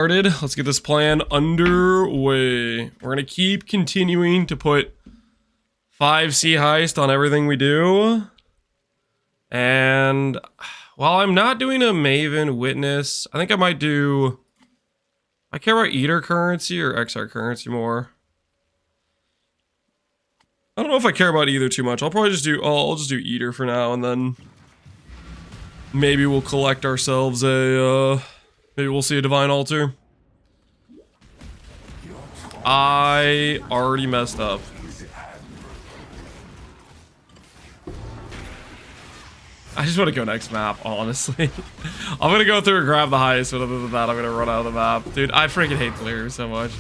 Started. Let's get this plan underway. We're gonna keep continuing to put 5C Heist on everything we do. And while I'm not doing a Maven Witness, I think I might do... I care about Eater currency or XR currency more. I don't know if I care about either too much. I'll probably just do... I'll just do Eater for now, and then... maybe we'll collect ourselves a... maybe we'll see a Divine Altar. I already messed up. I just want to go next map, honestly. I'm gonna go through and grab the Heist, but other than that, I'm gonna run out of the map. Dude, I freaking hate delirium so much.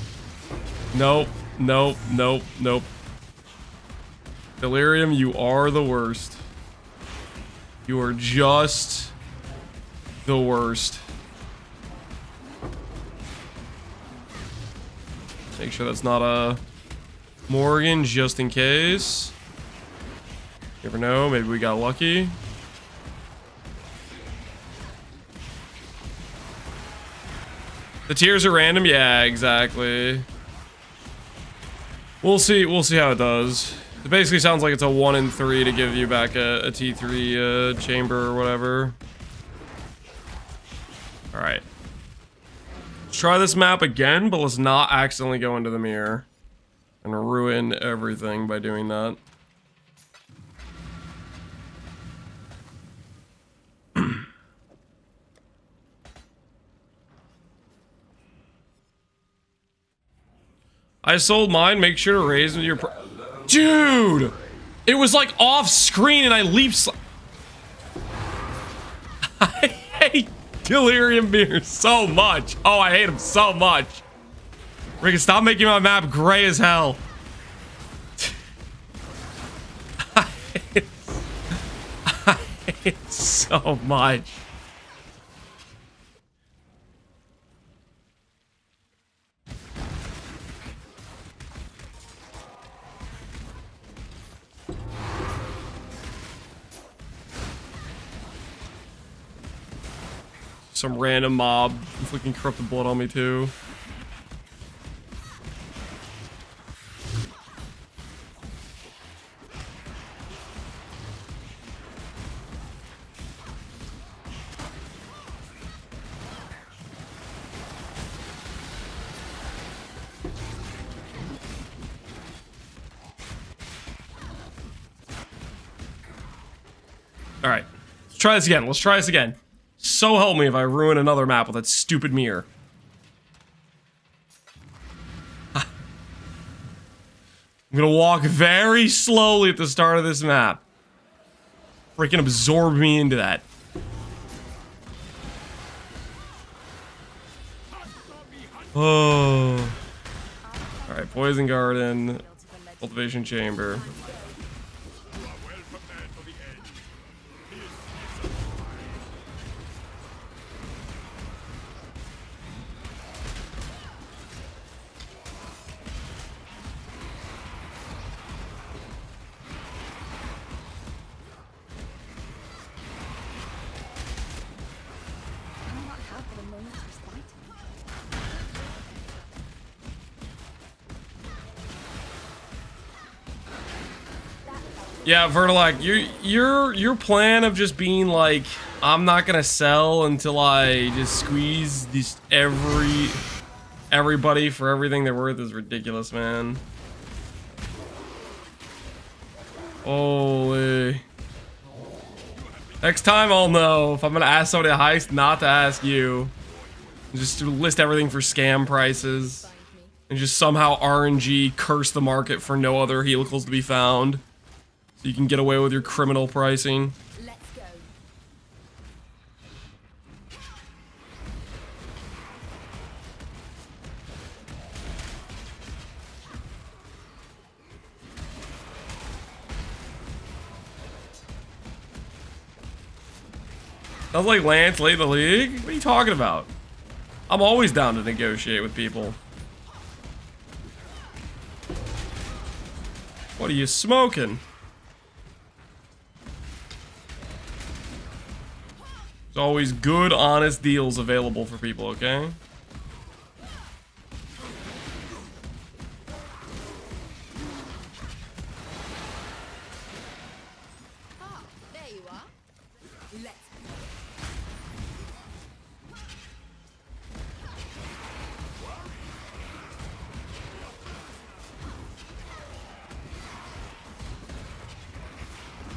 Nope, nope, nope, nope. Delirium, you are the worst. You are just the worst. Make sure that's not a Morgan, just in case. You never know, maybe we got lucky. The tiers are random? Yeah, exactly. We'll see how it does. It basically sounds like it's a 1 in 3 to give you back a T3 chamber or whatever. Alright. Let's try this map again, but let's not accidentally go into the mirror and ruin everything by doing that. I sold mine, make sure to raise with your Dude! It was like off screen and I leaped I hate delirium beers so much. Oh, I hate him so much. Rick, stop making my map gray as hell. I hate it so much. Some random mob inflicting corrupted blood on me too. All right, let's try this again. Let's try this again. So help me if I ruin another map with that stupid mirror. I'm gonna walk very slowly at the start of this map. Freaking absorb me into that. Oh. Alright, Poison Garden, Cultivation Chamber. Yeah, Vertilac, your plan of just being like, I'm not gonna sell until I just squeeze these everybody for everything they're worth is ridiculous, man. Holy. Next time I'll know if I'm gonna ask somebody to heist, not to ask you. Just to list everything for scam prices. And just somehow RNG curse the market for no other helicals to be found. So you can get away with your criminal pricing. Let's go. Sounds like Lance late in the league? What are you talking about? I'm always down to negotiate with people. What are you smoking? There's always good, honest deals available for people, okay?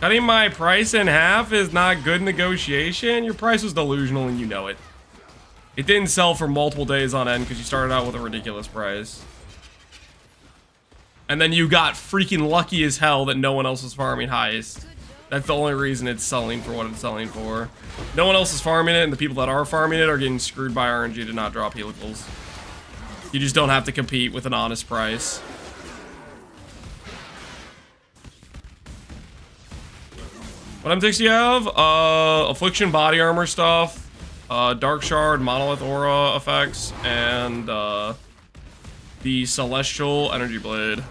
Cutting my price in half is not good negotiation. Your price was delusional and you know it. It didn't sell for multiple days on end because you started out with a ridiculous price. And then you got freaking lucky as hell that no one else was farming Heist. That's the only reason it's selling for what it's selling for. No one else is farming it, and the people that are farming it are getting screwed by RNG to not drop helicals. You just don't have to compete with an honest price. What MTX do you have? Affliction body armor stuff, Dark Shard, Monolith Aura effects, and the Celestial Energy Blade.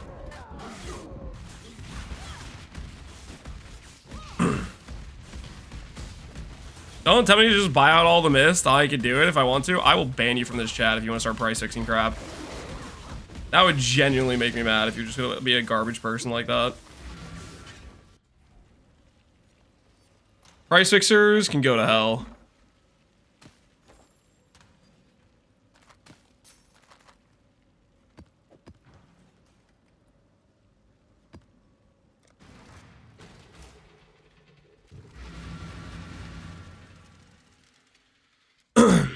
Don't tell me to just buy out all the mist. I can do it if I want to. I will ban you from this chat if you want to start price fixing crap. That would genuinely make me mad if you're just gonna be a garbage person like that. Price fixers can go to hell. I'm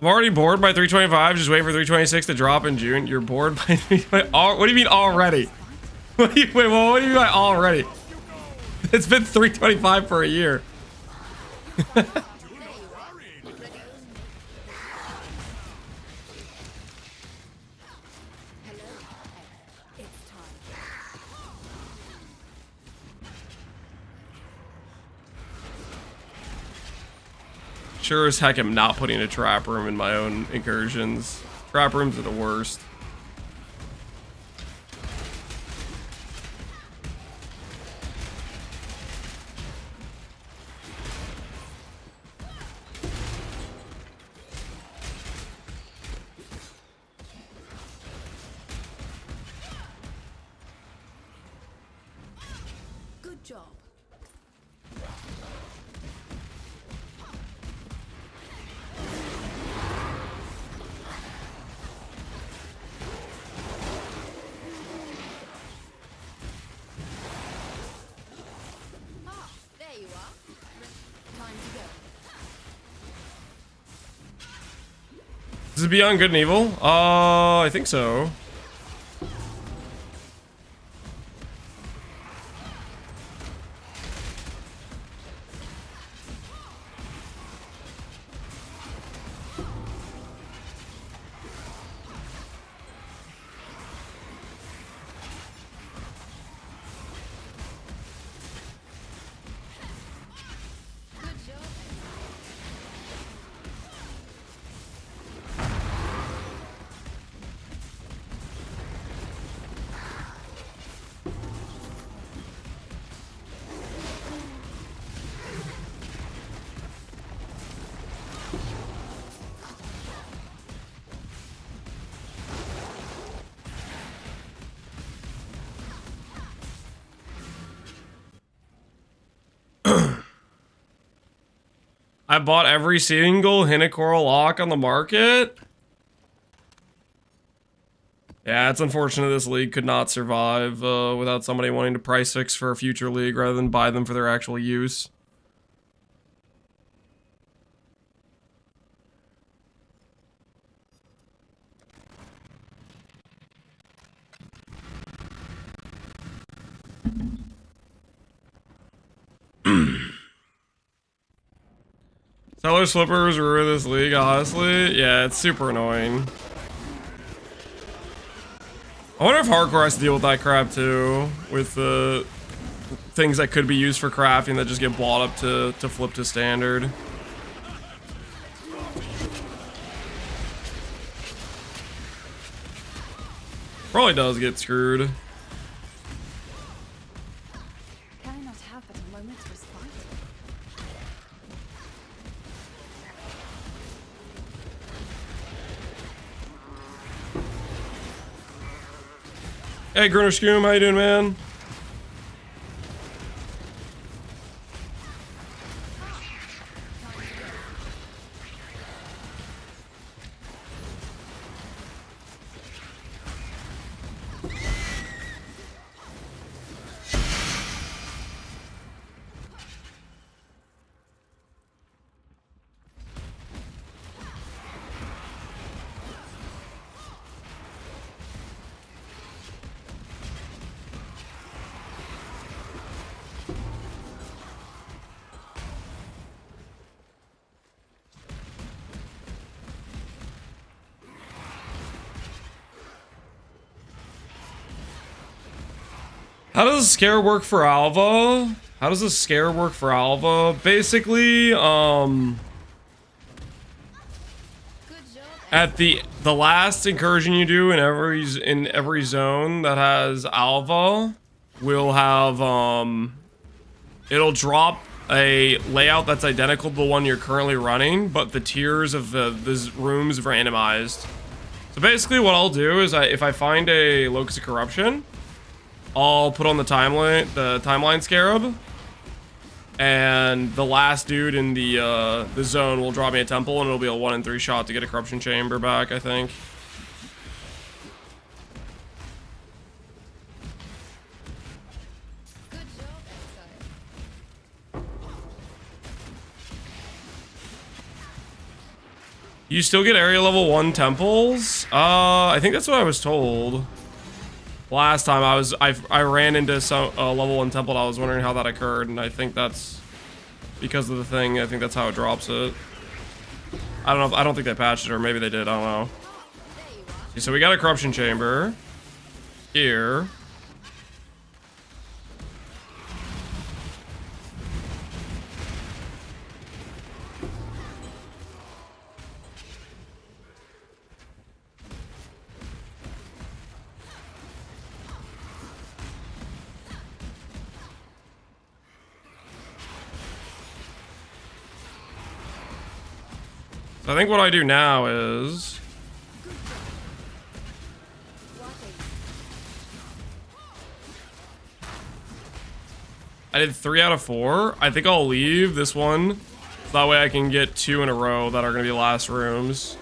already bored by 325. Just wait for 326 to drop in June. You're bored by 325. What do you mean already? What do you mean by already? It's been 325 for a year. Sure as heck am not putting a trap room in my own incursions. Trap rooms are the worst. Good job. Does it Beyond Good and Evil? I think so. I bought every single helical lock on the market. Yeah, it's unfortunate this league could not survive without somebody wanting to price fix for a future league rather than buy them for their actual use. Seller slippers ruin this league, honestly. Yeah, it's super annoying. I wonder if hardcore has to deal with that crap too, with the things that could be used for crafting that just get bought up to flip to standard. Probably does get screwed. Hey, Gruner Scoom, how you doing, man? How does a scare work for Alva? How does a scare work for Alva? Basically, at the last incursion you do in every zone that has Alva, will have it'll drop a layout that's identical to the one you're currently running, but the tiers of the rooms randomized. So basically, what I'll do is if I find a Locus of Corruption, I'll put on the timeline scarab, and the last dude in the zone will drop me a temple, and it'll be a 1 in 3 shot to get a corruption chamber back, I think. Good job, Exile. You still get area level 1 temples? I think that's what I was told. Last time I ran into some level 1 temple, and I was wondering how that occurred, and I think that's because of the thing. I think that's how it drops it. I don't know. I don't think they patched it, or maybe they did. I don't know. Okay, so we got a corruption chamber here. So I think what I do now is I did 3 out of 4. I think I'll leave this one, so that way I can get 2 in a row that are gonna be last rooms.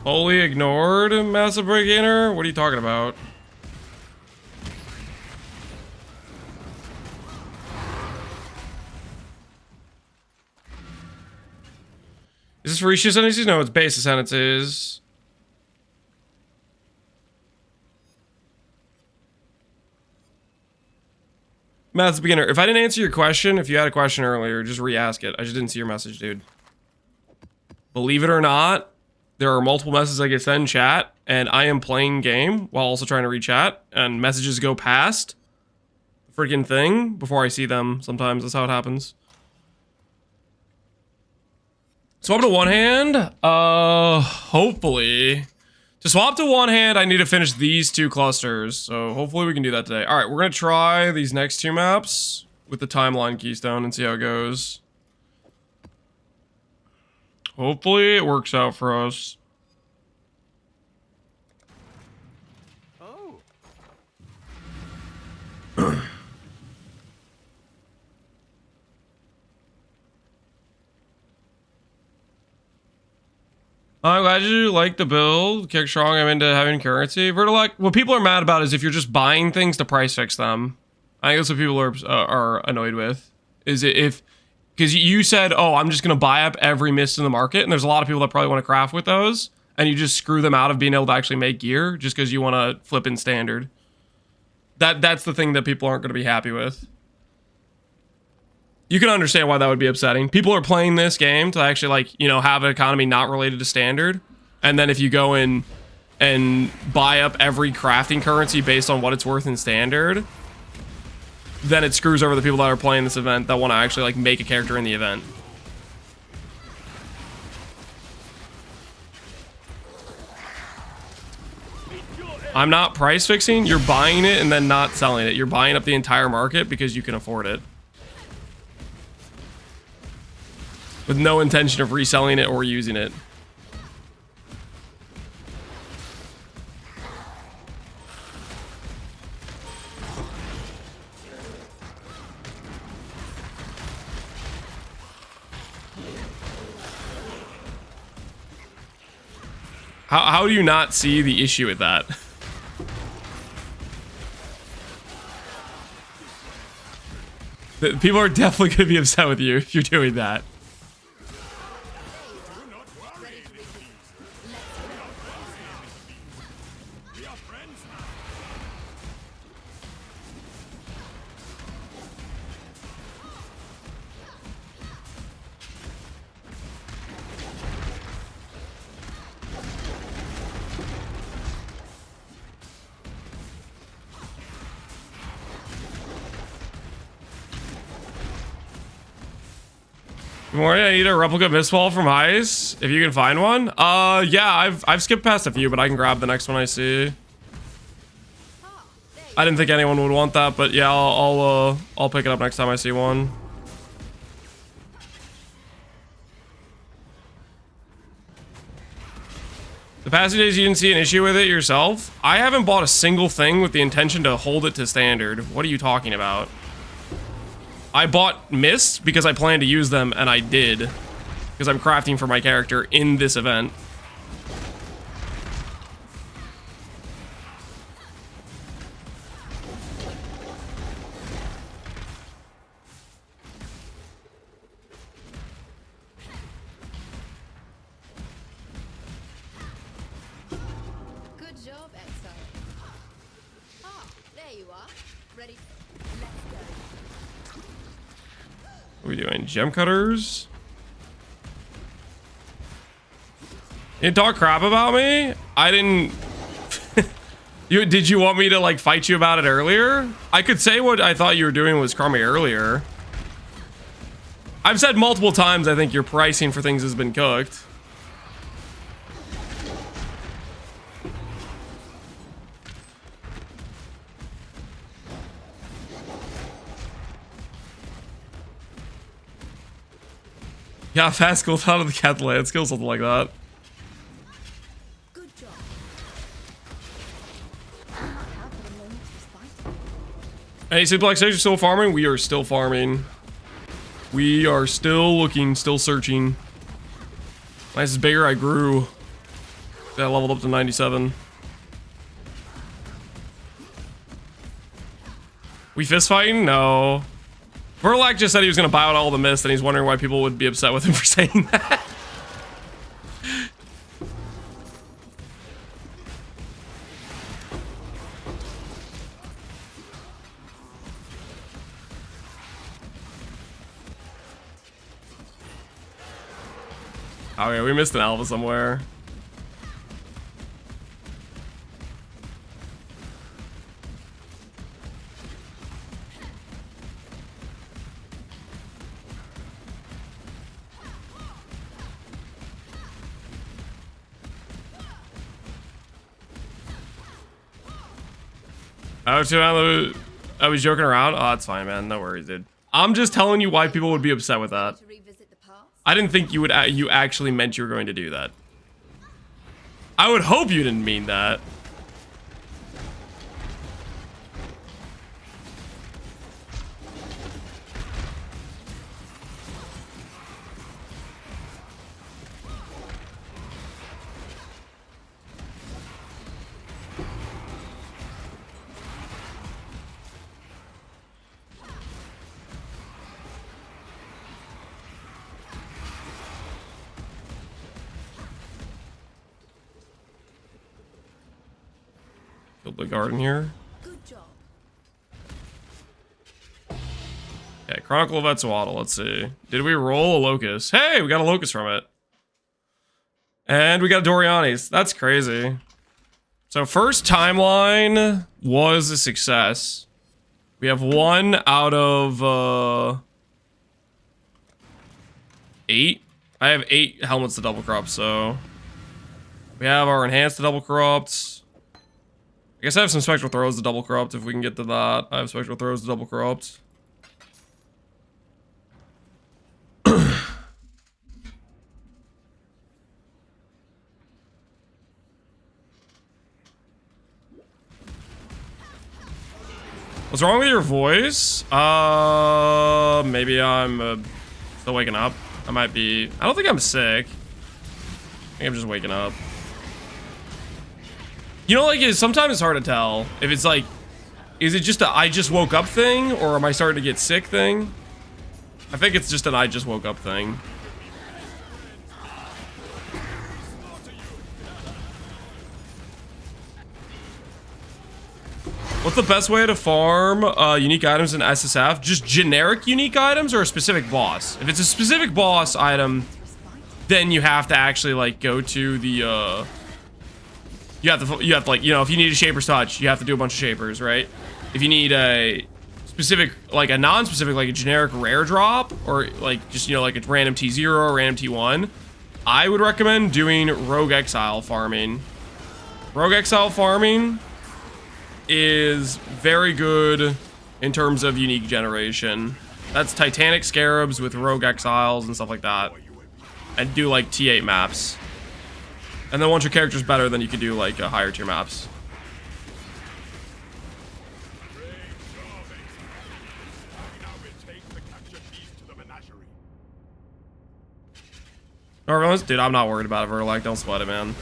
Wholly ignored massive beginner? What are you talking about? Is this for issue sentences? No, it's base sentences. Math's beginner. If I didn't answer your question, if you had a question earlier, just re-ask it. I just didn't see your message, dude. Believe it or not, there are multiple messages I get sent in chat, and I am playing game while also trying to read chat, and messages go past the freaking thing before I see them. Sometimes that's how it happens. Swap to one hand? Hopefully. To swap to one hand, I need to finish these 2 clusters. So hopefully we can do that today. All right, we're going to try these next 2 maps with the timeline keystone and see how it goes. Hopefully it works out for us. Oh. I'm glad you like the build. Kick strong, I'm into having currency. Vertilak, what people are mad about is if you're just buying things to price fix them. I think that's what people are annoyed with. Is it if, because you said, oh, I'm just going to buy up every mist in the market, and there's a lot of people that probably want to craft with those, and you just screw them out of being able to actually make gear just because you want to flip in standard. That's the thing that people aren't going to be happy with. You can understand why that would be upsetting. People are playing this game to actually, like, you know, have an economy not related to standard. And then if you go in and buy up every crafting currency based on what it's worth in standard, then it screws over the people that are playing this event that want to actually, like, make a character in the event. I'm not price fixing. You're buying it and then not selling it. You're buying up the entire market because you can afford it, with no intention of reselling it or using it. How do you not see the issue with that? People are definitely going to be upset with you if you're doing that. Good morning, I need a replica mistfall from Heist, if you can find one. Yeah, I've skipped past a few, but I can grab the next one I see. I didn't think anyone would want that, but yeah, I'll pick it up next time I see one. The past few days you didn't see an issue with it yourself? I haven't bought a single thing with the intention to hold it to standard. What are you talking about? I bought mists because I planned to use them, and I did. Because I'm crafting for my character in this event. Good job, Exile. Ah, there you are. Ready? Let's go. What are we doing? Gem cutters? You talk crap about me? I didn't... Did you want me to, like, fight you about it earlier? I could say what I thought you were doing was crummy earlier. I've said multiple times I think your pricing for things has been cooked. Yeah, fast skills out of the Catalan skill, something like that. Good job. I might have for the moment despite it. Hey, Simplex, are you still farming? We are still farming. We are still looking, still searching. Nice is bigger, I grew. I leveled up to 97. We fist fighting? No. Verlac just said he was gonna buy out all the mist, and he's wondering why people would be upset with him for saying that. Oh yeah, we missed an Alva somewhere. I was joking around. Oh, that's fine, man. No worries, dude. I'm just telling you why people would be upset with that. To revisit the past? I didn't think you would. You actually meant you were going to do that. I would hope you didn't mean that. Build the garden here. Good job. Okay, Chronicle of Etzuatl. Let's see. Did we roll a locust? Hey, we got a locust from it. And we got Doriani's. That's crazy. So first timeline was a success. We have 1 out of 8. I have 8 helmets to double crop, so we have our enhanced to double cropped. I guess I have some spectral throws to double corrupt if we can get to that. I have spectral throws to double corrupt. What's wrong with your voice? Maybe I'm still waking up. I might be. I don't think I'm sick. I think I'm just waking up. You know, like, sometimes it's hard to tell if it's like, is it just a I just woke up thing, or am I starting to get sick thing? I think it's just an I just woke up thing. What's the best way to farm unique items in SSF? Just generic unique items or a specific boss? If it's a specific boss item, then you have to actually, like, go to the, you have to like, you know, if you need a Shaper's Touch, you have to do a bunch of Shapers, right? If you need a specific, like a non-specific, like a generic rare drop, or like just, you know, like a random T0 or random T1, I would recommend doing Rogue Exile farming. Rogue Exile farming is very good in terms of unique generation. That's Titanic Scarabs with Rogue Exiles and stuff like that. And do like T8 maps. And then once your character's better, then you can do like higher tier maps. Dude, I'm not worried about it, Verlac. Don't sweat it, man.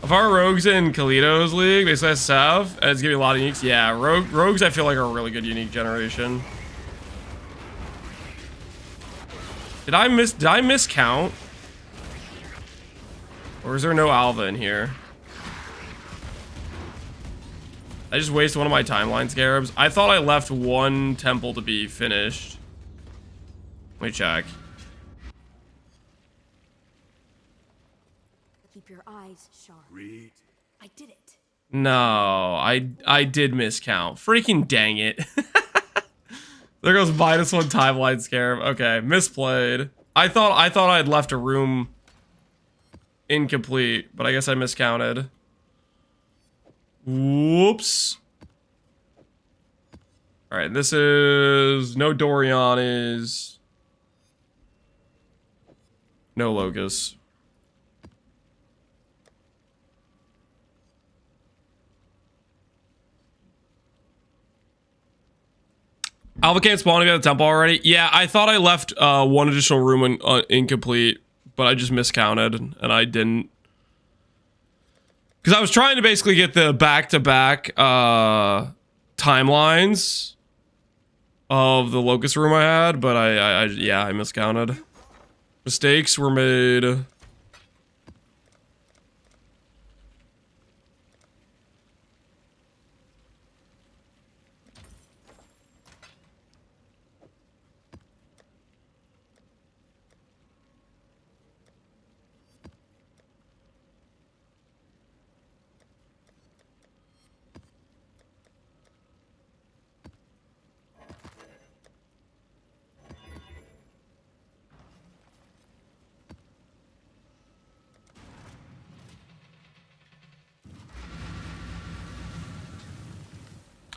Of our rogues in Kalito's league, basically SF, and it's giving a lot of uniques. Yeah, rogues I feel like are a really good unique generation. Did I miscount? Or is there no Alva in here? I just wasted one of my timeline scarabs. I thought I left one temple to be finished. Let me check. Keep your eyes sharp. Read. I did it. No, I did miscount. Freaking dang it. There goes -1 timeline scarab. Okay, misplayed. I thought I'd left a room incomplete, but I guess I miscounted. Whoops. All right, this is no Dorianis, no Locust. Alva can't spawn to get a temple already. Yeah, I thought I left one additional room incomplete, but I just miscounted, and I didn't. Because I was trying to basically get the back-to-back timelines of the Locust room I had, but yeah, I miscounted. Mistakes were made.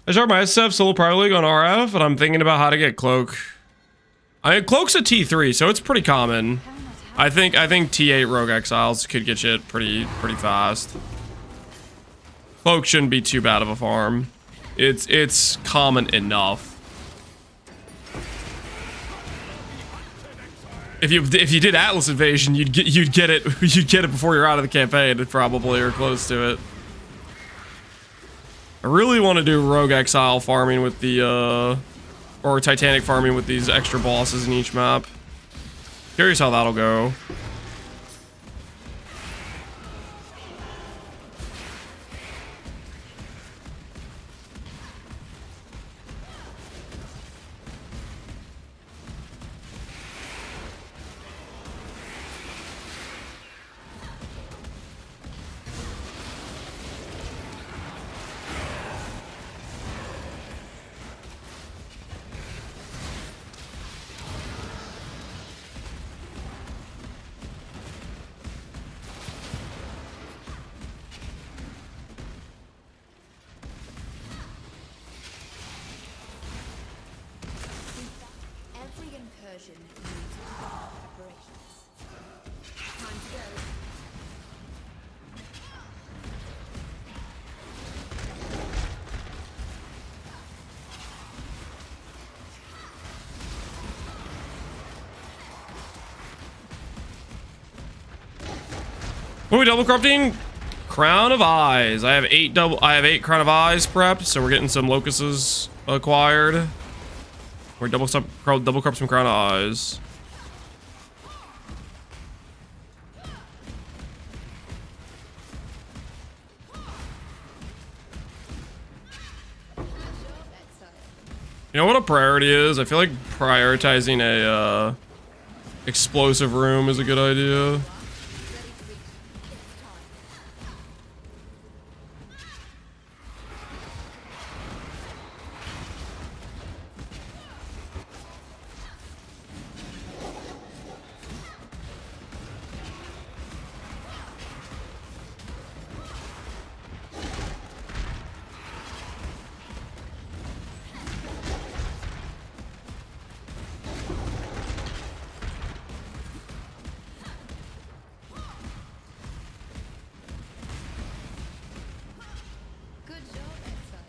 I started my SF solo Private League on RF, and I'm thinking about how to get Cloak. I mean, Cloak's a T3, so it's pretty common. I think T8 Rogue Exiles could get you pretty fast. Cloak shouldn't be too bad of a farm. It's common enough. If you did Atlas Invasion, you'd get it before you're out of the campaign, probably, or close to it. I really want to do Rogue Exile farming with the, or Titanic farming with these extra bosses in each map. Curious how that'll go. Every incursion needs preparations. Time to go. What are we double corrupting? Crown of Eyes. I have 8 Crown of Eyes prepped, so we're getting some locusts acquired. We're double corrupt some Crown of Eyes. You You know what a priority is? I feel like prioritizing a explosive room is a good idea. Good job, Exile.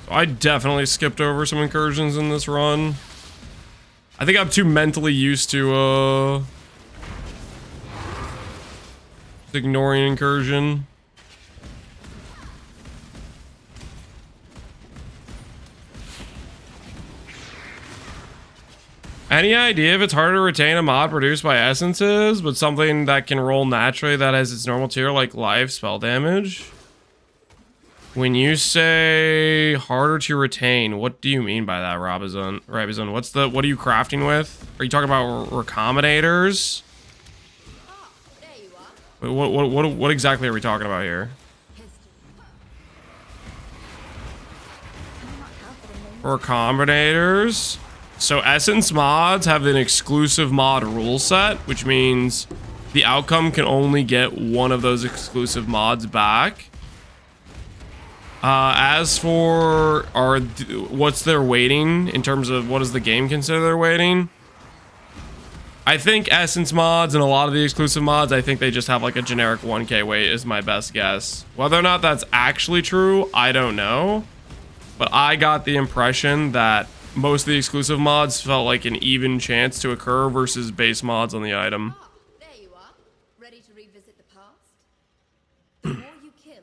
I definitely skipped over some incursions in this run. I think I'm too mentally used to ignoring incursion. Any idea if it's harder to retain a mod produced by essences, but something that can roll naturally that has its normal tier like life spell damage? When you say harder to retain, what do you mean by that, Robinson? What are you crafting with? Are you talking about recombinators? Ah, there you are. What exactly are we talking about here? Recombinators. So essence mods have an exclusive mod rule set, which means the outcome can only get one of those exclusive mods back. As for what's their weighting in terms of what does the game consider their weighting? I think essence mods and a lot of the exclusive mods, I think they just have like a generic 1k weight is my best guess. Whether or not that's actually true, I don't know. But I got the impression that most of the exclusive mods felt like an even chance to occur versus base mods on the item. Ah, there you are. Ready to revisit the past? The more you kill.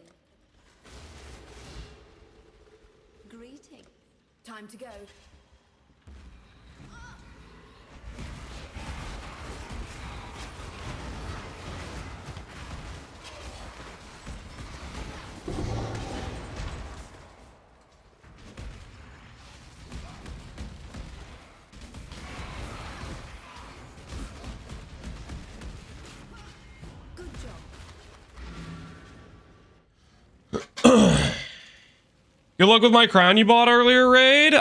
Greeting. Time to go. Good job. Good luck with my crown you bought earlier, Raid.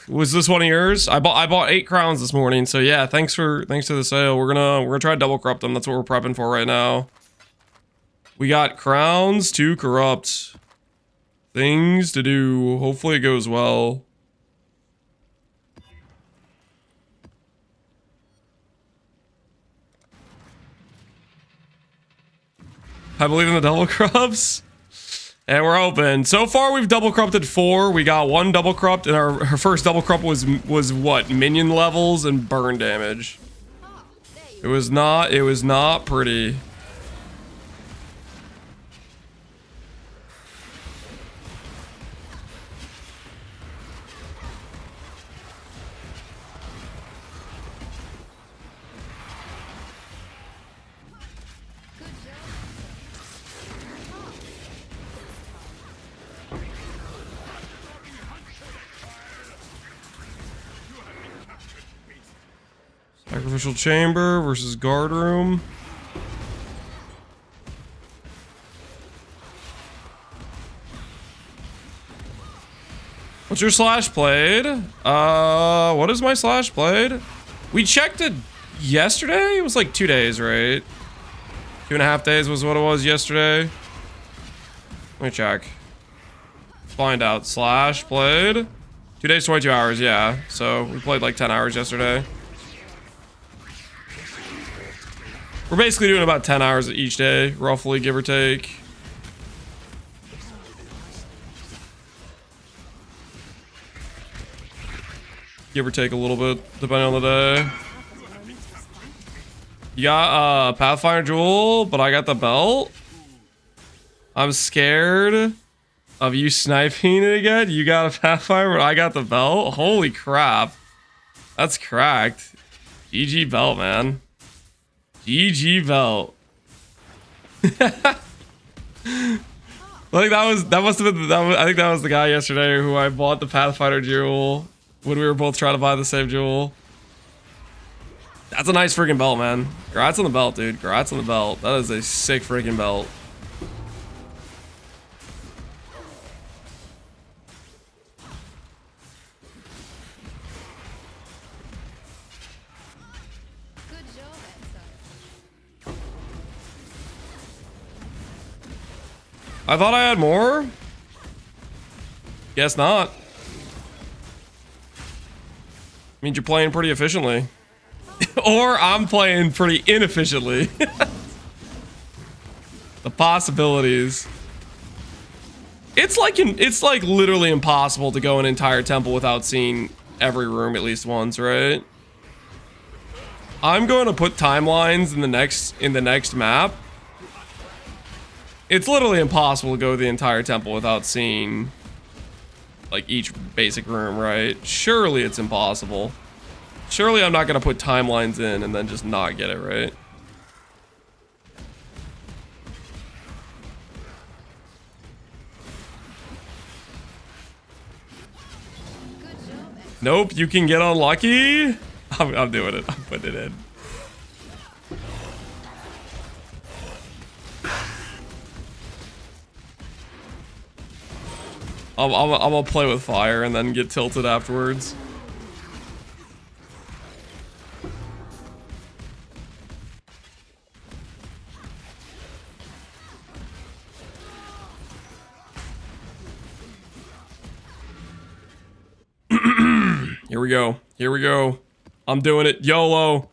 Was this one of yours? I bought 8 crowns this morning, so yeah, thanks to the sale. We're gonna try to double corrupt them. That's what we're prepping for right now. We got crowns to corrupt. Things to do. Hopefully it goes well. I believe in the double corrupts. And we're open. So far, we've double corrupted 4. We got 1 double corrupt, and our first double corrupt was what? Minion levels and burn damage. Ah, there you It was not pretty. Good job. Sacrificial chamber versus guard room. What's your slash played? What is my slash played? We checked it yesterday. It was like 2 days, right? 2.5 days was what it was yesterday. Let me check. Find out. Slash played. 2 days, 22 hours. Yeah. So we played like 10 hours yesterday. We're basically doing about 10 hours each day, roughly, give or take. Give or take a little bit, depending on the day. You got Pathfinder Jewel, but I got the belt. I'm scared of you sniping it again. You got a Pathfinder, but I got the belt. Holy crap. That's cracked. GG belt, man. GG belt. Like that must have been I think that was the guy yesterday who I bought the Pathfinder jewel when we were both trying to buy the same jewel. That's a nice freaking belt, man. Congrats on the belt, dude. Congrats on the belt. That is a sick freaking belt. Good job, Exile. I thought I had more. Guess not. Means you're playing pretty efficiently. Or I'm playing pretty inefficiently. The possibilities. It's like literally impossible to go an entire temple without seeing every room at least once, right? I'm going to put timelines in the next map. It's literally impossible to go the entire temple without seeing like each basic room, right? Surely it's impossible. Surely I'm not gonna put timelines in and then just not get it right. Good job, Exile. Nope, you can get unlucky. I'm doing it. I'm putting it in. I'm gonna play with fire and then get tilted afterwards. Here we go. Here we go. I'm doing it. YOLO.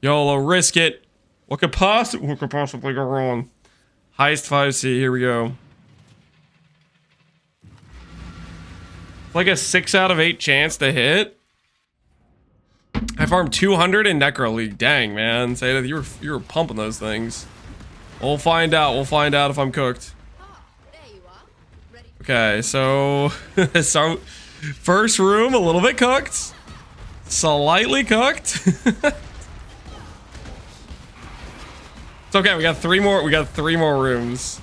YOLO. Risk it. What could possibly go wrong? Heist 5C. Here we go. Like a 6 out of 8 chance to hit. I farmed 200 in Necro League. Dang, man. Say that you were pumping those things. We'll find out. We'll find out if I'm cooked. Ah, there you are. Ready to Okay, so so first room a little bit cooked. Slightly cooked. It's okay. We got 3 more. We got 3 more rooms.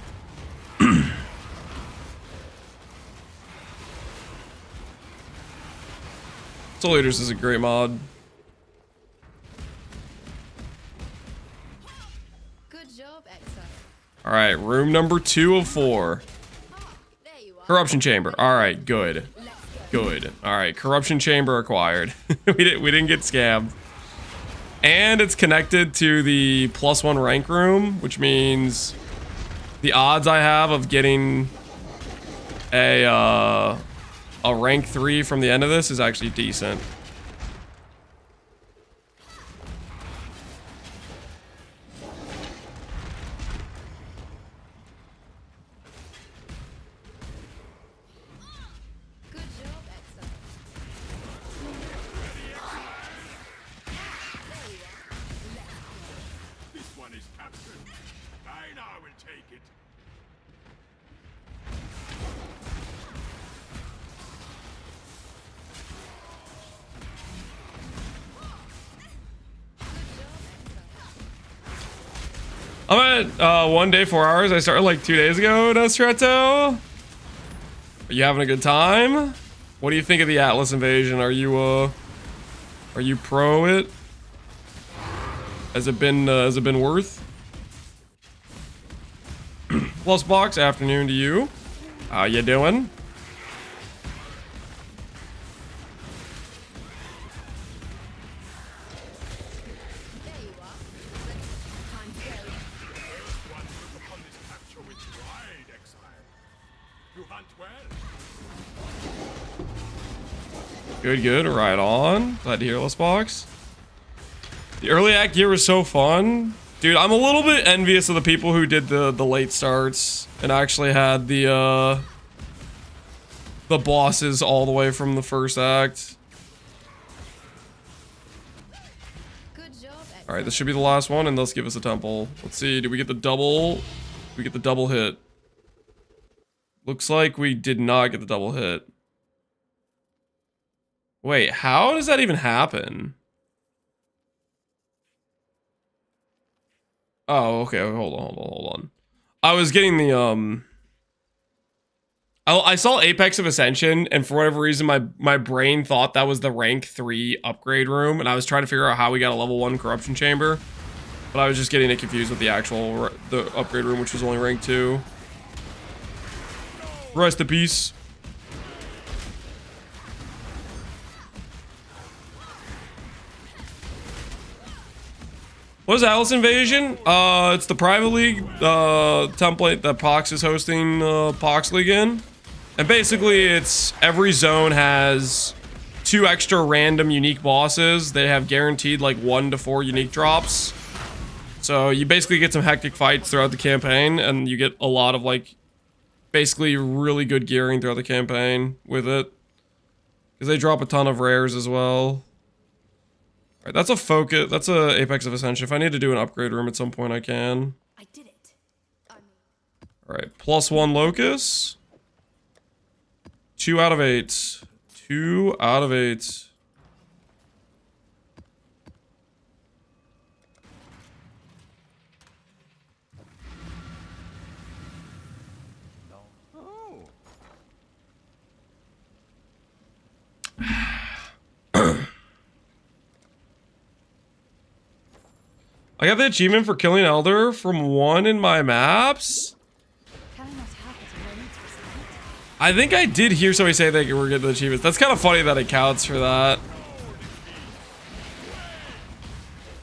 Soul Eaters is a great mod. Good job, Exile. All right, room number 2 of 4. Ah, there you are. Corruption chamber. All right, good. Let's go. Good. All right, corruption chamber acquired. we didn't get scammed. And it's connected to the +1 rank room, which means the odds I have of getting a rank 3 from the end of this is actually decent. Good job, Exile. There you are. Let's go. This one is captured. I now will take it. I'm at 1 day, 4 hours. I started like 2 days ago, Nostretto. Are you having a good time? What do you think of the Atlas invasion? Are you pro it? Has it been worth? Plus Pohx, afternoon to you. How you doing? There you are. Time to go. One look upon this capture with pride, Exile. You hunt well. Good, good. Right on. Glad to hear, Plus Pohx. The early act gear was so fun. Dude, I'm a little bit envious of the people who did the late starts and actually had the bosses all the way from the first act. Good job, Exile. All right, this should be the last one, and let's give us a temple. Let's see. Did we get the double? We get the double hit. Looks like we did not get the double hit. Wait, how does that even happen? Oh, okay. Hold on. I was getting the I saw Apex of Ascension, and for whatever reason, my brain thought that was the rank 3 upgrade room, and I was trying to figure out how we got a level 1 corruption chamber, but I was just getting it confused with the upgrade room, which was only rank 2. Rest in peace. What is Alice Invasion? It's the private league template that Pohx is hosting Pohx League in. And basically, it's every zone has 2 extra random unique bosses. They have guaranteed like 1 to 4 unique drops. So you basically get some hectic fights throughout the campaign, and you get a lot of like basically really good gearing throughout the campaign with it. Because they drop a ton of rares as well. Alright, that's a focus. That's a Apex of Ascension. If I need to do an upgrade room at some point, I can. I did it. Alright, +1 Locus. 2 out of 8. 2 out of 8. I got the achievement for killing Elder from 1 in my maps. I think I did hear somebody say they were getting the achievements. That's kind of funny that it counts for that.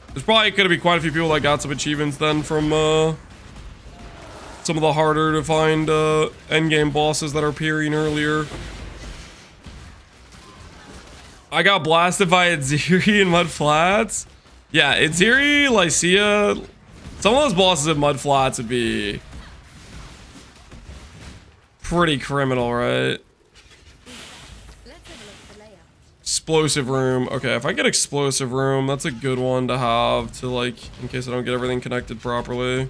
There's probably going to be quite a few people that got some achievements then from some of the harder to find endgame bosses that are appearing earlier. I got blasted by Aziri in Mud Flats. Yeah, Aziri, Lycia, some of those bosses in Mud Flats would be pretty criminal, right? Explosive room. Okay, if I get explosive room, that's a good one to have to like, in case I don't get everything connected properly.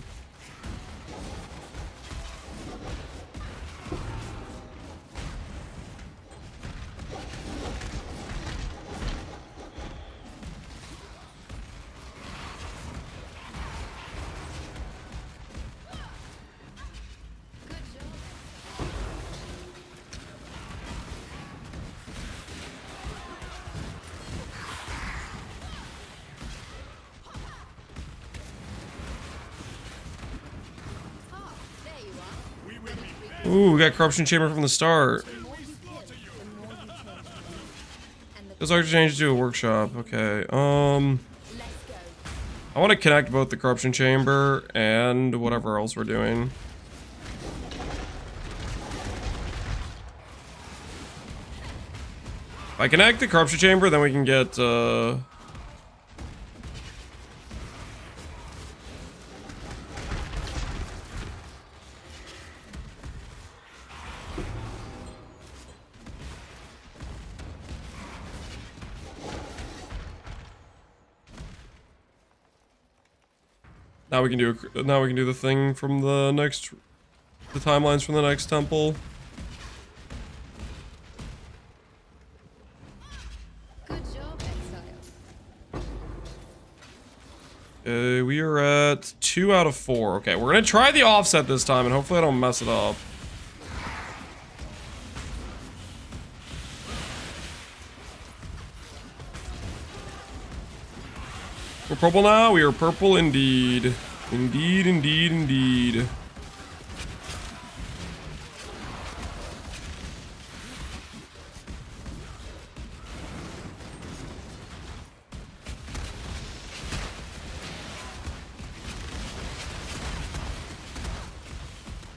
Ooh, we got corruption chamber from the start. Those are changed to a workshop. Okay. I want to connect both the corruption chamber and whatever else we're doing. If I connect the corruption chamber, then we can get now we can do the thing from the timelines from the next temple. Good job, Exile. We are at 2 out of 4. Okay, we're gonna try the offset this time, and hopefully I don't mess it up. We're purple now? We are purple indeed. Indeed, indeed, indeed.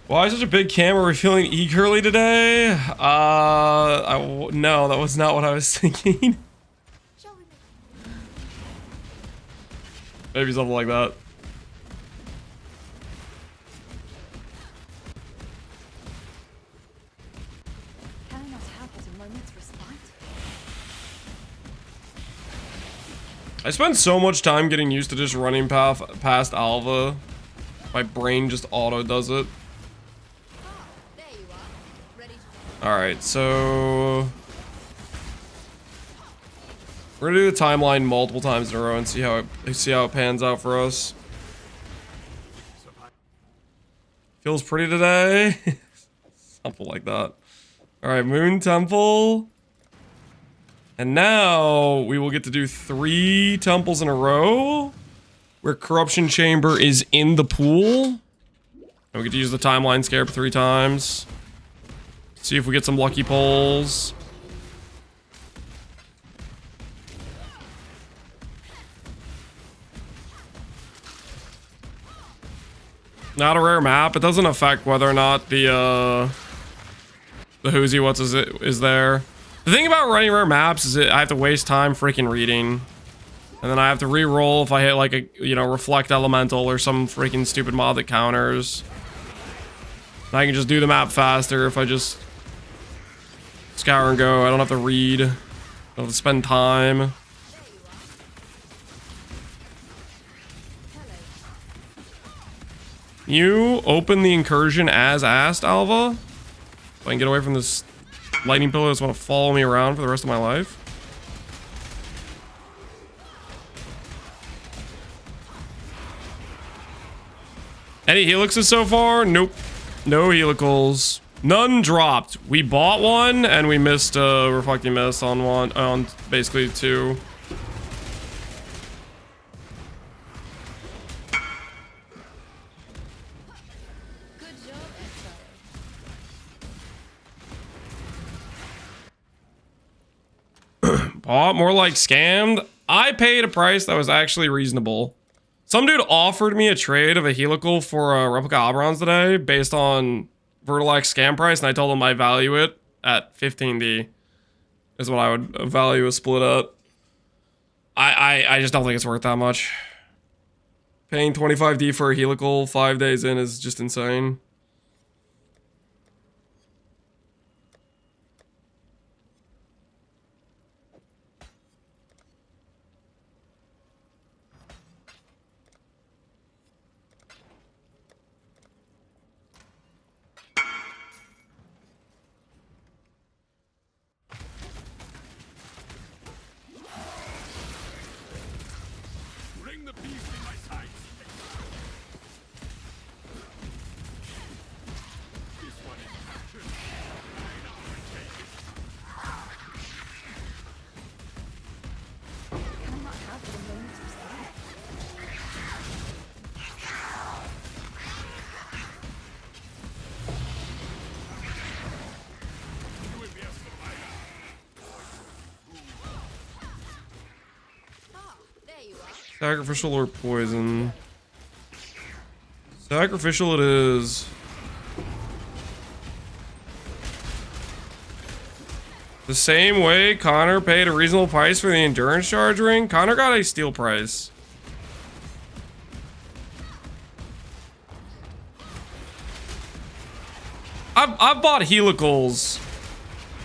Why such a big camera? Are we feeling eagerly today? No, that was not what I was thinking. Maybe something like that. Can I not have a moment's respite? I spent so much time getting used to just running past Alva. My brain just auto does it. There you are. Ready to Alright, so we're gonna do the timeline multiple times in a row and see how it pans out for us. Feels pretty today. Something like that. All right, Moon Temple. And now we will get to do 3 temples in a row where Corruption Chamber is in the pool. And we get to use the timeline scarab 3 times. See if we get some lucky pulls. Not a rare map. It doesn't affect whether or not the Whoosy what's is there. The thing about running rare maps is I have to waste time freaking reading. And then I have to re-roll if I hit like a, you know, Reflect Elemental or some freaking stupid mod that counters. And I can just do the map faster if I just scour and go. I don't have to read. I don't have to spend time. You open the incursion as asked, Alva? So I can get away from this lightning pillar that's want to follow me around for the rest of my life. Any helixes so far? Nope. No helicals. None dropped. We bought one and we missed reflecting mist on one, on basically 2. Bought, more like scammed. I paid a price that was actually reasonable. Some dude offered me a trade of a helical for a replica Oberons today based on Vertilax scam price, and I told him I value it at 15D. Is what I would value a split up. I just don't think it's worth that much. Paying 25D for a helical 5 days in is just insane. Bring the beast in my sight. This one is captured. I now take it. Cannot have the moment of silence. You will be a survivor. Ah, there you are. Sacrificial or poison? Sacrificial it is. The same way Connor paid a reasonable price for the endurance charge ring, Connor got a steal price. I've bought helicals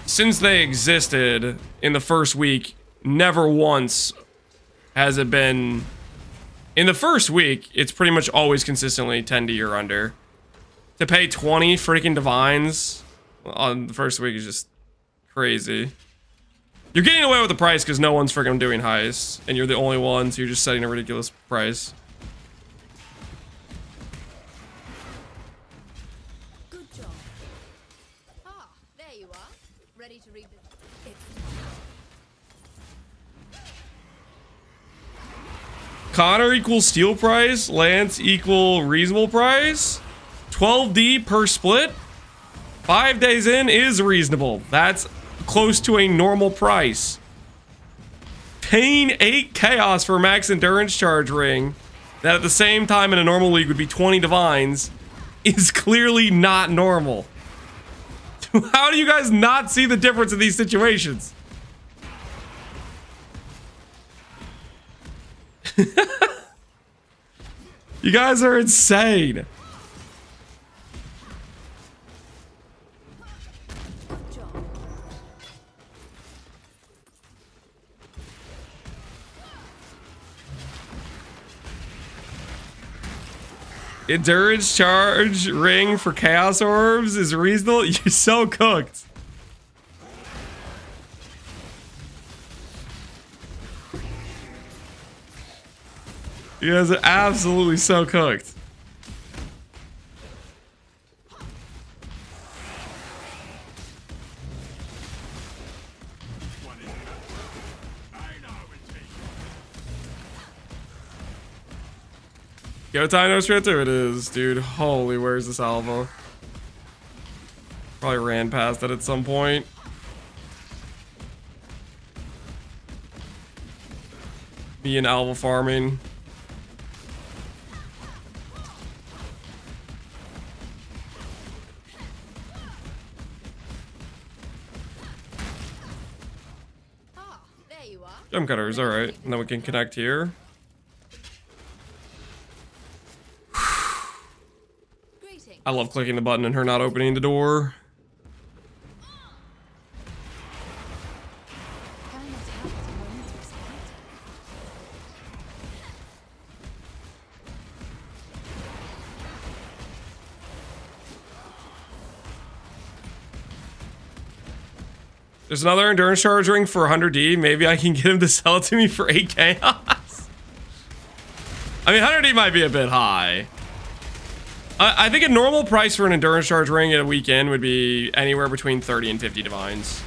since they existed in the first week. Never once has it been... In the first week, it's pretty much always consistently 10D or under. To pay 20 freaking divines on the first week is just crazy. You're getting away with the price because no one's freaking doing heists, and you're the only one, so you're just setting a ridiculous price. Good job. Ah, there you are. Ready to revisit. Connor equals steal price, Lance equal reasonable price, 12D per split, 5 days in is reasonable. That's close to a normal price. Paying 8 chaos for a max endurance charge ring that at the same time in a normal league would be 20 divines is clearly not normal. How do you guys not see the difference in these situations? You guys are insane. Good job. Endurance charge ring for chaos orbs is reasonable. You're so cooked. You guys are absolutely so cooked. Go time no Shredder, it is, dude. Holy, where's this Alva? Probably ran past it at some point. Me and Alva farming. Ah, there you are. Gem cutters, alright. And then we can connect here. Greetings. I love clicking the button and her not opening the door. Can I not have a moment's respite? There's another endurance charge ring for 100D. Maybe I can get him to sell it to me for 8 chaos. I mean, 100D might be a bit high. I think a normal price for an endurance charge ring at a weekend would be anywhere between 30 and 50 divines.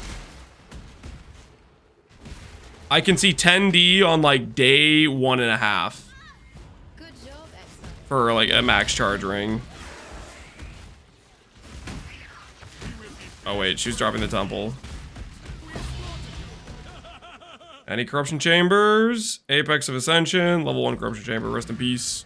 I can see 10D on like day 1.5 Good job, Exile. for like a max charge ring. Oh wait, she was dropping the temple. Any corruption chambers? Apex of Ascension, level 1 corruption chamber, rest in peace.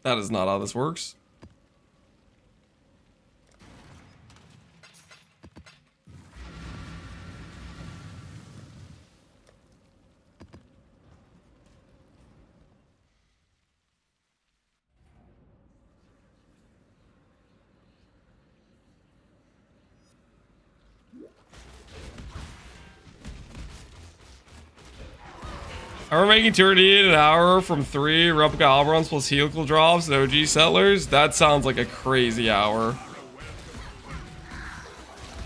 That is not how this works. Are we making 2D in an hour from 3 replica Alberons plus helical drops and OG settlers? That sounds like a crazy hour.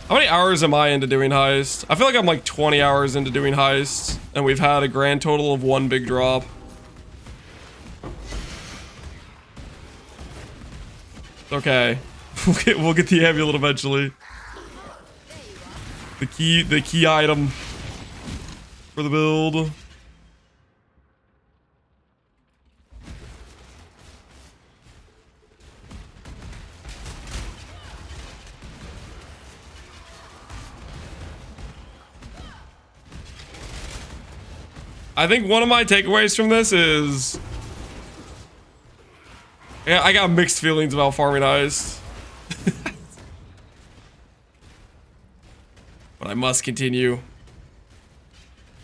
How many hours am I into doing Heist? I feel like I'm like 20 hours into doing Heist, and we've had a grand total of 1 big drop. Okay. We'll get the amulet eventually. The key item for the build. I think one of my takeaways from this is, yeah, I got mixed feelings about farming Heist. But I must continue.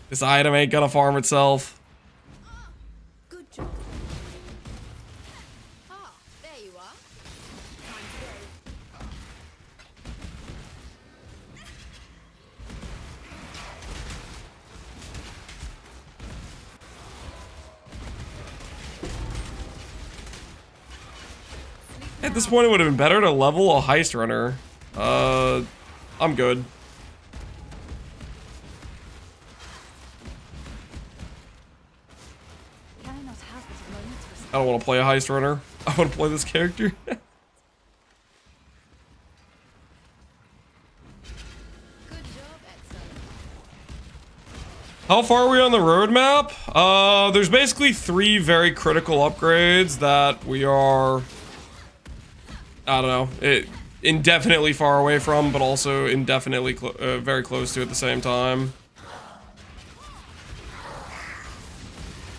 This item ain't gonna farm itself. Good job. Ah, there you are. Time to go. At this point, it would have been better to level a Heist runner. I'm good. Can I not have this moment's respite? I don't want to play a Heist runner. I want to play this character. Good job, Exile. How far are we on the roadmap? There's basically 3 very critical upgrades that we are, I don't know, indefinitely far away from, but also indefinitely very close to at the same time.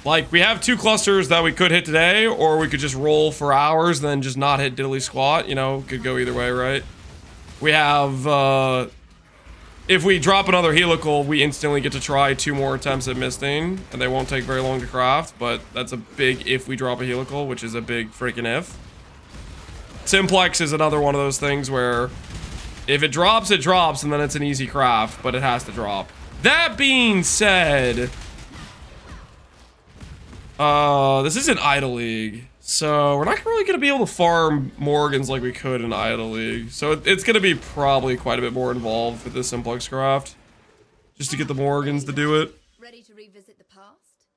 Like, we have 2 clusters that we could hit today, or we could just roll for hours, then just not hit diddly squat. You know, could go either way, right? We have, if we drop another helical, we instantly get to try 2 more attempts at misting, and they won't take very long to craft, but that's a big if we drop a helical, which is a big freaking if. Simplex is another one of those things where if it drops, and then it's an easy craft, but it has to drop. That being said, this isn't Idle League, so we're not really going to be able to farm Morgans like we could in Idle League. So it's going to be probably quite a bit more involved with this Simplex craft, just to get the Morgans to do it. Ready to revisit the past?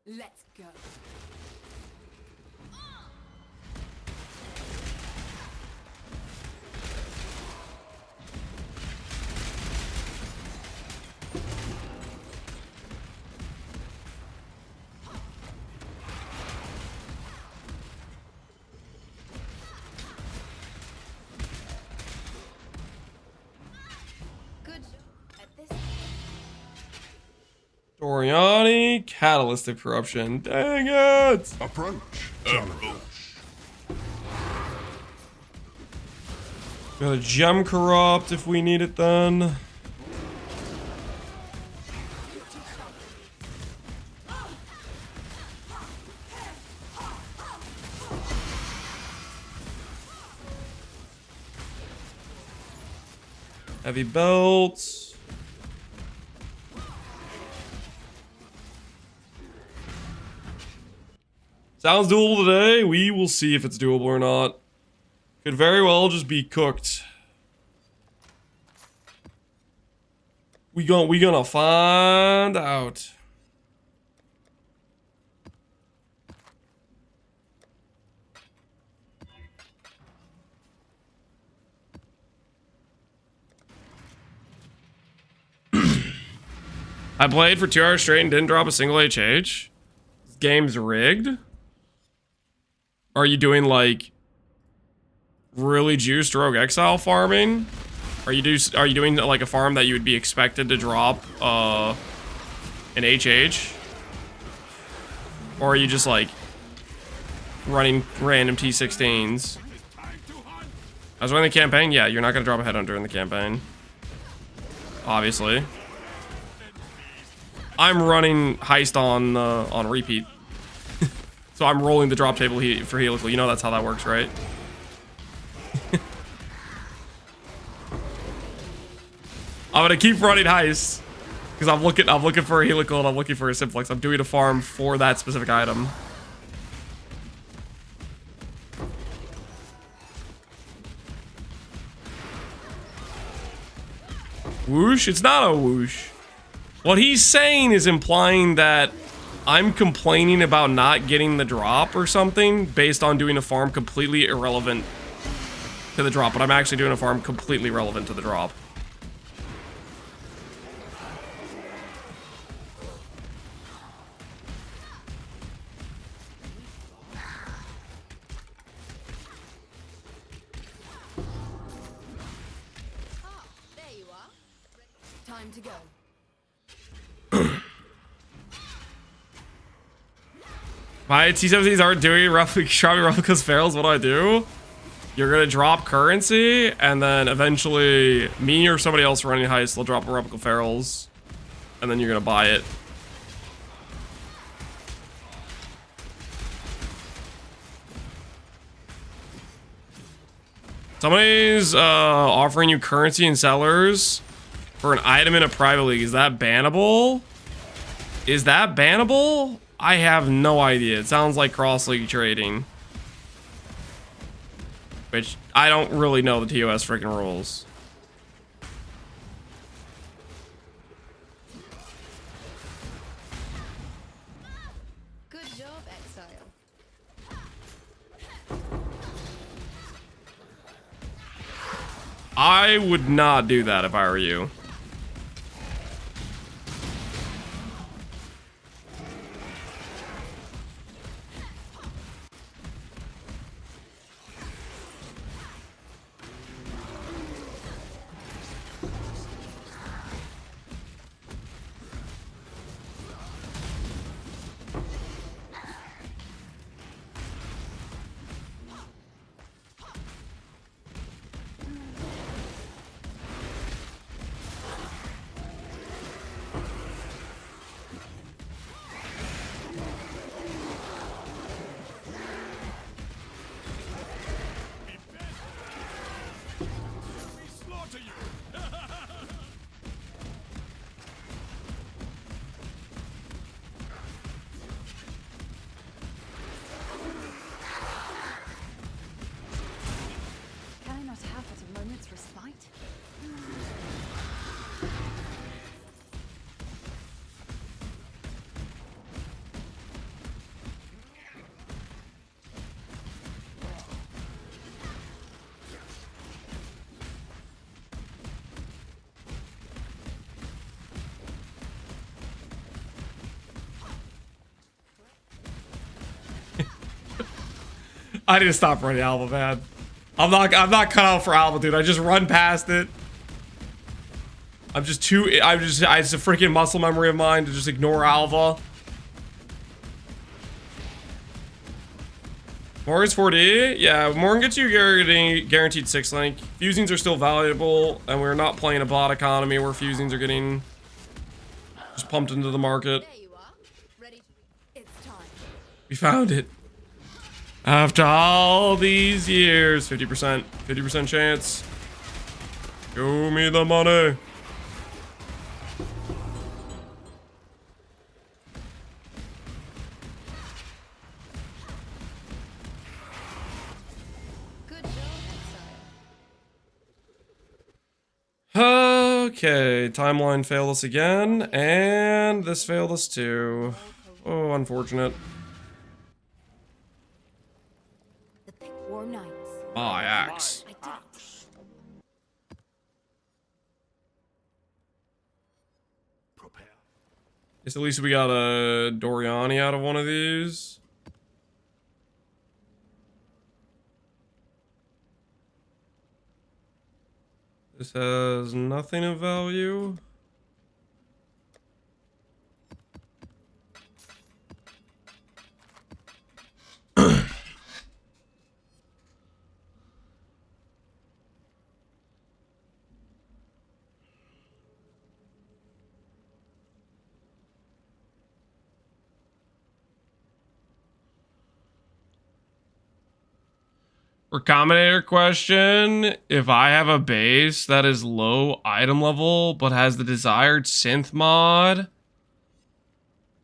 Let's go. Doriani, Catalytic Corruption. Dang it! Approach. Approach. Got a Gem Corrupt if we need it then. Heavy belts. Sounds doable today. We will see if it's doable or not. Could very well just be cooked. We gonna find out. I played for 2 hours straight and didn't drop a single HH. This game's rigged. Are you doing like really juiced rogue exile farming? Are you doing like a farm that you would be expected to drop an HH? Or are you just like running random T16s? I was running the campaign? Yeah, you're not gonna drop a headhunter in the campaign. Obviously. I'm running Heist on repeat. So I'm rolling the drop table for helical. You know that's how that works, right? I'm gonna keep running Heist because I'm looking for a helical and I'm looking for a Simplex. I'm doing a farm for that specific item. Whoosh? It's not a whoosh. What he's saying is implying that I'm complaining about not getting the drop or something based on doing a farm completely irrelevant to the drop, but I'm actually doing a farm completely relevant to the drop. There you are. Time to go. My T17s aren't doing roughly shopping replicas fails. What do I do? You're gonna drop currency, and then eventually me or somebody else running Heist will drop a replica ferals, and then you're gonna buy it. Somebody's offering you currency in sellers for an item in a private league. Is that bannable? Is that bannable? I have no idea. It sounds like cross-league trading. Which, I don't really know the TOS freaking rules. Good job, Exile. I would not do that if I were you. I need to stop running Alva, man. I'm not cut out for Alva, dude. I just run past it. it's a freaking muscle memory of mine to just ignore Alva. Morgan's 4D? Yeah, Morgan gets you guaranteed 6 link. Fusings are still valuable, and we're not playing a bot economy where fusings are getting just pumped into the market. There you are. Ready to it's time. We found it. After all these years, 50%. 50% chance. Show me the money. Good job, Exile. Okay, timeline failed us again, and this failed us too. Oh, unfortunate. The pick war knights. My axe. I did it. Prepare. Guess at least we got a Doriani out of one of these. This has nothing of value. Recombinator question. If I have a base that is low item level but has the desired synth mod,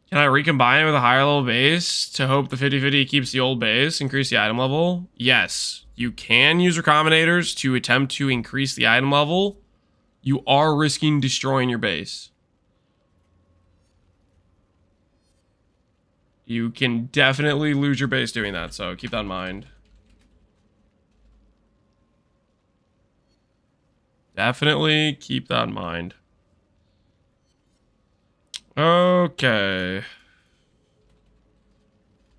can I recombine it with a higher level base to hope the 50-50 keeps the old base, increase the item level? Yes, you can use recombinators to attempt to increase the item level. You are risking destroying your base. You can definitely lose your base doing that, so keep that in mind. Definitely keep that in mind. Okay.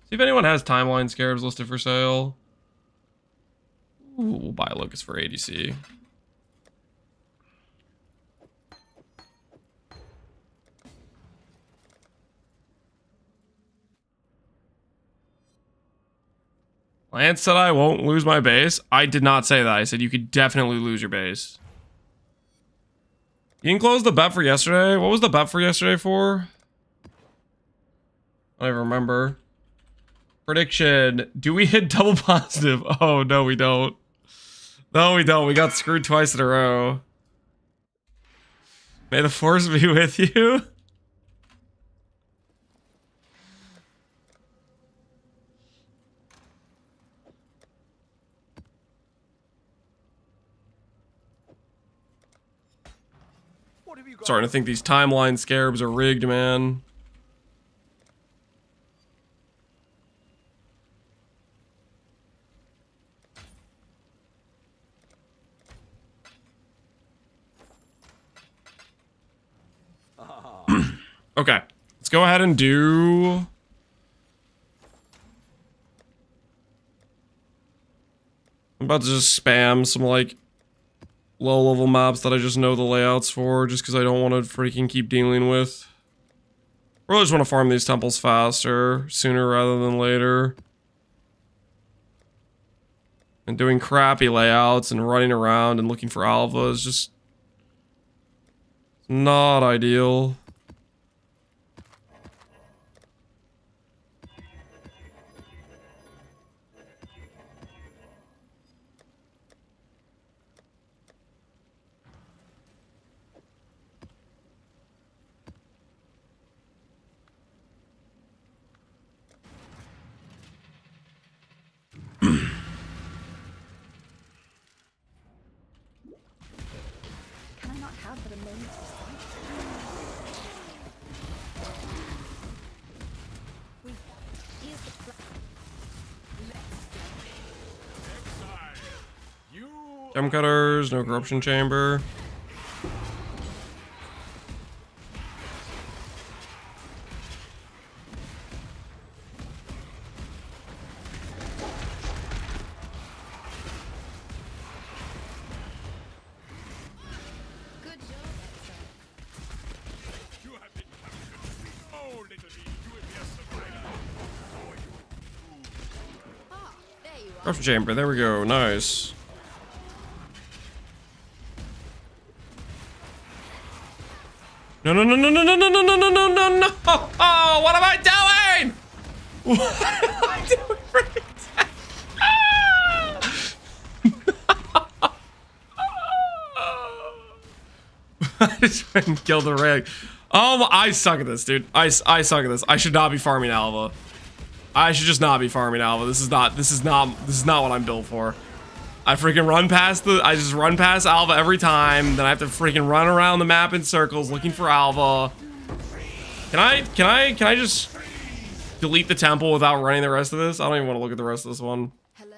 See if anyone has timeline scarabs listed for sale. Ooh, we'll buy a locust for ADC. Lance said I won't lose my base. I did not say that. I said you could definitely lose your base. You can close the bet for yesterday. What was the bet for yesterday for? I don't even remember. Prediction. Do we hit double positive? Oh, no, we don't. No, we don't. We got screwed twice in a row. May the force be with you. What have you got? Starting to think these timeline scarabs are rigged, man. Okay, let's go ahead and do... I'm about to just spam some, like, low-level maps that I just know the layouts for, just because I don't want to freaking keep dealing with. I really just want to farm these temples faster, sooner rather than later. And doing crappy layouts and running around and looking for Alva is just... not ideal. Can I not have but a moment's respite? Here's the Exile. You Gem cutters, no corruption chamber. good job, Exile. Corruption chamber. There we go. Nice. No, no, no, no, no, no, no, no, no, no, no, no, no. Oh, what am I doing? What am I doing? I just went and killed the rig. Oh, I suck at this, dude. I suck at this. I should not be farming Alva. I should just not be farming Alva. This is not what I'm built for. I freaking I just run past Alva every time. Then I have to freaking run around the map in circles looking for Alva. Can I just delete the temple without running the rest of this? I don't even want to look at the rest of this one. Hello,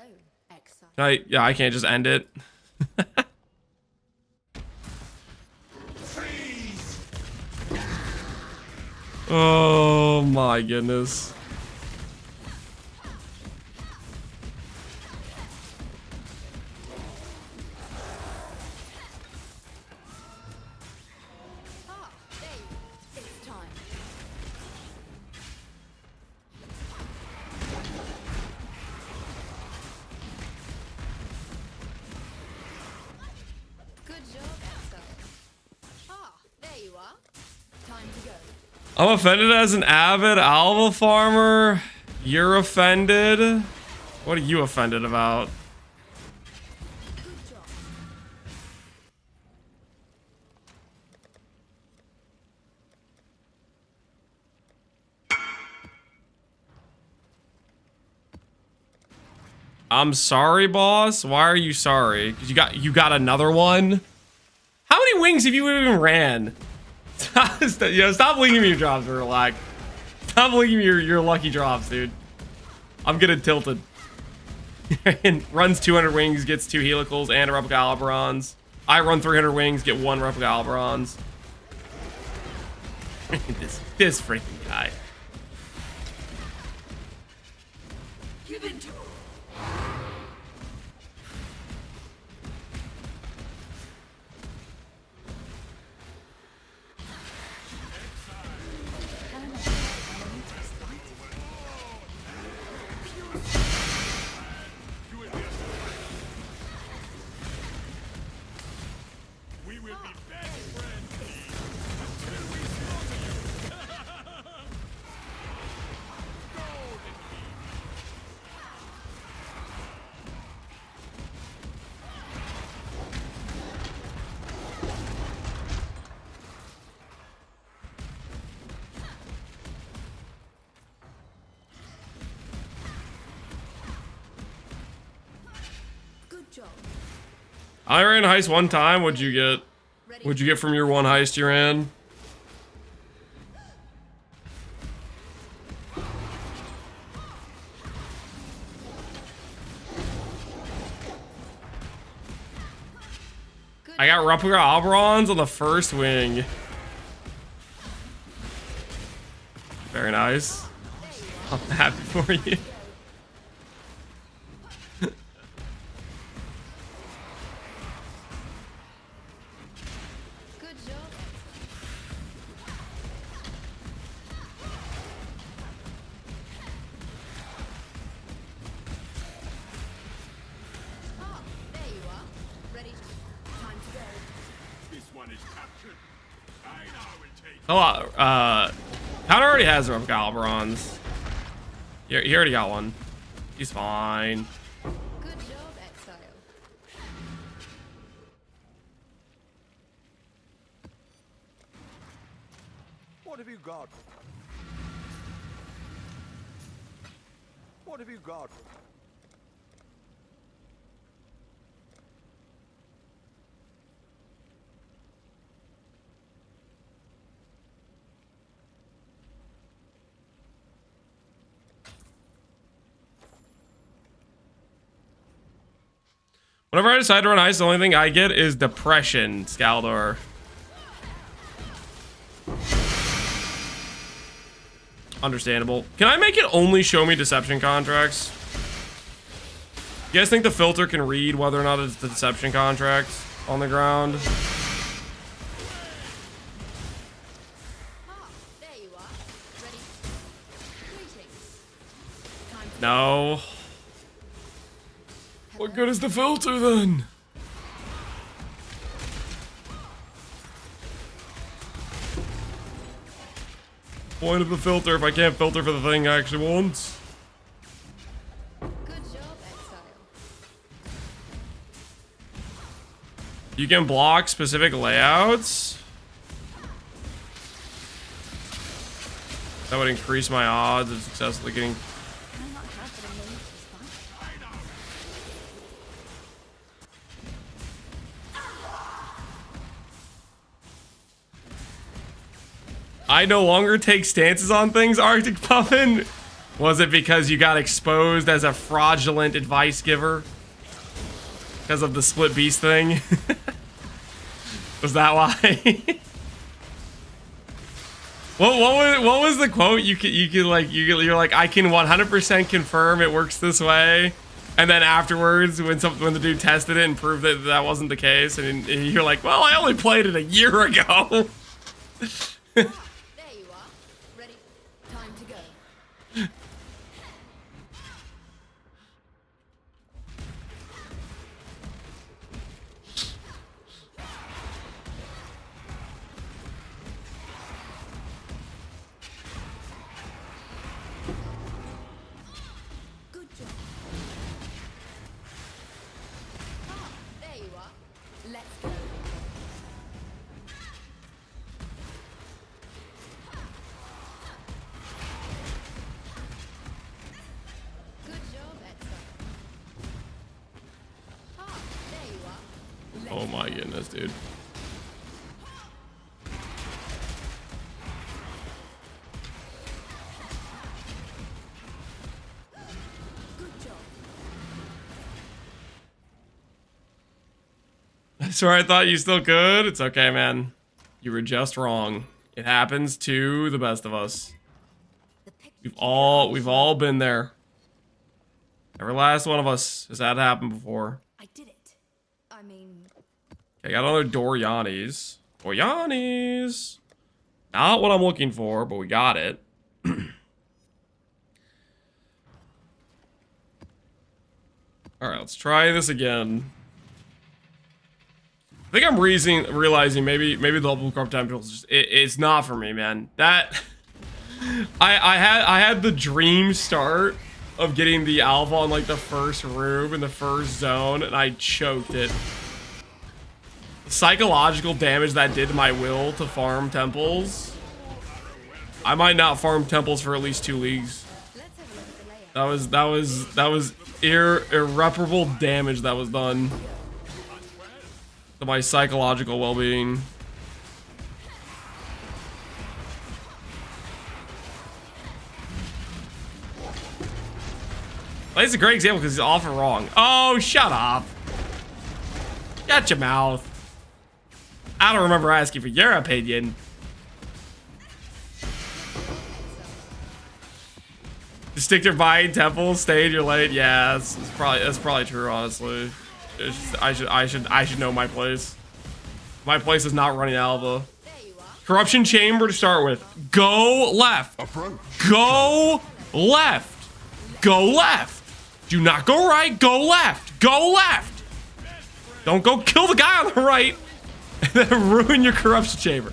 Exile. Yeah, I can't just end it. Oh my goodness. Ah, there you are. It's time. Good job, Exile. Ah, there you are. Time to go. I'm offended as an avid Alva farmer. You're offended? What are you offended about? Good job. I'm sorry, boss. Why are you sorry? Cause you got another one? How many wings have you even ran? Stop linking me your drops, Verlac. Stop linking me your lucky drops, dude. I'm getting tilted. And runs 200 wings, gets 2 helicals and a replica Alberons. I run 300 wings, get 1 replica Alberons. this freaking guy. Give it to We will be best friends until we slaughter you. Golden Good job. I ran heist one time. What'd you get? What'd you get from your one heist you ran? Good I got replica Alberons on the first wing. Very nice. I'm happy for you. Good job. Ah, there you are. Ready. Time to go. This one is captured. I now will take. Oh, Powder already has replica Alberons. He already got one. He's fine. Good job, Exile. What have you got? What have you got? Whenever I decide to run heist, the only thing I get is depression, Scaldor. Understandable. Can I make it only show me deception contracts? You guys think the filter can read whether or not it's the deception contracts on the ground? Ah, there you are. Ready. Greetings. Time to No. What good is the filter then? Point of the filter if I can't filter for the thing I actually want. Good job, Exile. You can block specific layouts. That would increase my odds of successfully getting. Can I not have what I need to respond? I no longer take stances on things, Arctic Puffin. Was it because you got exposed as a fraudulent advice giver? Because of the split beast thing? Was that why? what was the quote? You're like, I can 100% confirm it works this way. And then afterwards, when the dude tested it and proved that that wasn't the case, and you're like, well, I only played it a year ago. There you are. Ready? Time to go. Good job. Ah, there you are. Let's go. Good job, Exile. Ah, there you are. Oh my goodness, dude. Good job. I swear I thought you still could. It's okay, man. You were just wrong. It happens to the best of us. The picture We've all been there. Every last one of us has had it happen before. I did it. I mean, Okay, got another Dorianis. Dorianis. Not what I'm looking for, but we got it. Alright, let's try this again. I think I'm realizing maybe the double corrupt temples just it's not for me, man. That I had the dream start of getting the Alva on like the first room in the first zone, and I choked it. The psychological damage that did to my will to farm temples. I might not farm temples for at least 2 leagues. let's have a look at the layout. That was irreparable damage that was done to my psychological well-being. That's a great example because he's off and wrong. Oh, shut up. Shut your mouth. I don't remember asking for your opinion. Distinctive buying temple, stayed you're late. Yeah, that's probably true, honestly. I should know my place. My place is not running Alva. There you are. Corruption chamber to start with. Go left. Approach. Go left. Go left. Do not go right. Go left. Go left. Don't go kill the guy on the right and then ruin your corruption chamber.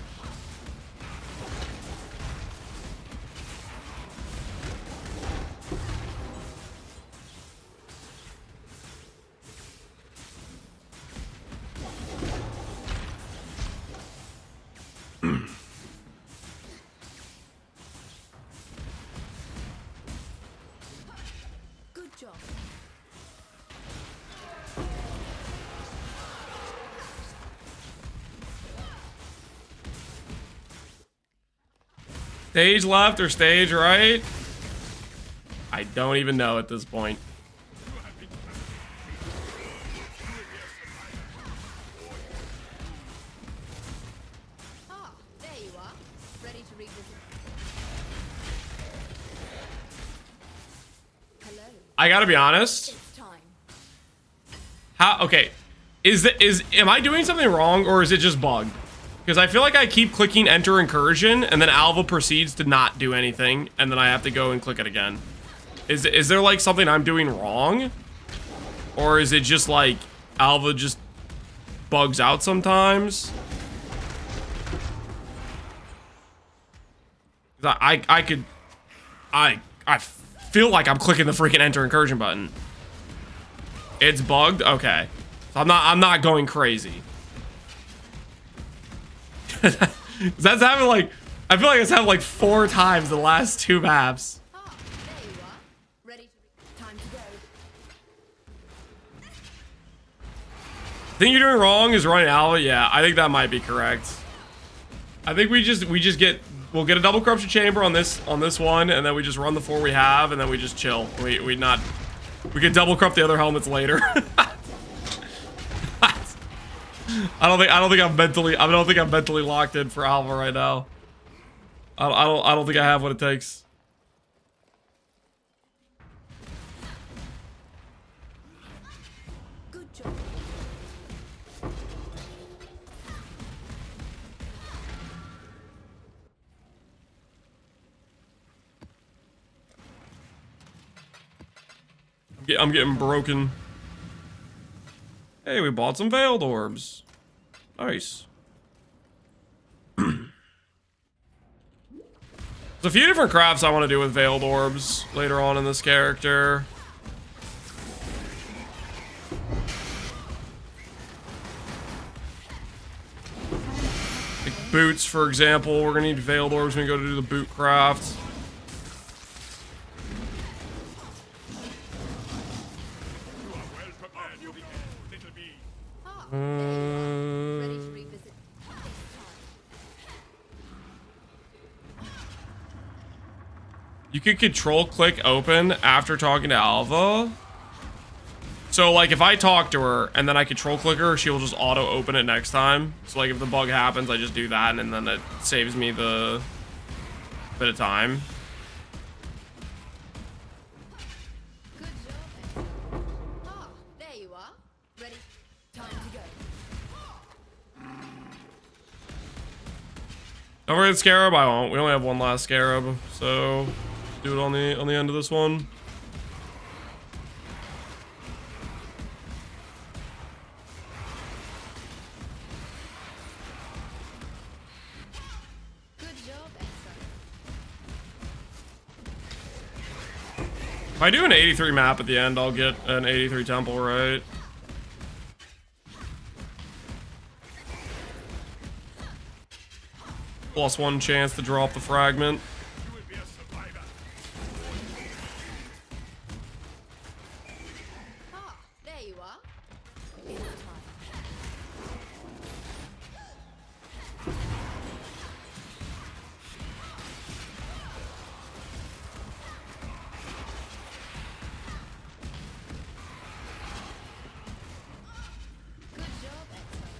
Good job. Stage left or stage right? I don't even know at this point. Ah, there you are. Ready to revisit. Hello. I gotta be honest. It's time. Okay, am I doing something wrong or is it just bugged? Because I feel like I keep clicking enter incursion and then Alva proceeds to not do anything and then I have to go and click it again. Is there like something I'm doing wrong? Or is it just like Alva just bugs out sometimes? I feel like I'm clicking the freaking enter incursion button. It's bugged? Okay. So I'm not going crazy. That's happened like, I feel like it's happened like 4 times the last 2 maps. Ah, there you are. Ready to time to go. The thing you're doing wrong is running Alva. Yeah, I think that might be correct. I think we'll get a double corruption chamber on this one, and then we just run the 4 we have, and then we just chill. We can double corrupt the other helmets later. I don't think I'm mentally locked in for Alva right now. I don't think I have what it takes. Good job. I'm getting broken. Hey, we bought some veiled orbs. Nice. There's a few different crafts I want to do with veiled orbs later on in this character. Like boots, for example. We're gonna need veiled orbs when we go to do the boot craft. Ah, there you are. Ready to revisit this time. You could control click open after talking to Alva. So like if I talk to her and then I control click her, she'll just auto open it next time. So like if the bug happens, I just do that and then it saves me the bit of time. Good job, Exile. Ah, there you are. Ready. Time to go. Don't forget the scarab. I won't. We only have one last scarab, so do it on the end of this one. Good job, Exile. If I do an 83 map at the end, I'll get an 83 temple, right? +1 chance to drop the fragment. You will be a survivor. Ah, there you are. It's time. Good job, Exile.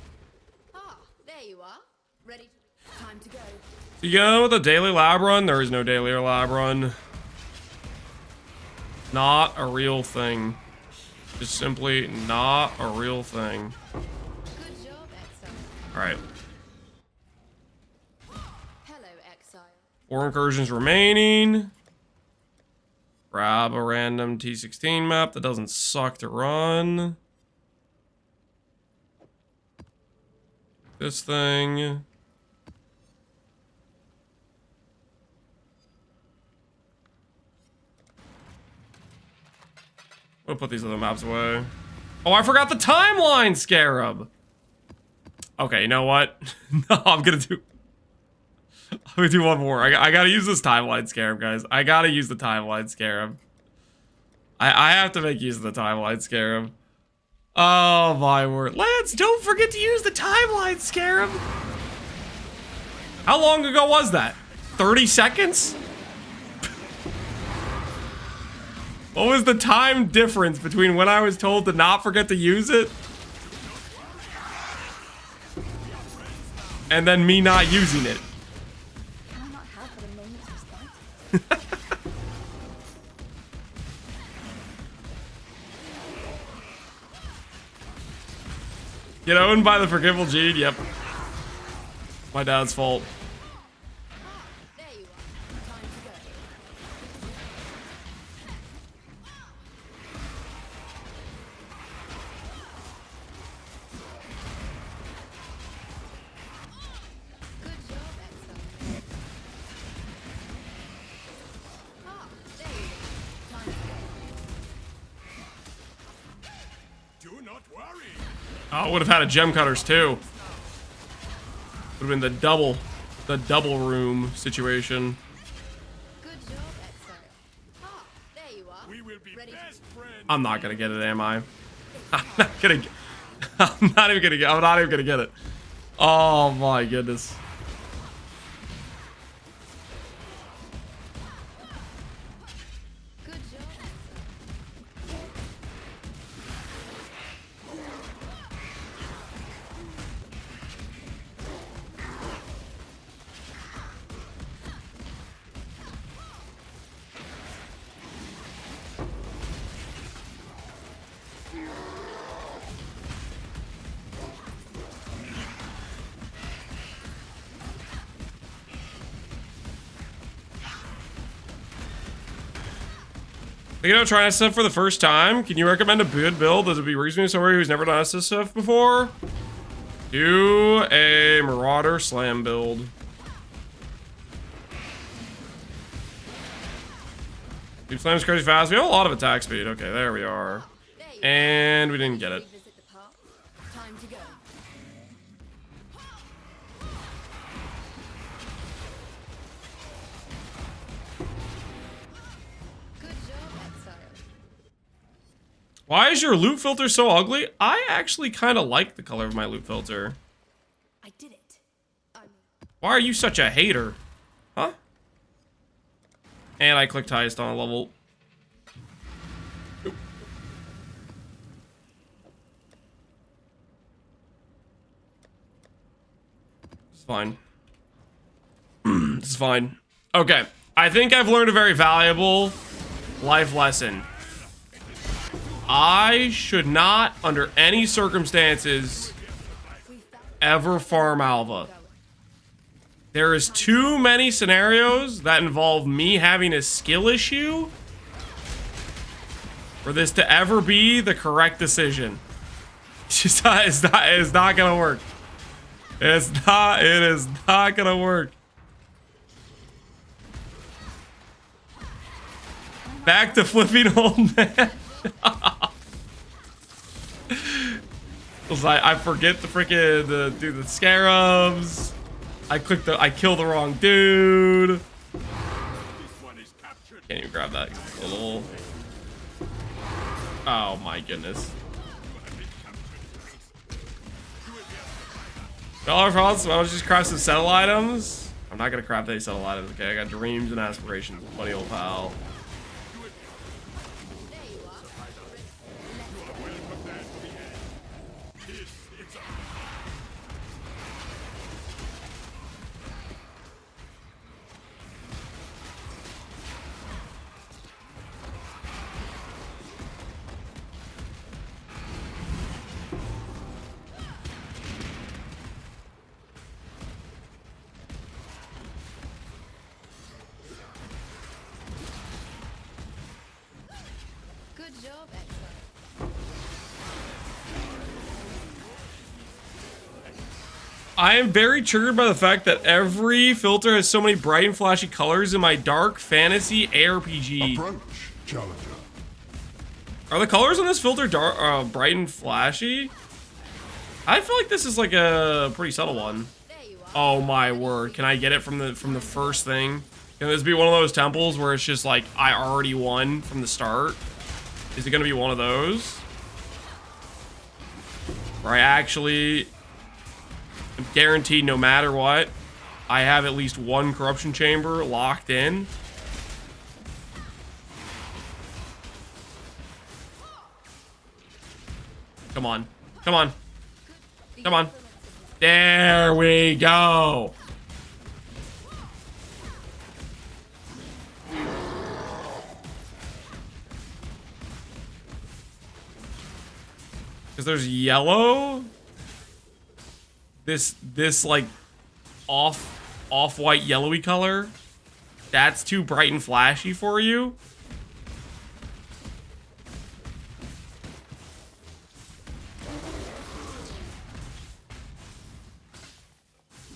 Ah, there you are. Ready. Time to go. You go with a daily lab run? There is no daily lab run. Not a real thing. Just simply not a real thing. Good job, Exile. Alright. Hello, Exile. 4 incursions remaining. Grab a random T16 map that doesn't suck to run. This thing. We'll put these other maps away. Oh, I forgot the timeline scarab. Okay, you know what? No, I'm gonna do one more. I gotta use this timeline scarab, guys. I gotta use the timeline scarab. I have to make use of the timeline scarab. Oh my word. Lance, don't forget to use the timeline scarab. How long ago was that? 30 seconds? What was the time difference between when I was told to not forget to use it and then me not using it? Can I not have but a moment's respite? Get owned by the forgivable gene? Yep. My dad's fault. There you are. Time to go. Oh, would have had a gem cutters too. Would have been the double room situation. Good job, Exile. Ah, there you are. We will be Ready to best friends. I'm not gonna get it, am I? I'm not gonna get I'm not even gonna get it. Oh my goodness. Good job, Exile. Thinking about trying stuff for the first time? Can you recommend a good build that would be reasonably somebody who's never done this stuff before? Do a Marauder Slam build. Dude, Slam's crazy fast. We have a lot of attack speed. Okay, there we are. There you And we didn't get it. revisit the past. Time to go. Good job, Exile. Why is your loot filter so ugly? I actually kind of like the color of my loot filter. I did it. Why are you such a hater? Huh? And I clicked Heist on a level. Oop. It's fine. It's fine. Okay. I think I've learned a very valuable life lesson. I should not, under any circumstances, ever farm Alva. There is too many scenarios that involve me having a skill issue for this to ever be the correct decision. It's just not, it's not gonna work. It is not gonna work. Back to flipping old man. I forget the freaking do the scarabs. I kill the wrong dude. Can't even grab that little. Oh my goodness. Dollar France, why don't you just craft some settle items? I'm not gonna craft any settle items, okay? I got dreams and aspirations, buddy old pal. Good job, Exile. I am very triggered by the fact that every filter has so many bright and flashy colors in my dark fantasy ARPG. Approach, challenger. Are the colors on this filter dark, bright and flashy? I feel like this is like a pretty subtle one. There you are. Oh my word! Can I get it from the first thing? Can this be one of those temples where it's just like I already won from the start? Is it gonna be one of those? Where I actually am guaranteed no matter what, I have at least one corruption chamber locked in? Come on. Come on. Come on. There we go. Because there's yellow. This like off-white yellowy color. That's too bright and flashy for you.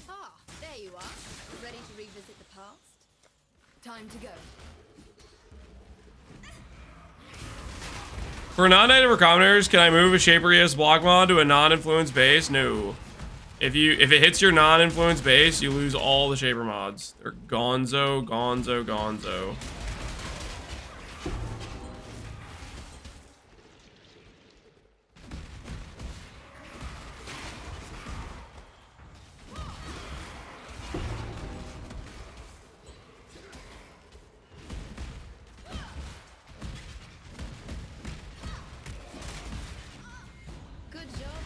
Ah, there you are. Ready to revisit the past? Time to go. For non-native recommenters, can I move a Shaper ES block mod to a non-influence base? No. If it hits your non-influence base, you lose all the Shaper mods. They're gonzo, gonzo, gonzo. Good job,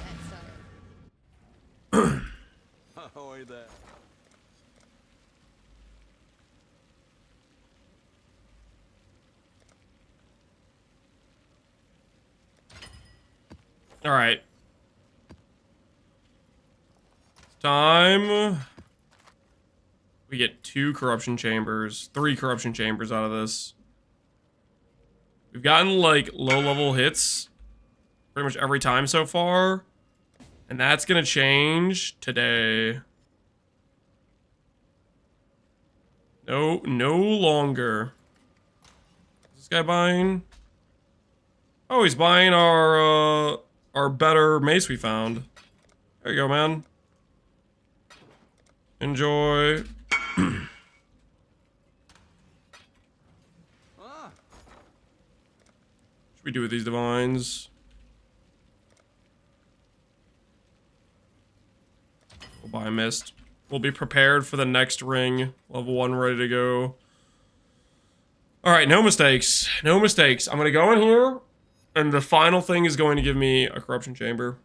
Exile. Ahoy there. All right. It's time. We get 2 corruption chambers, 3 corruption chambers out of this. We've gotten like low-level hits pretty much every time so far, and that's gonna change today. No longer. Is this guy buying? Oh, he's buying our better mace we found. There you go, man. Enjoy. What should we do with these divines? We'll buy a mist. We'll be prepared for the next ring. Level 1 ready to go. Alright, no mistakes. No mistakes. I'm gonna go in here, and the final thing is going to give me a corruption chamber.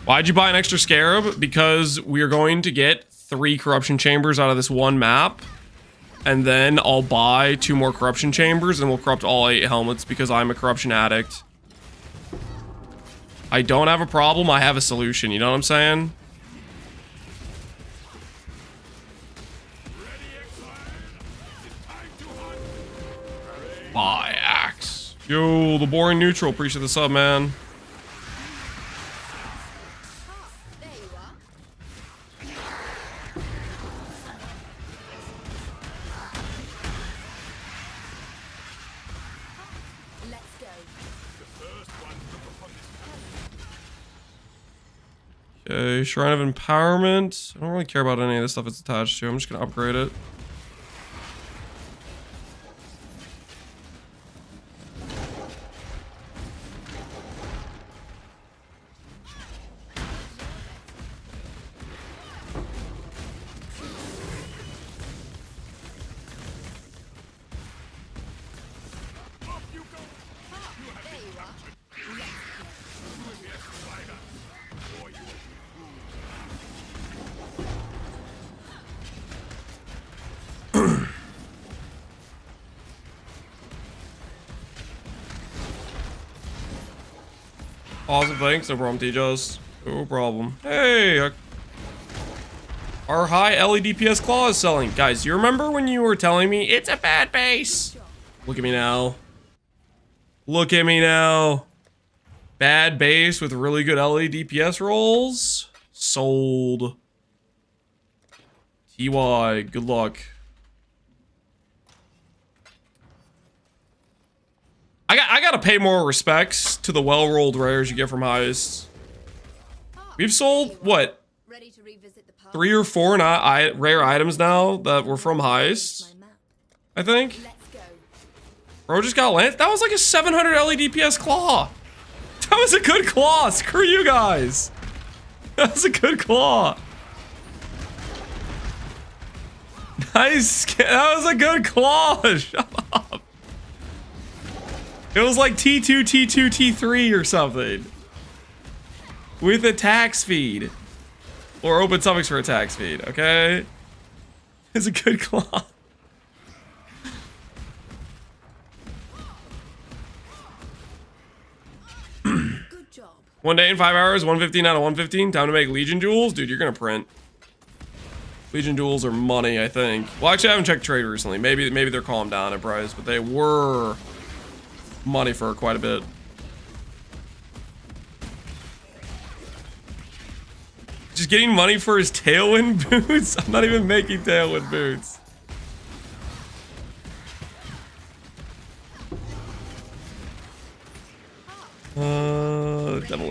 Why'd you buy an extra scarab? Because we are going to get 3 corruption chambers out of this one map. And then I'll buy 2 more corruption chambers and we'll corrupt all 8 helmets because I'm a corruption addict. I don't have a problem, I have a solution, you know what I'm saying? Buy axe. Yo, the boring neutral, appreciate the sub, man. There you are. Let's go. Okay, Shrine of Empowerment. I don't really care about any of this stuff it's attached to. I'm just gonna upgrade it. There you are. Awesome, thanks. No problem, T-Just. No problem. Hey! Our high LEDPS claw is selling. Guys, you remember when you were telling me it's a bad base? Look at me now. Look at me now. Bad base with really good LEDPS rolls? Sold. TY, good luck. I gotta pay more respects to the well-rolled rares you get from Heist. We've sold, what, Ready to revisit the past? 3 or 4 rare items now that were from Heist, My map. I think. Let's go. Bro just got land. That was like a 700 LEDPS claw. That was a good claw. Screw you guys. That was a good claw. Nice. That was a good claw. Shut up. It was like T2, T2, T3 or something. With attack speed. Or open suffix for attack speed, okay? It's a good claw. Good job. 1 day and 5 hours, 115 out of 115. Time to make Legion jewels. Dude, you're gonna print. Legion jewels are money, I think. Well, actually, I haven't checked trade recently. Maybe they're calmed down in price, but they were money for quite a bit. Just getting money for his tailwind boots? I'm not even making tailwind boots.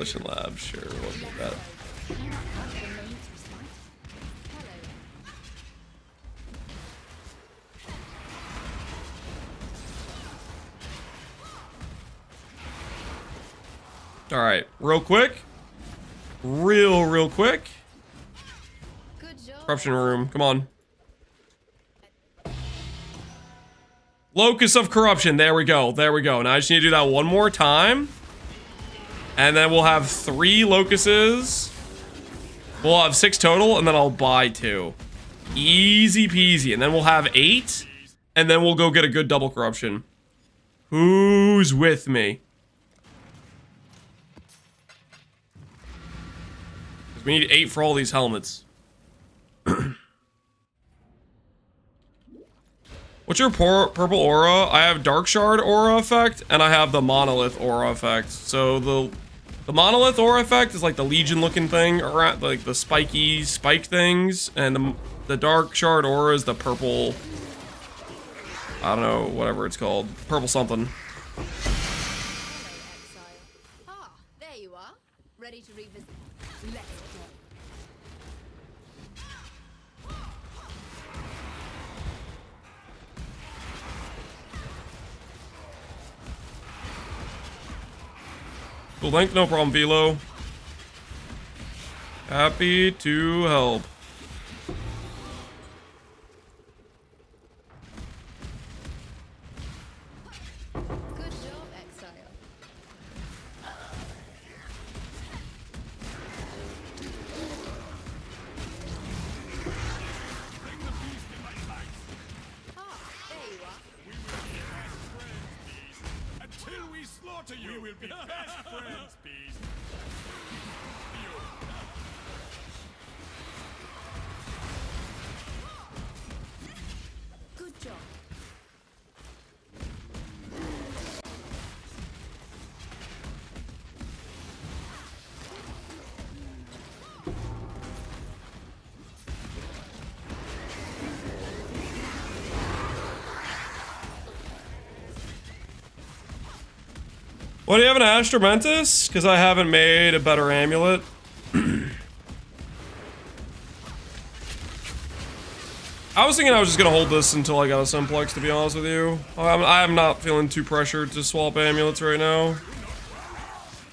Demolition Lab, sure, we'll do that. Alright, real quick. Real quick. Good job. Corruption room, come on. Locus of Corruption, there we go, there we go. Now I just need to do that one more time. And then we'll have 3 locuses. We'll have 6 total, and then I'll buy 2. Easy peasy. And then we'll have 8. And then we'll go get a good double corruption. Who's with me? We need 8 for all these helmets. What's your purple aura? I have Dark Shard aura effect, and I have the Monolith aura effect. So the Monolith aura effect is like the Legion looking thing, around like the spiky spike things, and the Dark Shard aura is the purple, I don't know, whatever it's called, purple something. Hello, Exile. Ah, there you are. Ready to revisit. Let's go. Cool, thanks, no problem, Velo. Happy to help. Good job, Exile. Ah, there you are. Until we slaughter you, we will be best friends, beast. Good job. What, do you have an Astromentus? Because I haven't made a better amulet. I was thinking I was just going to hold this until I got a Simplex, to be honest with you. I'm not feeling too pressured to swap amulets right now.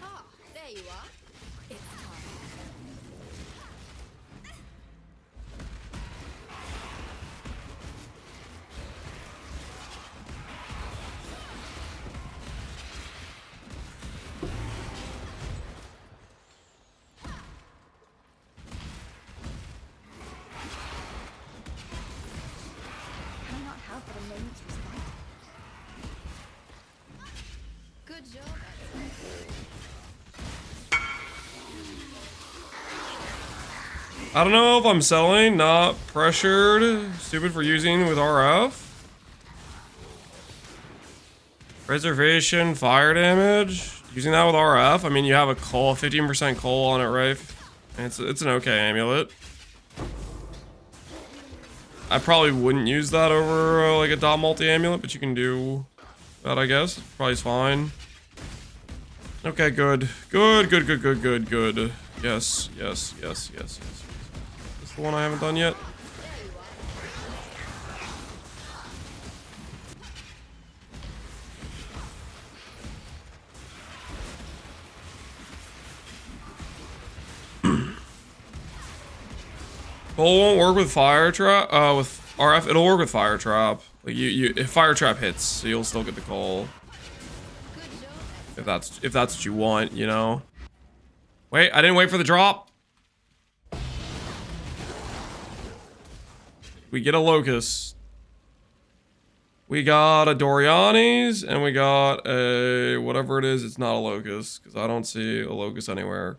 Ah, there you are. It's time. Can I not have but a moment's respite? Good job, Exile. I don't know if I'm selling, not pressured. Stupid for using with RF. Preservation, fire damage. Using that with RF. I mean, you have a coal, 15% coal on it, right? It's an okay amulet. I probably wouldn't use that over like a dot multi amulet, but you can do that, I guess. Probably fine. Okay, good. Good. Yes. This is the one I haven't done yet. Coal won't work with fire trap. With RF, it'll work with fire trap. Like if fire trap hits, so you'll still get the coal. Good job, Exile. If that's what you want, you know. Wait, I didn't wait for the drop. We get a Locust. We got a Doriani's, and we got a whatever it is. It's not a Locust because I don't see a Locust anywhere.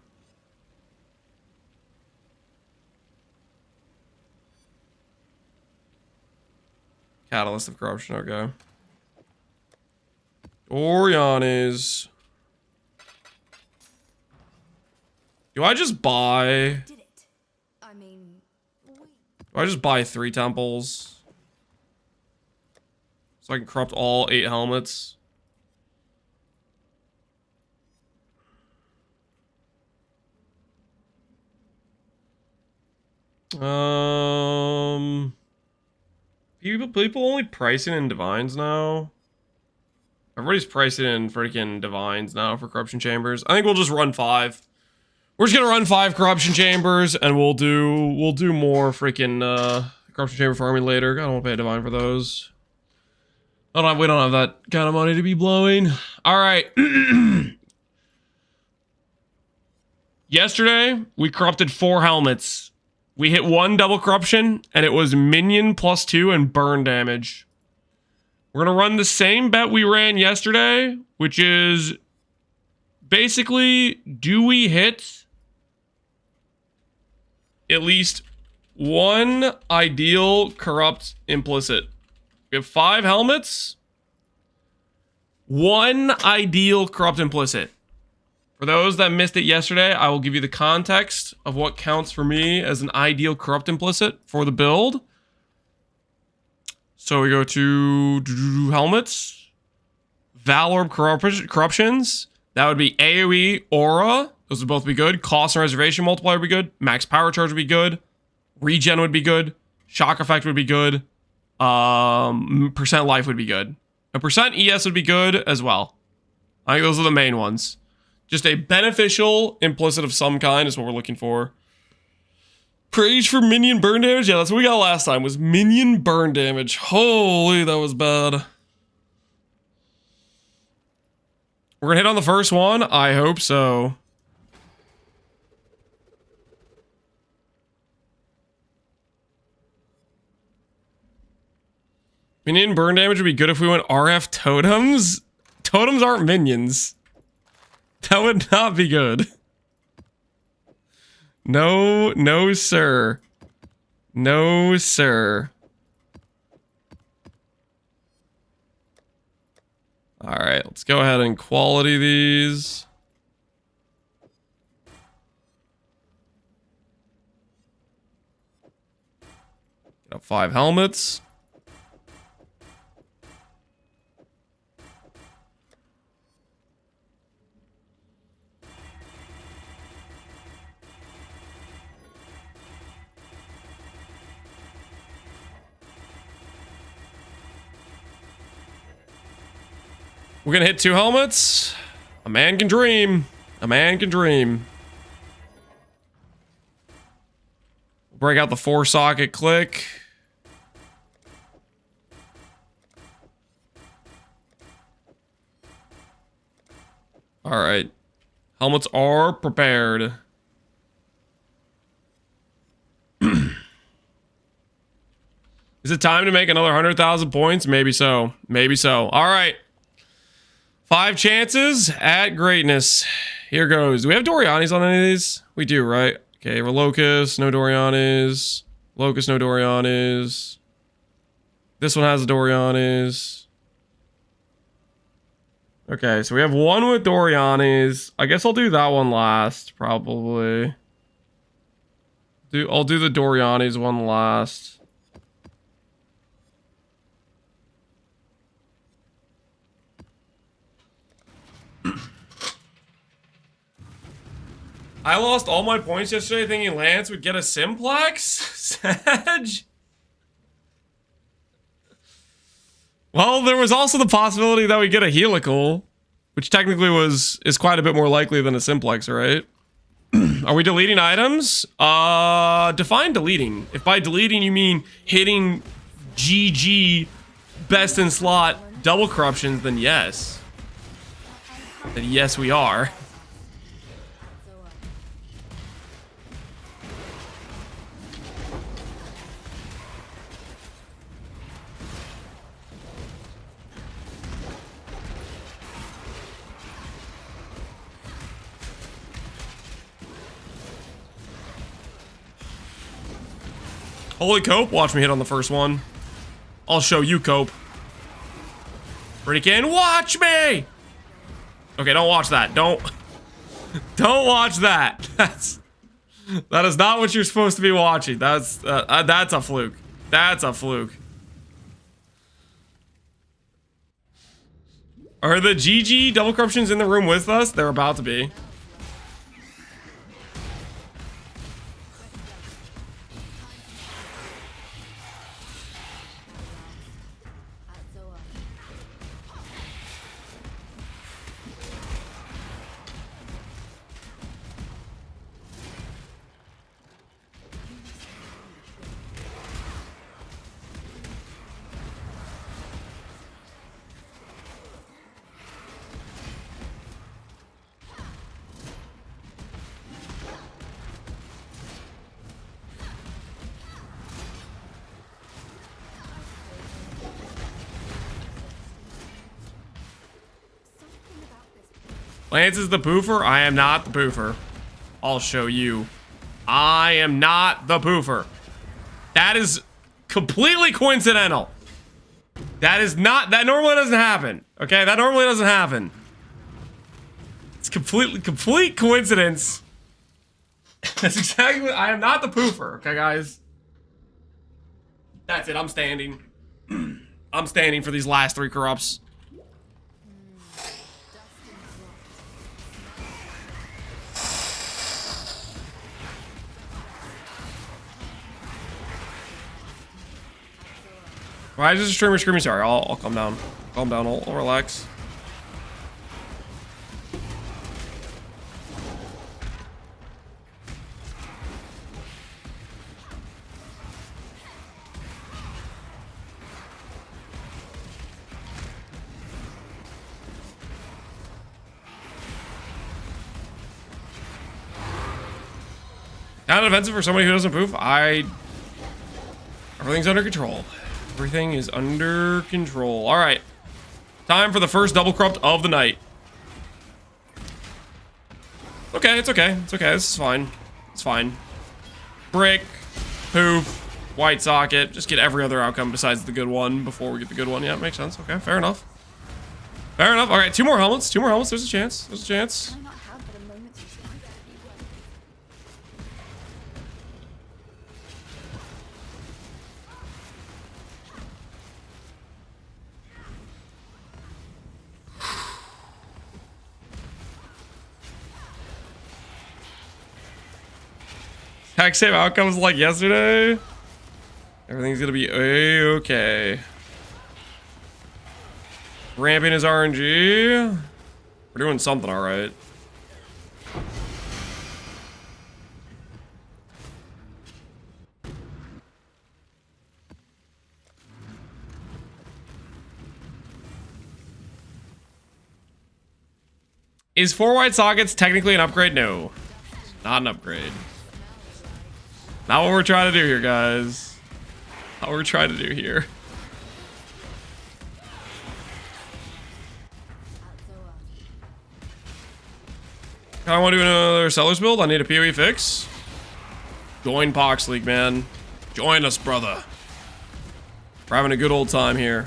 Catalyst of Corruption, okay. Doriani's. Do I just buy? Did it. I mean, wait. Do I just buy 3 temples? So I can corrupt all 8 helmets? People only pricing in divines now. Everybody's pricing in freaking divines now for corruption chambers. I think we'll just run 5. We're just gonna run 5 corruption chambers, and we'll do more freaking corruption chamber farming later. I don't want to pay a divine for those. We don't have that kind of money to be blowing. All right. Yesterday we corrupted 4 helmets. We hit 1 double corruption, and it was minion +2 and burn damage. We're gonna run the same bet we ran yesterday, which is basically, do we hit at least 1 ideal corrupt implicit? We have 5 helmets. 1 ideal corrupt implicit. For those that missed it yesterday, I will give you the context of what counts for me as an ideal corrupt implicit for the build. So we go to helmets, Valor corruptions. That would be AoE, Aura. Those would both be good. Cost and reservation multiplier would be good. Max power charge would be good. Regen would be good. Shock effect would be good. Percent life would be good. A percent ES would be good as well. I think those are the main ones. Just a beneficial implicit of some kind is what we're looking for. Praise for minion burn damage? Yeah, that's what we got last time, was minion burn damage. Holy, that was bad. We're gonna hit on the first one? I hope so. Minion burn damage would be good if we went RF totems. Totems aren't minions. That would not be good. No, no, sir. No, sir. All right, let's go ahead and quality these. Get up 5 helmets. We're gonna hit 2 helmets. A man can dream. A man can dream. Break out the 4-socket click. All right. Helmets are prepared. Is it time to make another 100,000 points? Maybe so. Maybe so. All right. 5 chances at greatness. Here goes. Do we have Dorianis on any of these? We do, right? Okay, Relocus, no Dorianis. Locus, no Dorianis. This one has a Dorianis. Okay, so we have 1 with Dorianis. I guess I'll do that one last, probably. I'll do the Dorianis one last. I lost all my points yesterday thinking Lance would get a Simplex? Sag? Well, there was also the possibility that we get a helical, which technically is quite a bit more likely than a Simplex, right? Are we deleting items? Define deleting. If by deleting you mean hitting GG best in slot double corruptions, then yes. Then yes, we are. Holy Cope, watch me hit on the first one. I'll show you Cope. Freaking watch me! Okay, don't watch that. Don't watch that. That is not what you're supposed to be watching. That's a fluke. That's a fluke. Are the GG double corruptions in the room with us? They're about to be. Lance is the poofer. I am not the poofer. I'll show you. I am not the poofer. That is completely coincidental. That is not, that normally doesn't happen. Okay, that normally doesn't happen. It's complete coincidence. That's exactly what, I am not the poofer. Okay, guys. That's it, I'm standing. I'm standing for these last 3 corrupts. Why is this a streamer screaming? Sorry, I'll calm down. Calm down, I'll relax. Not offensive for somebody who doesn't poof. Everything's under control. Everything is under control. All right. Time for the first double corrupt of the night. Okay, it's okay. It's okay. This is fine. It's fine. Brick, poof, white socket. Just get every other outcome besides the good one before we get the good one. Yeah, makes sense. Okay, fair enough. Fair enough. All right, 2 more helmets. 2 more helmets. There's a chance. There's a chance. Can I not have but a moment's respite? Hack save outcomes like yesterday. Everything's gonna be a-okay. Ramping his RNG. We're doing something all right. Is 4 white sockets technically an upgrade? No, not an upgrade. Not what we're trying to do here, guys. Not what we're trying to do here. I want to do another seller's build. I need a PoE fix. Join Pohx League, man. Join us, brother. We're having a good old time here.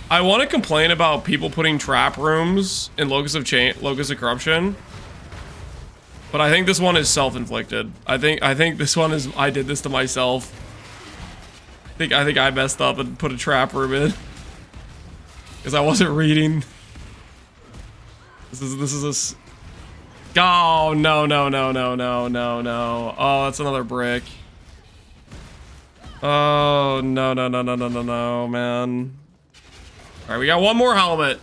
I want to complain about people putting trap rooms in Locus of Corruption. But I think this one is self-inflicted. I think this one is, I did this to myself. I think I messed up and put a trap room in. Because I wasn't reading. This is a... Oh, no. Oh, that's another brick. Oh, no, man. Alright, we got 1 more helmet.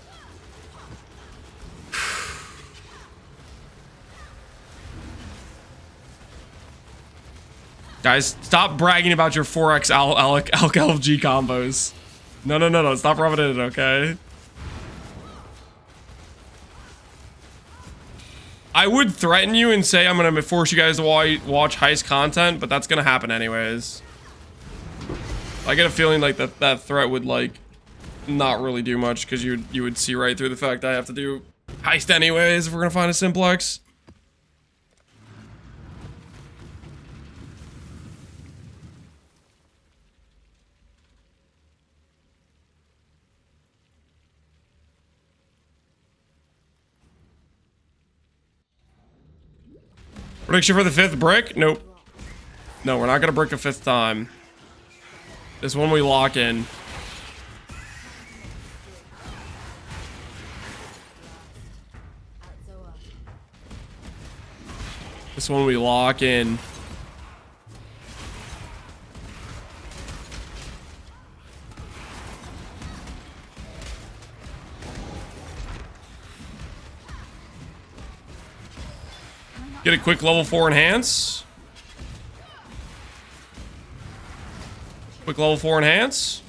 Guys, stop bragging about your 4x Alk LFG combos. No. Stop rubbing it in, okay? I would threaten you and say I'm going to force you guys to watch Heist content, but that's going to happen anyways. I get a feeling like that threat would, like, not really do much because you would see right through the fact I have to do Heist anyways if we're going to find a Simplex. Prediction for the 5th brick? Nope. No, we're not gonna brick a 5th time. This one we lock in. This one we lock in. Get a quick level 4 enhance. Quick level 4 enhance.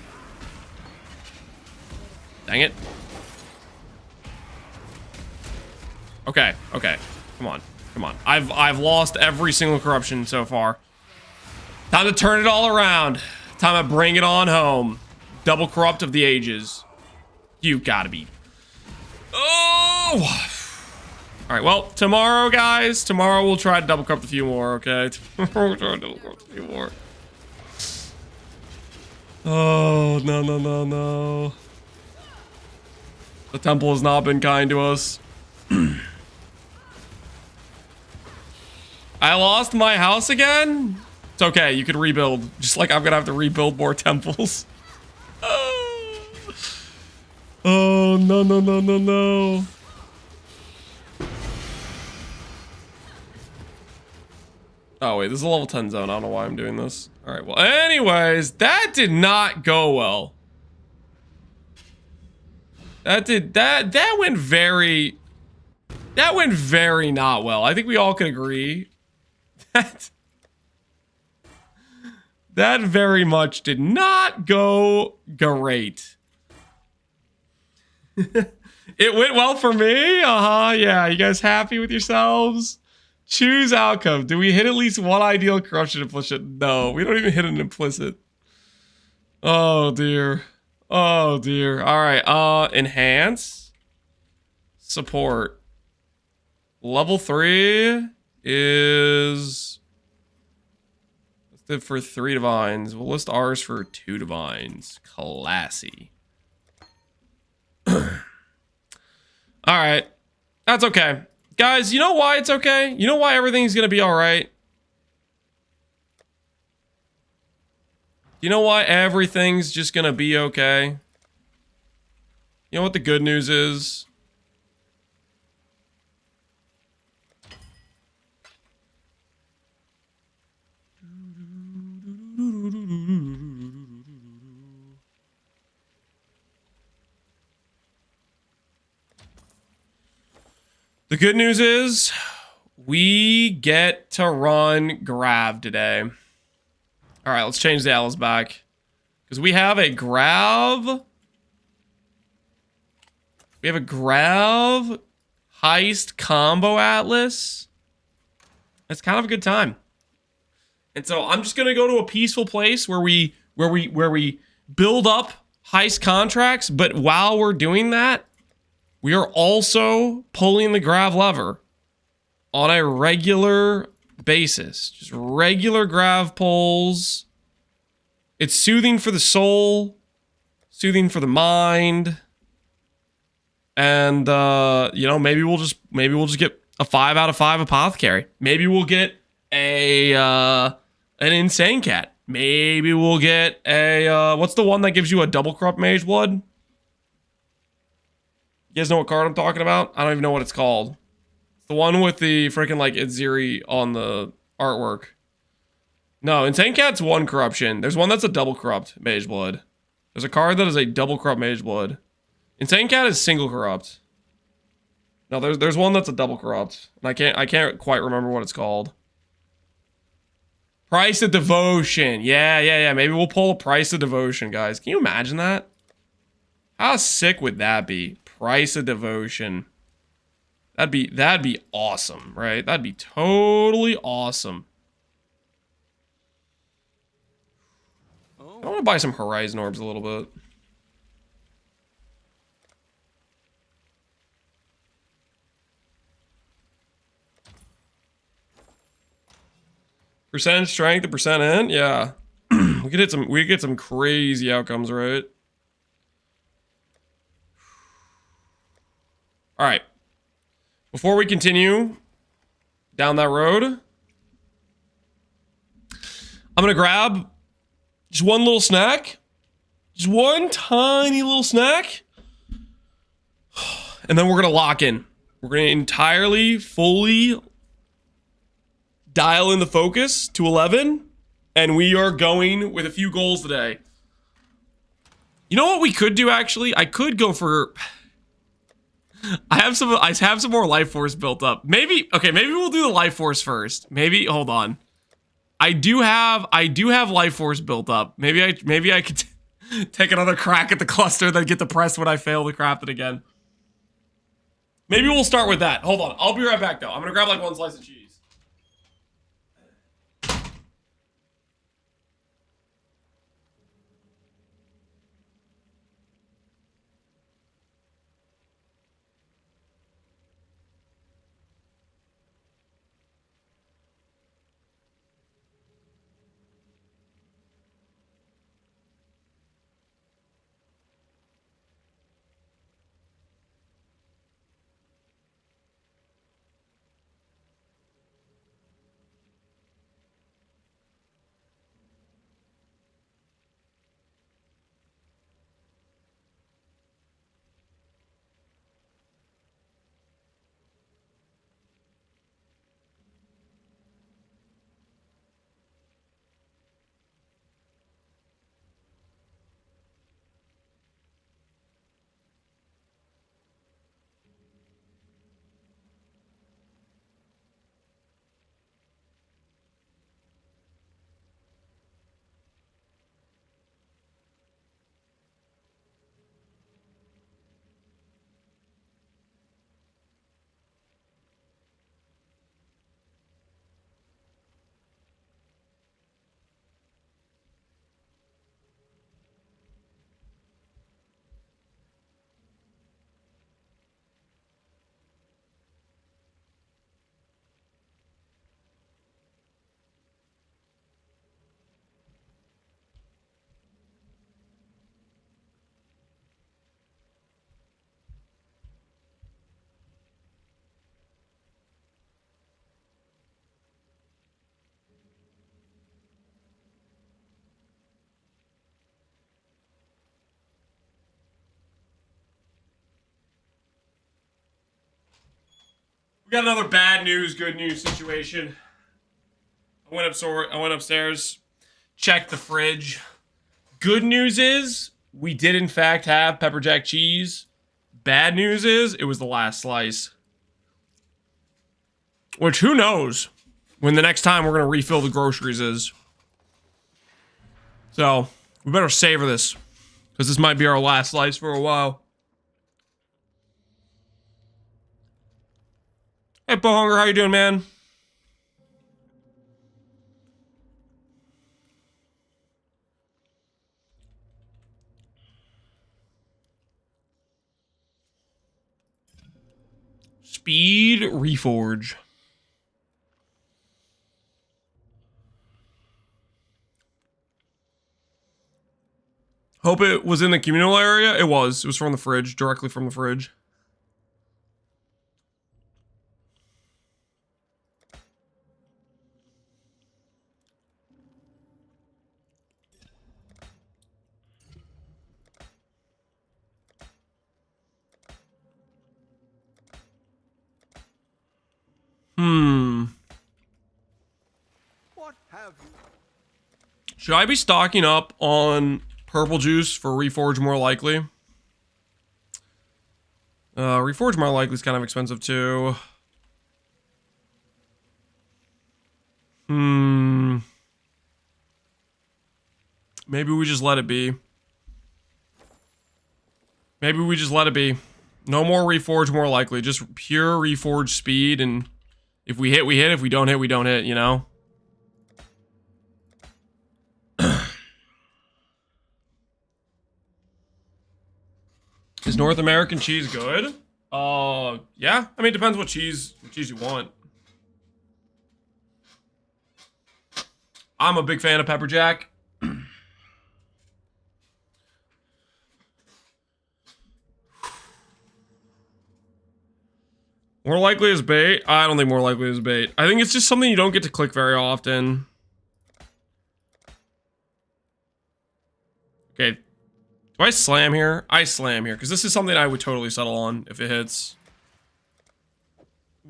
Dang it. Okay. Come on. I've lost every single corruption so far. Time to turn it all around. Time to bring it on home. Double corrupt of the ages. You gotta be. Oh! All right, well, tomorrow, guys, tomorrow we'll try to double corrupt a few more, okay? Tomorrow we'll try to double corrupt a few more. Oh, no, no, no, no. The temple has not been kind to us. I lost my house again? It's okay, you can rebuild. Just like I'm gonna have to rebuild more temples. Oh, no, no, no, no, no. Oh, wait, this is a level 10 zone. I don't know why I'm doing this. All right, well, anyways, that did not go well. That went very not well. I think we all can agree that very much did not go great. It went well for me. Yeah, you guys happy with yourselves? Choose outcome. Do we hit at least one ideal corruption implicit? No, we don't even hit an implicit. Oh dear. Oh dear. All right. Enhance. Support. Level 3 is listed for 3 divines. We'll list ours for 2 divines. Classy. All right. That's okay. Guys, you know why it's okay? You know why everything's gonna be all right? You know why everything's just gonna be okay? You know what the good news is? The good news is we get to run Grav today. All right, let's change the Atlas back. Because we have a Grav. We have a Grav Heist combo Atlas. It's kind of a good time. And so I'm just gonna go to a peaceful place where we build up heist contracts, but while we're doing that, we are also pulling the Grav lever on a regular basis. Just regular Grav pulls. It's soothing for the soul, soothing for the mind. And you know, maybe we'll just get a 5 out of 5 apothecary. Maybe we'll get a an insane cat. Maybe we'll get a what's the one that gives you a double corrupt mage blood? You guys know what card I'm talking about? I don't even know what it's called. It's the one with the freaking like Itziri on the artwork. No, Insane Cat's 1 corruption. There's one that's a double corrupt mage blood. There's a card that is a double corrupt mage blood. Insane Cat is single corrupt. No, there's one that's a double corrupt. And I can't quite remember what it's called. Price of Devotion. Yeah. Maybe we'll pull a Price of Devotion, guys. Can you imagine that? How sick would that be? Price of Devotion. That'd be awesome, right? That'd be totally awesome. I want to buy some Horizon Orbs a little bit. Percentage strength to percent in? Yeah. we could get some crazy outcomes, right? All right. Before we continue down that road, I'm gonna grab just one little snack. Just one tiny little snack. And then we're gonna lock in. We're gonna entirely, fully dial in the focus to 11. And we are going with a few goals today. You know what we could do, actually? I could go for... I have some more life force built up. Maybe we'll do the life force first. Maybe, hold on. I do have life force built up. Maybe I could take another crack at the cluster, then get depressed when I fail to craft it again. Maybe we'll start with that. Hold on. I'll be right back, though. I'm gonna grab like 1 slice of cheese. got another bad news, good news situation. I went upstairs, checked the fridge. Good news is we did in fact have pepper jack cheese. Bad news is it was the last slice. Which, who knows when the next time we're going to refill the groceries is. So, we better savor this. Because this might be our last slice for a while. Hey, Bohunger, how you doing, man? Speed Reforge. Hope it was in the communal area. It was. It was from the fridge, directly from the fridge. What have you? Should I be stocking up on purple juice for Reforge more likely? Reforge more likely is kind of expensive too. Maybe we just let it be. Maybe we just let it be. No more Reforge more likely. Just pure Reforge speed, and if we hit, we hit. If we don't hit, we don't hit, you know? Is North American cheese good? Yeah. I mean, it depends what cheese you want. I'm a big fan of pepper jack. More likely is bait? I don't think more likely is bait. I think it's just something you don't get to click very often. Okay. Do I slam here? I slam here, because this is something I would totally settle on if it hits.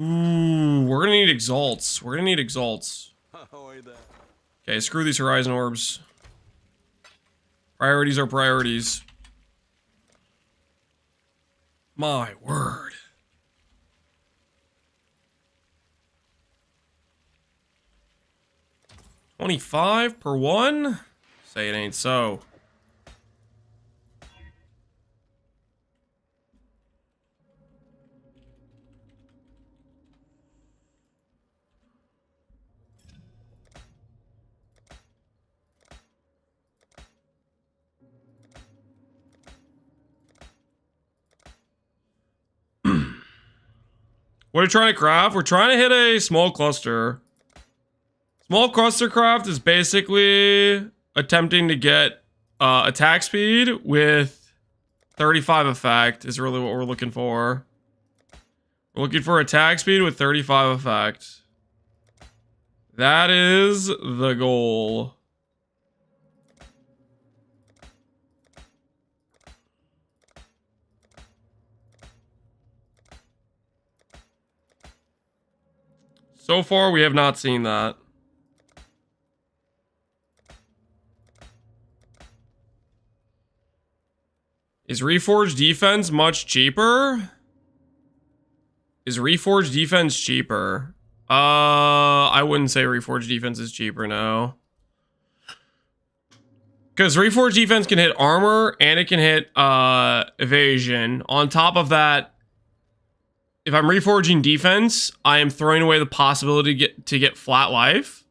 Ooh, we're gonna need exalts. We're gonna need exalts. Okay, screw these horizon orbs. Priorities are priorities. My word. $25 per one? Say it ain't so. What are you trying to craft? We're trying to hit a small cluster. Small cluster craft is basically attempting to get attack speed with 35 effect is really what we're looking for. We're looking for attack speed with 35 effect. That is the goal. So far, we have not seen that. Is Reforged defense much cheaper? Is Reforged defense cheaper? I wouldn't say Reforged defense is cheaper, no. Because Reforged defense can hit armor and it can hit evasion. On top of that, if I'm reforging defense, I am throwing away the possibility to get flat life.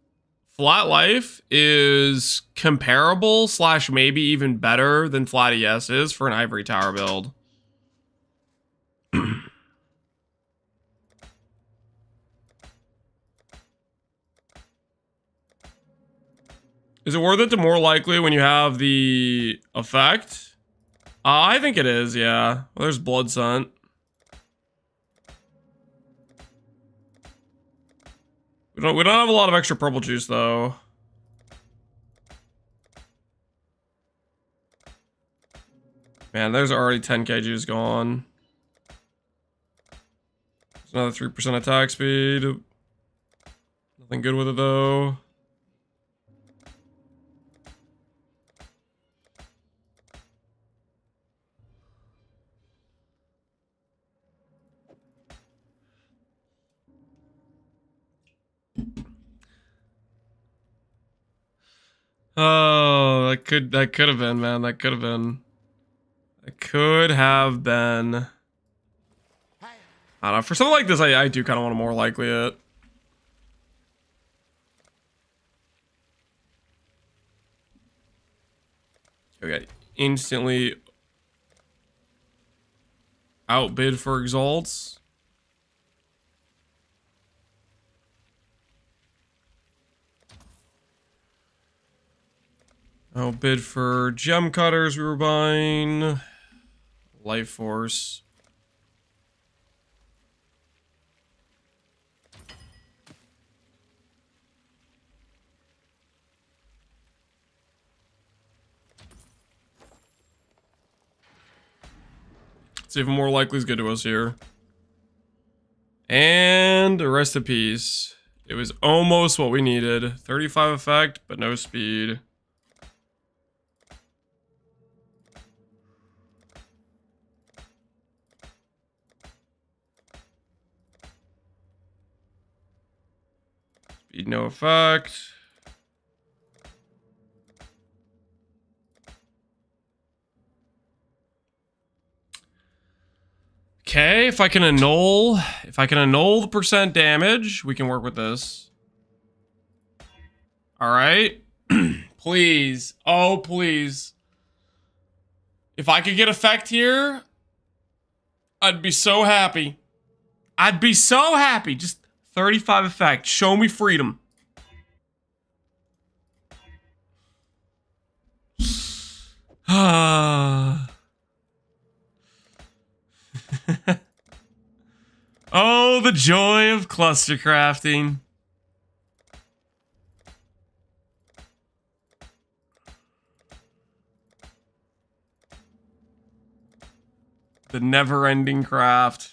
Flat life is comparable / maybe even better than flat ES is for an ivory tower build. Is it worth it to more likely when you have the effect? I think it is, yeah. Well, there's Blood Scent. We don't have a lot of extra purple juice though. Man, there's already 10k juice gone. Another 3% attack speed. Nothing good with it though. Oh, that could have been, man. That could have been. It could have been. I don't know. For something like this, I do kind of want to more likely it. Okay, instantly outbid for exalts. Outbid for gem cutters we were buying. Life force. It's even more likely is good to us here. And rest in peace. It was almost what we needed. 35 effect, but no speed. Speed, no effect. Okay, if I can annul the percent damage, we can work with this. All right. Please. Oh, please. If I could get effect here, I'd be so happy. I'd be so happy. Just 35 effect. Show me freedom. Oh, the joy of cluster crafting. The never-ending craft.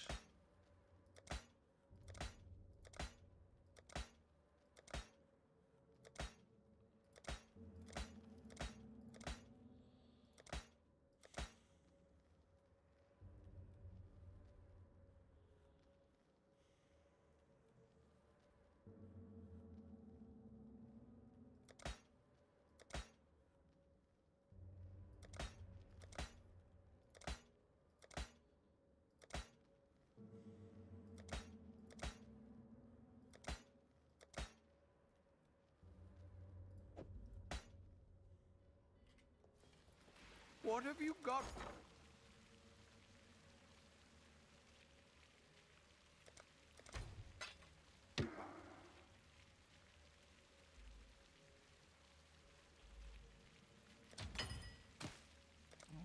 What have you got?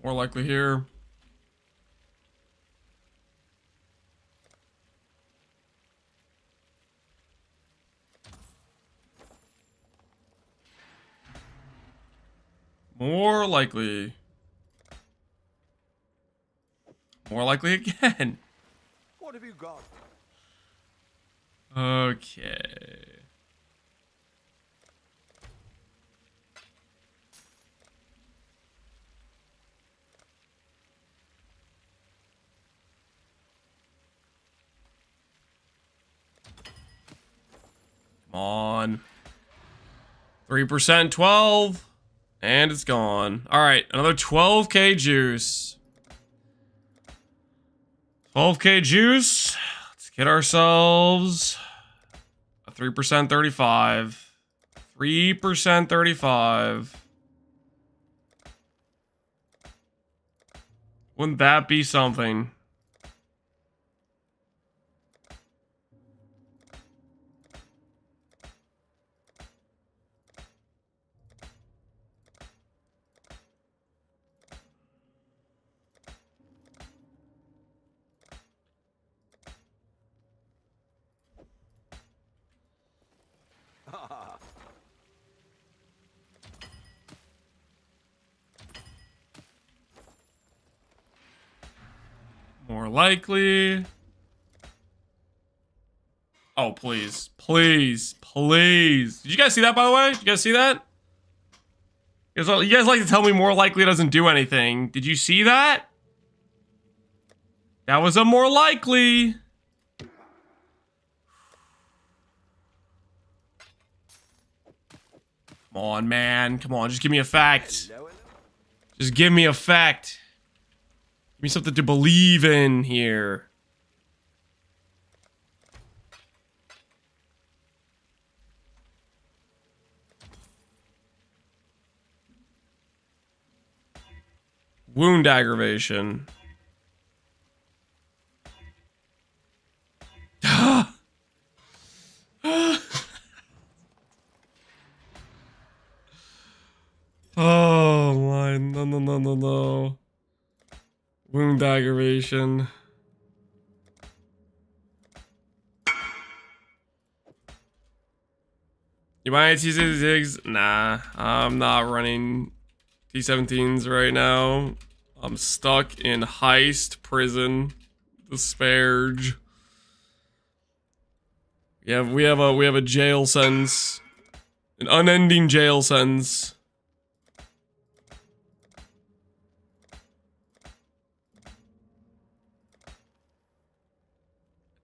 More likely here. More likely. More likely again. What have you got? Okay. Come on. 3%, 12. And it's gone. All right, another 12k juice. 12k juice. Let's get ourselves a 3% 35. 3% 35. Wouldn't that be something? More likely. Oh, please. Please. Please. Did you guys see that, by the way? Did you guys see that? You guys like to tell me more likely doesn't do anything. Did you see that? That was a more likely. Come on, man. Come on, just give me a fact. Just give me a fact. Give me something to believe in here. Wound aggravation. Oh my, no. Wound aggravation. You might T6 zigs? Nah, I'm not running T17s right now. I'm stuck in Heist prison. Disparage. Yeah, we have a jail sentence. An unending jail sentence.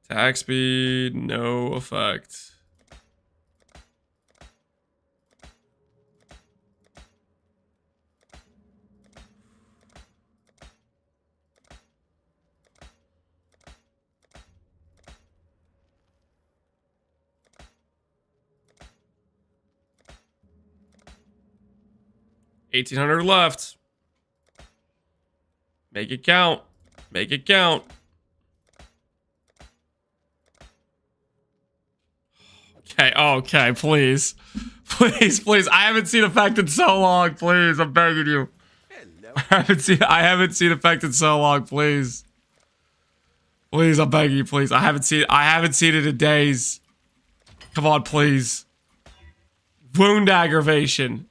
Attack speed, no effect. $1,800 left. Make it count. Make it count. Okay, okay, please. Please. I haven't seen effect in so long, please. I'm begging you. Hello. I haven't seen effect in so long, please. Please, I'm begging you, please. I haven't seen it in days. Come on, please. Wound aggravation.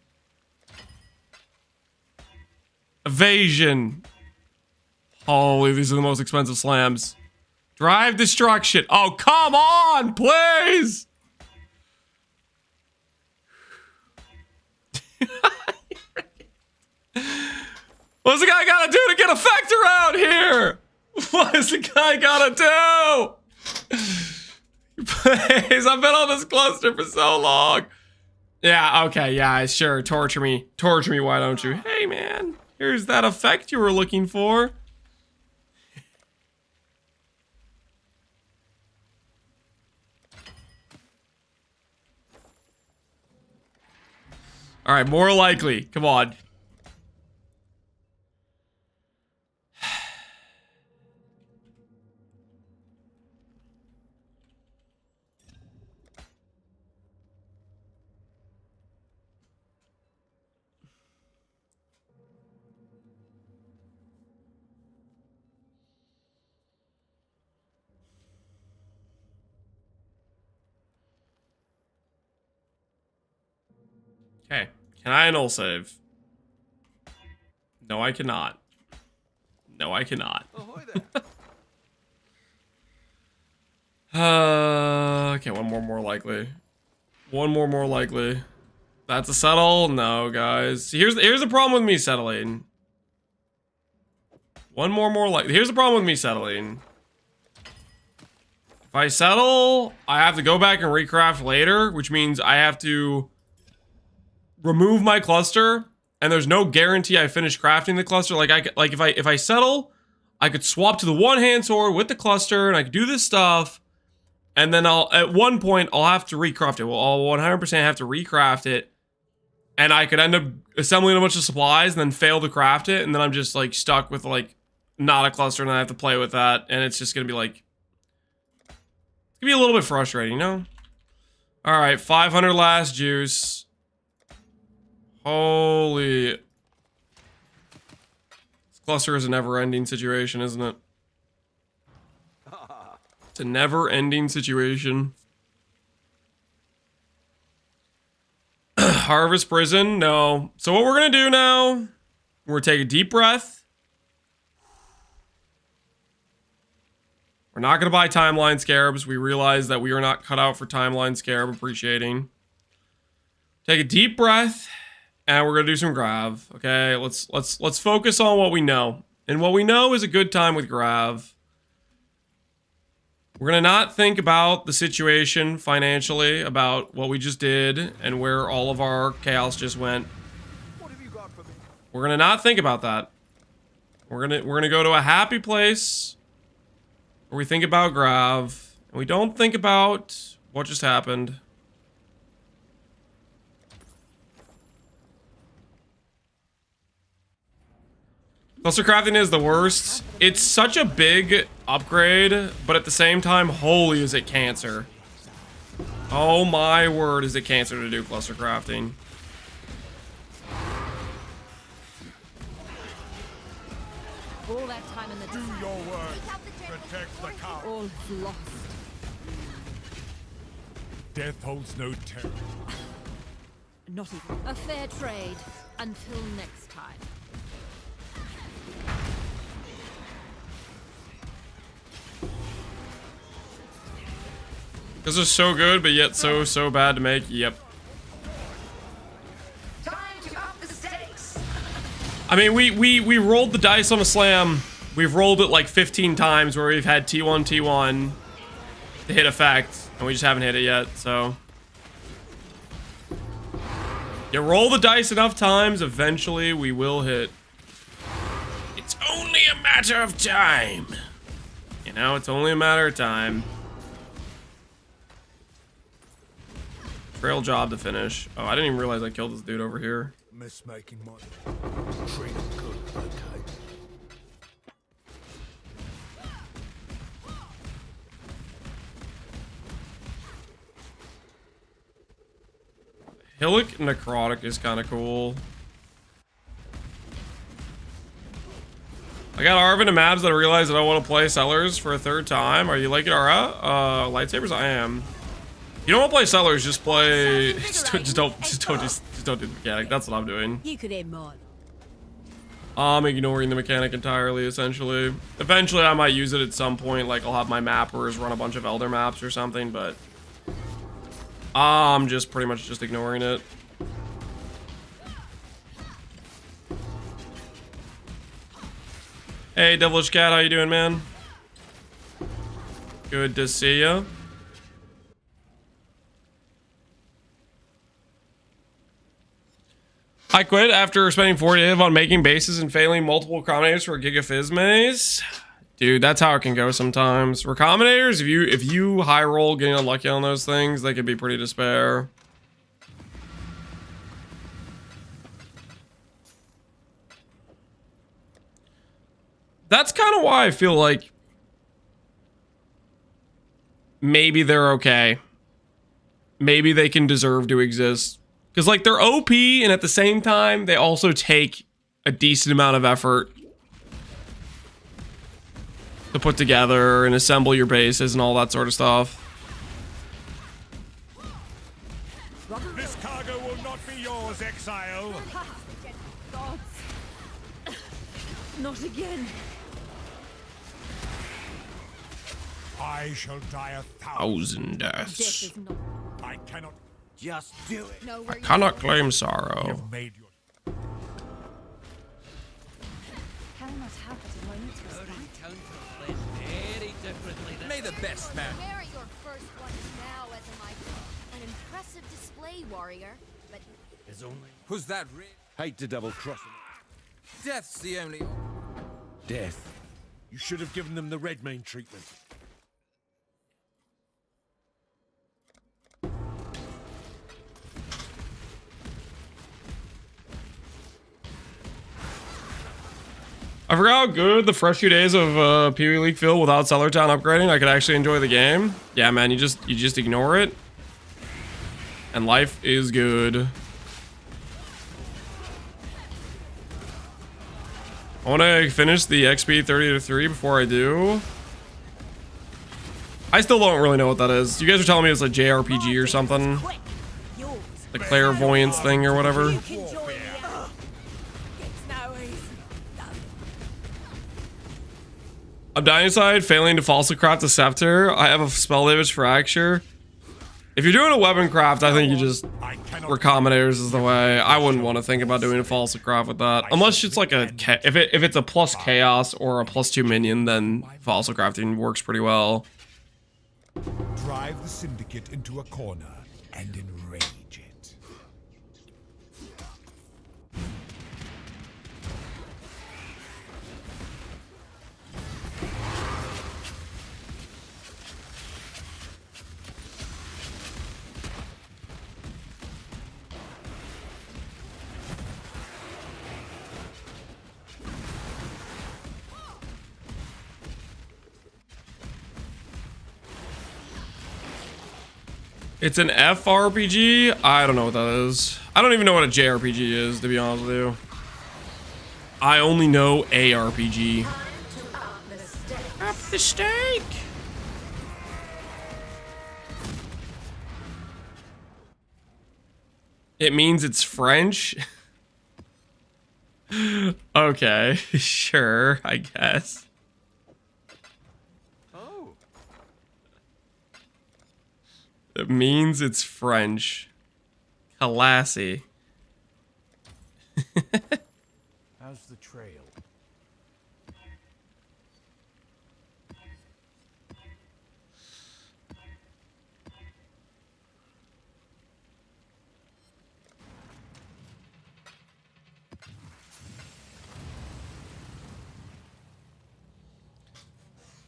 Evasion. Holy, these are the most expensive slams. Drive destruction. Oh, come on, please. What's the guy gotta do to get effect around here? What is the guy gotta do? Please, I've been on this cluster for so long. Yeah, okay, yeah, sure. Torture me. Torture me, why don't you? Hey, man, here's that effect you were looking for. All right, more likely. Come on. Okay. Can I null save? No, I cannot. No, I cannot. Ahoy there. Okay, one more likely. One more likely. That's a settle? No, guys. Here's the problem with me settling. One more likely. Here's the problem with me settling. If I settle, I have to go back and recraft later, which means I have to remove my cluster, and there's no guarantee I finish crafting the cluster. Like if I settle, I could swap to the one-hand sword with the cluster, and I could do this stuff, and then at one point I'll have to recraft it. Well, I'll 100% have to recraft it, and I could end up assembling a bunch of supplies and then fail to craft it, and then I'm just like stuck with like not a cluster, and I have to play with that, and it's just gonna be like, it's gonna be a little bit frustrating, you know? All right, 500 last juice. Holy. This cluster is a never-ending situation, isn't it? It's a never-ending situation. Harvest prison? No. So what we're gonna do now, we're gonna take a deep breath. We're We're not going to buy timeline scarabs. We realize that we are not cut out for timeline scarab appreciating. Take a deep breath, and we're going to do some grav. Okay, let's focus on what we know. And what we know is a good time with grav. We're going to not think about the situation financially, about what we just did, and where all of our chaos just went. What have you got for me? We're going to not think about that. We're gonna go to a happy place where we think about grav, and we don't think about what just happened. Cluster crafting is the worst. It's such a big upgrade, but at the same time, holy is it cancer. Oh my word, is it cancer to do cluster crafting. All that time in the Do your work. Protect the cow. all lost. Death holds no terror. Not even a fair trade. Until next time. This is so good, but yet so bad to make. Yep. Time to up the stakes. I mean, we rolled the dice on a slam. We've rolled it like 15 times where we've had T1 to hit effect, and we just haven't hit it yet, so. You roll the dice enough times, eventually we will hit. It's only a matter of time. You know, it's only a matter of time. Trail job to finish. Oh, I didn't even realize I killed this dude over here. Miss making money. Treat him good, okay? Helic Necrotic is kind of cool. I got Arvin and Mabs that I realized that I want to play Sellers for a third time. Are you liking Aura? Lightsabers? I am. You don't want to play Sellers, just play... just don't do the mechanic. That's what I'm doing. You could aim more. I'm ignoring the mechanic entirely, essentially. Eventually, I might use it at some point. Like, I'll have my mappers run a bunch of Elder maps or something, but... I'm just pretty much just ignoring it. Hey, Devilish Cat, how you doing, man? Good to see ya. I quit after spending 40 days on making bases and failing multiple combinators for Gigafismes. Dude, that's how it can go sometimes. Recombinators, if you high roll getting unlucky on those things, they could be pretty despair. That's kind of why I feel like maybe they're okay. Maybe they can deserve to exist. Because, like, they're OP, and at the same time, they also take a decent amount of effort to put together and assemble your bases and all that sort of stuff. This cargo will not be yours, Exile. Gods. Not again. I shall die 1,000 1,000. Death deaths. is not. I cannot. Just do it. Know where you Cannot are. claim sorrow. You've made your. Can I not have it a moment's respite? May the best man. Marry your first one now as a micro. An impressive display, warrior. But Who's that? Hate to double cross them. Death's the only. Death. You should have given them the Redmayne treatment. I forgot how good the fresh few days of Pee Wee League feel without Sellertown upgrading. I could actually enjoy the game. Yeah, man, you just ignore it, and life is good. I want to finish the XP 30-3 before I do. I still don't really know what that is. You guys are telling me it's a JRPG or something, the clairvoyance thing or whatever. I'm dying inside, failing to falsely craft a scepter. I have a spell damage fracture. If you're doing a weapon craft, I think you just recombinators is the way. I wouldn't want to think about doing a falsely craft with that, unless it's like a if it's a plus chaos or a +2 minion, then falsely crafting works pretty well. Drive the syndicate into a corner and enrage it. It's an FRPG? I don't know what that is. I don't even know what a JRPG is, to be honest with you. I only know ARPG. Up the steak! It means it's French? Okay, sure, I guess. It means it's French. Classy. How's the trail?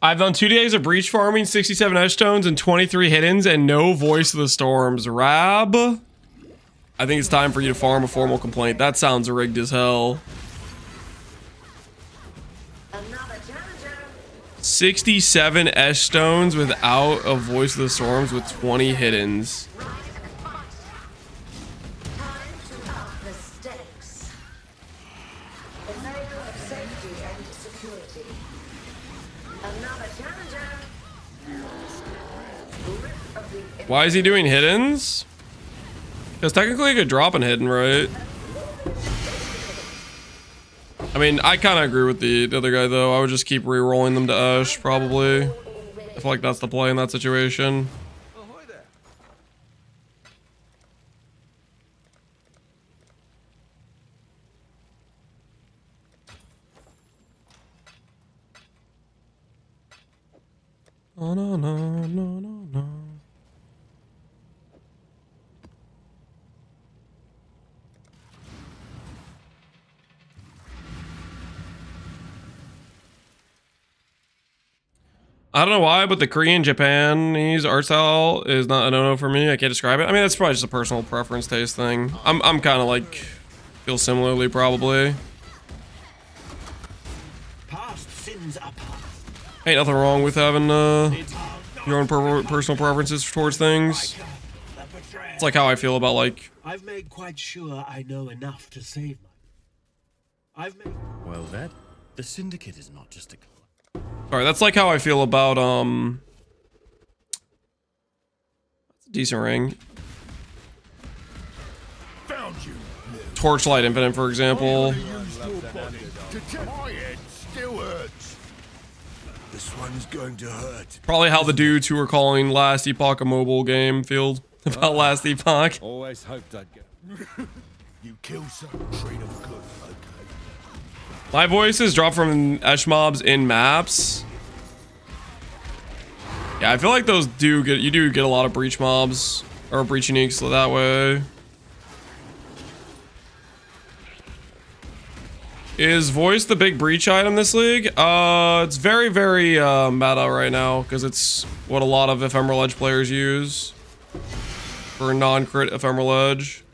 I've done 2 days of breach farming, 67 edge stones, and 23 hiddens, and no voice of the storms. Rab, I think it's time for you to farm a formal complaint. That sounds rigged as hell. 67 edge stones without a voice of the storms with 20 hiddens. Why is he doing hiddens? Because technically he could drop an hidden, right? I mean, I kind of agree with the other guy, though. I would just keep re-rolling them to Ash, probably. I feel like that's the play in that situation. Oh, no, no, no, no, no. I don't know why, but the Korean Japanese art style is not a no-no for me. I can't describe it. I mean, that's probably just a personal preference taste thing. I'm kind of like feel similarly probably. Past sins are past. Ain't nothing wrong with having your own personal preferences towards things. It's like how I feel about like. I've made quite sure I know enough to save my. Well, the syndicate is not just a. Sorry, that's like how I feel about That's a decent ring. Found you. Torchlight Infinite, for example. My head still hurts. This one's going to hurt. Probably how the dudes who were calling Last Epoch a mobile game feel about Last Epoch. Always hoped I'd get. You kill some, treat them good, okay? My voices drop from Esh mobs in maps. Yeah, I feel like those do get a lot of breach mobs or breach uniques that way. Is voice the big breach item this league? It's very, very meta right now because it's what a lot of ephemeral edge players use for non-crit ephemeral edge.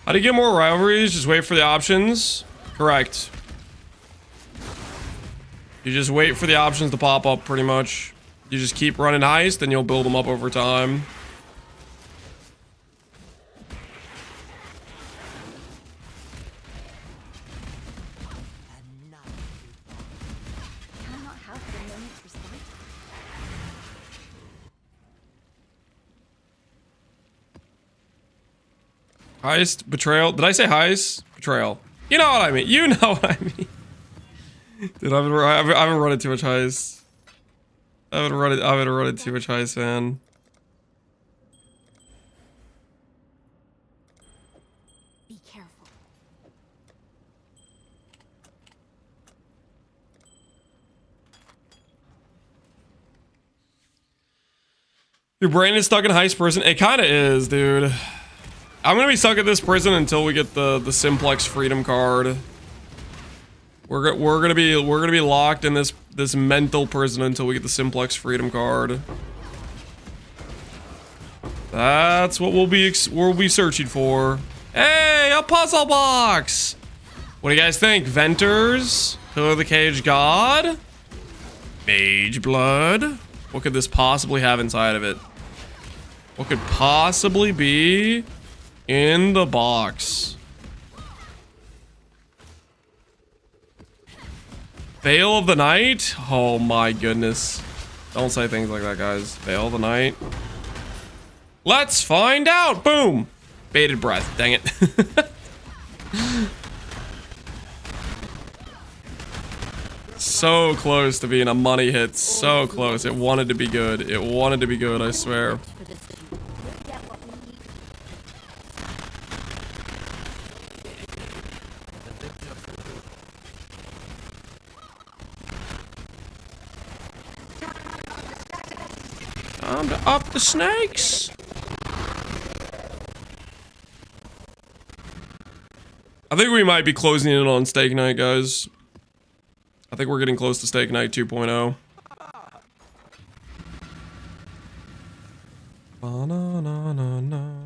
How do you get more rivalries? Just wait for the options. Correct. You just wait for the options to pop up, pretty much. You just keep running Heist, and you'll build them up over time. Can I not have the moment's respite? Heist, betrayal. Did I say Heist? Betrayal. You know what I mean. You know what I mean. Dude, I haven't run it too much Heist. I haven't run it too much Heist, man. Be careful. Your brain is stuck in Heist prison. It kind of is, dude. I'm gonna be stuck at this prison until we get the Simplex freedom card. We're gonna be locked in this mental prison until we get the Simplex freedom card. That's what we'll be searching for. Hey, a puzzle box. What do you guys think? Venters, Pillar of the Cage God, Mage Blood. What could this possibly have inside of it? What could possibly be in the box? Veil of the Night? Oh my goodness. Don't say things like that, guys. Veil of the Night. Let's find out. Boom. Bated breath. Dang it. So close to being a money hit. So close. It wanted to be good. It wanted to be good, I swear. Time to up the snakes. I think we might be closing in on Steak Night, guys. I think we're getting close to Steak Night 2.0. Ba-na-na-na-na.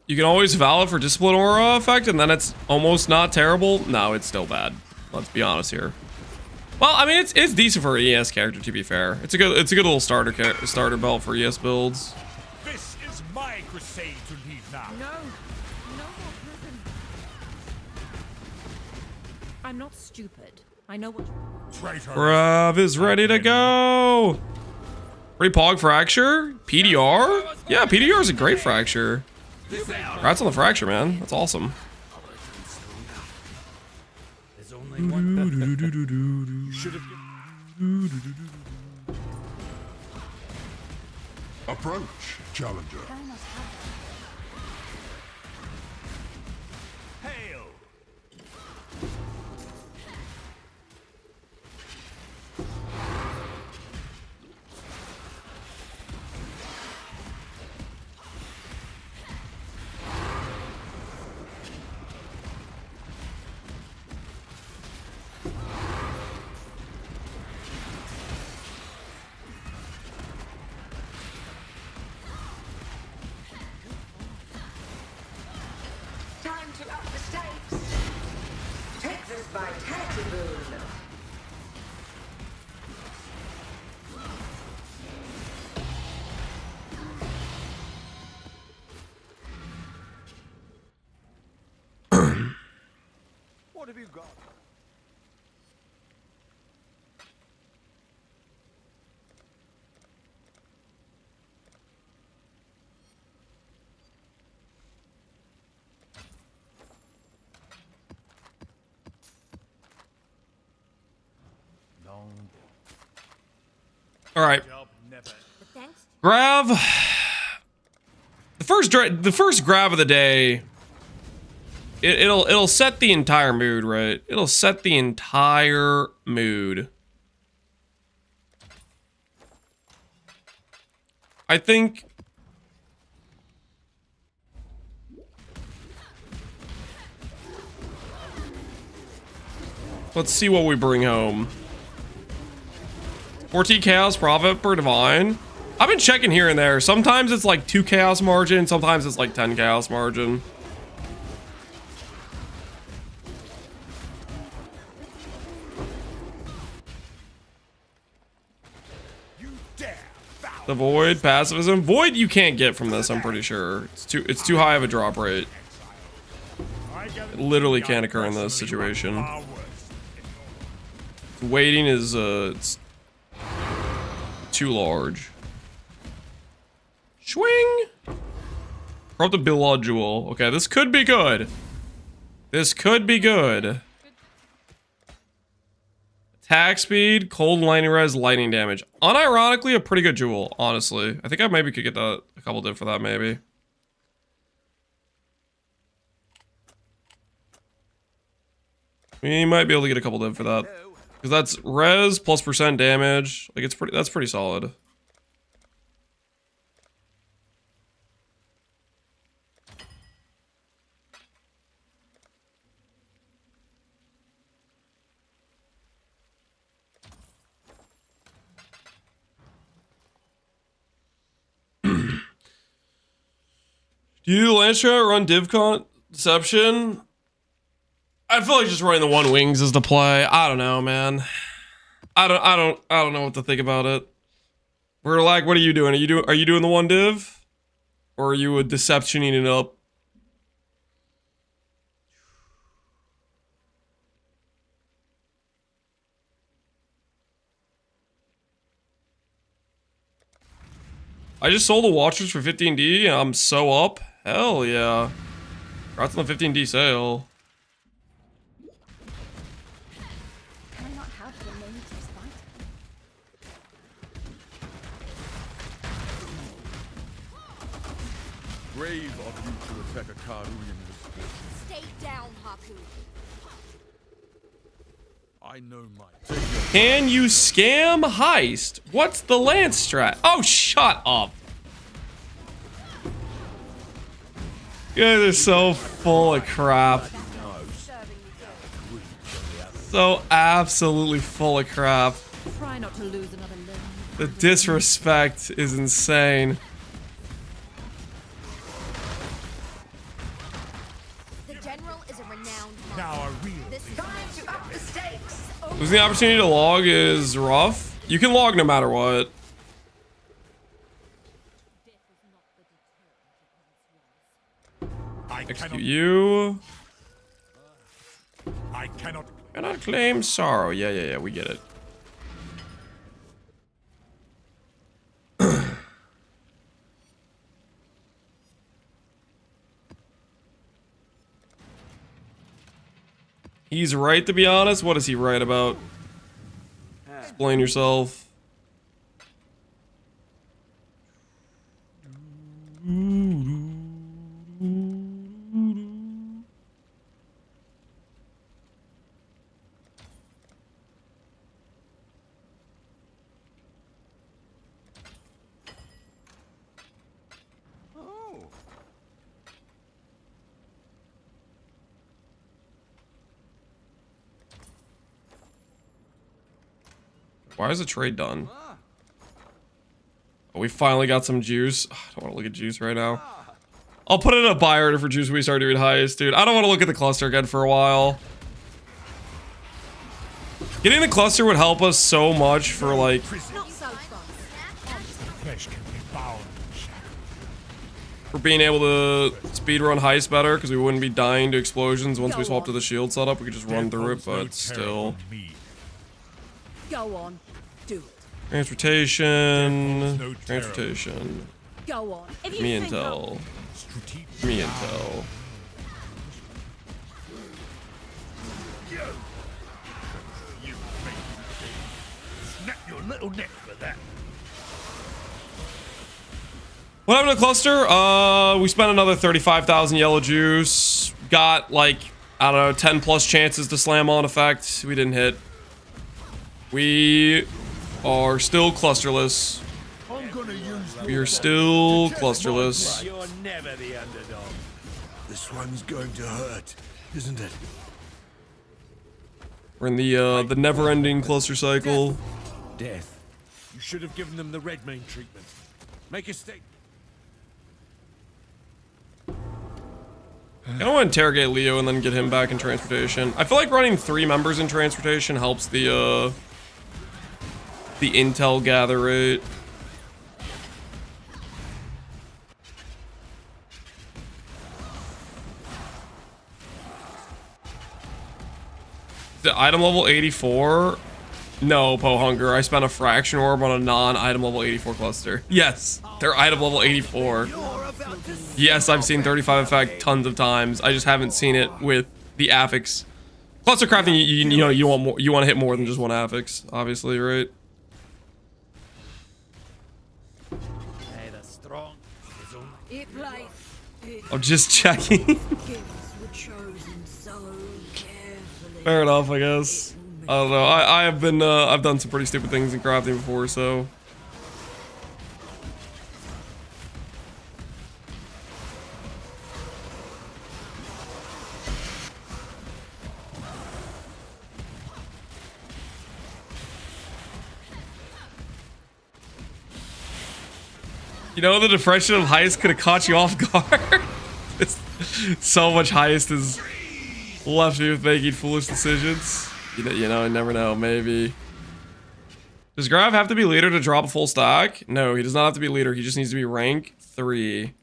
You can always valid for Discipline Aura effect, and then it's almost not terrible. No, it's still bad. Let's be honest here. Well, I mean, it's decent for an ES character, to be fair. It's a good little starter belt for ES builds. This is my crusade to lead now. No. No more prison. I'm not stupid. I know what you Traitor. Grav is ready to go. Ready Pohx Fracture? PDR? Yeah, PDR is a great fracture. Congrats on the fracture, man. That's awesome. There's only one. Approach, challenger. can I not have Hail. Time to up the stakes. Take this vitality boon. What have you got? All right. Job never. Thanks. Grav. The first grab of the day. It'll set the entire mood, right? It'll set the entire mood. I think Let's see what we bring home. 14 chaos profit per divine. I've been checking here and there. Sometimes it's like 2 chaos margin. Sometimes it's like 10 chaos margin. The void pacifism. Void you can't get from this, I'm pretty sure. It's too high of a drop rate. It literally can't occur in this situation. Waiting is it's too large. Swing. Corrupted Bilal Jewel. Okay, this could be good. This could be good. Attack speed, cold and lightning res, lightning damage. Unironically, a pretty good jewel, honestly. I think I maybe could get that a couple div for that, maybe. We might be able to get a couple div for that. Because that's res plus % damage. Like that's pretty solid. Do you do Landstra run DivCon Deception? I feel like just running the one wings is the play. I don't know, man. I don't know what to think about it. We're like, what are you doing? Are you doing the one div? Or are you a deceptioning it up? I just sold the Watchers for 15D and I'm so up. Hell yeah. Congrats on the 15D sale. Can I not have the moment of spite? Brave of you to attack a Karurian misfortune. Stay down, Haku. I know my. Can you scam Heist? What's the lance strat? Oh, shut up. You guys are so full of crap. So absolutely full of crap. Try not to lose another limb. The disrespect is insane. The general is a renowned Now a real. This is Time to up the stakes. Losing the opportunity to log is rough. You can log no matter what. Execute you. I cannot. Cannot claim sorrow. Yeah, we get it. He's right, to be honest. What is he right about? Explain yourself. Why is the trade done? Oh, we finally got some juice. I don't want to look at juice right now. I'll put in a buy order for juice when we start doing Heist, dude. I don't want to look at the cluster again for a while. Getting the cluster would help us so much for like... not so fast. For being able to speedrun Heist better, because we wouldn't be dying to explosions once we swap to the shield setup. We could just run through it, but still. Go on, do it. Transportation. Transportation. Go on. If you Me think intel. Me intel. Snap your little neck for that. What happened to cluster? We spent another 35,000 yellow juice. Got like, I don't know, 10 plus chances to slam on effect. We didn't hit. We are still clusterless. I'm gonna use We are still clusterless. You're never the underdog. This one's going to hurt, isn't it? We're in the never-ending cluster cycle. Death. You should have given them the red main treatment. Make a statement. I don't want to interrogate Leo and then get him back in transportation. I feel like running 3 members in transportation helps the intel gather rate. The item level 84? No, Pohunger. I spent a fraction orb on a non-item level 84 cluster. Yes, they're item level 84. Yes, I've seen 35 effect tons of times. I just haven't seen it with the affix. Cluster crafting, you know, you want more. You want to hit more than just one affix, obviously, right? Hey, the strong is only. I'm just checking. Fair enough, I guess. I don't know. I have been I've done some pretty stupid things in crafting before, so. You know, the depression of Heist could have caught you off guard. So much Heist has left me with making foolish decisions. You know, I never know, maybe. Does Grav have to be leader to drop a full stack? No, he does not have to be leader. He just needs to be rank 3.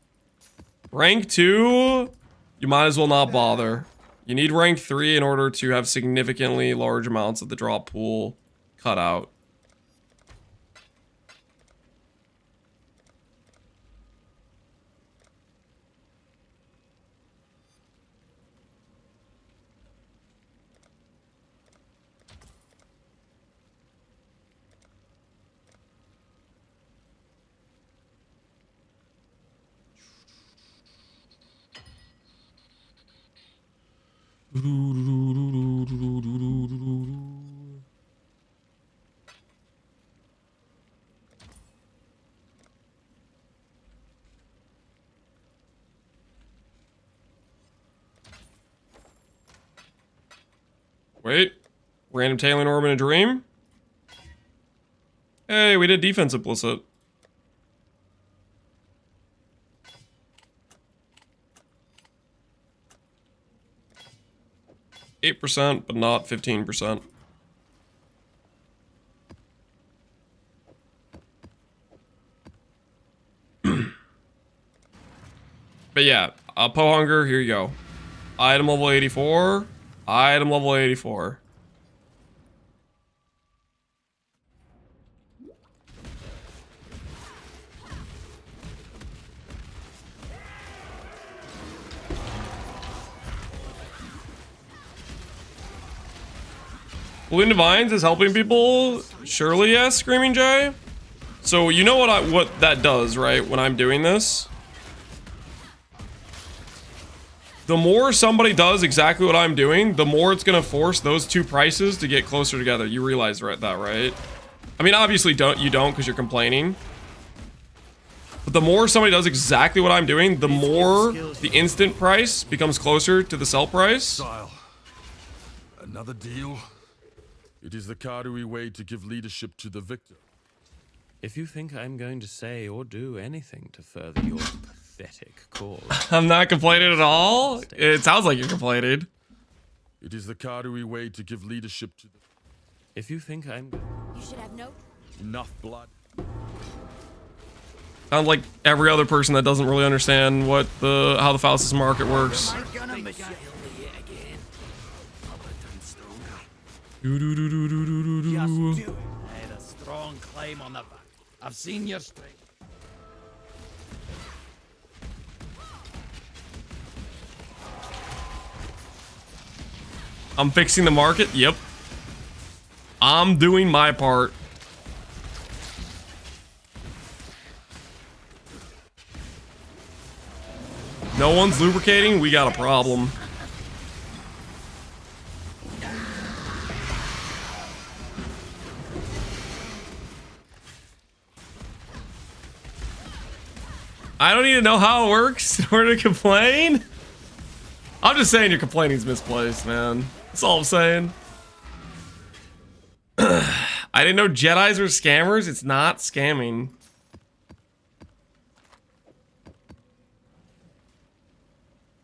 Rank 2, you might as well not bother. You need rank 3 in order to have significantly large amounts of the drop pool cut out. Wait, random tailing orb in a dream? Hey, we did defense implicit. %, but not 15%. But yeah, Pohunger, here you go. Item level 84. Item level 84. Balloon Divines is helping people? Surely yes, Screaming Jay. So you know what that does, right? When I'm doing this, the more somebody does exactly what I'm doing, the more it's gonna force those two prices to get closer together. You realize that, right? I mean, obviously you don't because you're complaining. But the more somebody does exactly what I'm doing, the more the instant price becomes closer to the sell price. Exile. Another deal? It is the Karui way to give leadership to the victor. If you think I'm going to say or do anything to further your pathetic cause, I'm not complaining at all. It sounds like you're complaining. It is the Karui way to give leadership to the... if you think I'm... You should have no. Enough blood. Sounds like every other person that doesn't really understand what how the Faustus market works. Hey, the strong climb on the back. I've seen your strength. I'm fixing the market. Yep. I'm doing my part. No one's lubricating. We got a problem. I don't need to know how it works in order to complain. I'm just saying your complaining is misplaced, man. That's all I'm saying. I didn't know Jedis were scammers. It's not scamming.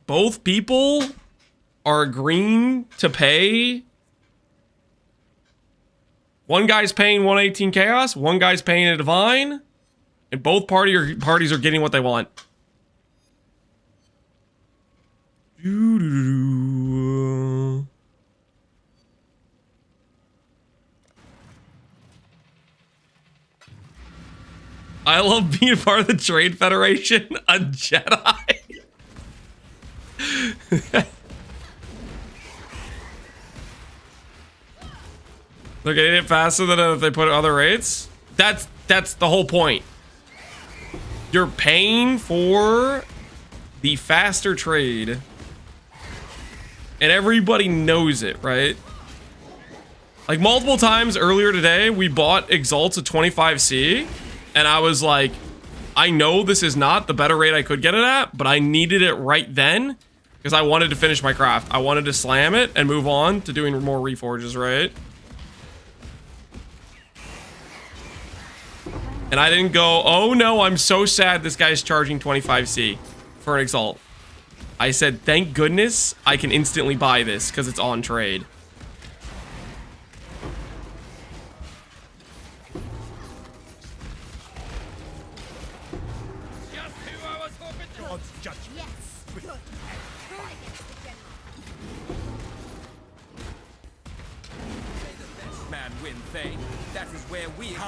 Both people are agreeing to pay. One guy's paying 118 Chaos, one guy's paying a Divine, and both parties are getting what they want. I love being part of the Trade Federation, a Jedi. They're getting it faster than if they put other rates. That's the whole point. You're paying for the faster trade, and everybody knows it, right? Like multiple times earlier today, we bought Exalts at 25C, and I was like, I know this is not the better rate I could get it at, but I needed it right then because I wanted to finish my craft. I wanted to slam it and move on to doing more reforges, right? And I didn't go, oh no, I'm so sad this guy's charging 25C for an Exalt. I said, thank goodness I can instantly buy this because it's on trade.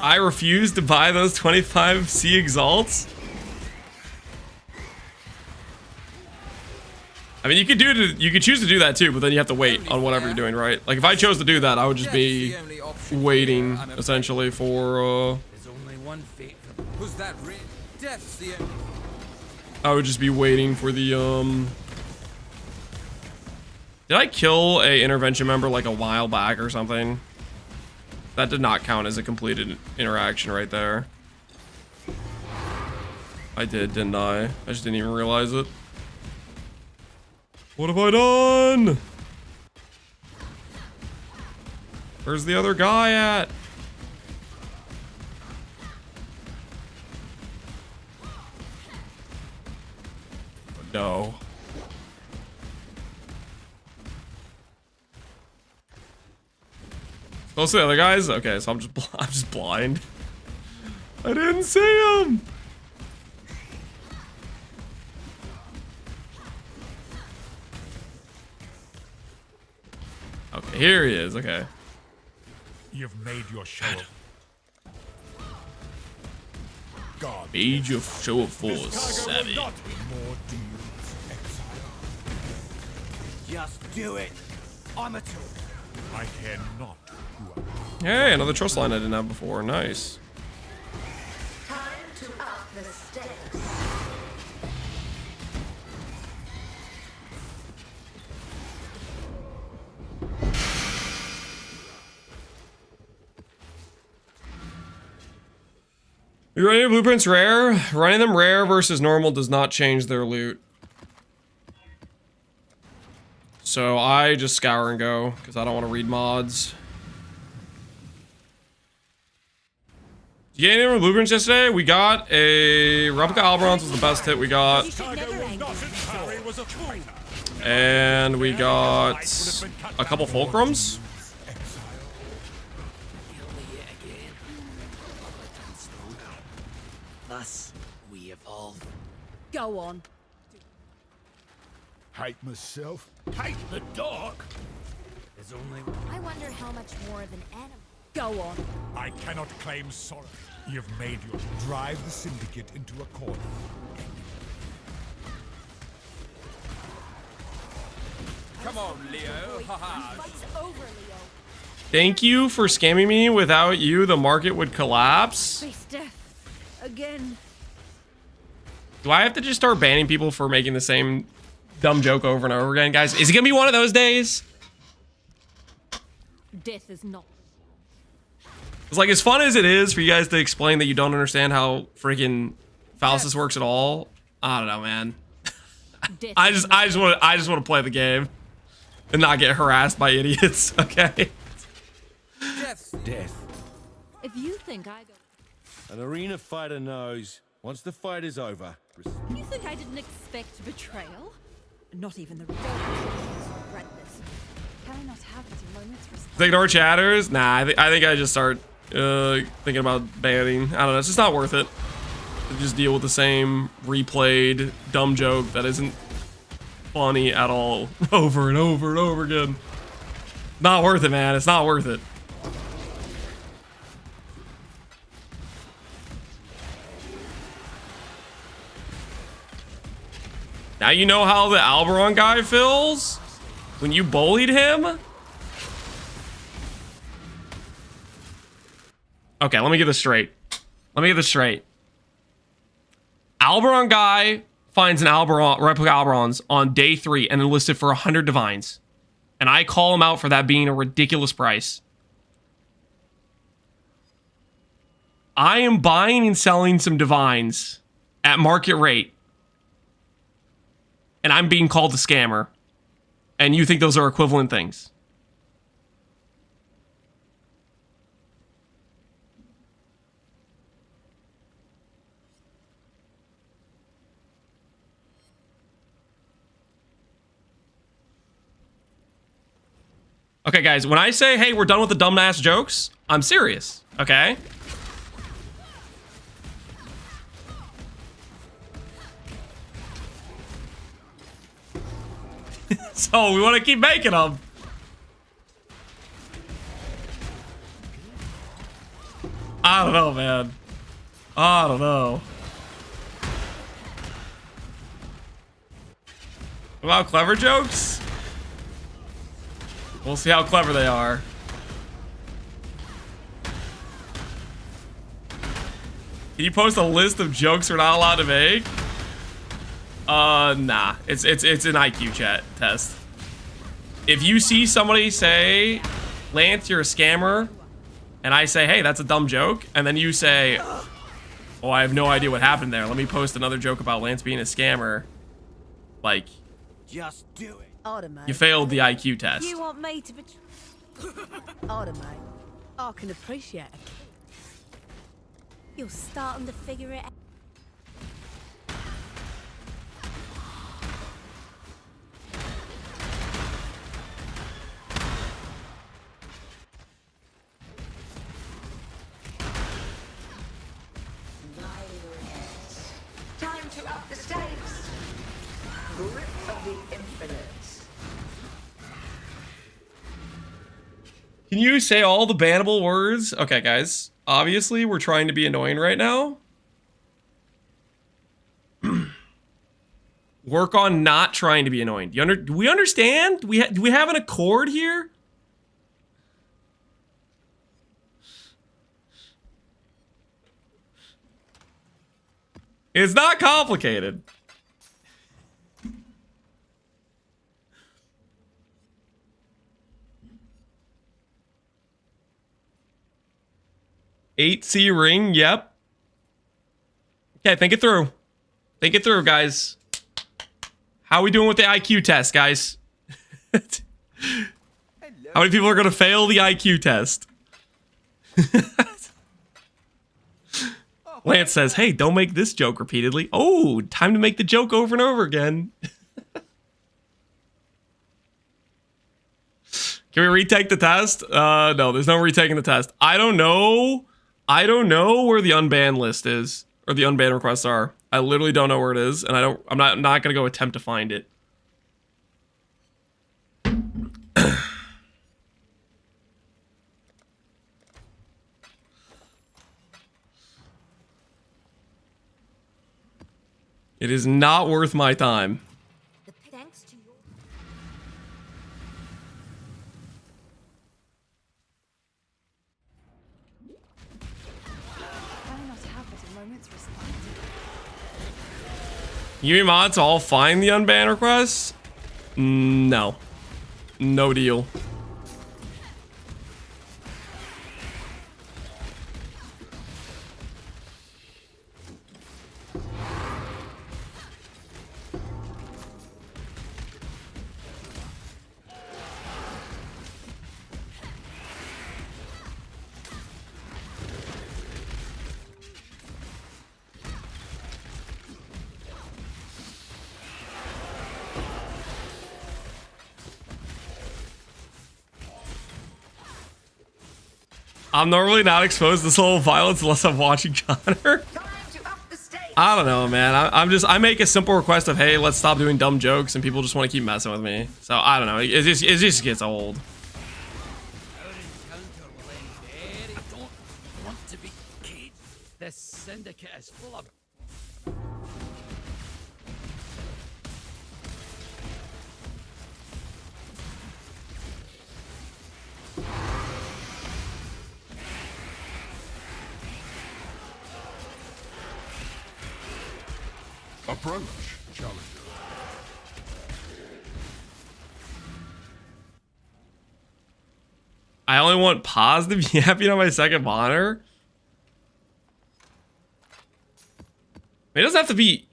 I refuse to buy those 25C Exalts. I mean, you could choose to do that too, but then you have to wait on whatever you're doing, right? Like if I chose to do that, I would just be waiting essentially for Who's that? Death's the end. I would just be waiting for the Did I kill a intervention member like a while back or something? That did not count as a completed interaction right there. I did, didn't I? I just didn't even realize it. What have I done? Where's the other guy at? No. Close to the other guys? Okay, so I'm just blind. I didn't see him. Okay, here he is. Okay. You've made your show. God. Made your show of force, savvy. More deals, Exile. Just do it. I'm a tool. I cannot. Hey, another trust line I didn't have before. Nice. Time to up the stakes. You running blueprints rare? Running them rare versus normal does not change their loot. So I just scour and go because I don't want to read mods. Did you get any more blueprints yesterday? We got a replica Alberons was the best hit we got. And we got a couple fulcrums. Thus, we evolve. Go on. Hate myself. Hate the dark. There's only I wonder how much more of an animal. Go on. I cannot claim sorrow. You've made your drive the syndicate into a corner. Come on, Leo. Haha. Fight's over, Leo. Thank you for scamming me. Without you, the market would collapse. Face death. Again. Do I have to just start banning people for making the same dumb joke over and over again, guys? Is it gonna be one of those days? Death is not. It's like, as fun as it is for you guys to explain that you don't understand how freaking Faustus works at all. I don't know, man. I just want to play the game and not get harassed by idiots. Okay. Death. Death If you think I go... An arena fighter knows. Once the fight is over. You think I didn't expect betrayal? Not even the regret this. Can I not have it in moments for Does ignore chatters? Nah, I think I just start thinking about banning. I don't know. It's just not worth it. To just deal with the same replayed dumb joke that isn't funny at all over and over and over again. Not worth it, man. It's not worth it. Now you know how the Alberon guy feels when you bullied him? Okay, let me get this straight. Alberon guy finds an replica Alberons on day 3 and then listed for 100 divines. And I call him out for that being a ridiculous price. I am buying and selling some divines at market rate. And I'm being called a scammer. And you think those are equivalent things. Okay, guys, when I say, hey, we're done with the dumbass jokes, I'm serious, okay? So we want to keep making them. I don't know, man. I don't know. About clever jokes? We'll see how clever they are. Can you post a list of jokes we're not allowed to make? Nah. It's an IQ chat test. If you see somebody say, Lance, you're a scammer, and I say, hey, that's a dumb joke, and then you say, oh, I have no idea what happened there. Let me post another joke about Lance being a scammer. Like, Just do it. Automate. you failed the IQ test. You want me to betray? Automate. I can appreciate it. You're starting to figure it out. Time to up the stakes. Grip of the infinite. Can you say all the bannable words? Okay, guys. Obviously, we're trying to be annoying right now. Work on not trying to be annoying. Do we understand? Do we have an accord here? It's not complicated. C ring, yep. Okay, think it through. Think it through, guys. How are we doing with the IQ test, guys? How many people are gonna fail the IQ test? Lance says, hey, don't make this joke repeatedly. Oh, time to make the joke over and over again. Can we retake the test? No, there's no retaking the test. I don't know where the unbanned list is, or the unbanned requests are. I literally don't know where it is, and I'm not gonna go attempt to find it. It is not worth my time. Thanks to your... Can I not have it in moments respite? You mods all find the unbanned requests? No. No deal. I'm normally not exposed to this level of violence unless I'm watching Connor. Time to up the stakes. I don't know, man. I make a simple request of, hey, let's stop doing dumb jokes, and people just want to keep messing with me. So I don't know. It just gets old. Our encounter will end very. I don't want to be caged. This syndicate is full of. Approach, challenger. I only want positive. You happy on my second monitor? It doesn't have to be.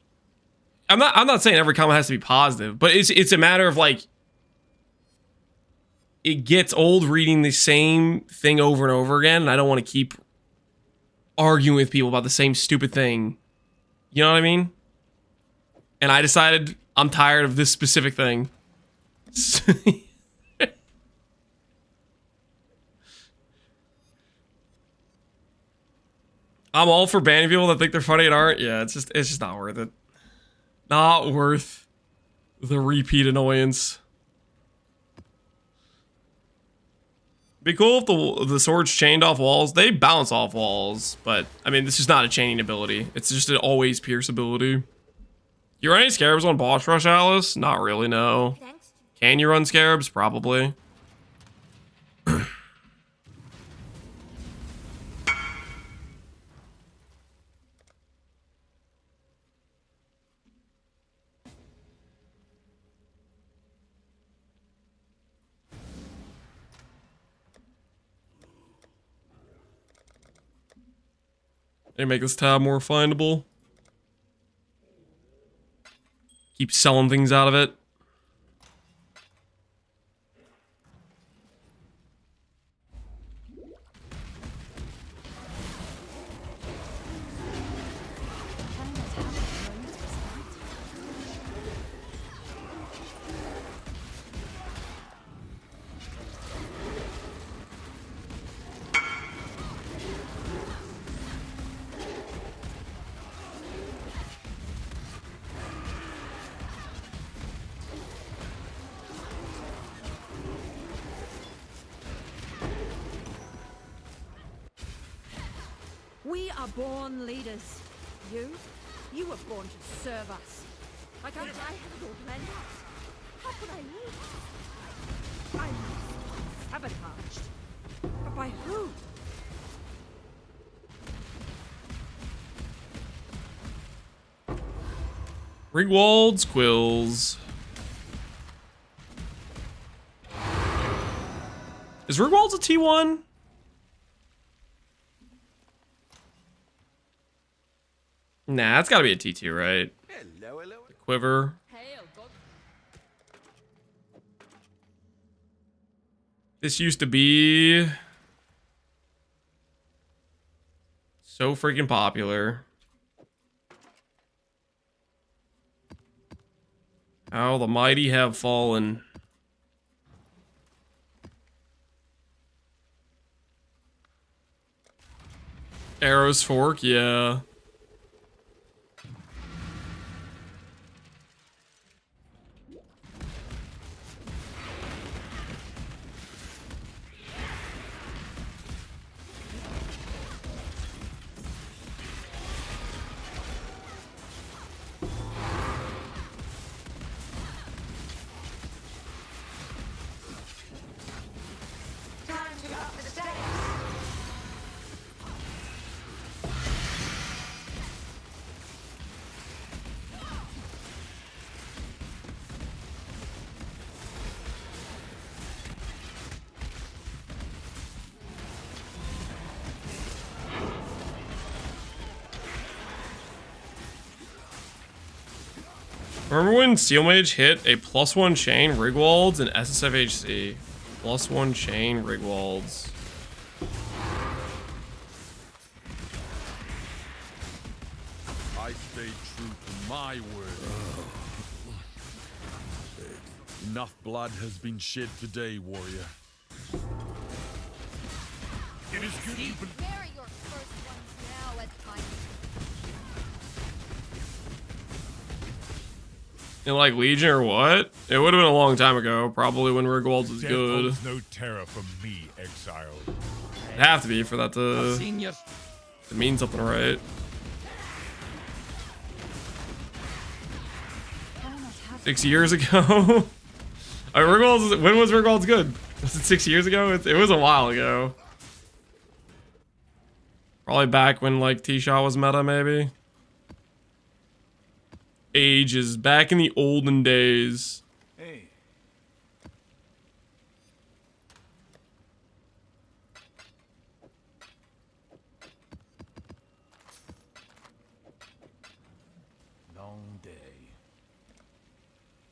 I'm not saying every comment has to be positive, but it's a matter of like. It gets old reading the same thing over and over again, and I don't want to keep arguing with people about the same stupid thing. You know what I mean? And I decided I'm tired of this specific thing. I'm all for banning people that think they're funny and aren't. Yeah, it's just not worth it. Not worth the repeat annoyance. Be cool if the swords chained off walls. They bounce off walls, but I mean, this is not a chaining ability. It's just an always pierce ability. You run any scarabs on boss rush, Alice? Not really, no. Thanks. Can you run scarabs? Probably. They make this tab more findable. Keep selling things out of it. We are born leaders. You were born to serve us. I can't I have your blend. How could I leave? I was sabotaged. But by who? Rigwald's Quills. Is Rigwald's a T1? Nah, it's gotta be a T2, right? Hello, hello. The quiver. This used to be so freaking popular. How the mighty have fallen. Arrow's Fork, yeah. Time to up the stakes. Remember when Steel Mage hit a +1 chain Rigwalds and SSFHC? +1 chain Rigwalds. I stayed true to my word. Enough blood has been shed today, warrior. It is good you've been... Marry your first ones now as my In like Legion or what? It would have been a long time ago, probably when Rigwald's was Death good. holds no terror from me, Exile. It'd have to be for that to Senior. mean something, right? Can I not have 6 years ago. When was Rigwald's good? Was it 6 years ago? It was a while ago. Probably back when like T-Shot was meta, maybe. Ages back in the olden days. Hey. Long day.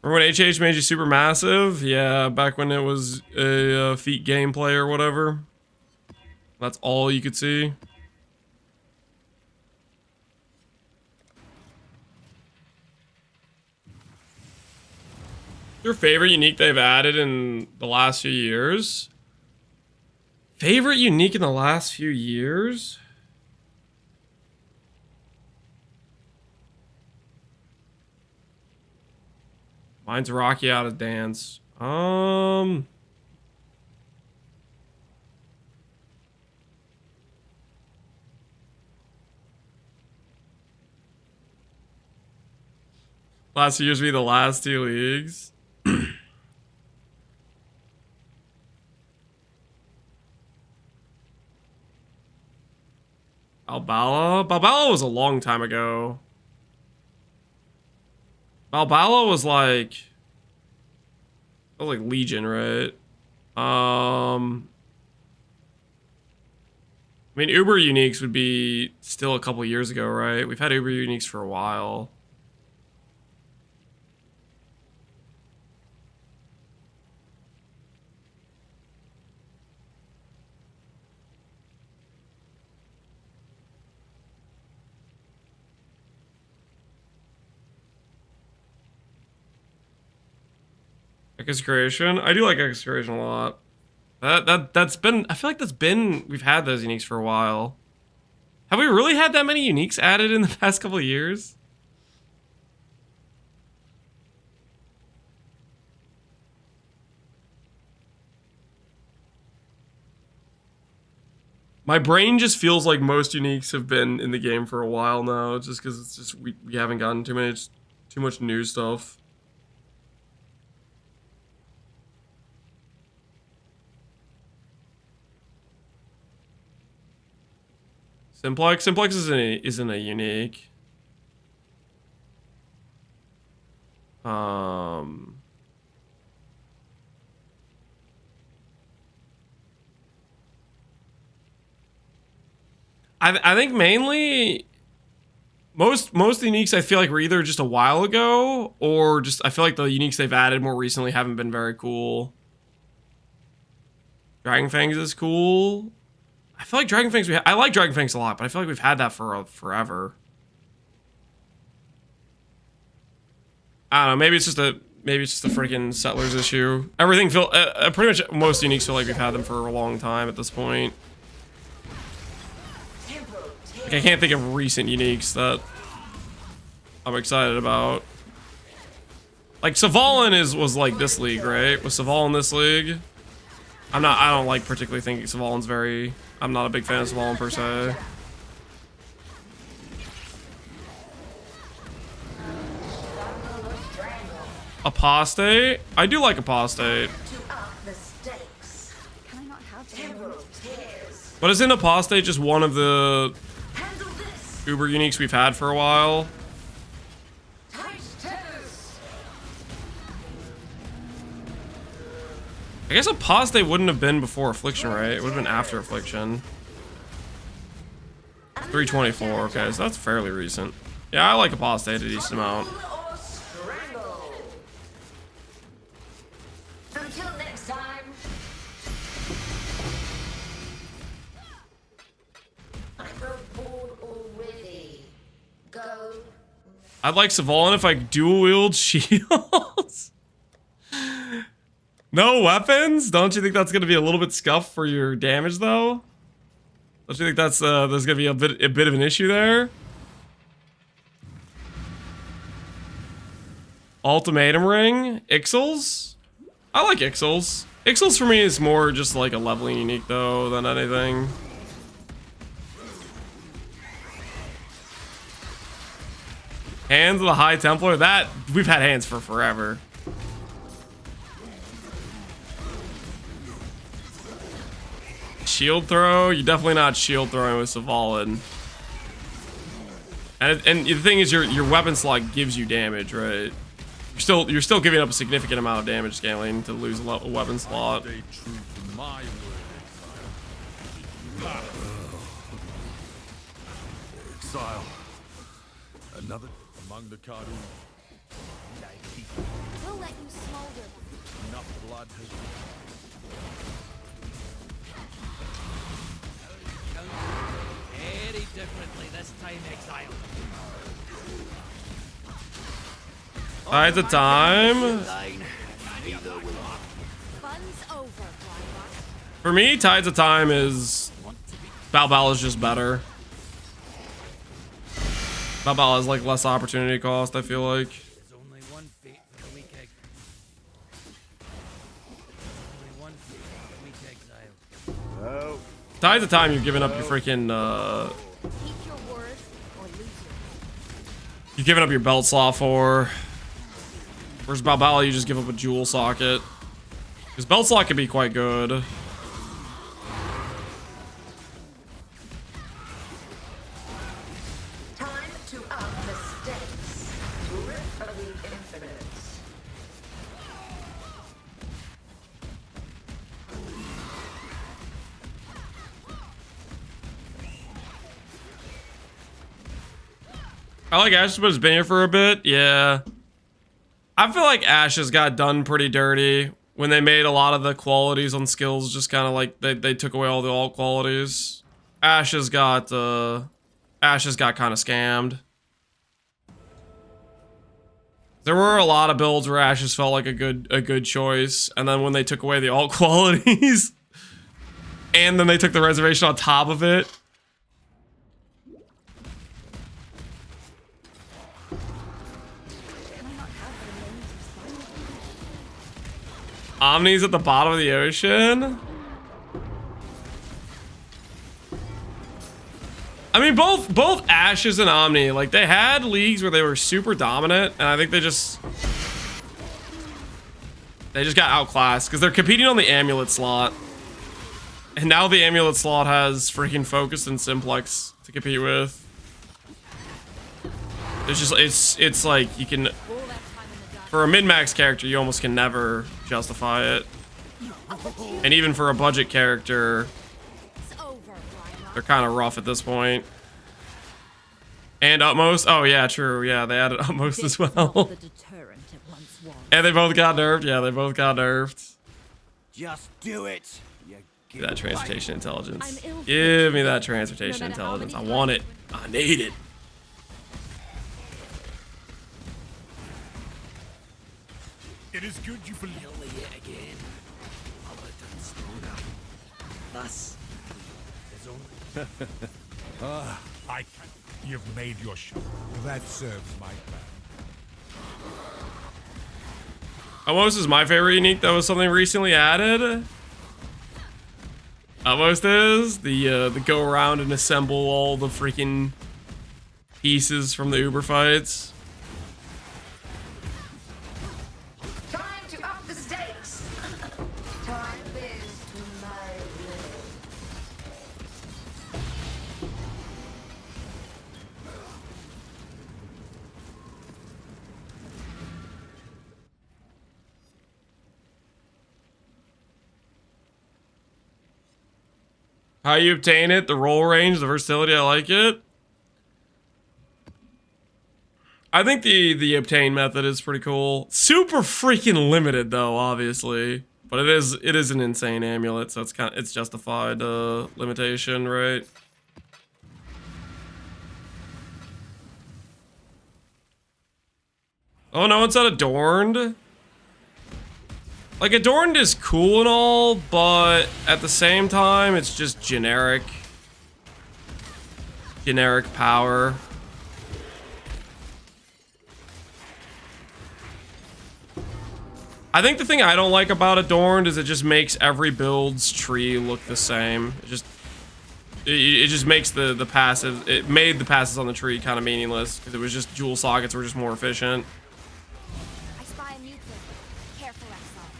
Remember when HH made you super massive? Yeah, back when it was a feat gameplay or whatever. That's all you could see. Your favorite unique they've added in the last few years? Favorite unique in the last few years? Mine's Rocky out of dance. Last few years be the last two leagues. Balbala was a long time ago. Balbala was like Legion, right? I mean, Uber uniques would be still a couple years ago, right? We've had Uber uniques for a while. Excursion. I do like Excursion a lot. That's been, I feel like we've had those uniques for a while. Have we really had that many uniques added in the past couple of years? My brain just feels like most uniques have been in the game for a while now, just because it's just we haven't gotten too much new stuff. Simplex isn't a unique. I think mainly most of the uniques I feel like were either just a while ago or just I feel like the uniques they've added more recently haven't been very cool. Dragon Fangs is cool. I feel like Dragon Fangs I like Dragon Fangs a lot, but I feel like we've had that for forever. I don't know, maybe it's just a freaking Settlers issue. Everything pretty much most uniques feel like we've had them for a long time at this point. Like, I can't think of recent uniques that I'm excited about. Like Svalin was like this league, right? Was Svalin this league? I don't like particularly thinking Svalin's very, I'm not a big fan of Svalin per se. Apostate? I do like Apostate. Can I not have them? But isn't Apostate just one of the Uber uniques we've had for a while? I guess Apostate wouldn't have been before Affliction, right? It would have been after Affliction. 324, okay, so that's fairly recent. Yeah, I like Apostate a decent amount. Until next time. I grow bored already. Go. I'd like Svalin if I dual wield shields. No weapons? Don't you think that's going to be a little bit scuffed for your damage, though? Don't you think that's there's gonna be a bit of an issue there? Ultimatum ring, Ixals. I like Ixals. Ixals for me is more just like a leveling unique though than anything. Hands of the High Templar. That we've had hands for forever. Shield throw. You're definitely not shield throwing with Savalin. And the thing is, your weapon slot gives you damage, right? You're still giving up a significant amount of damage scaling to lose a weapon slot. Stay true to my word, Exile. Another among the Cardoon. We'll let you smolder. Enough blood has Very differently this time, Exile. Tides of Time. Fun's over, Driver. For me, Tides of Time is Balbal is just better. Balbal has like less opportunity cost, I feel like. There's only one fate for the weak egg. Only one fate for the weak Exile. Oh. Tides of Time, you're giving up your freaking Keep your word or lose it. you're giving up your belt slot for. Whereas Balbala, you just give up a jewel socket. Because belt slot can be quite good. Time to up the stakes. Rift of the infinites. I like Ash, but it's been here for a bit. Yeah. I feel like Ash has got done pretty dirty when they made a lot of the qualities on skills just kind of like they took away all the alt qualities. Ash has got kind of scammed. There were a lot of builds where Ash just felt like a good choice, and then when they took away the alt qualities and then they took the reservation on top of it. Omni's at the bottom of the ocean. I mean, both Ashes and Omni, like they had leagues where they were super dominant, and I think they just got outclassed because they're competing on the amulet slot, and now the amulet slot has freaking Focus and Simplex to compete with. It's just it's like you can. For a min-max character, you almost can never justify it. And even for a budget character, they're kind of rough at this point. And Utmost, oh yeah, true, yeah, they added Utmost as well. And they both got nerfed, yeah, they both got nerfed. Just do it. Give me that transportation intelligence. Give me that transportation intelligence. I want it. I need it. It is good you believe. Yet again. Thus is only I can. You've made your shot. That serves my plan. Almost is my favorite unique that was something recently added. Almost is the go around and assemble all the freaking pieces from the Uber fights. How you obtain it, the roll range, the versatility, I like it. I think the obtain method is pretty cool. Super freaking limited though, obviously. But it is an insane amulet, so it's justified limitation, right? Oh no, it's not adorned. Like, adorned is cool and all, but at the same time, it's just generic. generic power. I think the thing I don't like about Adorned is it just makes every build's tree look the same. It just makes the passive. It made the passes on the tree kind of meaningless because it was just jewel sockets were just more efficient. I spy a mutant. Careful, Exile.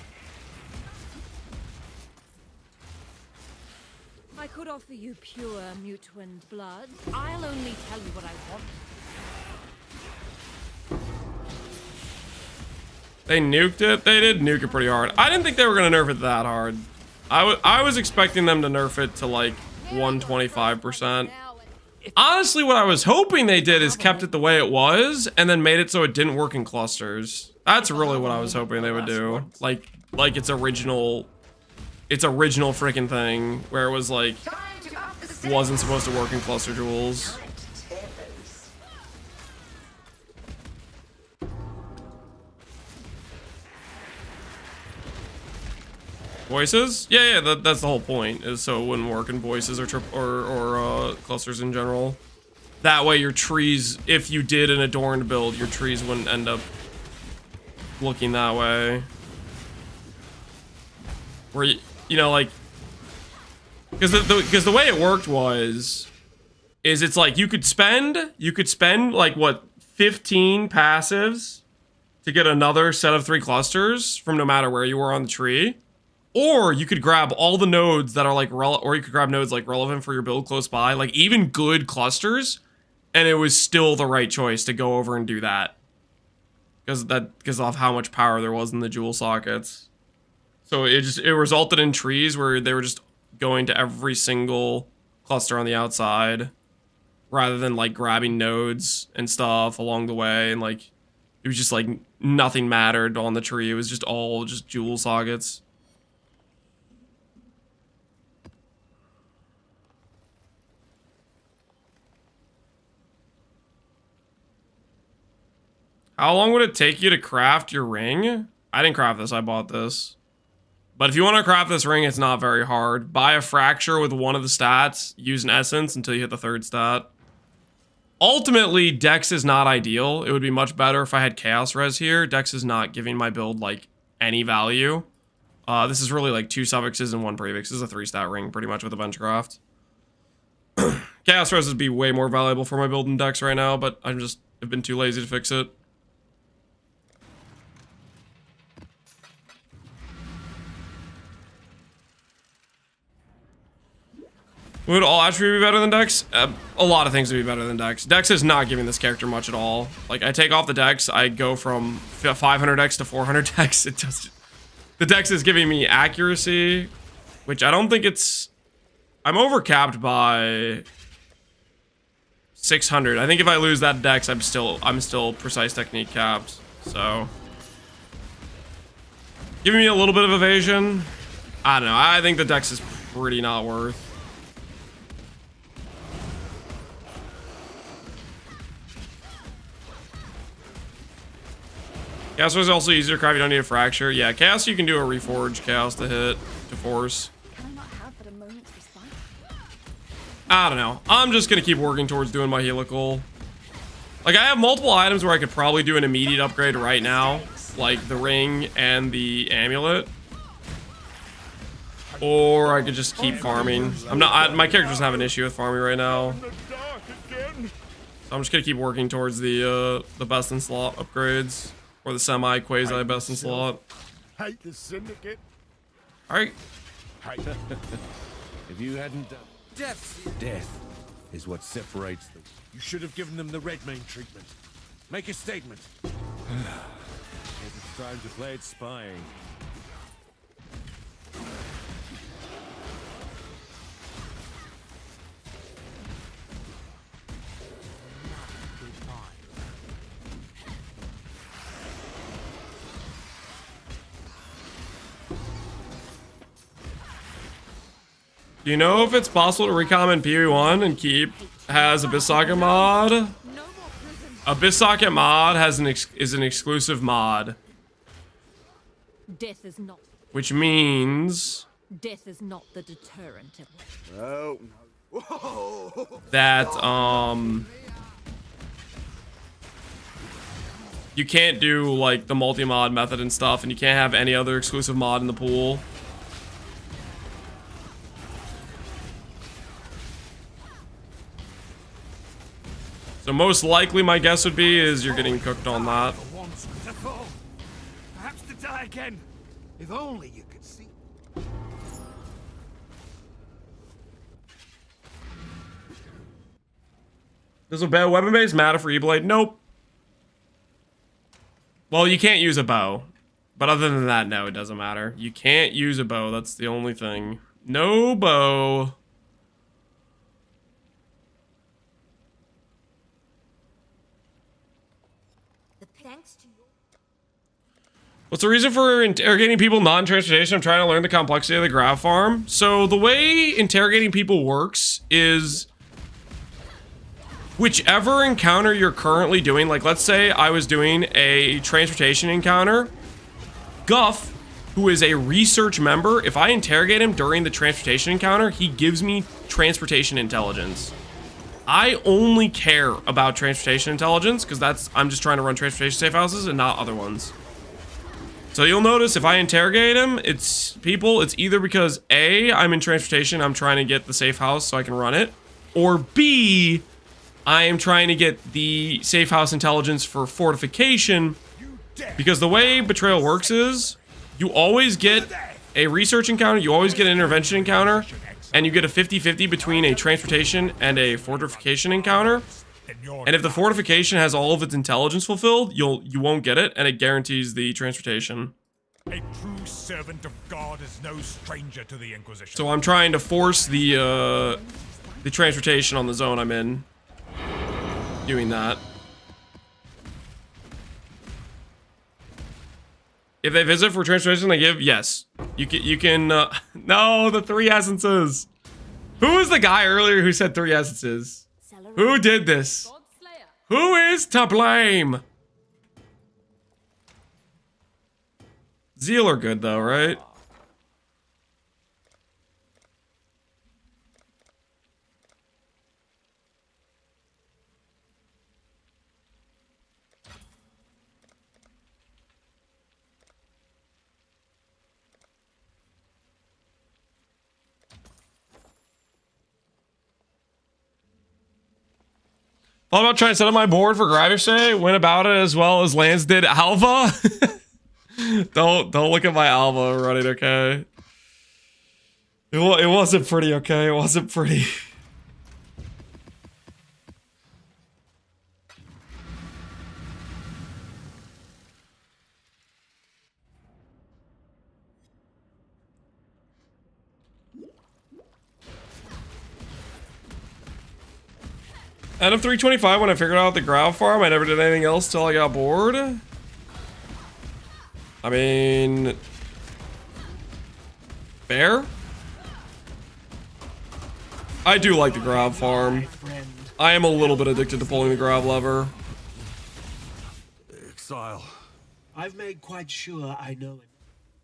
I could offer you pure mutant blood. I'll only tell you what I want. They nuked it. They did nuke it pretty hard. I didn't think they were gonna nerf it that hard. I was expecting them to nerf it to like 125%. Honestly, what I was hoping they did is kept it the way it was and then made it so it didn't work in clusters. That's really what I was hoping they would do. Like its original freaking thing where it was like wasn't supposed to work in cluster jewels. Voices? Yeah, that's the whole point, is so it wouldn't work in voices or clusters in general. That way your trees, if you did an adorned build, your trees wouldn't end up looking that way. Where, you know, like, because the way it worked is it's like you could spend like, what, 15 passives to get another set of 3 clusters from no matter where you were on the tree. Or you could grab all the nodes that are like or you could grab nodes like relevant for your build close by, like even good clusters, and it was still the right choice to go over and do that. Because of how much power there was in the jewel sockets. So it resulted in trees where they were just going to every single cluster on the outside rather than like grabbing nodes and stuff along the way, and like it was just like nothing mattered on the tree. It was just all just jewel sockets. How long would it take you to craft your ring? I didn't craft this, I bought this. But if you want to craft this ring, it's not very hard. Buy a fracture with one of the stats, use an essence until you hit the 3rd stat. Ultimately, Dex is not ideal. It would be much better if I had Chaos Res here. Dex is not giving my build, like, any value. This is really like 2 suffixes and 1 prefix. This is a 3-stat ring, pretty much, with a benchcraft. Chaos Res would be way more valuable for my build than Dex right now, but I've been too lazy to fix it. Would all attribute be better than Dex? A lot of things would be better than Dex. Dex is not giving this character much at all. Like, I take off the Dex, I go from 500 Dex to 400 Dex. It just... The Dex is giving me accuracy, which I don't think it's... I'm overcapped by 600. I think if I lose that Dex, I'm still precise technique capped. So... Giving me a little bit of evasion. I don't know. I think the Dex is pretty not worth. Chaos is also easier to craft. You don't need a fracture. Yeah, Chaos you can do a reforge Chaos to hit, to force. Can I not have but a moment's response? I don't know. I'm just gonna keep working towards doing my helical. Like, I have multiple items where I could probably do an immediate upgrade right now, like the ring and the amulet. Or I could just keep farming. My character doesn't have an issue with farming right now. So I'm just gonna keep working towards the best in slot upgrades. Or the semi-quasi best in slot. Hate the syndicate. Alright. If you hadn't done... Death is what separates them. You should have given them the Redmayne treatment. Make a statement. It's time to play it spying. Do you know if it's possible to recom in PV1 and keep has Abyss Socket mod? Abyss Socket mod has is an exclusive mod. Death is not. Which means Death is not the deterrent. Oh, that you can't do like the multi-mod method and stuff, and you can't have any other exclusive mod in the pool. So most likely my guess would be is you're getting cooked on that. Perhaps to die again. If only you could see. Does a bow weapon base matter for E-Blade? Nope. Well, you can't use a bow. But other than that, no, it doesn't matter. You can't use a bow. That's the only thing. No bow. Thanks to you. What's the reason for interrogating people non-transportation? I'm trying to learn the complexity of the grav farm. So the way interrogating people works is whichever encounter you're currently doing, like let's say I was doing a transportation encounter, Guff, who is a research member, if I interrogate him during the transportation encounter, he gives me transportation intelligence. I only care about transportation intelligence because I'm just trying to run transportation safe houses and not other ones. So you'll notice if I interrogate him, it's either because A, I'm in transportation, I'm trying to get the safe house so I can run it, or B, I am trying to get the safe house intelligence for fortification, because the way Betrayal works is you always get a research encounter, you always get an intervention encounter, and you get a 50-50 between a transportation and a fortification encounter. And if the fortification has all of its intelligence fulfilled, you won't get it, and it guarantees the transportation. A true servant of God is no stranger to the Inquisition. So I'm trying to force the transportation on the zone I'm in. Doing that. If they visit for transportation, they give, yes. You can, no, the 3 essences. Who was the guy earlier who said 3 essences? Who did this? Who is to blame? Zeal are good though, right? Thought about trying to set up my board for Gravity. Went about it as well as Lance did Alva. Don't look at my Alva running, okay? It wasn't pretty, okay? It wasn't pretty. Out of 325, when I figured out the Grav farm, I never did anything else till I got bored. I mean, fair. I do like the Grav farm. I am a little bit addicted to pulling the Grav lever. Exile. I've made quite sure I know it.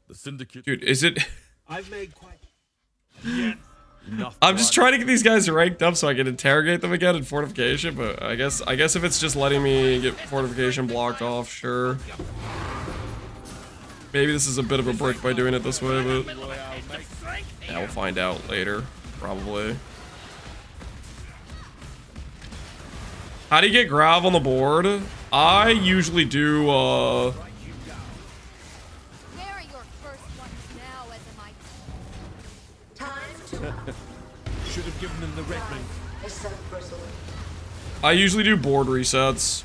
The Syndicate. Dude, is it? I've made quite. Yeah. I'm just trying to get these guys ranked up so I can interrogate them again in fortification, but I guess if it's just letting me get fortification blocked off, sure. Maybe this is a bit of a brick by doing it this way, but yeah, we'll find out later, probably. How do you get Grav on the board? I usually do, Where are your first ones now, as am I? Time to Should have given them the red main. I usually do board resets.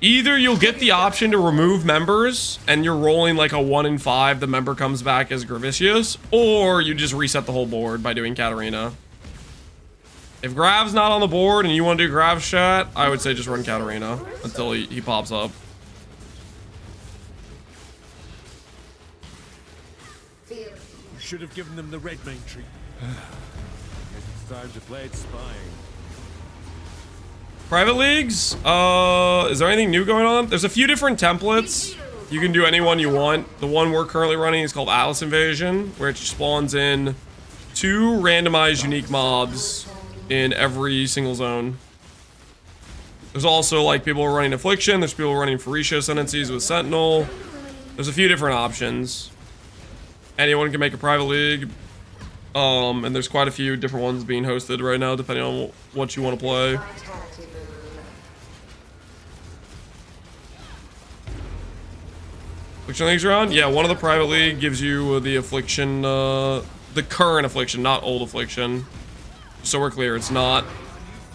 Either you'll get the option to remove members and you're rolling like a 1 in 5, the member comes back as Gravicious, or you just reset the whole board by doing Katarina. If Grav's not on the board and you want to do Grav shot, I would say just run Katarina until he pops up. You should have given them the red main tree. Guess it's time to play it spying. Private leagues? Is there anything new going on? There's a few different templates. You can do any one you want. The one we're currently running is called Atlas Invasion, where it spawns in 2 randomized unique mobs in every single zone. There's also like people running Affliction. There's people running Farisha Ascendancies with Sentinel. There's a few different options. Anyone can make a private league. And there's quite a few different ones being hosted right now, depending on what you want to play. Affliction leagues around? Yeah, one of the private league gives you the Affliction, the current Affliction, not old Affliction. So we're clear, it's not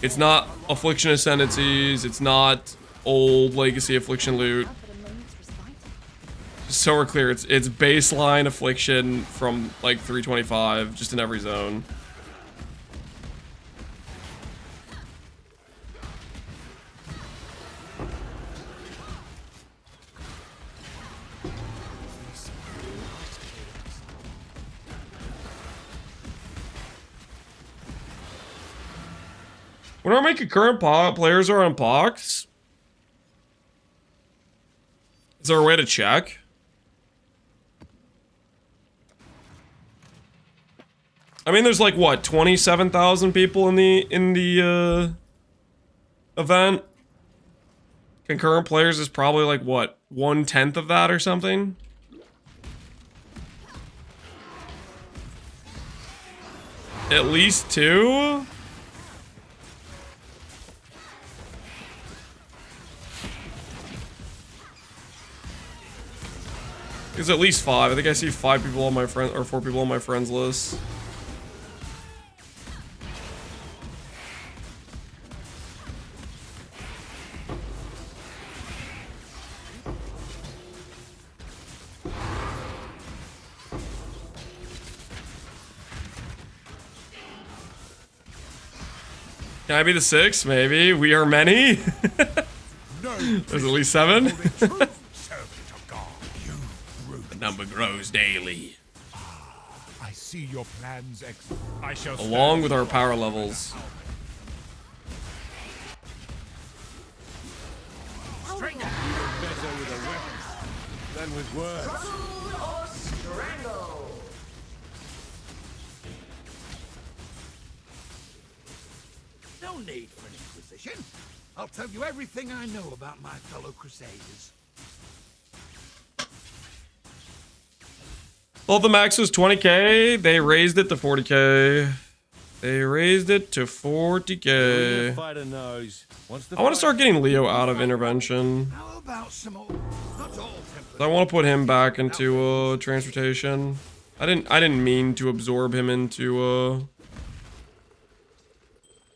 Affliction Ascendancies, it's not old Legacy Affliction loot. So we're clear, it's baseline Affliction from like 325, just in every zone. When I make a current players are on Pohx, is there a way to check? I mean, there's like what, 27,000 people in the event. Concurrent players is probably like what, 1/10 of that or something. At least 2. There's at least 5. I think I see 5 people on my friend, or 4 people on my friends list. Can I be the 6th? Maybe. We are many. There's at least 7. The number grows daily. I see your plans, I shall along with our power levels. Better with a weapon than with words. Hold or strangle. No need for an inquisition. I'll tell you everything I know about my fellow crusaders. Well, the max was 20k. They raised it to 40k. They raised it to 40k. I want to start getting Leo out of intervention. How about some old, not all I want to put him back into transportation. I didn't mean to absorb him into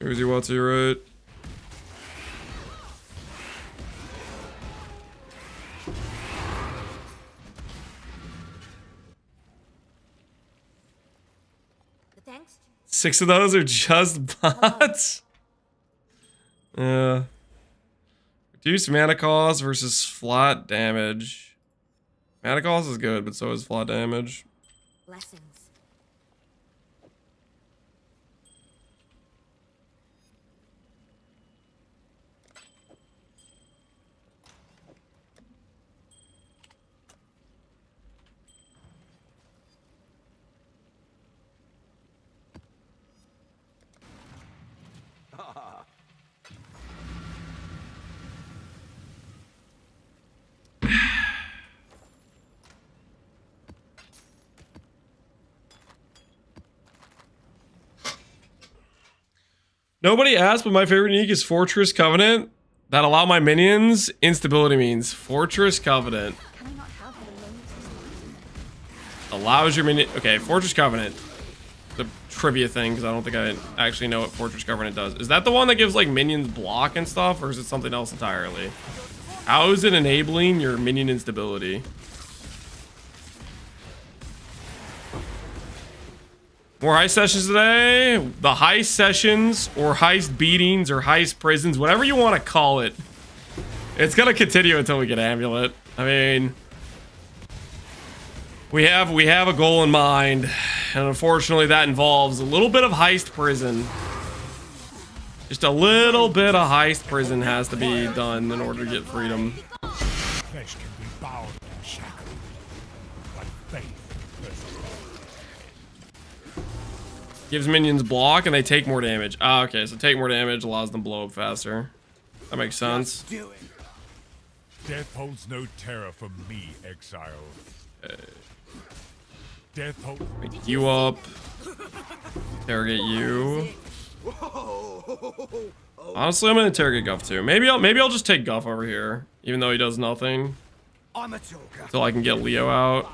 Uziwatsu, right? Thanks. 6 of those are just bots. Reduced mana cost versus flat damage. Mana cost is good, but so is flat damage. Blessings. Nobody asked, but my favorite unique is Fortress Covenant. That allow my minions instability means. Fortress Covenant. Can I not have the moments of Allows your minion. Okay, Fortress Covenant. The trivia thing, because I don't think I actually know what Fortress Covenant does. Is that the one that gives like minions block and stuff, or is it something else entirely? How is it enabling your minion instability? More heist sessions today. The heist sessions, or heist beatings, or heist prisons, whatever you want to call it. It's gonna continue until we get Amulet. I mean, we have a goal in mind, and unfortunately that involves a little bit of heist prison. Just a little bit of heist prison has to be done in order to get freedom. Flesh can be bound and shackled, but faith perseveres. Gives minions block and they take more damage. Ah, okay, so take more damage allows them to blow up faster. That makes sense. Death holds no terror for me, Exile. Death holds... Make you up. Interrogate you. Honestly, I'm gonna interrogate Guff too. Maybe I'll just take Guff over here, even though he does nothing. I'm a talker. Until I can get Leo out.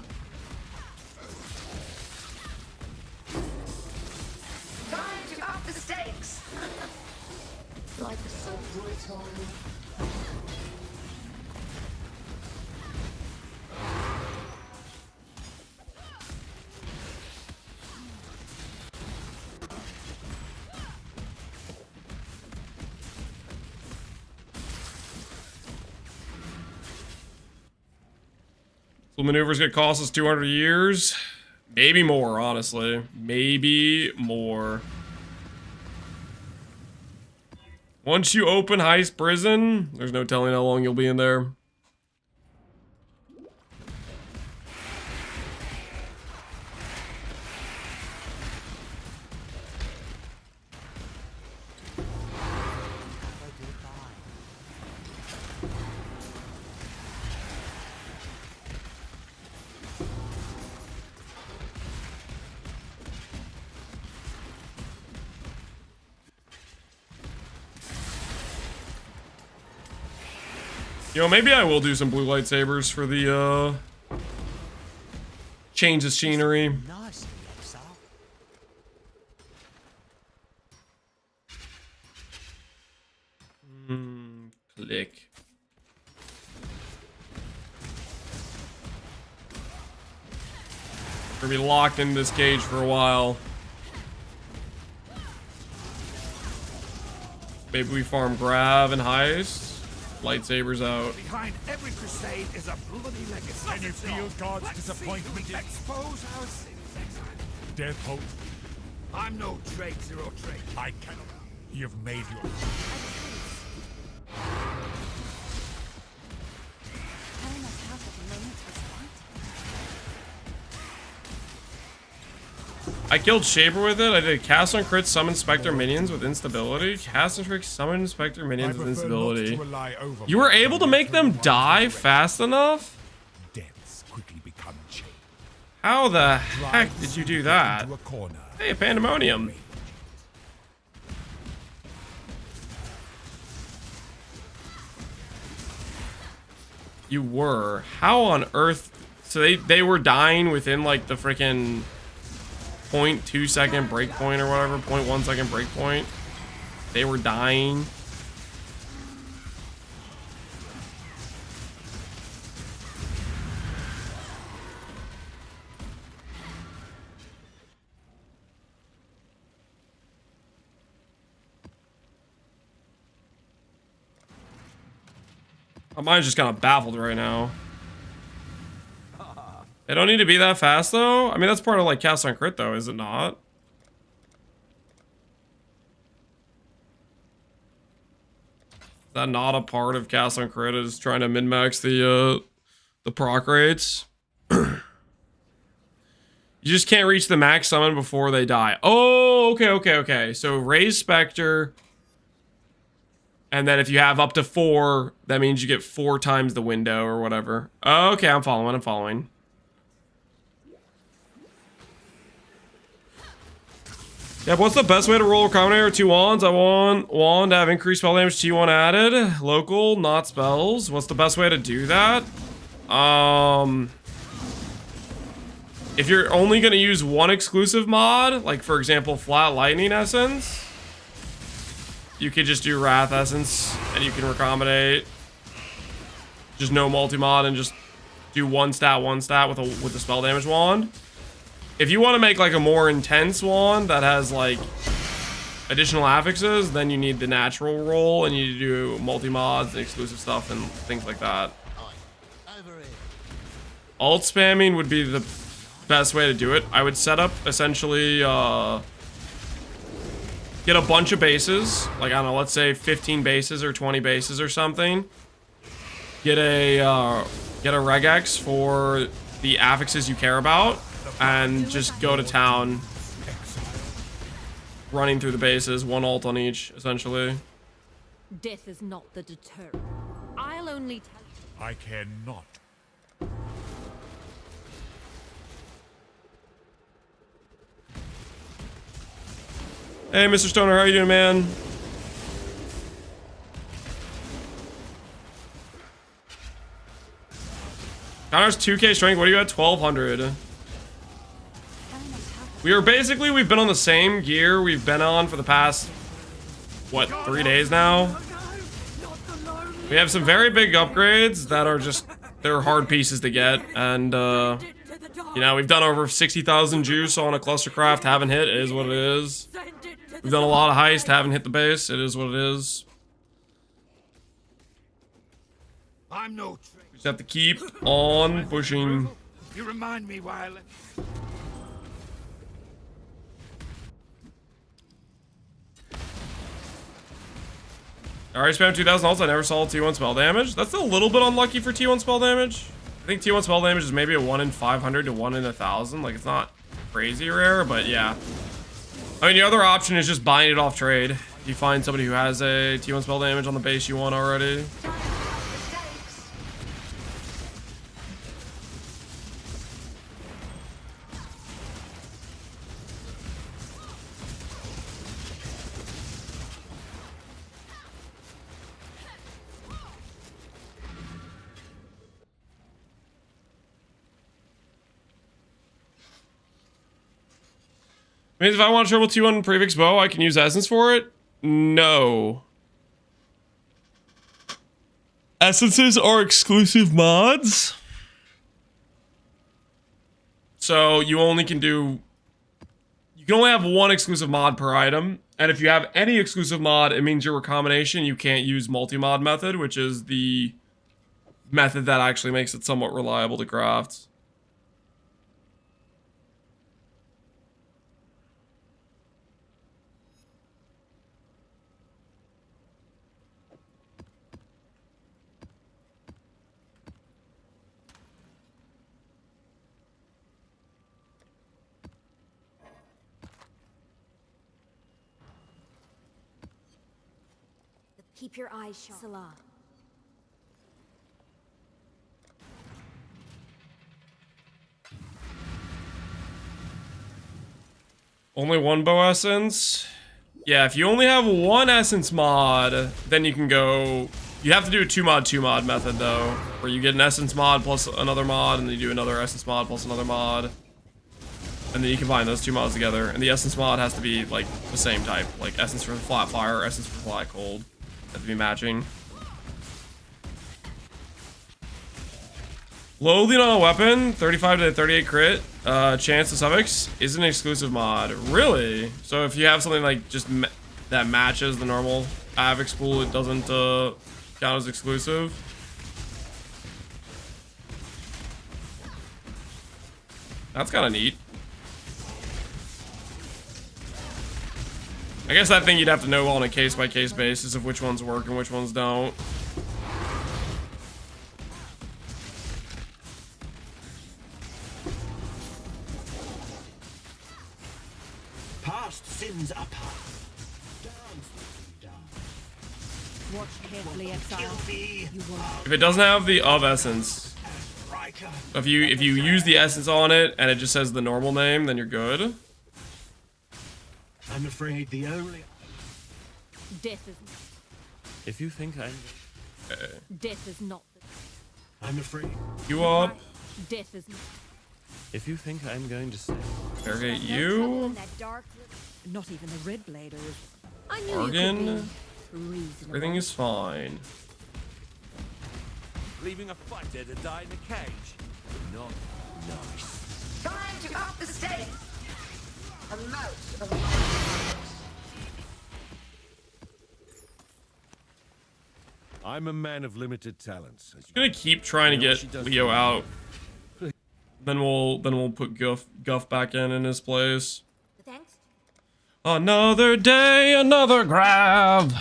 Time to up the stakes. Life is so brutal. So maneuvers gonna cost us 200 years. Maybe more, honestly. Maybe more. Once you open Heist Prison, there's no telling how long you'll be in there. You know, maybe I will do some blue lightsabers for the, change the scenery. Nice, Exile. Click. We're gonna be locked in this cage for a while. Maybe we farm Grav and Heist. Lightsabers out. Behind every crusade is a bloody legacy. Can you feel God's disappointment? Expose our sins, Exile. Death holds... I'm no traitor or traitor. I cannot... You've made your... Telling us how the moments was fun. I killed Shaper with it. I did cast on crit, summon Spectre minions with instability. Cast on trick, summon Spectre minions with instability. You were able to make them die fast enough? Deaths quickly become chained. How the heck did you do that? Into a corner. Hey, Pandemonium. You were. How on earth? So they were dying within like the freaking 0.2 second breakpoint or whatever, 0.1 second breakpoint. They were dying. My mind's just kind of baffled right now. They don't need to be that fast, though. I mean, that's part of, like, cast on crit, though, is it not? Is that not a part of cast on crit, is trying to min-max the proc rates? You just can't reach the max summon before they die. Oh, okay. So, raise Spectre. And then if you have up to 4, that means you get 4 times the window or whatever. Okay, I'm following. Yeah, what's the best way to roll a combinator? 2 wands? I want wand to have increased spell damage, T1 added. Local, not spells. What's the best way to do that? If you're only going to use one exclusive mod, like for example, Flat Lightning Essence, you could just do Wrath Essence and you can recombinate. Just no multi-mod and just do one stat with a spell damage wand. If you want to make like a more intense wand that has like additional affixes, then you need the natural roll and you need to do multi-mods and exclusive stuff and things like that. Alt spamming would be the best way to do it. I would set up essentially get a bunch of bases, like I don't know, let's say 15 bases or 20 bases or something. Get a regex for the affixes you care about. And just go to town running through the bases, one ult on each, essentially. Death is not the deterrent. I'll only tell you. I care not. Hey, Mr. Stoner, how you doing, man? Connor's 2k strength. What are you at? 1200. We've been on the same gear we've been on for the past, what, 3 days now? We have some very big upgrades that are just, they're hard pieces to get, and, you know, we've done over 60,000 juice on a clustercraft, haven't hit, it is what it is. We've done a lot of heist, haven't hit the base, it is what it is. I'm no We just have to keep on pushing. You remind me, Violet. I already spammed 2,000 ults, I never saw T1 spell damage. That's a little bit unlucky for T1 spell damage. I think T1 spell damage is maybe a 1 in 500 to 1 in 1,000. Like, it's not crazy rare, but yeah. I mean, the other option is just buying it off trade. If you find somebody who has a T1 spell damage on the base you want already. Means if I want a triple T1 prefix bow, I can use essence for it? No. Essences are exclusive mods. So you only can do... You can only have one exclusive mod per item. And if you have any exclusive mod, it means you're a combination. You can't use multi-mod method, which is the method that actually makes it somewhat reliable to craft. Keep your eyes sharp. Salah. Only one bow essence? Yeah, if you only have one essence mod, then you can go... You have to do a 2 mod method, though. Where you get an essence mod plus another mod, and then you do another essence mod plus another mod. And then you combine those 2 mods together. And the essence mod has to be, like, the same type. Like, essence for flat fire, essence for flat cold. Have to be matching. Loathing on a weapon, 35 to 38 crit. Chance to suffix is an exclusive mod. Really? So if you have something like just that matches the normal Avix pool, it doesn't count as exclusive. That's kind of neat. I guess that thing you'd have to know on a case-by-case basis of which ones work and which ones don't. Past sins are past. Watch carefully, Exile. You won't. If it doesn't have the of essence, if you use the essence on it and it just says the normal name, then you're good. I'm afraid the only... Death is... If you think I'm... Death is not... I'm afraid... You up. Death is not... If you think I'm going to say... Interrogate you. Not even the Red Blader is... I knew Bargain. you could be reasonable. Everything is fine. Leaving a fighter to die in a cage? Not nice. Time to up the stakes. A mouse of I'm a man of limited talents. I'm gonna keep trying to get Leo out. Then we'll put Guff back in his place. Thanks. Another day, another grab.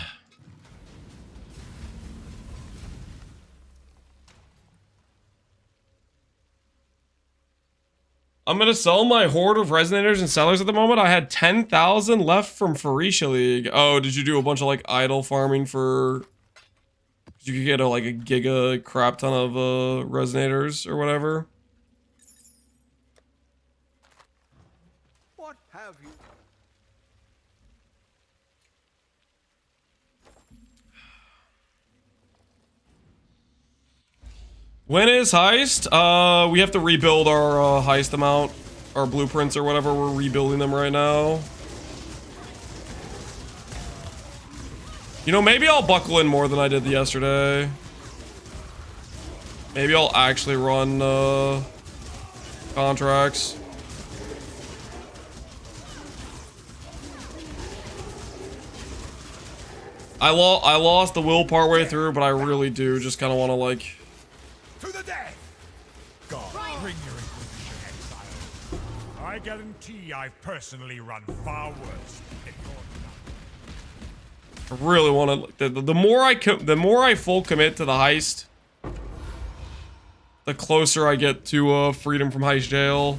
I'm gonna sell my horde of resonators and sellers at the moment. I had 10,000 left from Pohx League. Oh, did you do a bunch of like idle farming for? You could get like a giga crap ton of resonators or whatever. What have you? When is Heist? We have to rebuild our Heist amount, our blueprints or whatever. We're rebuilding them right now. You know, maybe I'll buckle in more than I did yesterday. Maybe I'll actually run contracts. I lost the will partway through, but I really do just kind of want to like. To the death! God, bring your Inquisition, Exile. I guarantee I've personally run far worse in your time. I really want to. The more I full commit to the Heist, the closer I get to freedom from Heist jail.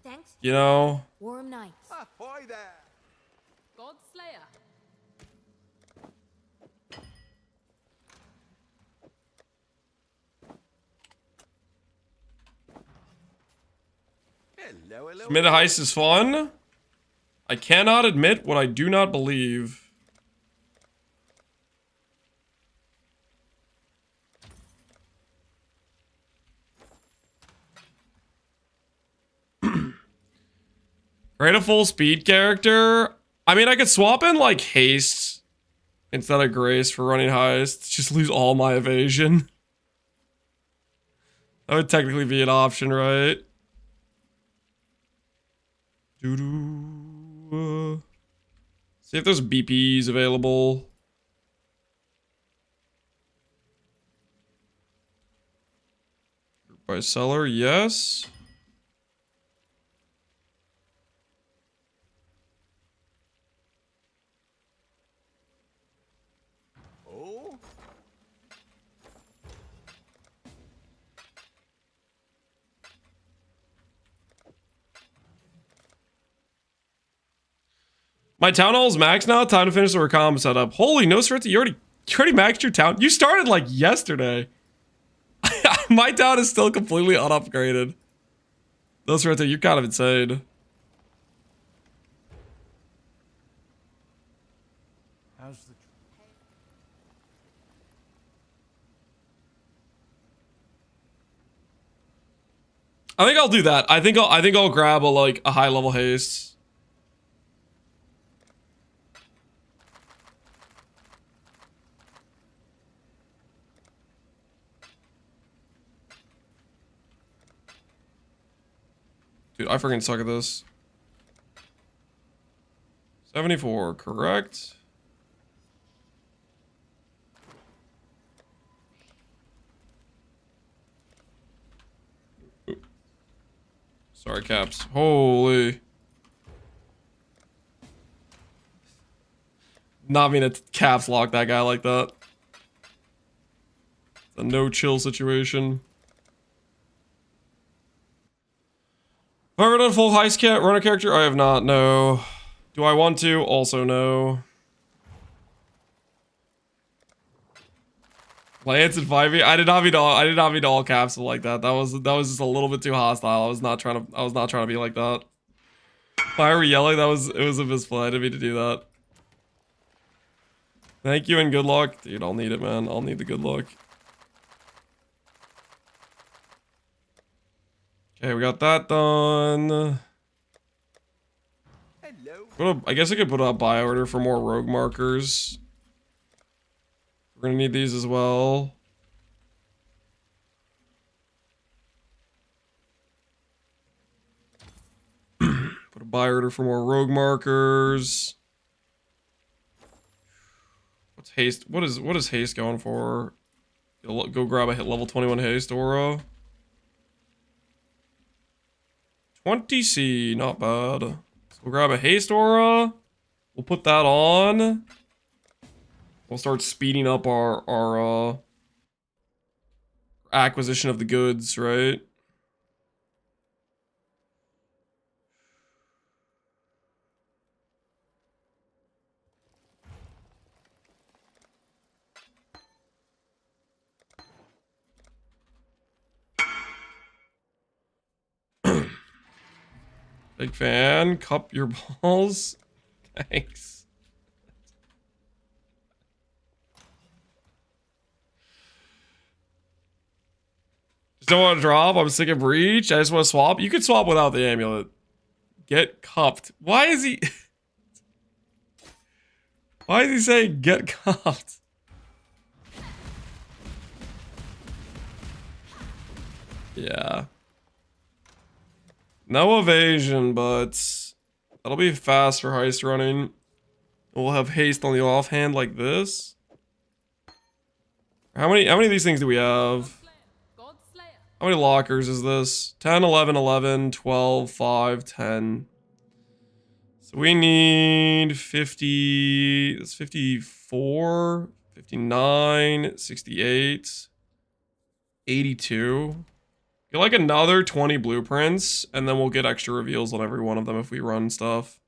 Thanks. You know. Warm nights. Ahoy there! God Slayer. Hello, hello. Admit a Heist is fun. I cannot admit what I do not believe. Create a full speed character. I mean, I could swap in like haste instead of grace for running Heist. Just lose all my evasion. That would technically be an option, right? Doo-doo. See if there's BPs available. By seller, yes. Oh? My town hall's maxed now. Time to finish the recom setup. Holy no, Srita, you already maxed your town. You started like yesterday. My town is still completely unupgraded. No, Srita, you're kind of insane. How's the... I think I'll do that. I think I'll grab a high level haste. Dude, I freaking suck at this. 74, correct? Ooh. Sorry, Caps. Holy. Not mean to caps lock that guy like that. It's a no chill situation. Have I ever done full Heist cat runner character? I have not, no. Do I want to? Also no. Lance and 5e? I did not mean to all caps like that. That was just a little bit too hostile. I was not trying to be like that. Why are we yelling? It was a misplay. I didn't mean to do that. Thank you and good luck. Dude, I'll need it, man. I'll need the good luck. Okay, we got that done. Hello. I guess I could put out buy order for more rogue markers. We're gonna need these as well. Put a buy order for more rogue markers. What's haste? What is haste going for? Go grab a hit level 21 haste aura. 20C, not bad. So we'll grab a haste aura. We'll put that on. We'll start speeding up our acquisition of the goods, right? Big fan. Cup your balls. Thanks. Just don't want to drop. I'm sick of breach. I just want to swap. You could swap without the amulet. Get cupped. Why is he... Why is he saying get cupped? Yeah. No evasion, but that'll be fast for heist running. We'll have haste on the offhand like this. How many of these things do we have? How many lockers is this? 10, 11, 11, 12, 5, 10. So we need 50, that's 54, 59, 68, 82. Get like another 20 blueprints, and then we'll get extra reveals on every one of them if we run stuff.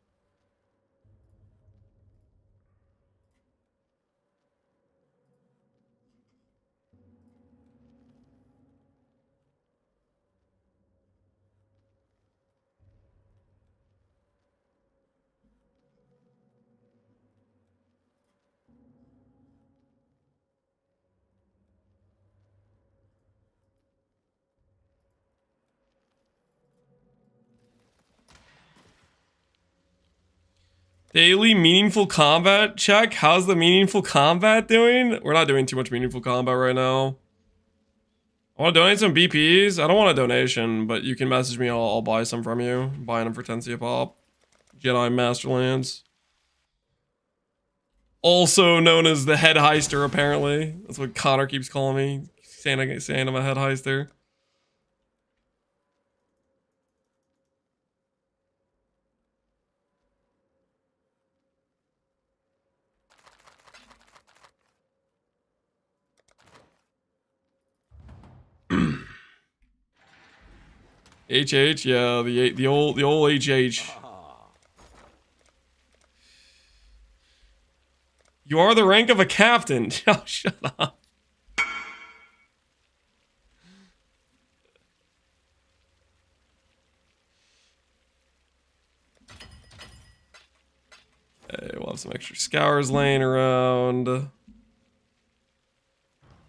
Daily meaningful combat check. How's the meaningful combat doing? We're not doing too much meaningful combat right now. I want to donate some BPs. I don't want a donation, but you can message me. I'll buy some from you. I'm buying them for 10C a pop. Jedi Masterlands. Also known as the head heister, apparently. That's what Connor keeps calling me. Saying I'm a head heister. HH, yeah, the old HH. You are the rank of a captain. Oh, shut up. Okay, we'll have some extra scours laying around.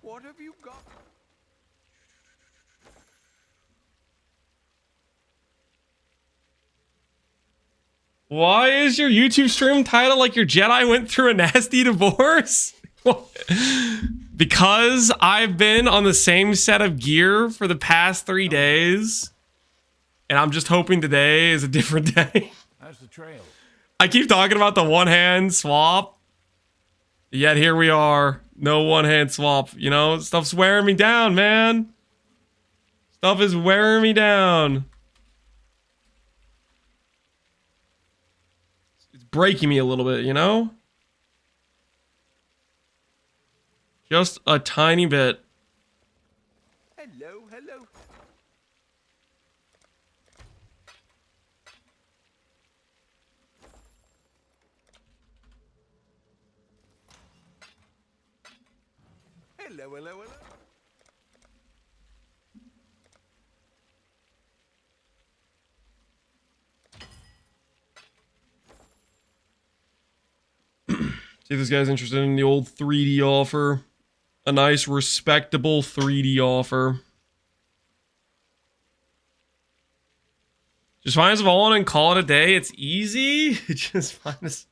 What have you got? Why is your YouTube stream title like your Jedi went through a nasty divorce? Because I've been on the same set of gear for the past 3 days. And I'm just hoping today is a different day. How's the trail? I keep talking about the one-hand swap. Yet here we are. No one-hand swap. You know, stuff's wearing me down, man. Stuff is wearing me down. Breaking me a little bit, you know? Just a tiny bit. Hello, hello. Hello, hello, hello. See if this guy's interested in the old 3D offer. A nice, respectable 3D offer. Just find us a Vault and call it a day. It's easy. Just find us.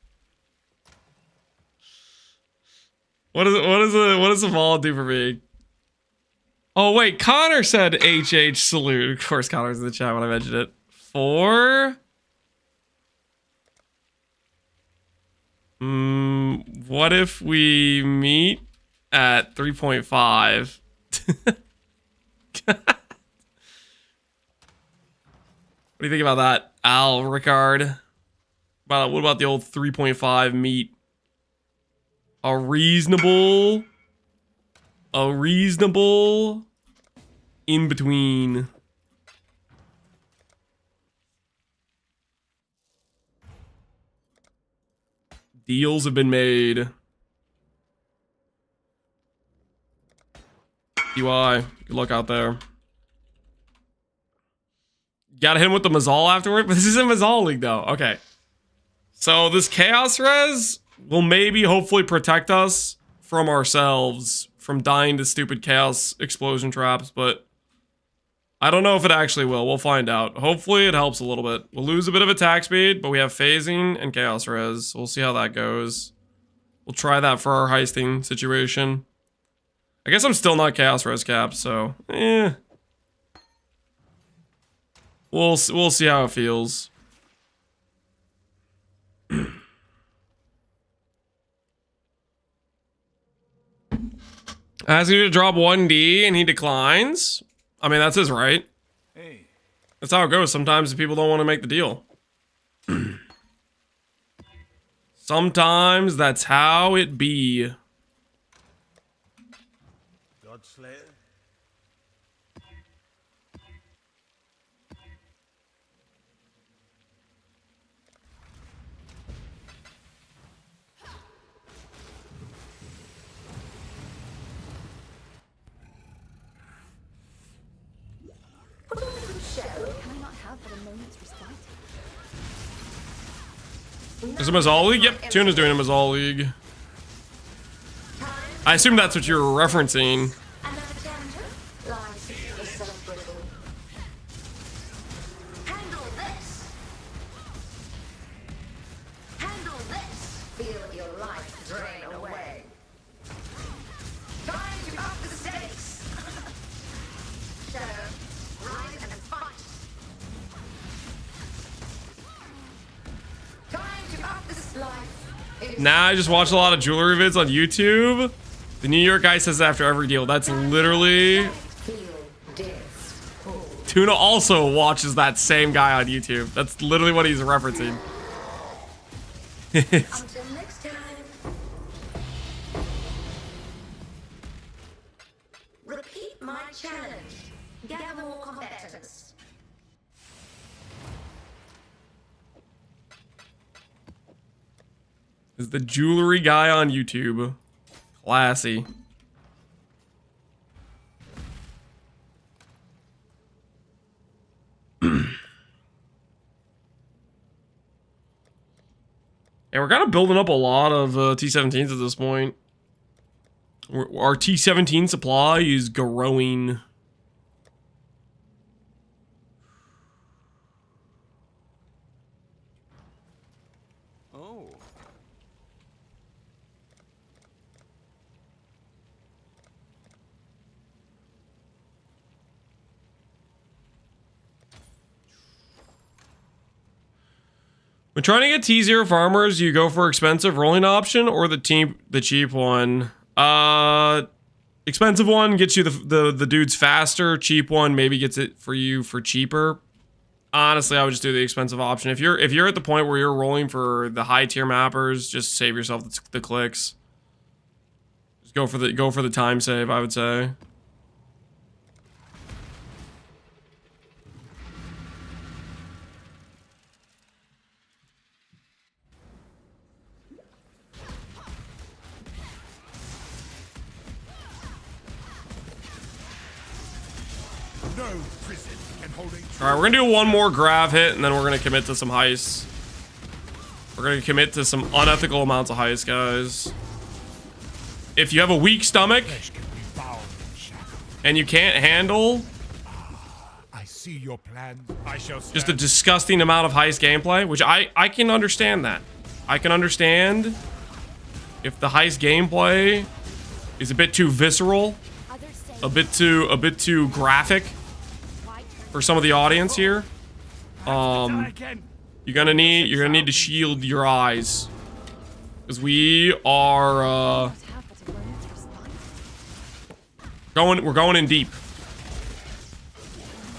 What does a Vault do for me? Oh wait, Connor said HH salute. Of course, Connor's in the chat when I mentioned it. 4. What if we meet at 3.5? What do you think about that, Al Ricard? What about the old 3.5 meet? A reasonable in between. Deals have been made. UI, good luck out there. Gotta hit him with the Mazal afterward. But this isn't Mazal League though. Okay. So this Chaos Res will maybe hopefully protect us from ourselves from dying to stupid Chaos Explosion traps, but I don't know if it actually will. We'll find out. Hopefully it helps a little bit. We'll lose a bit of attack speed, but we have phasing and Chaos Res. We'll see how that goes. We'll try that for our heisting situation. I guess I'm still not Chaos Res capped, so we'll see how it feels. Asking you to drop 1D and he declines. I mean, that's his right. Hey. That's how it goes. Sometimes people don't want to make the deal. Sometimes that's how it be. Godslayer. Can I not have but a moment's respite? Is it Mazal League? Yep, Tuna's doing a Mazal League. I assume that's what you're referencing. Another challenger lies is celebrating. Handle this. Handle this. Feel your life drain away. Time to up the stakes. So, rise and fight. Time to up this life. Nah, I just watch a lot of jewelry vids on YouTube. The New York guy says after every deal. That's literally... Tuna also watches that same guy on YouTube. That's literally what he's referencing. Until next time. Repeat my challenge. Gather more combatants. Is the jewelry guy on YouTube. Classy. And we're kind of building up a lot of T-17s at this point. Our T-17 supply is growing. Oh. When trying to get T0 farmers, you go for expensive rolling option or the cheap one. Expensive one gets you the dudes faster. Cheap one maybe gets it for you for cheaper. Honestly, I would just do the expensive option. If you're at the point where you're rolling for the high tier mappers, just save yourself the clicks. Just go for the time save, I would say. No prison can hold a All right, we're gonna do one more grav hit, and then we're gonna commit to some heists. We're gonna commit to some unethical amounts of heists, guys. If you have a weak stomach and you can't handle I see your plan. I shall just a disgusting amount of heist gameplay, which I can understand that. I can understand if the heist gameplay is a bit too visceral, a bit too graphic for some of the audience here. You're gonna need to shield your eyes, because we are we're going in deep,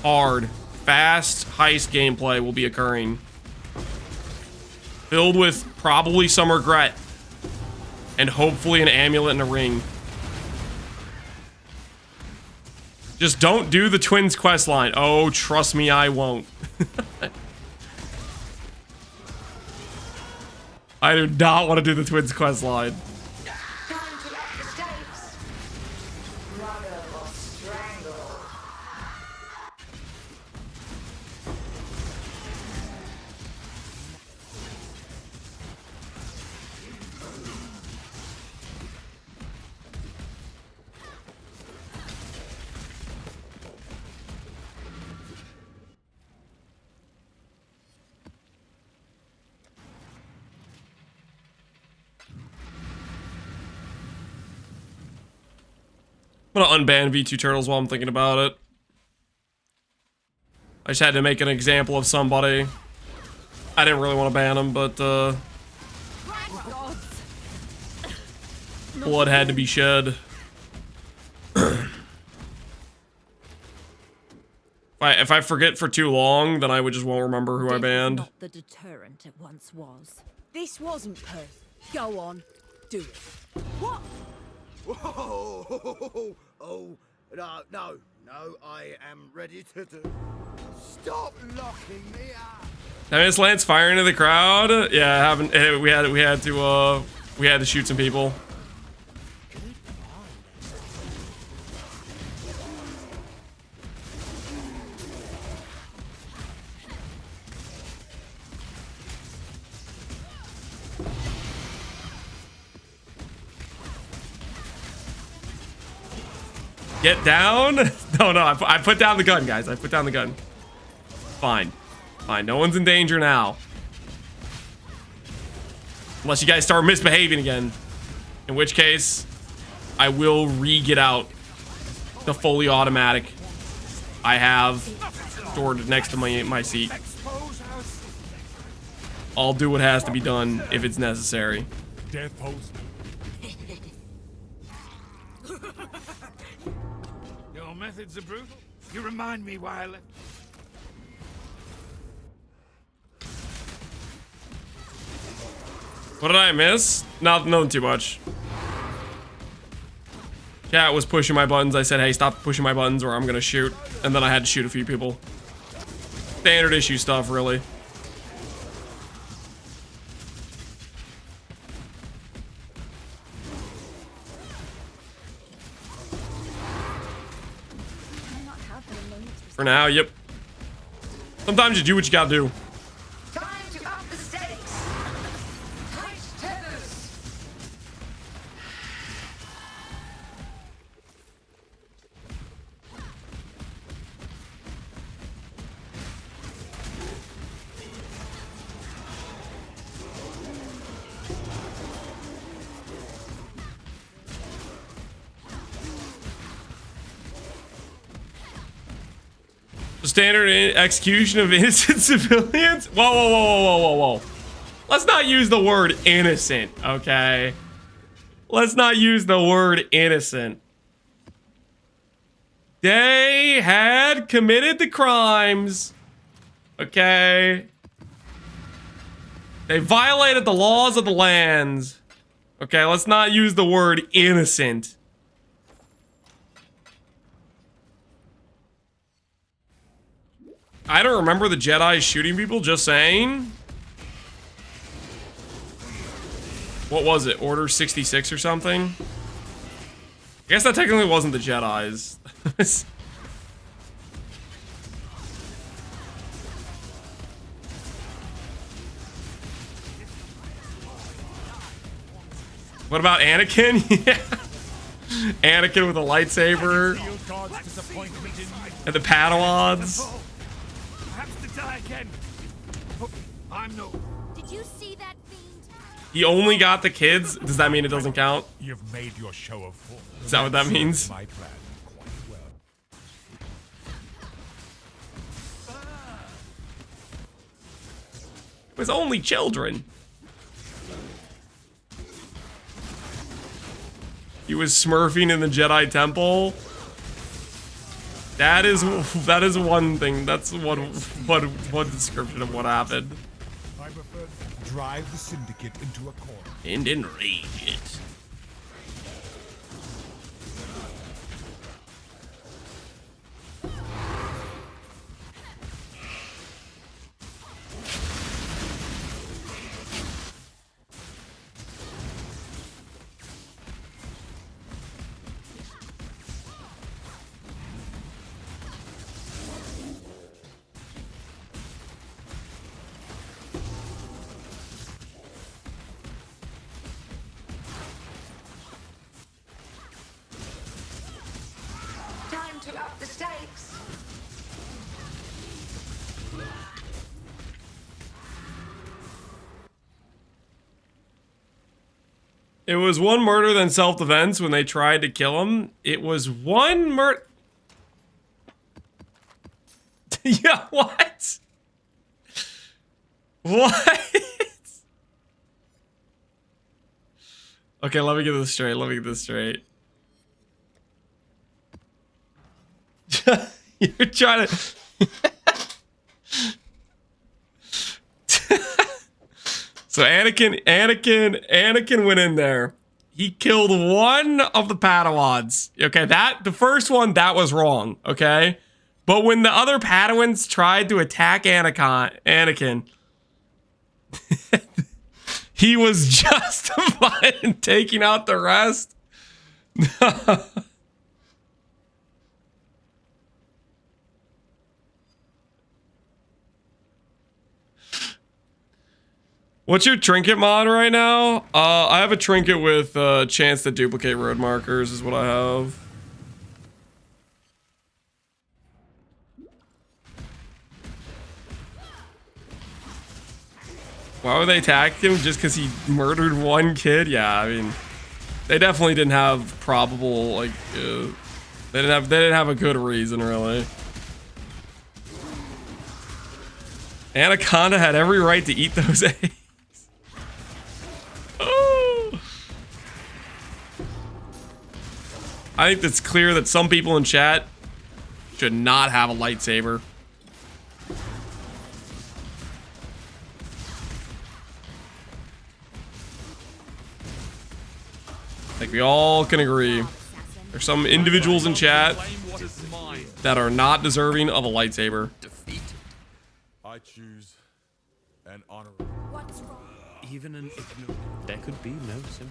hard, fast heist gameplay will be occurring, filled with probably some regret, and hopefully an amulet and a ring. Just don't do the twins quest line. Oh, trust me, I won't. I do not want to do the twins quest line. Time to up the stakes. Murder or strangle. I'm gonna unban V2 Turtles while I'm thinking about it. I just had to make an example of somebody. I didn't really want to ban him, but blood had to be shed. If I forget for too long, then I would just won't remember who I banned. Not the deterrent it once was. This wasn't perfect. Go on, do it. What? Whoa! Oh, no, I am ready to do. Stop locking me up. I miss Lance fire into the crowd. Yeah, haven't. We had to shoot some people. Get down? No, I put down the gun, guys. I put down the gun. Fine. Fine, no one's in danger now. Unless you guys start misbehaving again. In which case, I will re-get out the fully automatic I have stored next to my seat. I'll do what has to be done if it's necessary. Death post. Your methods are brutal. You remind me why I left. What did I miss? Nothing too much. Cat was pushing my buttons. I said, hey, stop pushing my buttons or I'm gonna shoot. And then I had to shoot a few people. Standard issue stuff, really. For now, yep. Sometimes you do what you gotta do. Time to up the stakes. Heist tethers. Standard execution of innocent civilians? Whoa. Let's not use the word innocent, okay? Let's not use the word innocent. They had committed the crimes, okay? They violated the laws of the lands. Okay, let's not use the word innocent. I don't remember the Jedi shooting people, just saying. What was it? Order 66 or something? I guess that technically wasn't the Jedis. What about Anakin? Yeah. Anakin with a lightsaber. And the Padawans. I'm no. Did you see that fiend? He only got the kids. Does that mean it doesn't count? You've made your show of force. Is that what that means? My plan quite well. It was only children. He was smurfing in the Jedi Temple. That is one thing. That's one description of what happened. I prefer to drive the syndicate into a corner. And enrage it. Time to up the stakes. It was one murder than self-defense when they tried to kill him. It was one murder. Yeah, what? What? Okay, let me get this straight. Let me get this straight. You're trying to... So Anakin went in there. He killed one of the Padawans. Okay, the first one, that was wrong, okay? But when the other Padawans tried to attack Anakin, he was justified in taking out the rest. What's your trinket mod right now? I have a trinket with chance to duplicate road markers is what I have. Why would they attack him? Just because he murdered one kid? Yeah, I mean, they definitely didn't have probable, like, they didn't have a good reason, really. Anaconda had every right to eat those eggs. Oh. I think it's clear that some people in chat should not have a lightsaber. Like, we all can agree. There's some individuals in chat that are not deserving of a lightsaber. I choose an honorable. What's wrong? Even an ignorant. There could be no simple.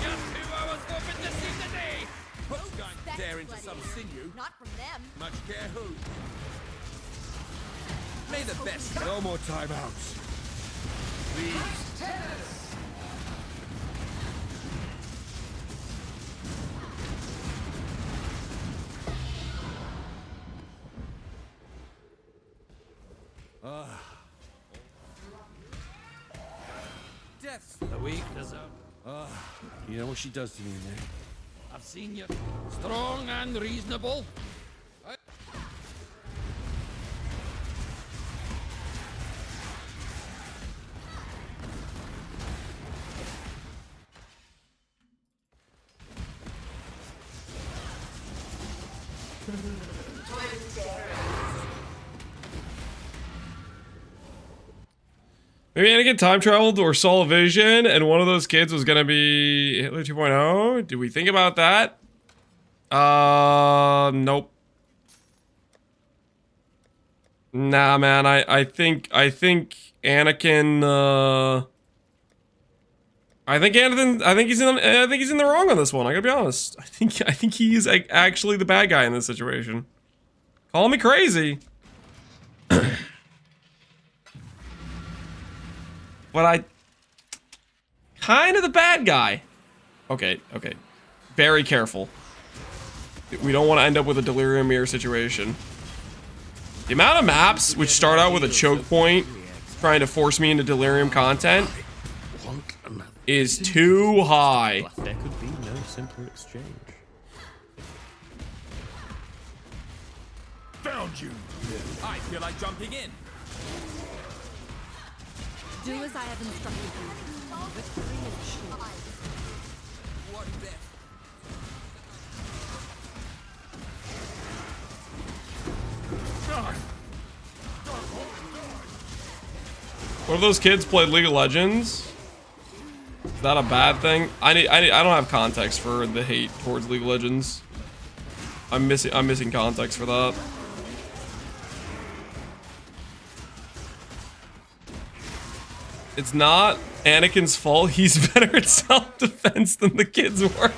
Just 2 hours forfeit to see the day. Who's going to tear into some sinew? Not from them. Much care who. May the best. No more timeouts. Please. Death's the weak deserve. You know what she does to me, man? I've seen you. Strong and reasonable. Maybe Anakin time traveled or saw a vision, and one of those kids was gonna be Hitler 2.0. Did we think about that? Nope. Nah, man. I think Anakin. I think he's in the wrong on this one. I gotta be honest. I think he is actually the bad guy in this situation. Call me crazy. But I kind of the bad guy. Okay. Very careful. We don't want to end up with a delirium mirror situation. The amount of maps which start out with a choke point trying to force me into delirium content is too high. There could be no simple exchange. Found you. I feel like jumping in. Do as I have instructed you. Victory is sure. What death? What if those kids played League of Legends? Is that a bad thing? I don't have context for the hate towards League of Legends. I'm missing context for that. It's not Anakin's fault. He's better at self-defense than the kids were.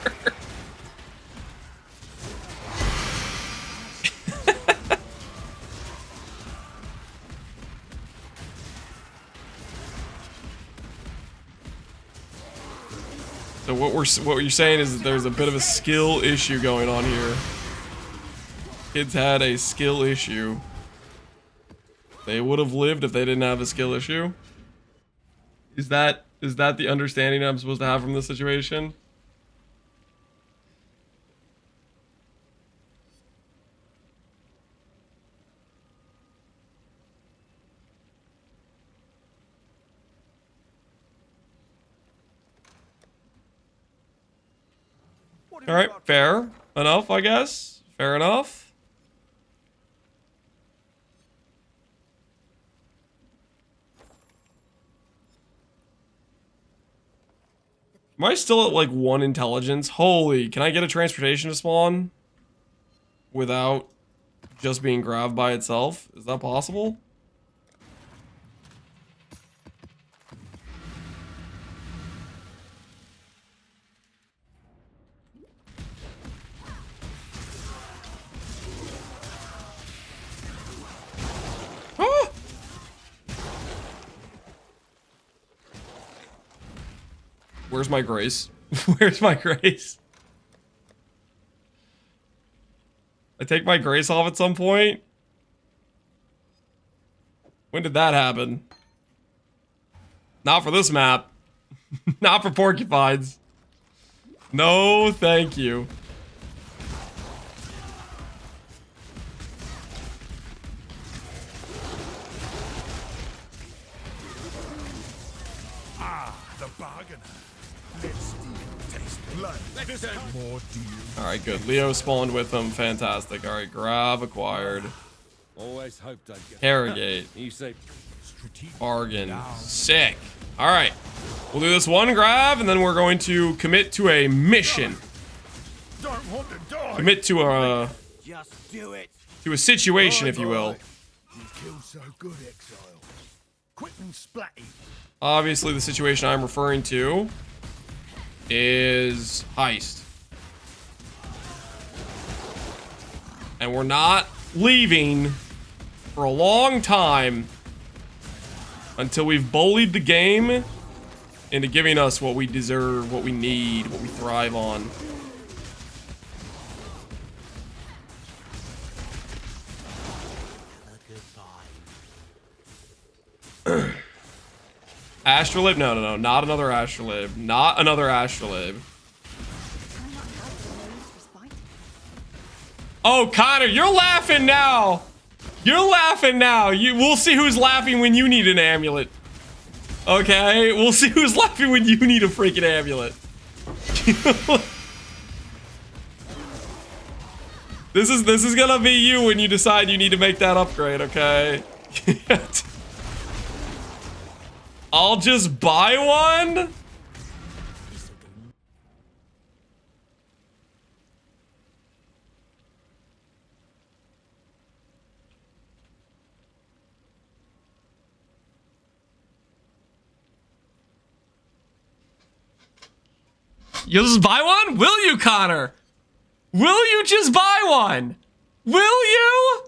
So what you're saying is that there's a bit of a skill issue going on here. Kids had a skill issue. They would have lived if they didn't have a skill issue. Is that the understanding I'm supposed to have from this situation? All right, fair enough, I guess. Fair enough. Am I still at like 1 intelligence? Holy, can I get a transportation to spawn without just being grabbed by itself? Is that possible? Ah! Where's my grace? Where's my grace? I take my grace off at some point? When did that happen? Not for this map. Not for porcupines. No, thank you. Ah, the bargainer. Let's taste blood. This more deal. Alright, good. Leo spawned with them. Fantastic. Alright, grab acquired. Always hoped I'd get Interrogate. You say Bargain. Sick. Alright. We'll do this one grab, and then we're going to commit to a mission. Don't want to die. Commit to a Just do it. situation, if you will. You kill so good, Exile. Quick and splatty. Obviously, the situation I'm referring to is Heist. And we're not leaving for a long time until we've bullied the game into giving us what we deserve, what we need, what we thrive on. Astrolabe? No, not another Astrolabe. Not another Astrolabe. Oh, Connor, you're laughing now. You're laughing now. We'll see who's laughing when you need an amulet. Okay, we'll see who's laughing when you need a freaking amulet. This is gonna be you when you decide you need to make that upgrade, okay? I'll just buy one? You'll just buy one? Will you, Connor? Will you just buy one? Will you?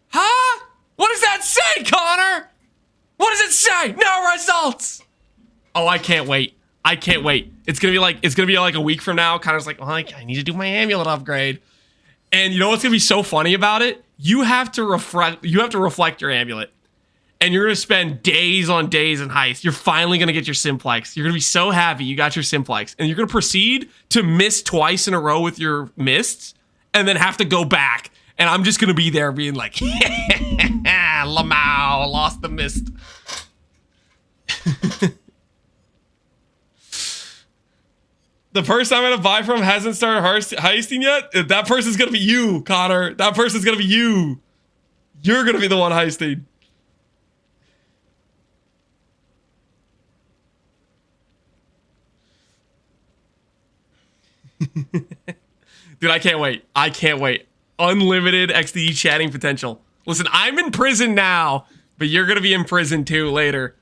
Huh? What does that say, Connor? What does it say? No results. Oh, I can't wait. I can't wait. It's gonna be like a week from now. Connor's like, oh, I need to do my amulet upgrade. And you know what's gonna be so funny about it? You have to reflect your amulet. And you're gonna spend days on days in Heist. You're finally gonna get your Simplex. You're gonna be so happy you got your Simplex. And you're gonna proceed to miss twice in a row with your mists, and then have to go back. And I'm just gonna be there being like, Lamau, lost the mist. The person I'm gonna buy from hasn't started heisting yet? That person's gonna be you, Connor. That person's gonna be you. You're gonna be the one heisting. Dude, I can't wait. I can't wait. Unlimited XD chatting potential. Listen, I'm in prison now, but you're gonna be in prison too later.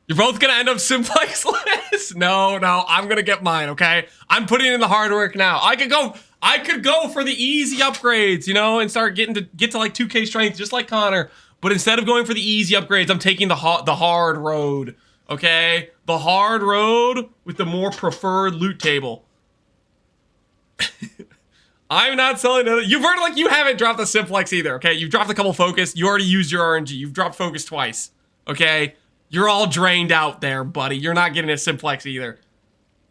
You're both gonna end up Simplexless? No, I'm gonna get mine, okay? I'm putting in the hard work now. I could go for the easy upgrades, you know, and start get to like 2K strength just like Connor. But instead of going for the easy upgrades, I'm taking the hard road. Okay? The hard road with the more preferred loot table. I'm not selling it. You've heard like you haven't dropped the Simplex either, okay? You've dropped a couple focus. You already used your RNG. You've dropped focus twice, okay? You're all drained out there, buddy. You're not getting a Simplex either.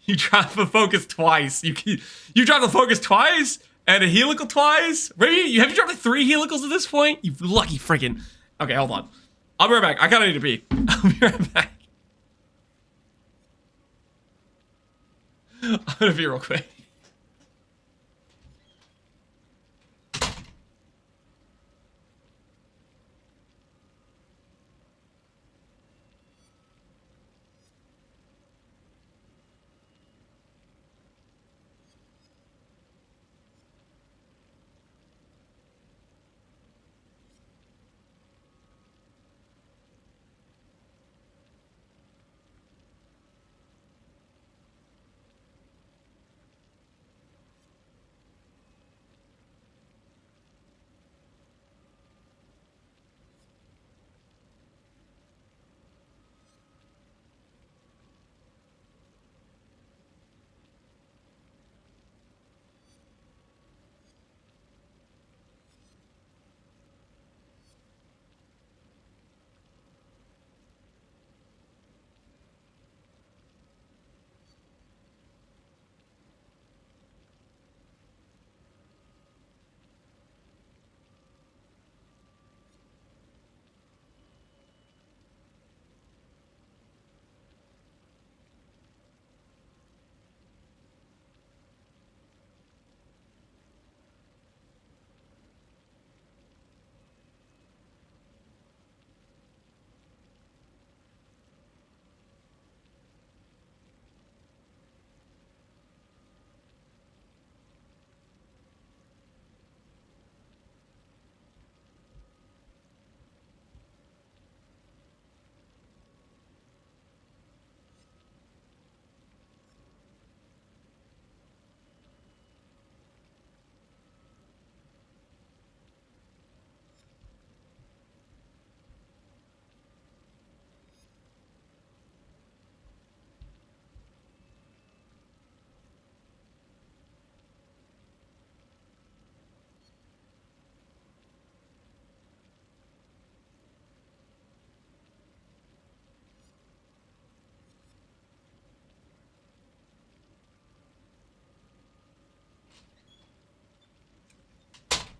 You dropped the focus twice. You dropped the focus twice and a helical twice. Maybe have you dropped 3 helicals at this point? You lucky freaking. Okay, hold on. I'll be right back. I kind of need to pee. I'll be right back. I'm gonna pee real quick.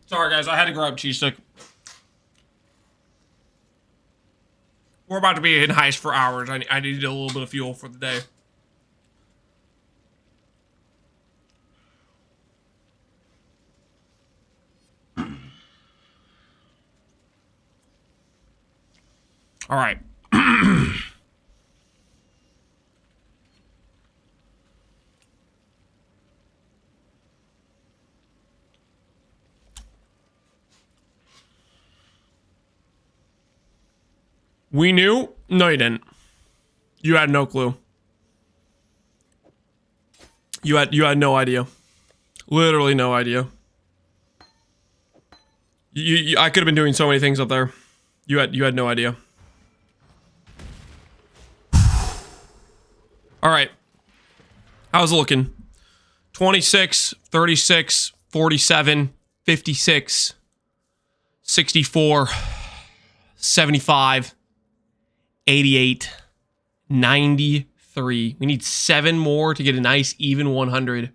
Sorry, guys. I had to grab cheese stick. We're about to be in Heist for hours. I needed a little bit of fuel for the day. All right. We knew? No, you didn't. You had no clue. You had no idea. Literally no idea. I could have been doing so many things up there. You had no idea. All right. How's it looking? 26, 36, 47, 56, 64, 75, 88, 93. We need 7 more to get a nice even 100.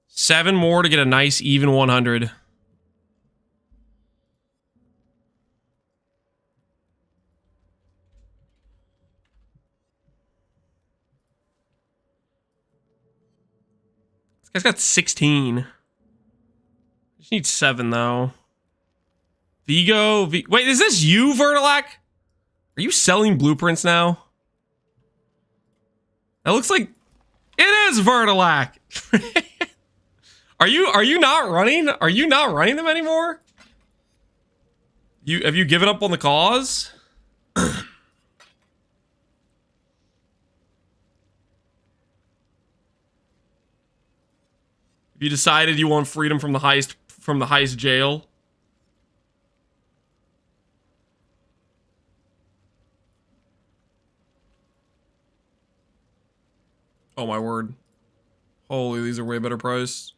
7 more to get a nice even 100. This guy's got 16. Just need 7 though. Vigo, wait, is this you, Vertilac? Are you selling blueprints now? That looks like it is Vertilac. Are you not running? Are you not running them anymore? Have you given up on the cause? Have you decided you want freedom from the heist jail? Oh my word. Holy, these are way better priced.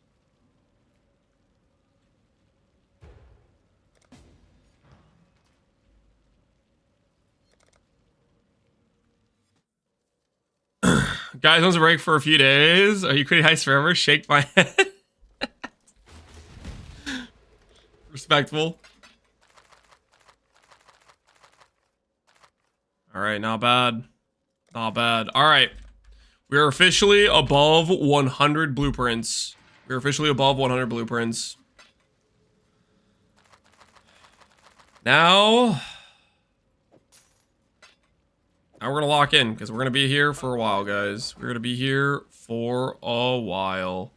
Guys, wants a break for a few days. Are you quitting Heist forever? Shake my head. Respectful. All right, not bad. Not bad. All right. We are officially above 100 blueprints. We're officially above 100 blueprints. Now we're going to lock in because we're going to be here for a while, guys. We're going to be here for a while.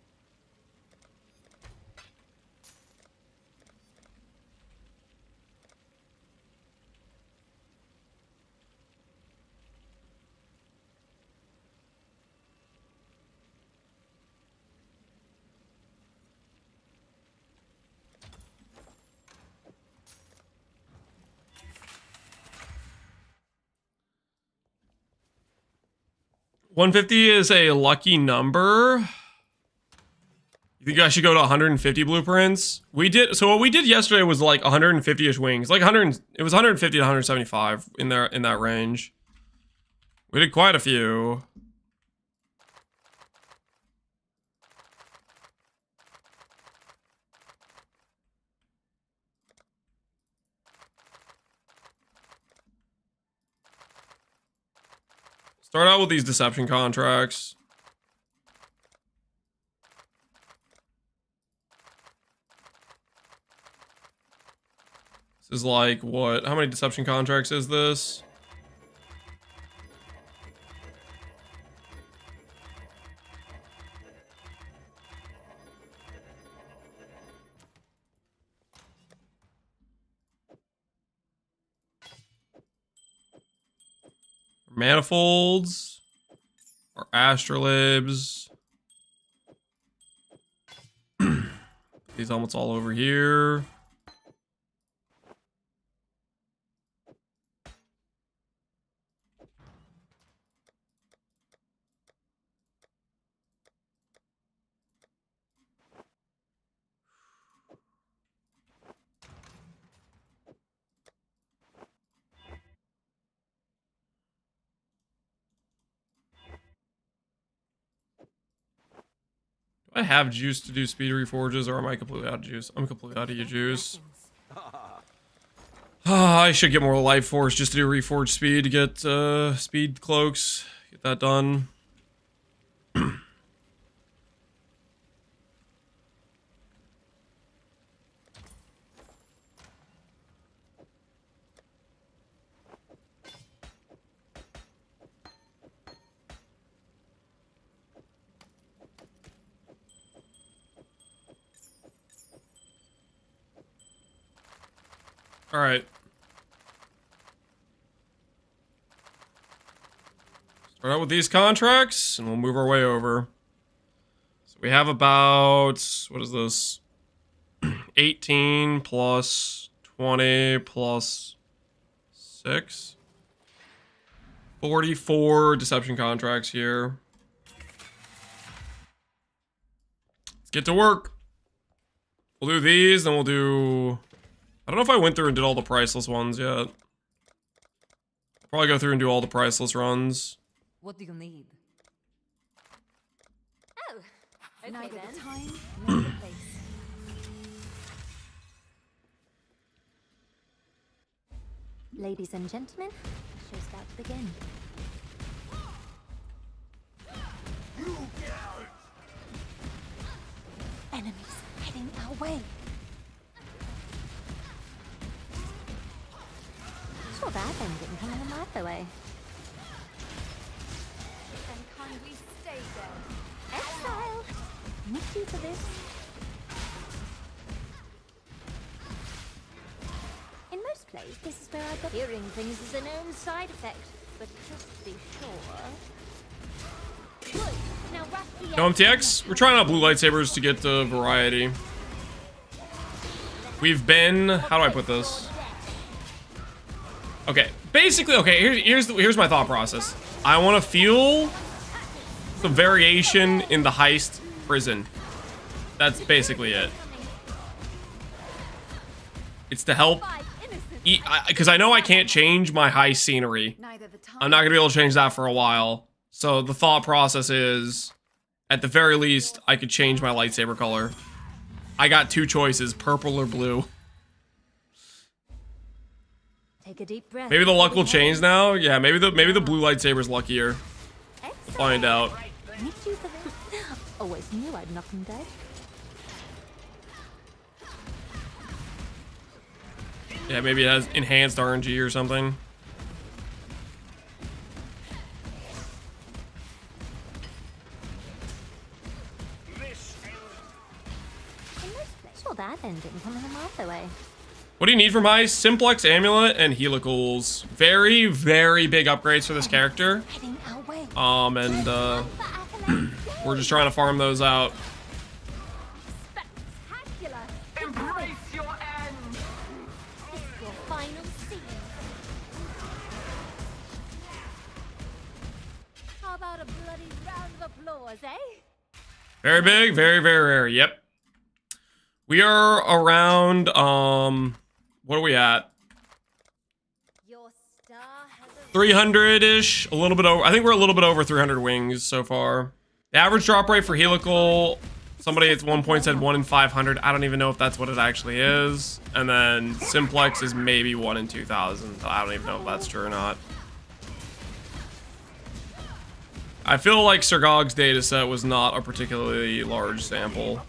$150 is a lucky number. You think I should go to 150 blueprints? So what we did yesterday was like 150-ish wings. Like 100, it was 150 to 175 in that range. We did quite a few. Start out with these deception contracts. This is like what? How many deception contracts is this? Manifolds, or astrolabes. These helmets all over here. Do I have juice to do speed reforges, or am I completely out of juice? I'm completely out of juice. I should get more life force just to do reforge speed to get speed cloaks. Get that done. All right. Start out with these contracts, and we'll move our way over. So we have about, what is this? 18 plus 20 plus 6. 44 deception contracts here. Let's get to work. We'll do these, then we'll do... I don't know if I went through and did all the priceless ones yet. I'll probably go through and do all the priceless runs. What do you need? Oh, okay Neither then. the time nor the place. Ladies and gentlemen, the show's about to begin. Enemies heading our way. Sure bad then didn't come in my way. And can we stay there? Exile! Missed you for this. In most plays, this is where I got hearing things as a known side effect, but just to be sure. Good. Now wrap the No MTX? We're trying out blue lightsabers to get variety. We've been... How do I put this? Okay, basically, okay, here's my thought process. I want to feel some variation in the Heist prison. That's basically it. It's to help, because I know I can't change my Heist scenery. Neither the time I'm not going to be able to change that for a while. So the thought process is, at the very least, I could change my lightsaber color. I got two choices, purple or blue. Take a deep breath. Maybe the luck will change now. Yeah, maybe the blue lightsaber's luckier. We'll find out. Need you for this. Always knew I'd knock him dead. Yeah, maybe it has enhanced RNG or something. Saw that ending coming a mile away. What do you need from Heist? Simplex, Amulet, and helicals. Very, very big upgrades for this character. Heading our way. And we're just trying to farm those out. Spectacular. Embrace your end. This is your final scene. How about a bloody round of applause, eh? Very big, very, very rare. Yep. We are around, what are we at? Your star has a 300-ish, a little bit over. I think we're a little bit over 300 wings so far. The average drop rate for helical, somebody at one point said 1 in 500. I don't even know if that's what it actually is. And then Simplex is maybe 1 in 2,000. I don't even know if that's true or not. I feel like Sir Gog's data set was not a particularly large sample.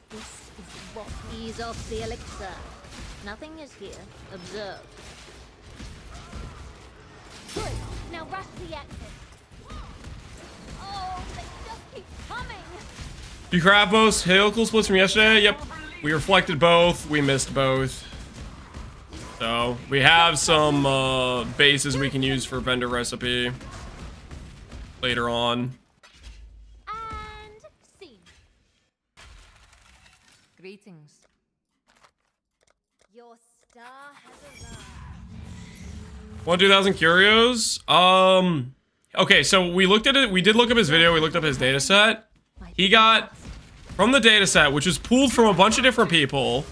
This is what ease off the elixir. Nothing is here. Observe. Good. Now rush the exit. Oh, they just keep coming. You grab most helical splits from yesterday? Yep. We reflected both. We missed both. So we have some bases we can use for vendor recipe later on. And scene. Greetings. Your star has arrived. 2,000 curios. Okay, so we looked at it. We did look up his video. We looked up his data set. He got from the data set, which was pulled from a bunch of different people.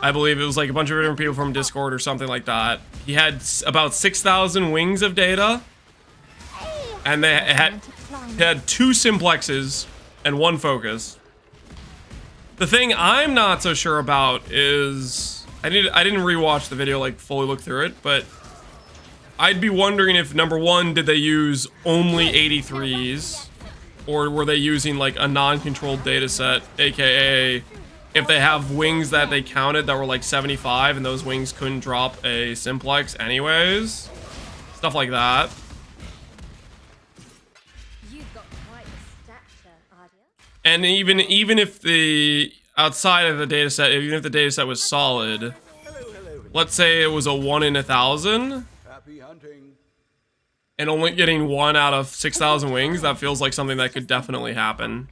I believe it was like a bunch of different people from Discord or something like that. He had about 6,000 wings of data. And they had 2 simplexes and 1 focus. The thing I'm not so sure about is I didn't rewatch the video, like fully look through it, but I'd be wondering if number 1, did they use only 83s, or were they using like a non-controlled data set, aka if they have wings that they counted that were like 75 and those wings couldn't drop a simplex anyways, stuff like that. And even if the outside of the data set, even if the data set was solid, let's say it was a 1 in 1,000, and only getting 1 out of 6,000 wings, that feels like something that could definitely happen.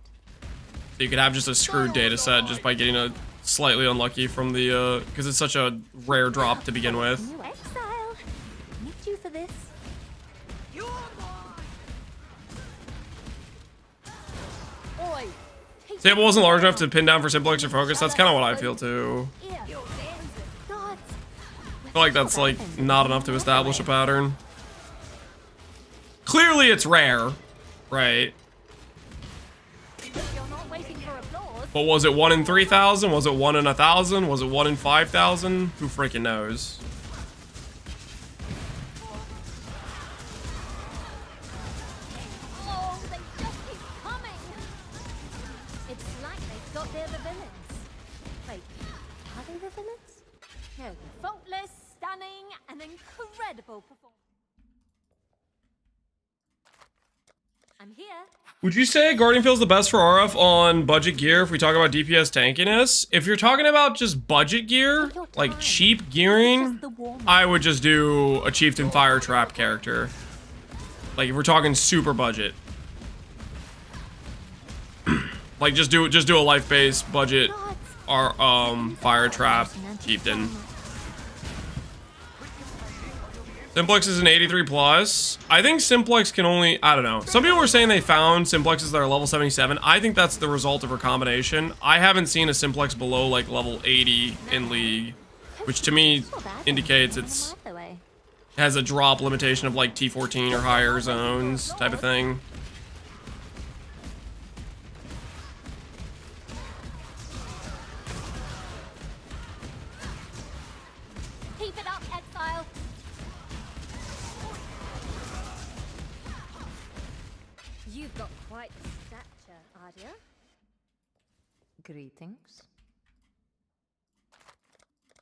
So you could have just a screwed data set just by getting a slightly unlucky from the because it's such a rare drop to begin with. New Exile. Need you for this. Oi. Table wasn't large enough to pin down for simplex or focus. That's kind of what I feel too. I feel like that's like not enough to establish a pattern. Clearly it's rare, right? But was it 1 in 3,000? Was it 1 in 1,000? Was it 1 in 5,000? Who freaking knows? Oh, they just keep coming. It's like they've got their villains. Wait, are they the villains? No, faultless, stunning, and incredible performance. I'm here. Would you say Guardian feels the best for RF on budget gear if we talk about DPS tankiness? If you're talking about just budget gear, like cheap gearing, I would just do a Chieftain Fire Trap character. Like if we're talking super budget. Like just do a life-based budget Fire Trap Chieftain. Simplex is an 83 plus. I think Simplex can only, I don't know. Some people were saying they found Simplexes that are level 77. I think that's the result of recombination. I haven't seen a Simplex below like level 80 in League, which to me indicates it's has a drop limitation of like T14 or higher zones type of thing. Keep it up, Exile. You've got quite the stature, Adia. Greetings.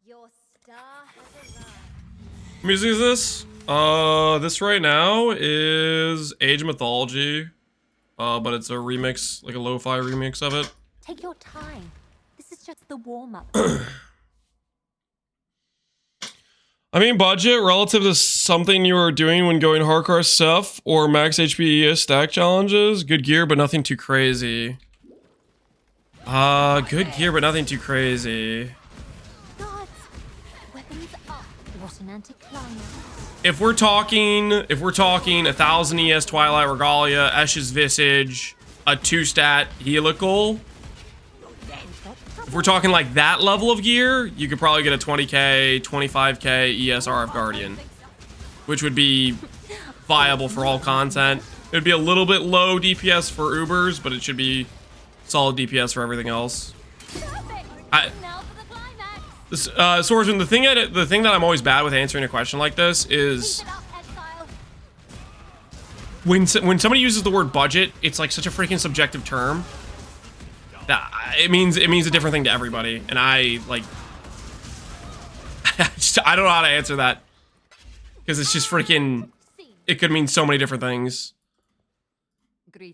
Your star has arrived. What music is this? This right now is Age of Mythology. But it's a remix, like a lo-fi remix of it. Take your time. This is just the warm-up. I mean, budget relative to something you were doing when going hardcore stuff or max HP stack challenges. Good gear, but nothing too crazy. Good gear, but nothing too crazy. Gods, weapons up. What an anticlimax. If we're talking 1000 ES Twilight Regalia, Esh's Visage, a 2-stat helical. If we're talking like that level of gear, you could probably get a 20k, 25k ES RF Guardian, which would be viable for all content. It would be a little bit low DPS for Ubers, but it should be solid DPS for everything else. Now for the climax. Swordsman, the thing that I'm always bad with answering a question like this is Keep it up, Exile. when somebody uses the word budget, it's like such a freaking subjective term. That it means a different thing to everybody, and I like I don't know how to answer that because it's just freaking. It could mean so many different things.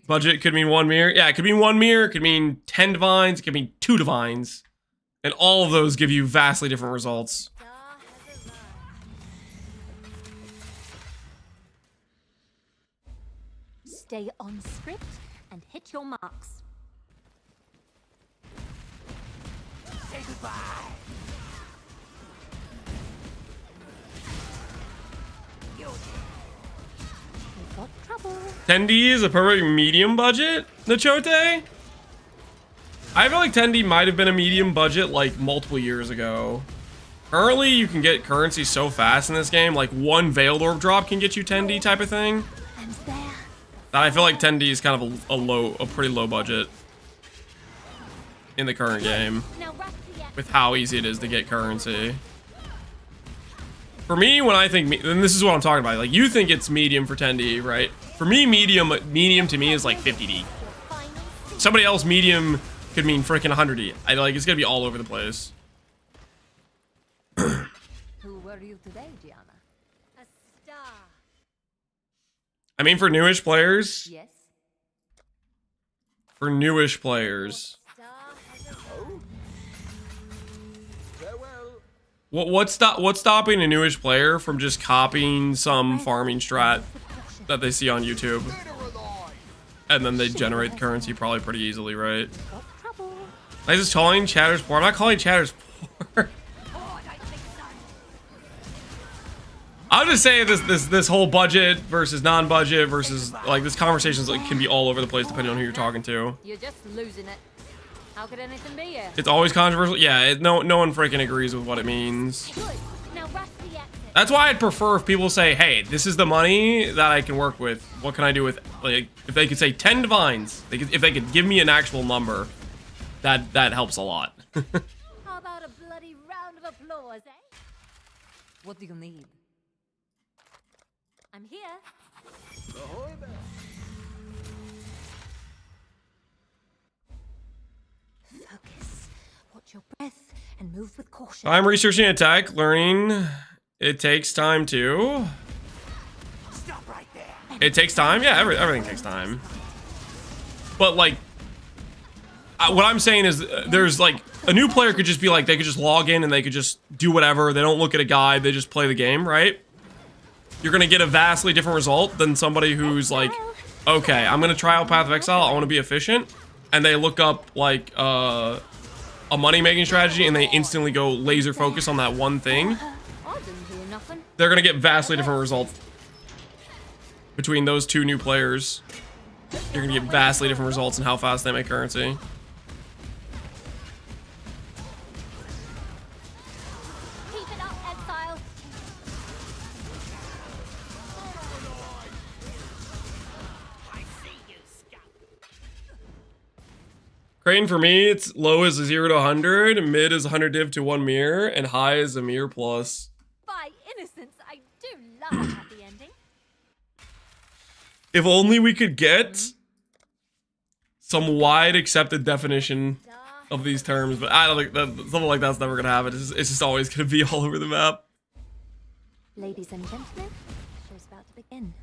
Budget could mean 1 mirror. Yeah, it could mean 1 mirror. It could mean 10 divines. It could mean 2 divines, and all of those give you vastly different results. Star has arrived. Stay on script and hit your marks. Say goodbye. We've got trouble. 10D is a perfect medium budget, Nachote? I feel like 10D might have been a medium budget like multiple years ago. Currently, you can get currency so fast in this game, like 1 Veiled Orb drop can get you 10D type of thing. And there. That I feel like 10D is kind of a pretty low budget in the current game Now rush the X. with how easy it is to get currency. For me, when I think, and this is what I'm talking about, like you think it's medium for 10D, right? For me, medium to me is like 50D. Somebody else, medium could mean freaking 100D. Like it's gonna be all over the place. Who were you today, Gianna? A star. I mean, for newish players, Yes. for newish players. Star has arrived. What's stopping a newish player from just copying some farming strat that they see on YouTube, and then they generate the currency probably pretty easily, right? Got trouble. I just calling chatters poor. I'm not calling chatters poor. I'm just saying this whole budget versus non-budget versus like this conversations like can be all over the place depending on who you're talking to. You're just losing it. How could anything be here? It's always controversial. Yeah, no one freaking agrees with what it means. Good. Now rush the exit. That's why I'd prefer if people say, hey, this is the money that I can work with. What can I do with, like, if they could say 10 divines, if they could give me an actual number, that helps a lot. How about a bloody round of applause, eh? What do you need? I'm here. Focus. Watch your breath and move with caution. I'm researching attack, learning. It takes time too. Stop right there. It takes time? Yeah, everything takes time. But, like, what I'm saying is there's, like, a new player could just be like, they could just log in and they could just do whatever. They don't look at a guide. They just play the game, right? You're going to get a vastly different result than somebody who's like, okay, I'm going to try out Path of Exile. I want to be efficient. And they look up, like, a money-making strategy and they instantly go laser focus on that one thing. I didn't hear nothing. They're going to get vastly different results between those two new players. You're going to get vastly different results in how fast they make currency. Keep it up, Exile. Crane for me, it's low is a 0 to 100, mid is 100 div to 1 mirror, and high is a mirror plus. By innocence, I do love a happy ending. If only we could get some wide accepted definition of these terms, but I don't think that something like that's never gonna happen. It's just always gonna be all over the map. Ladies and gentlemen, show's about to begin.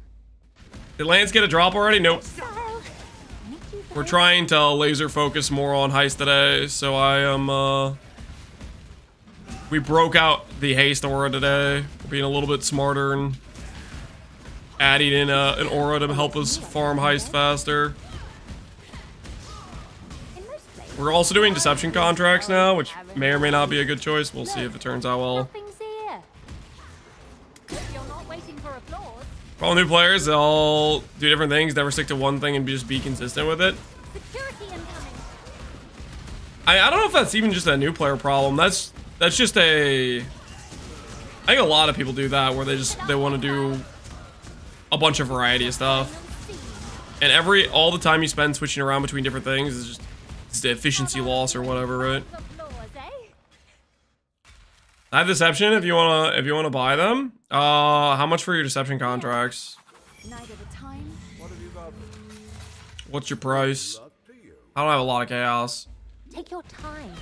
Did Lance get a drop already? Nope. Style. We're trying to laser focus more on Heist today, so I am, we broke out the Haste aura today. We're being a little bit smarter and adding in an aura to help us farm Heist faster. We're also doing deception contracts now, which may or may not be a good choice. We'll see if it turns out well. Nothing's here. You're not waiting for applause. For all new players, they'll do different things, never stick to one thing and just be consistent with it. Security incoming. I don't know if that's even just a new player problem. That's just a... I think a lot of people do that, where they want to do a bunch of variety of stuff. And all the time you spend switching around between different things is just it's the efficiency loss or whatever, right? I have deception if you wanna buy them. How much for your deception contracts? What's your price? I don't have a lot of chaos. Take your time.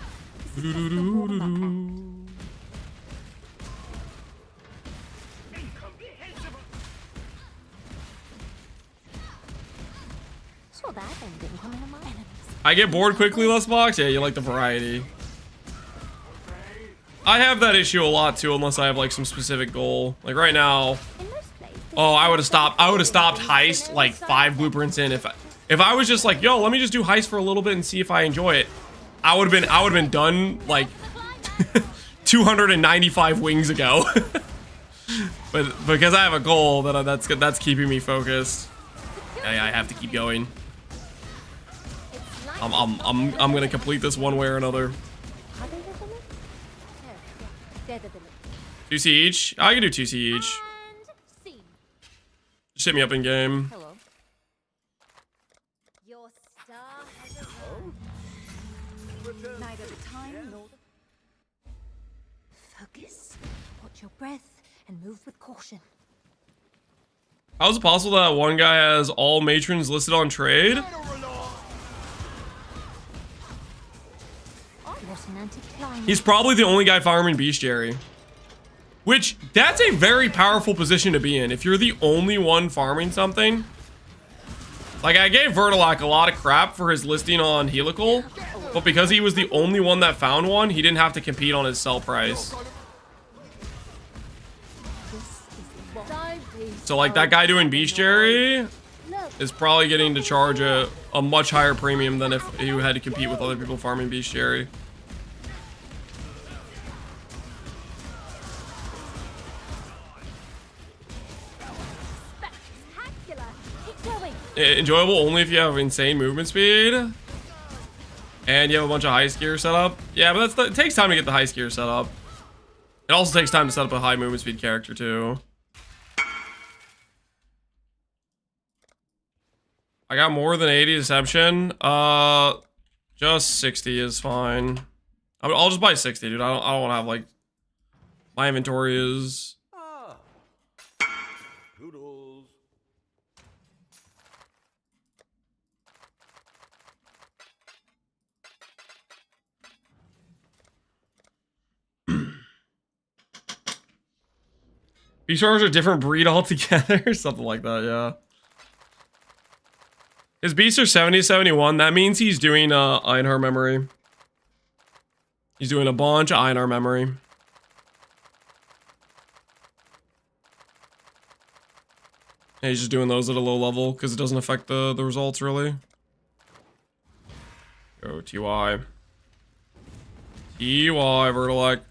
Saw that ending coming on my enemies. I get bored quickly, less box. Yeah, you like the variety. I have that issue a lot too, unless I have like some specific goal. Like right now, oh, I would have stopped Heist like 5 blueprints in if I was just like, yo, let me just do Heist for a little bit and see if I enjoy it. I would have been done like 295 wings ago. But because I have a goal, that's keeping me focused. I have to keep going. I'm gonna complete this one way or another. 2C each? I can do 2C each. Just hit me up in game. Hello. Your star has arrived. Neither the time nor the... Focus. Watch your breath and move with caution. How is it possible that one guy has all matrons listed on trade? What an anticlimax. He's probably the only guy farming bestiary. Which, that's a very powerful position to be in. If you're the only one farming something. Like, I gave Vertilac a lot of crap for his listing on helical. But because he was the only one that found one, he didn't have to compete on his sell price. So, like, that guy doing bestiary is probably getting to charge a much higher premium than if he had to compete with other people farming bestiary. Enjoyable only if you have insane movement speed and you have a bunch of Heist gear set up. Yeah, but it takes time to get the Heist gear set up. It also takes time to set up a high movement speed character too. I got more than 80 deception. Just 60 is fine. I'll just buy 60, dude. I don't want to have like my inventory is. Beastars are a different breed altogether. Something like that, yeah. His beasts are 70, 71. That means he's doing Einhar memory. He's doing a bunch of Einhar memory. And he's just doing those at a low level because it doesn't affect the results really. Go TY. TY, Vertilac.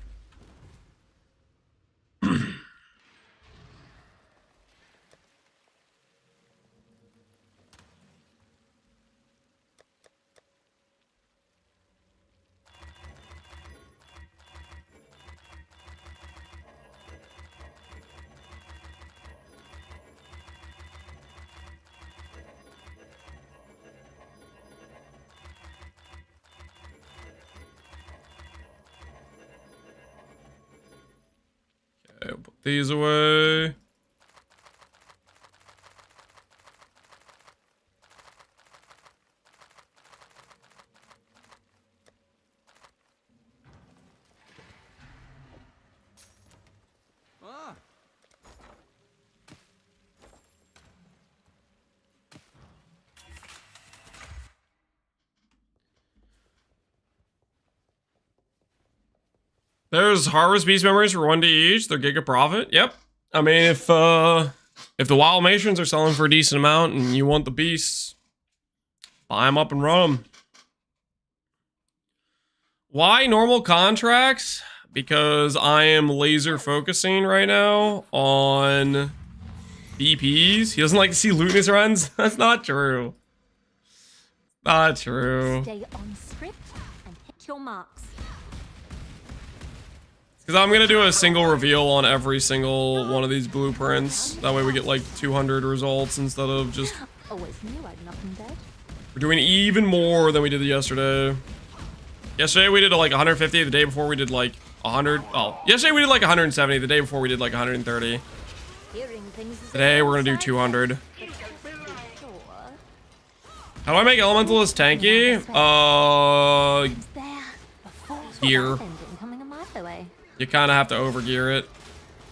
Okay, put these away. Ah. There's harvest beast memories for 1D each. They're giga profit. Yep. I mean, if the wild matrons are selling for a decent amount and you want the beasts, buy them up and run them. Why normal contracts? Because I am laser focusing right now on BPs. He doesn't like to see loot in his runs. That's not true. Not true. Stay on script and hit your marks. Because I'm going to do a single reveal on every single one of these blueprints. That way we get like 200 results instead of just... Always knew I'd knock him dead. We're doing even more than we did yesterday. Yesterday we did like 150. The day before we did like 100. Oh, yesterday we did like 170. The day before we did like 130. Today we're going to do 200. How do I make Elementalist tanky? Gear. You kind of have to overgear it.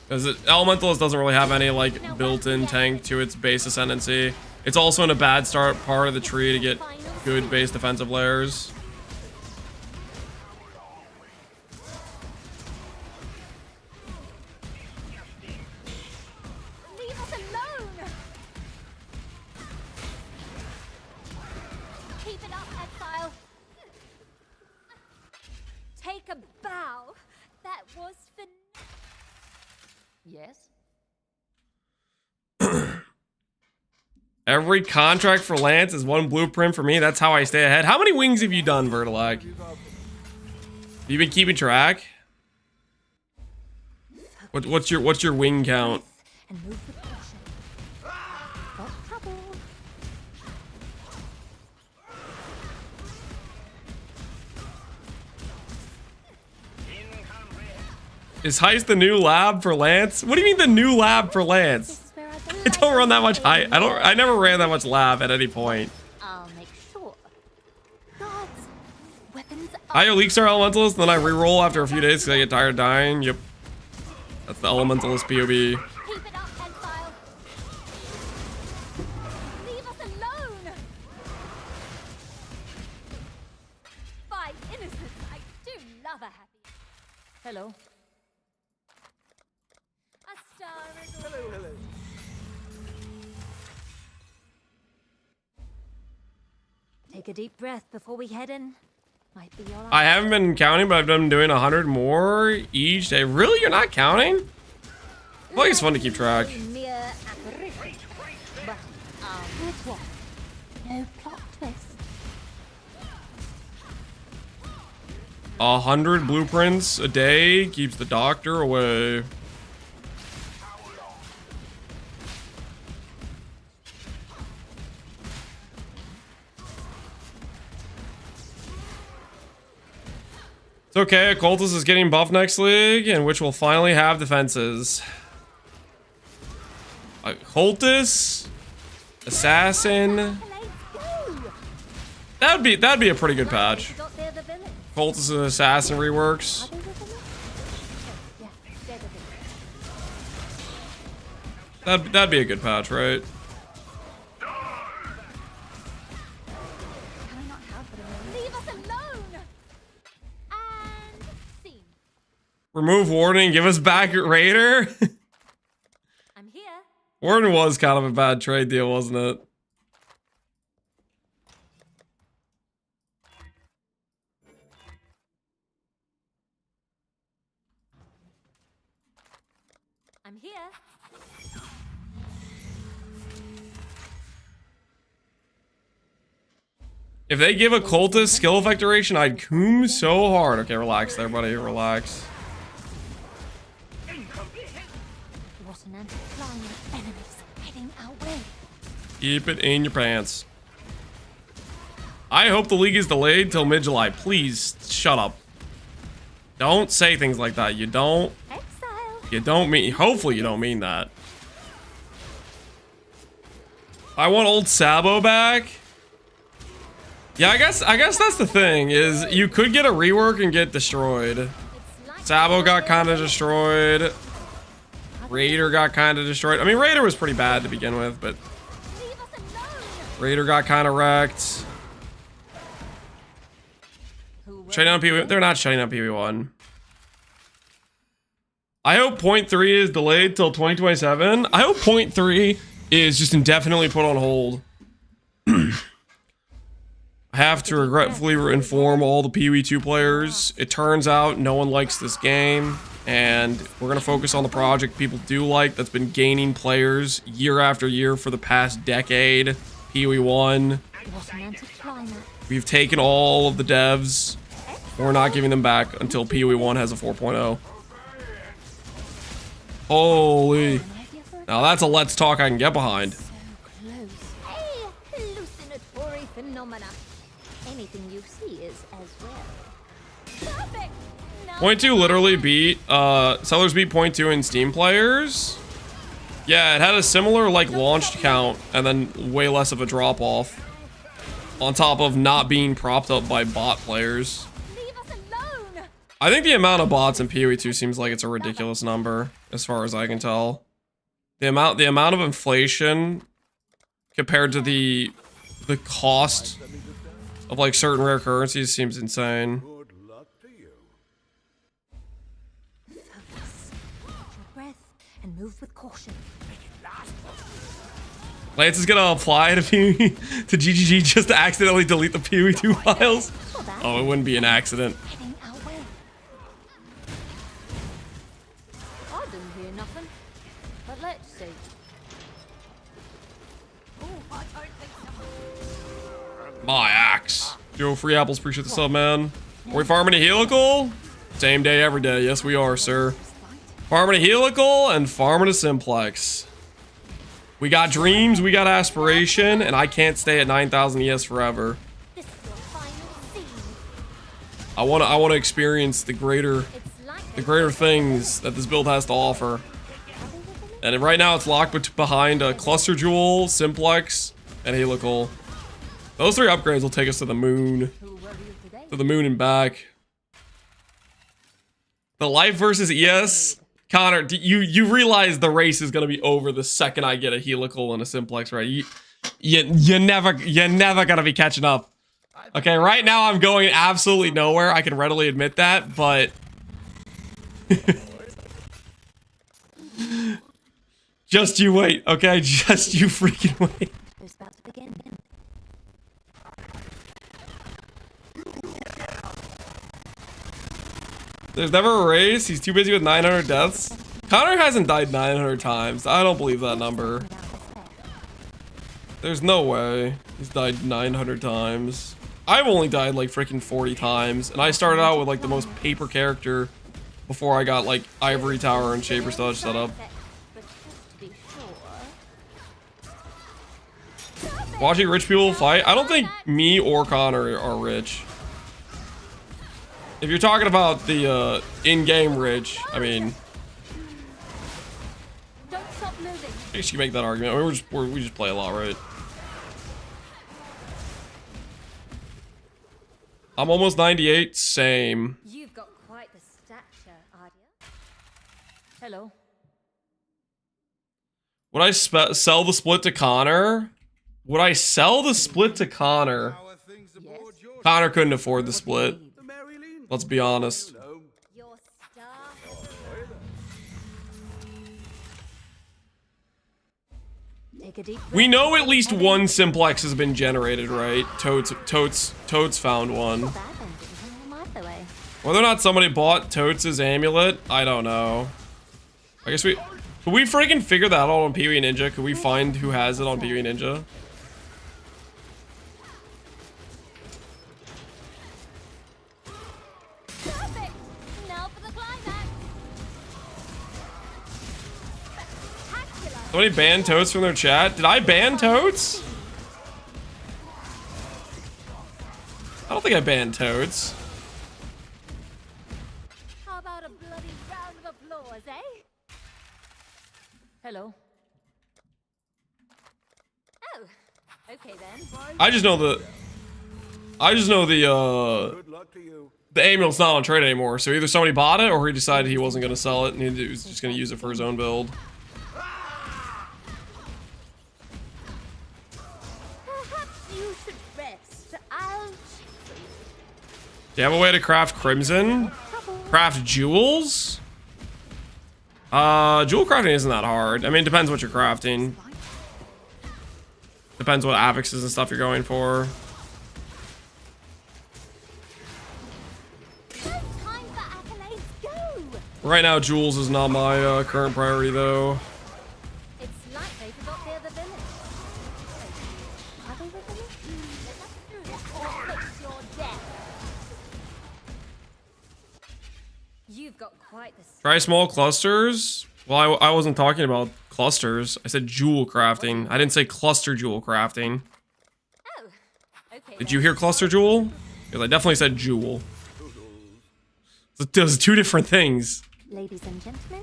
Because Elementalist doesn't really have any like built-in tank to its base ascendancy. It's also in a bad start part of the tree to get good base defensive layers. Leave us alone! Keep it up, Exile. Take a bow. That was for... Yes? Every contract for Lance is one blueprint for me. That's how I stay ahead. How many wings have you done, Vertilag? Have you been keeping track? What's your wing count? And move with caution. Got trouble. Is Heist the new lab for Lance? What do you mean the new lab for Lance? I don't run that much Heist. I never ran that much lab at any point. I'll make sure. Guards, weapons I Leak Star Elementalist, and then I reroll after a few days because I get tired of dying. Yep. That's the Elementalist POB. Keep it up, Exile. Leave us alone. By innocence, I do love a happy. Hello. A star is hello. Take a deep breath before we head in. Might be all right. I haven't been counting, but I've been doing 100 more each day. Really? You're not counting? Well, it's fun to keep track. Mere apparition. But, which one? No plot twist. 100 blueprints a day keeps the doctor away. It's okay, Cultist is getting buffed next league, in which we'll finally have defenses. Cultist, Assassin. That'd be a pretty good patch. Cultist and Assassin reworks. That'd be a good patch, right? Remove Warden and give us back Raider? I'm here. Warden was kind of a bad trade deal, wasn't it? I'm here. If they give a Cultist skill effect duration, I'd coom so hard. Okay, relax there, buddy. Relax. What an anti-flying of enemies heading our way. Keep it in your pants. I hope the league is delayed till mid-July. Please, shut up. Don't say things like that. You don't. Exile. You don't mean, hopefully you don't mean that. I want old Sabo back. Yeah, I guess that's the thing, is you could get a rework and get destroyed. Sabo got kind of destroyed. Raider got kind of destroyed. I mean, Raider was pretty bad to begin with, but Raider got kind of wrecked. Shutting down PV, they're not shutting down PV1. I hope point 3 is delayed till 2027. I hope point 3 is just indefinitely put on hold. I have to regretfully inform all the PV2 players. It turns out no one likes this game, and we're gonna focus on the project people do like, that's been gaining players year after year for the past decade. PV1. We've taken all of the devs. We're not giving them back until PV1 has a 4.0. Holy. Now that's a let's talk I can get behind. So close. Hey, hallucinatory phenomena. Anything you see is as well. Perfect. Point 2 literally beat, sellers beat point 2 in Steam players. Yeah, it had a similar like launched count and then way less of a drop off. On top of not being propped up by bot players. Leave us alone. I think the amount of bots in PoE2 seems like it's a ridiculous number, as far as I can tell. The amount of inflation compared to the cost of like certain rare currencies seems insane. Good luck to you. Focus. Hold your breath and move with caution. Lance is gonna apply to to GGG just to accidentally delete the PoE2 files. Oh, it wouldn't be an accident. Heading our way. I didn't hear nothing. But let's see. Oh, I don't think so. My axe. Yo, free apples, appreciate the sub, man. Are we farming a helical? Same day, every day. Yes, we are, sir. Farming a helical and farming a simplex. We got dreams, we got aspiration, and I can't stay at 9,000 ES forever. This is your final scene. I wanna experience the greater things that this build has to offer. And right now it's locked behind a cluster jewel, simplex, and helical. Those 3 upgrades will take us to the moon. To the moon and back. The life versus ES. Connor, you realize the race is gonna be over the second I get a helical and a simplex, right? You're never gonna be catching up. Okay, right now I'm going absolutely nowhere. I can readily admit that, but just you wait, okay? Just you freaking wait. It's about to begin. There's never a race. He's too busy with 900 deaths. Connor hasn't died 900 times. I don't believe that number. There's no way he's died 900 times. I've only died like freaking 40 times, and I started out with like the most paper character before I got like Ivory Tower and Shaper Sludge set up. Watching rich people fight? I don't think me or Connor are rich. If you're talking about the in-game rich, I mean, Don't stop moving. I guess you can make that argument. I mean, we just play a lot, right? I'm almost 98. Same. You've got quite the stature, Adia. Hello. Would I sell the split to Connor? Would I sell the split to Connor? Connor couldn't afford the split. Let's be honest. Your star. Take a deep breath. We know at least one simplex has been generated, right? Totes found one. Not bad then, didn't come all the way. Whether or not somebody bought Totes' amulet, I don't know. I guess could we freaking figure that out on PoE Ninja? Could we find who has it on PoE Ninja? Perfect. Now for the climax. Spectacular. Somebody banned Totes from their chat. Did I ban Totes? I don't think I banned Totes. How about a bloody round of applause, eh? Hello. Oh, okay then. I just know the Good luck to you. the amulet's not on trade anymore. So either somebody bought it or he decided he wasn't gonna sell it and he was just gonna use it for his own build. Perhaps you should rest. I'll. Do you have a way to craft crimson? Craft jewels? Jewel crafting isn't that hard. I mean, it depends what you're crafting. Depends what affixes and stuff you're going for. No time for accolades. Go. Right now, jewels is not my current priority, though. It's like they forgot the other villains. Wait, are they the villains? Let us through this or fix your death. You've got quite the. Try small clusters. Well, I wasn't talking about clusters. I said jewel crafting. I didn't say cluster jewel crafting. Oh, okay. Did you hear cluster jewel? Because I definitely said jewel. Those are two different things. Ladies and gentlemen,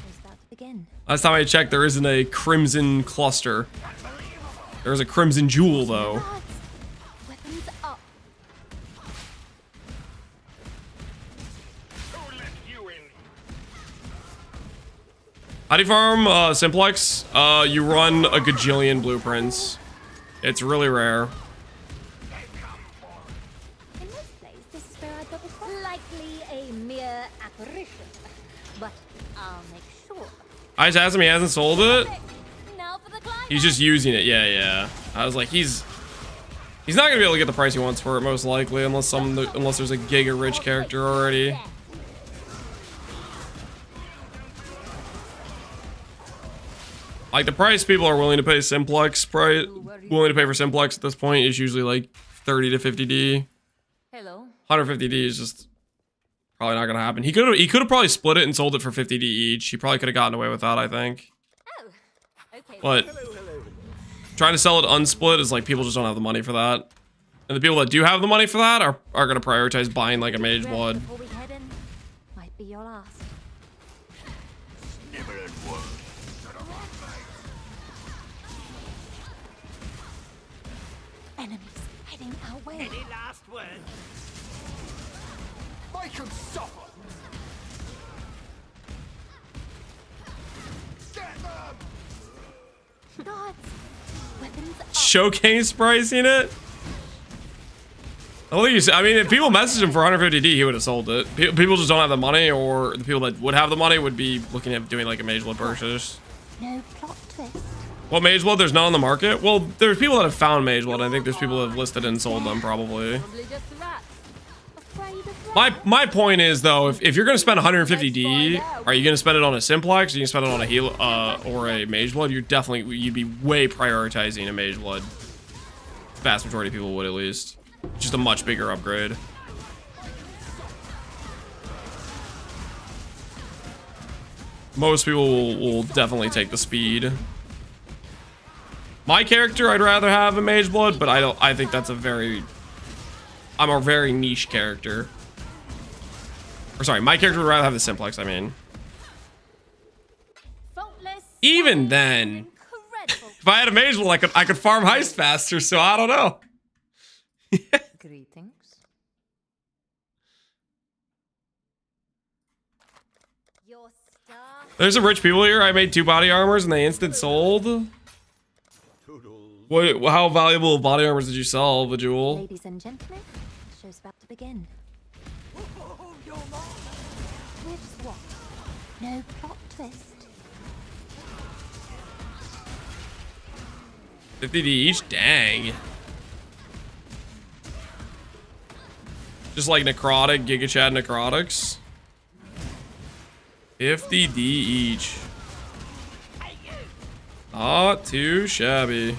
it's about to begin. Last time I checked, there isn't a crimson cluster. There's a crimson jewel, though. Guards, weapons up. How do you farm Simplex? You run a gajillion blueprints. It's really rare. In this place, this is where I double cross. Likely a mere apparition, but I'll make sure. I just asked him, he hasn't sold it. Now for the climb. He's just using it. Yeah. I was like, he's not gonna be able to get the price he wants for it, most likely, unless there's a giga rich character already. Like the price people are willing to pay willing to pay for Simplex at this point is usually like 30 to 50D. Hello. 150D is just probably not gonna happen. He could have probably split it and sold it for 50D each. He probably could have gotten away with that, I think. Oh, okay. But trying to sell it unsplit is like people just don't have the money for that. And the people that do have the money for that are gonna prioritize buying like a mage blood. Before we head in, might be your last. Enemies heading our way. Any last words? Make him suffer. Get them. Guards, weapons up. Showcase pricing it? I don't think I mean, if people messaged him for 150D, he would have sold it. People just don't have the money, or the people that would have the money would be looking at doing like a mage blood purchase. No plot twist. Well, mage blood, there's none on the market. Well, there's people that have found mage blood. I think there's people that have listed and sold them, probably. Probably just a rat. Afraid of rats. My point is though, if you're gonna spend 150D, are you gonna spend it on a Simplex? Or you gonna spend it on a or a mage blood? You'd be way prioritizing a mage blood. Vast majority of people would, at least. Just a much bigger upgrade. Most people will definitely take the speed. My character, I'd rather have a mage blood, but I think that's I'm a very niche character. Or sorry, my character would rather have the Simplex, I mean. Faultless, Even then, incredible. if I had a mage blood, I could farm Heist faster, so I don't know. Greetings. Your star. There's some rich people here. I made 2 body armors and they instant sold. What? How valuable body armors did you sell, Vajul? Ladies and gentlemen, the show's about to begin. We're just what? No plot twist. 50D each? Dang. Just like necrotic, Giga Chad necrotics. 50D each. Not too shabby.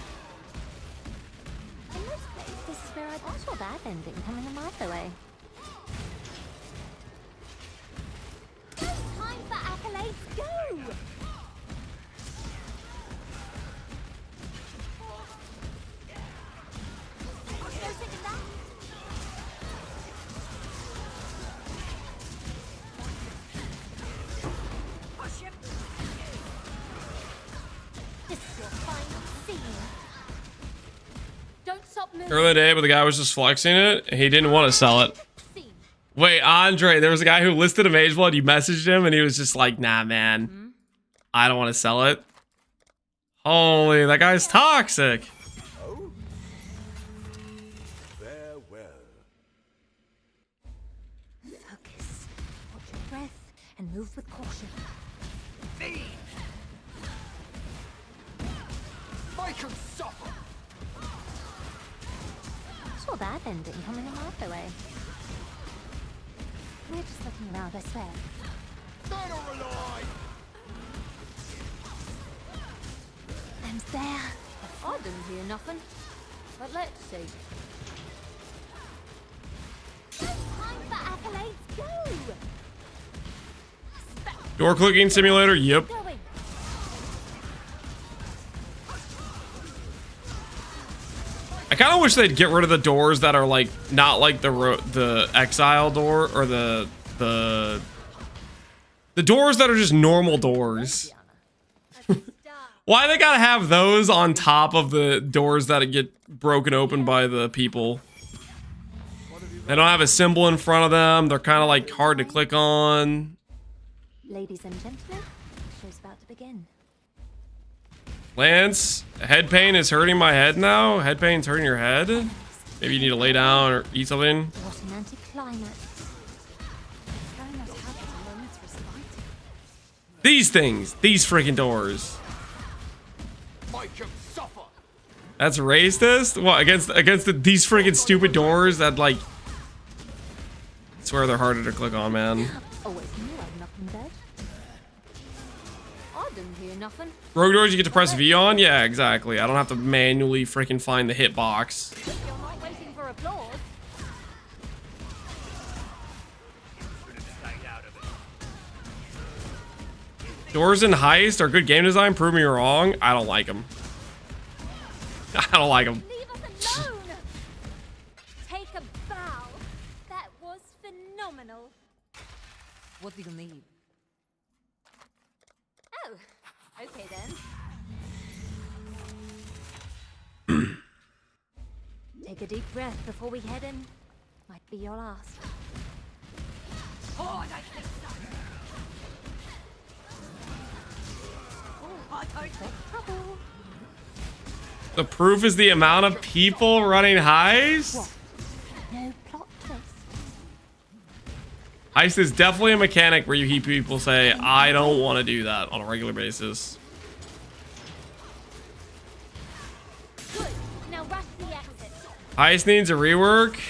In this place, this is where I got your bad ending coming a mile away. Time for accolades, go! Don't stop moving. Early day, but the guy was just flexing it. He didn't want to sell it. Scene. Wait, Andre, there was a guy who listed a Mage Blood. You messaged him, and he was just like, nah, man. I don't want to sell it. Holy, that guy's toxic. Oh? Farewell. Focus. Watch your breath and move with caution. Make them suffer! Saw that ending coming a mile away. We're just looking around, I swear. Dead or alive! And there. I didn't hear nothing. But let's see. No time for accolades, go! Door clicking simulator, yep. Going. I kind of wish they'd get rid of the doors that are like not like the Exile door or the doors that are just normal doors. Why they gotta have those on top of the doors that get broken open by the people? They don't have a symbol in front of them. They're kind of like hard to click on. Ladies and gentlemen, the show's about to begin. Lance, head pain is hurting my head now. Head pain's hurting your head. Maybe you need to lay down or eat something. What an anticlimax. Showing us how to moments respite. These things, these freaking doors. Make them suffer! That's racist? What, against these freaking stupid doors that like... I swear they're harder to click on, man. Always knew I'd knock them dead. I didn't hear nothing. Rogue doors you get to press V on? Yeah, exactly. I don't have to manually freaking find the hitbox. You're not waiting for applause. Doors in Heist are good game design. Prove me wrong. I don't like them. I don't like them. Leave us alone! Take a bow. That was phenomenal. What do you need? Oh, okay then. Take a deep breath before we head in. Might be your last. Oh, I think so. Oh, I don't think Trouble. The proof is the amount of people running Heist? No plot twist. Heist is definitely a mechanic where you hear people say, I don't want to do that on a regular basis. Good. Now rush the exit. Heist needs a rework?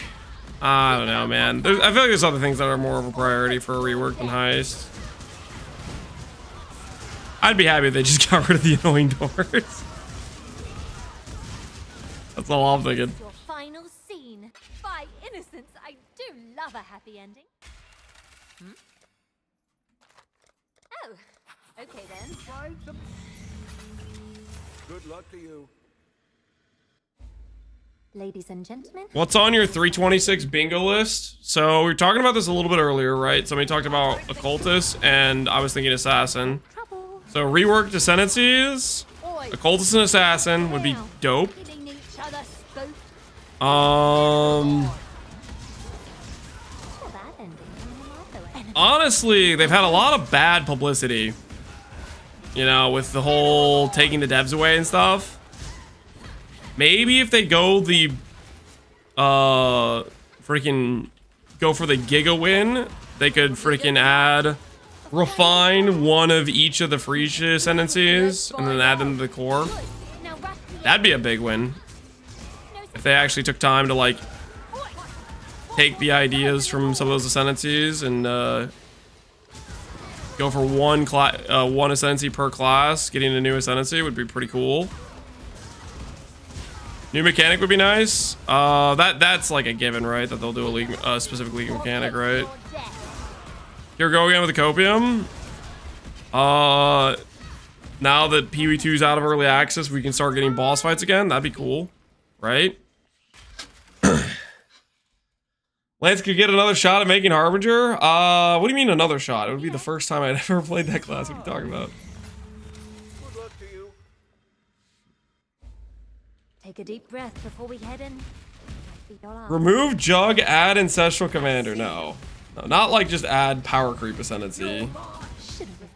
I don't know, man. I feel like there's other things that are more of a priority for a rework than Heist. I'd be happy if they just got rid of the annoying doors. That's all I'm thinking. Your final scene. By innocence, I do love a happy ending. Oh, okay then. Good luck to you. Ladies and gentlemen. What's on your 326 bingo list? So we were talking about this a little bit earlier, right? Somebody talked about occultist, and I was thinking assassin. Trouble. So reworked Ascendancies, occultist and assassin would be dope. Killing each other spoke. Saw that ending coming a mile away. Honestly, they've had a lot of bad publicity. You know, with the whole taking the devs away and stuff. Maybe if they go the freaking go for the Giga win, they could freaking add refine one of each of the free ascendancies and then add them to the core. Now rush the That'd be a big win. If they actually took time to like take the ideas from some of those ascendancies and go for one ascendancy per class, getting a new ascendancy would be pretty cool. New mechanic would be nice. That's like a given, right? That they'll do a league, specific league mechanic, right? Here we go again with the copium. Now that PV2's out of early access, we can start getting boss fights again. That'd be cool, right? Lance could get another shot at making Harbinger. What do you mean another shot? It would be the first time I'd ever played that class. What are you talking about? Good luck to you. Take a deep breath before we head in. Remove Jug, add Ancestral Commander. No. No, not like just add power creep Ascendancy.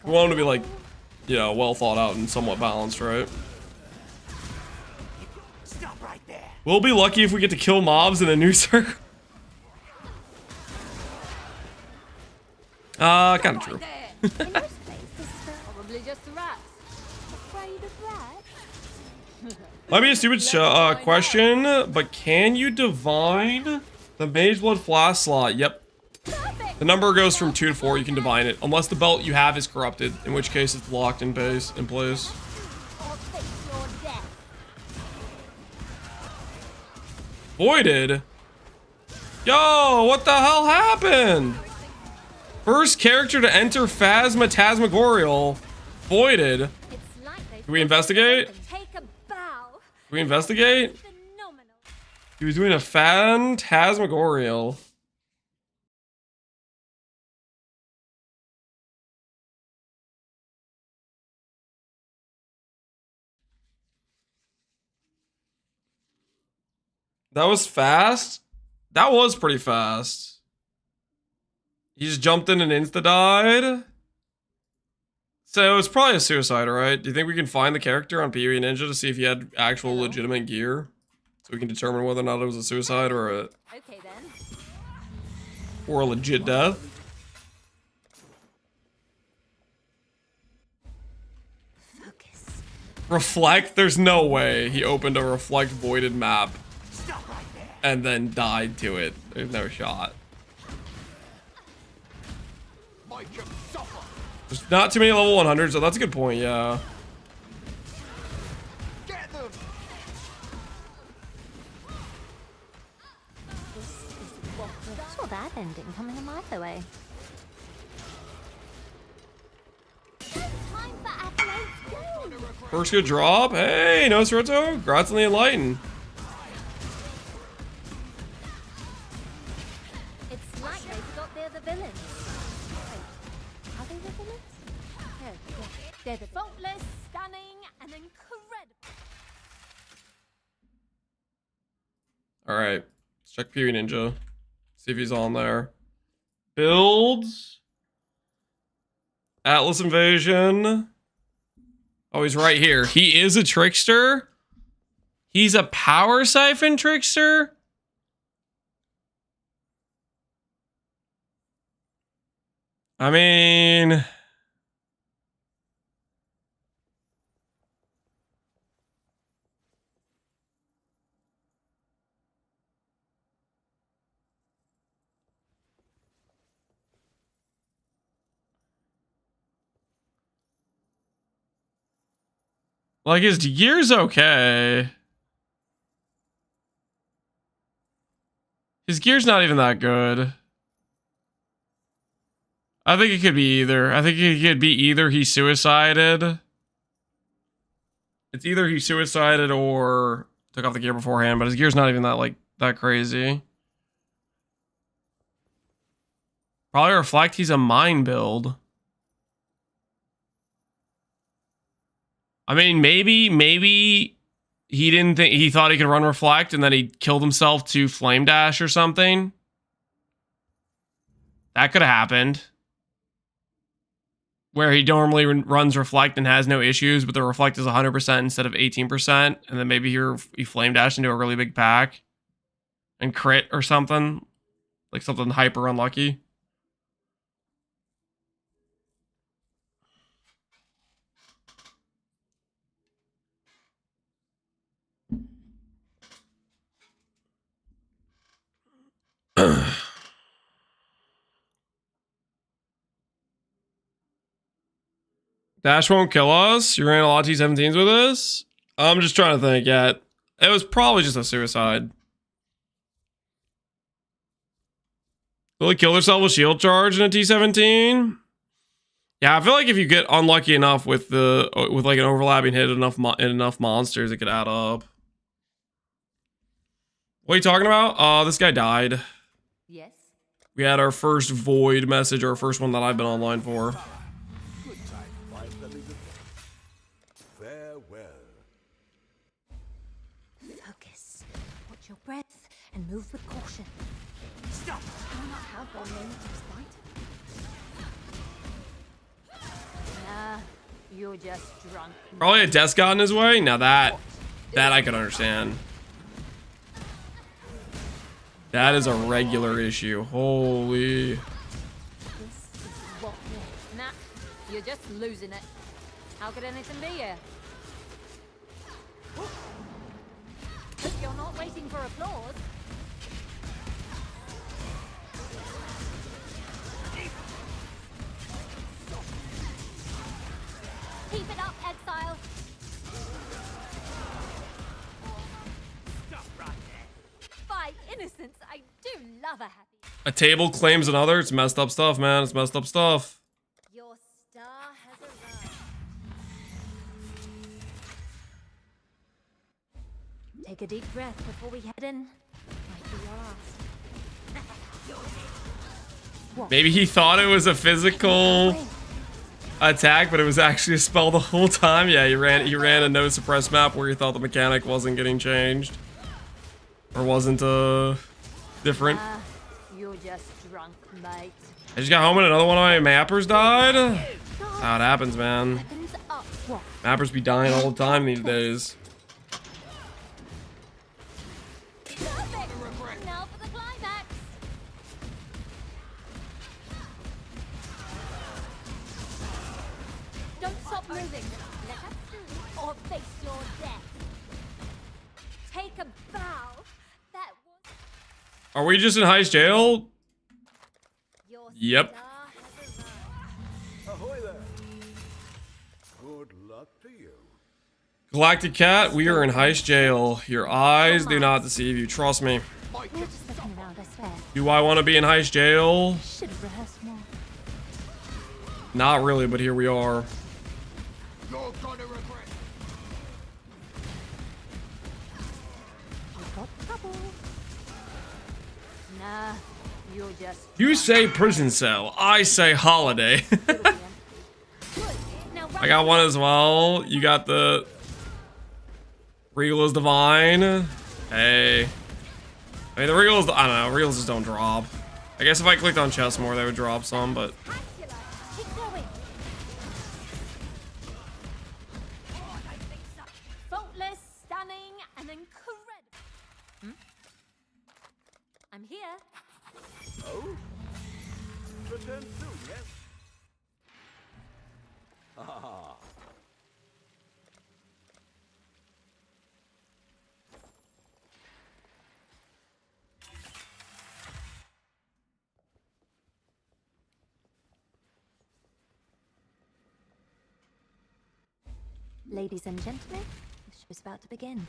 We want them to be like, you know, well thought out and somewhat balanced, right? Stop right there. We'll be lucky if we get to kill mobs in a new circle. Kind of true. In your space, this is probably just rats. Afraid of rats? Might be a stupid question, but can you divine the Mage Blood Flask slot? Yep. The number goes from 2 to 4. You can divine it, unless the belt you have is corrupted, in which case it's locked in place. Or face your death. Voided. Yo, what the hell happened? First character to enter Phantasmagorial. Voided. It's like they've Can we investigate? Take a bow. Can we investigate? Phenomenal. He was doing a Phantasmagorial. That was fast? That was pretty fast. He just jumped in and insta-died? So it's probably a suicide, right? Do you think we can find the character on PvE Ninja to see if he had actual legitimate gear? So we can determine whether or not it was a suicide or a... Okay then. Or a legit death? Focus. Reflect? There's no way he opened a Reflect voided map and then died to it. There's no shot. There's not too many level 100s, so that's a good point, yeah. Get them. Saw that ending coming a mile away. Time for accolades, go! First good drop. Hey, Nosferatu. Congrats on the Enlighten. It's like they forgot they're the villains. Wait, are they the villains? No, they're the faultless, stunning, and incredible. Alright. Let's check PvE Ninja. See if he's on there. Builds. Atlas Invasion. Oh, he's right here. He is a trickster. He's a power siphon trickster. I mean... Like, his gear's okay. His gear's not even that good. I think it could be either. I think it could be either he suicided. It's either he suicided or took off the gear beforehand, but his gear's not even that, like, that crazy. Probably Reflect, he's a mine build. I mean, maybe he didn't think, he thought he could run Reflect and then he killed himself to Flame Dash or something. That could have happened. Where he normally runs Reflect and has no issues, but the Reflect is 100% instead of 18%. And then maybe he Flame Dash into a really big pack and crit or something. Like something hyper unlucky. Dash won't kill us. You ran a lot of T17s with us. I'm just trying to think. Yeah, it was probably just a suicide. Will he kill herself with shield charge in a T17? Yeah, I feel like if you get unlucky enough with like an overlapping hit enough monsters, it could add up. What are you talking about? This guy died. Yes. We had our first void message, our first one that I've been online for. Focus. Watch your breath and move with caution. Stop! Can I not have one moment of spite? Nah, you're just drunk. Probably a desk got in his way. Now that I could understand. That is a regular issue. Holy. This is what nah, you're just losing it. How could anything be here? If you're not waiting for applause. Keep it up, Exile. Stop right there. By innocence, I do love a happy. A table claims another. It's messed up stuff, man. It's messed up stuff. Your star has arrived. Take a deep breath before we head in. Might be your last. Maybe he thought it was a physical attack, but it was actually a spell the whole time. Yeah, he ran a no suppress map where he thought the mechanic wasn't getting changed. Or wasn't different. You're just drunk, mate. I just got home and another one of my mappers died. That's how it happens, man. Weapons up. What? Mappers be dying all the time these days. Perfect. Now for the climax. Don't stop moving. Let us through or face your death. Take a bow. That was Are we just in Heist jail? your Yep. star has arrived. Ahoy there. Good luck to you. Galactic Cat, we are in Heist jail. Your eyes do not deceive you. Trust me. We're just looking around, I swear. Do I want to be in Heist jail? Should have rehearsed more. Not really, but here we are. You're gonna regret. We've got trouble. Nah, you're just. You say prison cell. I say holiday. Good. Now I got one as well. You got the Regal is divine. Hey. I mean, the Regals, I don't know. Regals just don't drop. I guess if I clicked on chest more, they would drop some, but. Keep going. Faultless, stunning, and incredible. I'm here. Oh? Return soon, yes? Ah. Ladies and gentlemen, the show's about to begin.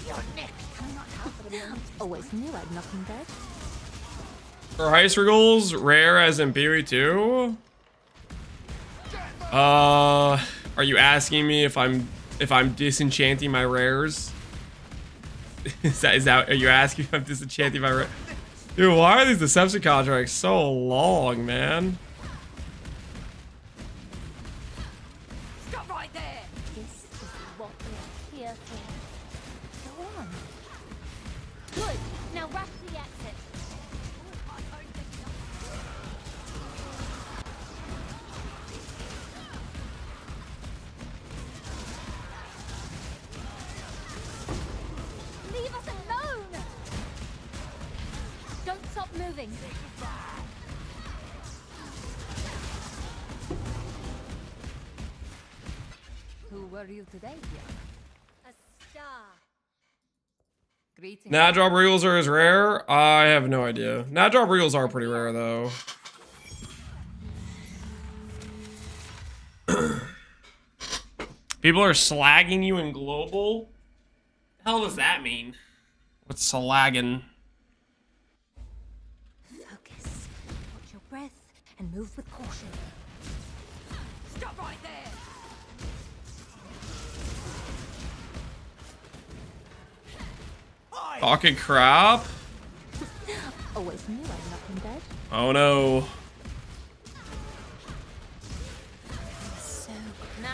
You're next. I'm not helping. Always knew I'd knock him dead. For Heist Regals, rare as in BB2? Are you asking me if I'm disenchanting my rares? Is that are you asking if I'm disenchanting my rares? Dude, why are these deception contracts so long, man? Stop right there! This is what we're here for. Go on. Good. Now rush the exit. Leave us alone! Don't stop moving. Who were you today, dear? A star. Greetings. Nat drop Regals are as rare? I have no idea. Nat drop Regals are pretty rare though. People are slagging you in global? The hell does that mean? What's slagging? Focus. Watch your breath and move with caution. Stop right there! Talking crap? Always knew I'd knock him dead. Oh no. So Nah,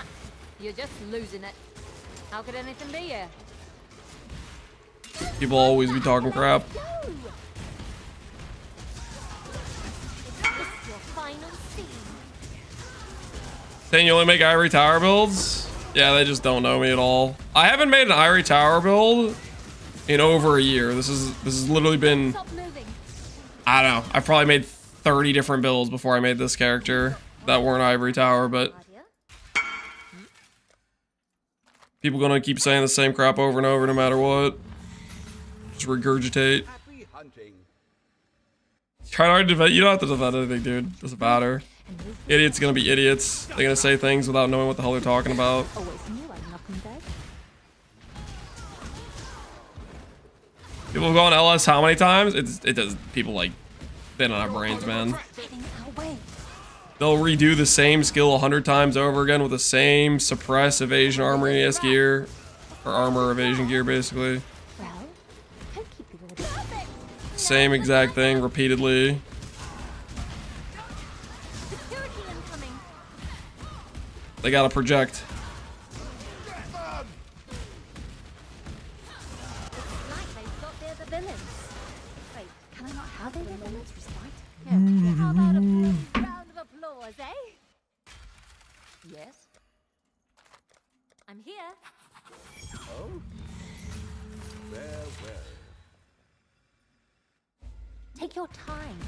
you're just losing it. How could anything be here? People always be talking crap. Go! Is this your final scene? Saying you only make Ivory Tower builds? Yeah, they just don't know me at all. I haven't made an Ivory Tower build in over a year. This has literally been, Stop moving. I don't know. I've probably made 30 different builds before I made this character that weren't Ivory Tower, but Idea? people gonna keep saying the same crap over and over no matter what. Just regurgitate. Happy hunting. Try hard to defend. You don't have to defend anything, dude. Doesn't matter. Idiots gonna be idiots. They're gonna say things without knowing what the hell they're talking about. Always knew I'd knock him dead. People have gone LS how many times? It does. People like, they don't have brains, man. Getting away. They'll redo the same skill 100 times over again with the same suppress, evasion, armor, ES gear. Or armor, evasion gear, basically. Well, don't keep the order. Same exact thing repeatedly. Security incoming. They gotta project. It's like they've got there the villains. Wait, can I not have any villains? Respite? Yeah. How about a big round of applause, eh? Yes. I'm here. Oh? Well, well. Take your time.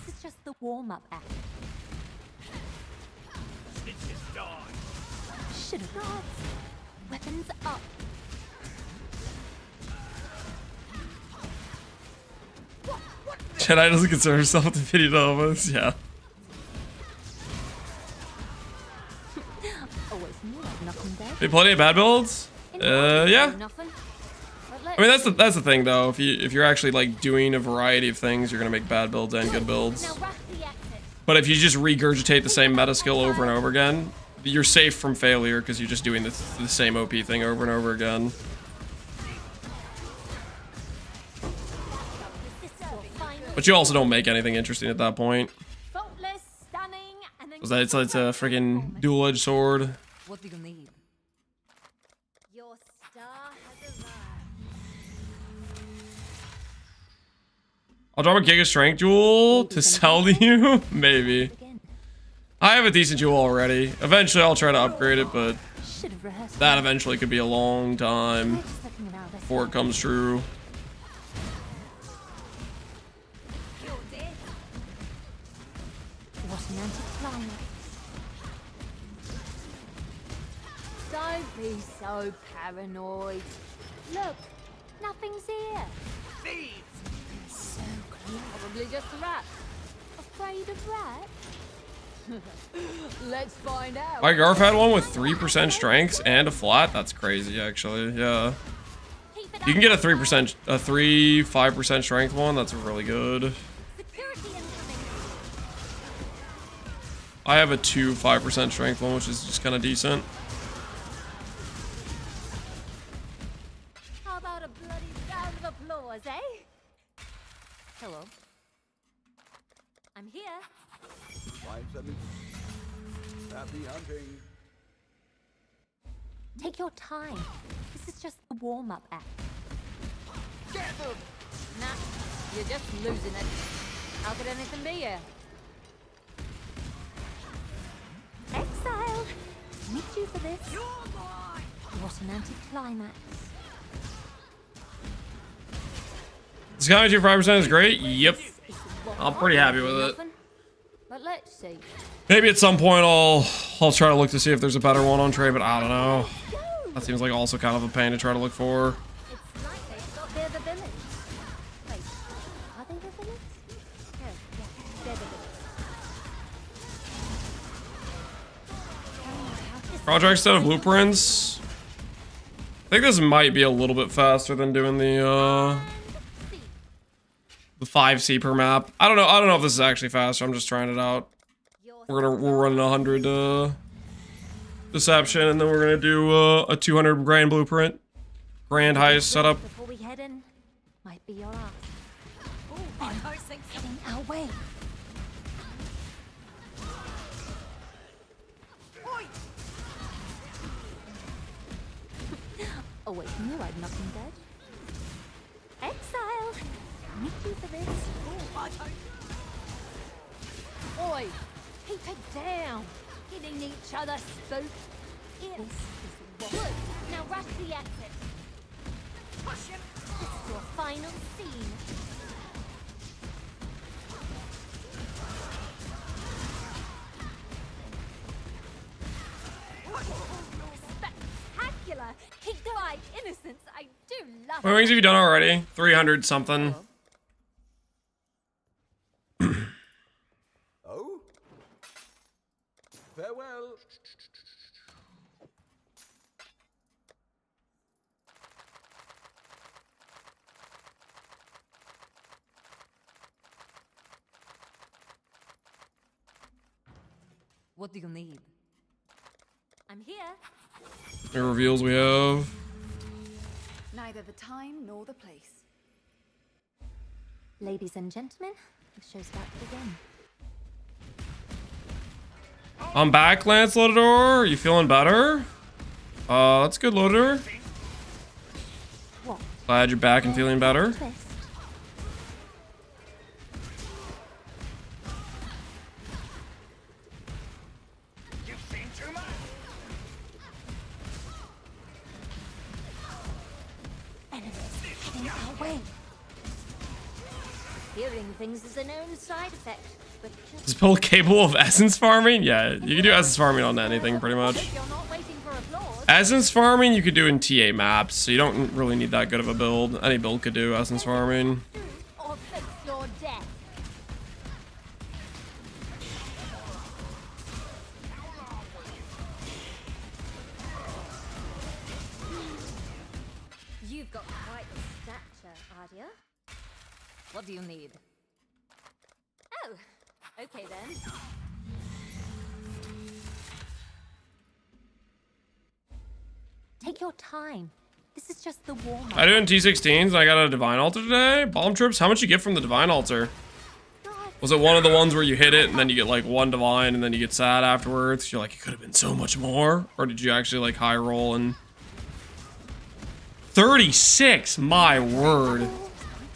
This is just the warm-up act. Should have guards. Weapons up. Jedi doesn't concern herself with the video novels. Yeah. Always knew I'd knock him dead. Hey, plenty of bad builds? Yeah. Nothing. I mean, that's the thing though. If you're actually like doing a variety of things, you're gonna make bad builds and good builds. Now rush the exit. But if you just regurgitate the same meta skill over and over again, you're safe from failure because you're just doing the same OP thing over and over again. But you also don't make anything interesting at that point. Faultless, stunning, and then It's a freaking dual-edged sword. What do you need? your star has arrived. I'll drop a Giga Strength Jewel to sell to you? Maybe. Again. I have a decent jewel already. Eventually I'll try to upgrade it, but Should have rehearsed. that eventually could be a long time We're just looking around us. before it comes true. What an anticlimax. Don't be so paranoid. Look, nothing's here. So close. Probably just a rat. Afraid of rats? Let's find out. My Garf had one with 3% strengths and a flat. That's crazy, actually. Yeah. Keep it You up. can get a 5% strength one. That's really good. Security incoming. I have a 5% strength one, which is just kind of decent. How about a bloody round of applause, eh? Hello. I'm here. Find something. Happy hunting. Take your time. This is just the warm-up act. Nah, you're just losing it. How could anything be here? Exile! Need you for this. What an anticlimax. This guy with 5% is great. Yep. I'm pretty happy with it. Nothing. But let's see. Maybe at some point I'll try to look to see if there's a better one on trade, but I don't know. That seems like also kind of a pain to try to look for. It's like they've got there the villains. Wait, are they the villains? No, yeah, they're the villains. Project instead of blueprints. I think this might be a little bit faster than doing the 5C per map. I don't know if this is actually faster. I'm just trying it out. We're running 100 deception, and then we're gonna do a 200 grand blueprint, grand heist setup. Before we head in, might be your last. Oh, I don't think getting our way. Always knew I'd knock him dead. nick you for this? Oh, I don't. Oi, keep it down. Hitting each other, spook. This is good. Now rush the exit. Push him. This is your final scene. Spectacular. Keep my innocence. I do love What wings have you done already? 300 something. Oh? Farewell. What do you need? I'm here. The reveals we have. Neither the time nor the place. Ladies and gentlemen, the show's about to begin. I'm back, Lance Lodador. You feeling better? That's good, Lodador. What? Glad you're back and feeling better. Twist. You've seen too much. Enemies heading our way. Hearing things is a known side effect, but just Is Bill capable of essence farming? Yeah, you can do essence farming on anything pretty much. if you're not waiting for applause. Essence farming you could do in TA maps, so you don't really need that good of a build. Any build could do essence farming. Or face your death. You've got quite the stature, Adia. What do you need? Oh, okay then. Take your time. This is just the warm-up. I do in T16s and I got a Divine Altar today. Bomb trips, how much you get from the Divine Altar? Was it one of the ones where you hit it and then you get like one Divine and then you get sad afterwards? You're like, it could have been so much more? Or did you actually like high roll and... 36, my word.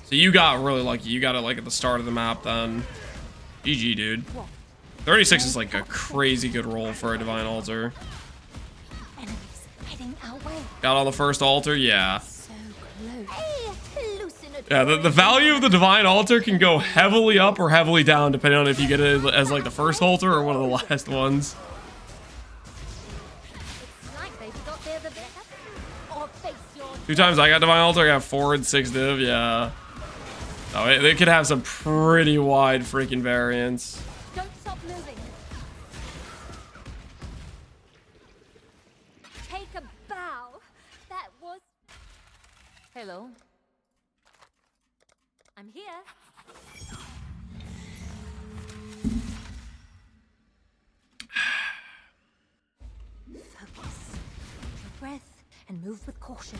So you got really lucky. You got it like at the start of the map then. GG, dude. 36 is like a crazy good roll for a Divine Altar. Enemies heading our way. Got on the first altar? Yeah. So close. Hey, hallucinatory. Yeah, the value of the Divine Altar can go heavily up or heavily down depending on if you get it as like the first altar or one of the last ones. It's like they've got there the best. Or face your 2 times I got Divine Altar, I got 4 and 6 div, yeah. No, they could have some pretty wide freaking variance. Don't stop moving. Take a bow. That was. Hello. I'm here. Focus. Hold your breath and move with caution.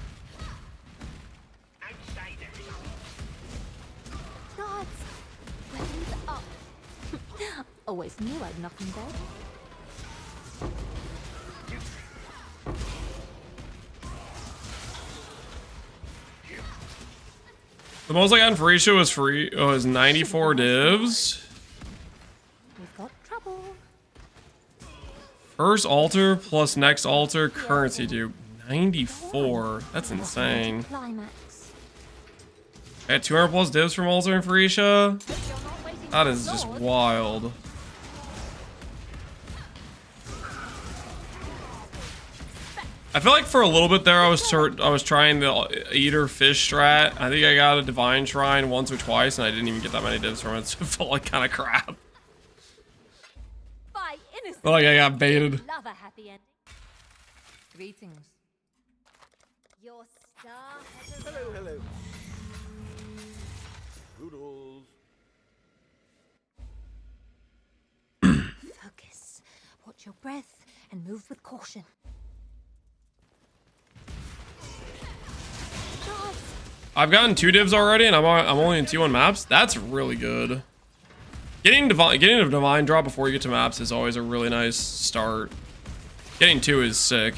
Guards, weapons up. Always knew I'd knock them dead. The most I got in Farisha was 94 divs. We've got trouble. First altar plus next altar currency, dude. 94. That's insane. Climax. I had 200 plus divs from altar in Farisha. That is just wild. I feel like for a little bit there I was trying the eater fish strat. I think I got a divine shrine once or twice and I didn't even get that many divs from it, so it felt like kind of crap. By innocence. Felt like I got baited. Love a happy ending. Greetings. Your star has Hello, hello. Doodles. Focus. Watch your breath and move with caution. Guards, I've gotten 2 divs already and I'm only in T1 maps. That's really good. Getting a divine drop before you get to maps is always a really nice start. Getting 2 is sick.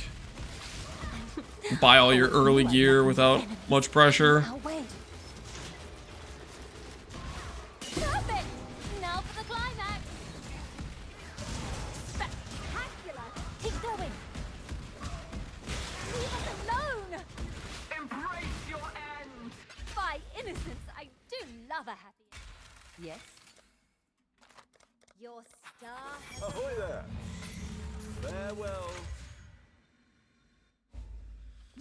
Buy all your early gear without much pressure. our way. love a happy ending. Yes? Your star has Ahoy there! Farewell.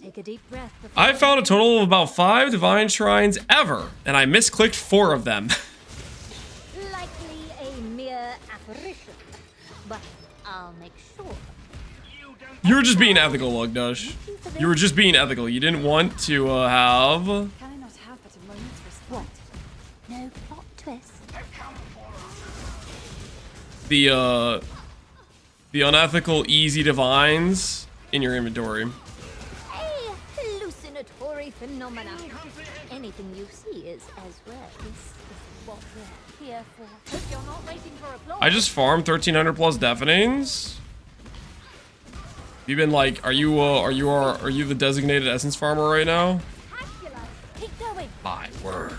Take a deep breath before I found a total of about 5 divine shrines ever, and I misclicked 4 of them. likely a mere apparition, but I'll make sure. You were just being ethical, Lugdush. You were just being ethical. You didn't want to have Can I not have but a moment's respect? What? No plot twist. the unethical easy divines in your inventory. A hallucinatory phenomena. Anything you see is as well. This is what we're here for. If you're not waiting for applause. I just farmed 1300 plus deafenings. You've been like, are you the designated essence farmer right now? Spectacular. Keep going. My word.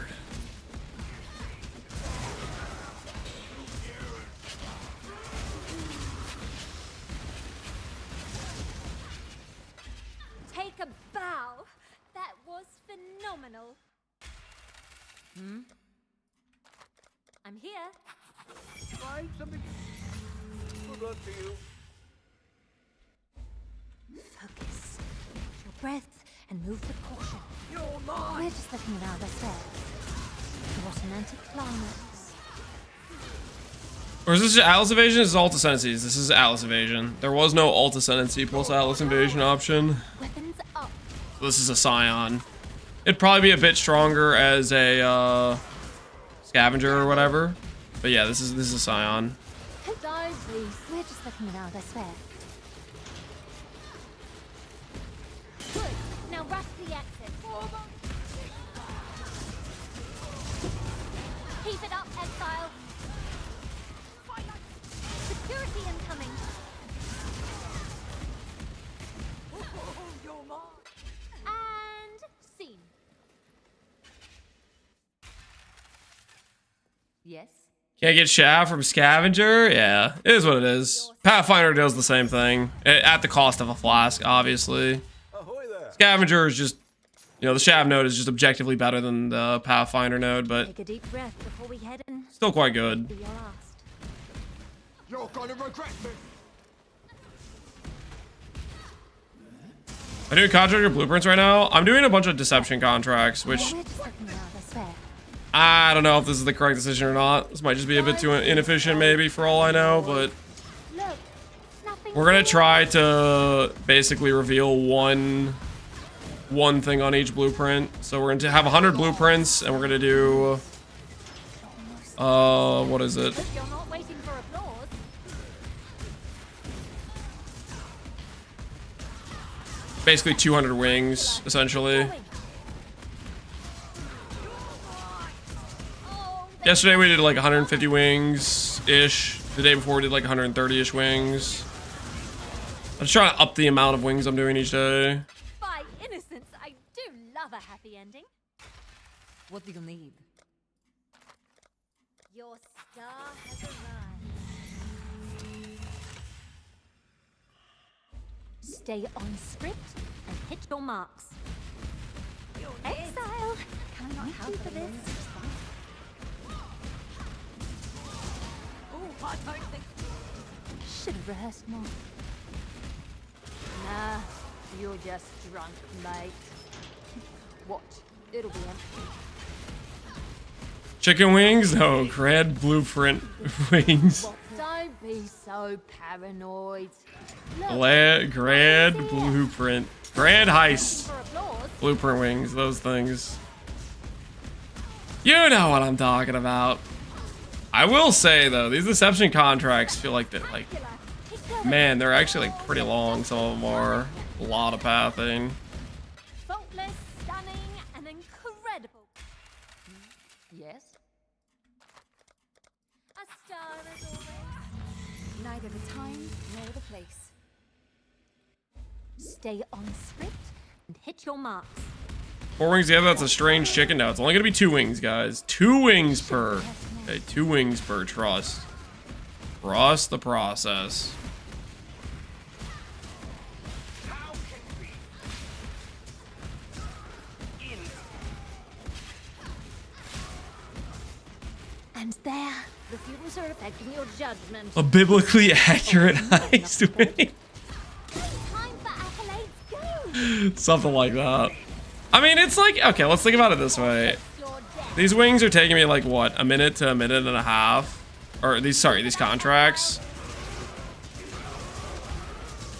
Take a bow. That was phenomenal. I'm here. Find something. Good luck to you. Focus. Hold your breath and move with caution. We're just looking around ourselves. What an anticlimax. Or is this Atlas Evasion? This is Alt Ascendancies. This is Atlas Evasion. There was no Alt Ascendancy plus Atlas Invasion option. Weapons up. So this is a Scion. It'd probably be a bit stronger as a Scavenger or whatever. But yeah, this is a Scion. Dive, please. We're just looking around, I swear. Good. Now rush the exit. Keep it up, Exile. Security incoming. And scene. Yes? Can't get shaft from Scavenger? Yeah, it is what it is. Pathfinder does the same thing. At the cost of a flask, obviously. Ahoy there! Scavenger is just, you know, the shaft node is just objectively better than the Pathfinder node, but Take a deep breath before we head in. still quite good. Be your last. You're gonna regret this. I'm doing contractor blueprints right now. I'm doing a bunch of deception contracts, which We're just looking around, I swear. I don't know if this is the correct decision or not. This might just be a bit too inefficient maybe for all I know, but Look, nothing. we're gonna try to basically reveal one thing on each blueprint. So we're going to have 100 blueprints, and we're gonna do what is it? If you're not waiting for applause. Basically 200 wings, essentially. Yesterday we did like 150 wings-ish. The day before we did like 130-ish wings. I'm just trying to up the amount of wings I'm doing each day. By innocence, I do love a happy ending. What do you need? Your star has arrived. Stay on script and hit your marks. Exile, can I not help you for this? Oh, I don't think... Should have rehearsed more. Nah, you're just drunk, mate. Watch, it'll be empty. Chicken wings? No, grad blueprint wings. Don't be so paranoid. Grad blueprint. Grand heist. For applause. Blueprint wings, those things. You know what I'm talking about. I will say though, these deception contracts feel like they're like, Keep going. man, they're actually like pretty long. Some of them are. A lot of pathing. Faultless, stunning, and incredible. Yes? A star as always. Neither the time nor the place. Stay on script and hit your marks. 4 wings together, that's a strange chicken. No, it's only gonna be 2 wings, guys. 2 wings per. Okay, 2 wings per, trust. Trust the process. And there, the fuels are affecting your judgment. A biblically accurate heist wing. Time for accolades, go! Something like that. I mean, it's like, okay, let's think about it this way. Your death. These wings are taking me like what, a minute to a minute and a half, or these contracts.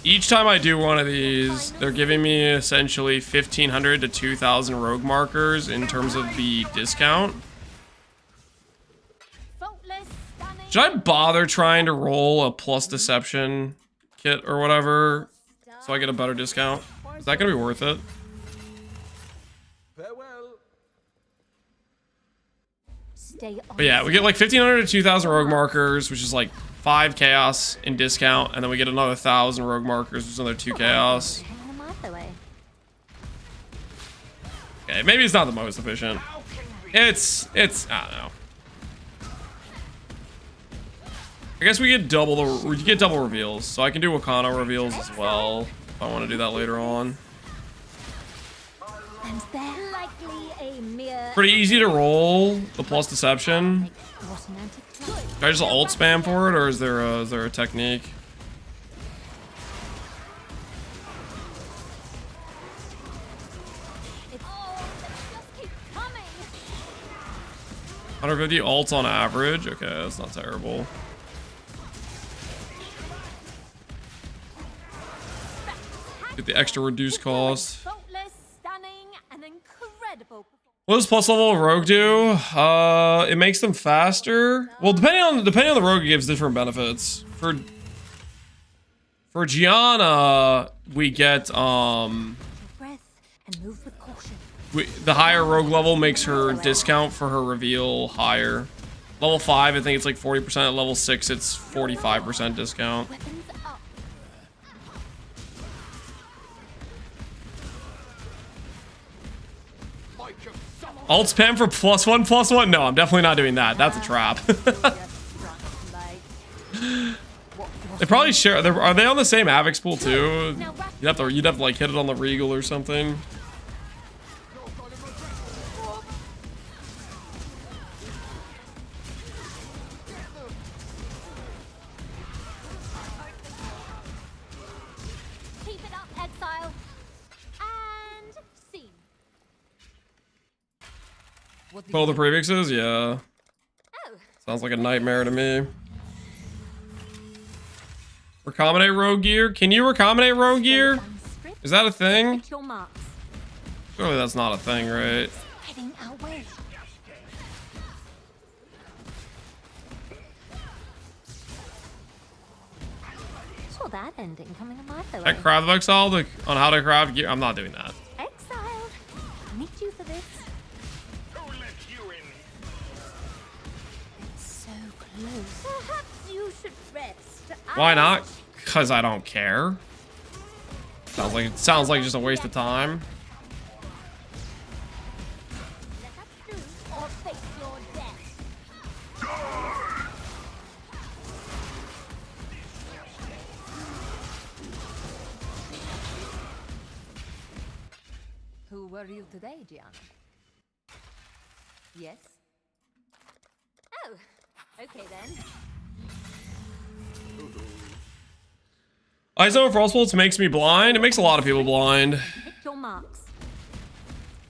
Each time I do one of these, they're giving me essentially 1,500 to 2,000 rogue markers in terms of the discount. Faultless, stunning. Should I bother trying to roll a plus deception kit or whatever so I get a better discount? Is that gonna be worth it? Stay on. But yeah, we get like 1,500 to 2,000 rogue markers, which is like 5 chaos in discount, and then we get another 1,000 rogue markers, which is another 2 chaos. Hang them either way. Okay, maybe it's not the most efficient. It's I don't know. I guess we get double reveals, so I can do Wakano reveals as well if I want to do that later on. And they're likely a mere. Pretty easy to roll the plus deception. What an antic. Can I just ult spam for it, or is there a technique? Oh, they just keep coming. 150 ults on average. Okay, that's not terrible. Get the extra reduced cost. Faultless, stunning, and incredible. What does plus level of rogue do? It makes them faster. Well, depending on the rogue, it gives different benefits. For Gianna, we get Breath and move with caution. the higher rogue level makes her discount for her reveal higher. Level 5, I think it's like 40%. At level 6, it's 45% discount. Weapons up. Alt spam for +1/+1? No, I'm definitely not doing that. That's a trap. They probably share. Are they on the same Avix pool too? You'd have to like hit it on the Regal or something. Keep it up, Exile. And scene. All the prefixes, yeah. Oh. Sounds like a nightmare to me. Recombinate rogue gear? Can you recombinate rogue gear? Is that a thing? Your marks. Surely that's not a thing, right? Heading our way. Saw that ending coming a mile away. That craft of Exile on how to craft gear. I'm not doing that. Exile. I need you for this. Who let you in? It's so close. Perhaps you should rest. Why not? Because I don't care. Sounds like just a waste of time. Let us do or face your death. Who were you today, Gianna? Yes? Oh, okay then. Ice over Frostbolts makes me blind. It makes a lot of people blind. Pick your marks.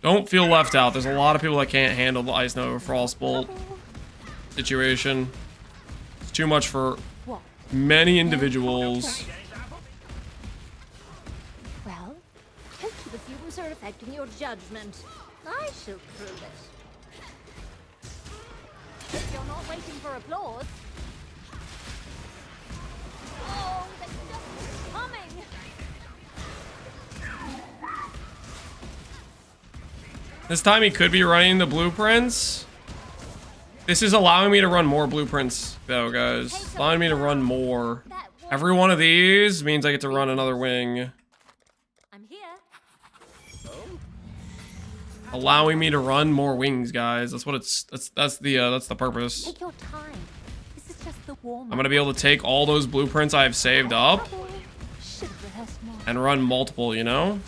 Don't feel left out. There's a lot of people that can't handle the Ice Nova Frostbolt situation. It's too much for What? many individuals. Well, hopefully the fuels are affecting your judgment. I shall prove it. If you're not waiting for applause. Oh, they just keep coming. This time he could be running the blueprints. This is allowing me to run more blueprints, though, guys. It's allowing me to run more. Every one of these means I get to run another wing. I'm here. Allowing me to run more wings, guys. That's what it's. That's the purpose. Take your time. This is just the warm-up. I'm gonna be able to take all those blueprints I've saved up Should have rehearsed more. and run multiple, you know?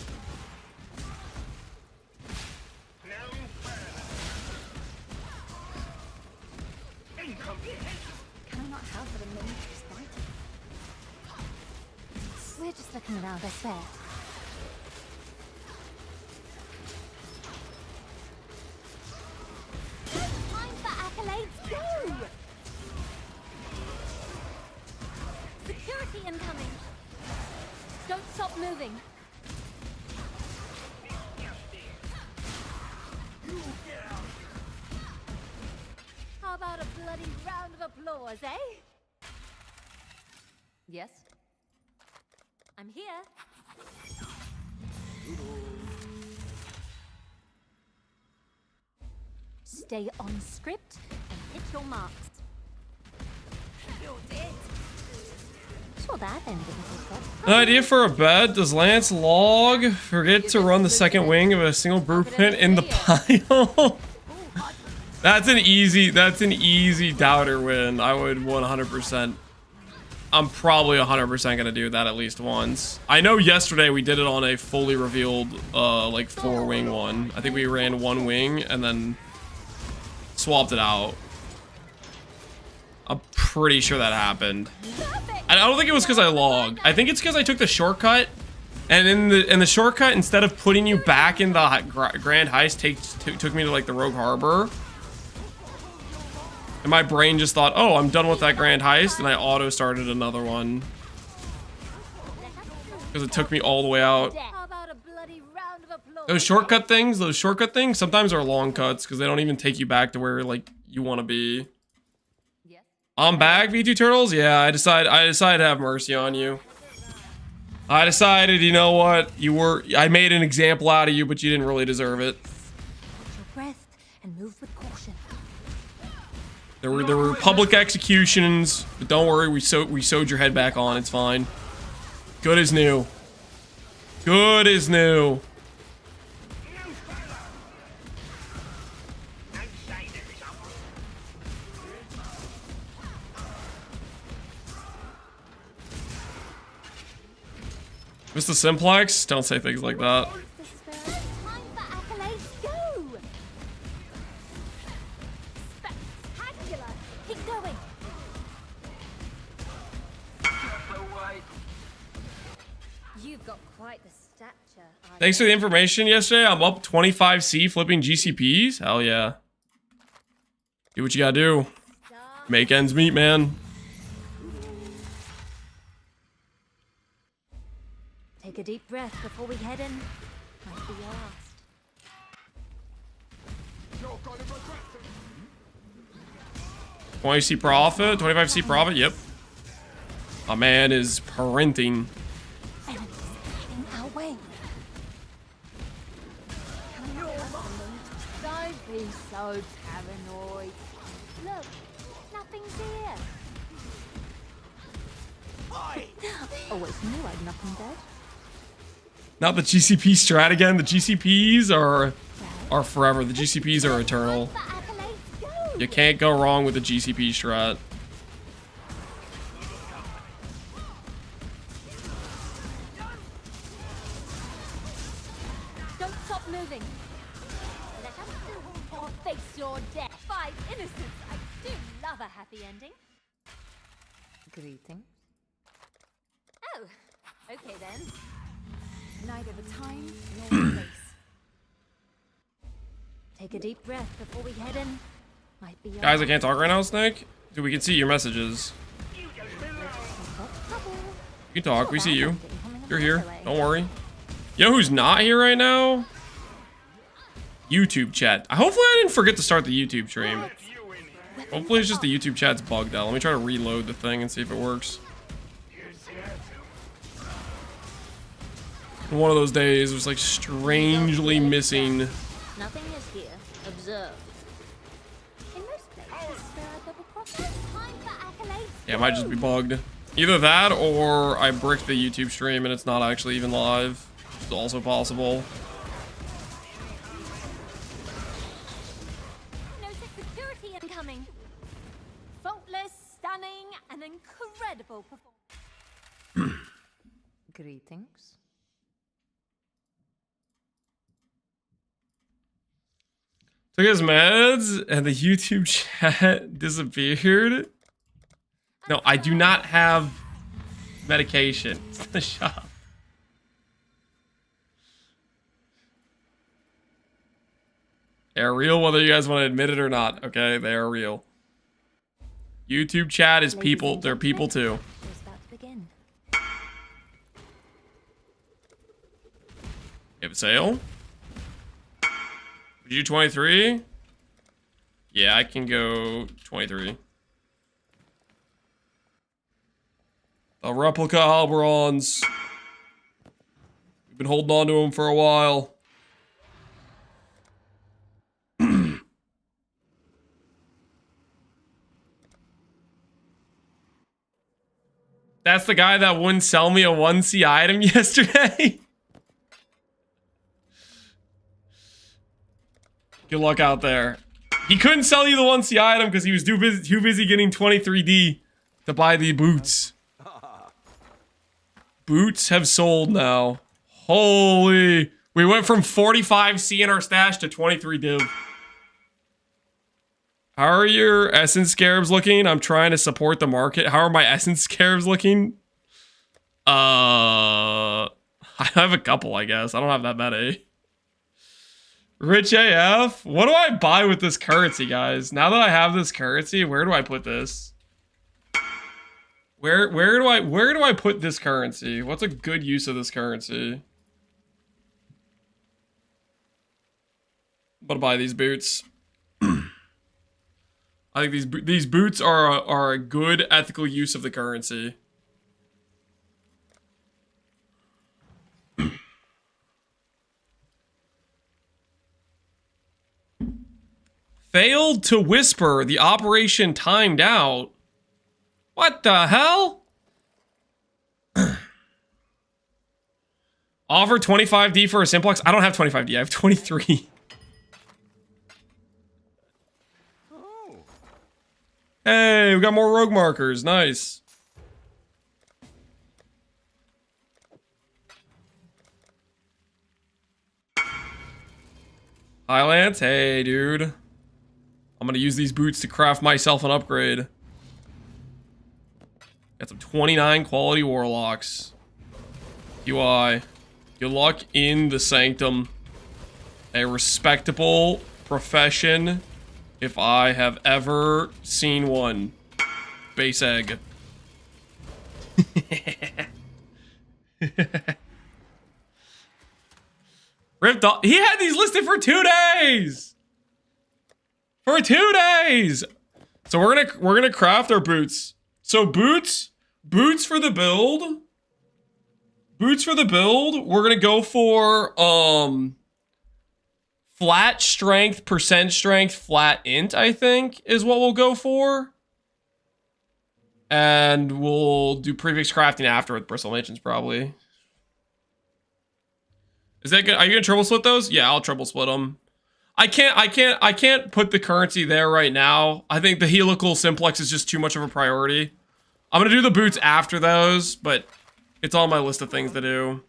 Just looking around, I swear. Time for accolades, go! Security incoming. Don't stop moving. How about a bloody round of applause, eh? Yes? I'm here. Stay on script and hit your marks. You're dead. Sure, that ended with An idea for a bed. Does Lance Log forget to run the second wing of a single blueprint in the pile? That's an easy doubter win. I would 100%. I'm probably 100% gonna do that at least once. I know yesterday we did it on a fully revealed, like 4-wing one. I think we ran 1 wing and then swapped it out. I'm pretty sure that happened. I don't think it was because I logged. I think it's because I took the shortcut, and in the shortcut, instead of putting you back in the Grand Heist, took me to like the Rogue Harbor. And my brain just thought, oh, I'm done with that Grand Heist, and I auto started another one. Because it took me all the way out. Those shortcut things, sometimes are long cuts, because they don't even take you back to where like you want to be. I'm back, V2 Turtles? Yeah, I decided to have mercy on you. I decided, you know what? I made an example out of you, but you didn't really deserve it. Hold your breath and move with caution. There were public executions, but don't worry, we sewed your head back on. It's fine. Good as new. Good as new. Mr. Simplex, don't say things like that. Time for accolades, go! Spectacular! Keep going! You've got quite the stature. Thanks for the information yesterday. I'm up 25C flipping GCPs. Hell yeah. Do what you gotta do. Make ends meet, man. Take a deep breath before we head in. Might be your last. 20C profit, 25C profit, yep. My man is printing. Enemies in our way. Don't be so paranoid. Look, nothing's here. Always knew I'd knock him dead. Not the GCP strat again. The GCPs are forever. The GCPs are eternal. You can't go wrong with the GCP strat. Don't stop moving. Let us do or face your death. Five innocents. I do love a happy ending. Greetings. Oh, okay then. Neither the time nor the place. Take a deep breath before we head in. Might be Guys, I can't talk right now, Snake. Dude, we can see your messages. You can talk. We see you. You're here. Don't worry. You know who's not here right now? YouTube chat. Hopefully I didn't forget to start the YouTube stream. Hopefully it's just the YouTube chat's bugged out. Let me try to reload the thing and see if it works. One of those days was like strangely missing. Nothing is here. Observe. In most places, there are double crosses. Time for accolades. Yeah, it might just be bugged. Either that or I bricked the YouTube stream and it's not actually even live. It's also possible. Notice security incoming. Faultless, stunning, and incredible performance. Greetings. Took his meds and the YouTube chat disappeared. No, I do not have medication. Shut up. They're real whether you guys want to admit it or not, okay? They are real. YouTube chat is people. They're people too. You have a sale? Would you do 23? Yeah, I can go 23. The replica Alberons. We've been holding on to them for a while. That's the guy that wouldn't sell me a 1C item yesterday. Good luck out there. He couldn't sell you the 1C item because he was too busy getting 23D to buy the boots. Boots have sold now. Holy. We went from 45C in our stash to 23 div. How are your essence scarabs looking? I'm trying to support the market. How are my essence scarabs looking? I have a couple, I guess. I don't have that many. Rich AF? What do I buy with this currency, guys? Now that I have this currency, where do I put this? Where do I put this currency? What's a good use of this currency? I'm gonna buy these boots. I think these boots are a good ethical use of the currency. Failed to whisper. The operation timed out. What the hell? Offer 25D for a Simplex. I don't have 25D. I have 23. Hey, we got more rogue markers. Nice. Hi, Lance. Hey, dude. I'm gonna use these boots to craft myself an upgrade. Got some 29 quality warlocks. UI. Good luck in the sanctum. A respectable profession, if I have ever seen one. Base egg. Ripped off. He had these listed for 2 days. For 2 days. So we're gonna craft our boots. So boots for the build. Boots for the build. We're gonna go for flat strength, percent strength, flat int, I think, is what we'll go for. And we'll do prefix crafting after with bristle mansions, probably. Is that good? Are you gonna triple split those? Yeah, I'll triple split them. I can't put the currency there right now. I think the helical simplex is just too much of a priority. I'm gonna do the boots after those, but it's on my list of things to do.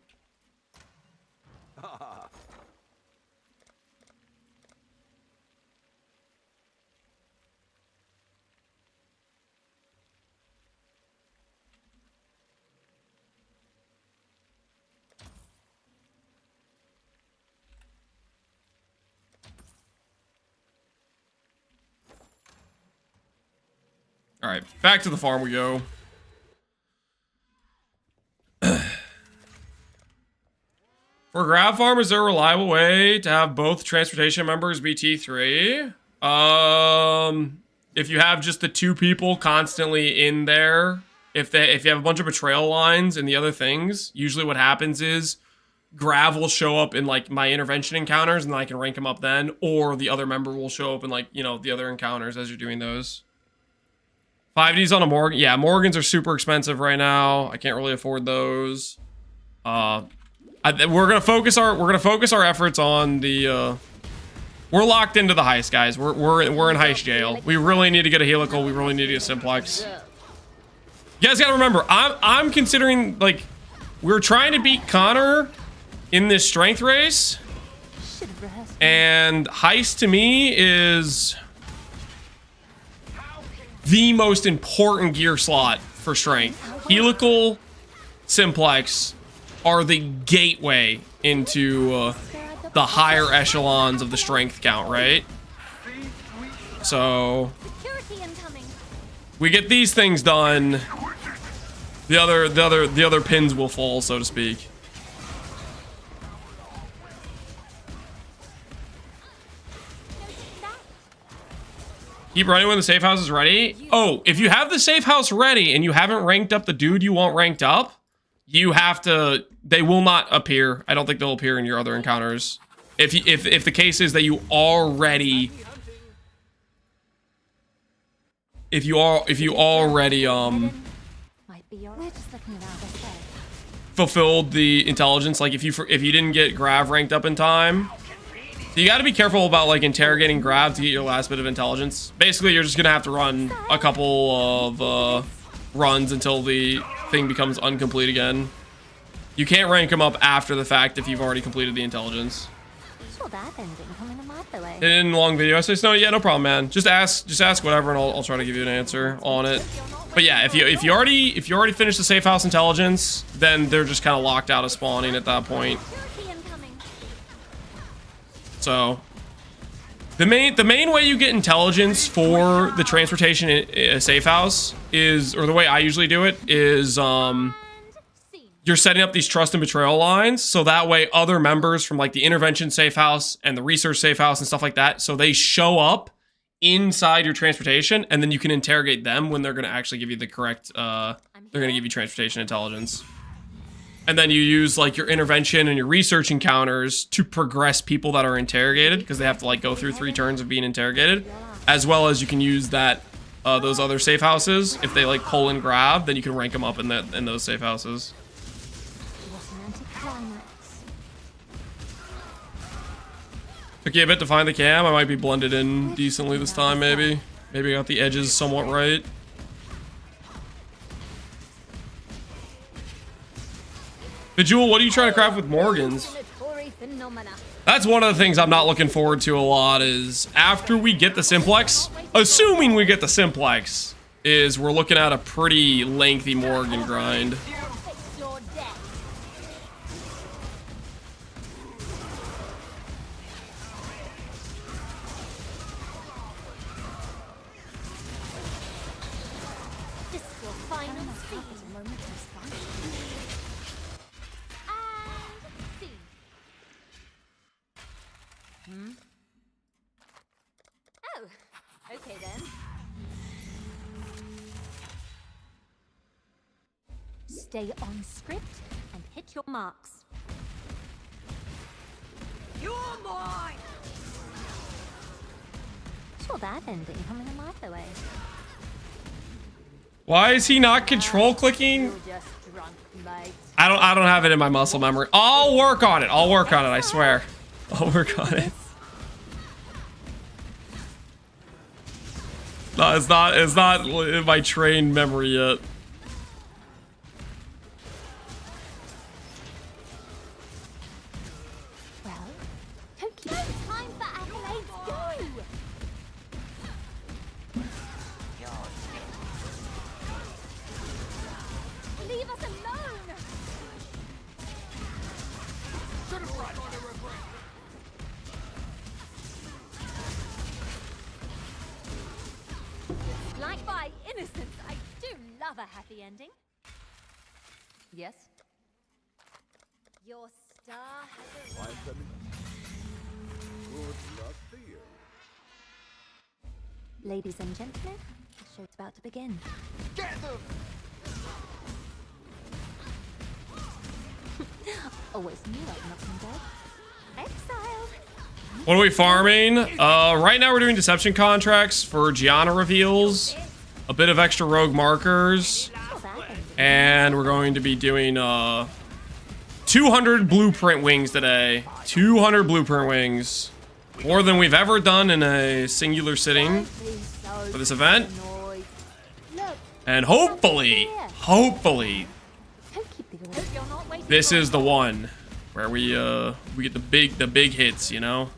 All right, back to the farm we go. For grab farm, is there a reliable way to have both transportation members be T3? If you have just the 2 people constantly in there, if you have a bunch of betrayal lines and the other things, usually what happens is Grav will show up in like my intervention encounters and then I can rank him up then, or the other member will show up in like, you know, the other encounters as you're doing those. 5Ds on a Morgan. Yeah, Morgans are super expensive right now. I can't really afford those. We're gonna focus our efforts on the. We're locked into the heist, guys. We're in heist jail. We really need to get a helical. We really need to get a simplex. You guys gotta remember, I'm considering like we're trying to beat Connor in this strength race, and heist to me is the most important gear slot for strength. Helical, simplex are the gateway into the higher echelons of the strength count, right? So Security incoming. we get these things done. The other pins will fall, so to speak. Keep running when the safe house is ready. Oh, if you have the safe house ready and you haven't ranked up the dude you want ranked up, you have to. They will not appear. I don't think they'll appear in your other encounters. If the case is that you already, if you already fulfilled the intelligence, like if you didn't get Grav ranked up in time. You got to be careful about like interrogating Grav to get your last bit of intelligence. Basically, you're just gonna have to run a couple of runs until the thing becomes incomplete again. You can't rank him up after the fact if you've already completed the intelligence. In long video essays, no, yeah, no problem, man. Just ask whatever, and I'll try to give you an answer on it. But yeah, if you already finished the safe house intelligence, then they're just kind of locked out of spawning at that point. So, the main way you get intelligence for the transportation in a safe house is, or the way I usually do it is, you're setting up these trust and betrayal lines, so that way other members from like the intervention safe house and the research safe house and stuff like that, so they show up inside your transportation, and then you can interrogate them when they're going to actually give you the correct, they're going to give you transportation intelligence. And then you use like your intervention and your research encounters to progress people that are interrogated, because they have to like go through 3 turns of being interrogated, as well as you can use that those other safe houses. If they like pull and grab, then you can rank them up in those safe houses. Took you a bit to find the cam. I might be blended in decently this time, maybe. Maybe I got the edges somewhat right. Bejewel, what are you trying to craft with Morgans? That's one of the things I'm not looking forward to a lot, is after we get the Simplex, assuming we get the Simplex, is we're looking at a pretty lengthy Morgan grind. Okay then. Stay on script and hit your marks. You're mine! Saw that ending coming a mile away. Why is he not control clicking? You're just drunk, mate. I don't have it in my muscle memory. I'll work on it. I swear. I'll work on it. No, it's not in my trained memory yet. Well, don't keep time for accolades. Go! Leave us alone! Like my innocence, I do love a happy ending. Yes? Your star has arrived. Ladies and gentlemen, the show's about to begin. Get them! Always knew I'd knock them dead. Exile! What are we farming? Right now we're doing deception contracts for Gianna reveals, a bit of extra rogue markers, and we're going to be doing 200 blueprint wings today. 200 blueprint wings. More than we've ever done in a singular sitting for this event. And hopefully, this is the one where we get the big hits, you know?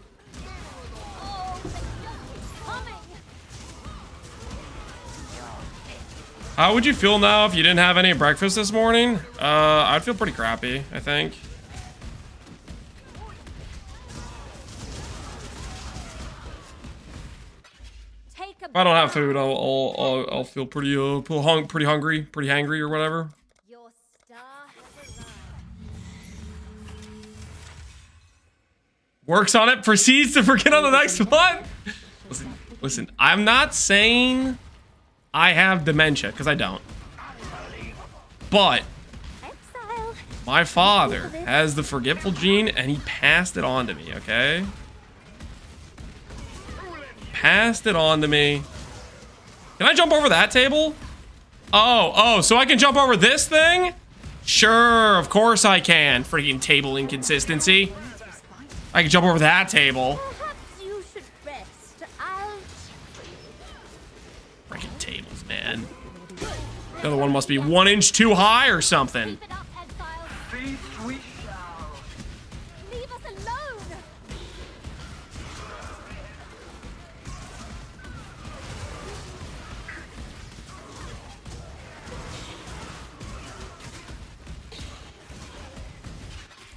How would you feel now if you didn't have any breakfast this morning? I'd feel pretty crappy, I think. If I don't have food, I'll feel pretty pretty hungry, pretty hangry or whatever. Your star has arrived. Works on it, proceeds to forget on the next one. Listen, I'm not saying I have dementia, because I don't. But Exile. my father has the forgetful gene, and he passed it on to me, okay? Passed it on to me. Can I jump over that table? Oh, so I can jump over this thing? Sure, of course I can. Freaking table inconsistency. I can jump over that table. Perhaps you should rest. I'll... Freaking tables, man. The other one must be 1 inch too high or something. Keep it up, Exile. Leave us alone.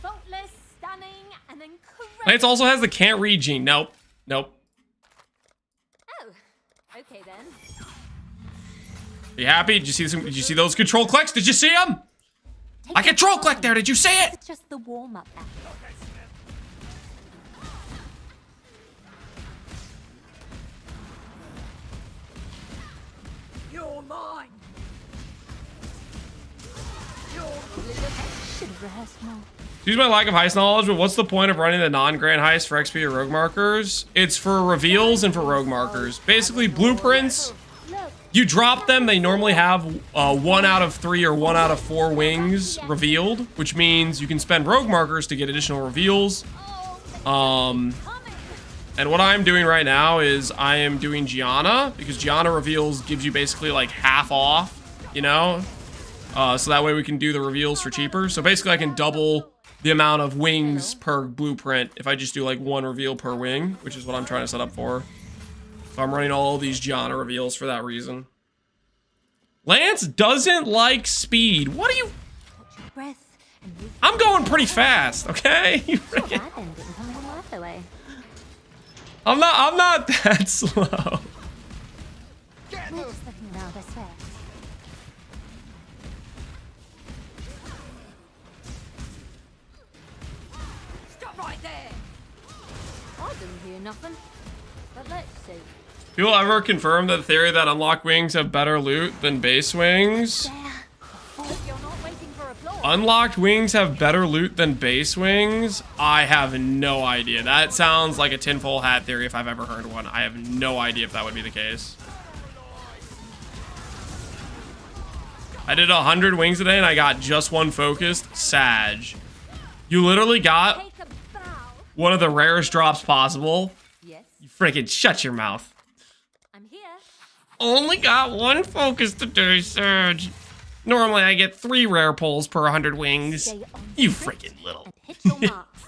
Faultless, stunning, and incredible. Lance also has the can't read gene. Nope. Oh, okay then. Are you happy? Did you see some, did you see those control clicks? Did you see them? I control click there. Did you see it? It's just the warm-up act. You're mine. Should have rehearsed more. Excuse my lack of heist knowledge, but what's the point of running the non-grand heist for XP or rogue markers? It's for reveals and for rogue markers. Basically, blueprints, you drop them, they normally have 1 out of 3 or 1 out of 4 wings revealed, which means you can spend rogue markers to get additional reveals. And what I'm doing right now is I am doing Gianna, because Gianna reveals gives you basically like half off, you know? So that way we can do the reveals for cheaper. So basically I can double the amount of wings per blueprint if I just do like 1 reveal per wing, which is what I'm trying to set up for. So I'm running all these Gianna reveals for that reason. Lance doesn't like speed. What are you... Breath and I'm going pretty fast, okay? I'm not that slow. Stop right there. I didn't hear nothing. But let's see. People ever confirm the theory that unlocked wings have better loot than base wings? You're not waiting for applause. Unlocked wings have better loot than base wings? I have no idea. That sounds like a tinfoil hat theory if I've ever heard one. I have no idea if that would be the case. I did 100 wings today and I got just 1 focused. Sag. You literally got Take a bow. one of the rarest drops possible. Yes, You freaking shut your mouth. I'm here. Only got 1 focus today, Surge. Normally I get 3 rare pulls per 100 wings. Stay on You script freaking little. and hit your marks.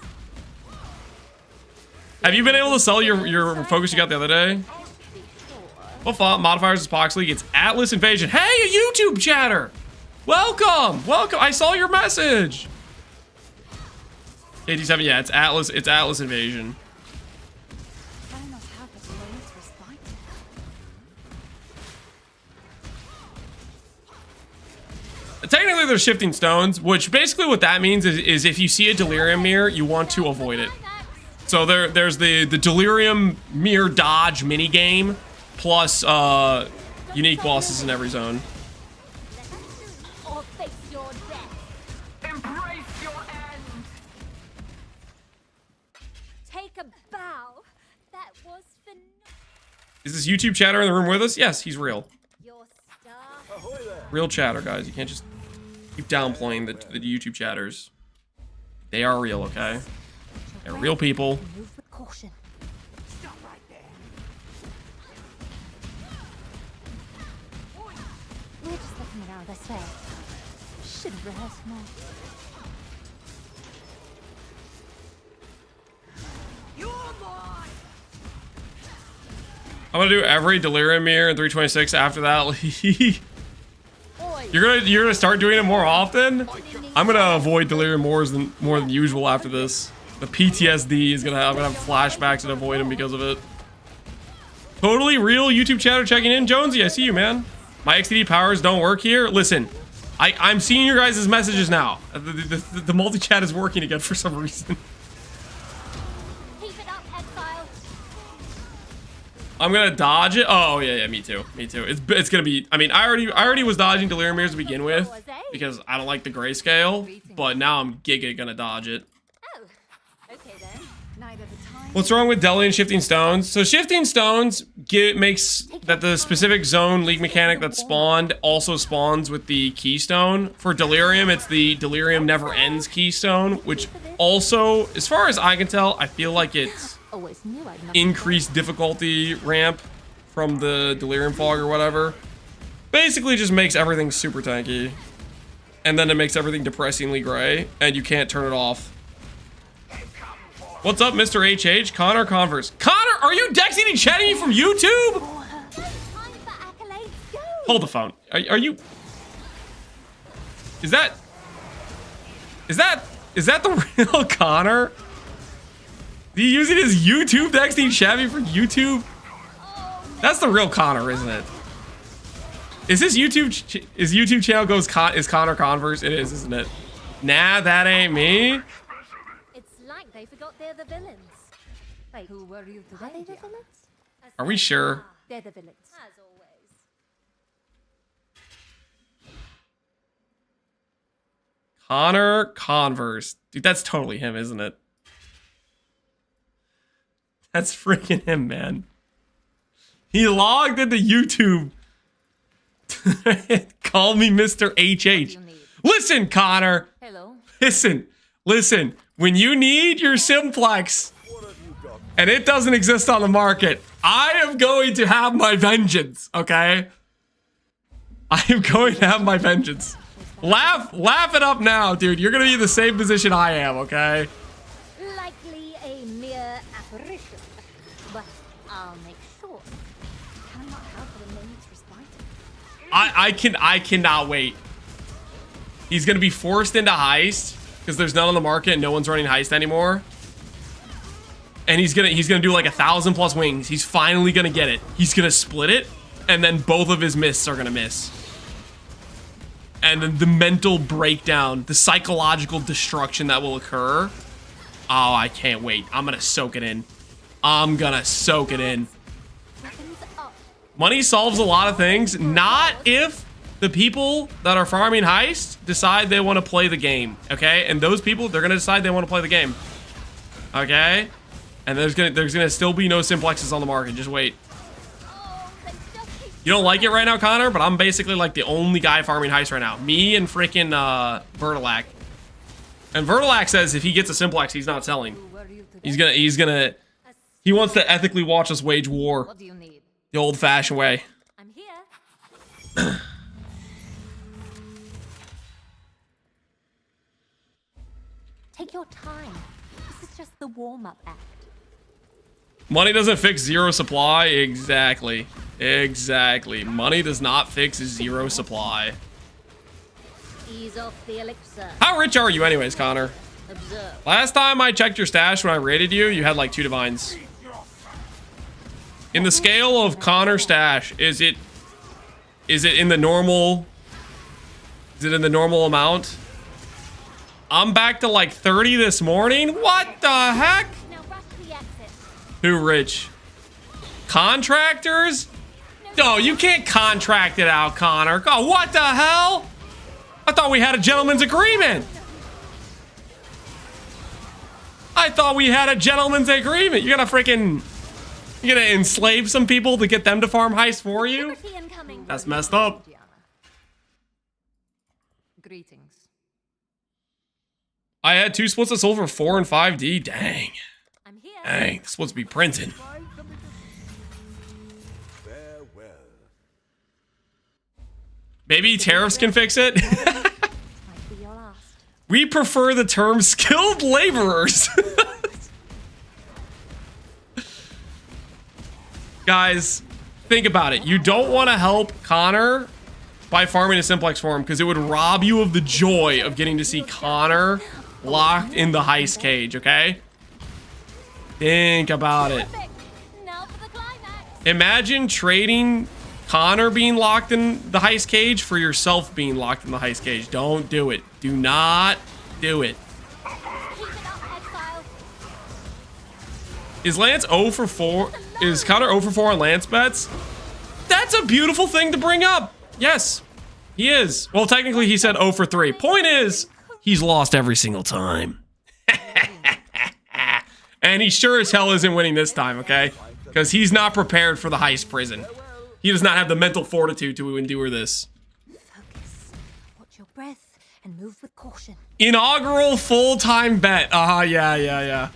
Have you been able to sell your focus you got the other day? Be sure. What font modifiers is Pohx League? It's Atlas Invasion. Hey, a YouTube chatter! Welcome! Welcome! I saw your message! 87, yeah, it's Atlas Invasion. Technically, they're shifting stones, which basically what that means is if you see a delirium mirror, you want to avoid it. So there's the delirium mirror dodge mini game, plus unique bosses in every zone. Or face your death. Embrace your end. Take a bow. That was phenomenal. Is this YouTube chatter in the room with us? Yes, he's real. Your star. Real chatter, guys. You can't just keep downplaying the YouTube chatters. They are real, okay? They're real people. Move with caution. Stop right there. We're just looking around this way. Should have rehearsed more. You're mine. I'm gonna do every delirium mirror in 326 after that league. You're gonna start doing it more often. I'm gonna avoid delirium more than usual after this. The PTSD is I'm gonna have flashbacks and avoid them because of it. Totally real YouTube chatter checking in. Jonesy, I see you, man. My XTD powers don't work here. Listen, I'm seeing your guys' messages now. The multi-chat is working again for some reason. Keep it up, Exile. I'm gonna dodge it. Oh yeah, me too. Me too. It's gonna be. I mean, I already was dodging delirium mirrors to begin with because I don't like the grayscale. But now I'm giga gonna dodge it. Oh, okay then. Neither the time. What's wrong with Deli and shifting stones? So shifting stones makes that the specific zone league mechanic that spawned also spawns with the keystone. For delirium, it's the delirium never ends keystone, which also, as far as I can tell, I feel like it's Always knew I'd not increased difficulty ramp from the delirium fog or whatever. Basically just makes everything super tanky. And then it makes everything depressingly gray, and you can't turn it off. What's up, Mr. HH? Connor Converse. Connor, are you Dexy chatting me from YouTube? time for accolades. Go. Hold the phone. Are you? Is that the real Connor? Do you use it as YouTube Dexy chatting for YouTube? That's the real Connor, isn't it? Is his YouTube channel is Connor Converse? It is, isn't it? Nah, that ain't me. It's like they forgot they're the villains. Wait, Who were you are they today? the villains? Are we sure? They're the villains. As always. Connor Converse. Dude, that's totally him, isn't it? That's freaking him, man. He logged into YouTube. Call me Mr. HH. Listen, Connor. Hello. Listen. When you need your Simplex, and it doesn't exist on the market, I am going to have my vengeance, okay? I am going to have my vengeance. Laugh it up now, dude. You're gonna be in the same position I am, okay? Likely a mere apparition, but I'll make sure. Cannot help but remain its respite. I cannot wait. He's gonna be forced into Heist because there's none on the market and no one's running Heist anymore. And he's gonna do like 1,000+ wings. He's finally gonna get it. He's gonna split it, and then both of his mists are gonna miss. And then the mental breakdown, the psychological destruction that will occur. Oh, I can't wait. I'm gonna soak it in. I'm gonna soak it in. Weapons up. Money solves a lot of things. Not if the people that are farming Heist decide they want to play the game, okay? And those people, they're gonna decide they want to play the game, okay? And there's gonna still be no Simplexes on the market. Just wait. Oh, they just keep You don't like it right now, Connor, but I'm basically like the only guy farming Heist right now. Me and freaking Vertilac. And Vertilac says if he gets a Simplex, he's not selling. Who were you today? He wants to ethically watch us wage war What do you need? the old-fashioned way. I'm here. Take your time. This is just the warm-up act. Money doesn't fix zero supply. Exactly. Money does not fix zero supply. Ease off the elixir. How rich are you anyways, Connor? Observe. Last time I checked your stash when I raided you, you had like 2 divines. In the scale of Connor stash, is it in the normal? Is it in the normal amount? I'm back to like 30 this morning. What the heck? Now rush to the exit. Who rich? Contractors? No, you can't contract it out, Connor. Oh, what the hell? I thought we had a gentleman's agreement. You're gonna enslave some people to get them to farm Heist for you? Liberty incoming. That's messed up. Greetings. I had 2 splits that sold for 4 and 5D. Dang. I'm here. Dang, this supposed to be printing. Farewell. Maybe tariffs can fix it? Might be your last. We prefer the term skilled laborers. Guys, think about it. You don't want to help Connor by farming a Simplex for him because it would rob you of the joy of getting to see Connor locked in the Heist cage, okay? Think about it. Perfect. Now for the climax. Imagine trading Connor being locked in the heist cage for yourself being locked in the heist cage. Don't do it. Do not do it. Keep it up, Exile. Is Lance 0 for 4? Is Connor 0 for 4 on Lance bets? That's a beautiful thing to bring up. Yes, he is. Well, technically he said 0 for 3. Point is, he's lost every single time. And he sure as hell isn't winning this time, okay? Because he's not prepared for the heist prison. He does not have the mental fortitude to endure this. Focus. Watch your breath and move with caution. Inaugural full-time bet. Yeah.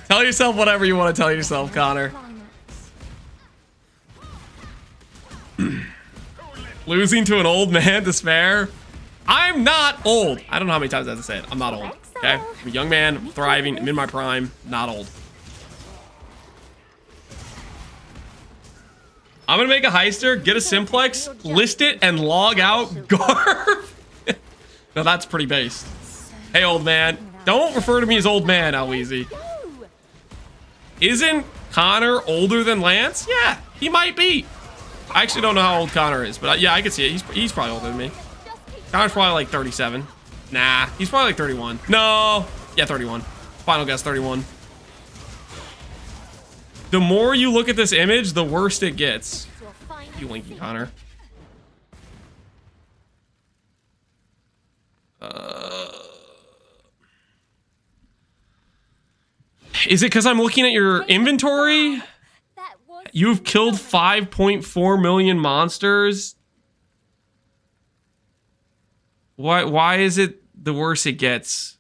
Tell yourself whatever you want to tell yourself, Connor. Losing to an old man, despair. I'm not old. I don't know how many times I have to say it. I'm not old. Okay? I'm a young man. I'm thriving. I'm in my prime. Not old. I'm gonna make a heister, get a simplex, list it, and log out Garb. Now that's pretty based. Hey, old man. Don't refer to me as old man, Alweezy. Isn't Connor older than Lance? Yeah, he might be. I actually don't know how old Connor is, but yeah, I can see it. He's probably older than me. Connor's probably like 37. Nah, he's probably like 31. No, yeah, 31. Final guess, 31. The more you look at this image, the worse it gets. You linky Connor. Is it because I'm looking at your inventory? You've killed 5.4 million monsters. Why is it the worse it gets?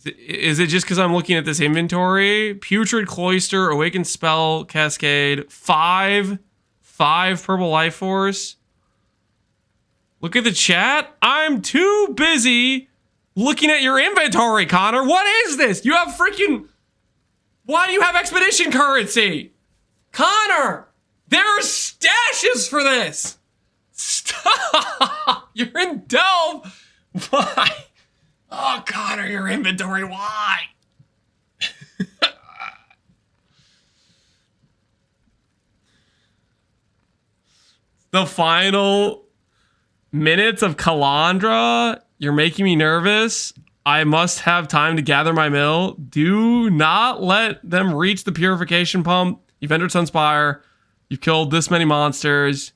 Is it just because I'm looking at this inventory? Putrid Cloister, Awakened Spell, Cascade, 5 Purple Life Force. Look at the chat. I'm too busy looking at your inventory, Connor. What is this? You have freaking... Why do you have expedition currency? Connor, there are stashes for this. Stop. You're in Delve. Why? Oh, Connor, your inventory. Why? The final minutes of Calandra. You're making me nervous. I must have time to gather my mill. Do not let them reach the purification pump. You've entered Sunspire. You've killed this many monsters.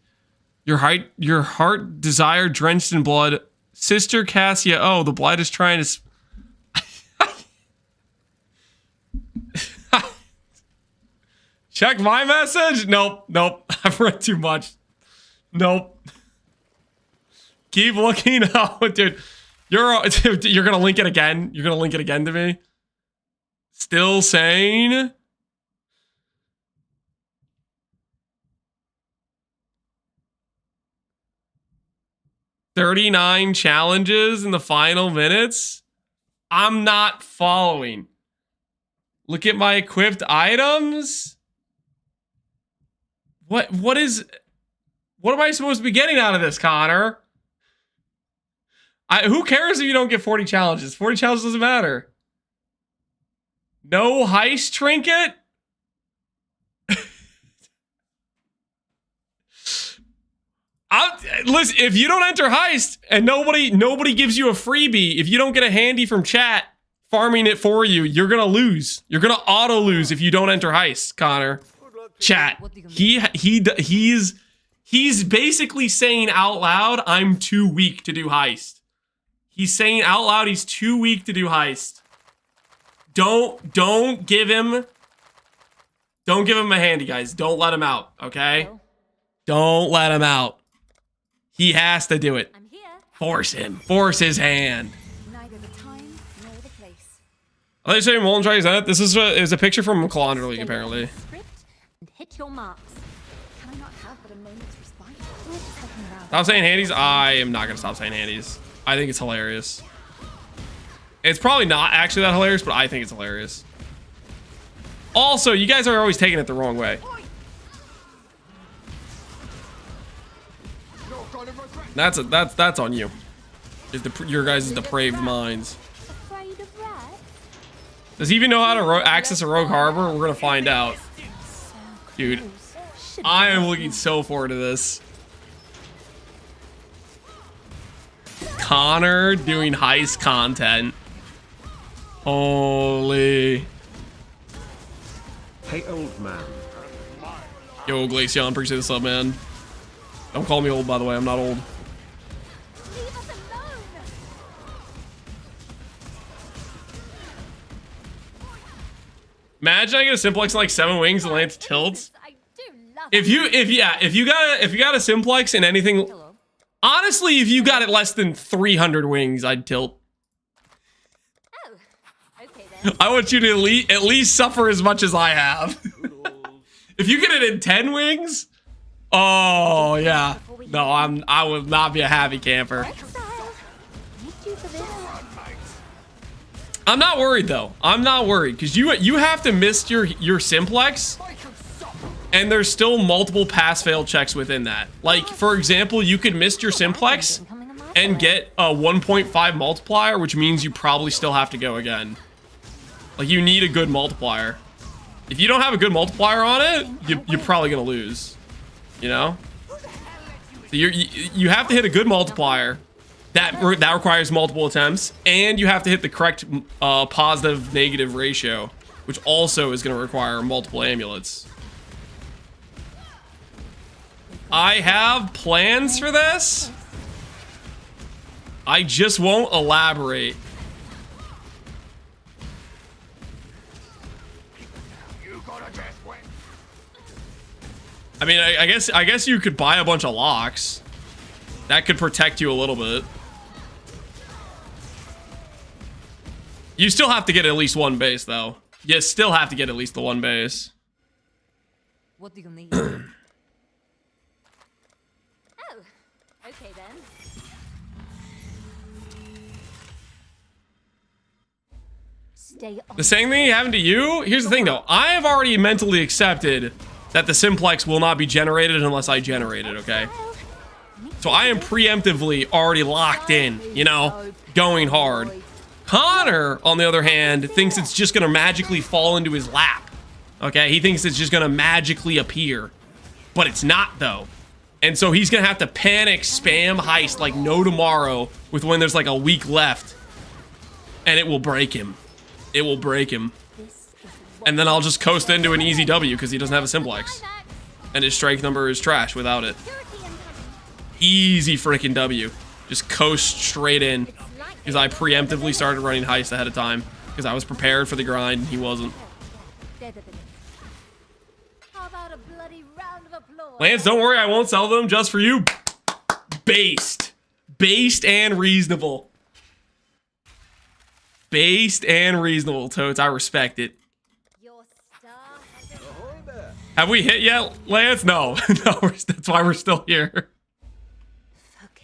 Your heart desire drenched in blood. Sister Cassia. Oh, the blight is trying to... Check my message? Nope. I've read too much. Nope. Keep looking. Oh, dude. You're gonna link it again? You're gonna link it again to me? Still saying... $39 challenges in the final minutes? I'm not following. Look at my equipped items. What am I supposed to be getting out of this, Connor? Who cares if you don't get 40 challenges? 40 challenges doesn't matter. No heist trinket? Listen, if you don't enter heist and nobody gives you a freebie, if you don't get a handy from chat farming it for you, you're gonna lose. You're gonna auto lose if you don't enter heist, Connor. Chat. He's basically saying out loud, I'm too weak to do heist. He's saying out loud he's too weak to do heist. Don't give him a handy, guys. Don't let him out, okay? Don't let him out. He has to do it. I'm here. Force him. Force his hand. Neither the time nor the place. Are they saying Mullen is that? This is a picture from Calandra League, apparently. Script and hit your marks. Can I not have but a moment's respite? We're just looking around. Stop saying handies. I am not gonna stop saying handies. I think it's hilarious. It's probably not actually that hilarious, but I think it's hilarious. Also, you guys are always taking it the wrong way. That's on you. Your guys' depraved minds. Afraid of rats? Does he even know how to access a rogue harbor? We're gonna find out. Dude, I am looking so forward to this. Connor doing heist content. Holy. Hey, old man. Yo, Glaceon, appreciate the sub, man. Don't call me old, by the way. I'm not old. Leave us alone. Imagine I get a Simplex in like 7 wings and Lance tilts. I do love If you got a Simplex in anything, honestly, if you got it less than 300 wings, I'd tilt. Oh, okay then. I want you to at least suffer as much as I have. If you get it in 10 wings, oh yeah. No, I would not be a happy camper. Exile. Need you for this. I'm not worried though. I'm not worried because you have to miss your Simplex, and there's still multiple pass-fail checks within that. Like for example, you could miss your Simplex and get a 1.5 multiplier, which means you probably still have to go again. Like you need a good multiplier. If you don't have a good multiplier on it, you're probably gonna lose. You know? So you have to hit a good multiplier. That requires multiple attempts, and you have to hit the correct positive-negative ratio, which also is going to require multiple amulets. I have plans for this. I just won't elaborate. I mean, I guess you could buy a bunch of locks. That could protect you a little bit. You still have to get at least 1 base, though. You still have to get at least the 1 base. What do you need? Oh, okay then. Stay on. The same thing happened to you? Here's the thing, though. I have already mentally accepted that the Simplex will not be generated unless I generate it, okay? So I am preemptively already locked in, you know, going hard. Connor, on the other hand, thinks it's just gonna magically fall into his lap. Okay, he thinks it's just gonna magically appear. But it's not, though. And so he's gonna have to panic spam heist like no tomorrow with when there's like a week left. And it will break him. It will break him. And then I'll just coast into an easy W because he doesn't have a Simplex. And his strength number is trash without it. Easy freaking W. Just coast straight in. Because I preemptively started running heist ahead of time. Because I was prepared for the grind and he wasn't. How about a bloody round of applause? Lance, don't worry, I won't sell them just for you. Based. Based and reasonable. Based and reasonable, Totes. I respect it. Your star has Have we hit yet, Lance? No. No, that's why we're still here.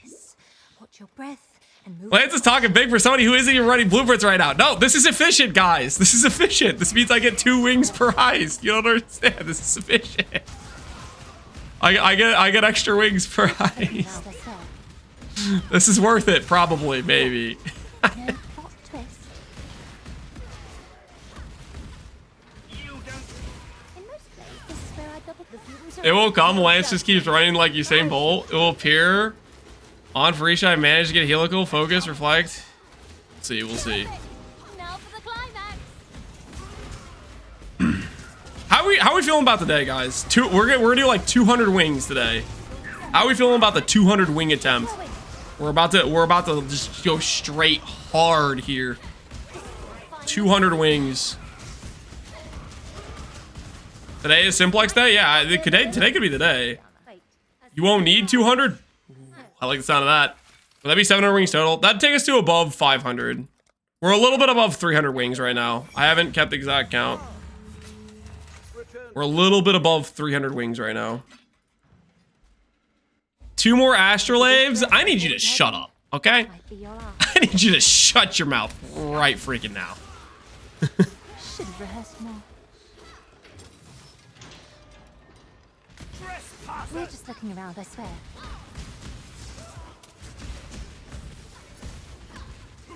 focus. Watch your breath and move. Lance is talking big for somebody who isn't even running blueprints right now. No, this is efficient, guys. This is efficient. This means I get 2 wings per heist. You don't understand. This is efficient. I get extra wings per heist. This is worth it, probably, maybe. No plot twist. In most plays, this is where I doubled the fuel. It will come. Lance just keeps running like Usain Bolt. It will appear. On Farisha, I managed to get a helical, focus, reflect. Let's see, we'll see. Now for the climax. How are we feeling about the day, guys? We're gonna do like 200 wings today. How are we feeling about the 200 wing attempt? We're about to just go straight hard here. 200 wings. Today is Simplex Day? Yeah, today could be the day. You won't need 200? I like the sound of that. Will that be 700 wings total? That'd take us to above 500. We're a little bit above 300 wings right now. I haven't kept the exact count. We're a little bit above 300 wings right now. 2 more astrolabes? I need you to shut up, okay? I need you to shut your mouth right freaking now. Should have rehearsed more. We're just looking around, I swear.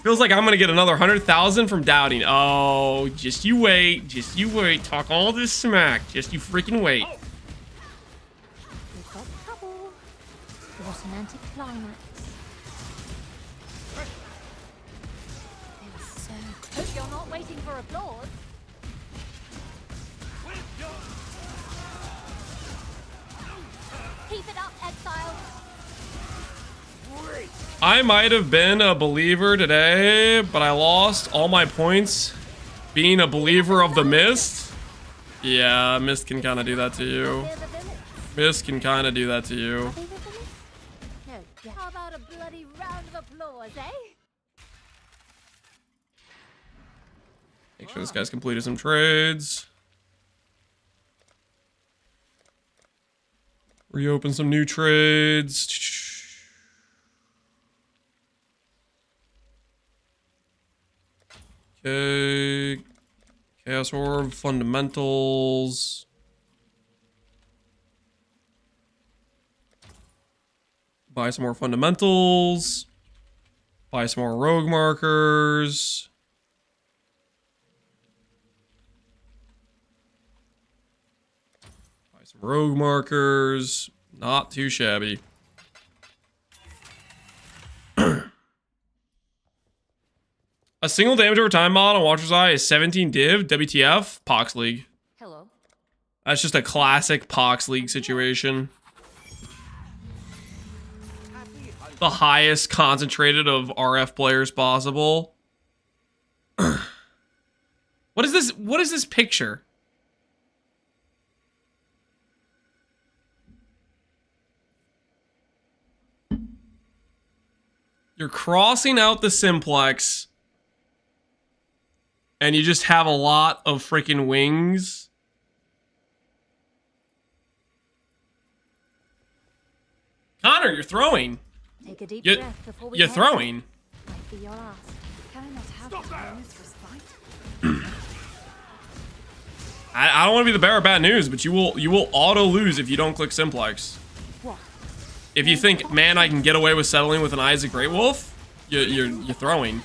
Feels like I'm gonna get another 100,000 from doubting. Oh, just you wait. Just you wait. Talk all this smack. Just you freaking wait. anticlimax. They were so... Hope you're not waiting for applause. Keep it up, Exile. I might have been a believer today, but I lost all my points being a believer of the Mist. Yeah, Mist can kind of do that to you. Mist can kind of do that to you. No, yeah. How about a bloody round of applause, eh? Make sure this guy's completed some trades. Reopen some new trades. Okay. Chaos Orb, fundamentals. Buy some more fundamentals. Buy some more rogue markers. Buy some rogue markers. Not too shabby. A single damage over time mod on Watcher's Eye is 17 div. WTF? Pohx League. Hello. That's just a classic Pohx League situation. The highest concentrated of RF players possible. What is this? What is this picture? You're crossing out the Simplex. And you just have a lot of freaking wings. Connor, you're throwing. Take a deep You're breath before we throwing. Might be your last. Can I not have this respite? I don't want to be the bearer of bad news, but you will auto lose if you don't click Simplex. What? If you think, man, I can get away with settling with an Eyes of Great Wolf, you're throwing.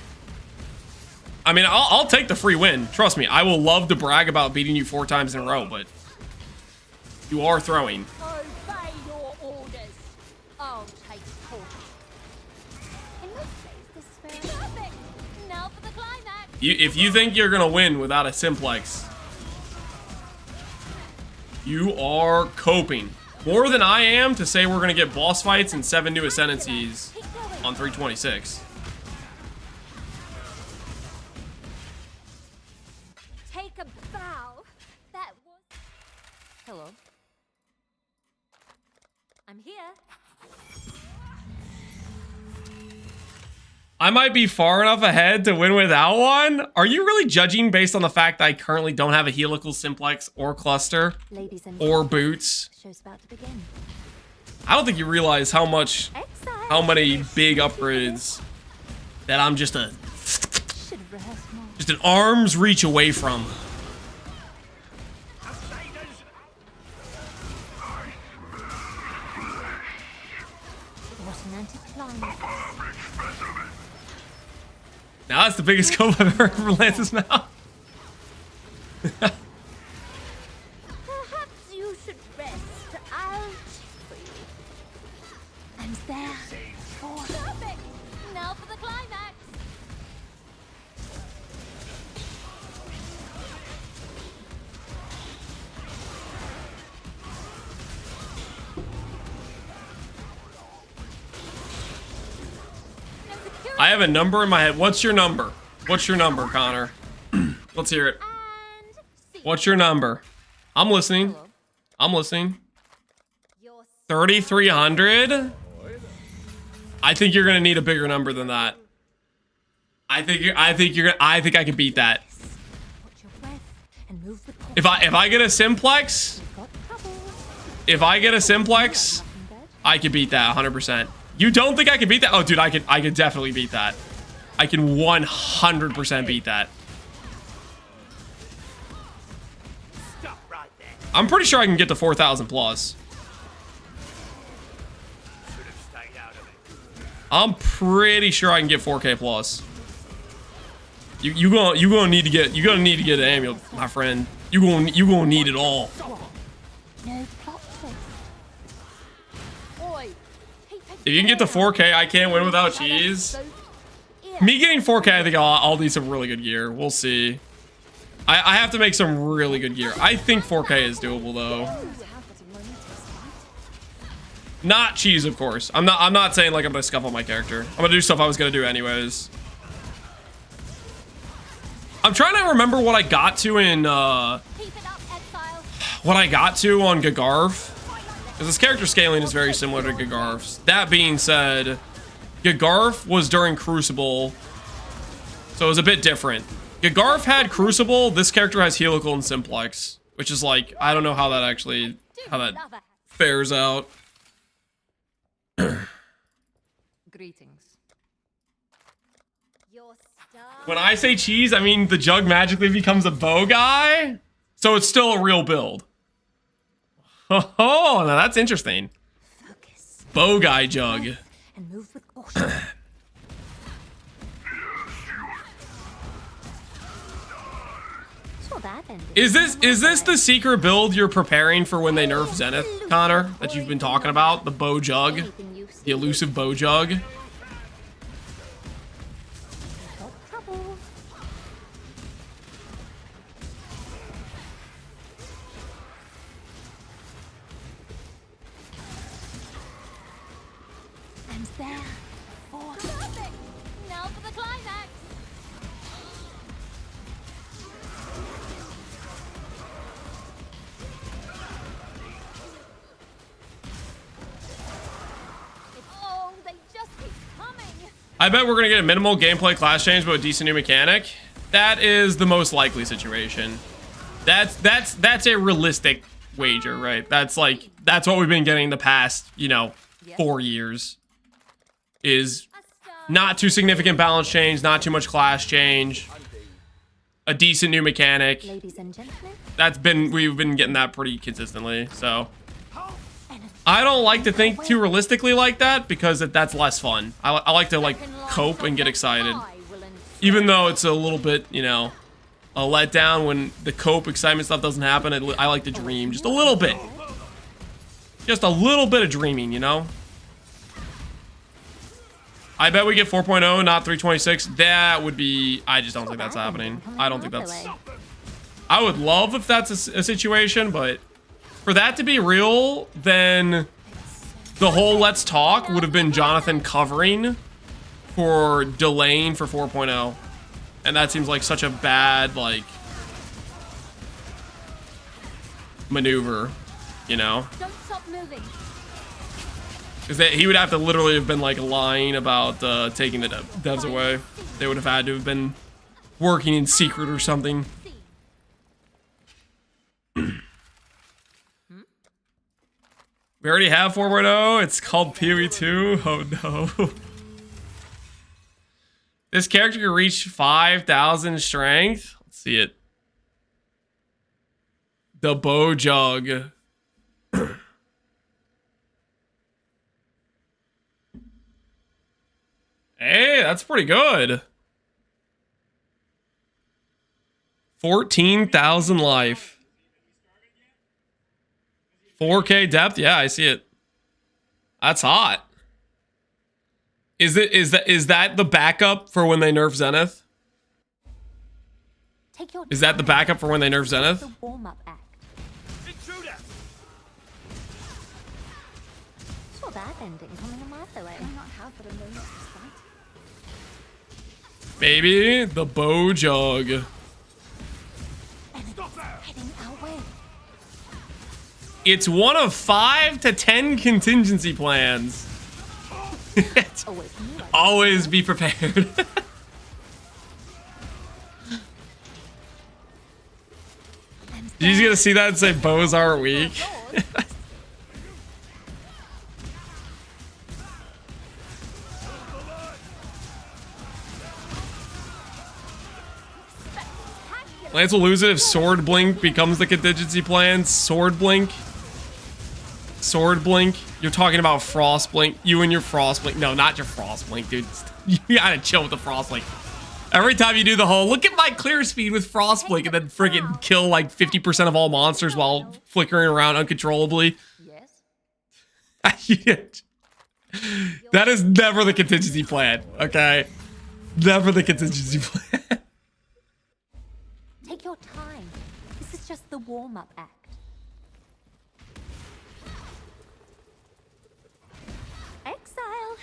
I mean, I'll take the free win. Trust me, I will love to brag about beating you 4 times in a row, but you are throwing. Obey your orders. I'll take caution. In this case, this is very perfect. Now for the climax. If you think you're gonna win without a Simplex, you are coping. More than I am to say we're gonna get boss fights and 7 new Ascendancies on 326. Take a bow. That was... Hello. I'm here. I might be far enough ahead to win without one. Are you really judging based on the fact that I currently don't have a helical Simplex or cluster Ladies and or boots? Show's about to begin. I don't think you realize how many big upgrades that I'm just an arm's reach away from. What an anticlimax. Now that's the biggest scope I've ever heard from Lance's mouth. Perhaps you should rest. I'll check for you. And there. Perfect. Now for the climax. I have a number in my head. What's your number? What's your number, Connor? Let's hear it. What's your number? I'm listening. I'm listening. 3,300? I think you're gonna need a bigger number than that. I think I can beat that. If I get a Simplex, I can beat that 100%. You don't think I can beat that? Oh, dude, I can definitely beat that. I can 100% beat that. I'm pretty sure I can get to 4,000 plus. I'm pretty sure I can get 4K plus. You gonna need to get an amulet, my friend. You gonna need it all. No plot twist. Oi. If you can get to 4K, I can't win without cheese. Me getting 4K, I think I'll need some really good gear. We'll see. I have to make some really good gear. I think 4K is doable though. Not cheese, of course. I'm not saying like I'm gonna scuff on my character. I'm gonna do stuff I was gonna do anyways. I'm trying to remember what I got to in what I got to on Gagarf. Because this character scaling is very similar to Gagarf's. That being said, Gagarf was during Crucible, so it was a bit different. Gagarf had Crucible, this character has Helical and Simplex, which is like, I don't know how that fares out. Greetings. When I say cheese, I mean the jug magically becomes a bow guy, so it's still a real build. Oh, now that's interesting. Focus. Bow guy jug. And move with caution. Is this the secret build you're preparing for when they nerf Zenith, Connor? That you've been talking about? The bow jug? The elusive bow jug? And there. Perfect. Now for the climax. Oh, they just keep coming. I bet we're gonna get a minimal gameplay class change, but a decent new mechanic. That is the most likely situation. That's a realistic wager, right? That's what we've been getting the past, 4 years. Is not too significant balance change, not too much class change, a decent new mechanic. Ladies and gentlemen. We've been getting that pretty consistently, so I don't like to think too realistically like that because that's less fun. I like to cope and get excited, even though it's a little bit a letdown when the cope excitement stuff doesn't happen. I like to dream just a little bit, of dreaming, I bet we get 4.0, not 326. That would be... I just don't think that's happening. I don't think that's... I would love if that's a situation, but for that to be real, then the whole Let's Talk would have been Jonathan covering for delaying for 4.0. And that seems like such a bad, maneuver, Don't stop moving. Because he would have to literally have been lying about taking the devs away. They would have had to have been working in secret or something. We already have 4.0. It's called PoE 2. Oh no. This character can reach 5,000 strength. Let's see it. The bow jug. Hey, that's pretty good. 14,000 life. 4K depth? Yeah, I see it. That's hot. Is that the backup for when they nerf Zenith? Is that the backup for when they nerf Zenith? The warm-up act. Intruder! Saw that ending coming a mile away. Why not have but a moment to fight? Maybe the bow jug. Heading our way. It's one of 5 to 10 contingency plans. Always be prepared. You're gonna see that and say bows aren't weak. Lance will lose it if Sword Blink becomes the contingency plan. Sword Blink. Sword Blink. You're talking about Frost Blink. You and your Frost Blink. No, not your Frost Blink, dude. You gotta chill with the Frost Blink. Every time you do the whole, look at my clear speed with Frost Blink and then friggin' kill 50% of all monsters while flickering around uncontrollably. Yes. That is never the contingency plan, okay? Never the contingency plan. Take your time. This is just the warm-up act. Exile.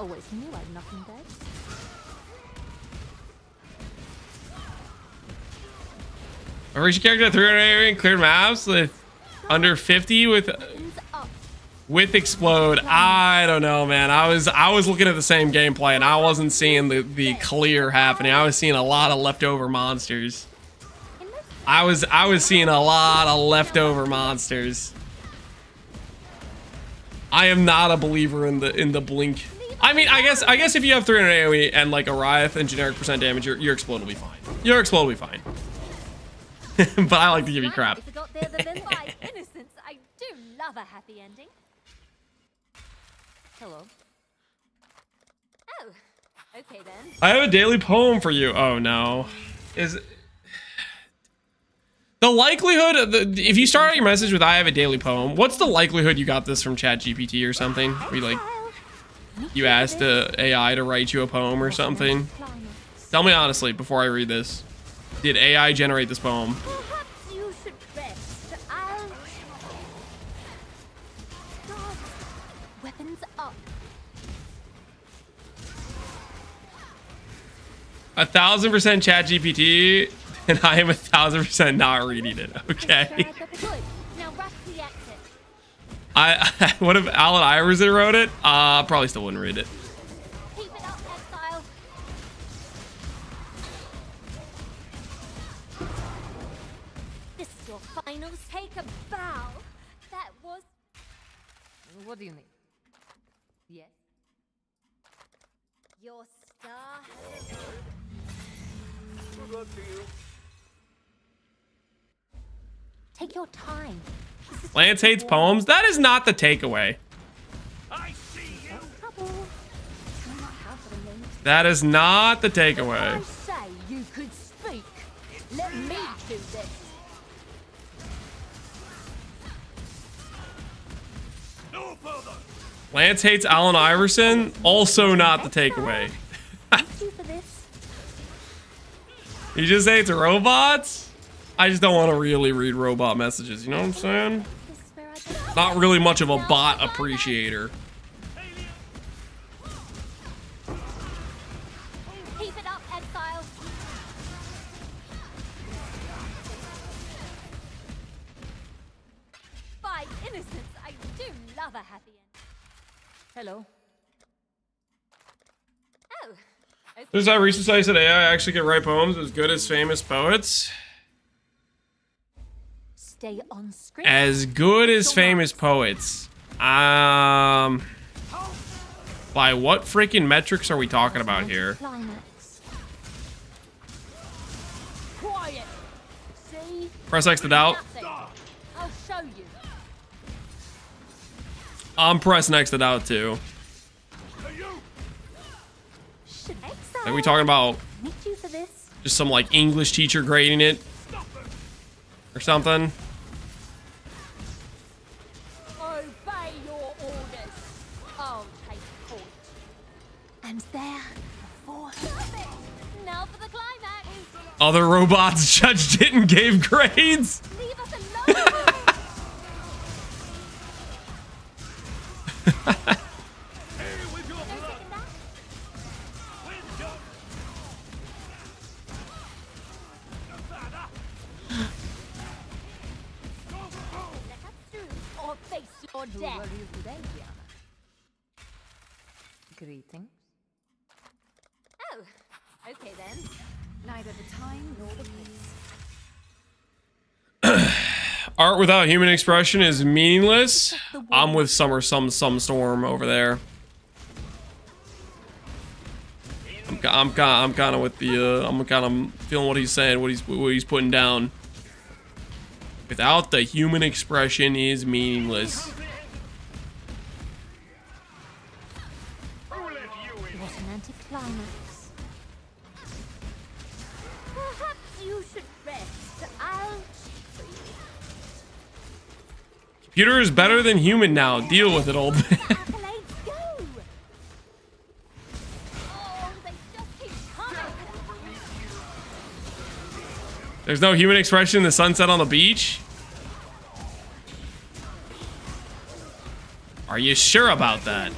Always knew I'd knock him dead. Reach your character at 300 and cleared maps with under 50 with explode. I don't know, man. I was looking at the same gameplay and I wasn't seeing the clear happening. I was seeing a lot of leftover monsters. I was seeing a lot of leftover monsters. I am not a believer in the blink. I mean, I guess if you have 300 AoE and like a Riot and generic percent damage, your explode will be fine. Your explode will be fine. But I like to give you crap. Innocence, I do love a happy ending. Hello. Oh, okay then. I have a daily poem for you. Oh no. Is the likelihood if you start out your message with "I have a daily poem," what's the likelihood you got this from ChatGPT or something? We like you asked the AI to write you a poem or something. Tell me honestly before I read this. Did AI generate this poem? Perhaps you should rest. I'll... God. Weapons up. 1000% ChatGPT, and I am 1000% not reading it. Okay. Now rush the exit. What if Allen Iverson wrote it? Probably still wouldn't read it. Keep it up, Exile. This is your finals. Take a bow. That was... What do you mean? Yes. Your star has... Good luck to you. Take your time. Lance hates poems. That is not the takeaway. I see you. Trouble. Cannot have remained. That is not the I takeaway. say you could speak. Let me do this. No further. Lance hates Allen Iverson. Also not the takeaway. Thank you for this. He just hates robots? I just don't want to really read robot messages. You know what I'm saying? This is where I go. Not really much of a bot appreciator. Keep it up, Exile. By innocence, I do love a happy end. Hello. Oh. Okay. There's that recent study that AI actually can write poems as good as famous poets. Stay on script. As good as famous poets. By what freaking metrics are we talking about here? Climax. Quiet. See? Press X to doubt. Nothing. I'll show you. I'm pressing X to doubt too. Should Exile. Like we talking about Need you for this? just some like English teacher grading it or something? Obey your orders. I'll take point. And there, before now for the climax. Other robots judged it and gave grades. Leave us alone. No second that. Let us through or face your Who death. are you today, Diana? Greetings. Oh, okay then. Neither the time nor the place. Art without human expression is meaningless. I'm with some storm over there. I'm kind of with the I'm kind of feeling what he's saying, what he's putting down. Without the human expression is meaningless. What an anticlimax. Perhaps you should rest. I'll... Computer is better than human now. Deal with it, old man. Accolades go! Oh, they just keep coming. There's no human expression in the sunset on the beach? Are you sure about that?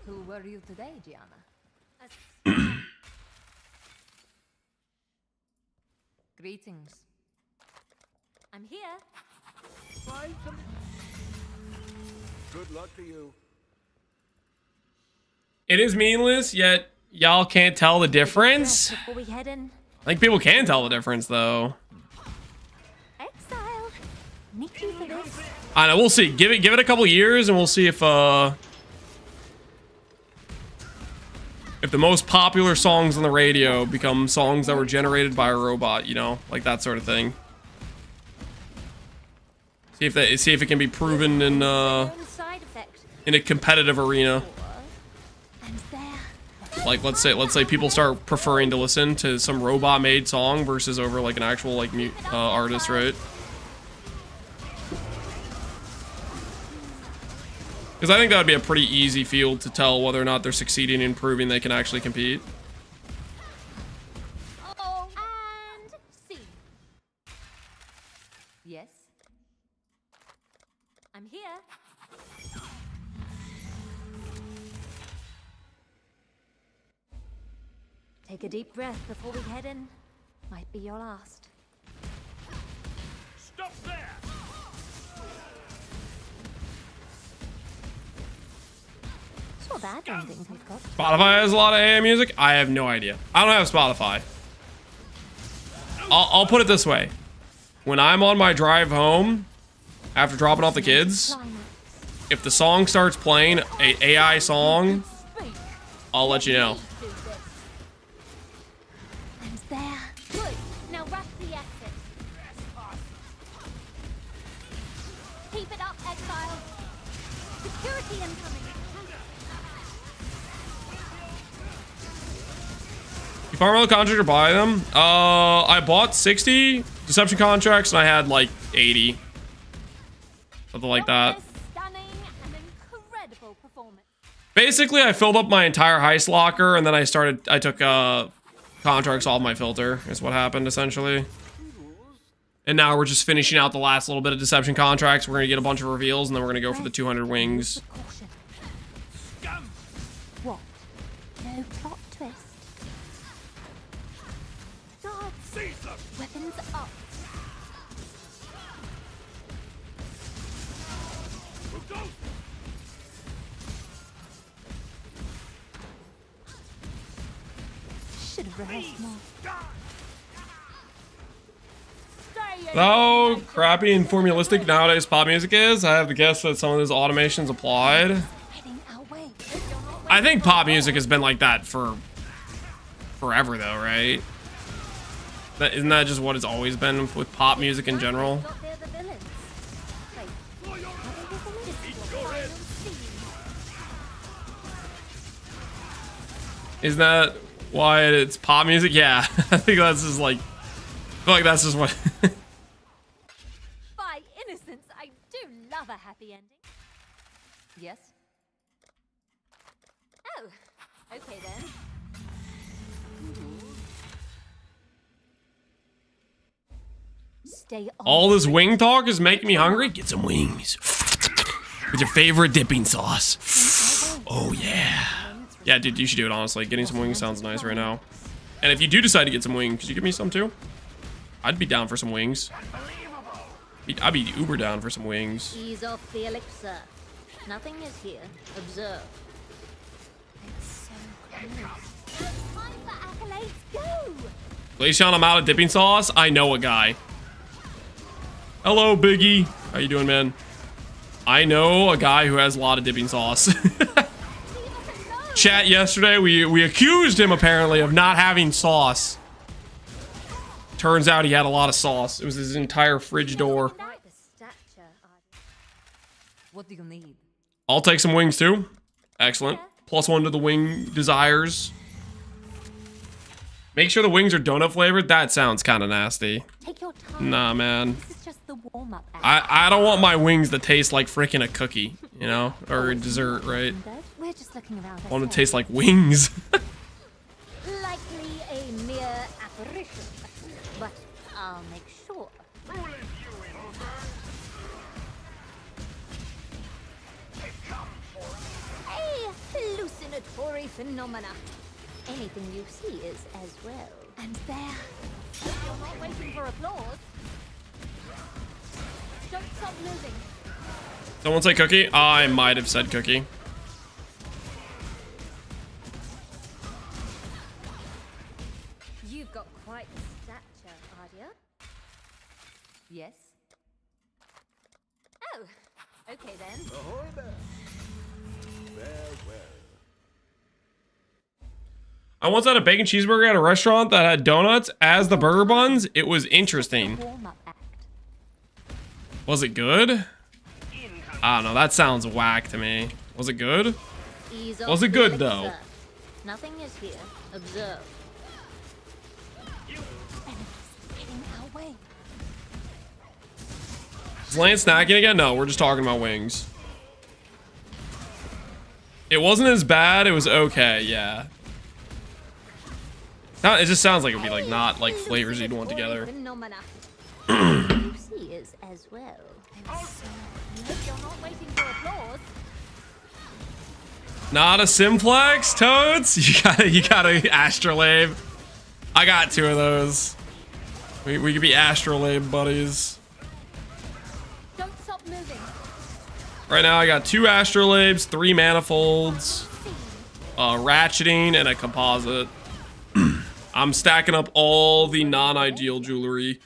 Who were you today, Gianna? Greetings. I'm here. Good luck to you. It is meaningless, yet y'all can't tell the difference. Before we head in, I think people can tell the difference, though. Exile. Need you for this. I know, we'll see. Give it a couple years, and we'll see if the most popular songs on the radio become songs that were generated by a robot, you know, like that sort of thing. See if it can be proven in a competitive arena. Like let's say people start preferring to listen to some robot-made song versus over like an actual like artist, right? Because I think that would be a pretty easy field to tell whether or not they're succeeding in proving they can actually compete. Oh, and see. Yes. I'm here. Take a deep breath before we head in. Might be your last. Stop there! It's not bad ending we've got. Spotify has a lot of AI music? I have no idea. I don't have Spotify. I'll put it this way. When I'm on my drive home, after dropping off the kids, if the song starts playing, a AI song, I'll let you know. And there. Good. Now rush the exit. Keep it up, Exile. Security incoming. You farm all the contracts or buy them? I bought 60 deception contracts and I had like 80. Something like that. Stunning and incredible performance. Basically, I filled up my entire heist locker and then I took contracts off my filter, is what happened essentially. And now we're just finishing out the last little bit of deception contracts. We're gonna get a bunch of reveals and then we're gonna go for the 200 wings. What? No plot twist. God, weapons up. Should have rehearsed more. How crappy and formulistic nowadays pop music is, I have to guess that some of those automations applied. Heading our way. I think pop music has been like that for forever though, right? Isn't that just what it's always been with pop music in general? Thought they're the villains. Wait, are they the villains? Isn't that why it's pop music? Yeah, I think that's just like, I feel like that's just what. By innocence, I do love a happy ending. Yes? Oh, okay then. Stay on. All this wing talk is making me hungry. Get some wings with your favorite dipping sauce. Oh yeah. Yeah, dude, you should do it honestly. Getting some wings sounds nice right now. And if you do decide to get some wings, could you give me some too? I'd be down for some wings. I'd be uber down for some wings. Ease off the elixir. Nothing is here. Observe. It's so close. Time for accolades. Go! Glaceon, I'm out of dipping sauce. I know a guy. Hello, Biggie. How you doing, man? I know a guy who has a lot of dipping sauce. Chat yesterday, we accused him apparently of not having sauce. Turns out he had a lot of sauce. It was his entire fridge door. What do you need? I'll take some wings too. Excellent. +1 to the wing desires. Make sure the wings are donut flavored. That sounds kind of nasty. Take your time. Nah, man. This is just the warm-up act. I don't want my wings to taste like freaking a cookie, you know, or a dessert, right? We're just looking around. I want them to taste like wings. Likely a mere apparition, but I'll make sure. A hallucinatory phenomena. Anything you see is as well. And there. You're not waiting for applause. Don't stop moving. Someone say cookie? I might have said cookie. You've got quite the stature, Ardia. Yes? Oh, okay then. Ahoy there. Farewell. I once had a bacon cheeseburger at a restaurant that had donuts as the burger buns. It was interesting. Warm-up act. Was it good? I don't know. That sounds whack to me. Was it good? Ease Was it off good the though? elixir. Nothing is here. Observe. Getting our way. Is Lance snacking again? No, we're just talking about wings. It wasn't as bad. It was okay. Yeah. It just sounds like it would be like not like flavors you'd want together. Phenomena. You see is as well. You're not waiting for applause. Not a Simplex, Toads? You gotta Astrolabe. I got 2 of those. We could be Astrolabe buddies. Don't stop moving. Right now I got 2 Astrolabes, 3 manifolds, ratcheting, and a composite. I'm stacking up all the non-ideal jewelry.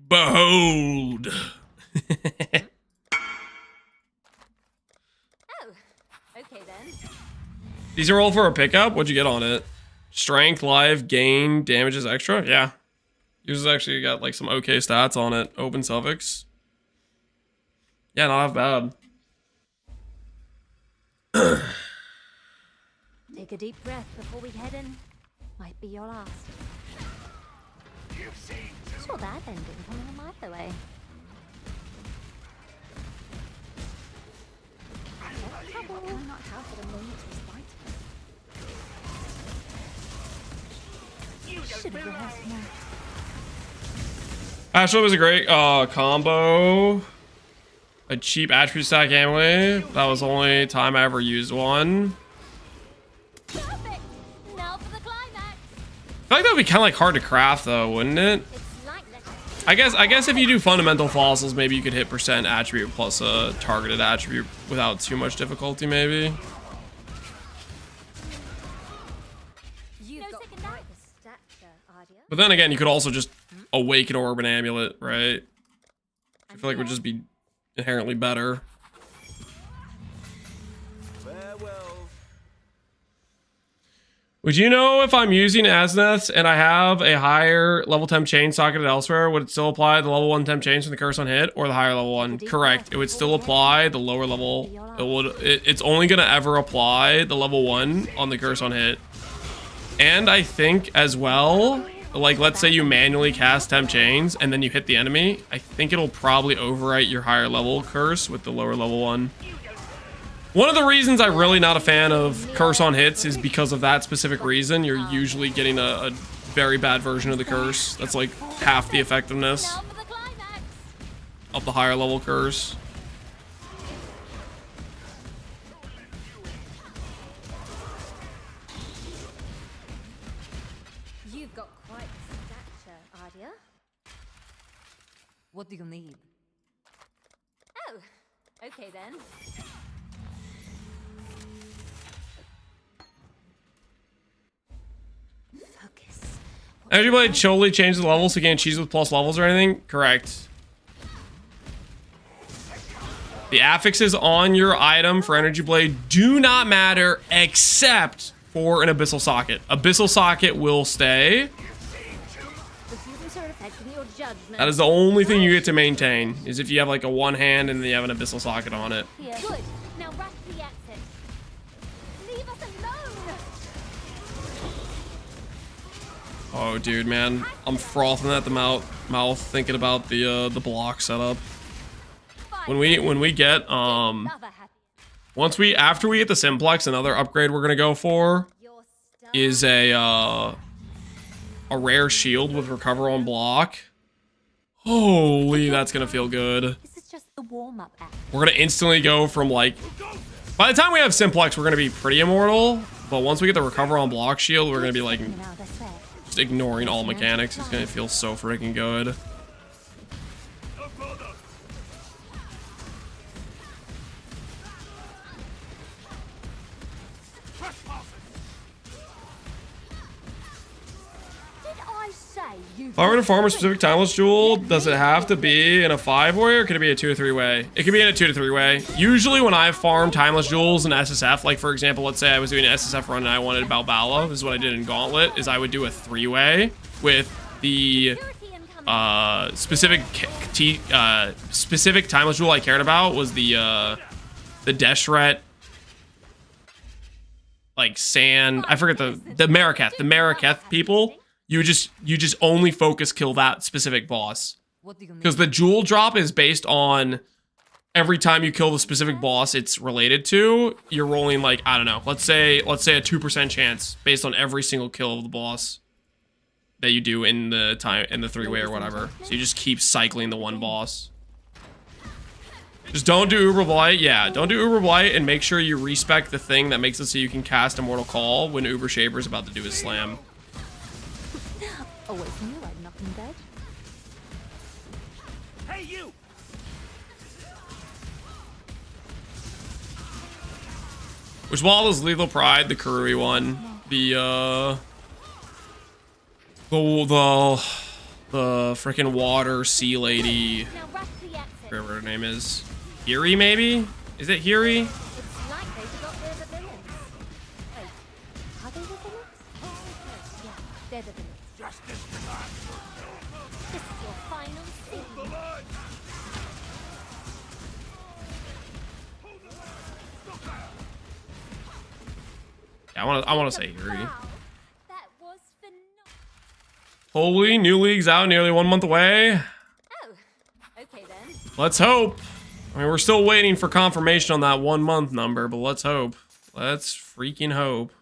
Behold. Oh, okay then. These are all for a pickup. What'd you get on it? Strength, life, gain, damages extra? Yeah. Yours has actually got like some okay stats on it. Open suffix. Yeah, not half bad. Take a deep breath before we head in. Might be your last. Saw that ending coming a mile away. Trouble. I'm not half at a moment's respite. Should have rehearsed more. Actually, it was a great combo. A cheap attribute stack amulet. That was the only time I ever used one. Perfect. Now for the climax. I feel like that would be kind of like hard to craft though, wouldn't it? It's like I guess if you do fundamental fossils, maybe you could hit percent attribute plus a targeted attribute without too much difficulty, maybe. You've got quite the stature, Ardia. But then again, you could also just awaken orb and amulet, right? I feel like it would just be inherently better. Farewell. Would you know if I'm using Azeneths and I have a higher level temp chain socketed elsewhere, would it still apply the level 1 temp chains from the curse on hit or the higher level one? Correct. It would still apply the lower level. It's only gonna ever apply the level 1 on the curse on hit. And I think as well, like let's say you manually cast temp chains and then you hit the enemy, I think it'll probably overwrite your higher level curse with the lower level one. One of the reasons I'm really not a fan of curse on hits is because of that specific reason. You're usually getting a very bad version of the curse. That's like half the effectiveness Now for the climax. of the higher level curse. You've got quite the stature, Ardia. What do you need? Oh, okay then. Focus. Energy Blade totally changes the levels so you can't cheese with plus levels or anything? Correct. The affixes on your item for Energy Blade do not matter except for an Abyssal Socket. Abyssal Socket will stay. The students are affecting your judgment. That is the only thing you get to maintain, is if you have like a one hand and then you have an Abyssal Socket on it. Here. Good. Now rush the exit. Leave us alone. Oh, dude, man, I'm frothing at the mouth thinking about the block setup. When we get after we get the Simplex, another upgrade we're gonna go for is a rare shield with recover on block. Holy, that's gonna feel good. This is just the warm-up act. We're gonna instantly go from like, by the time we have Simplex, we're gonna be pretty immortal. But once we get the recover on block shield, we're gonna be like just ignoring all mechanics. It's gonna feel so freaking good. If I were to farm a specific timeless jewel, does it have to be in a 5-way or could it be a 2 to 3-way? It could be in a 2 to 3-way. Usually when I farm timeless jewels in SSF, like for example, let's say I was doing an SSF run and I wanted Balbala, this is what I did in Gauntlet, is I would do a 3-way with the specific timeless jewel I cared about was the Deshret, like sand, I forget the Mariketh people. You just only focus kill that specific boss. Because the jewel drop is based on every time you kill the specific boss it's related to, you're rolling like, I don't know, let's say a 2% chance based on every single kill of the boss that you do in the 3-way or whatever. So you just keep cycling the one boss. Just don't do Uber Blight. Yeah, don't do Uber Blight and make sure you respec the thing that makes it so you can cast Immortal Call when Uber Shaper's about to do his slam. Always knew I'd knock him dead. Hey, you! Which wall is Lethal Pride, the Karui one? The freaking water sea lady. Whatever her name is. Hiri, maybe? Is it Hiri? It's like they forgot they're the villains. Wait, are they the villains? Yeah, they're the villains. This is your final scene. Yeah, I wanna say Hiri. Wow, that was phenomenal. Holy, new league's out, nearly 1 month away. Oh, okay then. Let's hope. I mean, we're still waiting for confirmation on that 1 month number, but let's hope. Let's freaking hope.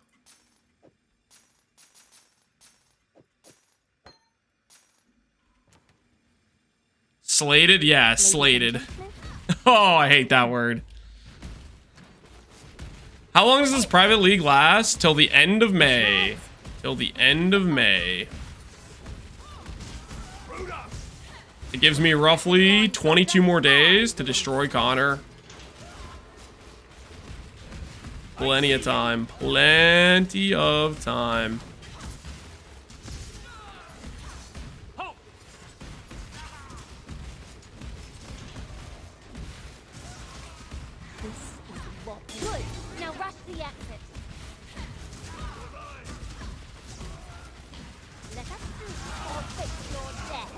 Slated? Yeah, slated. Oh, I hate that word. How long does this private league last? Till the end of May. Till the end of May. It gives me roughly 22 more days to destroy Connor. Plenty of time. Plenty of time. Good. Now rush the exit. Let us through or face your death.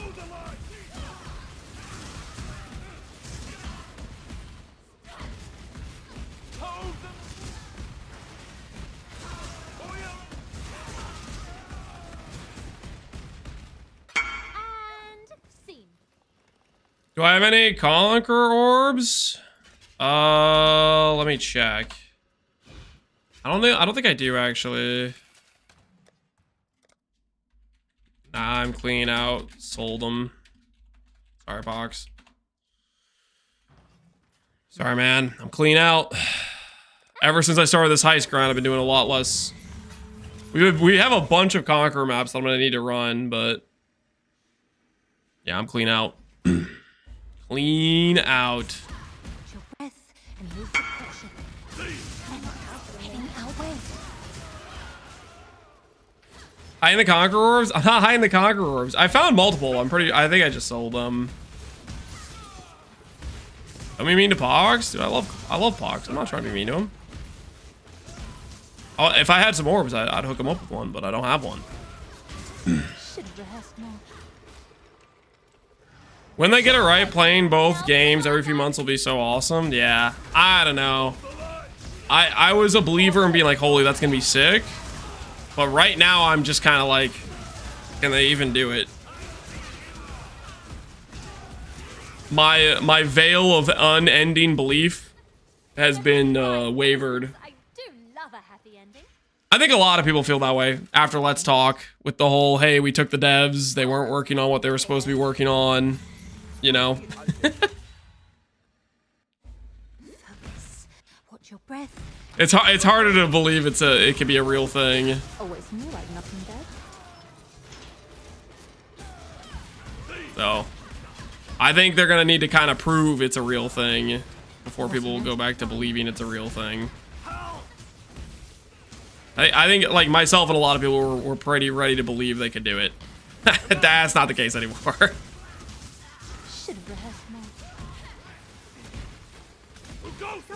And scene. Do I have any Conqueror orbs? Let me check. I don't think I do actually. Nah, I'm clean out. Sold them. Sorry, Pohx. Sorry, man. I'm clean out. Ever since I started this heist grind, I've been doing a lot less. We have a bunch of Conqueror maps that I'm gonna need to run, but yeah, I'm clean out. Clean out. Your breath and move the pressure. Heading our way. High in the Conqueror orbs? I'm not high in the Conqueror orbs. I found multiple. I think I just sold them. Don't be mean to Pohx? Dude, I love Pohx. I'm not trying to be mean to him. Oh, if I had some orbs, I'd hook him up with one, but I don't have one. Should have rehearsed more. When they get it right, playing both games every few months will be so awesome. Yeah, I don't know. I was a believer in being like, holy, that's gonna be sick. But right now, I'm just kind of like, can they even do it? My veil of unending belief has been wavered. I do love a happy ending. I think a lot of people feel that way after Let's Talk with the whole, hey, we took the devs, they weren't working on what they were supposed to be working on, you know. Focus. Watch your breath. It's harder to believe it could be a real thing. Always knew I'd knock him dead. So I think they're gonna need to kind of prove it's a real thing before people will go back to believing it's a real thing. I think like myself and a lot of people were pretty ready to believe they could do it. That's not the case anymore. Should have rehearsed more.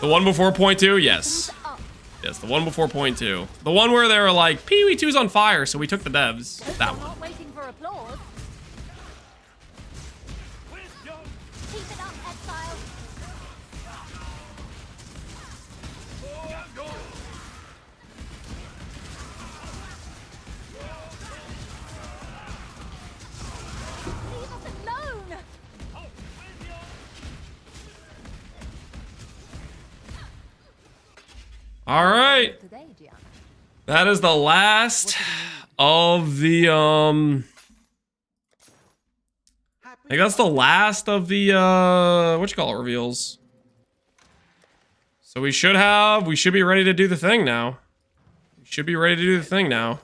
The one before point 2, yes. Yes, the one before point 2. The one where they were like, Pee-wee 2's on fire, so we took the devs. That one. Not waiting for applause. Keep it up, Exile. Leave us alone. All right. Today, Gianna. That is the last of the I think that's the last of the reveals. So we should be ready to do the thing now. We should be ready to do the thing now.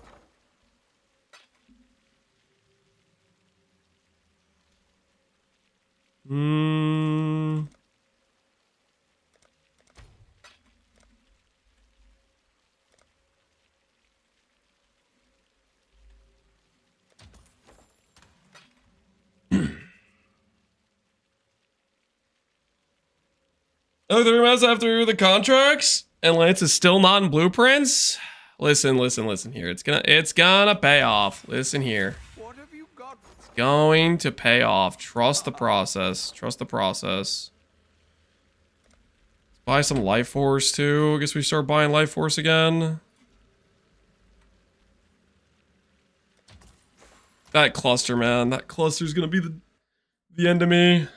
Oh, 3 months after the contracts, and Lance is still not in blueprints. Listen here. It's gonna pay off. Listen here. What have you got? It's going to pay off. Trust the process. Trust the process. Let's buy some Life Force too. I guess we start buying Life Force again. That cluster, man. That cluster's gonna be the end of me.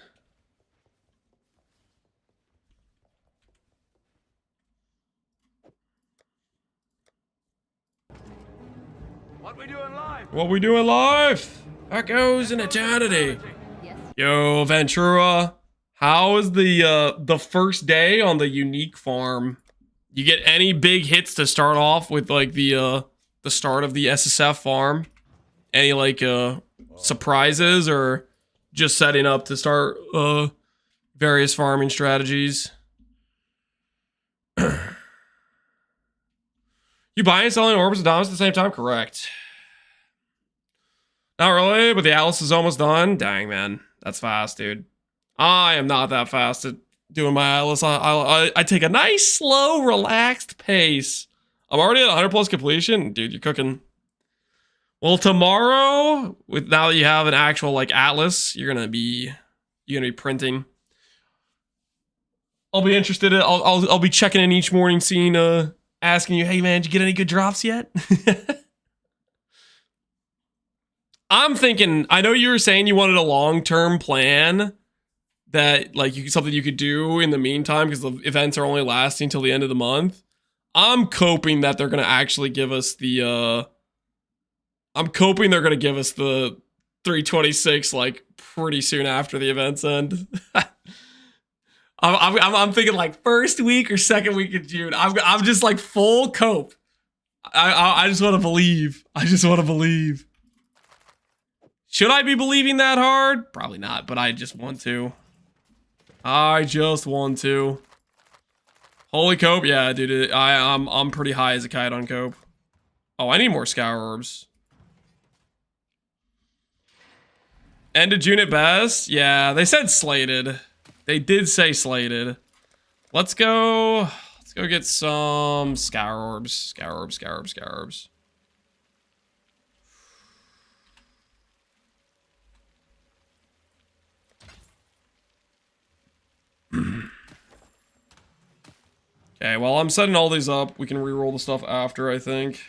What we doing live? That goes in eternity. Yes. Yo, Ventura, how is the first day on the unique farm? You get any big hits to start off with, like the start of the SSF farm? Any like surprises, or just setting up to start various farming strategies? You buying and selling orbs and diamonds at the same time? Correct. Not really, but the Atlas is almost done. Dang, man. That's fast, dude. I am not that fast at doing my Atlas. I take a nice, slow, relaxed pace. I'm already at 100 plus completion. Dude, you're cooking. Well, tomorrow, now that you have an actual like Atlas, you're gonna be printing. I'll be interested. I'll be checking in each morning, seeing asking you, hey man, did you get any good drops yet? I'm thinking, I know you were saying you wanted a long-term plan that like something you could do in the meantime because the events are only lasting till the end of the month. I'm coping that they're gonna actually give us the I'm coping they're gonna give us the 326 like pretty soon after the events end. I'm thinking like first week or second week of June. I'm just like full cope. I just want to believe. I just want to believe. Should I be believing that hard? Probably not, but I just want to. I just want to. Holy cope, yeah, dude. I'm pretty high as a kite on cope. Oh, I need more scour orbs. End of June at best. Yeah, they said slated. They did say slated. Let's go get some scour orbs. Scour orbs, scour orbs, scour orbs. Okay, while I'm setting all these up, we can reroll the stuff after, I think.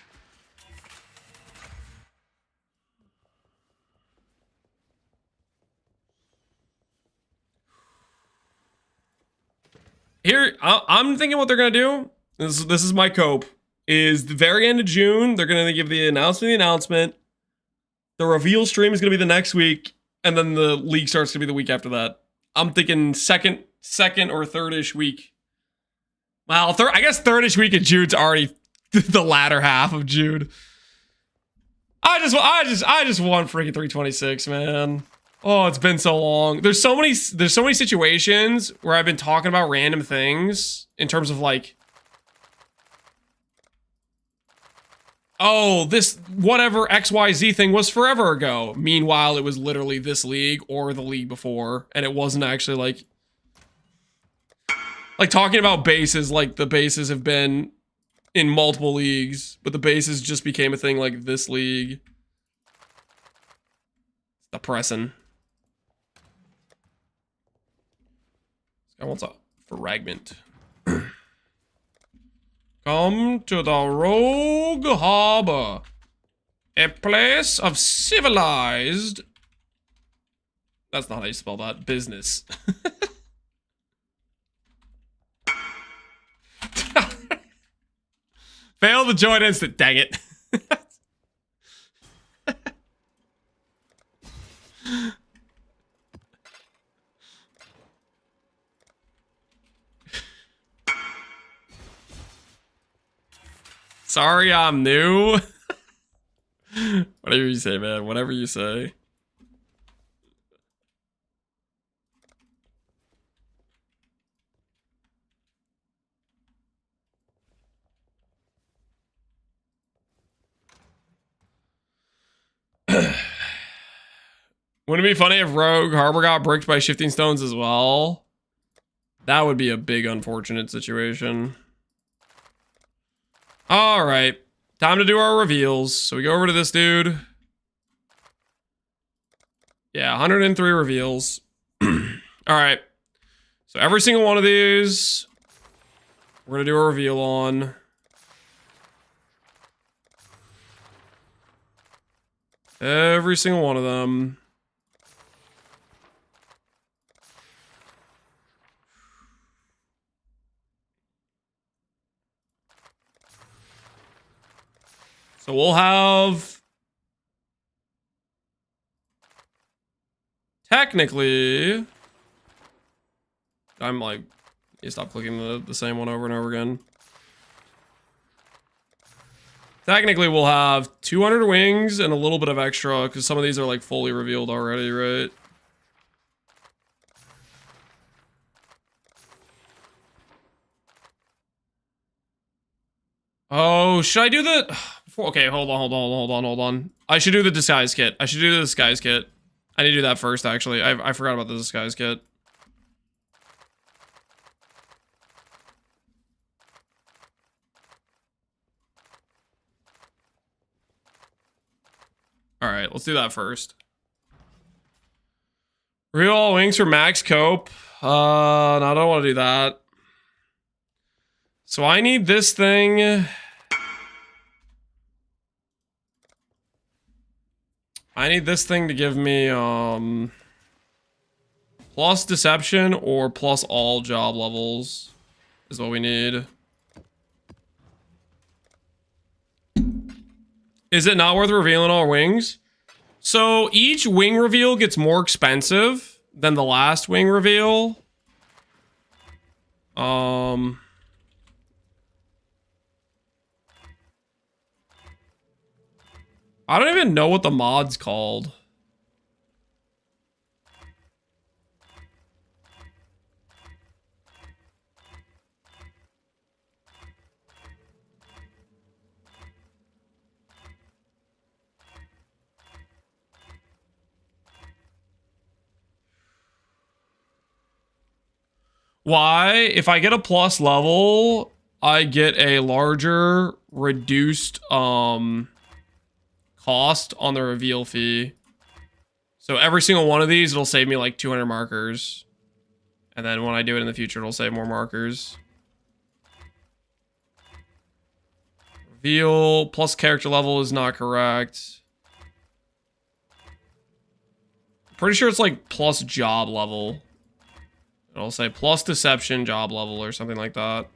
Here, I'm thinking what they're gonna do. This is my cope. Is the very end of June, they're gonna give the announcement. The reveal stream is gonna be the next week, and then the league starts to be the week after that. I'm thinking second or third-ish week. Well, I guess third-ish week of June's already the latter half of June. I just want freaking 326, man. Oh, it's been so long. There's so many situations where I've been talking about random things in terms of like, oh, this whatever XYZ thing was forever ago. Meanwhile, it was literally this league or the league before, and it wasn't actually like talking about bases, like the bases have been in multiple leagues, but the bases just became a thing like this league. It's depressing. I want a fragment. Come to the Rogue Harbor, a place of civilized. That's not how you spell that. Business. Fail the join instant. Dang it. Sorry, I'm new. Whatever you say, man. Whatever you say. Wouldn't it be funny if Rogue Harbor got bricked by shifting stones as well? That would be a big unfortunate situation. All right, time to do our reveals. So we go over to this dude. Yeah, 103 reveals. All right, so every single one of these, we're gonna do a reveal on. Every single one of them. So we'll have, technically, I'm like, you stop clicking the same one over and over again. Technically, we'll have 200 wings and a little bit of extra, because some of these are like fully revealed already, right? Oh, should I do the... Okay, hold on. I should do the disguise kit. I need to do that first, actually. I forgot about the disguise kit. Alright, let's do that first. Reveal all wings for max cope. No, I don't want to do that. So I need this thing... I need this thing to give me, plus deception or plus all job levels is what we need. Is it not worth revealing all wings? So each wing reveal gets more expensive than the last wing reveal. I don't even know what the mod's called. Why? If I get a plus level, I get a larger reduced cost on the reveal fee. So every single one of these, it'll save me like 200 markers. And then when I do it in the future, it'll save more markers. Reveal plus character level is not correct. Pretty sure it's like plus job level. It'll say plus deception job level or something like that.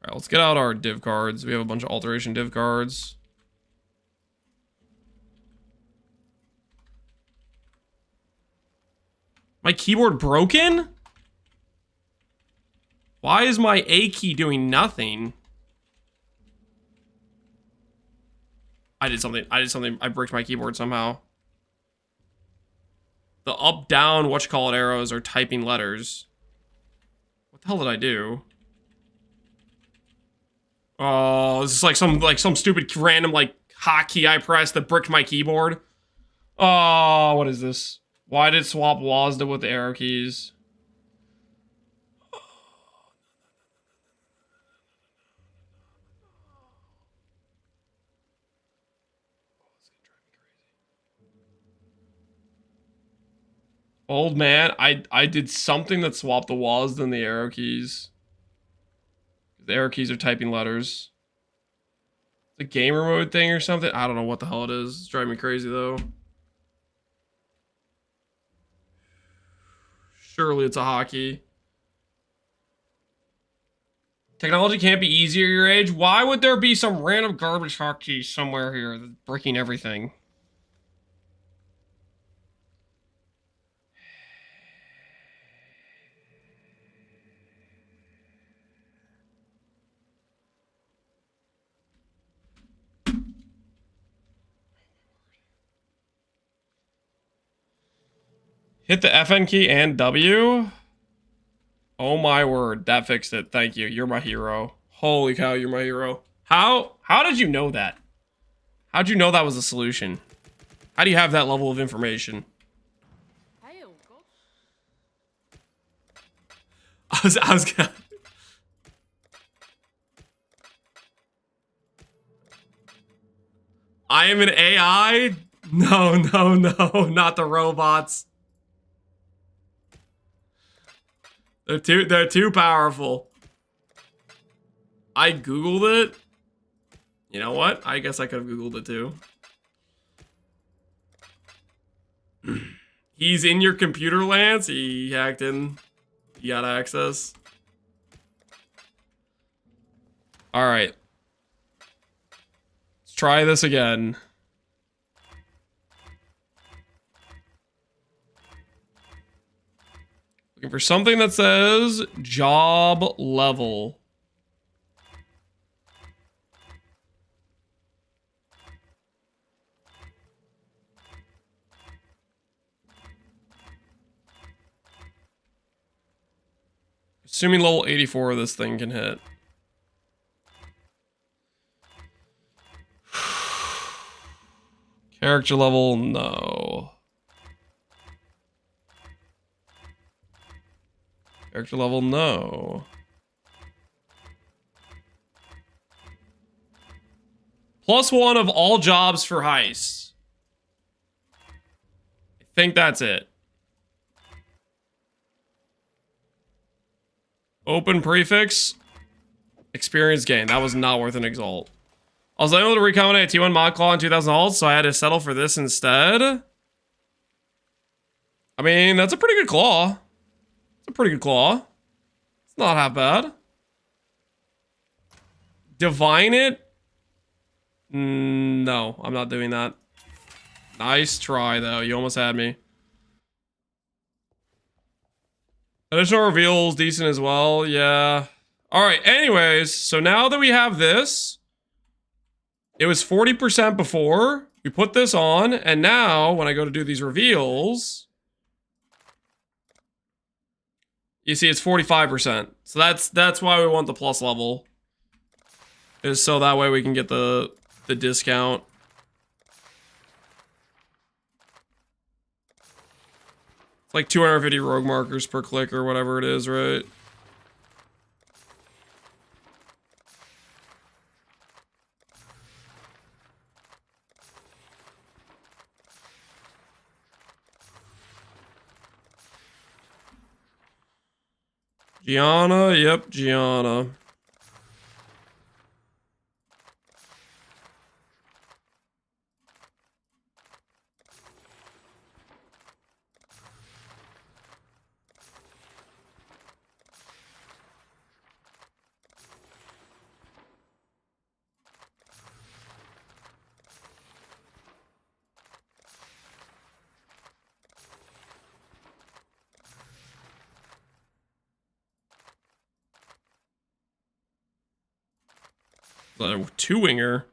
Alright, let's get out our div cards. We have a bunch of alteration div cards. My keyboard broken? Why is my A key doing nothing? I did something. I bricked my keyboard somehow. The up, down, whatchamacallit arrows are typing letters. What the hell did I do? Oh, this is like some stupid random like hotkey I pressed that bricked my keyboard. Oh, what is this? Why did it swap WASD with the arrow keys? Old man, I did something that swapped the WASD and the arrow keys. The arrow keys are typing letters. The gamer mode thing or something? I don't know what the hell it is. It's driving me crazy though. Surely it's a hotkey. Technology can't be easier at your age. Why would there be some random garbage hotkey somewhere here that's breaking everything? Hit the FN key and W? Oh my word, that fixed it. Thank you. You're my hero. Holy cow, you're my hero. How did you know that? How'd you know that was a solution? How do you have that level of information? I was gonna... I am an AI? No, not the robots. They're too powerful. I Googled it. You know what? I guess I could have Googled it too. He's in your computer, Lance. He hacked in. He got access. All right. Let's try this again. Looking for something that says job level. Assuming level 84 this thing can hit. Character level, no. Character level, no. +1 of all jobs for Heist. I think that's it. Open prefix. Experience gain. That was not worth an exalt. I was able to recombinate a T1 mod claw in 2000 alts, so I had to settle for this instead. I mean, that's a pretty good claw. It's a pretty good claw. It's not half bad. Divine it? No, I'm not doing that. Nice try, though. You almost had me. Additional reveals, decent as well. Yeah. Alright, anyways. So now that we have this, it was 40% before. We put this on, and now when I go to do these reveals, you see it's 45%. So that's why we want the plus level. Is so that way we can get the discount. It's like 250 rogue markers per click or whatever it is, right? Gianna, yep, Gianna. The two-winger.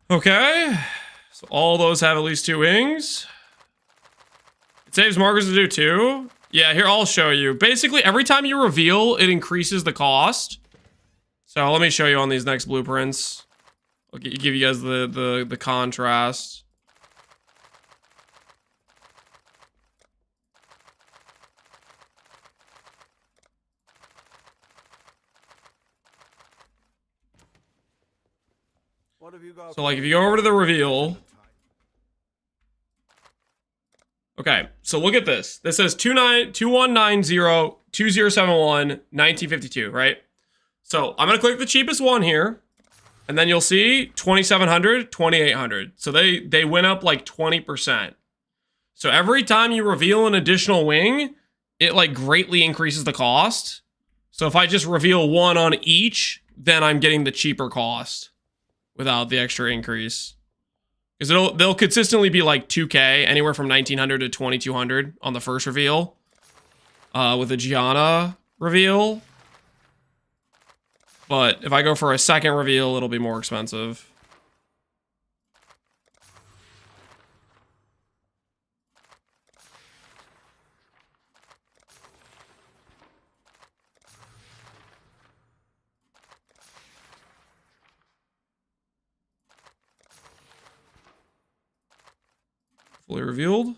Okay, so all those have at least 2 wings. It saves markers to do 2. Yeah, here, I'll show you. Basically, every time you reveal, it increases the cost. So let me show you on these next blueprints. I'll give you guys the contrast. What have you got? So like if you go over to the reveal. Okay, so look at this. This says 2190-2071-1952, right? So I'm gonna click the cheapest one here, and then you'll see 2700, 2800. So they went up like 20%. So every time you reveal an additional wing, it like greatly increases the cost. So if I just reveal one on each, then I'm getting the cheaper cost without the extra increase. Because they'll consistently be like 2K, anywhere from 1900 to 2200 on the first reveal. With the Gianna reveal. But if I go for a second reveal, it'll be more expensive. Fully revealed.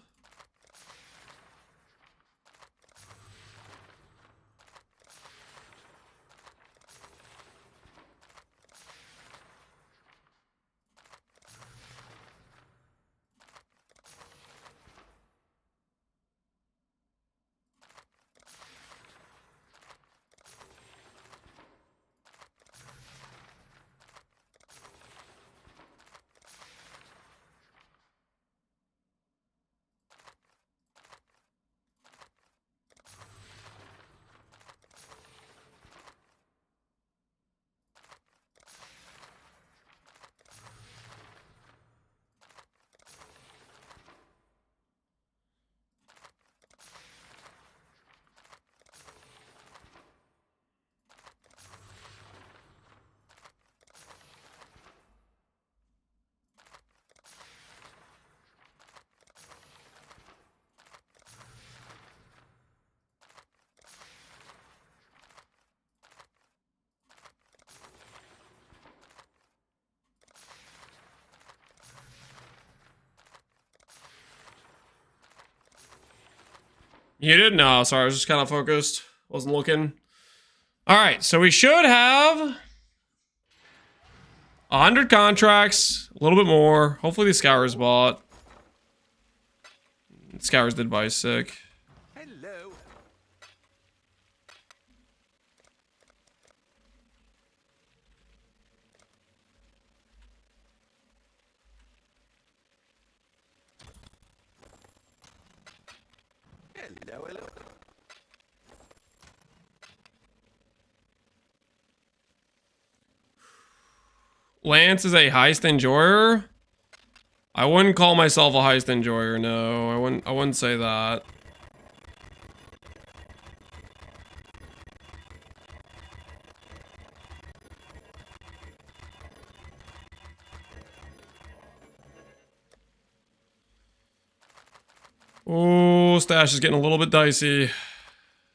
You did? No, sorry, I was just kind of focused. Wasn't looking. All right, so we should have 100 contracts, a little bit more. Hopefully the Scours bought. Scours did buy sick. Hello. Hello, hello. Lance is a heist enjoyer. I wouldn't call myself a heist enjoyer. No, I wouldn't say that. Oh, stash is getting a little bit dicey.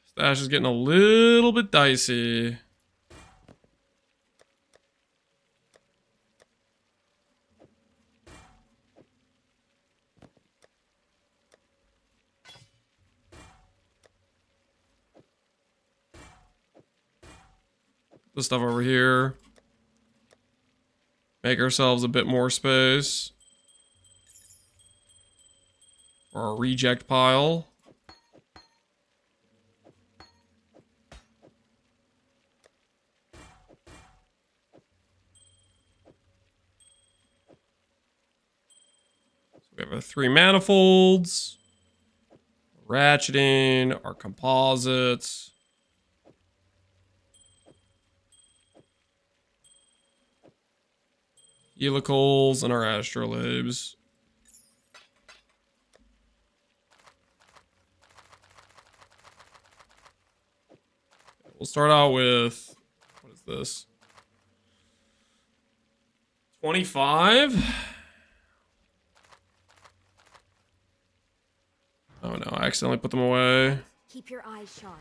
Stash is getting a little bit dicey. the stuff over here. Make ourselves a bit more space for our reject pile. We have our 3 manifolds, ratcheting, our composites. Helicals and our astrolabes. We'll start out with, what is this? 25? Oh no, I accidentally put them away. Keep your eyes sharp.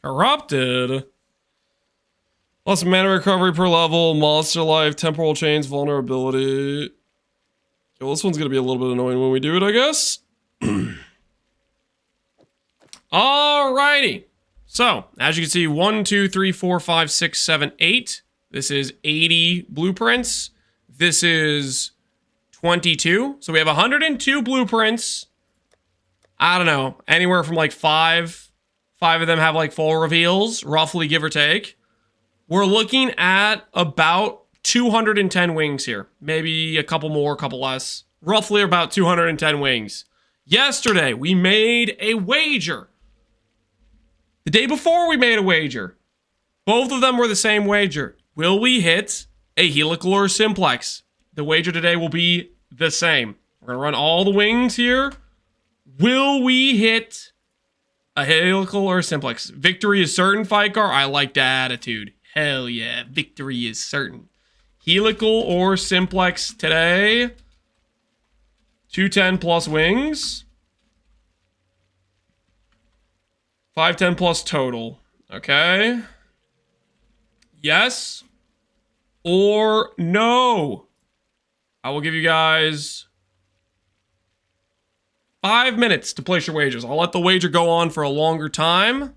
Corrupted? Plus mana recovery per level, monster life, temporal chains, vulnerability. Okay, well, this one's gonna be a little bit annoying when we do it, I guess. Alrighty. So, as you can see, 1, 2, 3, 4, 5, 6, 7, 8. This is 80 blueprints. This is 22. So we have 102 blueprints. I don't know, anywhere from like 5 of them have like full reveals, roughly, give or take. We're looking at about 210 wings here. Maybe a couple more, a couple less. Roughly about 210 wings. Yesterday, we made a wager. The day before, we made a wager. Both of them were the same wager. Will we hit a helical or a simplex? The wager today will be the same. We're going to run all the wings here. Will we hit a helical or a simplex? Victory is certain, Fikar. I like the attitude. Hell yeah, victory is certain. Helical or simplex today. 210 plus wings. 510 plus total. Okay. Yes or no? I will give you guys 5 minutes to place your wagers. I'll let the wager go on for a longer time.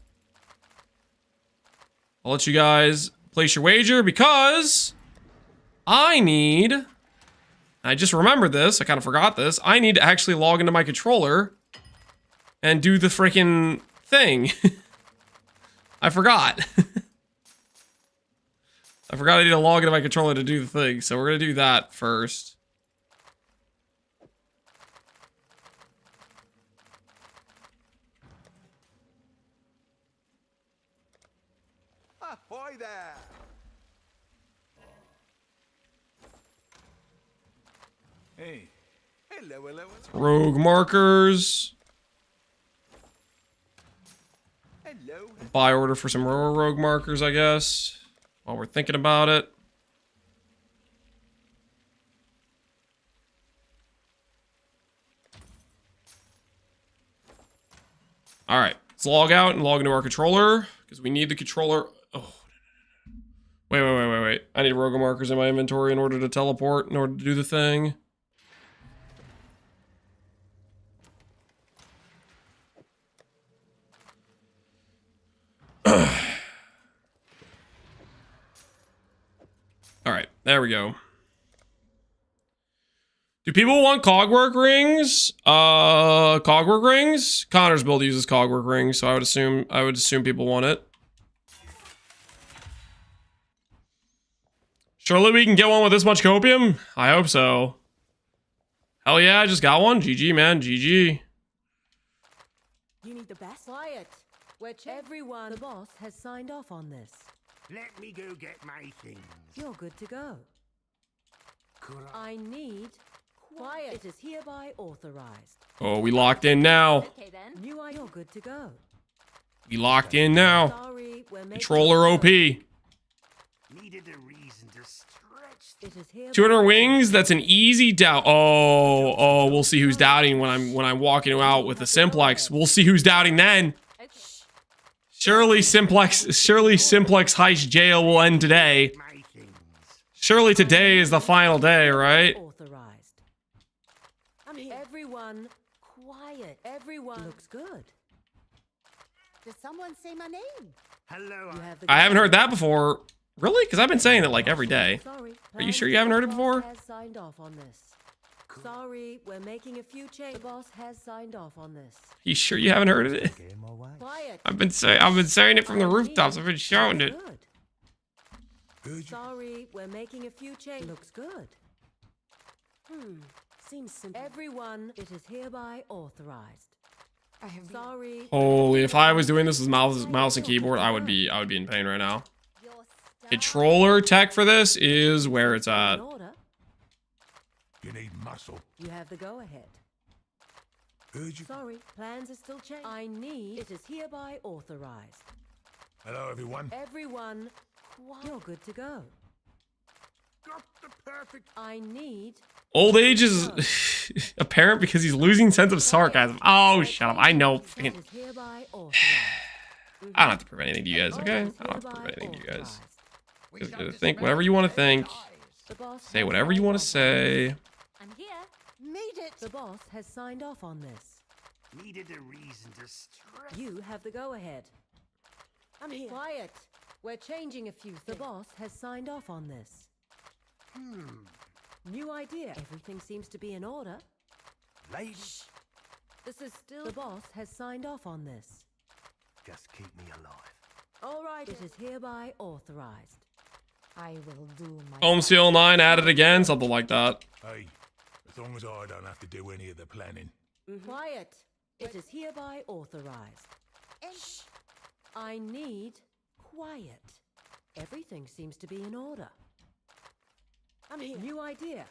I'll let you guys place your wager because I just remembered this. I kind of forgot this. I need to actually log into my controller and do the freaking thing. I forgot. I forgot I need to log into my controller to do the thing. So we're going to do that first. Ahoy there! Hey. Hello, hello. Rogue markers. Hello. Buy order for some rogue markers, I guess. While we're thinking about it. Alright. Let's log out and log into our controller. Because we need the controller. Oh. Wait. I need rogue markers in my inventory in order to teleport, in order to do the thing. Alright, there we go. Do people want cogwork rings? Cogwork rings? Connor's build uses cogwork rings, so I would assume people want it. Surely we can get one with this much copium? I hope so. Hell yeah, I just got one. GG, man. GG. You need the best? Quiet. Which everyone, the boss has signed off on this. Let me go get my things. You're good to go. I need quiet. It is hereby authorized. Oh, we locked in now. Okay then. You're good to go. We locked in now. Sorry, we're making Controller OP. Needed a reason to stretch. It is here 200 wings. That's an easy doubt. Oh, we'll see who's doubting when I'm walking out with the Simplex. We'll see who's doubting then. Surely Simplex Heist jail will end today. My things. Surely today is the final day, right? authorized. I'm here. Everyone, quiet. Everyone looks good. Does someone say my name? Hello. You have the I haven't heard that before. Really? Because I've been saying it like every day. Sorry. Are you sure you haven't heard it before? Has signed off on this. Sorry, we're making a few changes. The boss has signed off on this. You sure you haven't heard it? Game away. Quiet. I've been saying it from the rooftops. I've been shouting it. Good. Heard you. Sorry, we're making a few changes. Looks good. Seems simple. Everyone, it is hereby authorized. I have sorry. Holy, if I was doing this with mouse and keyboard, I would be in pain right now. Your star Controller tech for this is where it's at. In order. You need muscle. You have the go-ahead. Heard you. Sorry, plans are still changing. I need. It is hereby authorized. Hello, everyone. Everyone, quiet. You're good to go. Got the perfect. I need. Old age is apparent because he's losing sense of sarcasm. Oh, shut up. I know. It is hereby authorized. I don't have to prove anything to you guys, okay? I don't have to prove anything to you guys. Just gotta think whatever you want to think. The boss Say has whatever you signed want off to say. I'm here. Made it. The boss has signed off on this. Needed a reason to stretch. You have the go-ahead. I'm here. Quiet. We're changing a few things. The boss has signed off on this. New idea. Everything seems to be in order. Ladies, This is still. The boss has signed off on this. just keep me alive. All right. It is hereby authorized. I will do my Home Seal 9 added again, something like that. Hey, as long as I don't have to do any of the planning. Quiet. It is hereby authorized. I need quiet. Everything seems to be in order. I'm here. New idea.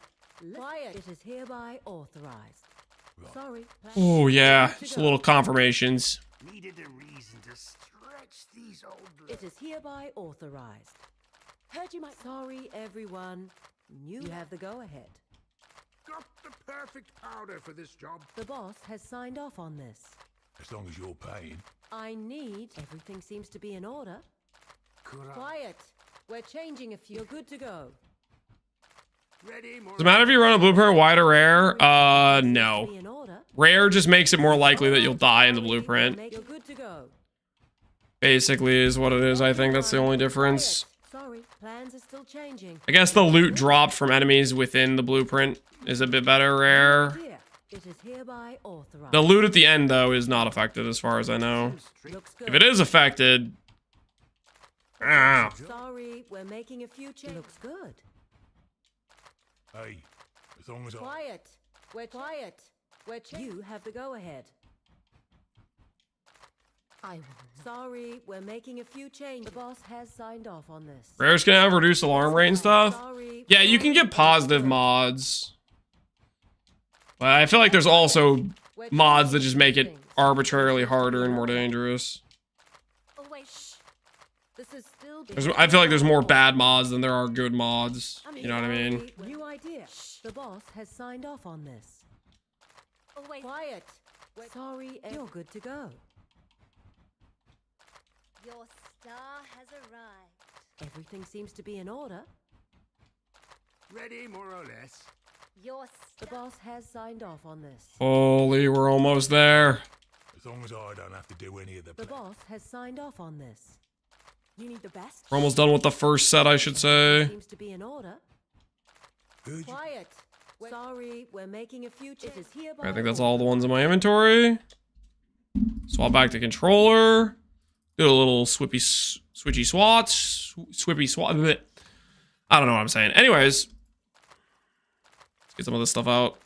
Quiet. It is hereby authorized. Right. Sorry. Oh, yeah. Just a little confirmations. Needed a reason to stretch these old. It is hereby authorized. Heard you might. Sorry, everyone. You have the go-ahead. Got the perfect powder for this job. The boss has signed off on this. As long as you're paying. I need. Everything seems to be in order. Could I? Quiet. We're changing a few. You're good to go. Ready, more. Does it matter if you run a blueprint wide or rare? No. Be in order. Rare just makes it more likely that you'll die in the blueprint. You're good to go. Basically is what it is. I think that's the only difference. Sorry, plans are still changing. I guess the loot dropped from enemies within the blueprint is a bit better rare. Here, it is hereby authorized. The loot at the end, though, is not affected as far as I know. Looks good. If it is affected... Ah. Sorry, we're making a few changes. Looks good. Hey, as long as I. Quiet. We're quiet. You have the go-ahead. I will. Sorry, we're making a few changes. The boss has signed off on this. Rare's gonna have reduced alarm rate and stuff. Sorry. Yeah, you can get positive mods. But I feel like there's also mods that just make it arbitrarily harder and more dangerous. Oh wait. Shh. This is still. I feel like there's more bad mods than there are good mods. You know what I mean? New idea. The boss has signed off on this. Oh wait. Quiet. Sorry, you're good to go. Your star has arrived. Everything seems to be in order. Ready, more or less. Your The star. boss has signed off on this. Holy, we're almost there. As long as I don't have to do any of the. The boss has signed off on this. You need the best. We're almost done with the first set, I should say. Seems to be in order. Heard you. Quiet. Sorry, we're making a few changes here. I think that's all the ones in my inventory. Swap back to controller. Do a little switchy swats. Swippy swat. I don't know what I'm saying. Anyways. Let's get some of this stuff out.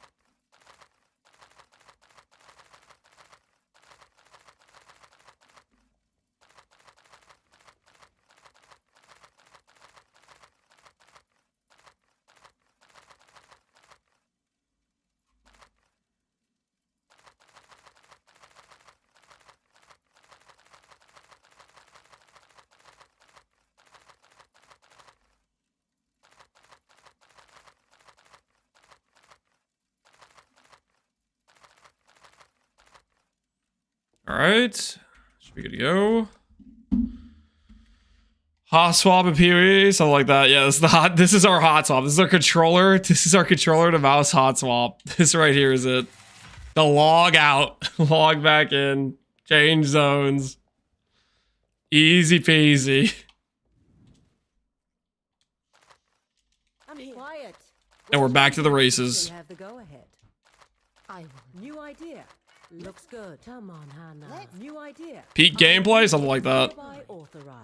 right. Should be good to go. Hot swap and PoE, something like that. Yeah, this is our hot swap. This is our controller. This is our controller to mouse hot swap. This right here is it. The log out, log back in, change zones. Easy peasy. I'm here. Quiet. And we're back to the races. You have the go ahead. I will. New idea. Looks good. Come on, Hannah. New idea. Peak gameplay, something like that.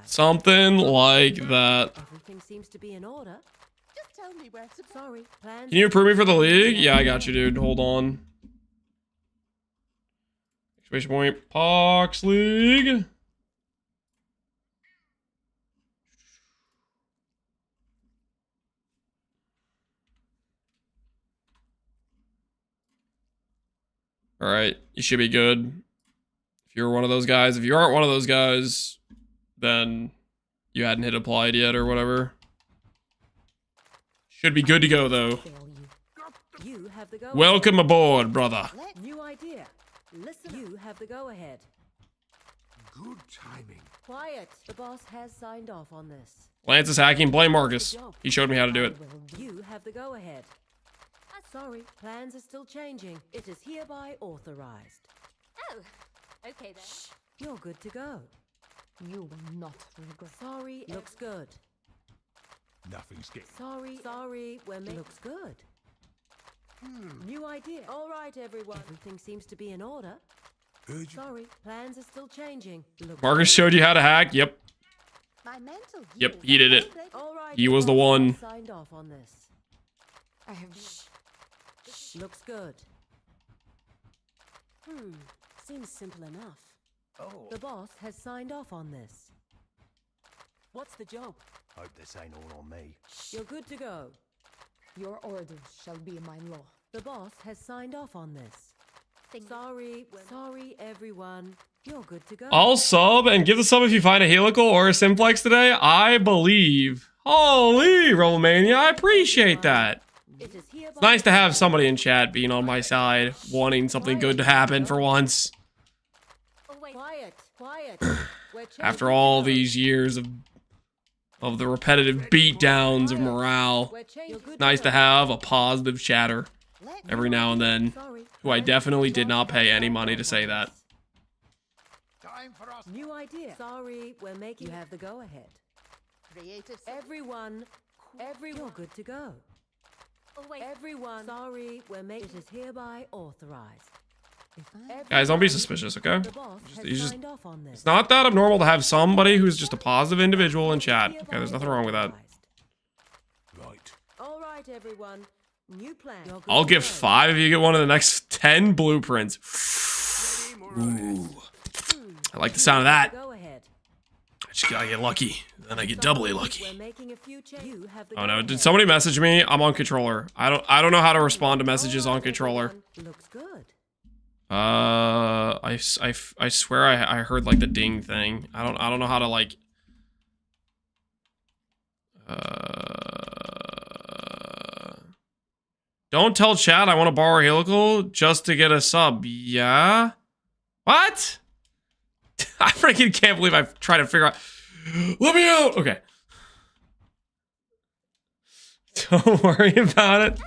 Something like that. Everything seems to be in order. Just tell me where to. Sorry. Plans. Can you approve me for the league? Yeah, I got you, dude. Hold on. Exclamation point. Pohx League. All right, you should be good. If you're one of those guys, if you aren't one of those guys, then you hadn't hit applied yet or whatever. Should be good to go though. You have the go. Welcome aboard, brother. New idea. Listen. You have the go ahead. Good timing. Quiet. The boss has signed off on this. Lance is hacking. Blame Marcus. He showed me how to do it. You have the go ahead. Sorry, plans are still changing. It is hereby authorized. Oh, okay then. Shh, you're good to go. You will not regret. Sorry, looks good. Nothing's getting. Sorry, looks good. New idea. All right, everyone. Everything seems to be in order. Sorry, plans are still changing. Marcus showed you how to hack. Yep. My mental. Yep, he did it. All right, He was the one. Signed off on this. I have. Looks good. Seems simple enough. Oh. The boss has signed off on this. What's the job? Hope this ain't all on me. You're good to go. Your orders shall be my law. The boss has signed off on this. Sorry, everyone. You're good to go. I'll sub and give the sub if you find a helical or a simplex today. I believe. Holy, Romania, I appreciate that. It's nice to have somebody in chat being on my side, wanting something good to happen for once. Quiet. After all these years of the repetitive beatdowns of morale, it's nice to have a positive chatter every now and then, who I definitely did not pay any money to say that. Time for us. New idea. Sorry, we're making. You have the go ahead. Creative. Everyone, you're good to go. Everyone, sorry, we're making. It is hereby authorized. Guys, don't be suspicious, okay? The boss has signed off on this. It's not that abnormal to have somebody who's just a positive individual in chat. Okay, there's nothing wrong with that. Right. All right, everyone. New plan. I'll give 5 if you get one of the next 10 blueprints. Ooh. I like the sound of that. Go ahead. I just gotta get lucky. Then I get doubly lucky. We're making a few changes. Oh no, did somebody message me? I'm on controller. I don't know how to respond to messages on controller. Looks good. I swear I heard like the ding thing. I don't know how to like don't tell chat I want to borrow a helical just to get a sub. Yeah? What? I freaking can't believe I've tried to figure out. Let me out! Okay. Don't worry about it.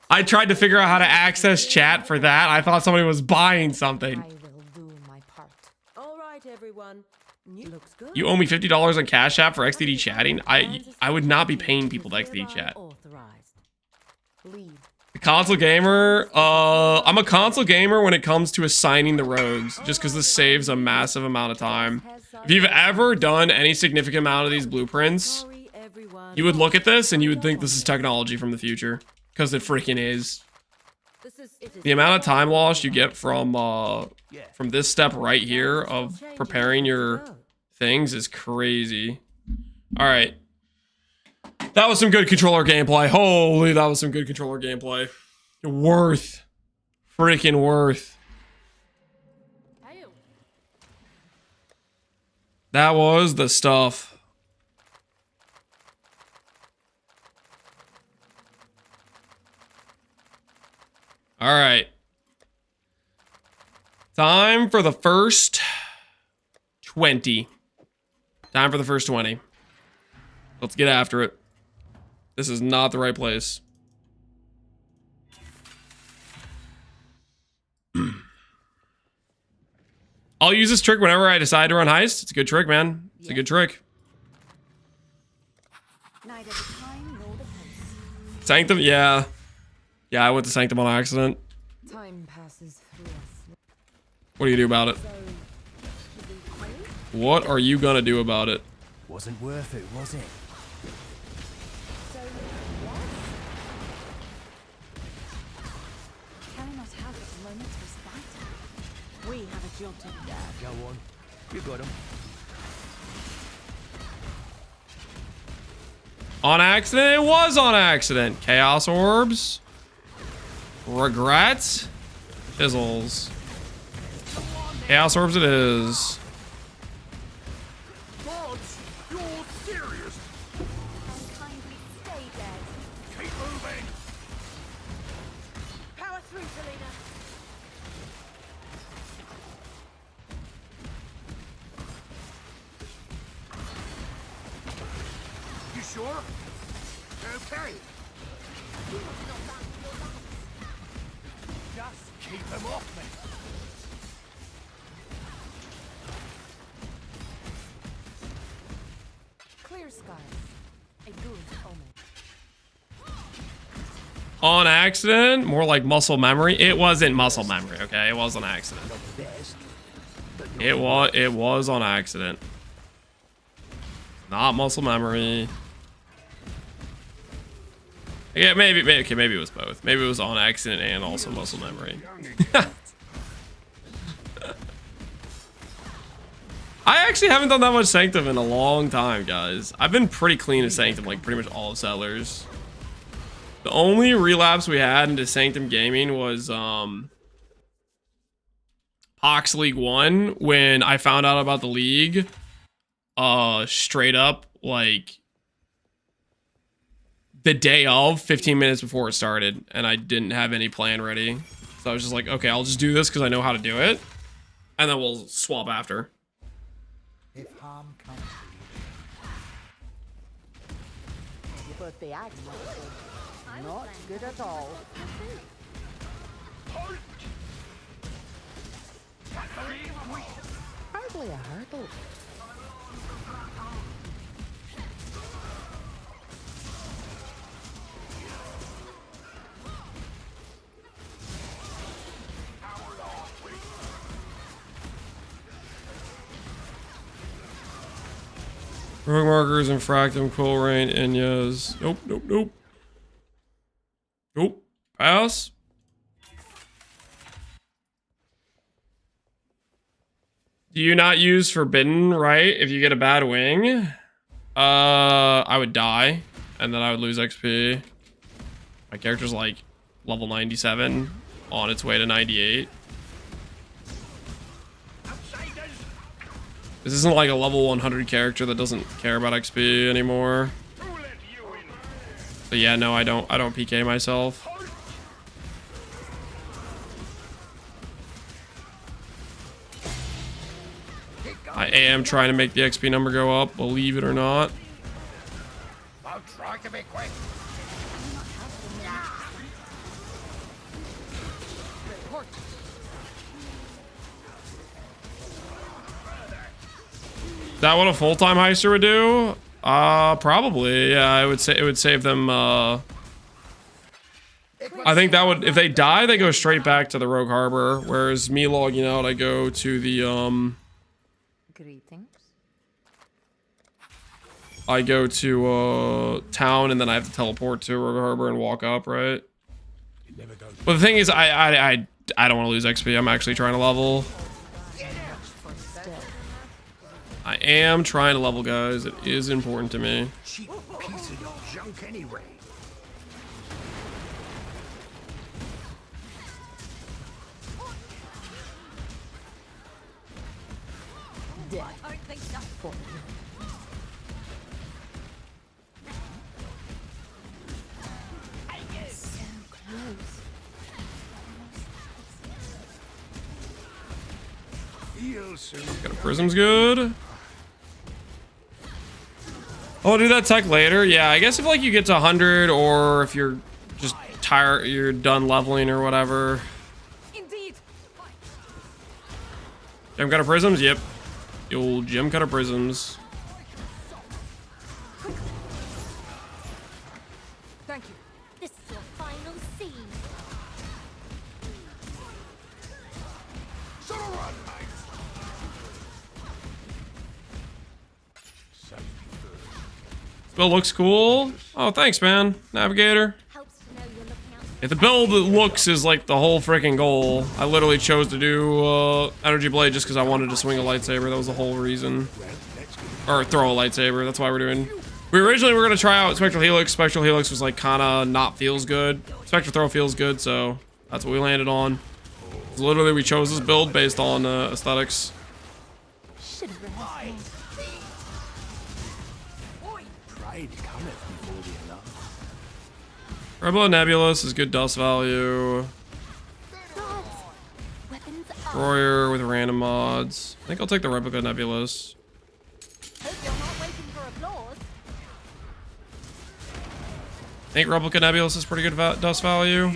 I tried to figure out how to access chat for that. I thought somebody was buying something. I will do my part. All right, everyone. Looks good. You owe me $50 on Cash App for XDD chatting? I would not be paying people to XDD chat. Lead. The console gamer, I'm a console gamer when it comes to assigning the rogues, just because this saves a massive amount of time. If you've ever done any significant amount of these blueprints, you would look at this and you would think this is technology from the future, because it freaking is. The amount of time lost you get from this step right here of preparing your things is crazy. All right. That was some good controller gameplay. Holy, that was some good controller gameplay. Worth. Freaking worth. That was the stuff. All right. Time for the first 20. Time for the first 20. Let's get after it. This is not the right place. I'll use this trick whenever I decide to run Heist. It's a good trick, man. It's a good trick. Neither the time nor the pace. Sanctum? Yeah. Yeah, I went to Sanctum on accident. Time passes through us. What do you do about it? What are you gonna do about it? Wasn't worth it, was it? Can I not have a moment's respite? We have a job to do. Yeah, go on. You got him. On accident? It was on accident. Chaos orbs. Regrets. Fizzles. Chaos orbs it is. Mods, you're serious. And kindly stay dead. Keep moving. Power through, Selena. You sure? Okay. Just keep them off me. Clear skies. A good omen. On accident? More like muscle memory. It wasn't muscle memory, okay? It was on accident. It was on accident. Not muscle memory. Yeah, maybe it was both. Maybe it was on accident and also muscle memory. I actually haven't done that much Sanctum in a long time, guys. I've been pretty clean at Sanctum, like pretty much all of Settlers. The only relapse we had into Sanctum gaming was Pohx League 1 when I found out about the league straight up like the day of, 15 minutes before it started, and I didn't have any plan ready. So I was just like, okay, I'll just do this because I know how to do it, and then we'll swap after. If harm comes to you. You put the axe on. Not good at all. Hardly a hurdle. Rogue markers, infractum, cool rain, Inyas. Nope, nope, nope. Nope. Pass. Do you not use forbidden, right? If you get a bad wing? I would die, and then I would lose XP. My character's like level 97, on its way to 98. This isn't like a level 100 character that doesn't care about XP anymore. So yeah, no, I don't PK myself. I am trying to make the XP number go up, believe it or not. I'll try to be quick. Is that what a full-time heister would do? Probably. Yeah, I would say it would save them. I think that would, if they die, they go straight back to the Rogue Harbor. Whereas me logging out, I go to the Greetings. I go to town, and then I have to teleport to Rogue Harbor and walk up, right? But the thing is, I don't want to lose XP. I'm actually trying to level. I am trying to level, guys. It is important to me. Cheap piece of junk anyway. You'll soon. Got a prism's good. Oh, do that tech later. Yeah, I guess if like you get to 100, or if you're just tired, you're done leveling or whatever. Indeed. Gem cutter prisms. Yep. The old gem cutter prisms. Thank you. This is your final scene. Build looks cool. Oh, thanks, man. Navigator. Helps to know you're looking out. If the build looks is like the whole freaking goal. I literally chose to do energy blade just because I wanted to swing a lightsaber. That was the whole reason. Or throw a lightsaber. That's why we're doing. We originally were gonna try out Spectral Helix. Spectral Helix was like kind of not feels good. Spectral Throw feels good, so that's what we landed on. Literally, we chose this build based on aesthetics. Should have rehearsed more. Pride cometh before the alarm. Rebel and Nebulous is good dust value. Guards, weapons up. Royer with random mods. I think I'll take the Replica Nebulous. Hope you're not waiting for applause. I think Replica Nebulous is pretty good dust value.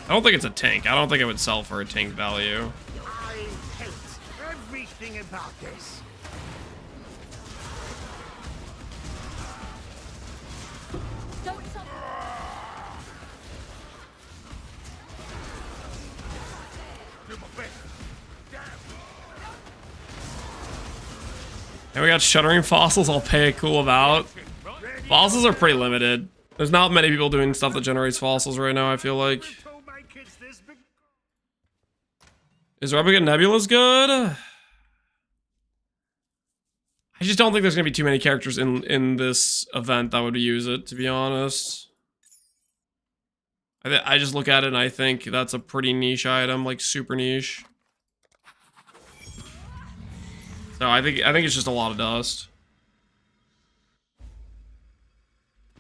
I don't think it's a tank. I don't think it would sell for a tank value. I hate everything about this. Don't stop. And we got Shuddering Fossils. I'll pay a cool about. Fossils are pretty limited. There's not many people doing stuff that generates fossils right now, I feel like. Is Replica Nebula's good? I just don't think there's gonna be too many characters in this event that would use it, to be honest. I just look at it and I think that's a pretty niche item, like super niche. So I think it's just a lot of dust.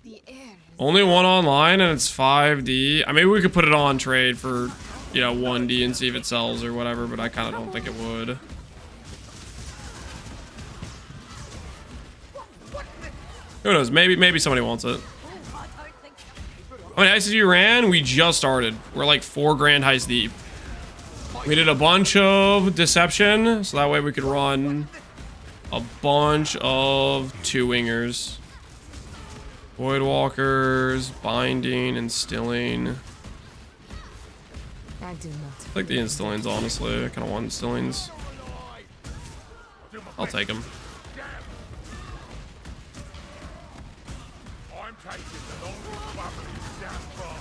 The air is Only one online and it's 5D. I mean, we could put it on trade for, you know, 1D and see if it sells or whatever, but I kind of don't think it would. Who knows? Maybe somebody wants it. How many heists you ran? We just started. We're like 4 grand heist deep. We did a bunch of deception, so that way we could run a bunch of 2-wingers. Voidwalkers, binding, instilling. I do not. I like the instillings, honestly. I kind of want instillings. I'll take them. I'm taking the longest bubbly down far.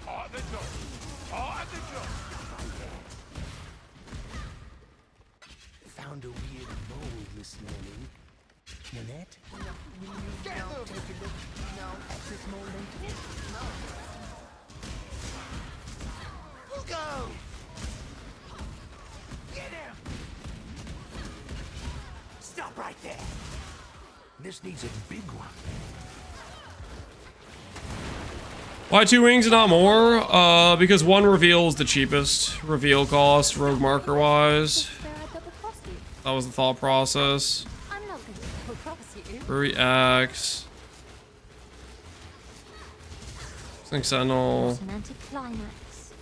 Heart the job. Heart the job. Found a weird mold this morning. Nanette? Will you now take a look at this mold later? We'll go! Get him! Stop right there! This needs a big one. Why 2 wings and not more? Because 1 reveal is the cheapest reveal cost, rogue marker wise. There I double crossed you. That was the thought process. I'm not going to double cross you. Brewery Axe. Think Sentinel. An anticlimax.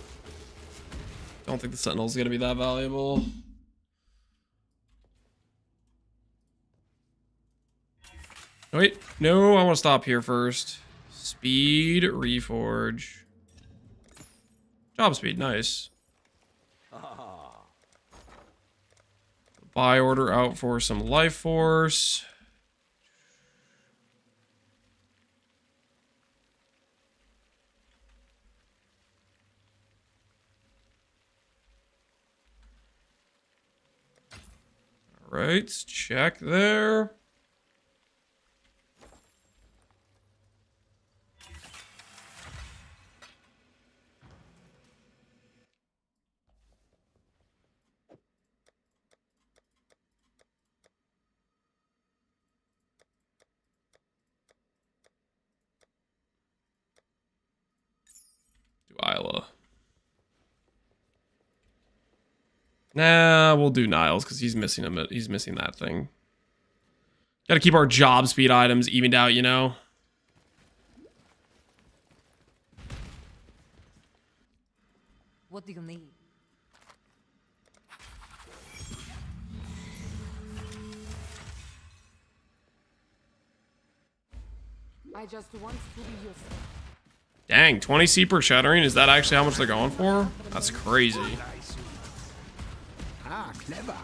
Don't think the Sentinel's gonna be that valuable. Wait, no, I want to stop here first. Speed, reforge. Job speed, nice. Buy order out for some life force. All right, check there. Nah, we'll do Niles because he's missing him. He's missing that thing. Got to keep our job speed items evened out, you know. What do you need? I just want to be useful. Dang, 20 C per shattering. Is that actually how much they're going for? That's crazy. Ah, clever.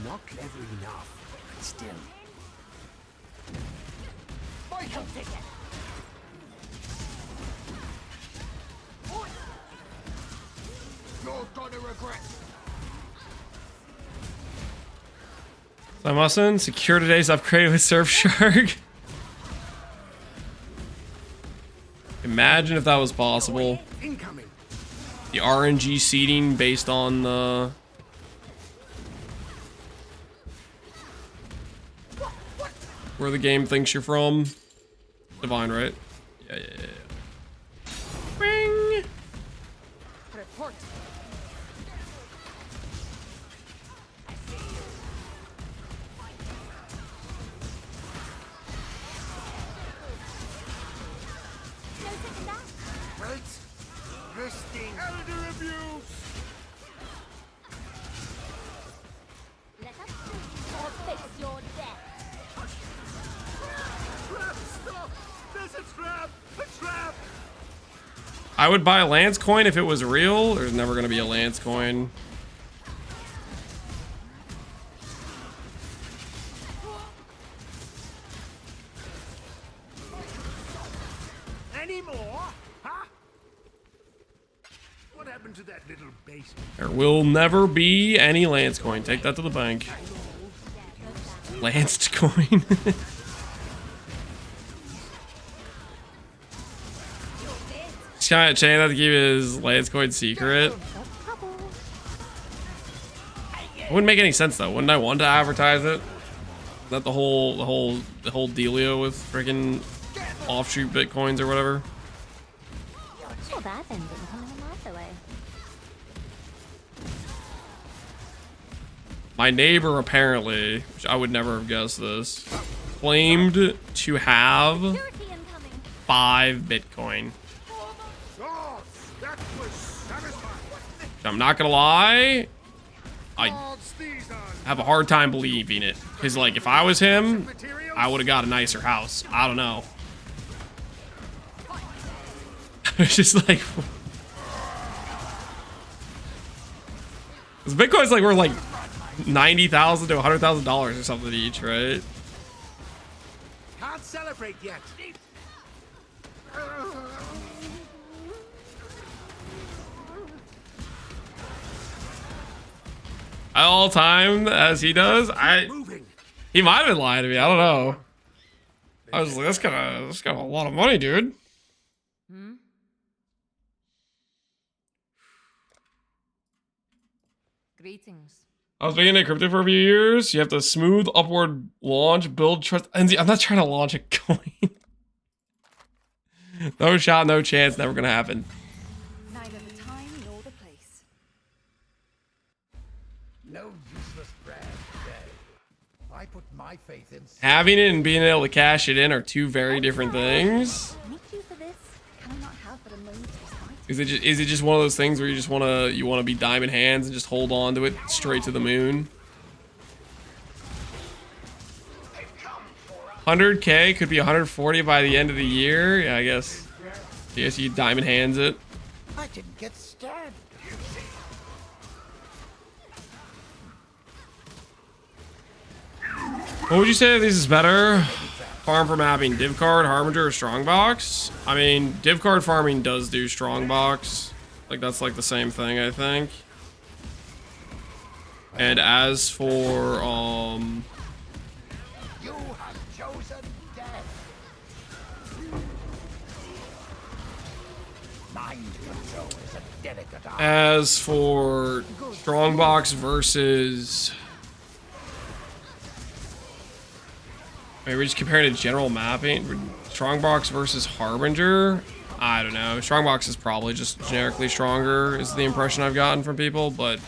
Not clever enough, but still. I can take it. You're gonna regret. So I mustn't secure today's upgrade with Surfshark. Imagine if that was possible. Incoming. The RNG seeding based on the... where the game thinks you're from. Divine, right? Yeah. Ring! Report. No taking that. Right. Resting. Elder abuse! Let us see or face your death. Trap! Stop! There's a trap! A trap! I would buy a Lance coin if it was real. There's never going to be a Lance coin. Any more? Huh? What happened to that little basement? There will never be any Lance coin. Take that to the bank. Lanced coin. He's kind of trying to keep his Lance coin secret. It wouldn't make any sense though. Wouldn't I want to advertise it? Is that the whole dealio with freaking offshoot bitcoins or whatever? Saw that ending coming a mile away. My neighbor apparently, which I would never have guessed this, claimed to have Security incoming. 5 Bitcoin. Oh, that was satisfying. I'm not gonna lie, I Odds these are have a hard time believing it. Cause like if I was him, I would have got a nicer house. I don't know. It's just like, cause Bitcoin's like worth like $90,000 to $100,000 or something each, right? Can't celebrate yet. At all time as he does, Moving. he might have been lying to me. I don't know. I was like, that's kind of a lot of money, dude. Greetings. I was being encrypted for a few years. You have to smooth upward launch, build trust. And I'm not trying to launch a coin. No shot, no chance, never gonna happen. Neither the time nor the place. No useless brand today. I put my faith in. Having it and being able to cash it in are two very different things. Meet you for this. Can I not have but a moment's respite? Is it just one of those things where you wanna be diamond hands and just hold on to it straight to the moon? 100K could be 140 by the end of the year. Yeah, I guess you diamond hands it. I didn't get stabbed. What would you say this is better? Farm for mapping, div card, harbinger, or strongbox? I mean, div card farming does do strongbox. Like that's like the same thing, I think. And as for You have chosen death. Mind control is a delicate art. as for strongbox versus, maybe we're just comparing to general mapping. Strongbox versus harbinger. I don't know. Strongbox is probably just generically stronger, is the impression I've gotten from people, but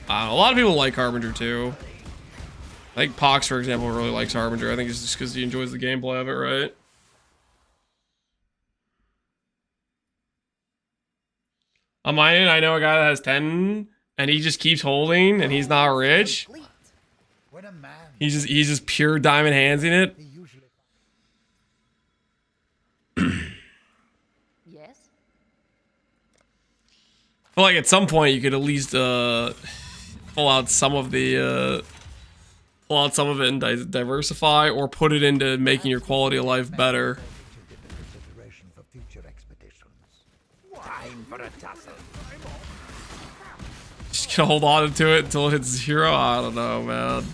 A lot of people like Harbinger too. I think Pohx, for example, really likes Harbinger. I think it's just because he enjoys the gameplay of it, right? On my end, I know a guy that has 10, and he just keeps holding, and he's not rich. He's just pure diamond handsing it. Yes. I feel like at some point you could at least pull out some of the and diversify, or put it into making your quality of life better. Just gonna hold on to it until it hits 0. I don't know, man.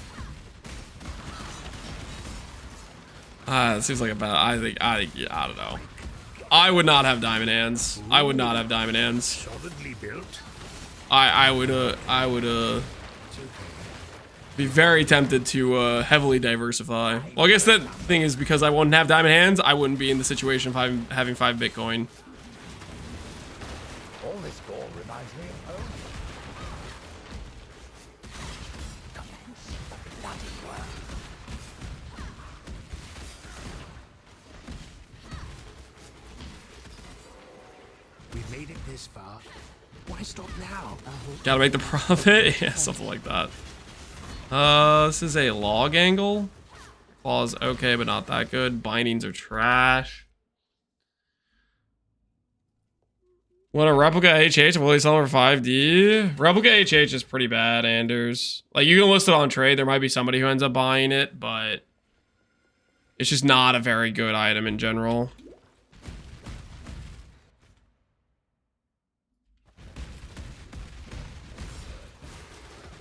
It seems like a bad. I think yeah, I don't know. I would not have diamond hands. I would not have diamond hands. I would be very tempted to heavily diversify. Well, I guess that thing is because I wouldn't have diamond hands, I wouldn't be in the situation of having 5 Bitcoin. All this gold reminds me of home. We've made it this far. Why stop now? Gotta make the profit? Yeah, something like that. This is a log angle. Claw is okay, but not that good. Bindings are trash. Want a replica HH? Will they sell for 5D? Replica HH is pretty bad, Anders. Like, you can list it on trade. There might be somebody who ends up buying it, but it's just not a very good item in general.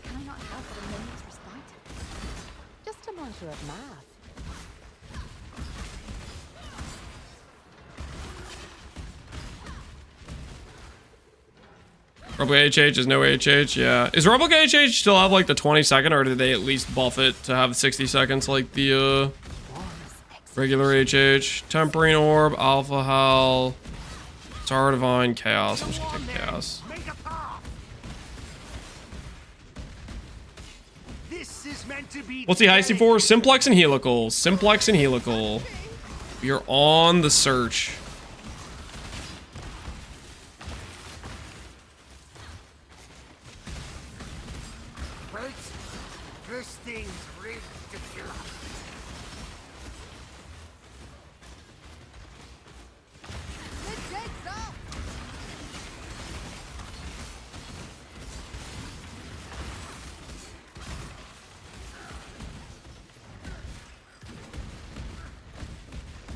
Can I not have for a minute's respite? Just a matter of math. Replica HH is no HH, yeah. Is Replica HH still have like the 20-second, or did they at least buff it to have 60 seconds like the regular HH? Tempering Orb, Alpha Hell, Star Divine, Chaos. I'm just gonna take Chaos. What's he heisting for? Simplex and helical. Simplex and helical. You're on the search. This thing's ridiculous.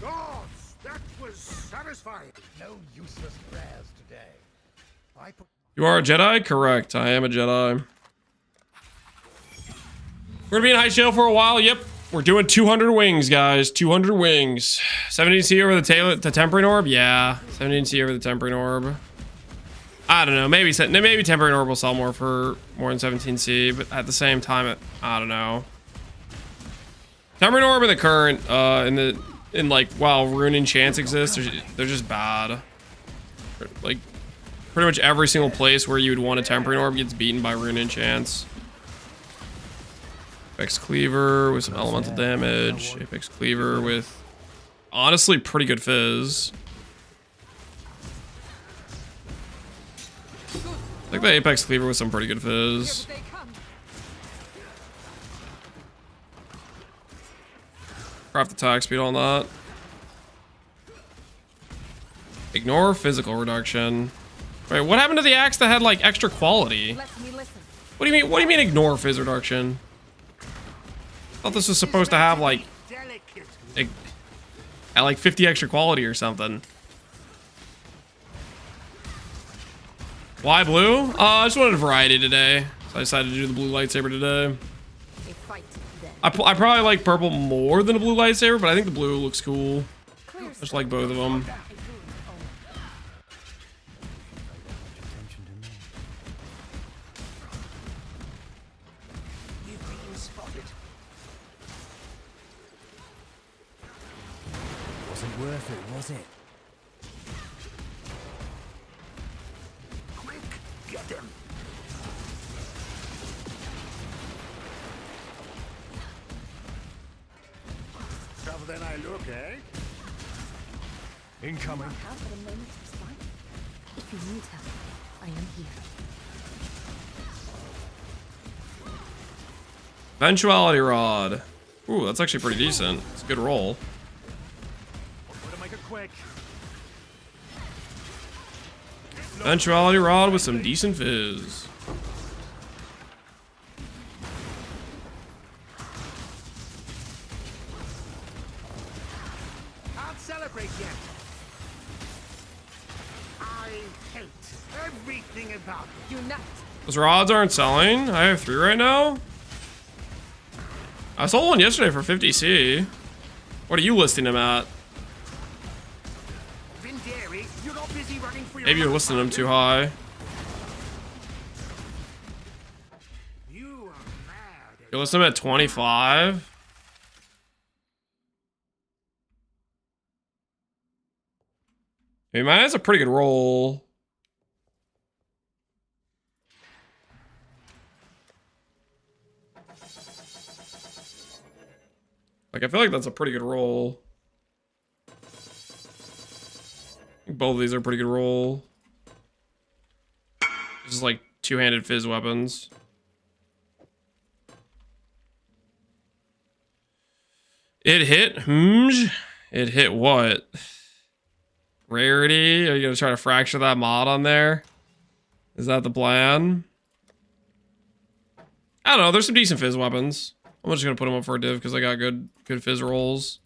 Gods, that was satisfying. No useless prayers today. You are a Jedi? Correct. I am a Jedi. We're gonna be in Heist jail for a while. Yep. We're doing 200 wings, guys. 200 wings. 17C over the Tempering Orb? Yeah. 17C over the Tempering Orb. I don't know. Maybe Tempering Orb will sell more for more than 17C, but at the same time, I don't know. Tempering Orb in the current, while Rune Enchants exist, they're just bad. Like, pretty much every single place where you would want a Tempering Orb gets beaten by Rune Enchants. Apex Cleaver with some elemental damage. Apex Cleaver with honestly pretty good fizz. I like the Apex Cleaver with some pretty good fizz. Craft attack speed on that. Ignore physical reduction. Wait, what happened to the axe that had like extra quality? What do you mean? What do you mean ignore fizz reduction? I thought this was supposed to have like 50 extra quality or something. Why blue? I just wanted a variety today, so I decided to do the blue lightsaber today. I probably like purple more than a blue lightsaber, but I think the blue looks cool. I just like both of them. Worth it, was it? Quick, get them. tougher than I look, eh? Incoming. How for a moment's respite? If you need help, I am here. Eventuality Rod. Ooh, that's actually pretty decent. It's a good roll. To make it quick. Eventuality Rod with some decent fizz. Can't celebrate yet. I hate everything about it. Unite. Those rods aren't selling. I have 3 right now. I sold one yesterday for 50C. What are you listing them at? Vinderi, you're not busy running for your Maybe you're life, listing them are too you? high. You are mad. You're listing them at 25. Hey, man, that's a pretty good roll. Like, I feel like that's a pretty good roll. I think both of these are a pretty good roll. This is like two-handed fizz weapons. It hit? It hit what? Rarity? Are you gonna try to fracture that mod on there? Is that the plan? I don't know. There's some decent fizz weapons. I'm just gonna put them up for a div because I got good fizz rolls.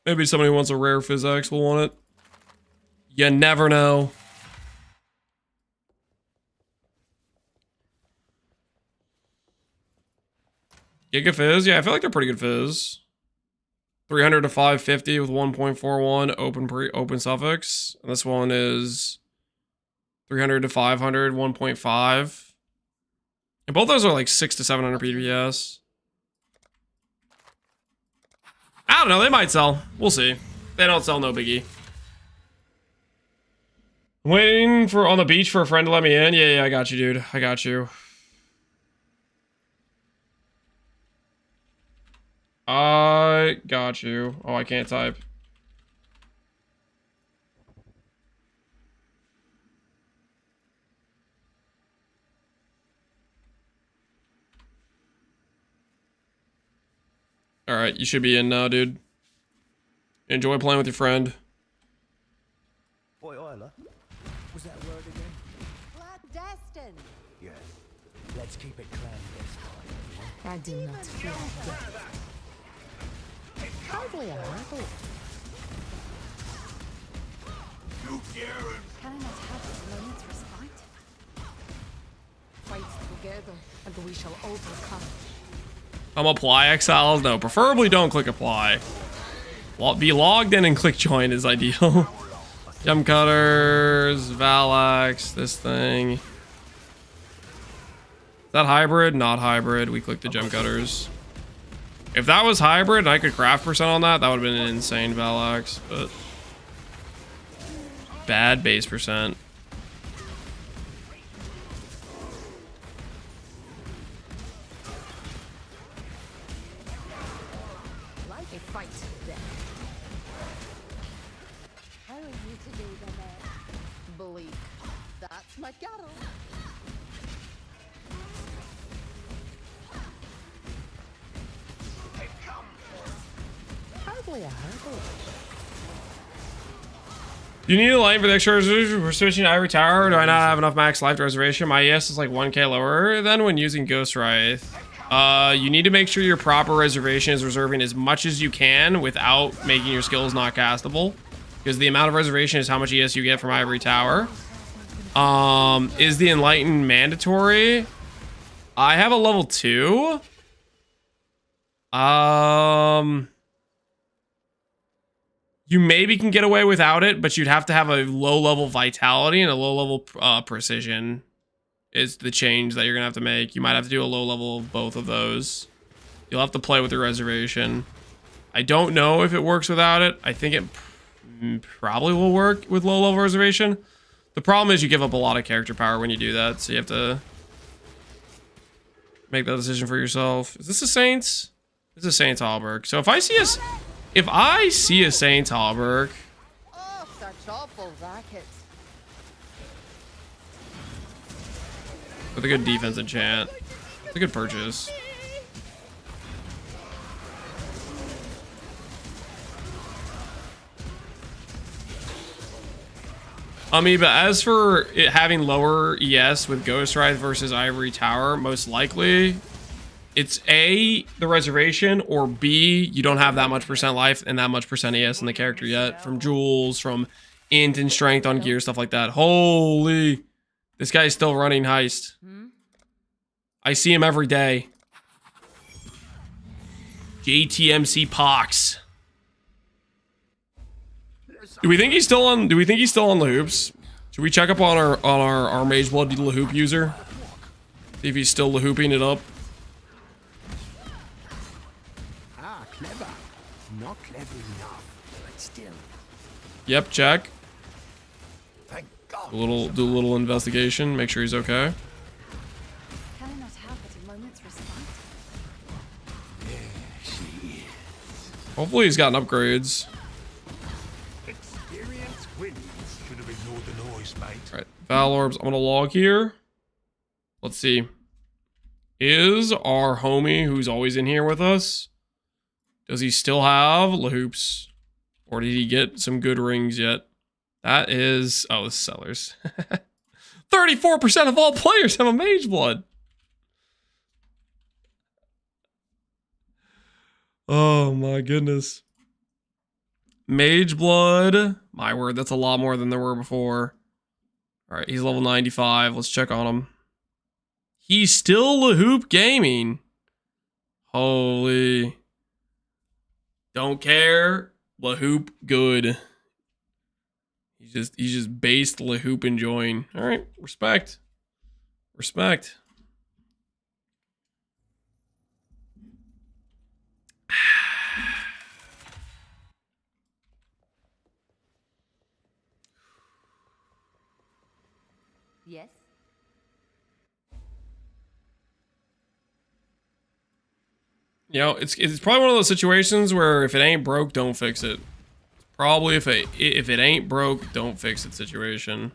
Maybe somebody who wants a rare fizz X will want it. You never know. Giga fizz? Yeah, I feel like they're pretty good fizz. 300 to 550 with 1.41 open suffix. And this one is 300 to 500, 1.5. And both those are like 600 to 700 PPS. I don't know, they might sell. We'll see. If they don't sell, no biggie. I'm waiting for on the beach for a friend to let me in. Yeah, I got you, dude. I got you. I got you. Oh, I can't type. Alright, you should be in now, dude. Enjoy playing with your friend. Boy, Isla. Was that word again? Clandestine. Yeah. Let's keep it clandestine. I do not fear death. Hardly a hurdle. Can I not have a moment's respite? Fight together, and we shall overcome. Apply exiles? No, preferably don't click apply. Be logged in and click join is ideal. Gem cutters, Valax, this thing. Is that hybrid? Not hybrid. We click the gem cutters. If that was hybrid and I could craft percent on that, that would have been an insane Valax, but bad base percent. Like a fight then. How are you to do the net? Bleak. That's my cattle. Hardly a hurdle. You need a line for the extra reservation. We're switching to Ivory Tower. Do I not have enough max life reservation? My ES is like 1k lower than when using Ghost Wraith. You need to make sure your proper reservation is reserving as much as you can without making your skills not castable. Because the amount of reservation is how much ES you get from Ivory Tower. Is the Enlightened mandatory? I have a level 2. You maybe can get away without it, but you'd have to have a low level vitality and a low level precision is the change that you're gonna have to make. You might have to do a low level of both of those. You'll have to play with your reservation. I don't know if it works without it. I think it probably will work with low level reservation. The problem is you give up a lot of character power when you do that, so you have to make that decision for yourself. Is this a Saints? This is Saint Halberg. So if I see a Saint Halberg, Oh, such awful rackets. with a good defense enchant, it's a good purchase. But as for it having lower ES with Ghost Ride versus Ivory Tower, most likely it's A, the reservation, or B, you don't have that much percent life and that much percent ES in the character yet from jewels, from int and strength on gear, stuff like that. Holy, this guy's still running Heist. I see him every day. JTMC Pohx. Do we think he's still on? Do we think he's still on the hoops? Should we check up on our Mage Blood Lahoop user? See if he's still Lahooping it up. Ah, clever. Not clever enough, but still. Yep, check. Thank God. Do a little investigation. Make sure he's okay. Can I not have it in moments respite? Hopefully he's gotten upgrades. Experience wins. Should have ignored the noise, mate. All right, Val Orbs. I'm gonna log here. Let's see. Is our homie who's always in here with us? Does he still have Lahoops, or did he get some good rings yet? That is the sellers. 34% of all players have a Mage Blood. Oh my goodness. Mage Blood. My word, that's a lot more than there were before. All right, he's level 95. Let's check on him. He's still Lahoop Gaming. Holy. Don't care. Lahoop good. He's just based Lahoop enjoying. All right, respect. Respect. Yes. You know, it's probably one of those situations where if it ain't broke, don't fix it. It's probably if it ain't broke, don't fix it situation.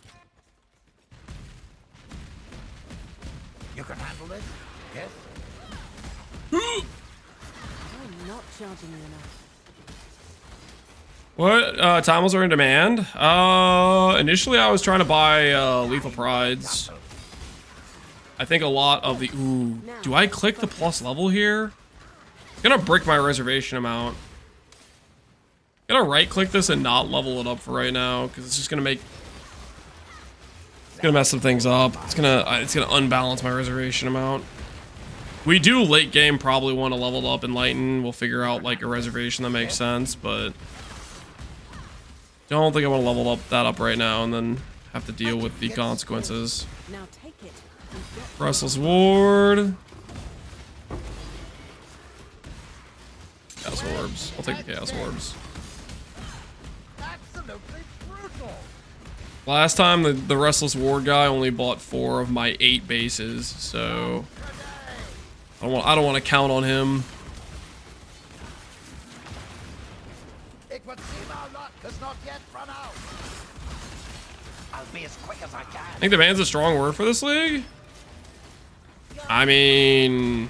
You can handle this? Yes? I'm not charging you enough. What timals are in demand? Initially I was trying to buy Lethal Prides. I think a lot of the do I click the plus level here? It's gonna brick my reservation amount. I'm gonna right click this and not level it up for right now because it's just gonna mess some things up. It's gonna unbalance my reservation amount. We do late game probably want to level it up Enlighten. We'll figure out like a reservation that makes sense, but don't think I want to level that up right now and then have to deal with the consequences. Now take it. Restless Ward. Chaos Orbs. I'll take the Chaos Orbs. Absolutely brutal. Last time the Restless Ward guy only bought 4 of my 8 bases, so I don't want to count on him. It would seem our luck has not yet run out. I'll be as quick as I can. I think the band's a strong word for this league. I mean,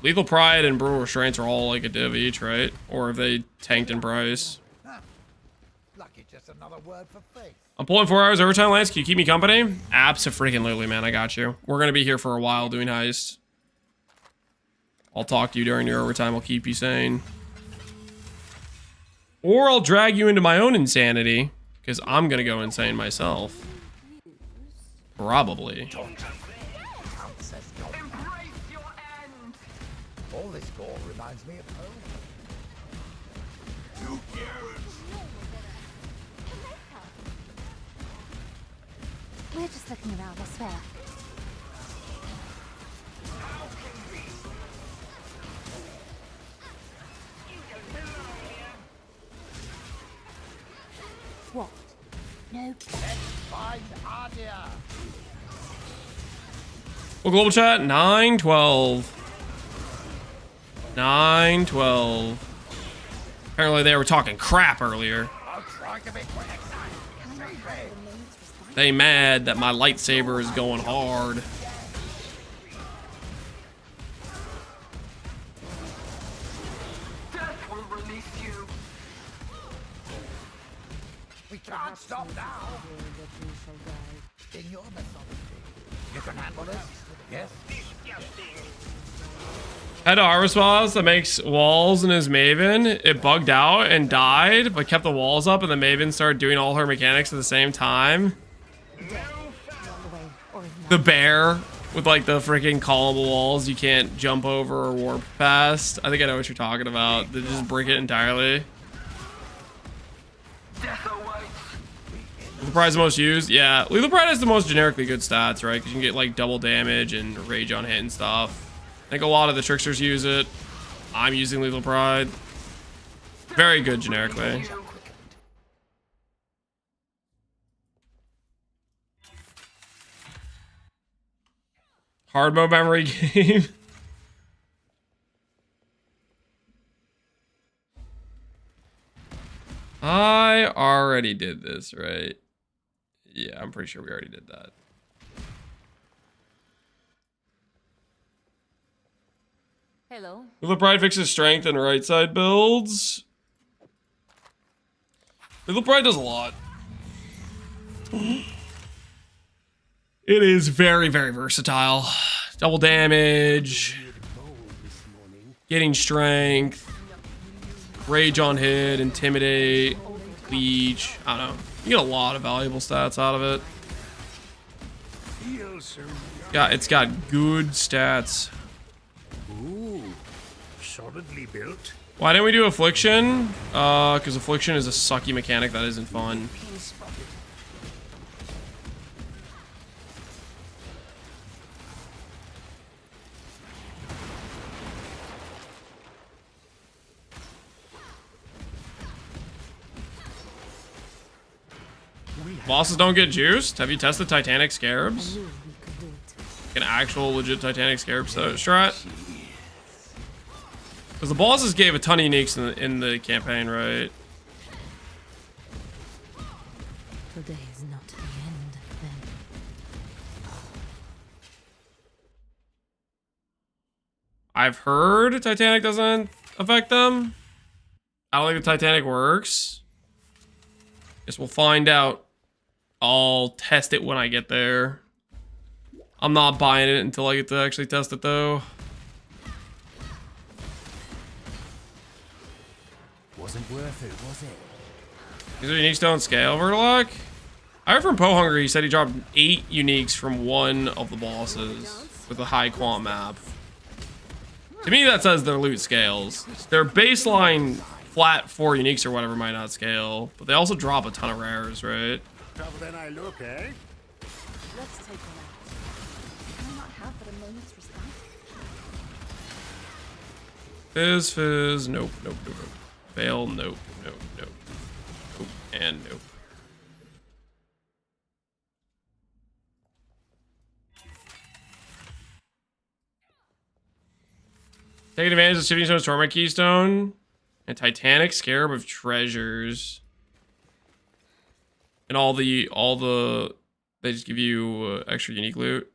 Lethal Pride and Brutal Restraints are all like a div each, right? Or have they tanked in price? Lucky, just another word for faith. I'm pulling 4 hours overtime, Lance. Can you keep me company? Abso-freaking-lutely, man. I got you. We're going to be here for a while doing Heist. I'll talk to you during your overtime. I'll keep you sane. Or I'll drag you into my own insanity, because I'm going to go insane myself. Probably. Embrace your end. All this gore reminds me of home. Who cares? We're just looking around, I swear. What? No. Let's find Adia. Well, global chat, 9-12. 9, 12. Apparently they were talking crap earlier. They mad that my lightsaber is going hard. Death will release you. We can't stop now. In your mythology, you can handle this. Yes. Had a harvest boss that makes walls in his Maven. It bugged out and died, but kept the walls up, and the Maven started doing all her mechanics at the same time. The bear with like the freaking columnable walls you can't jump over or warp past. I think I know what you're talking about. They just break it entirely. Lethal Pride is the most used? Yeah, Lethal Pride has the most generically good stats, right? Because you can get like double damage and rage on hit and stuff. I think a lot of the tricksters use it. I'm using Lethal Pride. Very good generically. Hard mode memory game. I already did this, right? Yeah, I'm pretty sure we already did that. Hello. Lethal Pride fixes strength and right side builds. Lethal Pride does a lot. It is very, very versatile. Double damage. Getting strength. Rage on hit. Intimidate. Leech. I don't know. You get a lot of valuable stats out of it. Yeah, it's got good stats. Ooh, solidly built. Why didn't we do Affliction? Because Affliction is a sucky mechanic that isn't fun. Bosses don't get juiced? Have you tested Titanic Scarabs? Like an actual legit Titanic Scarab strat? Because the bosses gave a ton of uniques in the campaign, right? Today is not the end, then. I've heard Titanic doesn't affect them. I don't think the Titanic works. Guess we'll find out. I'll test it when I get there. I'm not buying it until I get to actually test it, though. Wasn't worth it, was it? These are uniques don't scale, Vertilock? I heard from Pohungry, he said he dropped 8 uniques from one of the bosses with a high quant map. To me, that says their loot scales. Their baseline flat 4 uniques or whatever might not scale, but they also drop a ton of rares, right? Tougher than I look, eh? Let's take one out. Can I not have but a moment's respite? Fizz. Nope. Fail. Nope. Nope. And nope. Take advantage of Shifting Stone's Torment Keystone and Titanic Scarab of Treasures. And all the they just give you extra unique loot.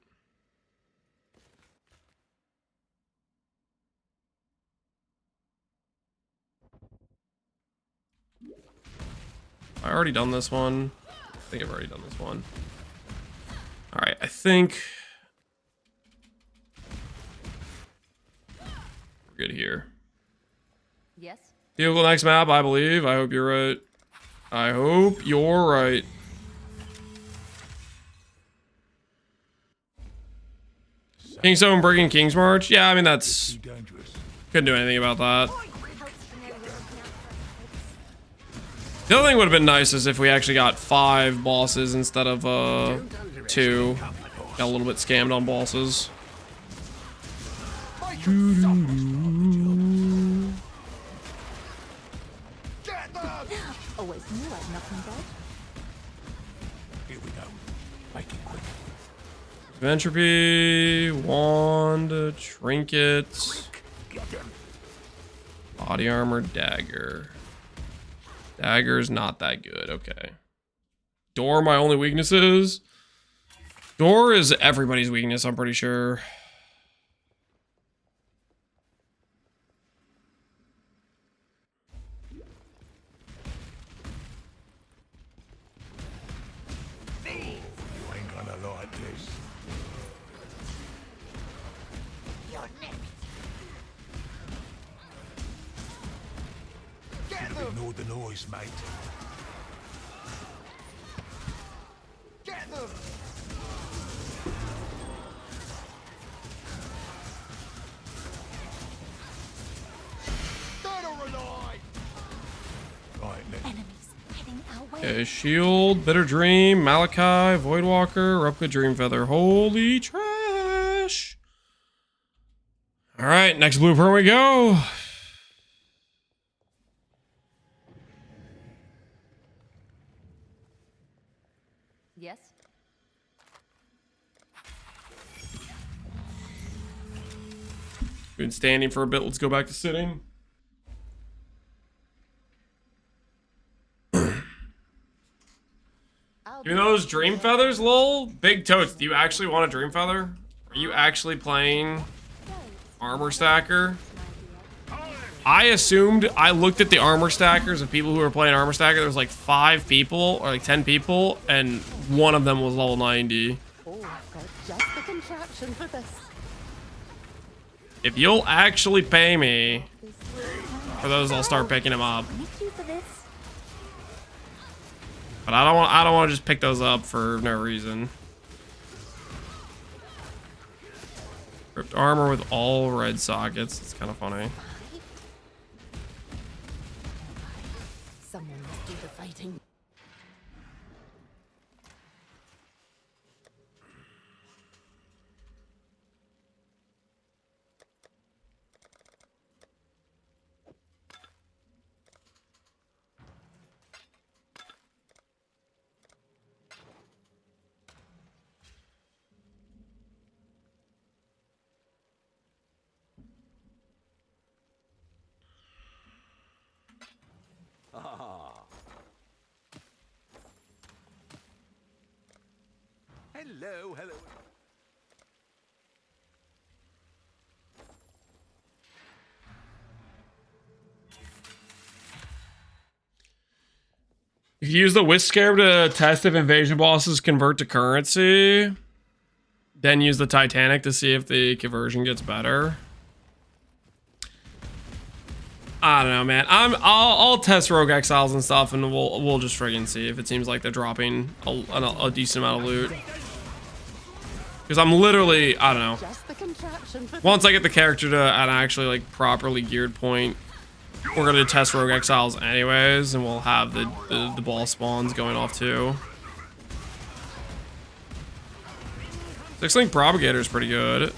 I already done this one. I think I've already done this one. All right, I think we're good here. Yes. Helical next map, I believe. I hope you're right. I hope you're right. Kingstone breaking King's March? Yeah, I mean, that's... Couldn't do anything about that. The other thing would have been nice is if we actually got 5 bosses instead of 2. Got a little bit scammed on bosses. Always knew I'd knock him dead. Here we go. Make it quick. Entropy, wand, trinkets. Body armor, dagger. Dagger's not that good. Okay. Door, my only weaknesses. Door is everybody's weakness, I'm pretty sure. You ain't gonna like this. You're next. Should have ignored the noise, mate. Get them. Dead or alive? Right, then. Enemies heading our way. Okay, shield, bitter dream, Malachi, Voidwalker, replica dream feather. Holy trash. All right, next blueprint we go. Yes. Been standing for a bit. Let's go back to sitting. You know those dream feathers, lol? Big Totes, do you actually want a dream feather? Are you actually playing armor stacker? I assumed, I looked at the armor stackers of people who were playing armor stacker. There was like 5 people or like 10 people, and one of them was level 90. Oh, I've got just the contraption for this. If you'll actually pay me for those, I'll start picking them up. Thank you for this. But I don't want to just pick those up for no reason. Ripped armor with all red sockets. It's kind of funny. Someone must do the fighting. Hello, hello. You can use the Whisk Scarab to test if invasion bosses convert to currency. Then use the Titanic to see if the conversion gets better. I don't know, man. I'll test Rogue Exiles and stuff, and we'll just friggin' see if it seems like they're dropping a decent amount of loot. Because I'm literally, I don't know. Just the contraption for Once I get the character to an actually like properly geared point, we're gonna test Rogue Exiles anyways, and we'll have the ball spawns going off too. 6-link Propagator is pretty good.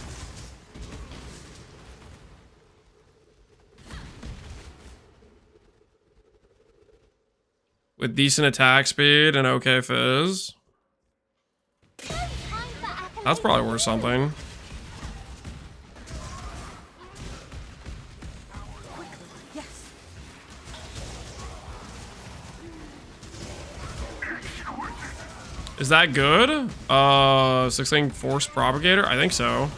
With decent attack speed and okay fizz. That's probably worth something. Is that good? 6-link Force Propagator? I think so.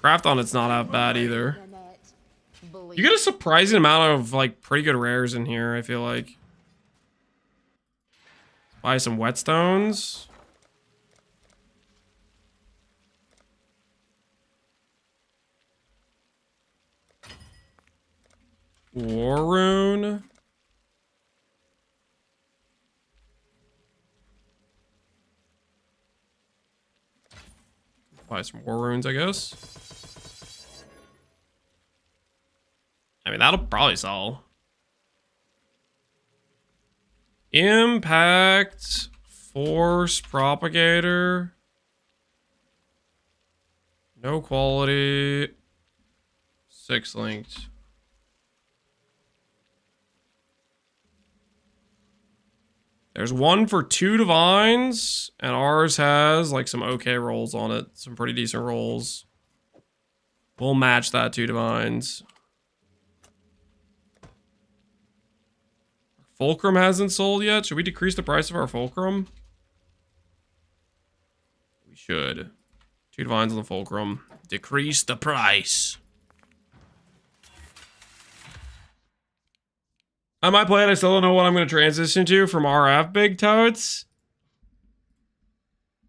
Craft on it's not that bad either. You get a surprising amount of like pretty good rares in here, I feel like. Buy some whetstones. War rune. Buy some war runes, I guess. I mean, that'll probably sell. Impact, Force Propagator. No quality. 6-linked. There's one for 2 divines, and ours has like some okay rolls on it. Some pretty decent rolls. We'll match that 2 divines. Fulcrum hasn't sold yet. Should we decrease the price of our Fulcrum? We should. 2 divines on the Fulcrum. Decrease the price. I might play it. I still don't know what I'm going to transition to from RF big totes.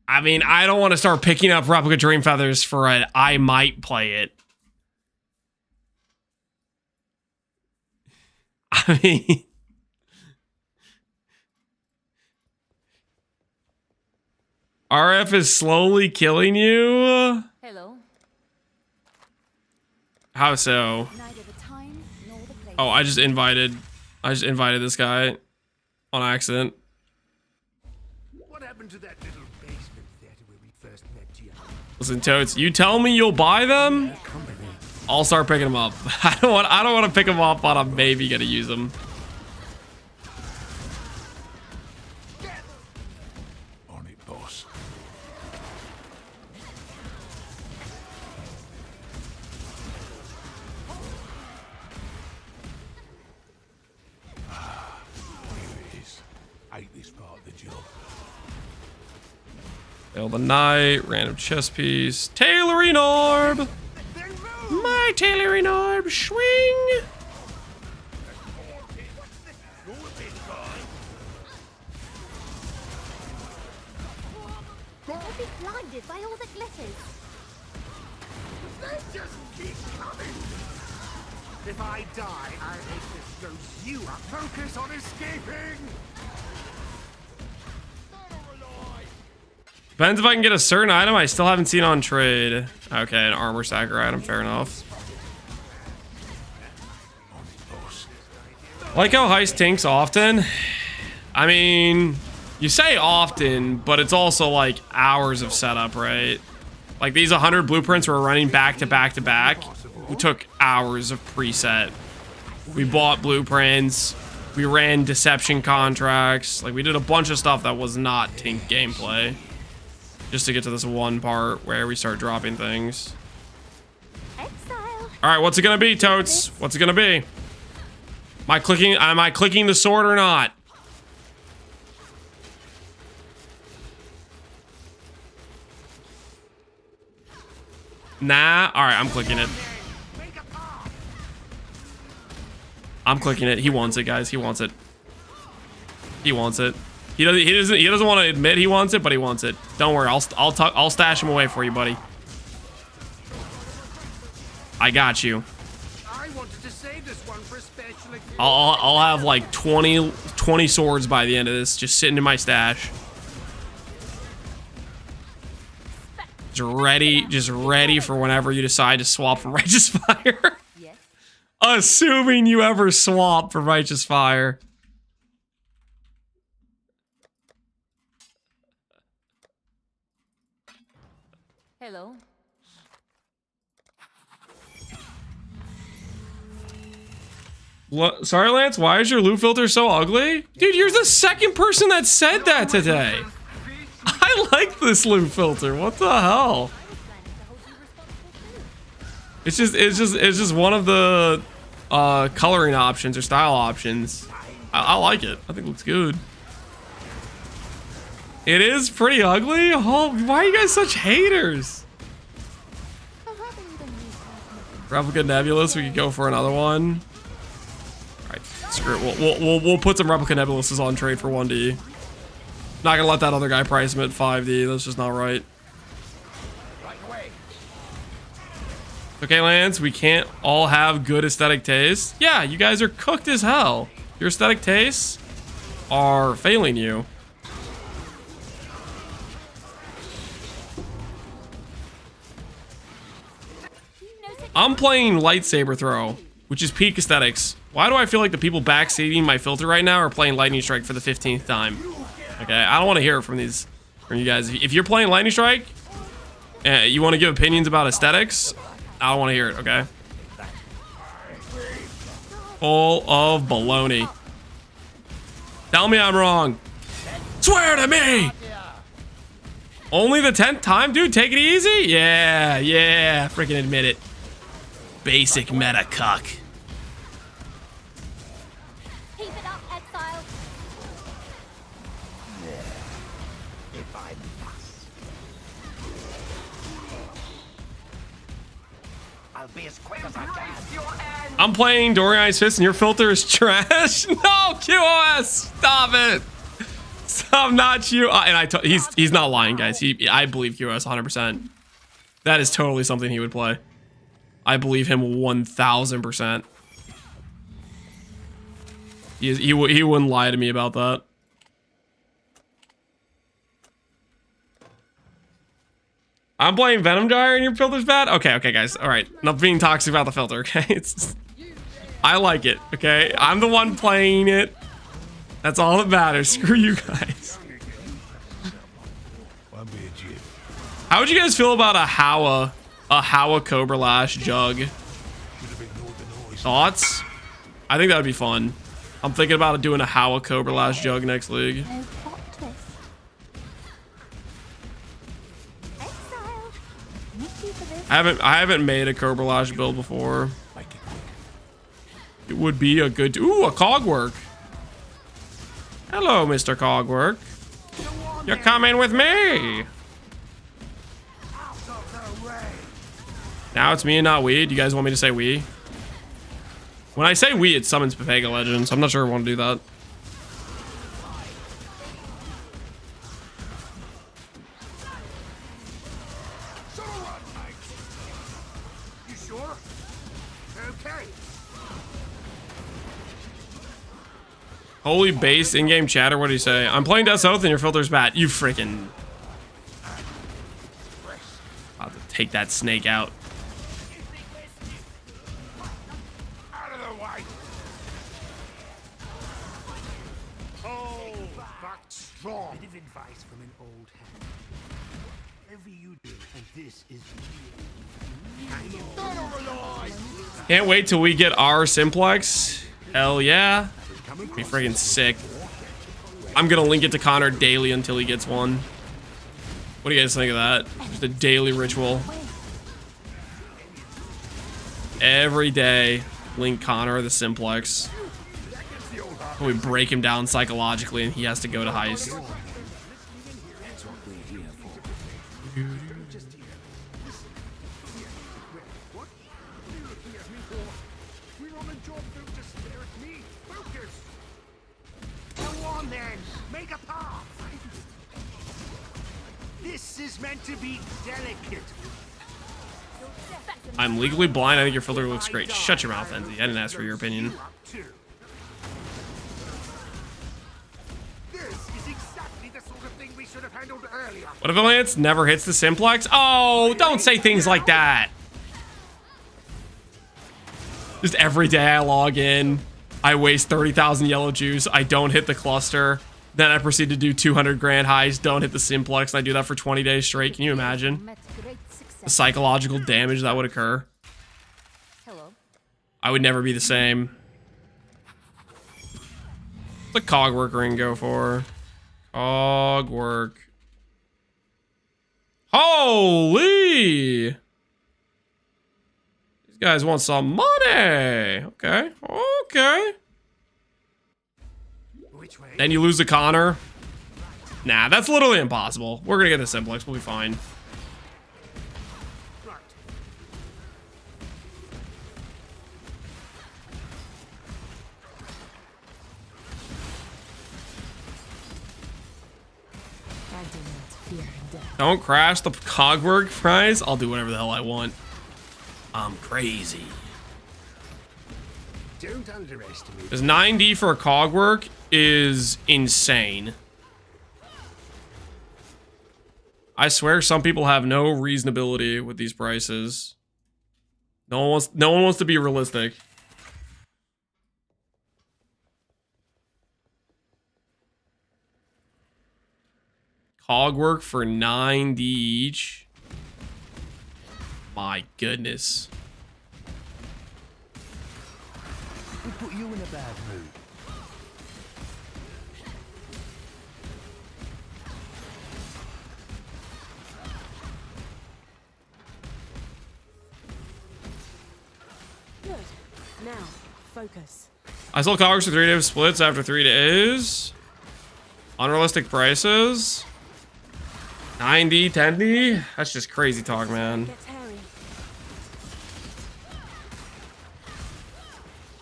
I mean, I don't want to start picking up replica dream feathers for it. I might play it. I mean, RF is slowly killing you. Hello. How so? Neither the time nor the place. Oh, I just invited this guy on accident. What happened to that little basement theater where we first met you? Listen, Totes, you tell me you'll buy them, I'll start picking them up. I don't want to pick them up, but I'm maybe gonna use them. On it, boss. Here it is. Hate this part of the job. Fail the Knight, random chess piece, tailoring orb. My tailoring orb, swing. Don't be blinded by all that glitters. They just keep coming. If I die, I hope this shows you a focus on escaping. Depends if I can get a certain item I still haven't seen on trade. Okay, an armor stacker item, fair enough. Like how Heist tinks often. I mean, you say often, but it's also like hours of setup, right? Like these 100 blueprints we're running back to back to back. We took hours of preset. We bought blueprints. We ran deception contracts. Like we did a bunch of stuff that was not Tink gameplay. Just to get to this one part where we start dropping things. Exile. All right, what's it gonna be, Totes? What's it gonna be? Am I clicking the sword or not? Nah. All right, I'm clicking it. I'm clicking it. He wants it, guys. He wants it. He wants it. He doesn't want to admit he wants it, but he wants it. Don't worry. I'll stash him away for you, buddy. I got you. I wanted to save this one for a special occasion. I'll have like 20 swords by the end of this, just sitting in my stash. Just ready for whenever you decide to swap from Righteous Fire. Yes. Assuming you ever swap from Righteous Fire. Hello. Sorry, Lance, why is your loot filter so ugly? Dude, you're the second person that said that today. I like this loot filter. What the hell? It's just one of the coloring options or style options. I like it. I think it looks good. It is pretty ugly. Oh, why are you guys such haters? Replica Nebulous. We could go for another one. All right, screw it. We'll put some Replica Nebuluses on trade for 1D. Not gonna let that other guy price him at 5D. That's just not right. Okay, Lance, we can't all have good aesthetic taste. Yeah, you guys are cooked as hell. Your aesthetic tastes are failing you. I'm playing lightsaber throw, which is peak aesthetics. Why do I feel like the people backseating my filter right now are playing lightning strike for the 15th time? Okay, I don't want to hear it from you guys. If you're playing lightning strike, and you want to give opinions about aesthetics, I don't want to hear it. Okay. Full of baloney. Tell me I'm wrong. Swear to me! Only the 10th time, dude? Take it easy? Yeah. Freaking admit it. Basic meta cuck. Keep it up, Exile. If I must. I'll be as quick as I can. I'm playing Dorian's Fist and your filter is trash. No, QoS, stop it. Stop, not you. And he's not lying, guys. I believe QoS 100%. That is totally something he would play. I believe him 1000%. He wouldn't lie to me about that. I'm playing Venom Gyre and your filter's bad? Okay, guys. All right. Not being toxic about the filter, okay? I like it, okay? I'm the one playing it. That's all that matters. Screw you guys. How would you guys feel about a Howa Cobra Lash Jug? Thoughts? I think that would be fun. I'm thinking about doing a Howa Cobra Lash Jug next league. I haven't made a Cobra Lash build before. It would be a good... Ooh, a Cogwork. Hello, Mr. Cogwork. You're coming with me. Now it's me and not we. Do you guys want me to say we? When I say we, it summons Papega Legends. I'm not sure I want to do that. You sure? Okay. Holy base in-game chatter. What do you say? I'm playing Death's Oath and your filter's bad. You freaking... I'll have to take that snake out. Out of the way. Oh, back strong. A bit of advice from an old hand. Whatever you do, and this is Can't wait till we get our Simplex. Hell yeah. Be friggin' sick. I'm gonna link it to Connor daily until he gets one. What do you guys think of that? Just a daily ritual. Every day, link Connor the Simplex. We break him down psychologically and he has to go to Heist. This is meant to be delicate. I'm legally blind. I think your filter looks great. Shut your mouth, Enzy. I didn't ask for your opinion. This is exactly the sort of thing we should have handled earlier. What if Lance never hits the Simplex? Oh, don't say things like that. Just every day I log in, I waste 30,000 yellow juice. I don't hit the cluster. Then I proceed to do 200 grand Heist, don't hit the Simplex, and I do that for 20 days straight. Can you imagine the psychological damage that would occur? Hello. I would never be the same. What's the Cogwork ring go for? Cogwork. Holy! These guys want some money. Okay, okay. Then you lose the Connor. Nah, that's literally impossible. We're gonna get the Simplex. We'll be fine. Don't crash the Cogwork prize. I'll do whatever the hell I want. I'm crazy. Don't underestimate. Because 9D for a Cogwork is insane. I swear some people have no reasonability with these prices. No one wants to be realistic. Cogwork for 9D each. My goodness. We put you in a bad mood. Now, focus. I sold Pohx for 3 days splits after 3 days. Unrealistic prices. 90, 10D. That's just crazy talk, man. Gets hairy.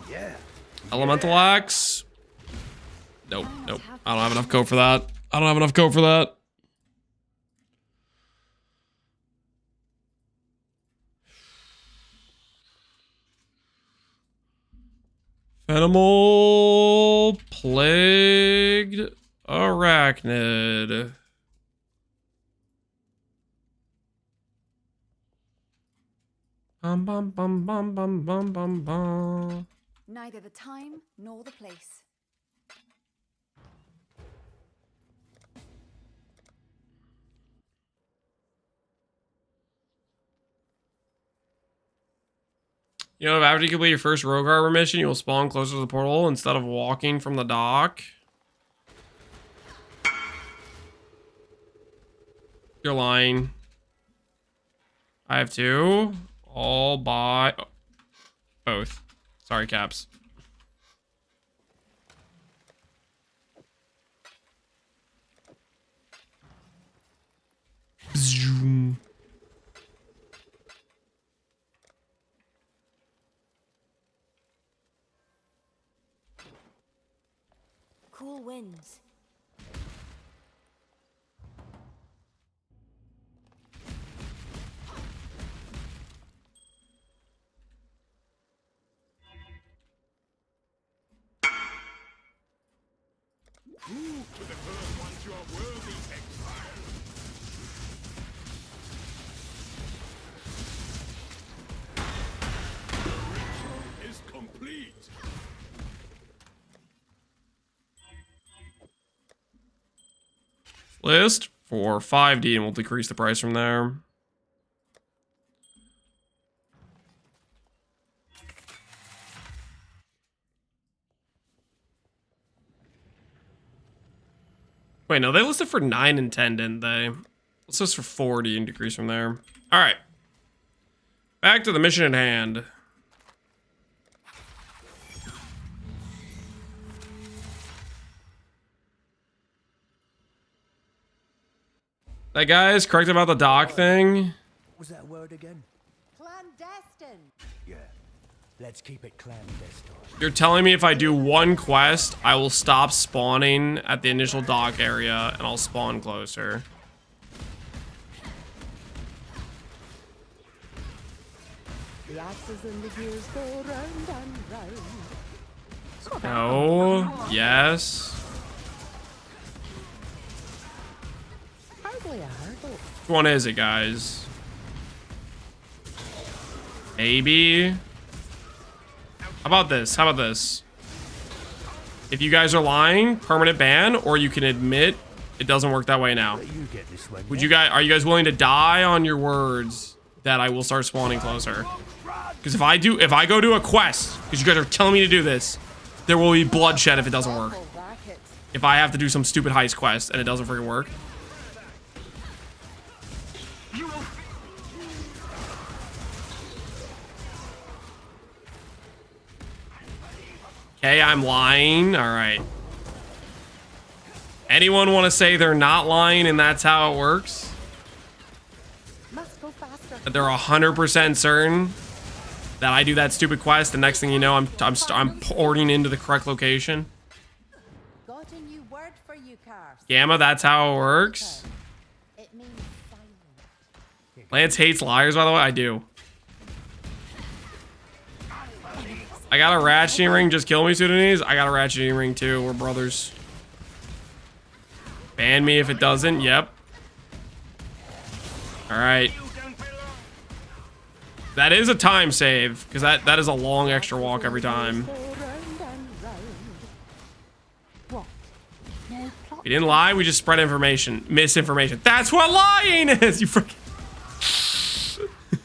Yeah. Elemental Axe. Nope, nope. I don't have enough code for that. I don't have enough code for that. Animal plagued arachnid. Bum bum bum bum bum bum bum bum. Neither the time nor the place. You know, if after you complete your first Rogue Harbor mission, you will spawn closer to the portal instead of walking from the dock. You're lying. I have two. All by both. Sorry, Caps. Zoom. Cool winds. To the first ones you are worthy, Exile. Ritual is complete. List for 5D and we'll decrease the price from there. Wait, no, they listed for 9 and 10, didn't they? Let's list for 40 and decrease from there. All right. Back to the mission at hand. That guy is correct about the dock thing. Was that word again? Clandestine. Yeah. Let's keep it clandestine. You're telling me if I do one quest, I will stop spawning at the initial dock area and I'll spawn closer. The axes and the gears go round and round. No. Yes. Hardly a hurdle. Which one is it, guys? Maybe. How about this? How about this? If you guys are lying, permanent ban, or you can admit it doesn't work that way now. You get this one. Would you guys, are you guys willing to die on your words that I will start spawning closer? Because if I go do a quest, because you guys are telling me to do this, there will be bloodshed if it doesn't work. If I have to do some stupid heist quest and it doesn't freaking work. Okay, I'm lying. All right. Anyone want to say they're not lying and that's how it works? Must go faster. That they're 100% certain that I do that stupid quest. The next thing you know, I'm porting into the correct location. Got a new word for you, Cars. Gamma, that's how it works. It means silent. Lance hates liars, by the way. I do. I got a ratcheting ring. Just kill me, Sudanese. I got a ratcheting ring too. We're brothers. Ban me if it doesn't. Yep. All right. That is a time save because that is a long extra walk every time. Go round and round. What? No plot. We didn't lie. We just spread information, misinformation. That's what lying is. You freaking.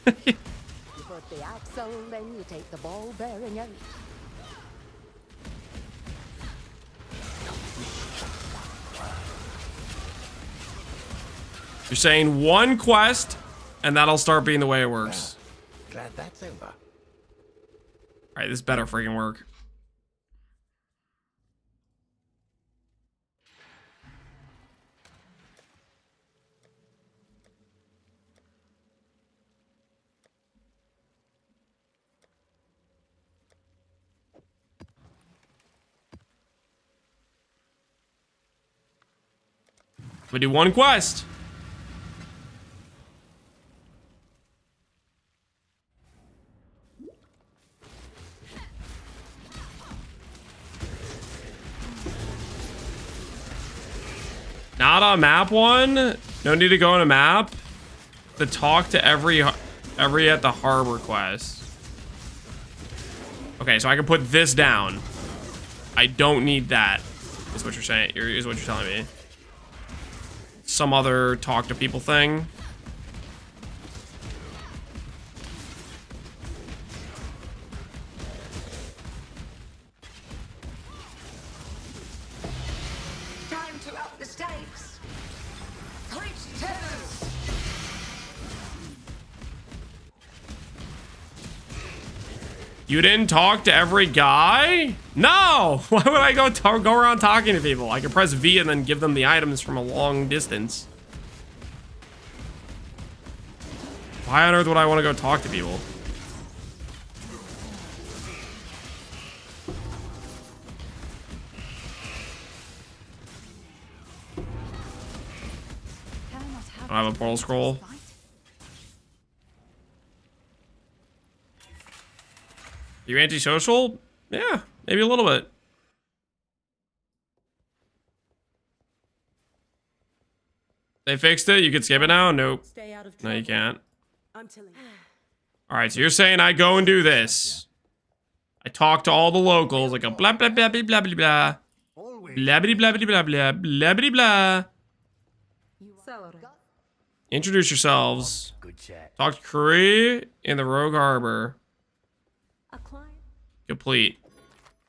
You put the axle, then you take the ball bearing out. You're saying one quest, and that'll start being the way it works. Glad that's over. All right, this better freaking work. We do one quest. Not a map one. No need to go on a map. To talk to every at the harbor quest. Okay, so I can put this down. I don't need that. Is what you're saying. Is what you're telling me. Some other talk to people thing. Time to up the stakes. Cleat tethers. You didn't talk to every guy? No! Why would I go around talking to people? I can press V and then give them the items from a long distance. Why on earth would I want to go talk to people? I have a portal scroll. You antisocial? Yeah, maybe a little bit. They fixed it? You can skip it now? Nope. Stay out of No, you can't. I'm telling you. Alright, so you're saying I go and do this. I talk to all the locals, like a blah blah blah blah blah blah blah. Blah blah blah blah blah blah blah blah blah. Introduce yourselves. Good chat. Talk to Curry in the Rogue Harbor. A client. Complete.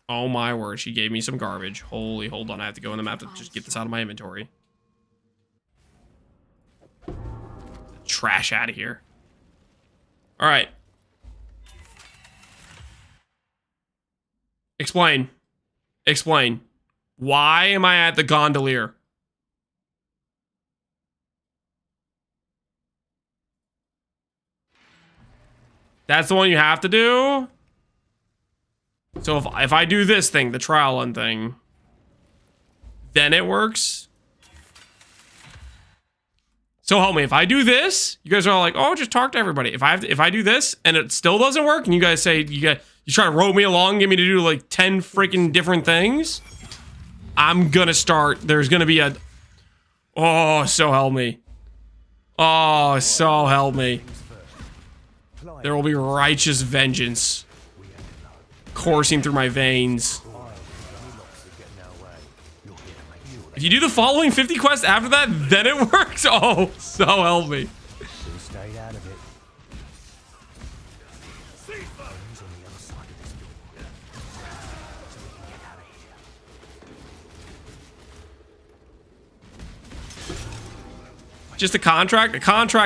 Oh my word, she gave me some garbage. Holy, hold on, I have to go in the map to just get this out of my inventory. Trash out of here. All right. Explain. Explain. Why am I at the gondolier? That's the one you have to do? So if I do this thing, the trial run thing, then it works? So help me, if I do this, you guys are all like, oh, just talk to everybody. If I do this and it still doesn't work, and you guys say you try to rope me along, get me to do like 10 freaking different things, I'm gonna start. There's gonna be a, oh, so help me. Oh, so help me. There will be righteous vengeance coursing through my veins. If you do the following 50 quests after that, then it works. Oh, so help me. Stay out of it. Just a contract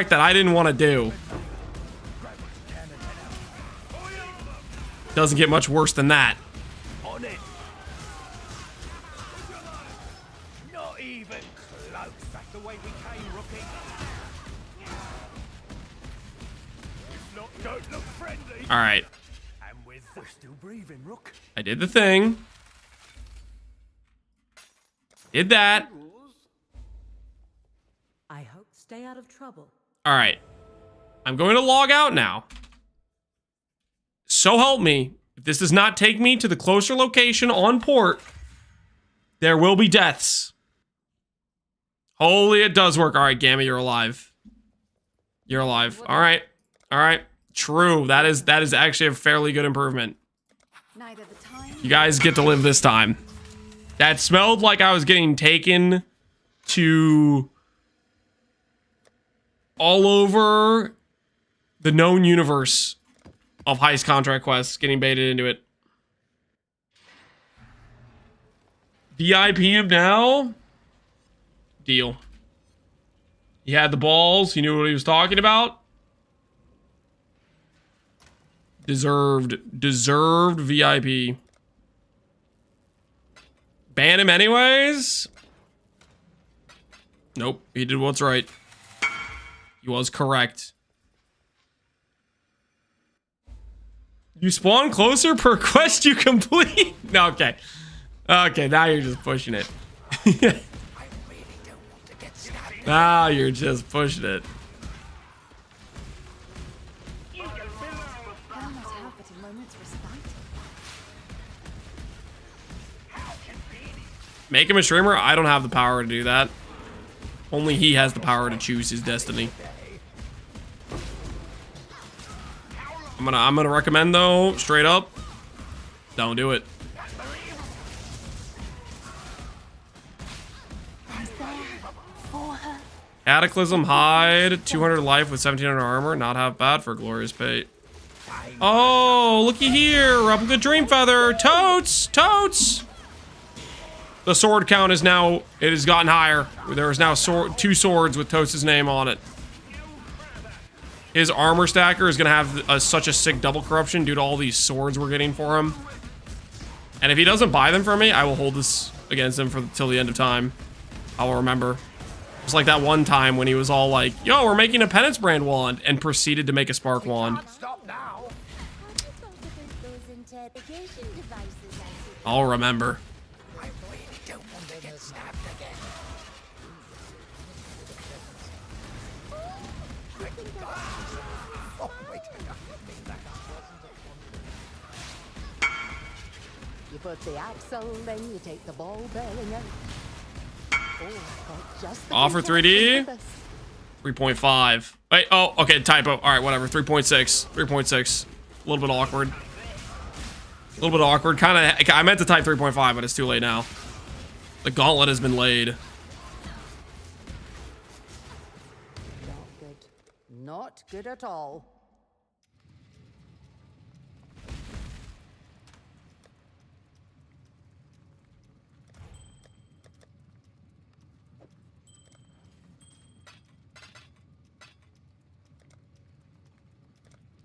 that I didn't want to do. Doesn't get much worse than that. On it. Not even close. That's the way we came, rookie. Don't look friendly. All right. And we're still breathing, Rook. I did the thing. Did that. I hope stay out of trouble. All right. I'm going to log out now. So help me, if this does not take me to the closer location on port, there will be deaths. Holy, it does work. All right, Gamma, you're alive. You're alive. All right. All right. True. That is actually a fairly good improvement. Neither the time. You guys get to live this time. That smelled like I was getting taken to all over the known universe of Heist contract quests, getting baited into it. VIP him now? Deal. He had the balls. He knew what he was talking about. Deserved VIP. Ban him anyways? Nope, he did what's right. He was correct. You spawn closer per quest you complete? No, okay. Okay, now you're just pushing it. Now you're just pushing it. Make him a streamer? I don't have the power to do that. Only he has the power to choose his destiny. I'm gonna recommend though, straight up, don't do it. Cataclysm hide, 200 life with 1700 armor, not half bad for glorious pate. Oh, looky here, replica dream feather, totes. The sword count is now, it has gotten higher. There is now 2 swords with Totes' name on it. His armor stacker is gonna have such a sick double corruption due to all these swords we're getting for him. And if he doesn't buy them for me, I will hold this against him till the end of time. I will remember. Just like that one time when he was all like, yo, we're making a penance brand wand, and proceeded to make a spark wand. I'll remember. You put the axle, then you take the ball bearing out. Offer 3D? 3.5. Wait, oh, okay, typo. All right, whatever. 3.6. 3.6. A little bit awkward. A little bit awkward. Kind of, I meant to type 3.5, but it's too late now. The gauntlet has been laid. Not good. Not good at all.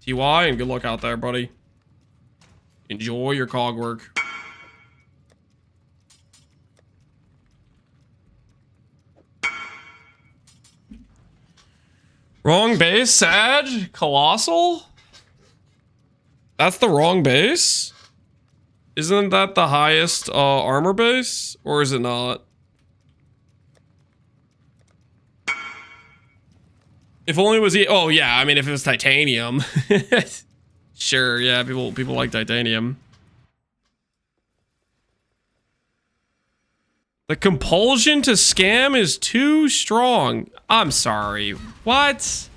TY, and good luck out there, buddy. Enjoy your cog work. Wrong base, Sag? Colossal? That's the wrong base? Isn't that the highest armor base? Or is it not? If only it was... Oh, yeah, I mean, if it was titanium. Sure, yeah, people like titanium. The compulsion to scam is too strong. I'm sorry. What?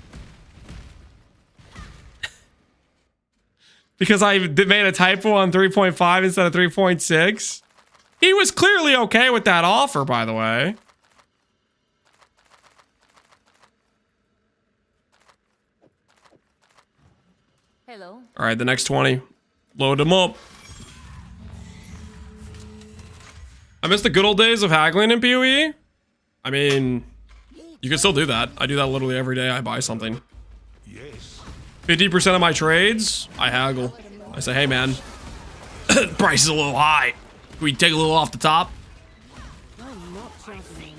Because I made a typo on 3.5 instead of 3.6? He was clearly okay with that offer, by the way. Hello. All right, the next 20. Load them up. I miss the good old days of haggling in PoE. I mean, you can still do that. I do that literally every day I buy something. Yes. 50% of my trades, I haggle. I say, hey man, price is a little high. Can we take a little off the top? I'm not juggling.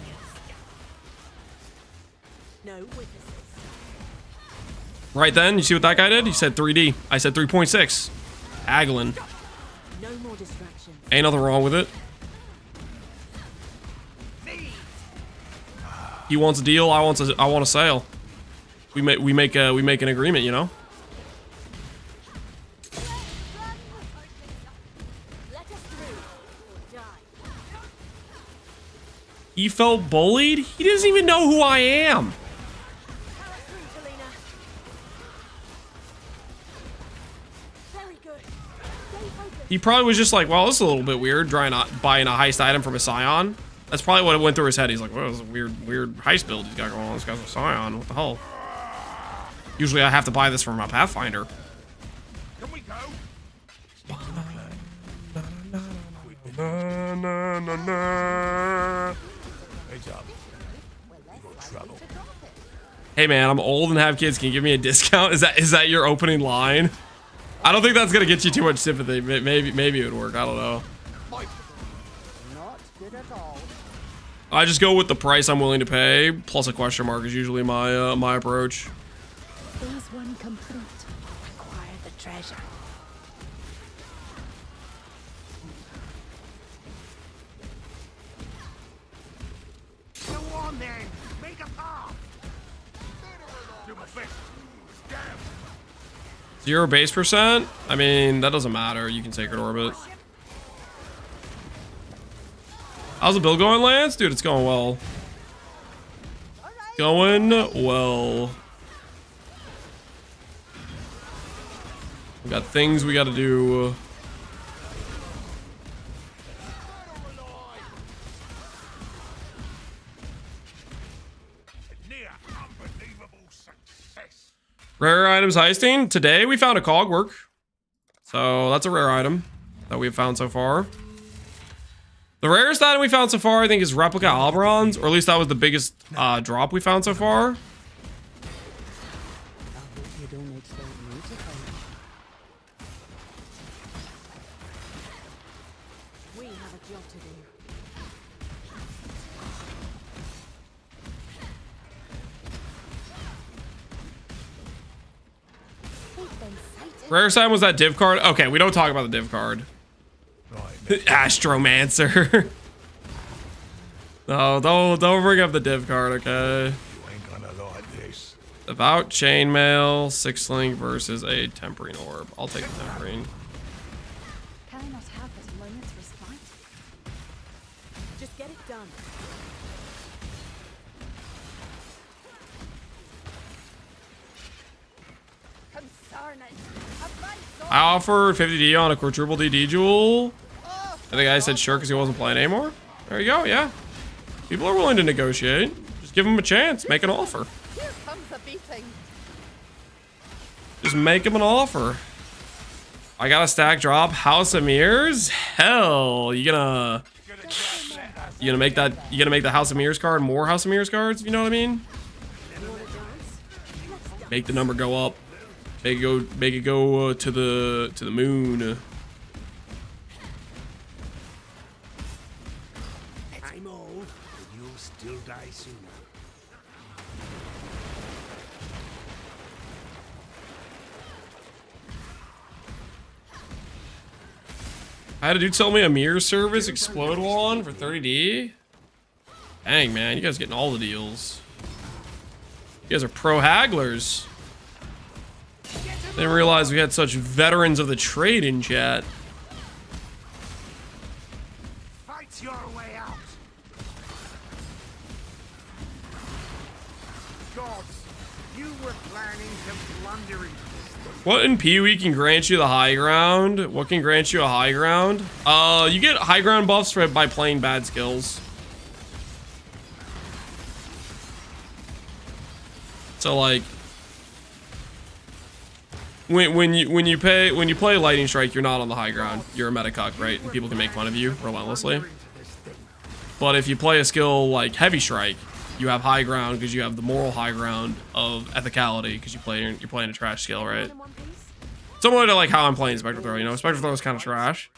No witnesses. Right then, you see what that guy did? He said 3D. I said 3.6. Haggling. No more distractions. Ain't nothing wrong with it. He wants a deal. I want a sale. We make an agreement, you know. He felt bullied? He doesn't even know who I am. He probably was just like, well, this is a little bit weird, buying a heist item from a Scion. That's probably what went through his head. He's like, well, this is a weird heist build he's got going on. This guy's a Scion. What the hell? Usually I have to buy this from my Pathfinder. Can we go? Heads up. You got trouble. Hey man, I'm old and have kids. Can you give me a discount? Is that your opening line? I don't think that's gonna get you too much sympathy. Maybe it would work. I don't know. Not good at all. I just go with the price I'm willing to pay, plus a question mark is usually my my approach. Phase 1 complete. Acquire the treasure. Go on then. Make a path. Do my best. Damn. 0 base percent? I mean, that doesn't matter. You can Sacred Orbit. How's the build going, Lance? Dude, it's going well. Going well. We got things we gotta do. Near unbelievable success. Rare items heisting. Today we found a cogwork. So that's a rare item that we've found so far. The rarest item we found so far, I think, is replica Alberons, or at least that was the biggest drop we found so far. I hope you don't expect me to find. We have a job to do. We've been sighted. Rarest item was that div card. Okay, we don't talk about the div card. Astromancer. No, don't bring up the div card, okay? You ain't gonna like this. Devout Chainmail, 6-link versus a Tempering Orb. I'll take the Tempering. Can I not have this moment's respite? Just get it done. I offered 50D on a quadruple DD jewel. I think I said sure because he wasn't playing anymore. There you go, yeah. People are willing to negotiate. Just give him a chance. Make an offer. Here comes a beating. Just make him an offer. I got a stack drop. House of Mirrors? Hell, you gonna make that, you gonna make the House of Mirrors card more House of Mirrors cards, you know what I mean? Make the number go up. Make it go to the moon. I'm old, but you'll still die sooner. I had a dude tell me a mirror service explode one for 30D. Dang, man, you guys getting all the deals. You guys are pro hagglers. Didn't realize we had such veterans of the trade in chat. Fight your way out. Gods, you were planning to blunder into this. What in PoE can grant you the high ground? What can grant you a high ground? You get high ground buffs by playing bad skills. So like, when you play Lightning Strike, you're not on the high ground. You're a metacuck, right? And people can make fun of you relentlessly. But if you play a skill like Heavy Strike, you have high ground because you have the moral high ground of ethicality because you're playing a trash skill, right? Similar to like how I'm playing Spectral Throw, you know, Spectral Throw is kind of trash,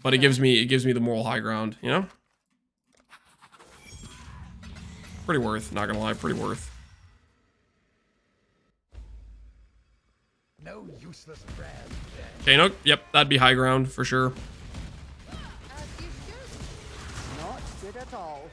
but it gives me the moral high ground, you know. Pretty worth, not gonna lie, pretty worth. No useless brand. Chinook, yep, that'd be high ground for sure. Not good at all.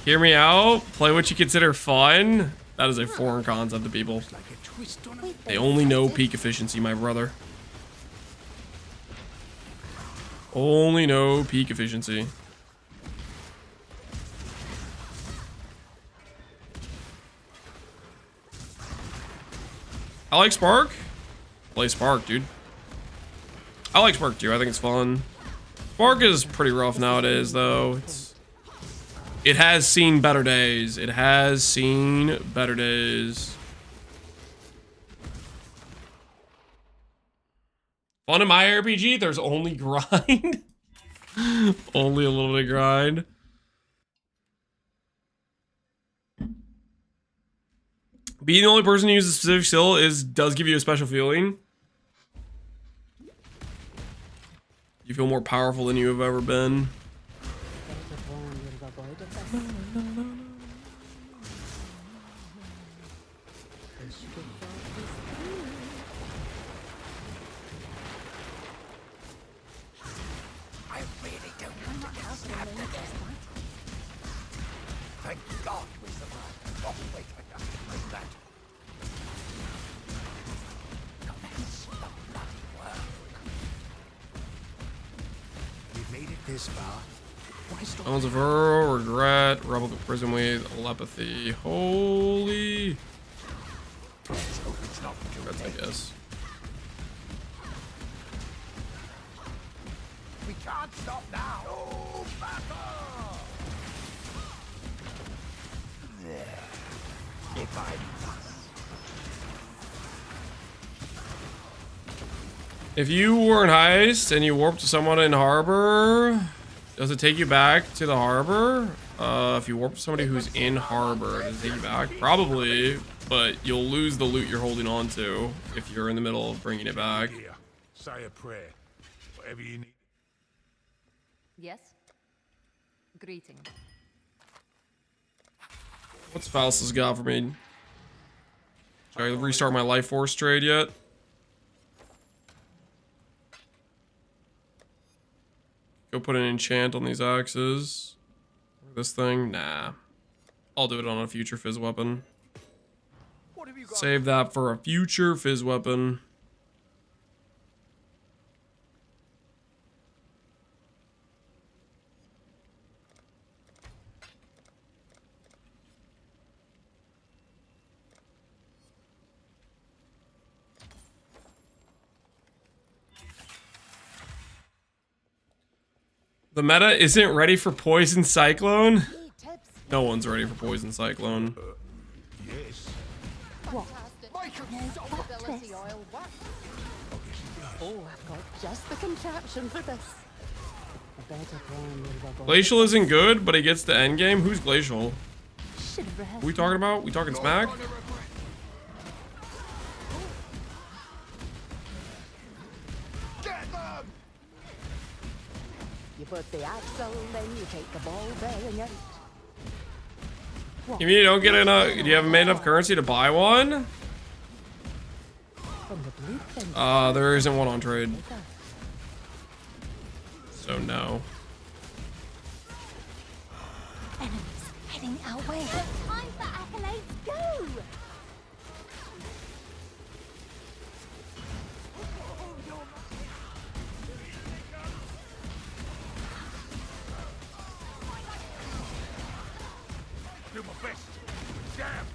Hear me out. Play what you consider fun. That is a foreign concept to people. Like a twist on a They only know peak efficiency, my brother. Only know peak efficiency. I like Spark. Play Spark, dude. I like Spark too. I think it's fun. Spark is pretty rough nowadays, though. It has seen better days. It has seen better days. Fun in my RPG, there's only grind. Only a little bit of grind. Being the only person to use a specific skill does give you a special feeling. You feel more powerful than you have ever been. I really don't want to get stabbed to death. Thank God we survived. Oh, wait, I have to break that. Commence the bloody work. We've made it this far. Why stop? Bones of Ur, regret, rebel to prison with telepathy. Holy. Let's hope it's not too That's, I late. guess. We can't stop now. No battle! There. If I must. If you were in Heist and you warp to someone in harbor, does it take you back to the harbor? If you warp to somebody who's in harbor, does it take you back? Probably, but you'll lose the loot you're holding on to if you're in the middle of bringing it back. Here, say a prayer. Whatever you need. Yes? Greeting. What's Faustus got for me? Should I restart my life force trade yet? Go put an enchant on these axes. This thing? Nah. I'll do it on a future fizz weapon. Save that for a future fizz weapon. The meta isn't ready for Poison Cyclone? No one's ready for Poison Cyclone. Yes. What? Oh, I've got just the contraption for this. A better plan than the Glacial isn't good, but he gets the end game. Who's Glacial? Should have Who we talking about? We talking smack? You put the axle, then you take the ball bearing out. You mean you don't get enough? You haven't made enough currency to buy one? From the blueprint. There isn't one on trade. So no. Enemies heading our way. Time for accolades, go! Do my best. Damn.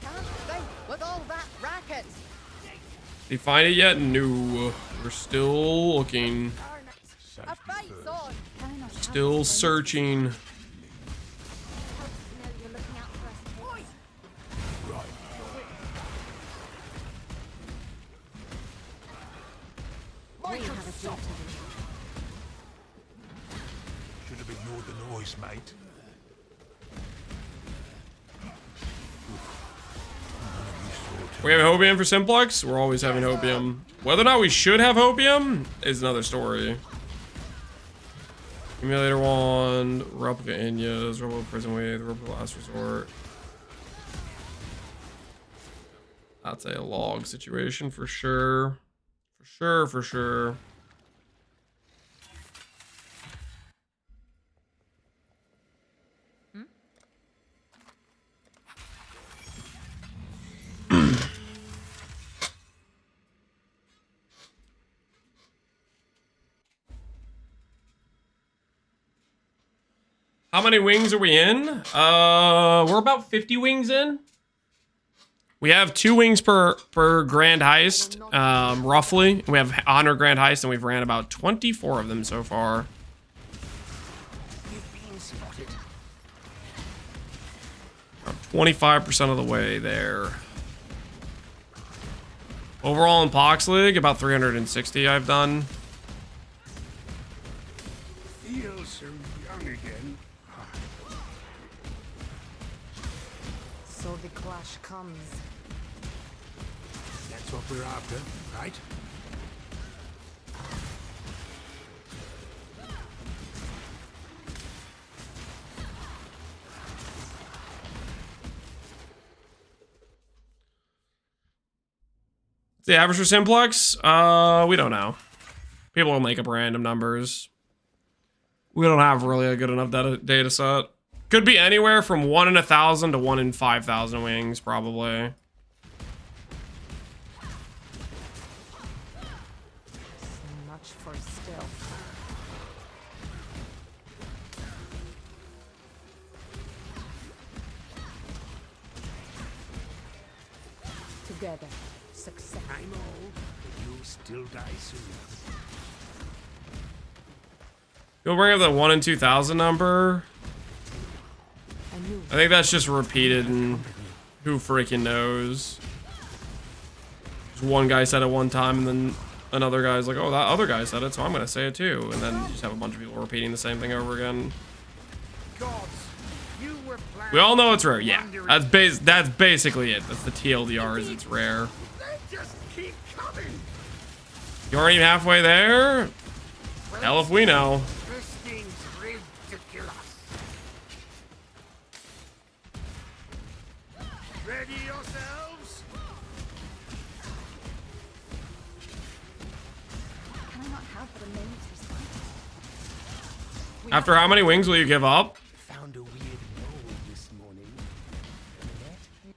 Can't think with all that racket. Did you find it yet? No. We're still looking. A fight's on. Still searching. You're looking out for us. We have a job to do. Should have ignored the noise, mate. We have Hopium for Simplex? We're always having Hopium. Whether or not we should have Hopium is another story. Accumulator wand, replica Inyas, replica prison wave, replica last resort. That's a log situation for sure. For sure. How many wings are we in? We're about 50 wings in. We have 2 wings per Grand Heist, roughly. We have Honor Grand Heist, and we've ran about 24 of them so far. You've been spotted. About 25% of the way there. Overall in Pohx League, about 360 I've done. Feel so young again. clash comes. That's what we're after, right? The average for Simplex? We don't know. People will make up random numbers. We don't have really a good enough data set. Could be anywhere from 1 in 1,000 to 1 in 5,000 wings, probably. So much for stealth. Together, success. I'm old, but you'll still die soon. You'll bring up the 1 in 2,000 number. I think that's just repeated, and who freaking knows. Just one guy said it one time, and then another guy's like, oh, that other guy said it, so I'm gonna say it too. And then you just have a bunch of people repeating the same thing over again. We all know it's rare. Yeah, that's basically it. That's the TLDR, is it's rare. You aren't even halfway there? Hell if we know. Ready yourselves? Can I not have what a moment is? After how many wings will you give up? Found a weird mole this morning.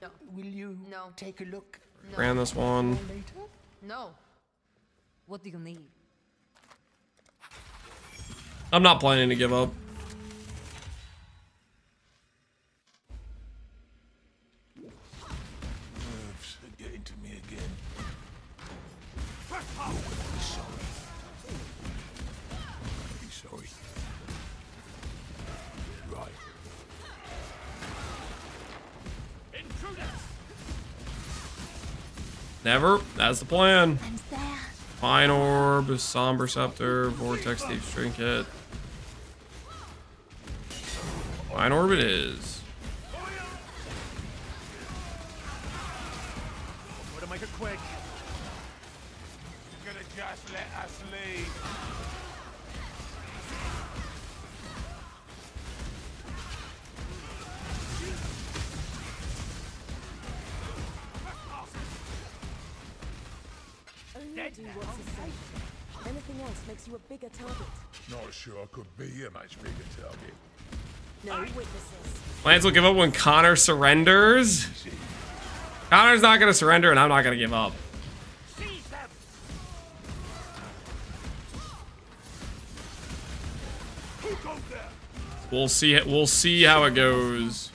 No. Will you No. take a look? Ran this one. Later? No. What do you need? I'm not planning to give up. Nerves are getting to me again. Be sorry. Right. Never. That's the plan. I'm there. Fine Orb, Somber Scepter, Vortex Thief's Trinket. Fine Orb it is. Better make it quick. You're gonna just let us leave. Only do what's essential. Anything else makes you a bigger target. Not sure I could be a much bigger target. No witnesses. Lance will give up when Connor surrenders. Connor's not gonna surrender, and I'm not gonna give up. We'll see. We'll see how it goes.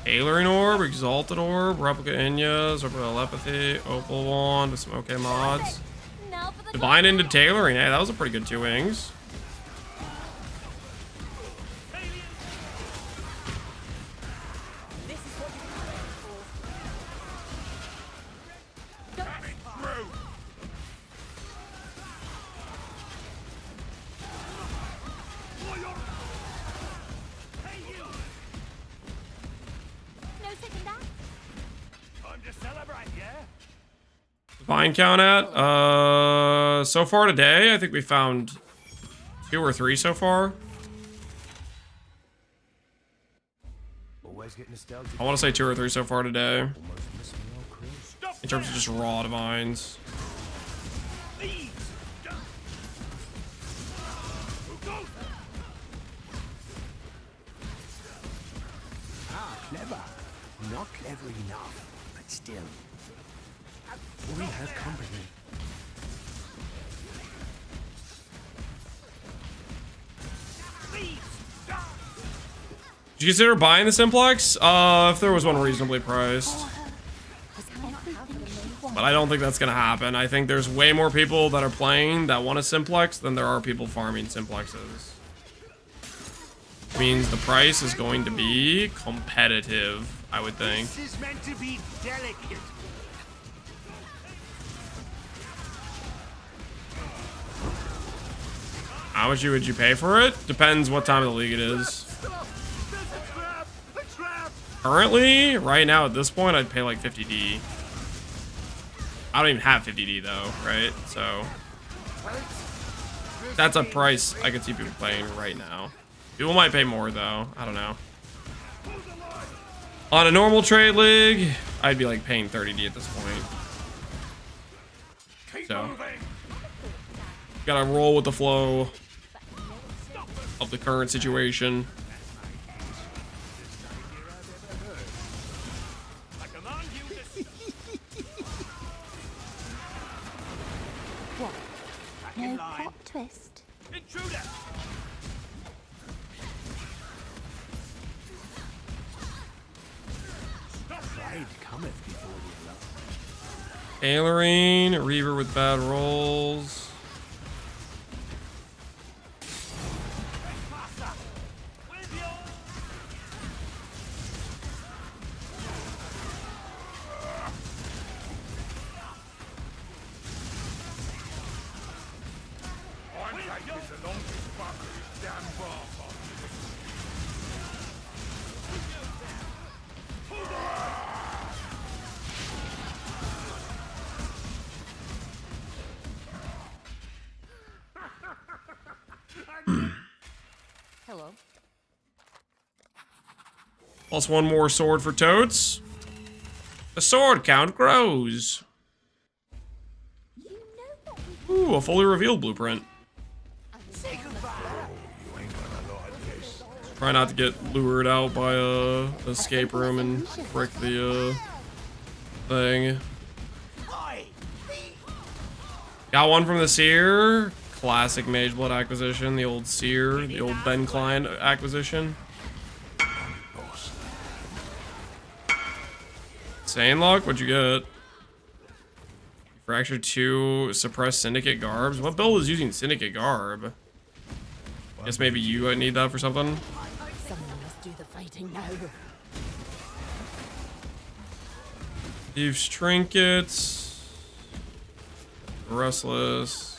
Tailoring Orb, Exalted Orb, Replica Inyas, Replica Telepathy, Opal Wand with some okay mods. Now for the Divine into Tailoring. Hey, that was a pretty good 2 wings. This is what you trained for. Coming through. no second that. Time to celebrate, yeah? Divine count at? So far today, I think we found 2 or 3 so far. Always get nostalgic. I want to say 2 or 3 so far today. Almost miss me on Chris. In terms of just raw divines. Ah, clever. Not clever enough, but still. We have company. Did you consider buying the Simplex? If there was one reasonably priced. But I don't think that's gonna happen. I think there's way more people that are playing that want a Simplex than there are people farming Simplexes. Means the price is going to be competitive, I would think. This is meant to be delicate. How much would you pay for it? Depends what time of the league it is. Currently, right now at this point, I'd pay like 50D. I don't even have 50D though, right? So that's a price I could see people paying right now. People might pay more though. I don't know. On a normal trade league, I'd be like paying 30D at this point. So gotta roll with the flow of the current situation. What? No plot twist. Intruder! Pride cometh before the love. Tailoring, a Reaver with bad rolls. Hello. Plus one more sword for totes. The sword count grows. Ooh, a fully revealed blueprint. Try not to get lured out by a escape room and break the thing. Got one from the Seer. Classic Mageblood acquisition. The old Seer, the old Ben Klein acquisition. Sane luck? What'd you get? Fracture 2, suppress Syndicate Garbs. What build is using Syndicate Garb? Guess maybe you need that for something. Someone must do the fighting now. Thieves Trinkets. Restless.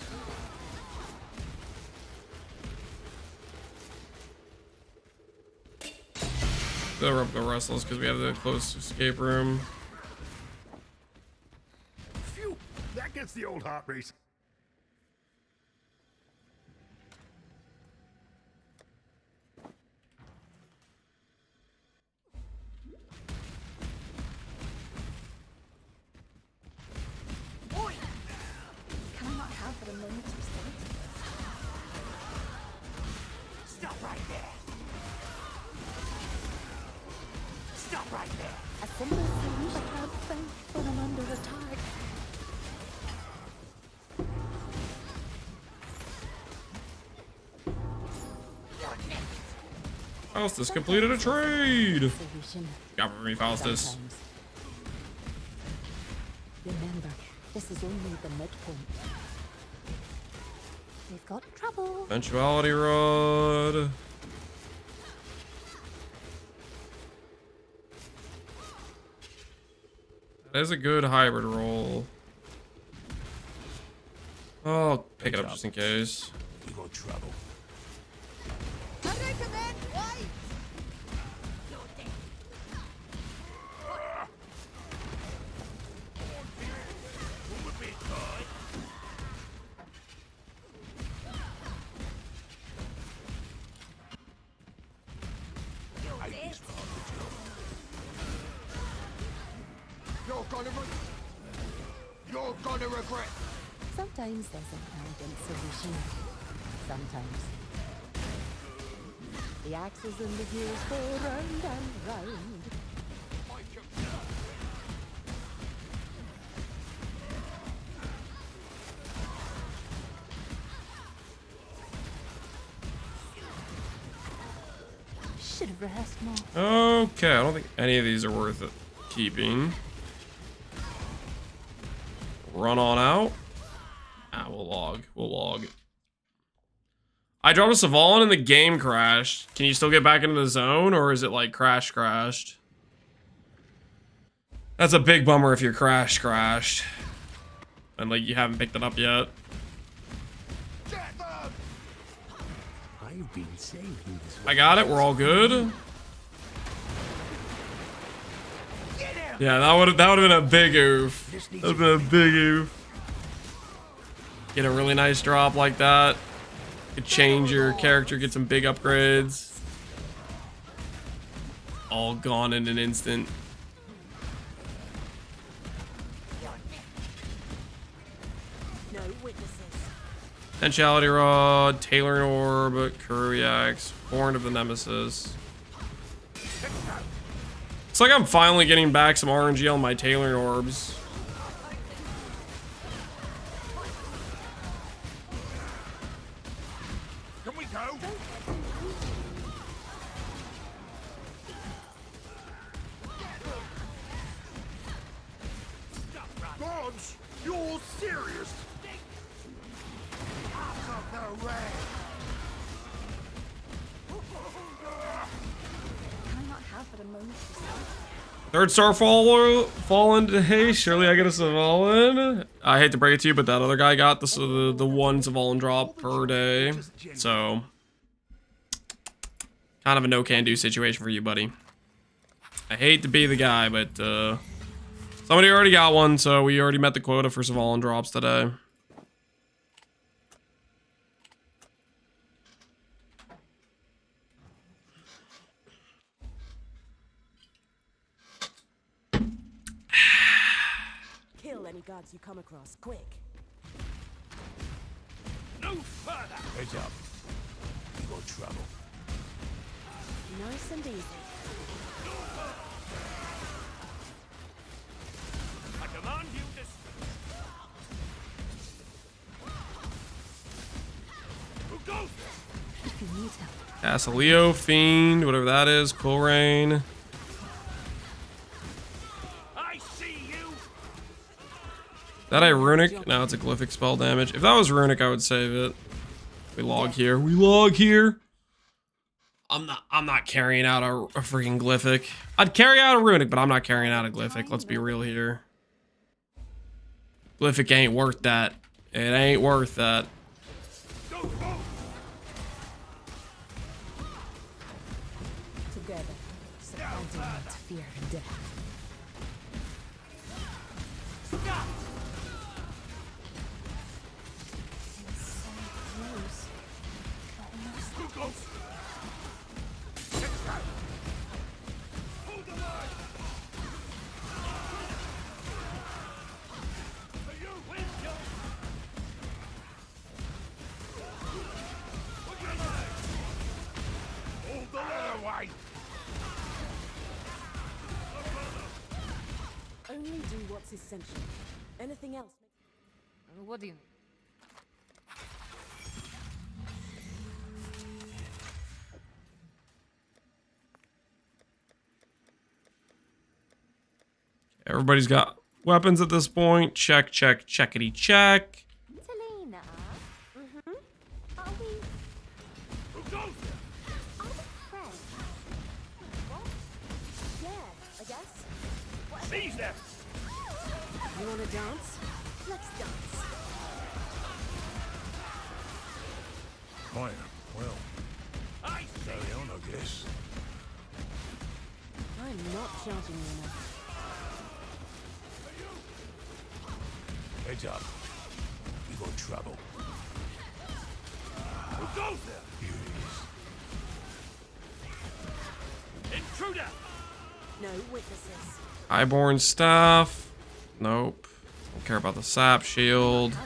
They'll up the Restless because we have the close escape room. Phew! That gets the old heart racing. Can I not have for a moment or so? Stop right there. Stop right there. A simple thing, but I think when I'm under attack. Faustus completed a trade. Solution. Got for me, Faustus. Sometimes. Remember, this is only the midpoint. We've got trouble. Eventuality Rod. That is a good hybrid roll. Oh, I'll pick it up just in case. You got trouble. You're gonna regret. Sometimes there's an elegant solution. Sometimes. The axes and the gears go round and round. Should have rehearsed more. Okay, I don't think any of these are worth it keeping. Run on out. Ah, we'll log. We'll log. I dropped a Savalon and the game crashed. Can you still get back into the zone, or is it like crashed? That's a big bummer if you're crashed. And like you haven't picked it up yet. You've been saving this. I got it. We're all good. Yeah, that would have been a big oof. That would have been a big oof. Get a really nice drop like that. Could change your character, get some big upgrades. All gone in an instant. No witnesses. Potentiality Rod, Tailoring Orb, Kuriax, Horn of the Nemesis. It's like I'm finally getting back some RNG on my Tailoring Orbs. Can we go? Gods, you're serious? Out of the way. Can I not have but a moment to say? Third star fallen today. Surely I get a Savalin. I hate to break it to you, but that other guy got the one Savalin drop per day. So kind of a no can do situation for you, buddy. I hate to be the guy, but somebody already got one, so we already met the quota for Savalin drops today. Kill any guards you come across, quick. No further. Heads up. You got trouble. Nice and easy. I command you to. Who goes there? If you need help. Casaleo, Fiend, whatever that is, Cool Rain. I see you. That a runic? No, it's a glyphic spell damage. If that was runic, I would save it. We log here. We log here. I'm not carrying out a freaking glyphic. I'd carry out a runic, but I'm not carrying out a glyphic. Let's be real here. Glyphic ain't worth that. It ain't worth that. Together, surrounding to fear and death. Only do what's essential. Anything else? What do you mean? Everybody's got weapons at this point. Check, check, checkity check. Talina. Mm-hmm. Are we... Who goes there? Are we friends? What? Yeah, I guess. Whatever. Seize them. You wanna dance? Let's dance. Fine. Well, I carry on, I guess. I'm not charging you enough. Heads up. You got trouble. Who goes there? Here he is. Intruder! No witnesses. Highborn staff. Nope. Don't care about the sap shield.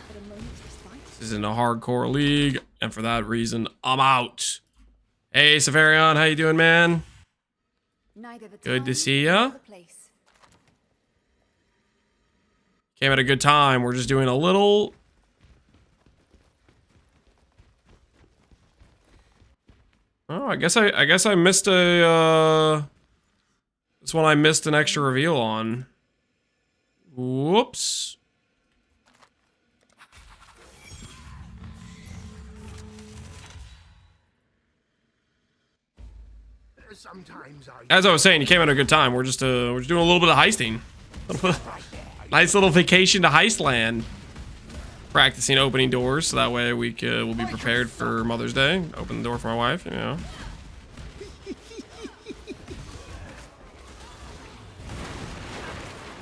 This is in a hardcore league, and for that reason, I'm out. Hey, Severion, how you doing, man? Neither the Good to time see nor ya. the place. Came at a good time. We're just doing a little. Oh, I guess I missed a. This one I missed an extra reveal on. Whoops. Sometimes As I was saying, you came at a good time. We're just doing a little bit of heisting. Nice little vacation to Heist land. practicing opening doors, so that way we'll be prepared for Mother's Day. Open the door for my wife, you know.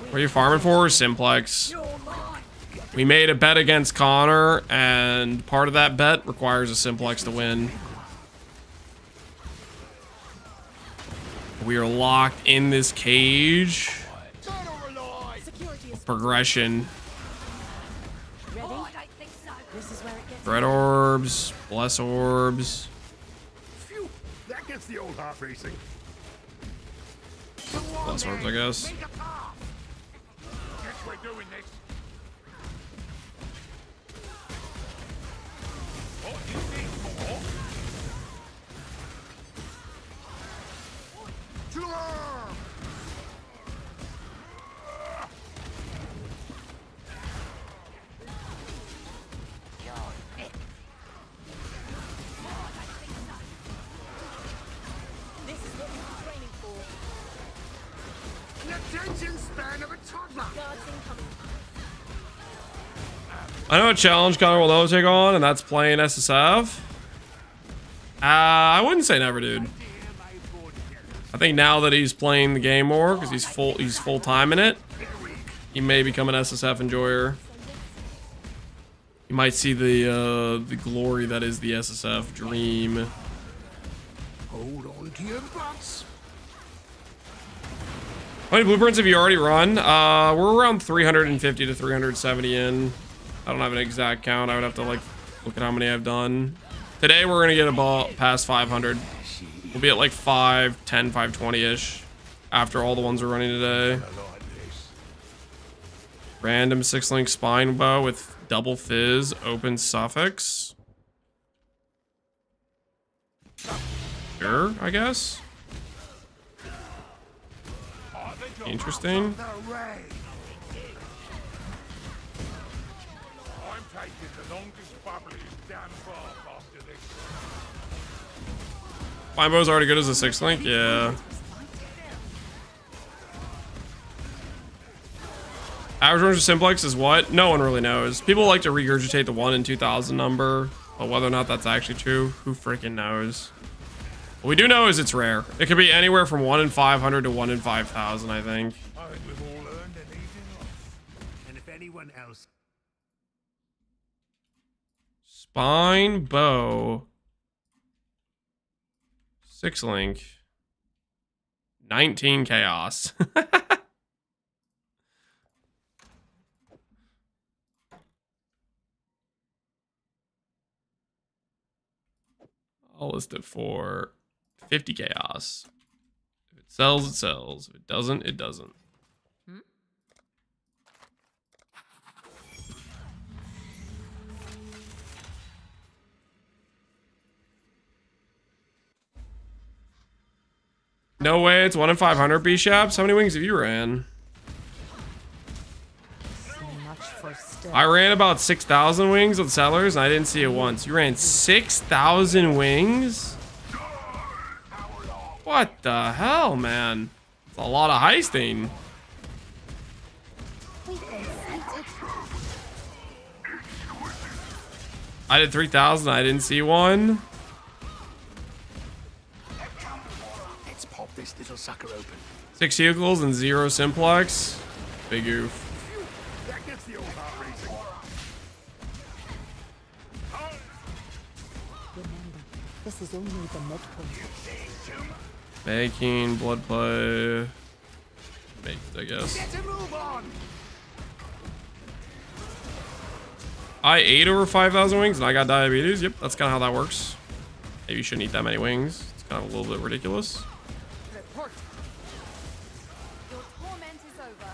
What are you farming for? Simplex. We made a bet against Connor, and part of that bet requires a Simplex to win. We are locked in this cage. Progression. Red orbs, bless orbs. Phew, that gets the old heart racing. Bless orbs, I guess. Guess we're doing this. What is this for? I know a challenge Connor will never take on, and that's playing SSF. I wouldn't say never, dude. I think now that he's playing the game more, because he's full time in it, he may become an SSF enjoyer. You might see the glory that is the SSF dream. Hold on to your butts. How many blueprints have you already run? We're around 350 to 370 in. I don't have an exact count. I would have to like look at how many I've done. Today we're gonna get about past 500. We'll be at like 510, 520-ish after all the ones we're running today. Random 6-link spine bow with double fizz, open suffix. Sure, I guess. Interesting. Spine bow's already good as a 6-link, yeah. Average range of Simplex is what? No one really knows. People like to regurgitate the 1 in 2000 number, but whether or not that's actually true, who freaking knows? What we do know is it's rare. It could be anywhere from 1 in 500 to 1 in 5,000, I think. I think we've all earned an evening off. And if anyone else... Spine bow. 6-link. 19 chaos. I'll list it for 50 chaos. If it sells, it sells. If it doesn't, it doesn't. No way, it's 1 in 500 B-Shaps. How many wings have you ran? I ran about 6,000 wings with sellers, and I didn't see it once. You ran 6,000 wings? What the hell, man? It's a lot of heisting. I did 3,000. I didn't see one. Let's pop this little sucker open. 6 helicals and 0 simplex. Big oof. That gets the old heart racing. Remember, this is only the midpoint. Making blood play. Baked, I guess. Get a move on. I ate over 5,000 wings and I got diabetes. Yep, that's kind of how that works. Maybe you shouldn't eat that many wings. It's kind of a little bit ridiculous. Report. Your torment is over.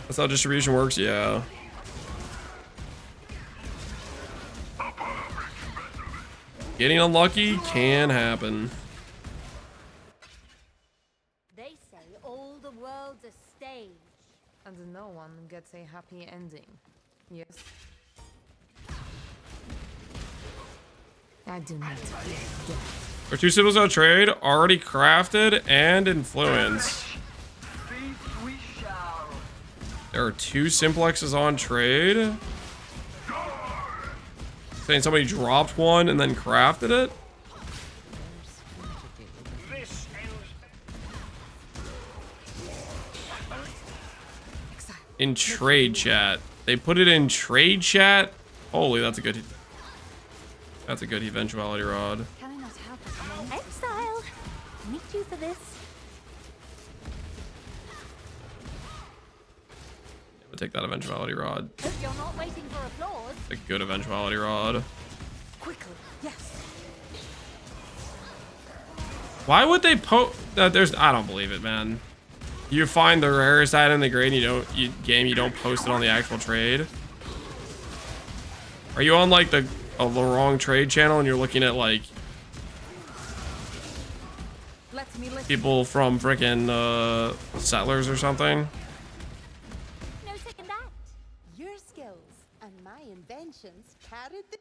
That's how distribution works, yeah. Getting unlucky can happen. They say all the world's a stage. And no one gets a happy ending. Yes. I do not fear death. Or 2 Simplex on trade, already crafted and influence. There are 2 Simplexes on trade. Saying somebody dropped one and then crafted it. In trade chat. They put it in trade chat. Holy, that's a good eventuality rod. Can I not have it? Exile! Need you for this. We'll take that eventuality rod. Hope you're not waiting for applause. A good eventuality rod. Quickly, yes. Why would they there's I don't believe it, man. You find the rarest item in the grade and you don't post it on the actual trade. Are you on like the wrong trade channel and you're looking at like people from frickin' Settlers or something? No second that. Your skills and my inventions carried the...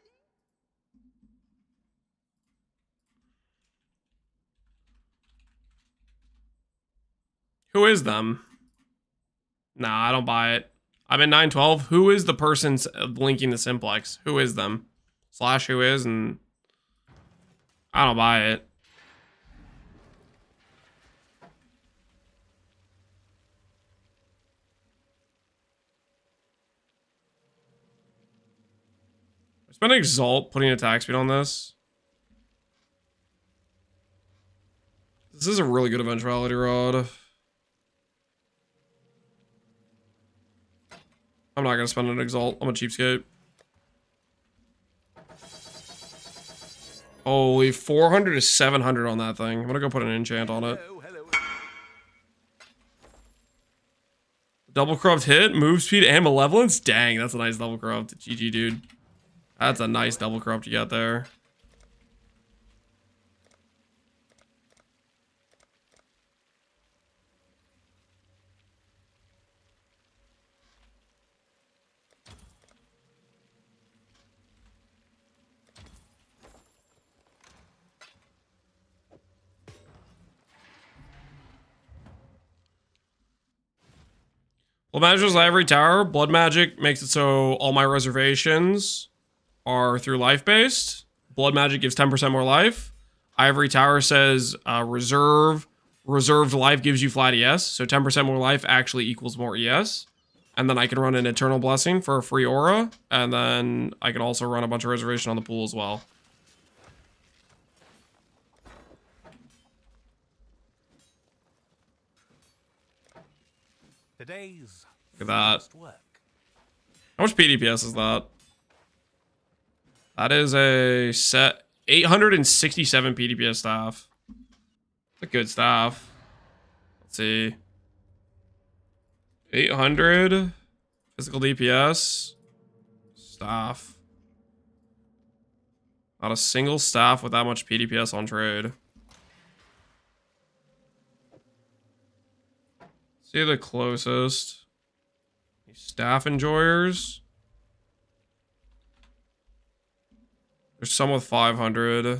Who is them? Nah, I don't buy it. I'm in 912. Who is the person linking the Simplex? Who is them? Slash who is, and I don't buy it. I spent Exalt putting attack speed on this. This is a really good eventuality rod. I'm not gonna spend an Exalt. I'm a cheapskate. Holy, 400 to 700 on that thing. I'm gonna go put an enchant on it. Double corrupt hit, move speed, and malevolence. Dang, that's a nice double corrupt. GG, dude. That's a nice double corrupt you got there. Blood Magic is every tower. Blood Magic makes it so all my reservations are through life-based. Blood Magic gives 10% more life. Ivory Tower says reserved life gives you flat ES. So 10% more life actually equals more ES. And then I can run an Eternal Blessing for a free aura. And then I can also run a bunch of reservation on the pool as well. Today's Look at that. How much PDPS is that? That is a set 867 PDPS staff. It's a good staff. Let's see. 800 physical DPS staff. Not a single staff with that much PDPS on trade. See the closest. Staff enjoyers. There's some with 500. There's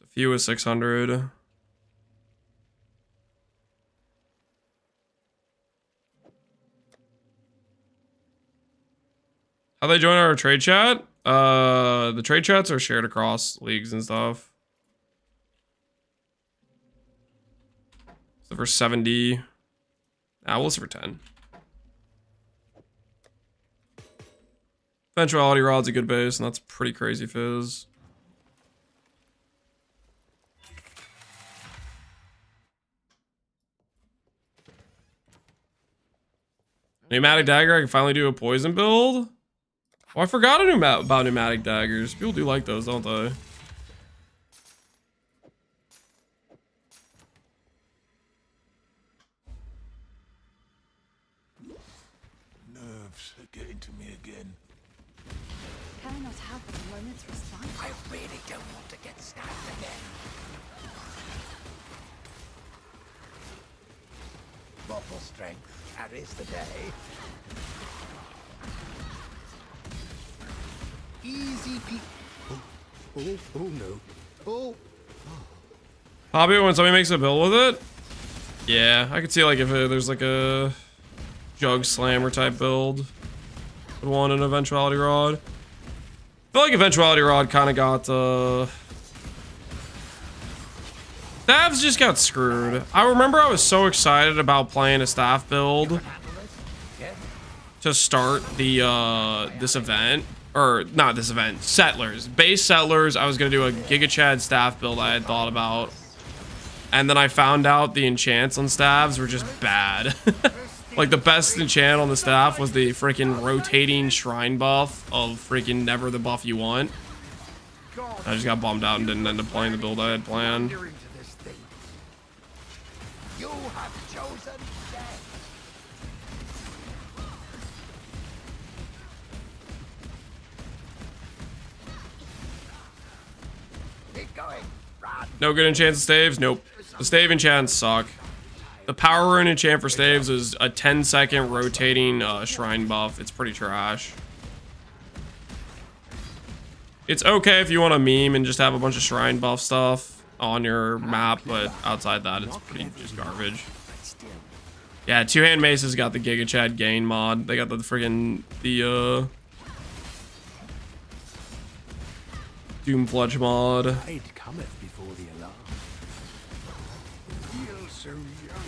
a few with 600. How they join our trade chat? The trade chats are shared across leagues and stuff. So for 70. We'll list for 10. Eventuality Rod's a good base, and that's pretty crazy fizz. Pneumatic Dagger, I can finally do a poison build. Oh, I forgot about Pneumatic Daggers. People do like those, don't they? Nerves are getting to me again. Can I not have a moment's respite? I really don't want to get stabbed again. Mortal strength carries the day. Easy pe... Oh no. Oh. Hobby when somebody makes a build with it? Yeah, I could see like if there's like a jug slammer type build. Would want an eventuality rod. I feel like eventuality rod kind of got Staffs just got screwed. I remember I was so excited about playing a staff build to start the this event, or not this event, Settlers, base Settlers. I was gonna do a Giga Chad staff build I had thought about, and then I found out the enchants on staffs were just bad. Like the best enchant on the staff was the freaking rotating shrine buff of freaking never the buff you want. I just got bummed out and didn't end up playing the build I had planned. You have chosen death. Keep going. Run. No good enchants and staves? Nope. The stave enchants suck. The power rune enchant for staves is a 10-second rotating shrine buff. It's pretty trash. It's okay if you want to meme and just have a bunch of shrine buff stuff on your map, but outside that, it's pretty just garbage. Yeah, two-hand maces got the Giga Chad gain mod. They got the friggin' Doom Fletch mod.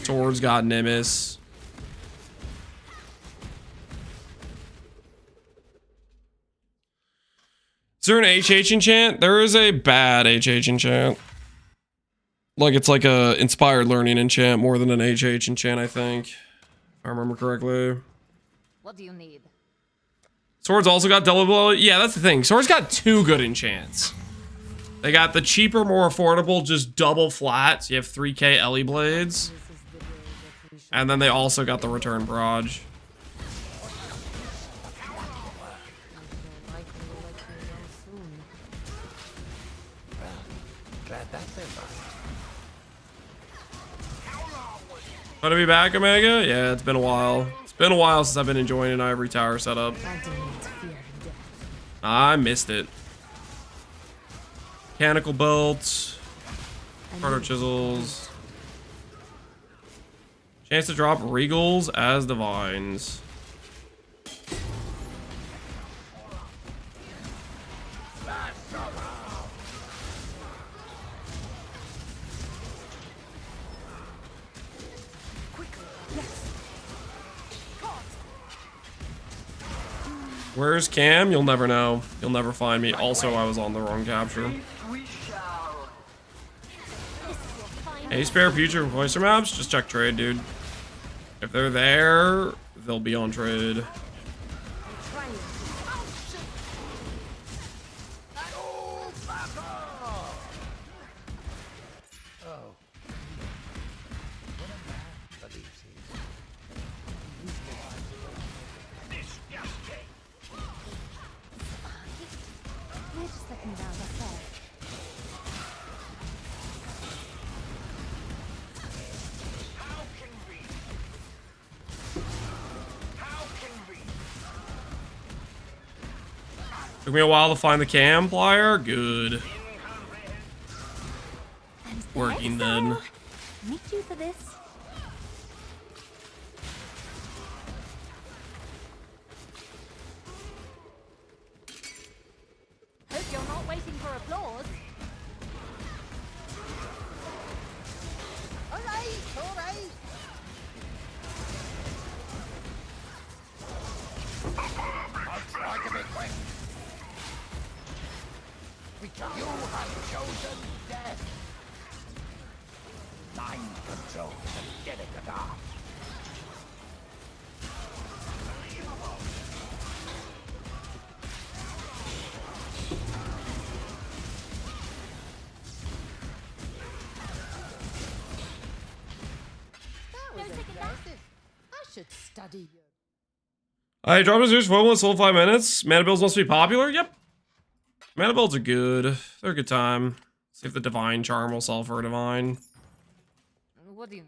Swords got Nimbus. Is there an HH enchant? There is a bad HH enchant. Like it's like a inspired learning enchant more than an HH enchant, I think. If I remember correctly. What do you need? Swords also got double blow. Yeah, that's the thing. Swords got two good enchants. They got the cheaper, more affordable, just double flats. You have 3k Ellie blades. And then they also got the return barrage. Want to be back, Omega? Yeah, it's been a while. It's been a while since I've been enjoying an ivory tower setup. I missed it. Mechanical belts. Harder chisels. Chance to drop regals as divines. Where's Cam? You'll never know. You'll never find me. Also, I was on the wrong capture. Hey, spare future voicer maps? Just check trade, dude. If they're there, they'll be on trade. Took me a while to find the cam plier. Good. Working then. Meet you for this. Hope you're not waiting for applause. All right, all right. I'll try to be quick. You have chosen death. Mind control and delicate art. That was aggressive. I should study you. I dropped his Formless all 5 minutes. Mana builds must be popular? Yep. Mana builds are good. They're a good time. See if the Divine Charm will solve for a Divine. What do you need?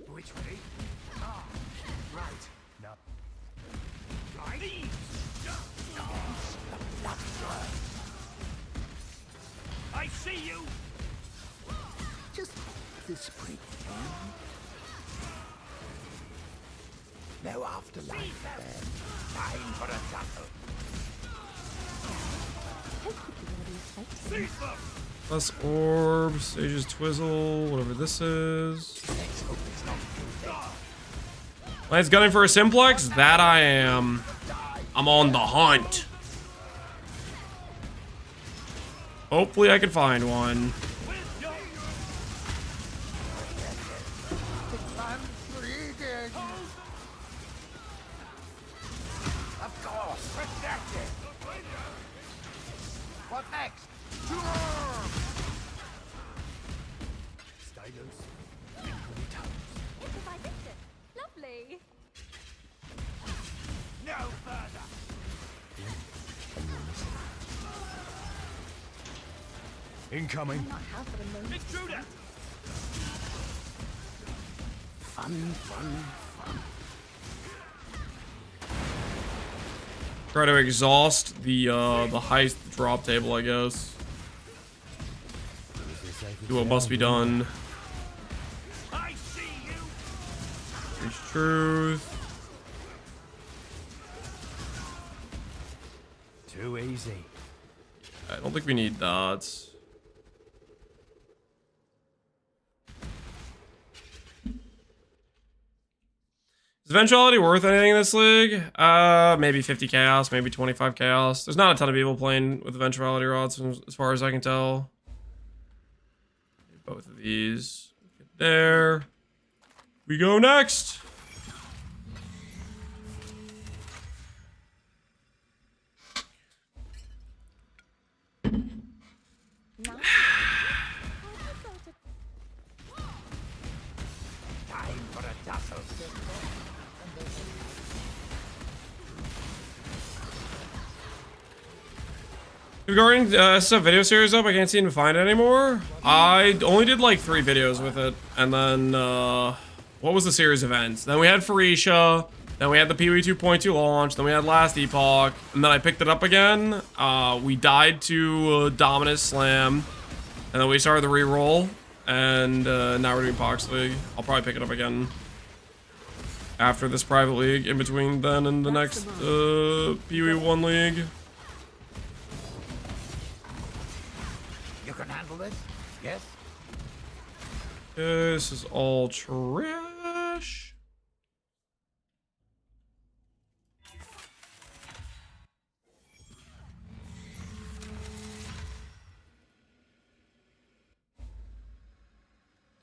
Which way? Ah, right. this pretend? No afterlife then. Time for a tussle. Plus orb, Sage's Twizzle, whatever this is. Lance gunning for a Simplex? That I am. I'm on the hunt. Hopefully I can find one. Of course, protect it. What next? If I did it. Lovely. No further. Incoming. Intruder. Fun. Try to exhaust the heist drop table, I guess. Do what must be done. I see you. Reach truth. Too easy. I don't think we need that. Is eventuality worth anything in this league? Maybe 50 chaos, maybe 25 chaos. There's not a ton of people playing with eventuality rods as far as I can tell. Both of these. Get there. We go next. Time for a tussle. Regarding SF video series up, I can't seem to find it anymore. I only did like 3 videos with it, and then what was the series events? Then we had Phorecia, then we had the PoE 2.2 launch, then we had Last Epoch, and then I picked it up again. We died to Dominus Slam, and then we started the reroll, and now we're doing Pohx League. I'll probably pick it up again after this private league, in between then and the next PoE 1 league. You can handle this? Yes? This is all trash.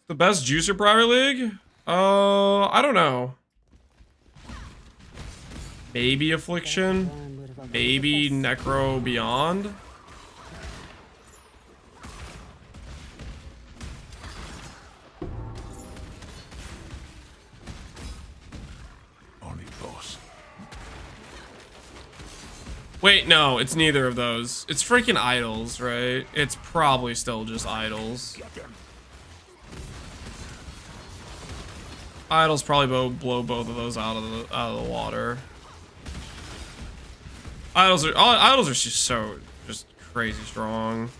The best juicer private league? I don't know. Maybe Affliction. Maybe Necro Beyond. Wait, no, it's neither of those. It's freaking idols, right? It's probably still just idols. Idols probably blow both of those out of the water. Idols are just so crazy strong.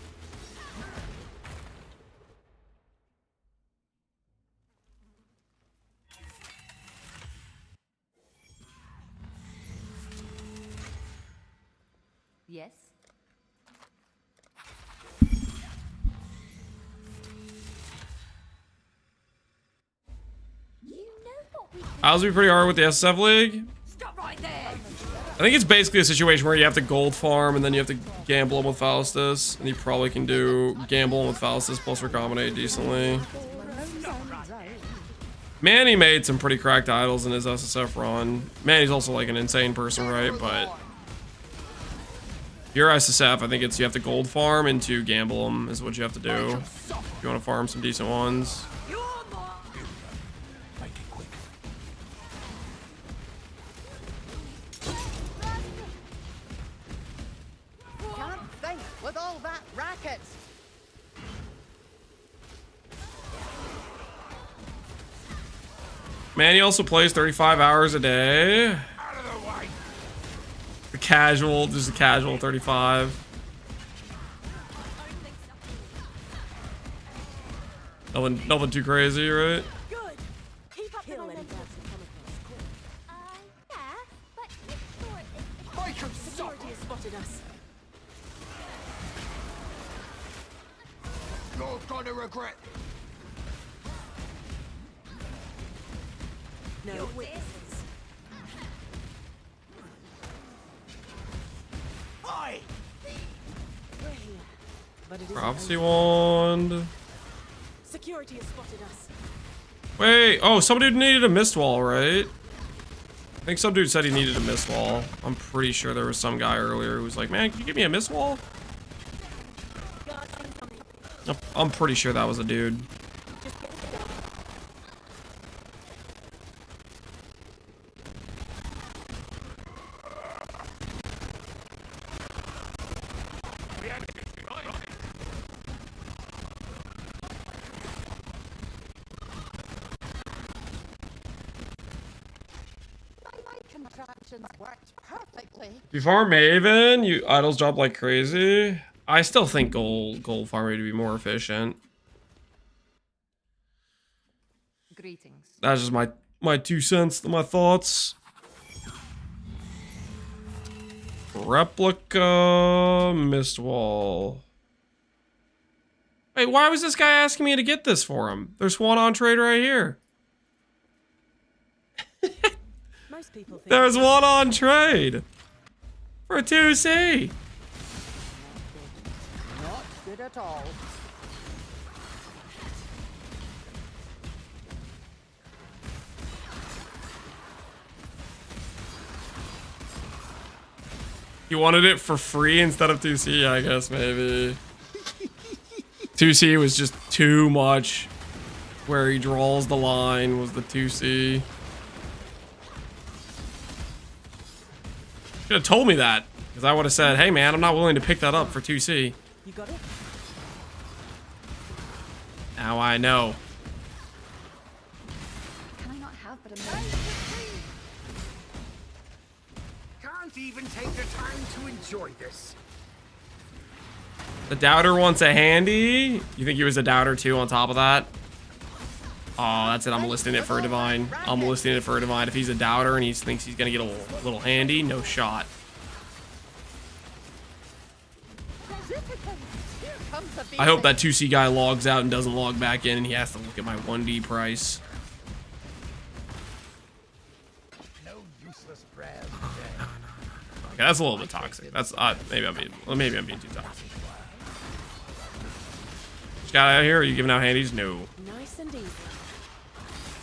Yes. Idols would be pretty hard with the SF League. Stop right there. I think it's basically a situation where you have to gold farm and then you have to gamble them with Faustus. And you probably can do gamble them with Faustus plus recombinate decently. Manny made some pretty cracked idols in his SSF run. Manny's also like an insane person, right? But your SSF, I think it's you have to gold farm into gamble them is what you have to do if you want to farm some decent ones. Can't think with all that racket. Manny also plays 35 hours a day. The casual, just the casual 35. Nothing too crazy, right? Good. Keep up the momentum. Yeah, but make sure Security has spotted us. You're gonna regret. No witnesses. Oi! We're here. But it isn't Prophecy over. wand. Security has spotted us. Wait, oh, some dude needed a mist wall, right? I think some dude said he needed a mist wall. I'm pretty sure there was some guy earlier who was like, man, can you give me a mist wall? I'm pretty sure that was a dude. Worked perfectly. If you farm Maven, you idols drop like crazy. I still think gold farming to be more efficient. Greetings. That's just my 2 cents, my thoughts. Replica mist wall. Wait, why was this guy asking me to get this for him? There's one on trade right here. Most people think There's one on trade for 2C. Not good at all. You wanted it for free instead of 2C, I guess, maybe. 2C was just too much. Where he draws the line was the 2C. Should have told me that. Because I would have said, hey man, I'm not willing to pick that up for 2C. you got it. Now I know. Can I not have but a minute? Can't even take the time to enjoy this. The doubter wants a handy. You think he was a doubter too on top of that? Oh, that's it. I'm listing it for a divine. I'm listing it for a divine. If he's a doubter and he thinks he's gonna get a little handy, no shot. I hope that 2C guy logs out and doesn't log back in and he has to look at my 1D price. No useless prayers. Okay, that's a little bit toxic. That's maybe I'm being too toxic. Just got out of here. Are you giving out handies? No. Nice and easy.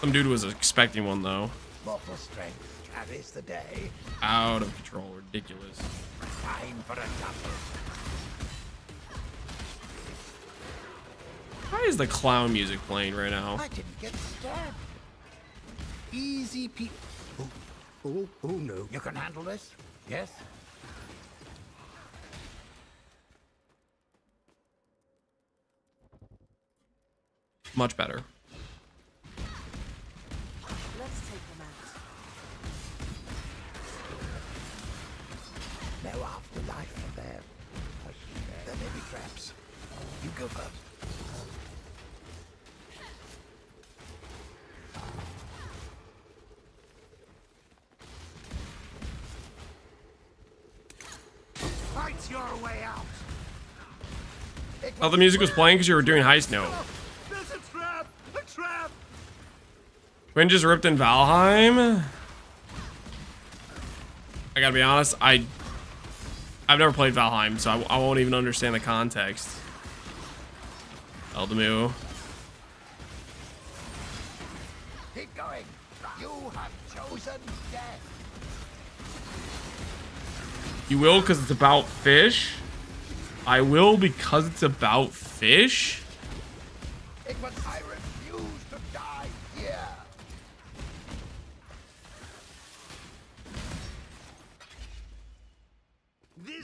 Some dude was expecting one though. Mortal strength carries the day. Out of control. Ridiculous. Time for a double. Why is the clown music playing right now? I didn't get stabbed. Easy pe. Oh no. You can handle this? Yes? Much better. Let's take them out. No afterlife for them. There may be traps. You go first. Fight your way out. Oh, the music was playing because you were doing heist? No. There's a trap! A trap! Quinn just ripped in Valheim. I gotta be honest, I've never played Valheim, so I won't even understand the context. Eldamu. Keep going. You have chosen death. You will because it's about fish. I will because it's about fish. But I refuse to die here.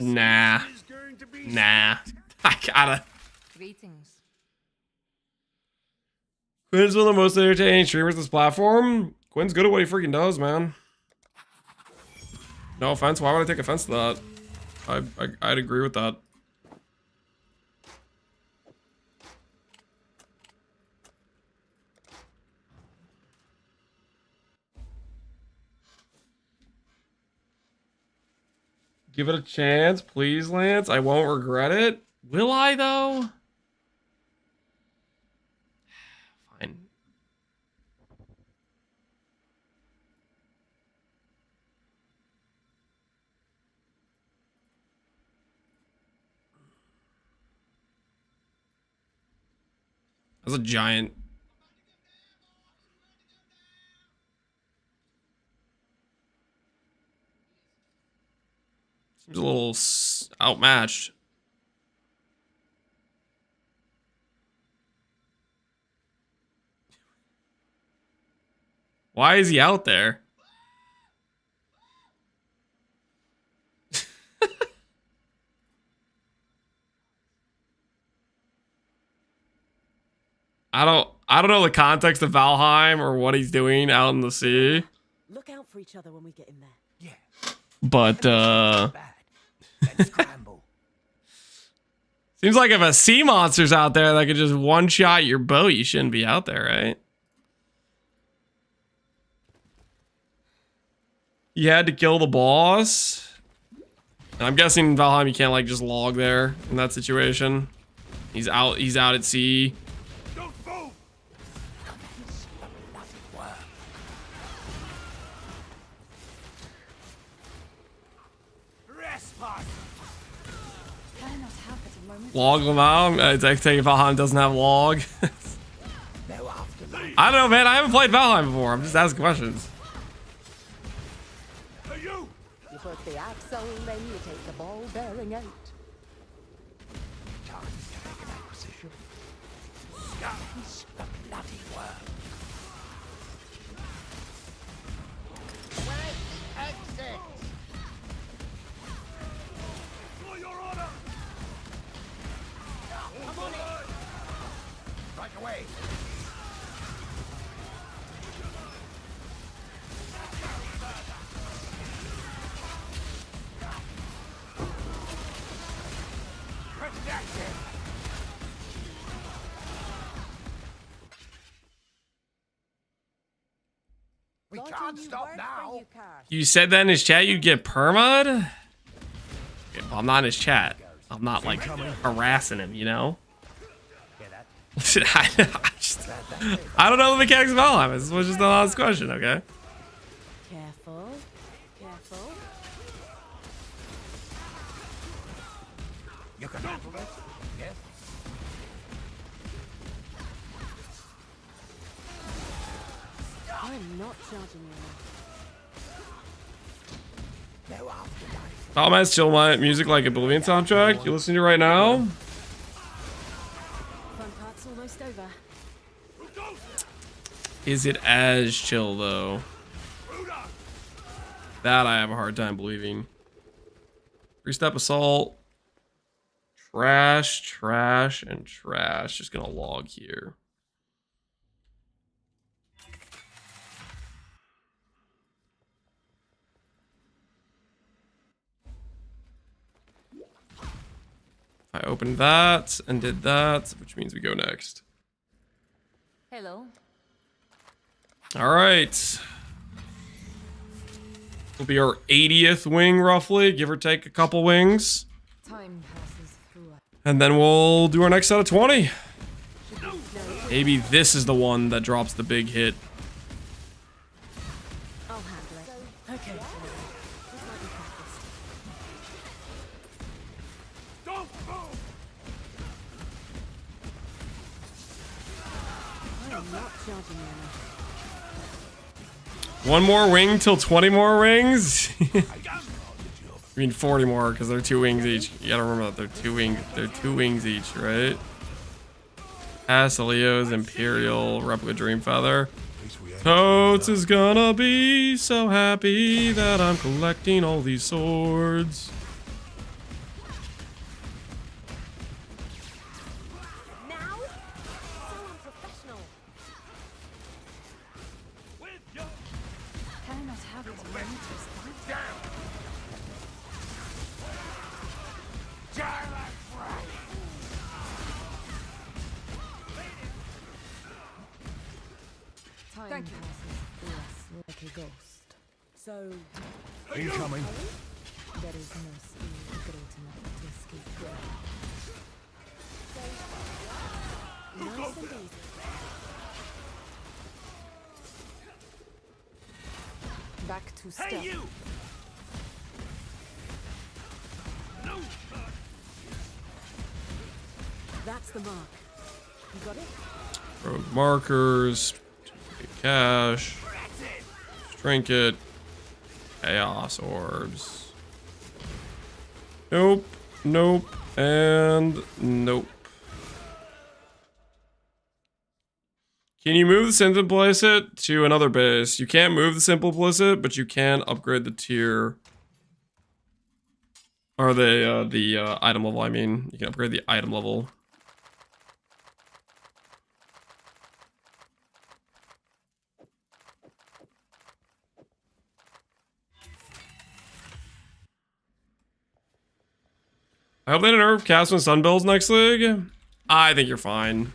Nah. Nah. I gotta. Greetings. Quinn's one of the most entertaining streamers on this platform. Quinn's good at what he freaking does, man. No offense. Why would I take offense to that? I'd agree with that. Give it a chance, please, Lance. I won't regret it. Will I, though? Fine. That's a giant. Seems a little outmatched. Why is he out there? I don't know the context of Valheim or what he's doing out in the sea. Look out for each other when we get in there. Yeah. But Bad. Then scramble. seems like if a sea monster's out there that could just one-shot your boat, you shouldn't be out there, right? You had to kill the boss. And I'm guessing in Valheim you can't like just log there in that situation. He's out at sea. Log them out. I take it Valheim doesn't have log. I don't know, man. I haven't played Valheim before. I'm just asking questions. You put the axe on, then you take the ball bearing out. Time to make an acquisition. Scum's the bloody work. Where's the exit? For your order! I'm on it! Right away! We can't stop now. You said that in his chat you'd get perma'd? Okay, well, I'm not in his chat. I'm not like harassing him, you know? I don't know the mechanics of Valheim. This was just an honest question, okay? Careful. Careful. You can handle it. Yes. I'm not charging you. No afterlife. Valheim's chill music like Oblivion soundtrack. You listening to it right now? Fun part's almost over. Is it as chill though? That I have a hard time believing. 3-step assault. Trash, trash, and trash. Just gonna log here. I opened that and did that, which means we go next. Hello. All right. Will be our 80th wing, roughly, give or take a couple wings. Time passes through. And then we'll do our next set of 20. Maybe this is the one that drops the big hit. I'll handle it. Okay. I'm not charging you enough. One more wing till 20 more wings? I mean 40 more because they're 2 wings each. You gotta remember that they're two wings each, right? Leo's Imperial Replica Dream Feather. Totes is gonna be so happy that I'm collecting all these swords. Now? So unprofessional. Can I not have it? Time passes through us like a ghost. So, Incoming. There is no skill great enough to escape death. Nice and easy. Back to step. Hey, you! No! That's the mark. You got it? Rogue markers, cash, trinket, chaos orbs. Nope, nope, and nope. Can you move the Simplex to another base? You can't move the Simplex, but you can upgrade the tier. Or the item level, I mean. You can upgrade the item level. I hope they don't nerf Cast and Sunbills next league. I think you're fine.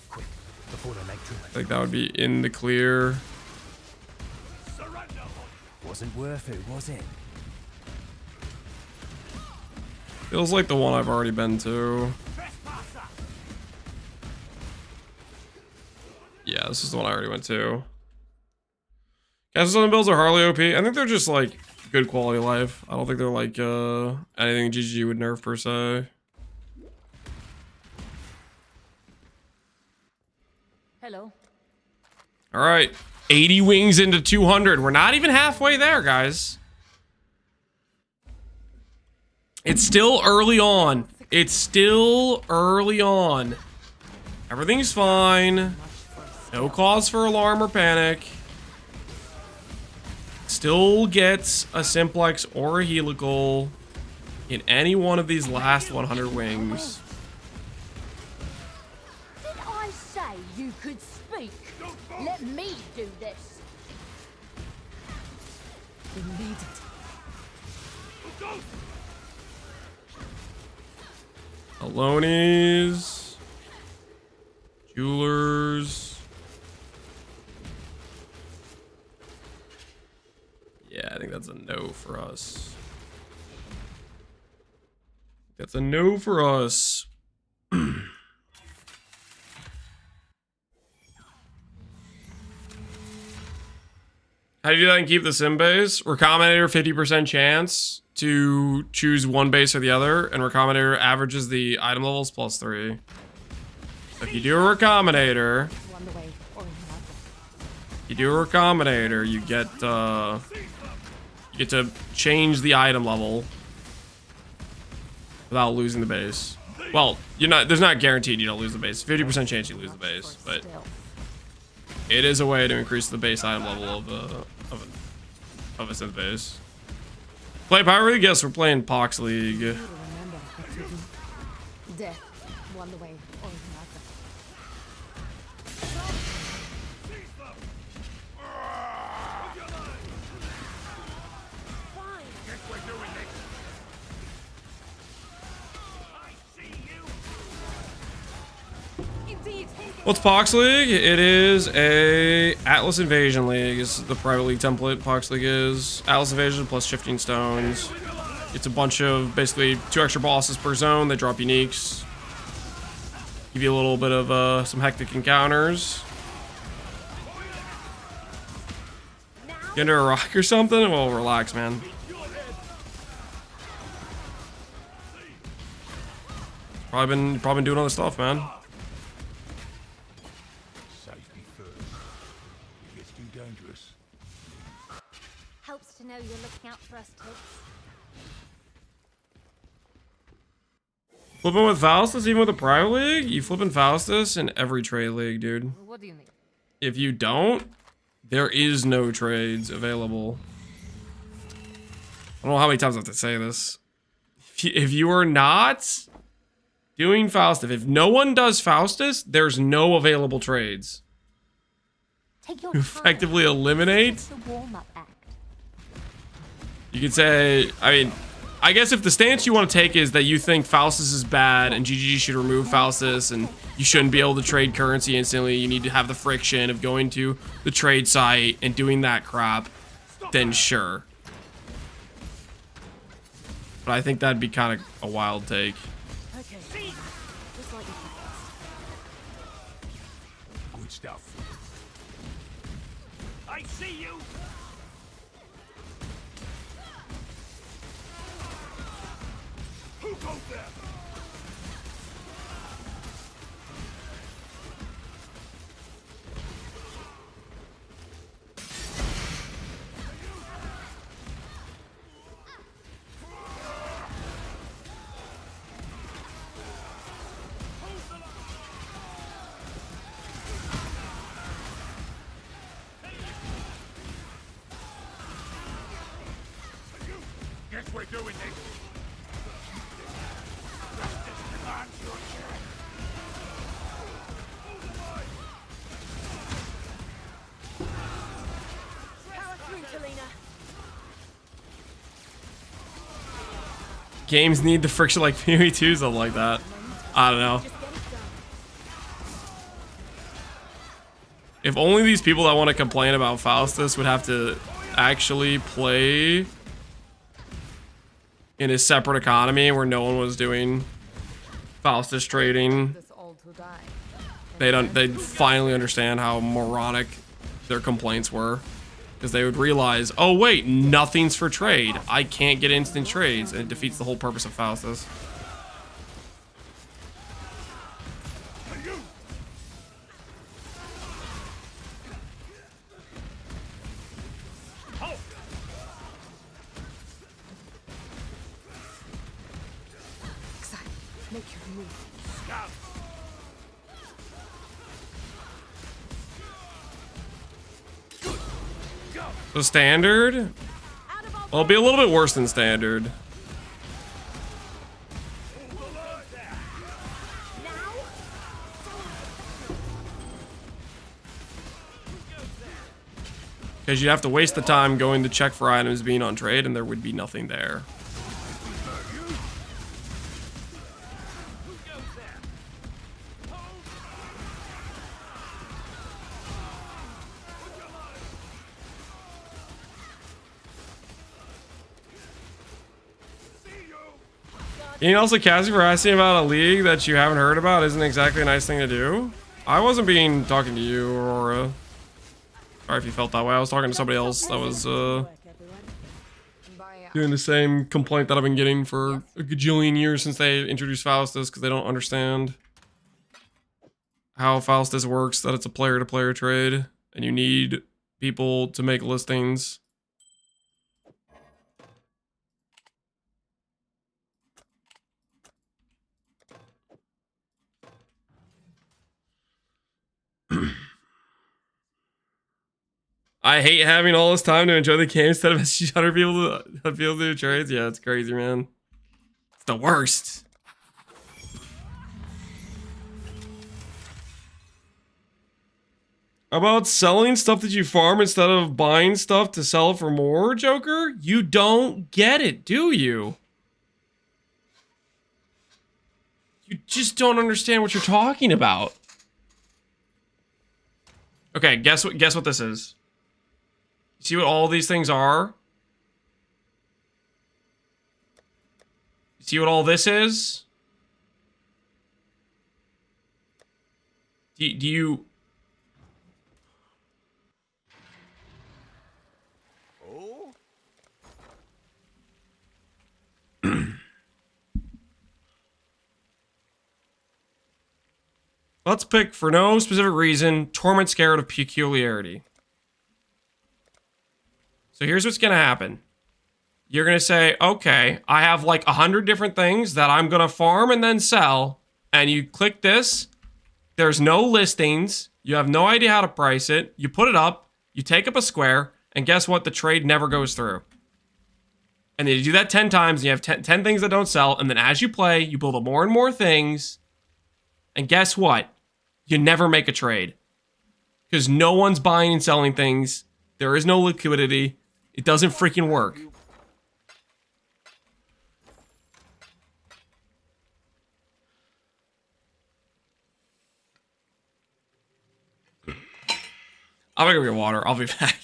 Quick, before they make too much. I think that would be in the clear. Wasn't worth it, was it? Feels like the one I've already been to. Yeah, this is the one I already went to. Cast and Sunbills are Harley OP. I think they're just like good quality of life. I don't think they're like anything GG would nerf per se. Hello. All right, 80 wings into 200. We're not even halfway there, guys. It's still early on. It's still early on. Everything's fine. No cause for alarm or panic. Still gets a Simplex or a helical in any one of these last 100 wings. Did I say you could speak? Let me do this. Indeed. Alonies. Jewelers. Yeah, I think that's a no for us. That's a no for us. How do you do that and keep the sim base? Recombinator 50% chance to choose one base or the other, and Recombinator averages the item levels +3. If you do a Recombinator, you get to change the item level without losing the base. Well, there's not guaranteed you don't lose the base. 50% chance you lose the base, but it is a way to increase the base item level of a synth base. Play Power League? Yes, we're playing Pohx League. Death, one way or another. What's Pohx League? It is a Atlas Invasion League. It's the private league template Pohx League is. Atlas Invasion plus Shifting Stones. It's a bunch of basically 2 extra bosses per zone. They drop uniques. Give you a little bit of some hectic encounters. Get into a rock or something? Well, relax, man. Probably been doing other stuff, man. Helps to know you're looking out for us, Tips. Flipping with Faustus even with a private league? You flipping Faustus in every trade league, dude. What do you mean? If you don't, there is no trades available. I don't know how many times I have to say this. If you are not doing Faustus, if no one does Faustus, there's no available trades. Take your You time. effectively eliminate. It's the warm-up act. You could say, I mean, I guess if the stance you want to take is that you think Faustus is bad and GGG should remove Faustus and you shouldn't be able to trade currency instantly, you need to have the friction of going to the trade site and doing that crap, then sure. But I think that'd be kind of a wild take. Okay. Just like you Good stuff. I see you. Who goes there? Guess we're doing this. Justice demands your share. Power through, Talina. Games need the friction like PoE2, something like that. I don't know. Just get it done. If only these people that want to complain about Faustus would have to actually play in a separate economy where no one was doing Faustus trading. This all to die. They'd finally understand how moronic their complaints were. Because they would realize, oh wait, nothing's for trade. I can't get instant trades, and it defeats the whole purpose of Faustus. Exile, make your move. So standard? Well, it'll be a little bit worse than standard. Because you'd have to waste the time going to check for items being on trade, and there would be nothing there. You know, also, Cassie, for asking about a league that you haven't heard about isn't exactly a nice thing to do. I wasn't talking to you, Aurora. Sorry if you felt that way. I was talking to somebody else that was doing the same complaint that I've been getting for a gajillion years since they introduced Faustus, because they don't understand how Faustus works, that it's a player-to-player trade, and you need people to make listings. I hate having all this time to enjoy the game instead of 100 people to do trades. Yeah, it's crazy, man. It's the worst. How about selling stuff that you farm instead of buying stuff to sell for more, Joker? You don't get it, do you? You just don't understand what you're talking about. Okay, guess what this is? See what all these things are? See what all this is? Do you... Oh? Let's pick, for no specific reason, Torment Scared of Peculiarity. So here's what's going to happen. You're going to say, okay, I have like 100 different things that I'm going to farm and then sell. And you click this. There's no listings. You have no idea how to price it. You put it up. You take up a square. And guess what? The trade never goes through. And then you do that 10 times. And you have 10 things that don't sell. And then as you play, you build up more and more things. And guess what? You never make a trade. Because no one's buying and selling things. There is no liquidity. It doesn't freaking work. I'm gonna go get water. I'll be back.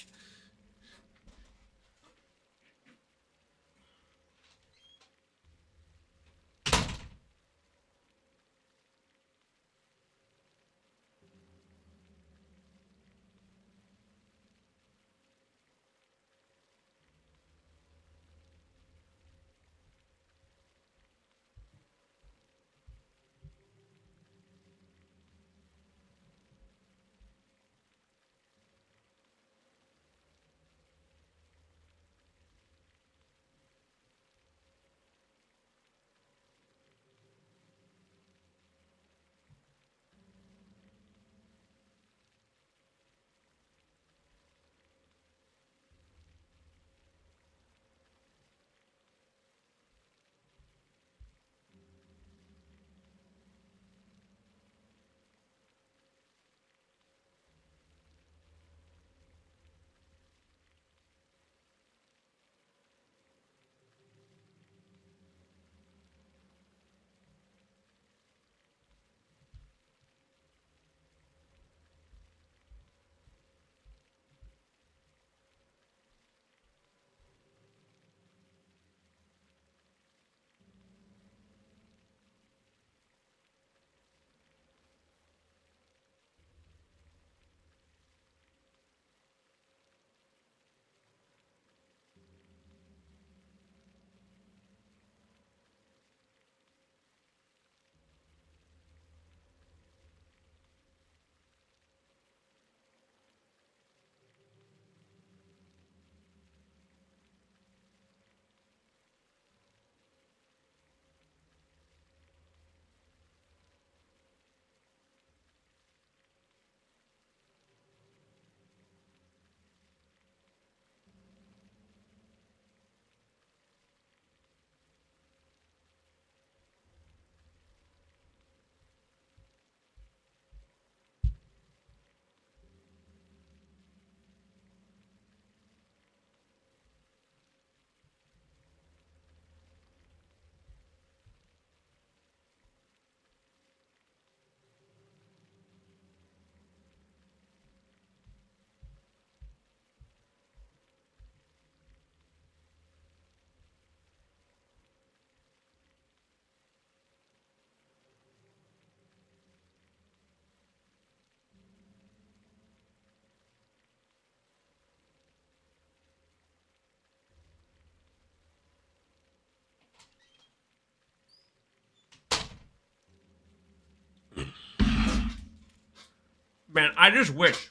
Man, I wish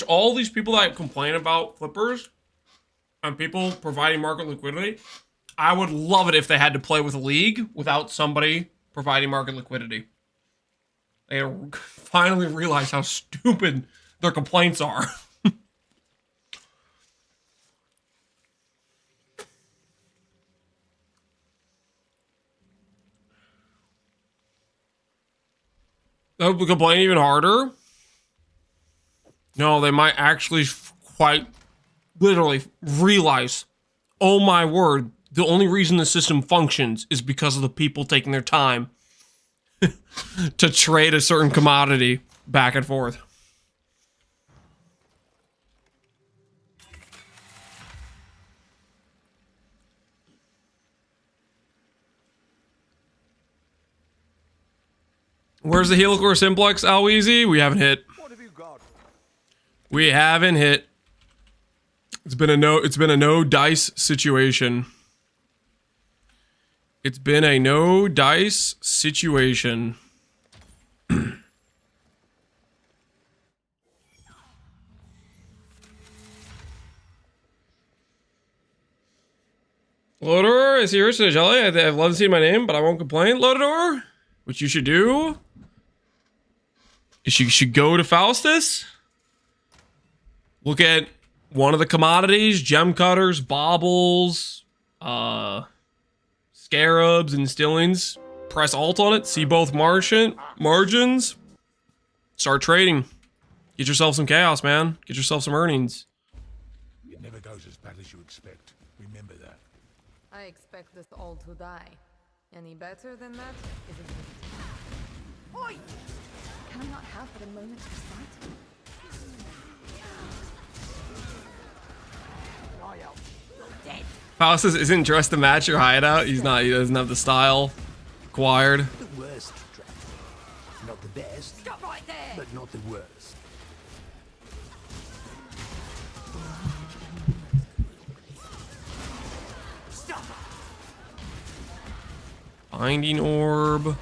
all these people that complain about flippers and people providing market liquidity, I would love it if they had to play with a league without somebody providing market liquidity. They finally realize how stupid their complaints are. They would complain even harder. No, they might actually quite literally realize, oh my word, the only reason the system functions is because of the people taking their time to trade a certain commodity back and forth. Where's the helical or simplex, Alweezy? We haven't hit. What have you got? We haven't hit. It's been a no dice situation. It's been a no dice situation. Lodor is here, so Jelly. I've loved seeing my name, but I won't complain. Lodor, what you should do is you should go to Faustus. Look at one of the commodities, gem cutters, baubles, scarabs, and stillings. Press Alt on it, see both margins. Start trading. Get yourself some chaos, man. Get yourself some earnings. It never goes as bad as you expect. Remember that. I expect us all to die. Any better than that isn't it? Oi! Can I not have but a moment's respite? Faustus isn't dressed to match your hideout. He's not. He doesn't have the style acquired. The worst trap. Not the best. Stop right there! But not the worst. Stop! Binding orb.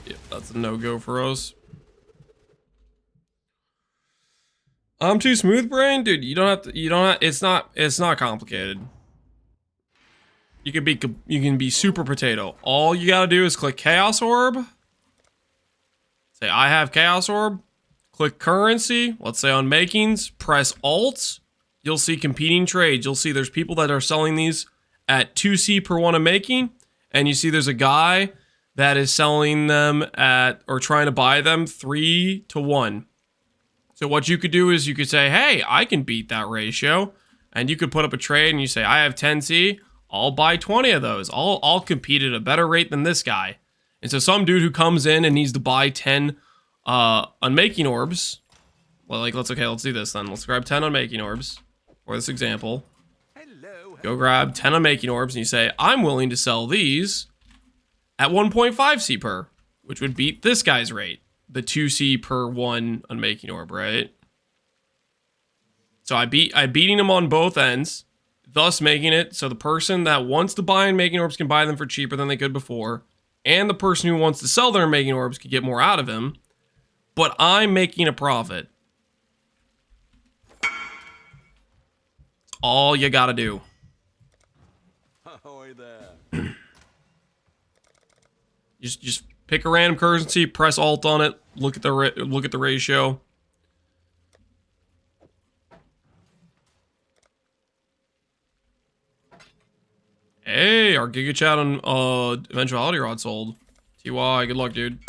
Yep, that's a no-go for us. I'm too smooth brain, dude. You don't have to. It's not complicated. You can be super potato. All you gotta do is click Chaos Orb. Say I have Chaos Orb. Click currency. Let's say on makings. Press Alt. You'll see competing trades. You'll see there's people that are selling these at 2C per one a making, and you see there's a guy that is selling them at or trying to buy them 3 to 1. So what you could do is you could say, hey, I can beat that ratio. And you could put up a trade and you say, I have 10C. I'll buy 20 of those. I'll compete at a better rate than this guy. And so some dude who comes in and needs to buy 10 unmaking orbs. Well, like, let's do this then. Let's grab 10 unmaking orbs for this example. Go grab 10 unmaking orbs and you say, I'm willing to sell these at 1.5C per, which would beat this guy's rate. The 2C per one unmaking orb, right? So I'm beating them on both ends, thus making it so the person that wants to buy unmaking orbs can buy them for cheaper than they could before, and the person who wants to sell their unmaking orbs can get more out of him, but I'm making a profit. That's all you gotta do. Ahoy there. Just pick a random currency, press Alt on it, look at the ratio. Hey, our Giga Chat on Eventuality Rod sold. TY, good luck, dude.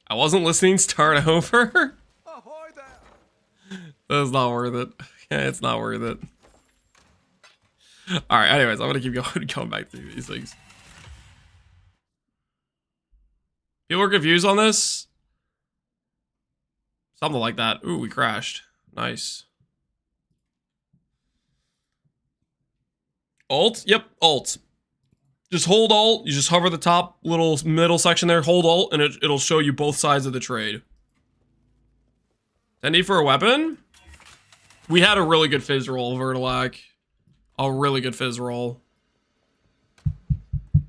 I wasn't listening. Start over. Ahoy there. That's not worth it. Yeah, it's not worth it. All right. Anyways, I'm gonna keep going back through these things. People are confused on this? Something like that. Ooh, we crashed. Nice. Alt? Yep, Alt. Just hold Alt. You just hover the top little middle section there. Hold Alt, and it'll show you both sides of the trade. Any for a weapon? We had a really good fizz roll, Vertilac. A really good fizz roll.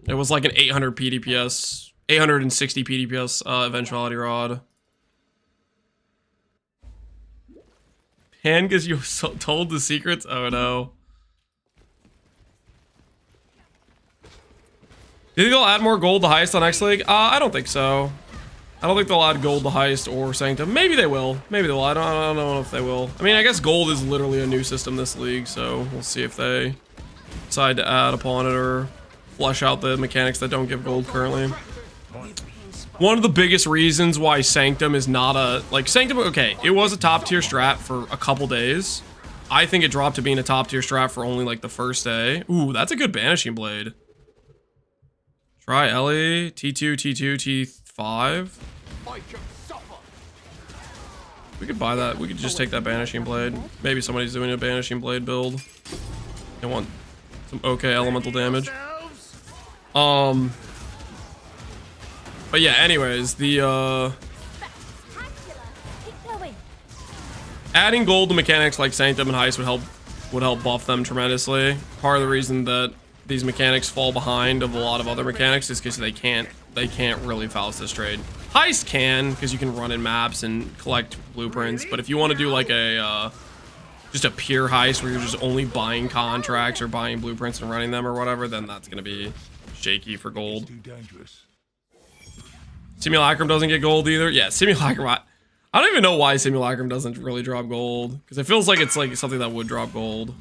It was like an 800 PDPS, 860 PDPS eventuality rod. And because you told the secrets? Oh no. Do you think they'll add more gold to Heist on X League? I don't think so. I don't think they'll add gold to Heist or Sanctum. Maybe they will. Maybe they will. I don't know if they will. I mean, I guess gold is literally a new system this league, so we'll see if they decide to add upon it or flesh out the mechanics that don't give gold currently. One of the biggest reasons why Sanctum is not a... Like, Sanctum, okay, it was a top-tier strat for a couple days. I think it dropped to being a top-tier strat for only, like, the first day. Ooh, that's a good Banishing Blade. Try Ellie, T2, T2, T5. We could buy that. We could just take that Banishing Blade. Maybe somebody's doing a Banishing Blade build. They want some okay elemental damage. But yeah, anyways, the adding gold to mechanics like Sanctum and Heist would help buff them tremendously. Part of the reason that these mechanics fall behind of a lot of other mechanics is because they can't really Faust this trade. Heist can, because you can run in maps and collect blueprints, but if you want to do like a just a pure Heist where you're just only buying contracts or buying blueprints and running them or whatever, then that's gonna be shaky for gold. Simulacrum doesn't get gold either. Yeah, Simulacrum. I don't even know why Simulacrum doesn't really drop gold, because it feels like it's like something that would drop gold.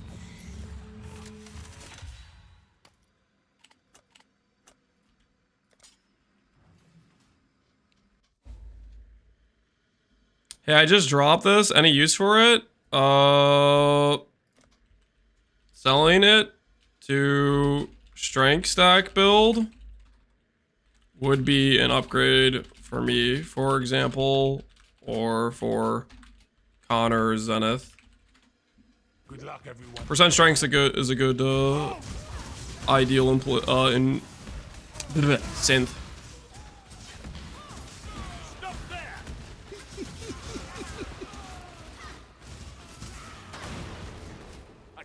Hey, I just dropped this. Any use for it? Selling it to strength stack build would be an upgrade for me, for example, or for Connor or Zenith. Good luck, everyone. Percent strength is a good ideal in synth.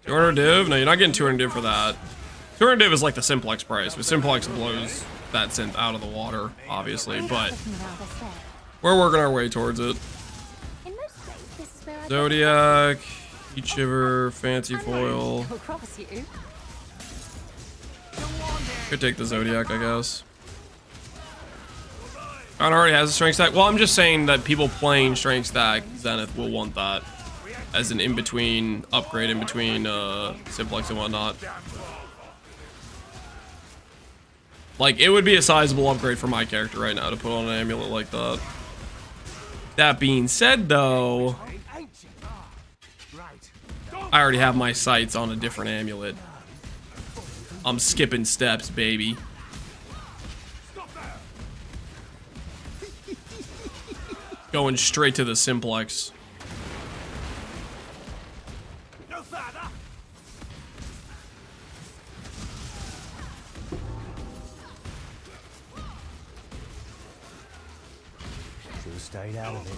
$200 div? No, you're not getting 200 div for that. 200 div is like the Simplex price, but Simplex blows that synth out of the water, obviously, but we're working our way towards it. Zodiac, Heat Shiver, Fancy Foil. Could take the Zodiac, I guess. Connor already has a strength stack. Well, I'm just saying that people playing strength stack Zenith will want that as an in-between upgrade, in between Simplex and whatnot. Like, it would be a sizable upgrade for my character right now to put on an amulet like that. That being said, though, I already have my sights on a different amulet. I'm skipping steps, baby. Going straight to the Simplex. Stayed out of it.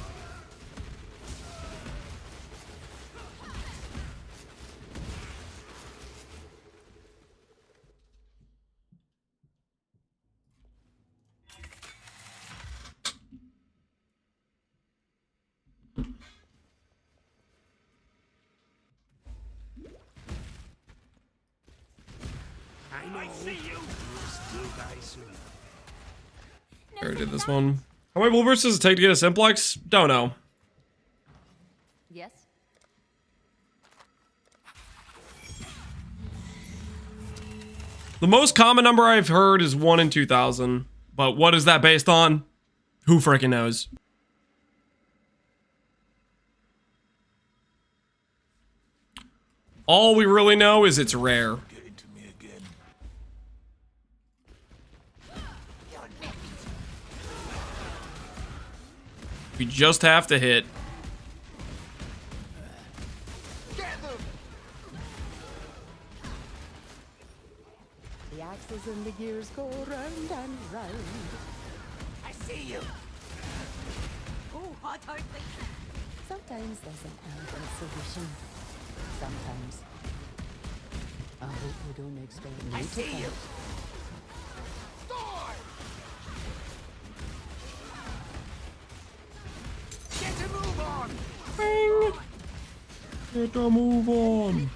I see you. I already did this one. How many blueprints does it take to get a Simplex? Don't know. Yes. The most common number I've heard is 1 in 2,000. But what is that based on? Who freaking knows? All we really know is it's rare. We just have to hit. The axes and the gears go round and round. I see you. Oh, I don't think so. Sometimes there's an elegant solution. Sometimes. I hope you don't expect me I to see you. fight. Get a move on.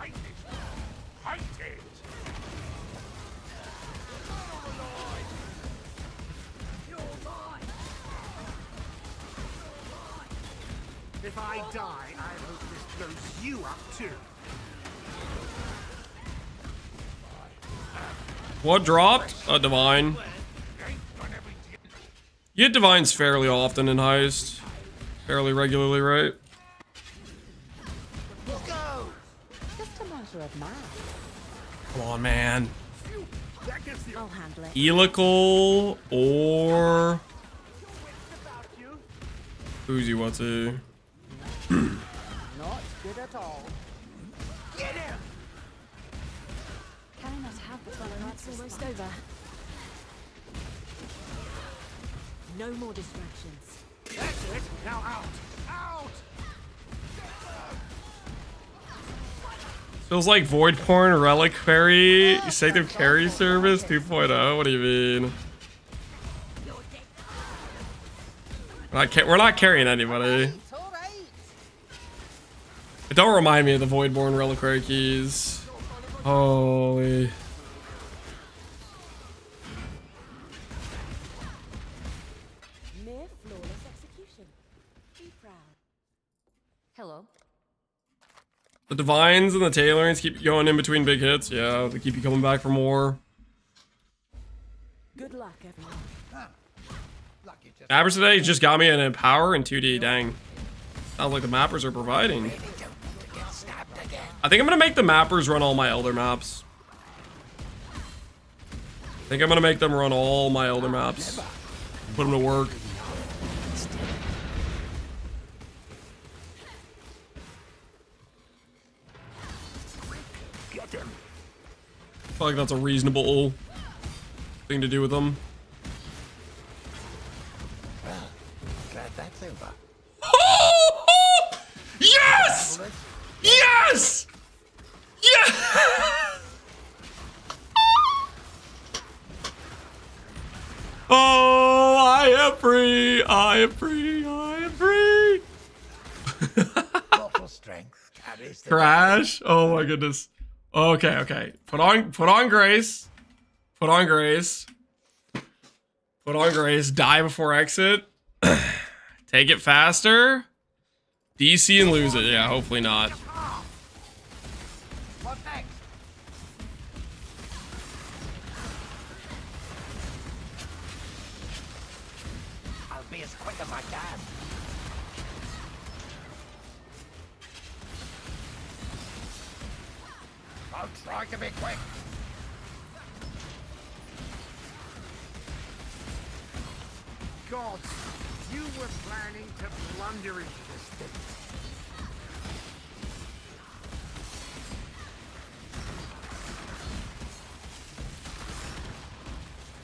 If I die, I hope this blows you up too. What dropped? A divine. You get divines fairly often in Heist. Fairly regularly, right? Just a matter of math. Come on, man. I'll handle it. Helical or Uzi, what's it? Not good at all. Get him! Can I not have the follow It's almost over. No more distractions. That's it. Now out. Out! Feels like Void Porn Reliquary Sacred Carry Service 2.0. What do you mean? We're not carrying anybody. It don't remind me of the Voidborn Reliquary keys. Holy. Mere flawless execution. Be proud. Hello. The Divines and the Tailorings keep you going in between big hits. Yeah, they keep you coming back for more. Good luck, everyone. Mappers today just got me an Empower and 2D. Dang. Sounds like the mappers are providing. I think I'm gonna make the mappers run all my Elder maps. I think I'm gonna make them run all my Elder maps. Put them to work. I feel like that's a reasonable thing to do with them. Glad that's over. Yes! Yes! Yes! Oh, I am free! I am free! I am free! Mortal strength carries the Crash? Oh my goodness. Okay, okay. Put on grace. Put on grace. Put on grace. Die before exit. Take it faster. DC and lose it. Yeah, hopefully not. What next? I'll be as quick as I can. I'll try to be quick. Gods, you were planning to blunder into this thing.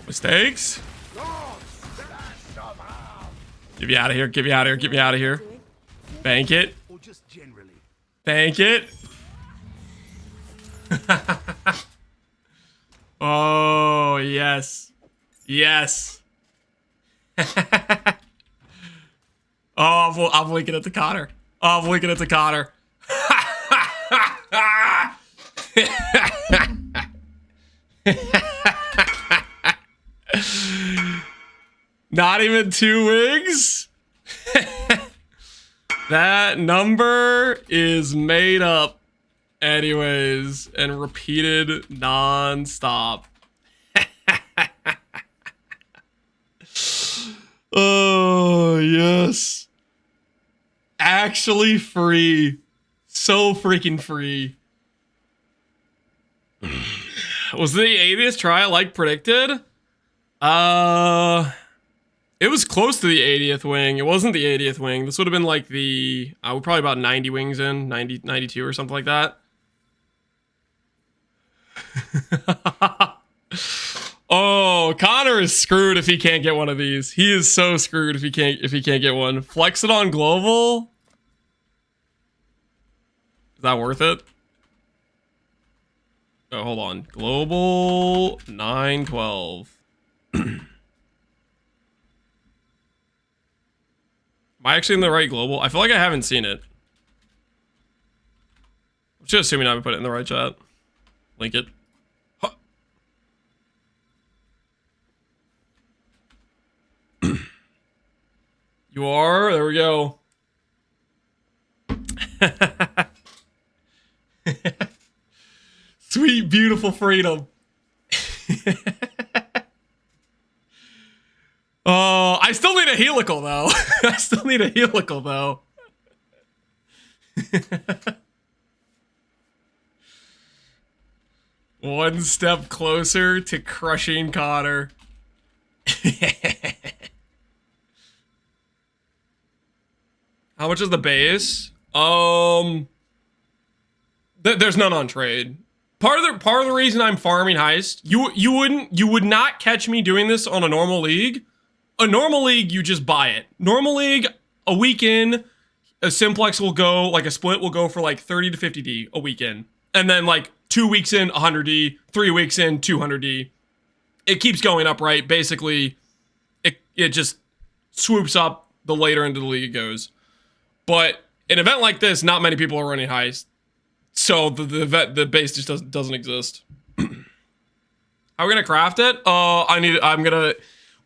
Mistakes? Gods, that's Get me out of here. Get me out of here. Get me out of here. Bank it. or just generally. Bank it. Oh, yes. Yes. Oh, I'm linking it to Connor. Oh, I'm linking it to Connor. Not even 2 wigs? That number is made up anyways and repeated non-stop. Oh, yes. Actually free. So freaking free. Was the 80th try like predicted? It was close to the 80th wing. It wasn't the 80th wing. This would have been like the... we're probably about 90 wings in. 90, 92 or something like that. Oh, Connor is screwed if he can't get one of these. He is so screwed if he can't get one. Flex it on global. Is that worth it? Oh, hold on. Global 912. Am I actually in the right global? I feel like I haven't seen it. Just assuming I put it in the right chat. Link it. Huh. You are? There we go. Sweet, beautiful freedom. Oh, I still need a helical though. I still need a helical though. One step closer to crushing Connor. How much is the base? There's none on trade. Part of the reason I'm farming Heist, you would not catch me doing this on a normal league. A normal league, you just buy it. Normal league, a week in, a Simplex will go, like a split will go for like 30 to 50D a week in. And then like 2 weeks in, 100D, 3 weeks in, 200D. It keeps going up, right? Basically, it just swoops up the later into the league it goes. But an event like this, not many people are running Heist. So the base just doesn't exist. How are we gonna craft it?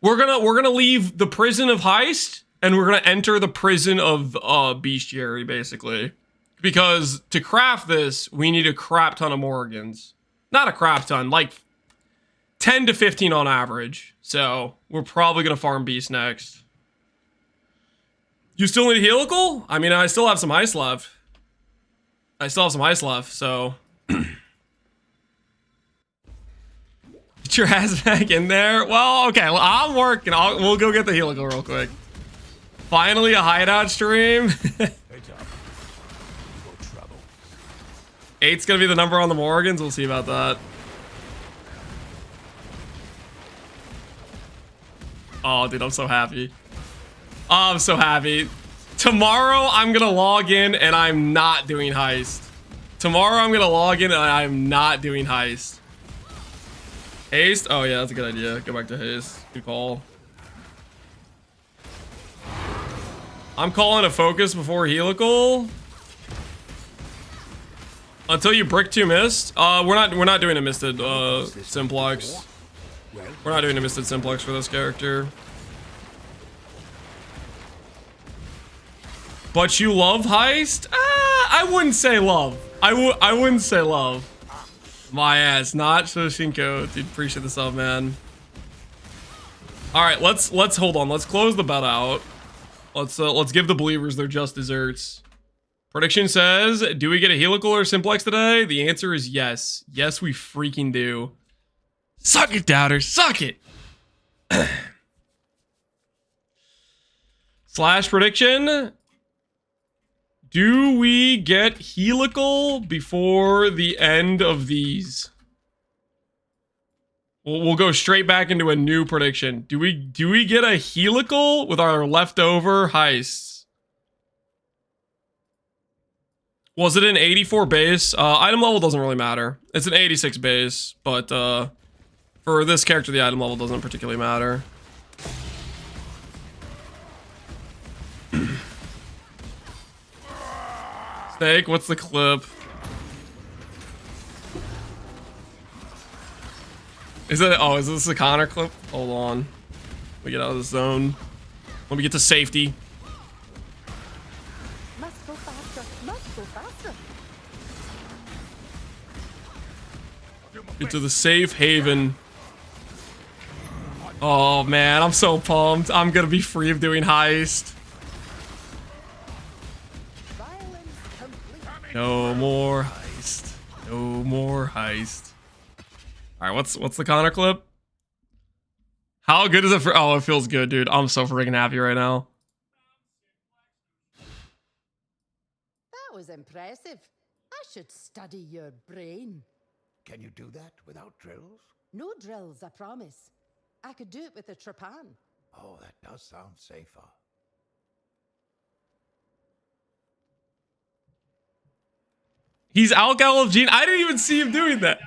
We're gonna leave the prison of Heist and we're gonna enter the prison of Bestiary, basically. Because to craft this, we need a crap ton of Morgans. Not a crap ton, like 10 to 15 on average. So we're probably gonna farm Beast next. You still need a helical? I mean, I still have some ice left. So get your ass back in there. Well, okay, well, I'm working. We'll go get the helical real quick. Finally, a hideout stream. 8's gonna be the number on the Morgans. We'll see about that. Oh, dude, I'm so happy. Oh, I'm so happy. Tomorrow, I'm gonna log in and I'm not doing Heist. Tomorrow, I'm gonna log in and I'm not doing Heist. Haste? Oh, yeah, that's a good idea. Go back to Haste. Good call. I'm calling a focus before helical. Until you brick 2 mist. We're not doing a misted Simplex. We're not doing a misted Simplex for this character. But you love Heist? I wouldn't say love. I wouldn't say love. My ass, not Shoshinko. Dude, appreciate the sub, man. All right, let's hold on. Let's close the bet out. Let's give the believers their just desserts. Prediction says, do we get a helical or Simplex today? The answer is yes. Yes, we freaking do. Suck it, doubters. Suck it. Slash prediction. Do we get helical before the end of these? We'll go straight back into a new prediction. Do we get a helical with our leftover heists? Was it an 84 base? Item level doesn't really matter. It's an 86 base, but for this character, the item level doesn't particularly matter. Snake, what's the clip? Is this a Connor clip? Hold on. Let me get out of the zone. Let me get to safety. Must go faster. Must go faster. Get to the safe haven. Oh man, I'm so pumped. I'm gonna be free of doing Heist. No more Heist. No more Heist. Alright, what's the Connor clip? How good is it for— oh, it feels good, dude. I'm so freaking happy right now. That was impressive. I should study your brain. Can you do that without drills? No drills, I promise. I could do it with a trepan. Oh, that does sound safer. He's Algal of Gene. I didn't even see him doing that.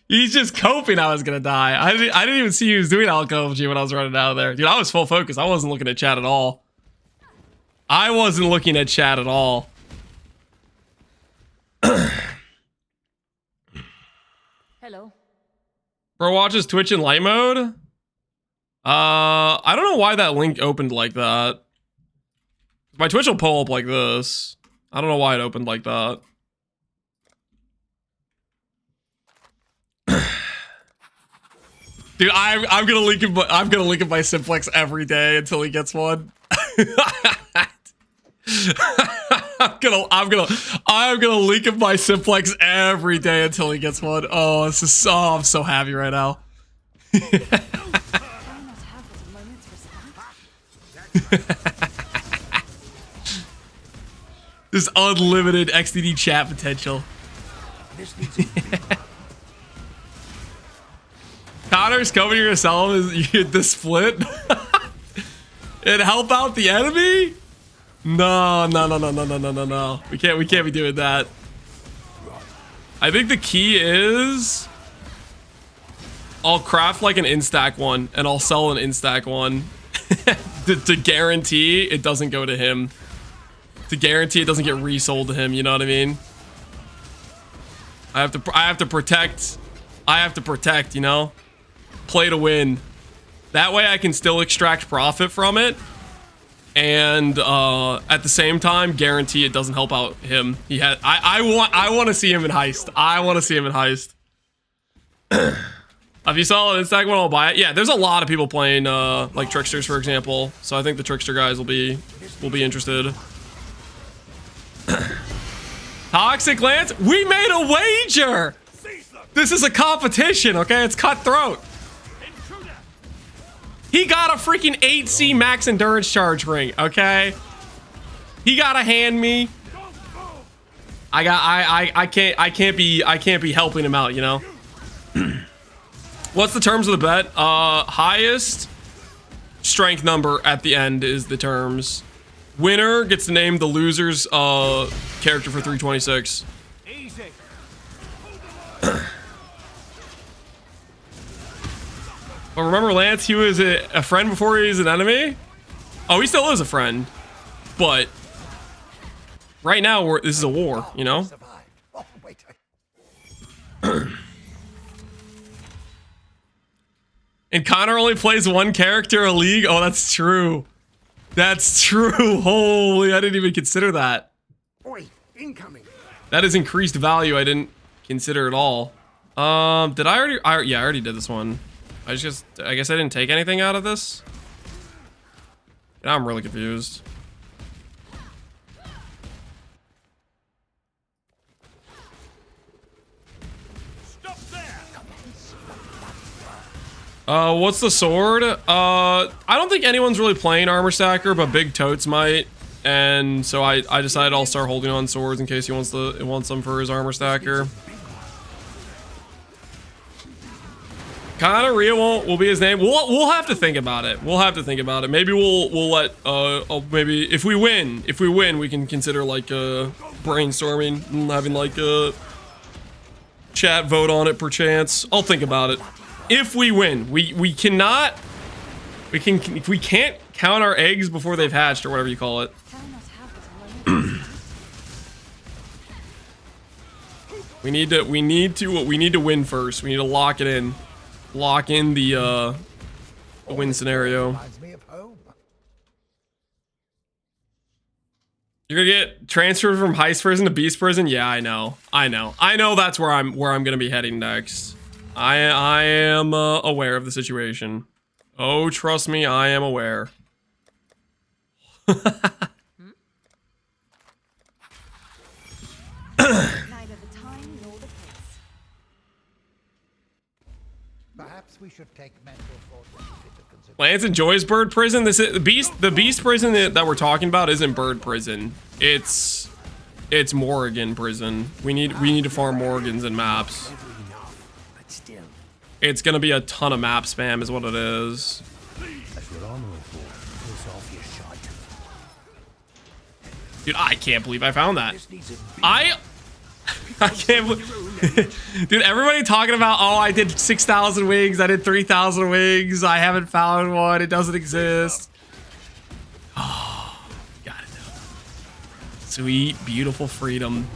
He's just coping I was gonna die. I didn't even see he was doing Algal of Gene when I was running out of there. Dude, I was full focus. I wasn't looking at chat at all. I wasn't looking at chat at all. Hello. Bro watches Twitch in light mode? I don't know why that link opened like that. My Twitch will pull up like this. I don't know why it opened like that. Dude, I'm gonna link him. I'm gonna link him by Simplex every day until he gets one. I'm gonna link him by Simplex every day until he gets one. Oh, this is so. I'm so happy right now. This unlimited XDD chat potential. Connor's coming here to sell him the split and help out the enemy? No. We can't be doing that. I think the key is I'll craft like an instack one and I'll sell an instack one to guarantee it doesn't go to him. To guarantee it doesn't get resold to him, you know what I mean? I have to protect, you know? Play to win. That way I can still extract profit from it and at the same time guarantee it doesn't help out him. I want to see him in Heist. I want to see him in Heist. If you saw an instack one, I'll buy it. Yeah, there's a lot of people playing like Tricksters, for example. So I think the Trickster guys will be interested. Toxic Lance, we made a wager. This is a competition, okay? It's cutthroat. He got a freaking 8C max endurance charge ring, okay? He got to hand me. I can't be helping him out, you know? What's the terms of the bet? Highest strength number at the end is the terms. Winner gets to name the loser's character for 326. Easy. But remember, Lance, he was a friend before he was an enemy? Oh, he still is a friend. But right now, this is a war, you know? And Connor only plays one character a league? Oh, that's true. That's true. Holy, I didn't even consider that. Oi, incoming. That is increased value I didn't consider at all. Did I already? Yeah, I already did this one. I guess I didn't take anything out of this. Now I'm really confused. Stop there. What's the sword? I don't think anyone's really playing Armor Stacker, but Big Totes might. And so I decided I'll start holding on swords in case he wants them for his Armor Stacker. Connor will be his name. We'll have to think about it. We'll have to think about it. Maybe we'll let maybe if we win we can consider like brainstorming and having like a chat vote on it perchance. I'll think about it. If we win, we can't count our eggs before they've hatched or whatever you call it. We need to win first. We need to lock it in. Lock in the win scenario. You're gonna get transferred from Heist prison to Beast prison? Yeah, I know that's where I'm gonna be heading next. I am aware of the situation. Oh, trust me, I am aware. Perhaps we should take mental fortitude into consideration. Lance enjoys Bird Prison. This is the Beast prison that we're talking about isn't Bird Prison. It's Morrigan Prison. We need to farm Morgans and maps. It's gonna be a ton of map spam is what it is. Dude, I can't believe I found that. I can't believe. Dude, everybody talking about, oh, I did 6,000 wigs, I did 3,000 wigs, I haven't found one, it doesn't exist. Oh, gotta do Sweet, beautiful freedom.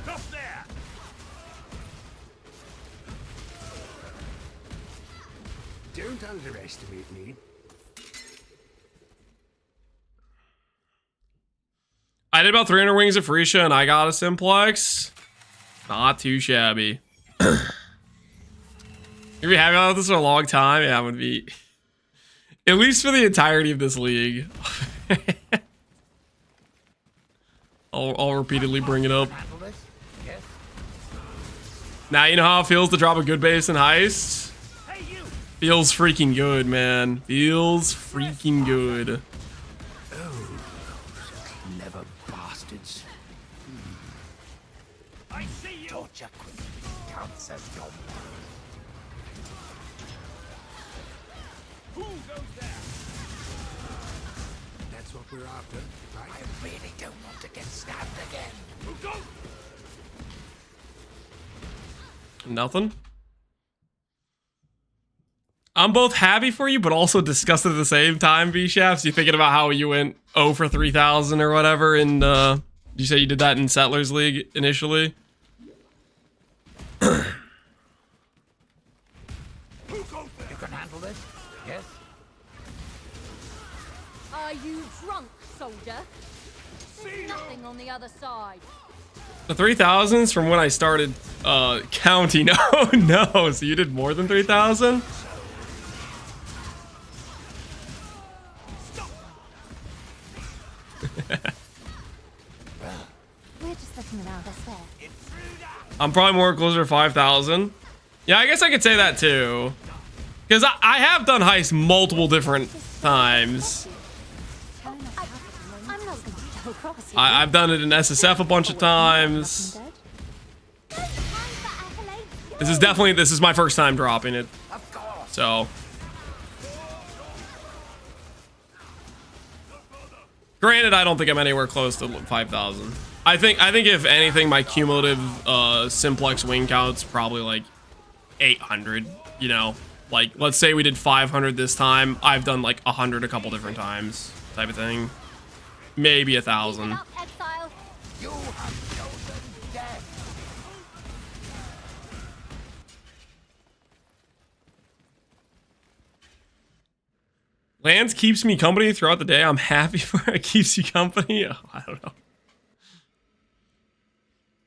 Stop there! Don't underestimate me. I did about 300 wings of Freesia and I got a Simplex. Not too shabby. You've been having about this for a long time. Yeah, I'm gonna be at least for the entirety of this league. I'll repeatedly bring it up. Now you know how it feels to drop a good base in Heist? Feels freaking good, man. Feels freaking good. Clever bastards. I see you! Torture counts as your Who goes there? That's what we're after, right? I really don't want to get stabbed again. Who goes? Nothing. I'm both happy for you, but also disgusted at the same time, B-Shafts. You thinking about how you went 0 for 3,000 or whatever in, you say you did that in Settlers League initially? Who goes there? You can handle this? Yes? Are you drunk, soldier? There's nothing on the other side. The 3,000s from when I started, counting. Oh no, so you did more than 3,000? We're just looking around us there. I'm probably more closer to 5,000. Yeah, I guess I could say that too. Because I have done Heist multiple different times. I'm not going to go across you. I've done it in SSF a bunch of times. This is my first time dropping it. So. Granted, I don't think I'm anywhere close to 5,000. I think if anything, my cumulative Simplex wing count's probably like 800, you know? Like, let's say we did 500 this time. I've done like 100 a couple different times, type of thing. Maybe 1,000. Exile. You have chosen death. Lance keeps me company throughout the day. I'm happy for it. Keeps you company. Oh, I don't know.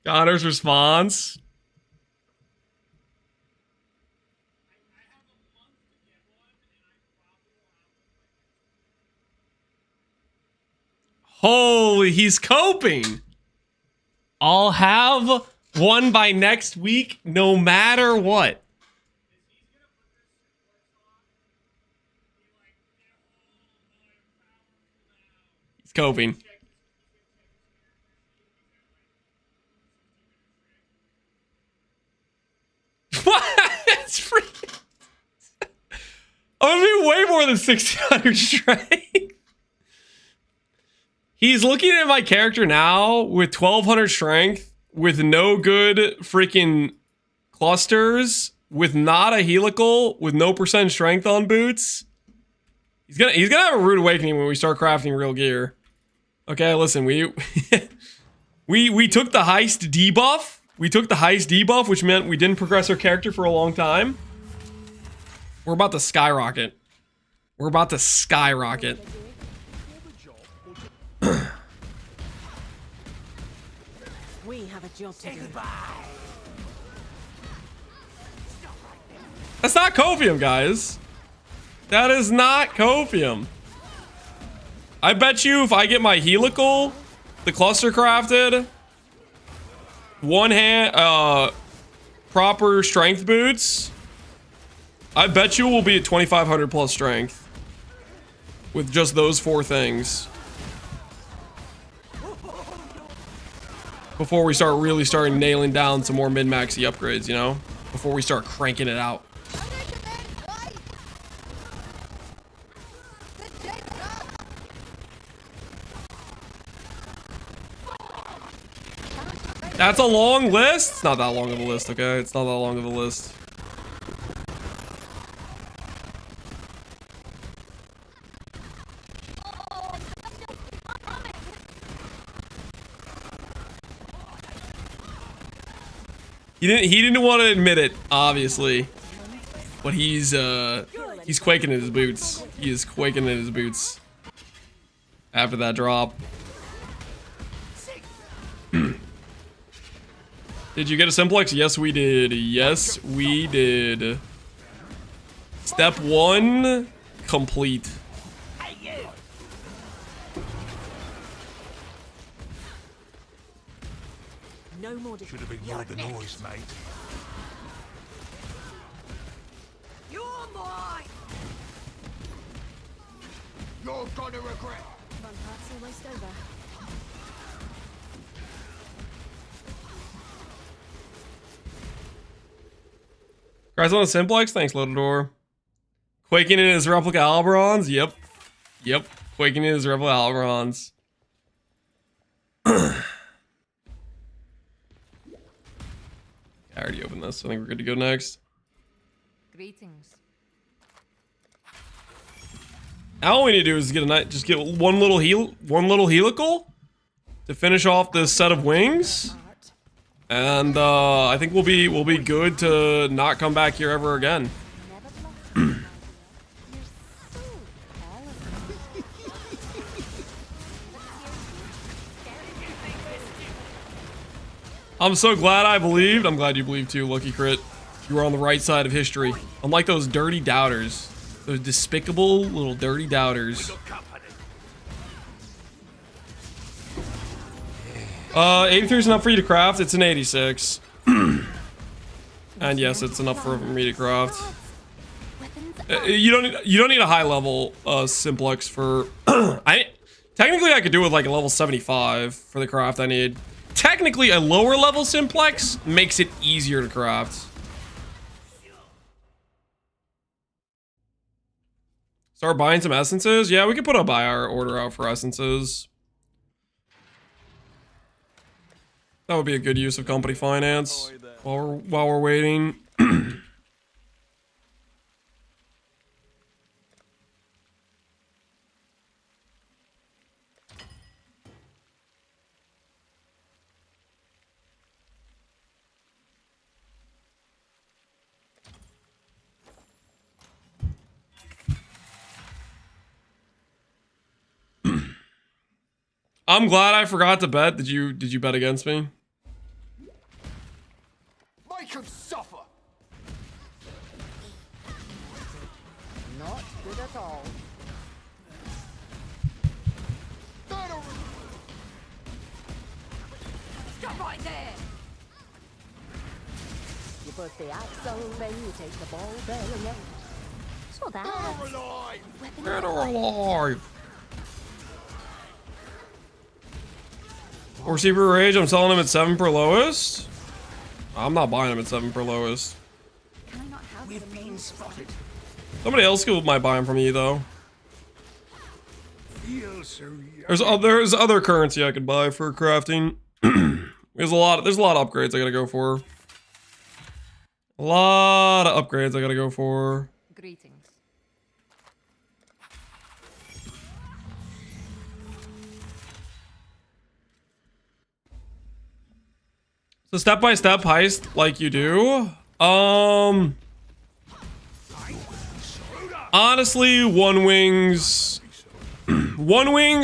Connor's response. Holy, he's coping. I'll have one by next week, no matter what. He's coping. What? It's freaking. I'm gonna be way more than 1,600 strength. He's looking at my character now with 1,200 strength, with no good freaking clusters, with not a helical, with no % strength on boots. He's gonna have a rude awakening when we start crafting real gear. Okay, listen, we took the Heist debuff. We took the Heist debuff, which meant we didn't progress our character for a long time. We're about to skyrocket. We're about to skyrocket. We have a job to do. That's not copium, guys. That is not copium. I bet you if I get my helical, the cluster crafted, one hand, proper strength boots, I bet you we'll be at 2,500 plus strength with just those 4 things. Before we start really starting nailing down some more min-maxy upgrades, you know? Before we start cranking it out. That's a long list? It's not that long of a list, okay? It's not that long of a list. He didn't want to admit it, obviously. But he's quaking in his boots. He is quaking in his boots. After that drop. Did you get a Simplex? Yes, we did. Yes, we did. Step 1 complete. No more. Should have ignored the noise, mate. You're mine! You're gonna regret. Fun part's almost over. Guys on the Simplex? Thanks, Lotador. Quaking in his replica Alberons? Yep. Yep. Quaking in his replica Alberons. I already opened this. I think we're good to go next. Greetings. Now all we need to do is just get one little helical to finish off this set of wings. And I think we'll be good to not come back here ever again. I'm so glad I believed. I'm glad you believed too, Lucky Crit. You were on the right side of history. Unlike those dirty doubters. Those despicable little dirty doubters. 83 is enough for you to craft. It's an 86. And yes, it's enough for me to craft. You don't need a high level Simplex for technically I could do it with like a level 75 for the craft I need. Technically a lower level Simplex makes it easier to craft. Start buying some essences? Yeah, we could put a buy order out for essences. That would be a good use of company finance while we're waiting. I'm glad I forgot to bet. Did you bet against me? Make him suffer. Not good at all. Stop right there! You put the axle, then you take the ball bearing out. So that. Dead or alive. Receiver Rage, I'm selling him at 7 per lowest. I'm not buying him at 7 per lowest. Can I not have We've been spotted. Somebody else might buy him from me though. Feels so There's other currency I could buy for crafting. There's a lot of upgrades I gotta go for. A lot of upgrades I gotta go for. Greetings. So step-by-step heist like you do. Honestly, one wings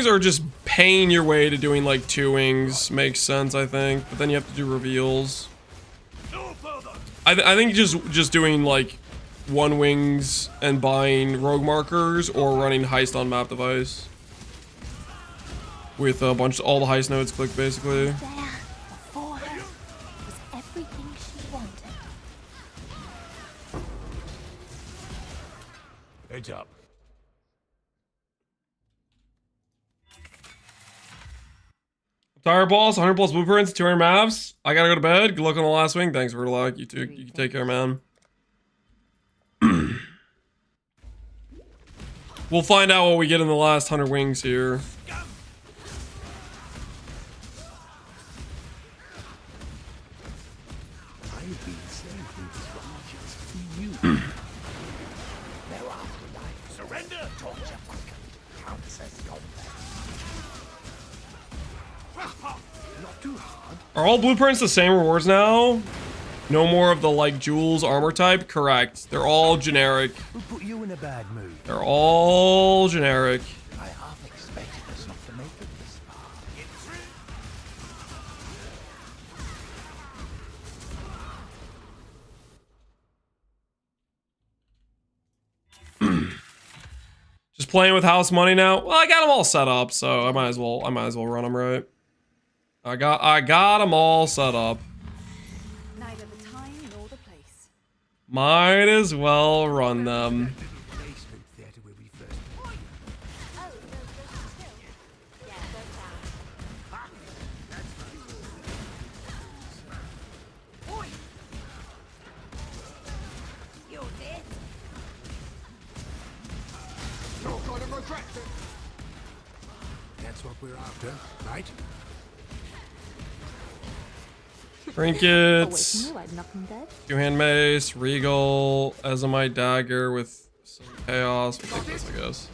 or just paying your way to doing like 2 wings makes sense, I think. But then you have to do reveals. I think just doing like 1 wings and buying rogue markers or running heist on map device with a bunch of all the heist nodes clicked basically. there before her was everything she wanted. Heads up. Tire balls, 100 plus blueprints, 200 maps. I gotta go to bed. Good luck on the last wing. Thanks for the luck. You too. You take care, man. We'll find out what we get in the last 100 wings here. I've been saving just for you. No afterlife. Surrender. Torture quickened. Counts as combat. Not too hard. Are all blueprints the same rewards now? No more of the like Jules armor type? Correct. They're all generic. Who put you in a bad mood? They're all generic. I half expected us not to make it this far. Just playing with house money now. Well, I got them all set up, so I might as well run them right. I got them all set up. Neither the time nor the place. Might as well run them. Basement theater where we first met. Oh, there's two. Yeah, they're down. You're dead. That's what we're after, right? Trinkets. You I'd knock them dead. Two-hand mace, regal, Ezomite dagger with some chaos. We'll take this, I guess.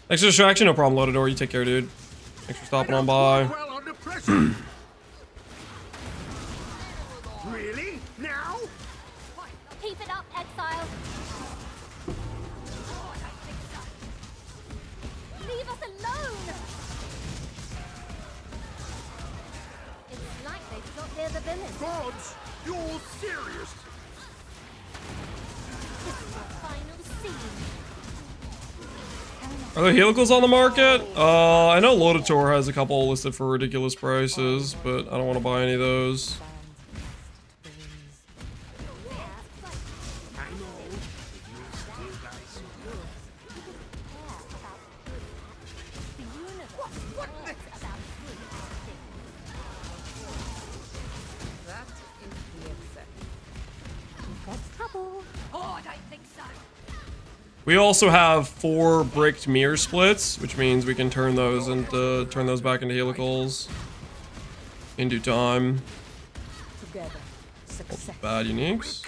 Extra distraction, no problem. Loaded door, you take care, dude. Thanks for stopping on by. Well under pressure. Really? Now? Keep it up, Exile. Leave us alone. It's like they've got there the villains. Gods, you're serious? This is our final scene. Are there helicals on the market? I know Lodator has a couple listed for ridiculous prices, but I don't want to buy any of those. That is the exception. That's trouble. Oh, I don't think so. We also have 4 bricked mirror splits, which means we can turn those back into helicals in due time. Together. Success. Bad uniques.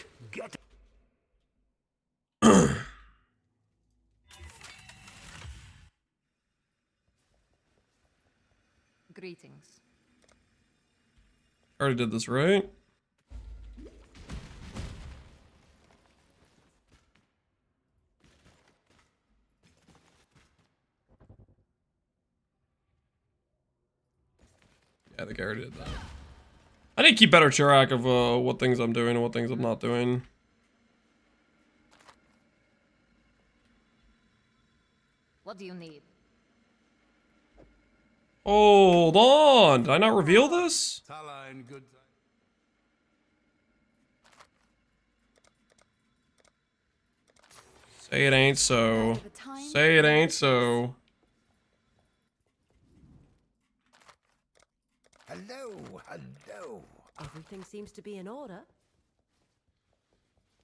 Greetings. Already did this, right? Yeah, I think I already did that. I need to keep better track of what things I'm doing and what things I'm not doing. What do you need? Hold on. Did I not reveal this? Tala in good time. Say it ain't so. Say it ain't so. Hello, hello. Everything seems to be in order.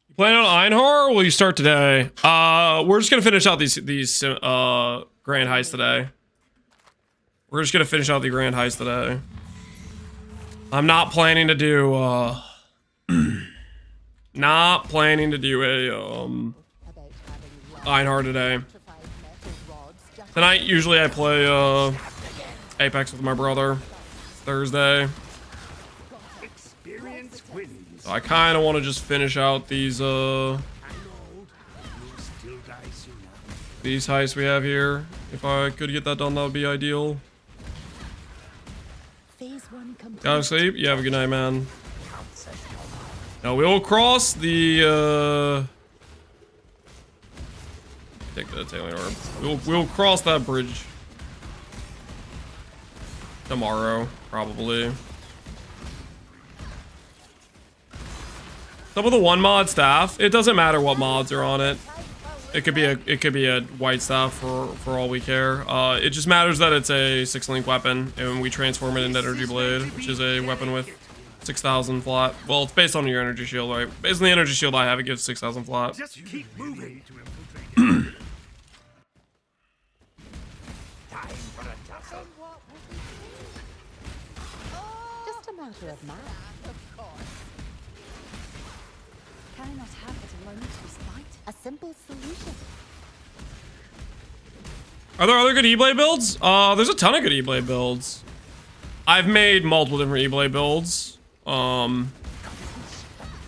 You playing on Einhar or will you start today? We're just gonna finish out these grand heists today. We're just gonna finish out the grand heist today. I'm not planning to do not planning to do a Einhar today. Tonight usually I play Apex with my brother. Thursday. Experience wins. So I kind of want to just finish out these heists we have here. If I could get that done, that would be ideal. Phase 1 complete. Gotta sleep? You have a good night, man. Now we'll cross the take the tailing orb. We'll cross that bridge tomorrow, probably. Some of the 1 mod staff, it doesn't matter what mods are on it. It could be a white staff for all we care. It just matters that it's a 6-link weapon, and we transform it into Energy Blade, which is a weapon with 6,000 flat. Well, it's based on your energy shield, right? Based on the energy shield I have, it gives 6,000 flat. Just keep moving. Just a matter of math. Of course. Can I not have it alone to fight? A simple solution. Are there other good E-Blade builds? There's a ton of good E-Blade builds. I've made multiple different E-Blade builds.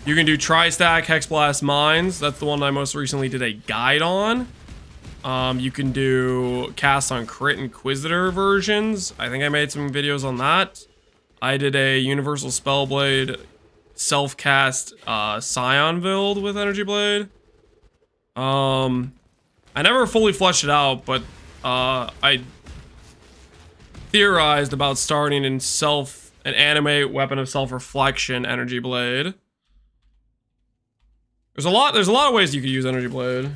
You can do tri-stack, hex blast, mines. That's the one I most recently did a guide on. You can do cast on crit inquisitor versions. I think I made some videos on that. I did a universal spellblade self-cast scion build with energy blade. I never fully fleshed it out, but I theorized about starting in an anime weapon of self-reflection energy blade. There's a lot of ways you could use energy blade.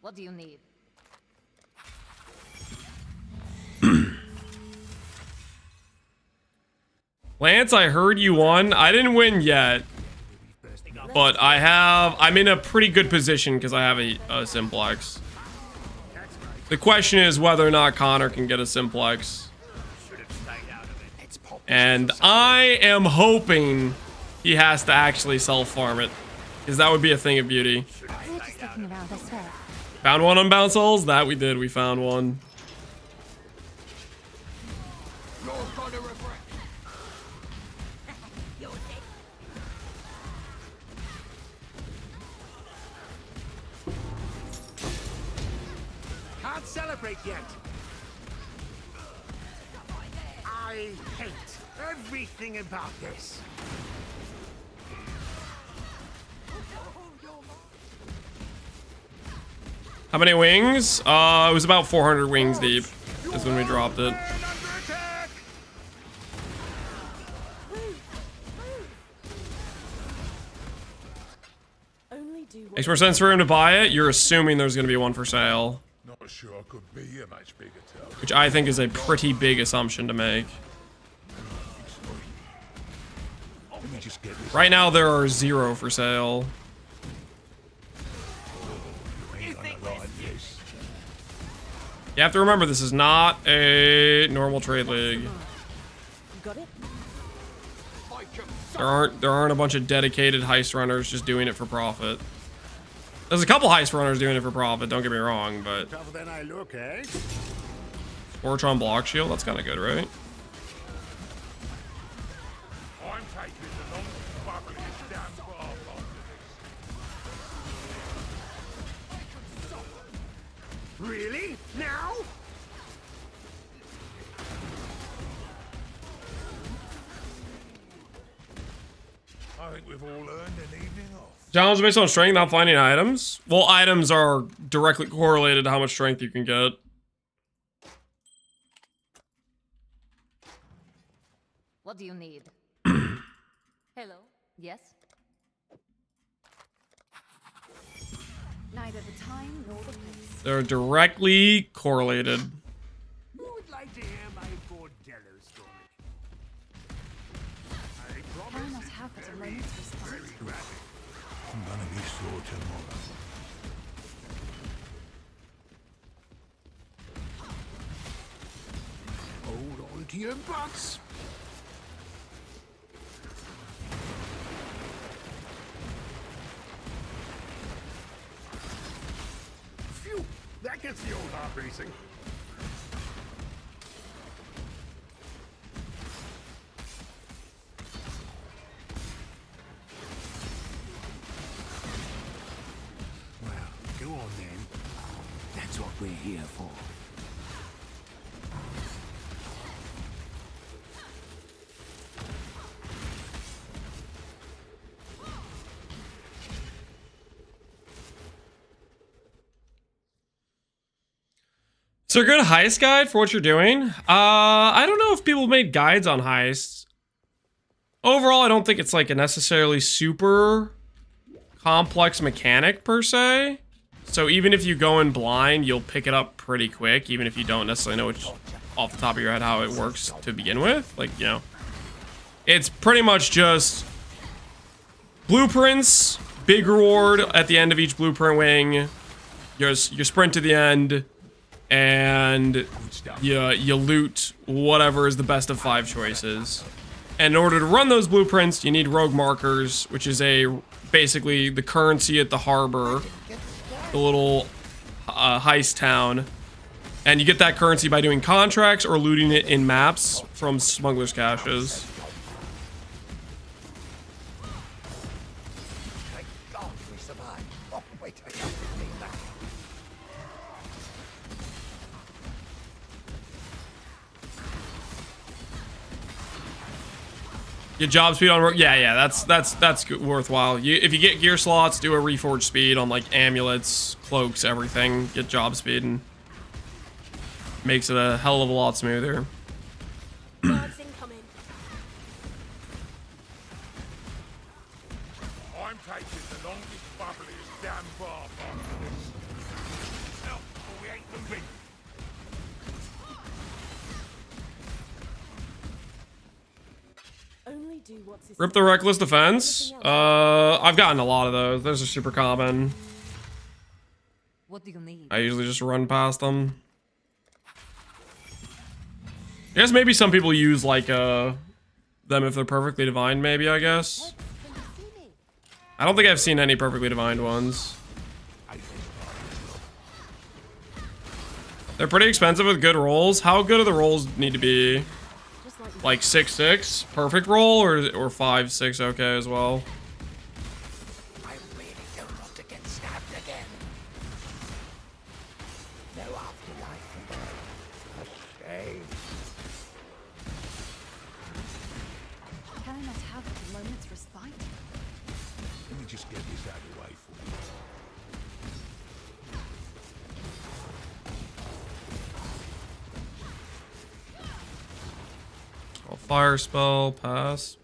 What do you need? Lance, I heard you won. I didn't win yet, but I'm in a pretty good position because I have a Simplex. The question is whether or not Connor can get a Simplex. And I am hoping he has to actually self-farm it, because that would be a thing of beauty. We're just looking around this way. Found one on Bounce Souls? That we did. We found one. Can't celebrate yet. I hate everything about this. How many wings? It was about 400 wings deep. Is when we dropped it. Makes more sense for him to buy it. You're assuming there's going to be one for sale. Not sure I could be a much bigger tower. Which I think is a pretty big assumption to make. Right now there are 0 for sale. You have to remember, this is not a normal trade league. There aren't a bunch of dedicated heist runners just doing it for profit. There's a couple heist runners doing it for profit, don't get me wrong, but Scorch on block shield, that's kind of good, right? I'm taking the longest bubbliest damn bar after this. Really? Now? I think we've all earned an evening off. Challenge based on strength, not finding items. Well, items are directly correlated to how much strength you can get. What do you need? Hello? Yes? Neither the time nor the place. They're directly correlated. Who would like to hear my bordello story? I Why not have it a moment's response? I'm gonna be sore tomorrow. hold on to your butts. Phew, that gets the old heart racing. Well, go on then. That's what we're here for. Is there a good heist guide for what you're doing? I don't know if people made guides on heists. Overall, I don't think it's like a necessarily super complex mechanic per se. So even if you go in blind, you'll pick it up pretty quick, even if you don't necessarily know which, off the top of your head how it works to begin with. Like, you know, it's pretty much just blueprints, big reward at the end of each blueprint wing, your sprint to the end, and you loot whatever is the best of 5 choices. And in order to run those blueprints, you need rogue markers, which is basically the currency at the harbor, the little heist town. And you get that currency by doing contracts or looting it in maps from smugglers' caches. Thank God we survived. Oh, wait, I can't believe that. Get job speed on, yeah, that's good, worthwhile. If you get gear slots, do a reforge speed on like amulets, cloaks, everything. Get job speed and makes it a hell of a lot smoother. Guards incoming. I'm taking the longest, bubbliest damn bath after this. No, we ain't moving. Only do what's Rip the Reckless Defense. I've gotten a lot of those. Those are super common. What do you need? I usually just run past them. I guess maybe some people use like them if they're perfectly divine, maybe, I guess. I don't think I've seen any perfectly divined ones. They're pretty expensive with good rolls. How good do the rolls need to be? Like 6-6 perfect roll or 5-6 okay as well? I really don't want to get stabbed again. No afterlife. A shame. Can I not have a moment's respite? Let me just get this out of the way for you. Fire spell, pass.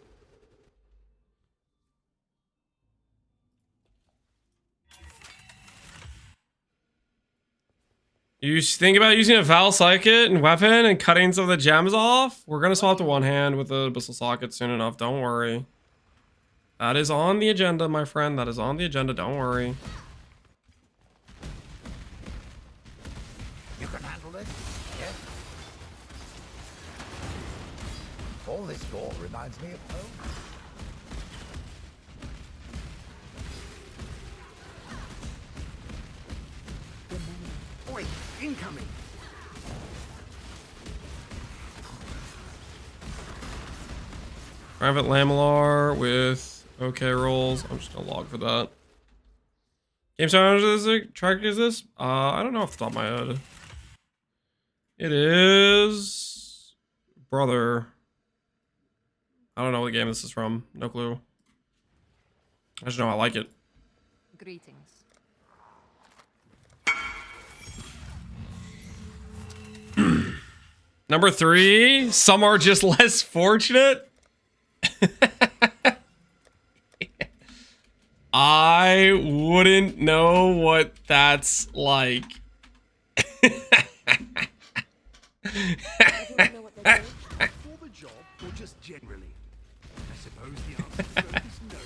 You think about using a Val Psychic and weapon and cutting some of the gems off? We're gonna swap to one hand with the Abyssal Socket soon enough, don't worry. That is on the agenda, my friend. That is on the agenda, don't worry. You can handle this? Yes? All this gore reminds me of home. Oi, incoming. Private Lamellar with okay rolls. I'm just gonna log for that. Game sound is it? Track is this? I don't know off the top of my head. It is brother. I don't know what game this is from. No clue. I just know I like it. Greetings. Number 3. Some are just less fortunate. I wouldn't know what that's like. For the job, or just generally? I suppose the answer is no.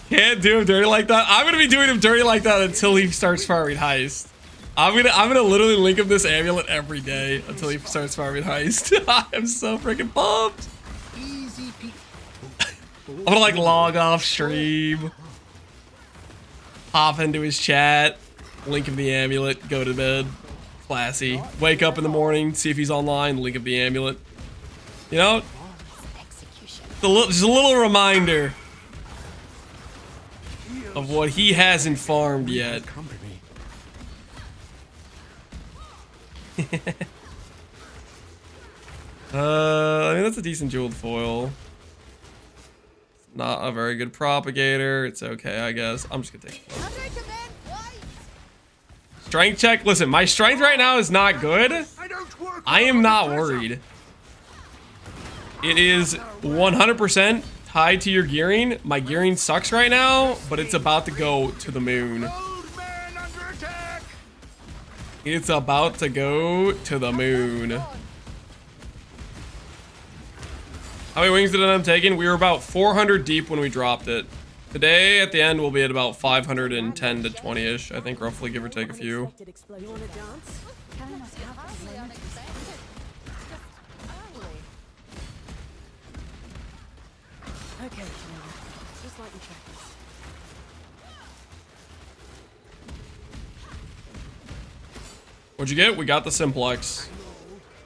Can't do him dirty like that. I'm gonna be doing him dirty like that until he starts farming Heist. I'm gonna literally link him this amulet every day until he starts farming Heist. I'm so freaking pumped. Easy peasy. I'm gonna like log off stream, hop into his chat, link him the amulet, go to bed. Classy. Wake up in the morning, see if he's online, link him the amulet. You know? Just a little reminder of what he hasn't farmed yet. I mean, that's a decent jeweled foil. Not a very good propagator. It's okay, I guess. I'm just gonna take it. Strength check. Listen, my strength right now is not good. I am not worried. It is 100% tied to your gearing. My gearing sucks right now, but it's about to go to the moon. It's about to go to the moon. How many wings did I end up taking? We were about 400 deep when we dropped it. Today, at the end, we'll be at about 510 to 20-ish, I think, roughly, give or take a few. Okay, just like you practice. What'd you get? We got the Simplex.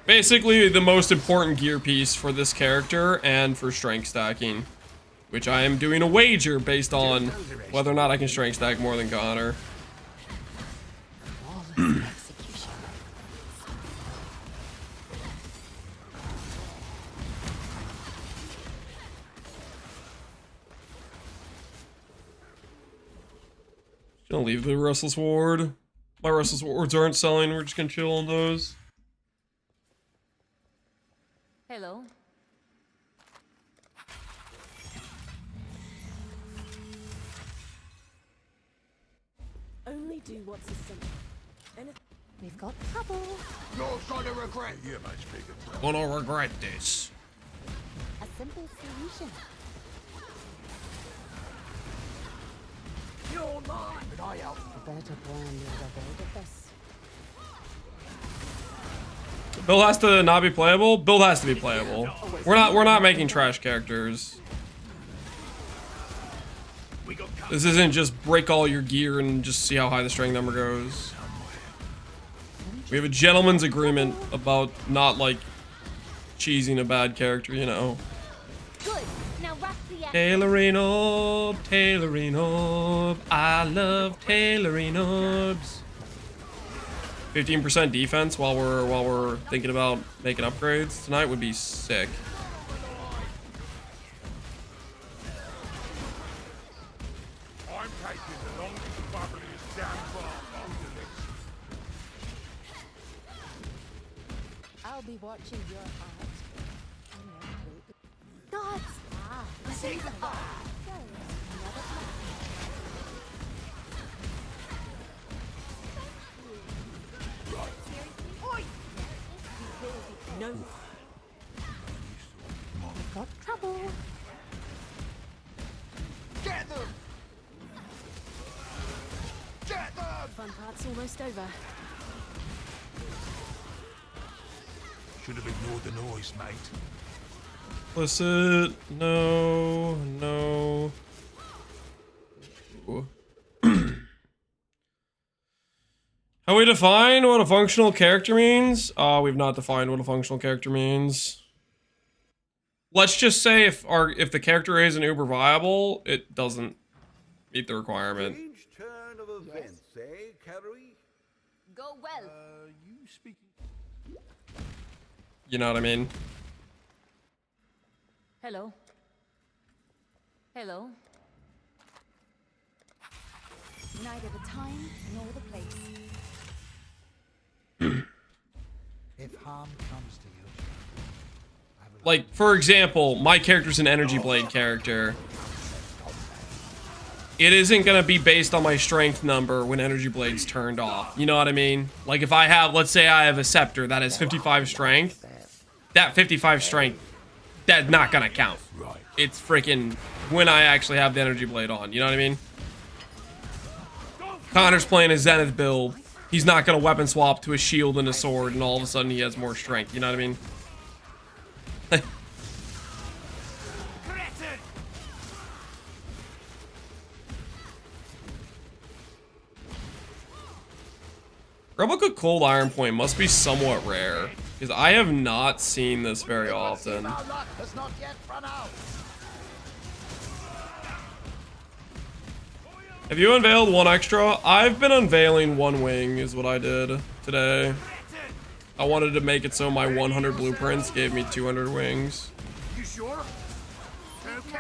Basically, the most important gear piece for this character and for strength stacking. Which I am doing a wager based on whether or not I can strength stack more than Connor. Gonna leave the Restless Ward. My Restless Wards aren't selling, we're just gonna chill on those. Hello. Only do what's essential. We've got trouble. You're gonna regret. You're much bigger. Gonna regret this. A simple solution. You're mine. And I help. A better plan is avoided this. Build has to not be playable? Build has to be playable. We're not making trash characters. This isn't just break all your gear and just see how high the strength number goes. We have a gentleman's agreement about not like cheesing a bad character, you know. Good. Now wrap the Tailoring up, tailoring up. I love tailoring ups. 15% defense while we're thinking about making upgrades tonight would be sick. I'm taking the longest, bubbliest damn bath after this. I'll be watching your heart. gods. This is No. got trouble. Get them! Get them! Fun part's almost over. Should have ignored the noise, mate. Implicit. No. No. Ooh. Have we defined what a functional character means? We've not defined what a functional character means. Let's just say if the character isn't uber viable, it doesn't meet the requirement. Strange turn of events, eh, Carrie? Go well. You speaking? You know what I mean? Hello. Hello. Neither the time nor the place. If harm comes to you, Like, for example, my character's an Energy Blade character. It isn't gonna be based on my strength number when Energy Blade's turned off. You know what I mean? Like, if I have, let's say I have a Scepter that has 55 strength, that 55 strength, that's not gonna count. It's freaking when I actually have the Energy Blade on. You know what I mean? Connor's playing a Zenith build. He's not gonna weapon swap to a shield and a sword, and all of a sudden he has more strength. You know what I mean? Replica Cold Iron Point must be somewhat rare, because I have not seen this very often. Have you unveiled one extra? I've been unveiling one wing is what I did today. I wanted to make it so my 100 blueprints gave me 200 wings. You sure? Okay.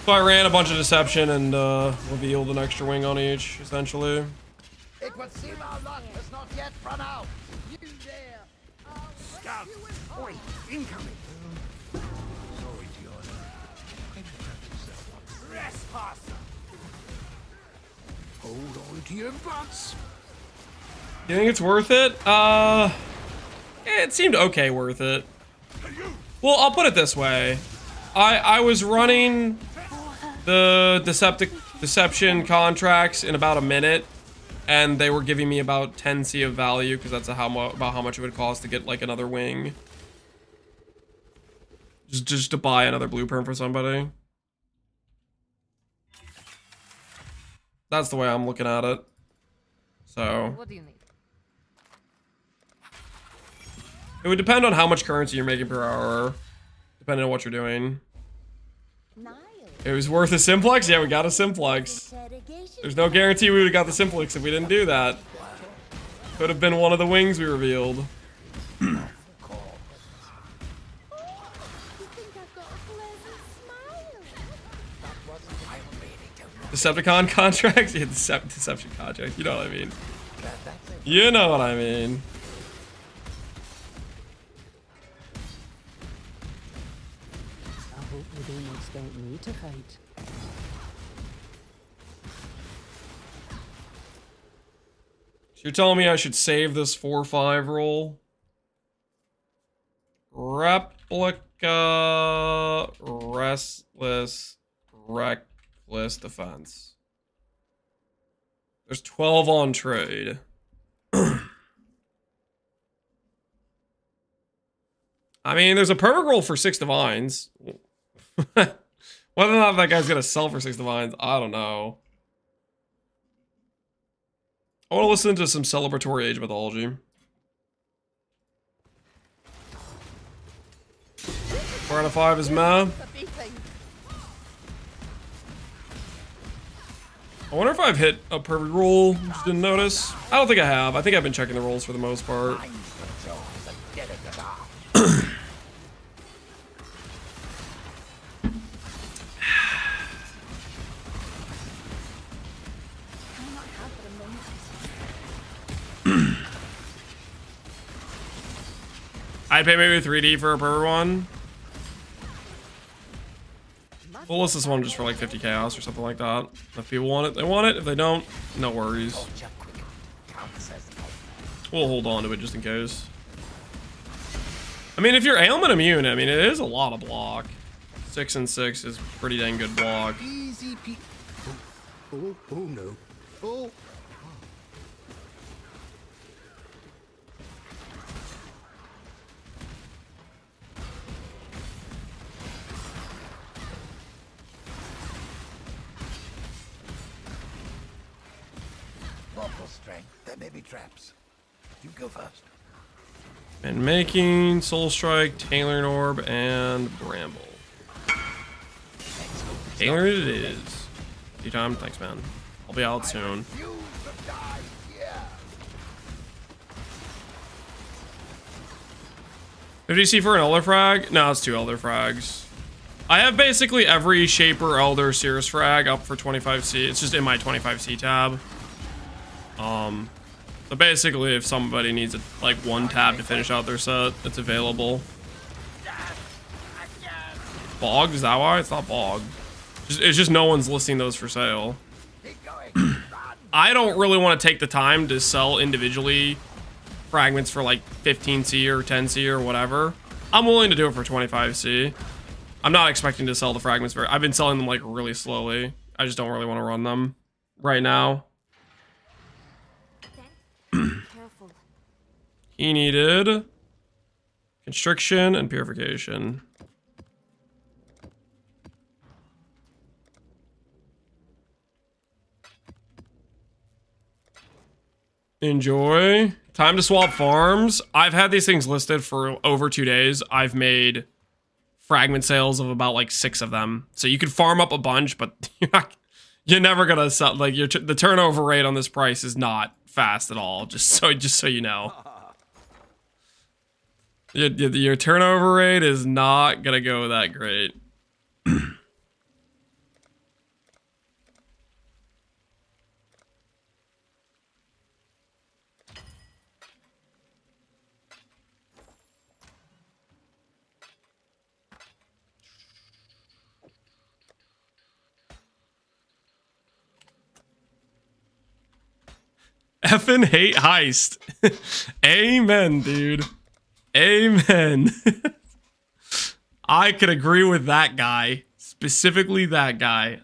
So I ran a bunch of deception and revealed an extra wing on each, essentially. It would seem our luck has not yet run out. You there. Scout. Oi, incoming. Sorry, Diana. Trespasser. Hold on to your butts. You think it's worth it? It seemed okay worth it. Well, I'll put it this way. I was running the deception contracts in about a minute, and they were giving me about 10C of value, because that's about how much it would cost to get like another wing. Just to buy another blueprint for somebody. That's the way I'm looking at it. So What do you need? It would depend on how much currency you're making per hour, depending on what you're doing. It was worth a Simplex? Yeah, we got a Simplex. There's no guarantee we would have got the Simplex if we didn't do that. Could have been one of the wings we revealed. Decepticon contracts? Yeah, deception contracts. You know what I mean. You know what I mean. I hope we don't need to fight. So you're telling me I should save this 4-5 roll? Replica, restless, reckless defense. There's 12 on trade. I mean, there's a perfect roll for 6 divines. Whether or not that guy's gonna sell for 6 divines, I don't know. I want to listen to some celebratory age mythology. 4 out of 5 is meh. I wonder if I've hit a perfect roll. Just didn't notice. I don't think I have. I think I've been checking the rolls for the most part. I'd pay maybe 3D for a perfect one. We'll list this one just for like 50 chaos or something like that. If people want it, they want it. If they don't, no worries. We'll hold on to it just in case. I mean, if you're ailment immune, I mean, it is a lot of block. 6 and 6 is pretty dang good block. Easy pe- oh no. Oh. Vocal strength. There may be traps. You go first. And making Soul Strike, Tailoring Orb, and Bramble. Tailoring it is. Your time, thanks, man. I'll be out soon. Did you see for an Elder Frag? No, it's 2 Elder Frags. I have basically every Shaper, Elder, Cirrus Frag up for 25C. It's just in my 25C tab. So basically, if somebody needs like 1 tab to finish out their set, it's available. Bogged? Is that why? It's not bogged. It's just no one's listing those for sale. I don't really want to take the time to sell individually fragments for like 15C or 10C or whatever. I'm willing to do it for 25C. I'm not expecting to sell the fragments for... I've been selling them like really slowly. I just don't really want to run them right now. He needed constriction and purification. Enjoy. Time to swap farms. I've had these things listed for over 2 days. I've made fragment sales of about like 6 of them. So you could farm up a bunch, but you're never gonna sell. Like the turnover rate on this price is not fast at all. Just so you know. Your turnover rate is not gonna go that great. Effing hate Heist. Amen, dude. Amen. I could agree with that guy. Specifically that guy.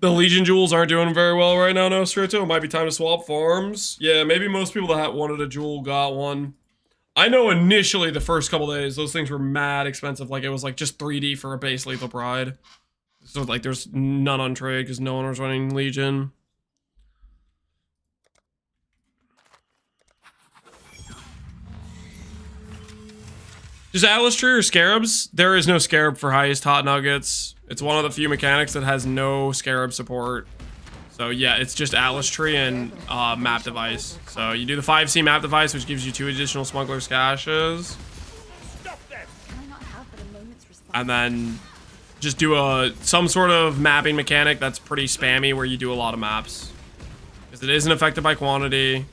The Legion jewels aren't doing very well right now, no, Strito. It might be time to swap farms. Yeah, maybe most people that wanted a jewel got one. I know initially the first couple days, those things were mad expensive. Like, it was like just 3D for a base Lethal Pride. So, like, there's none on trade because no one was running Legion. Just Atlas Tree or Scarabs? There is no Scarab for Heist Hot Nuggets. It's one of the few mechanics that has no Scarab support. So yeah, it's just Atlas Tree and Map Device. So you do the 5C Map Device, which gives you 2 additional Smuggler's Caches. And then just do some sort of mapping mechanic that's pretty spammy where you do a lot of maps. Because it isn't affected by quantity.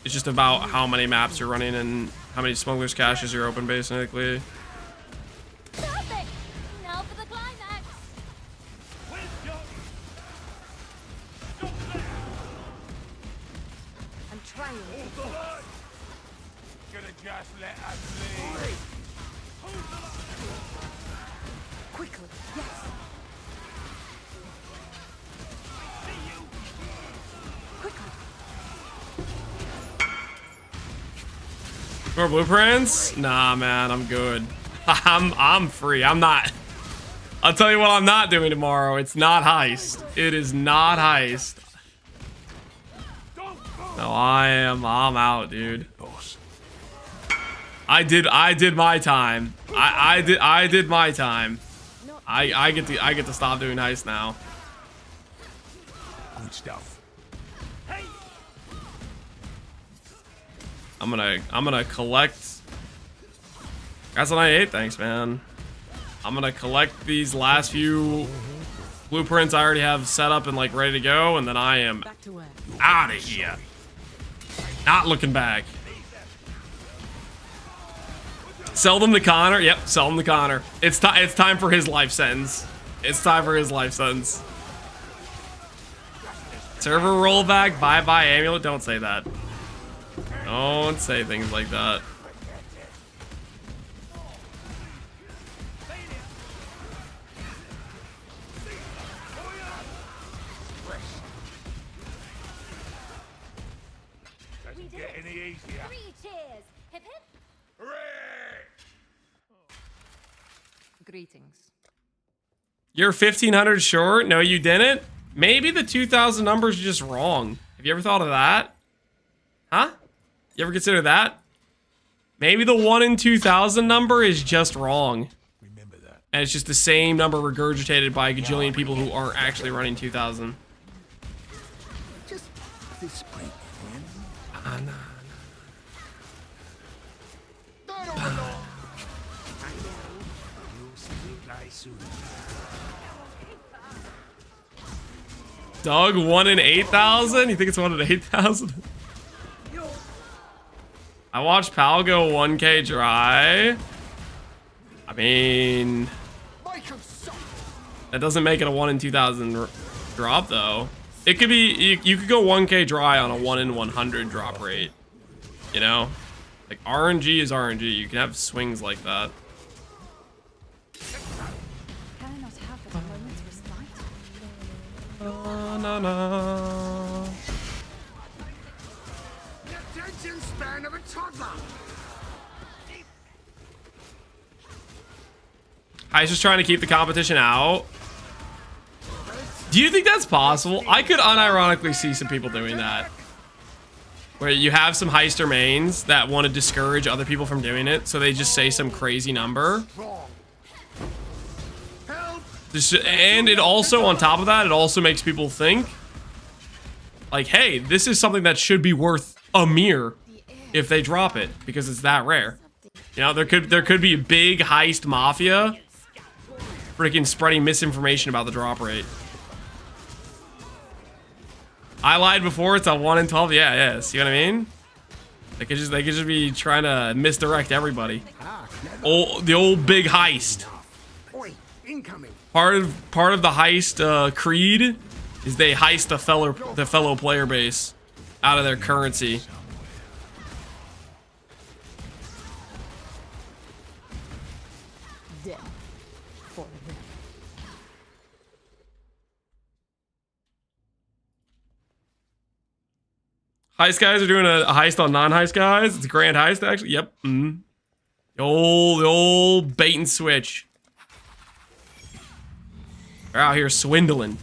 It's just about how many maps you're running and how many Smuggler's Caches you're open, basically. Perfect! Now for the climax! I'm trying. Gonna just let us leave. Quickly, yes. Quickly. More blueprints? Nah, man, I'm good. I'm free. I'm not. I'll tell you what I'm not doing tomorrow. It's not Heist. It is not Heist. No, I'm out, dude. I did my time. I did my time. I get to stop doing Heist now. Good stuff. I'm gonna collect. That's what I ate. Thanks, man. I'm gonna collect these last few blueprints I already have set up and like ready to go, and then I am out of here. Not looking back. Sell them to Connor. Yep, sell them to Connor. It's time for his life sentence. It's time for his life sentence. Server rollback. Bye bye Amulet. Don't say that. Don't say things like that. Doesn't get any easier. 3 cheers! Hip hip! Hooray! Greetings. You're 1,500 short? No, you didn't? Maybe the 2,000 number's just wrong. Have you ever thought of that? Huh? You ever consider that? Maybe the 1 in 2,000 number is just wrong. Remember that. And it's just the same number regurgitated by a gajillion people who aren't actually running 2,000. Just this break, man. Start over, Lord. I know. You'll see reply soon. Doug, 1 in 8,000? You think it's 1 in 8,000? I watched Pal go 1K dry. I mean, that doesn't make it a 1 in 2,000 drop though. It could be, you could go 1K dry on a 1 in 100 drop rate. You know? Like RNG is RNG. You can have swings like that. Can I not have a moment's respite? Na. The attention span of a toddler. Heist just trying to keep the competition out. Do you think that's possible? I could unironically see some people doing that. Where you have some Heister mains that want to discourage other people from doing it, so they just say some crazy number. And it also, on top of that, it also makes people think, like, hey, this is something that should be worth a mirror if they drop it, because it's that rare. You know, there could be a big Heist mafia freaking spreading misinformation about the drop rate. I lied before, it's a 1 in 12. Yeah, see what I mean? They could just be trying to misdirect everybody. The old big Heist. Oi, incoming. Part of the Heist creed is they heist the fellow player base out of their currency. Death for him. Heist guys are doing a heist on non-heist guys. It's a grand heist, actually. Yep. The old bait and switch. They're out here swindling.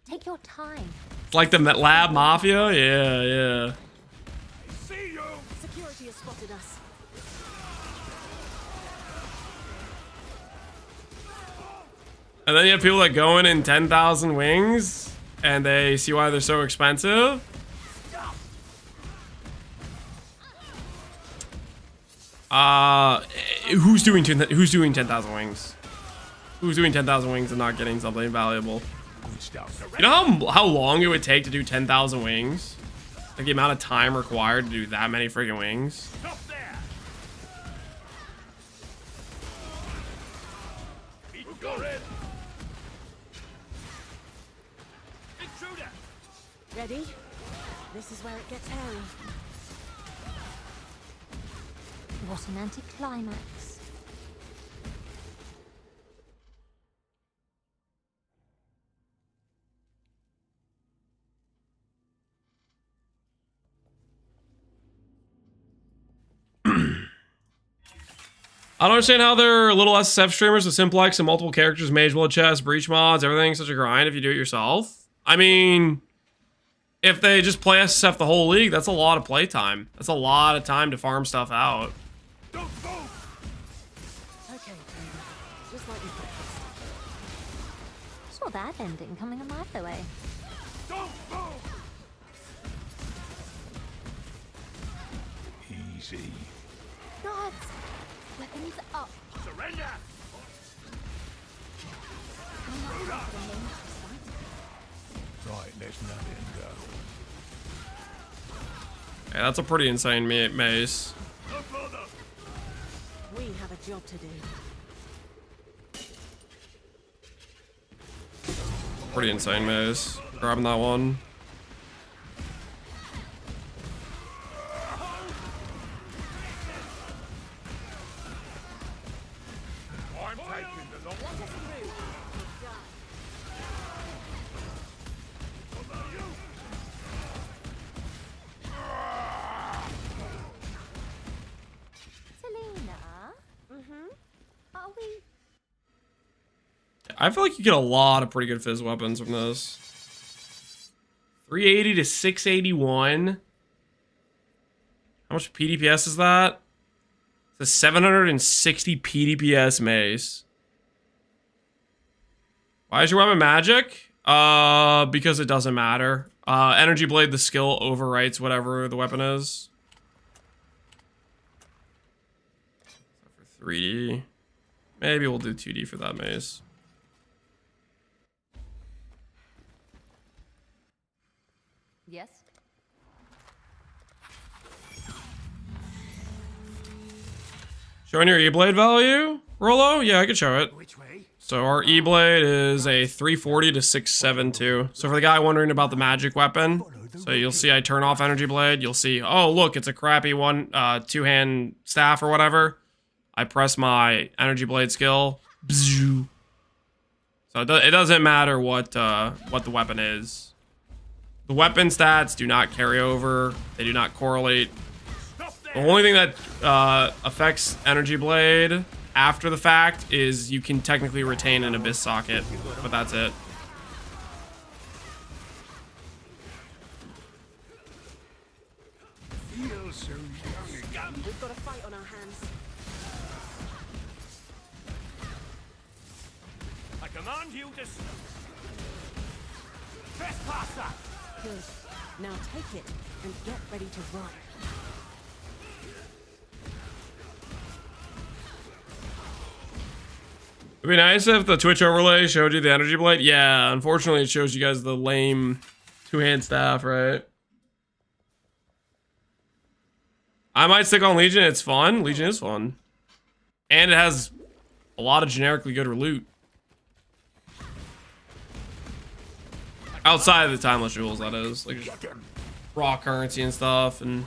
Take your time. It's like the lab mafia. Yeah. See you. Security has spotted us. And then you have people that go in 10,000 wings, and they see why they're so expensive. Who's doing 10,000 wings? Who's doing 10,000 wings and not getting something valuable? You know how long it would take to do 10,000 wings? Like the amount of time required to do that many freaking wings. Ready? This is where it gets hairy. What an anticlimax. I don't understand how they're little SSF streamers with Simplex and multiple characters, Mage Blood Chest, Breach mods, everything's such a grind if you do it yourself. I mean, if they just play SSF the whole league, that's a lot of playtime. That's a lot of time to farm stuff out. Okay, just like you practiced. Saw that ending coming a mile away. Easy. Guards! Weapons up! Surrender. Right, let's let him go. Hey, that's a pretty insane mace. We have a job to do. Pretty insane mace. Grabbing that one. I'm taking the long Selena? Are we... I feel like you get a lot of pretty good fizz weapons from this. 380 to 681. How much PDPS is that? It's a 760 PDPS mace. Why is your weapon magic? Because it doesn't matter. Energy Blade, the skill overwrites whatever the weapon is. For 3D. Maybe we'll do 2D for that mace. Yes? Showing your E-Blade value, Rolo? Yeah, I could show it. Which way? So our E-Blade is a 340 to 672. So for the guy wondering about the magic weapon, so you'll see I turn off Energy Blade. You'll see, oh, look, it's a crappy one, two-hand staff or whatever. I press my Energy Blade skill. Bzzz. So it doesn't matter what the weapon is. The weapon stats do not carry over. They do not correlate. The only thing that affects Energy Blade after the fact is you can technically retain an Abyss socket, but that's it. We've got a fight on our hands. I command you to trespasser. Good. Now take it and get ready to run. It'd be nice if the Twitch overlay showed you the Energy Blade. Yeah, unfortunately it shows you guys the lame two-hand staff, right? I might stick on Legion. It's fun. Legion is fun. And it has a lot of generically good loot. Outside of the timeless jewels, that is. Like just raw currency and stuff, and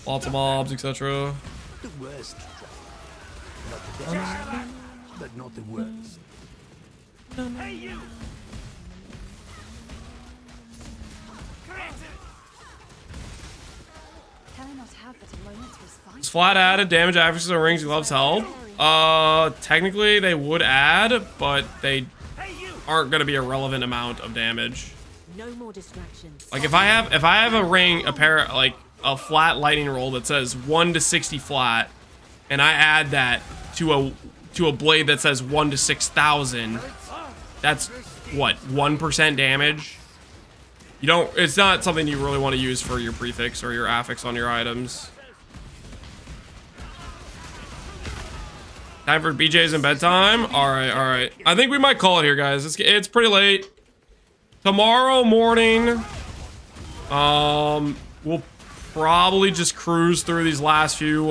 lots of mobs, etc. The worst. Not the best, but not the worst. Hey, you! Can I not have but a moment's respite? Is flat added damage accuracy on rings he loves held? Technically they would add, but they aren't gonna be a relevant amount of damage. No more distractions. Like if I have a ring, like a flat lightning roll that says 1 to 60 flat, and I add that to a blade that says 1 to 6,000, that's what, 1% damage? You don't, it's not something you really want to use for your prefix or your affix on your items. Time for BJ's and bedtime. All right. I think we might call it here, guys. It's pretty late. Tomorrow morning, we'll probably just cruise through these last few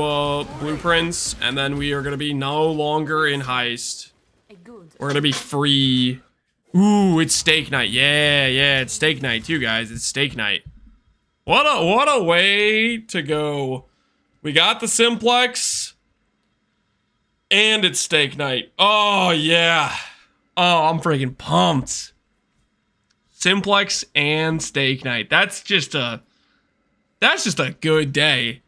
blueprints, and then we are gonna be no longer in Heist. We're gonna be free. Ooh, it's steak night. Yeah, it's steak night too, guys. It's steak night. What a way to go. We got the Simplex, and it's steak night. Oh yeah. Oh, I'm freaking pumped. Simplex and steak night. That's just a good day.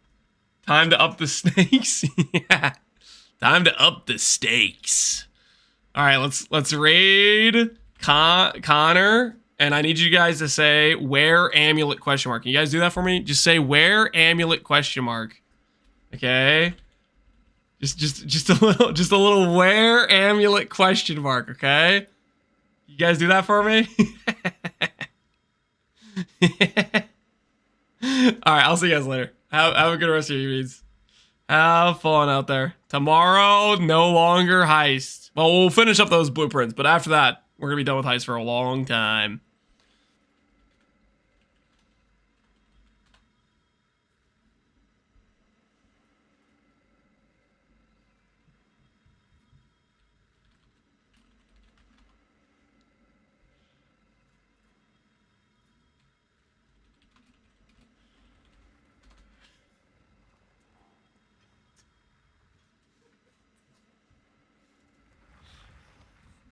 Time to up the stakes. Yeah. Time to up the stakes. All right, let's raid Connor, and I need you guys to say where amulet question mark. Can you guys do that for me? Just say where amulet question mark. Okay? Just a little where amulet question mark, okay? You guys do that for me? Alright, I'll see you guys later. Have a good rest of your evenings. Have fun out there. Tomorrow, no longer Heist. Well, we'll finish up those blueprints, but after that, we're going to be done with Heist for a long time.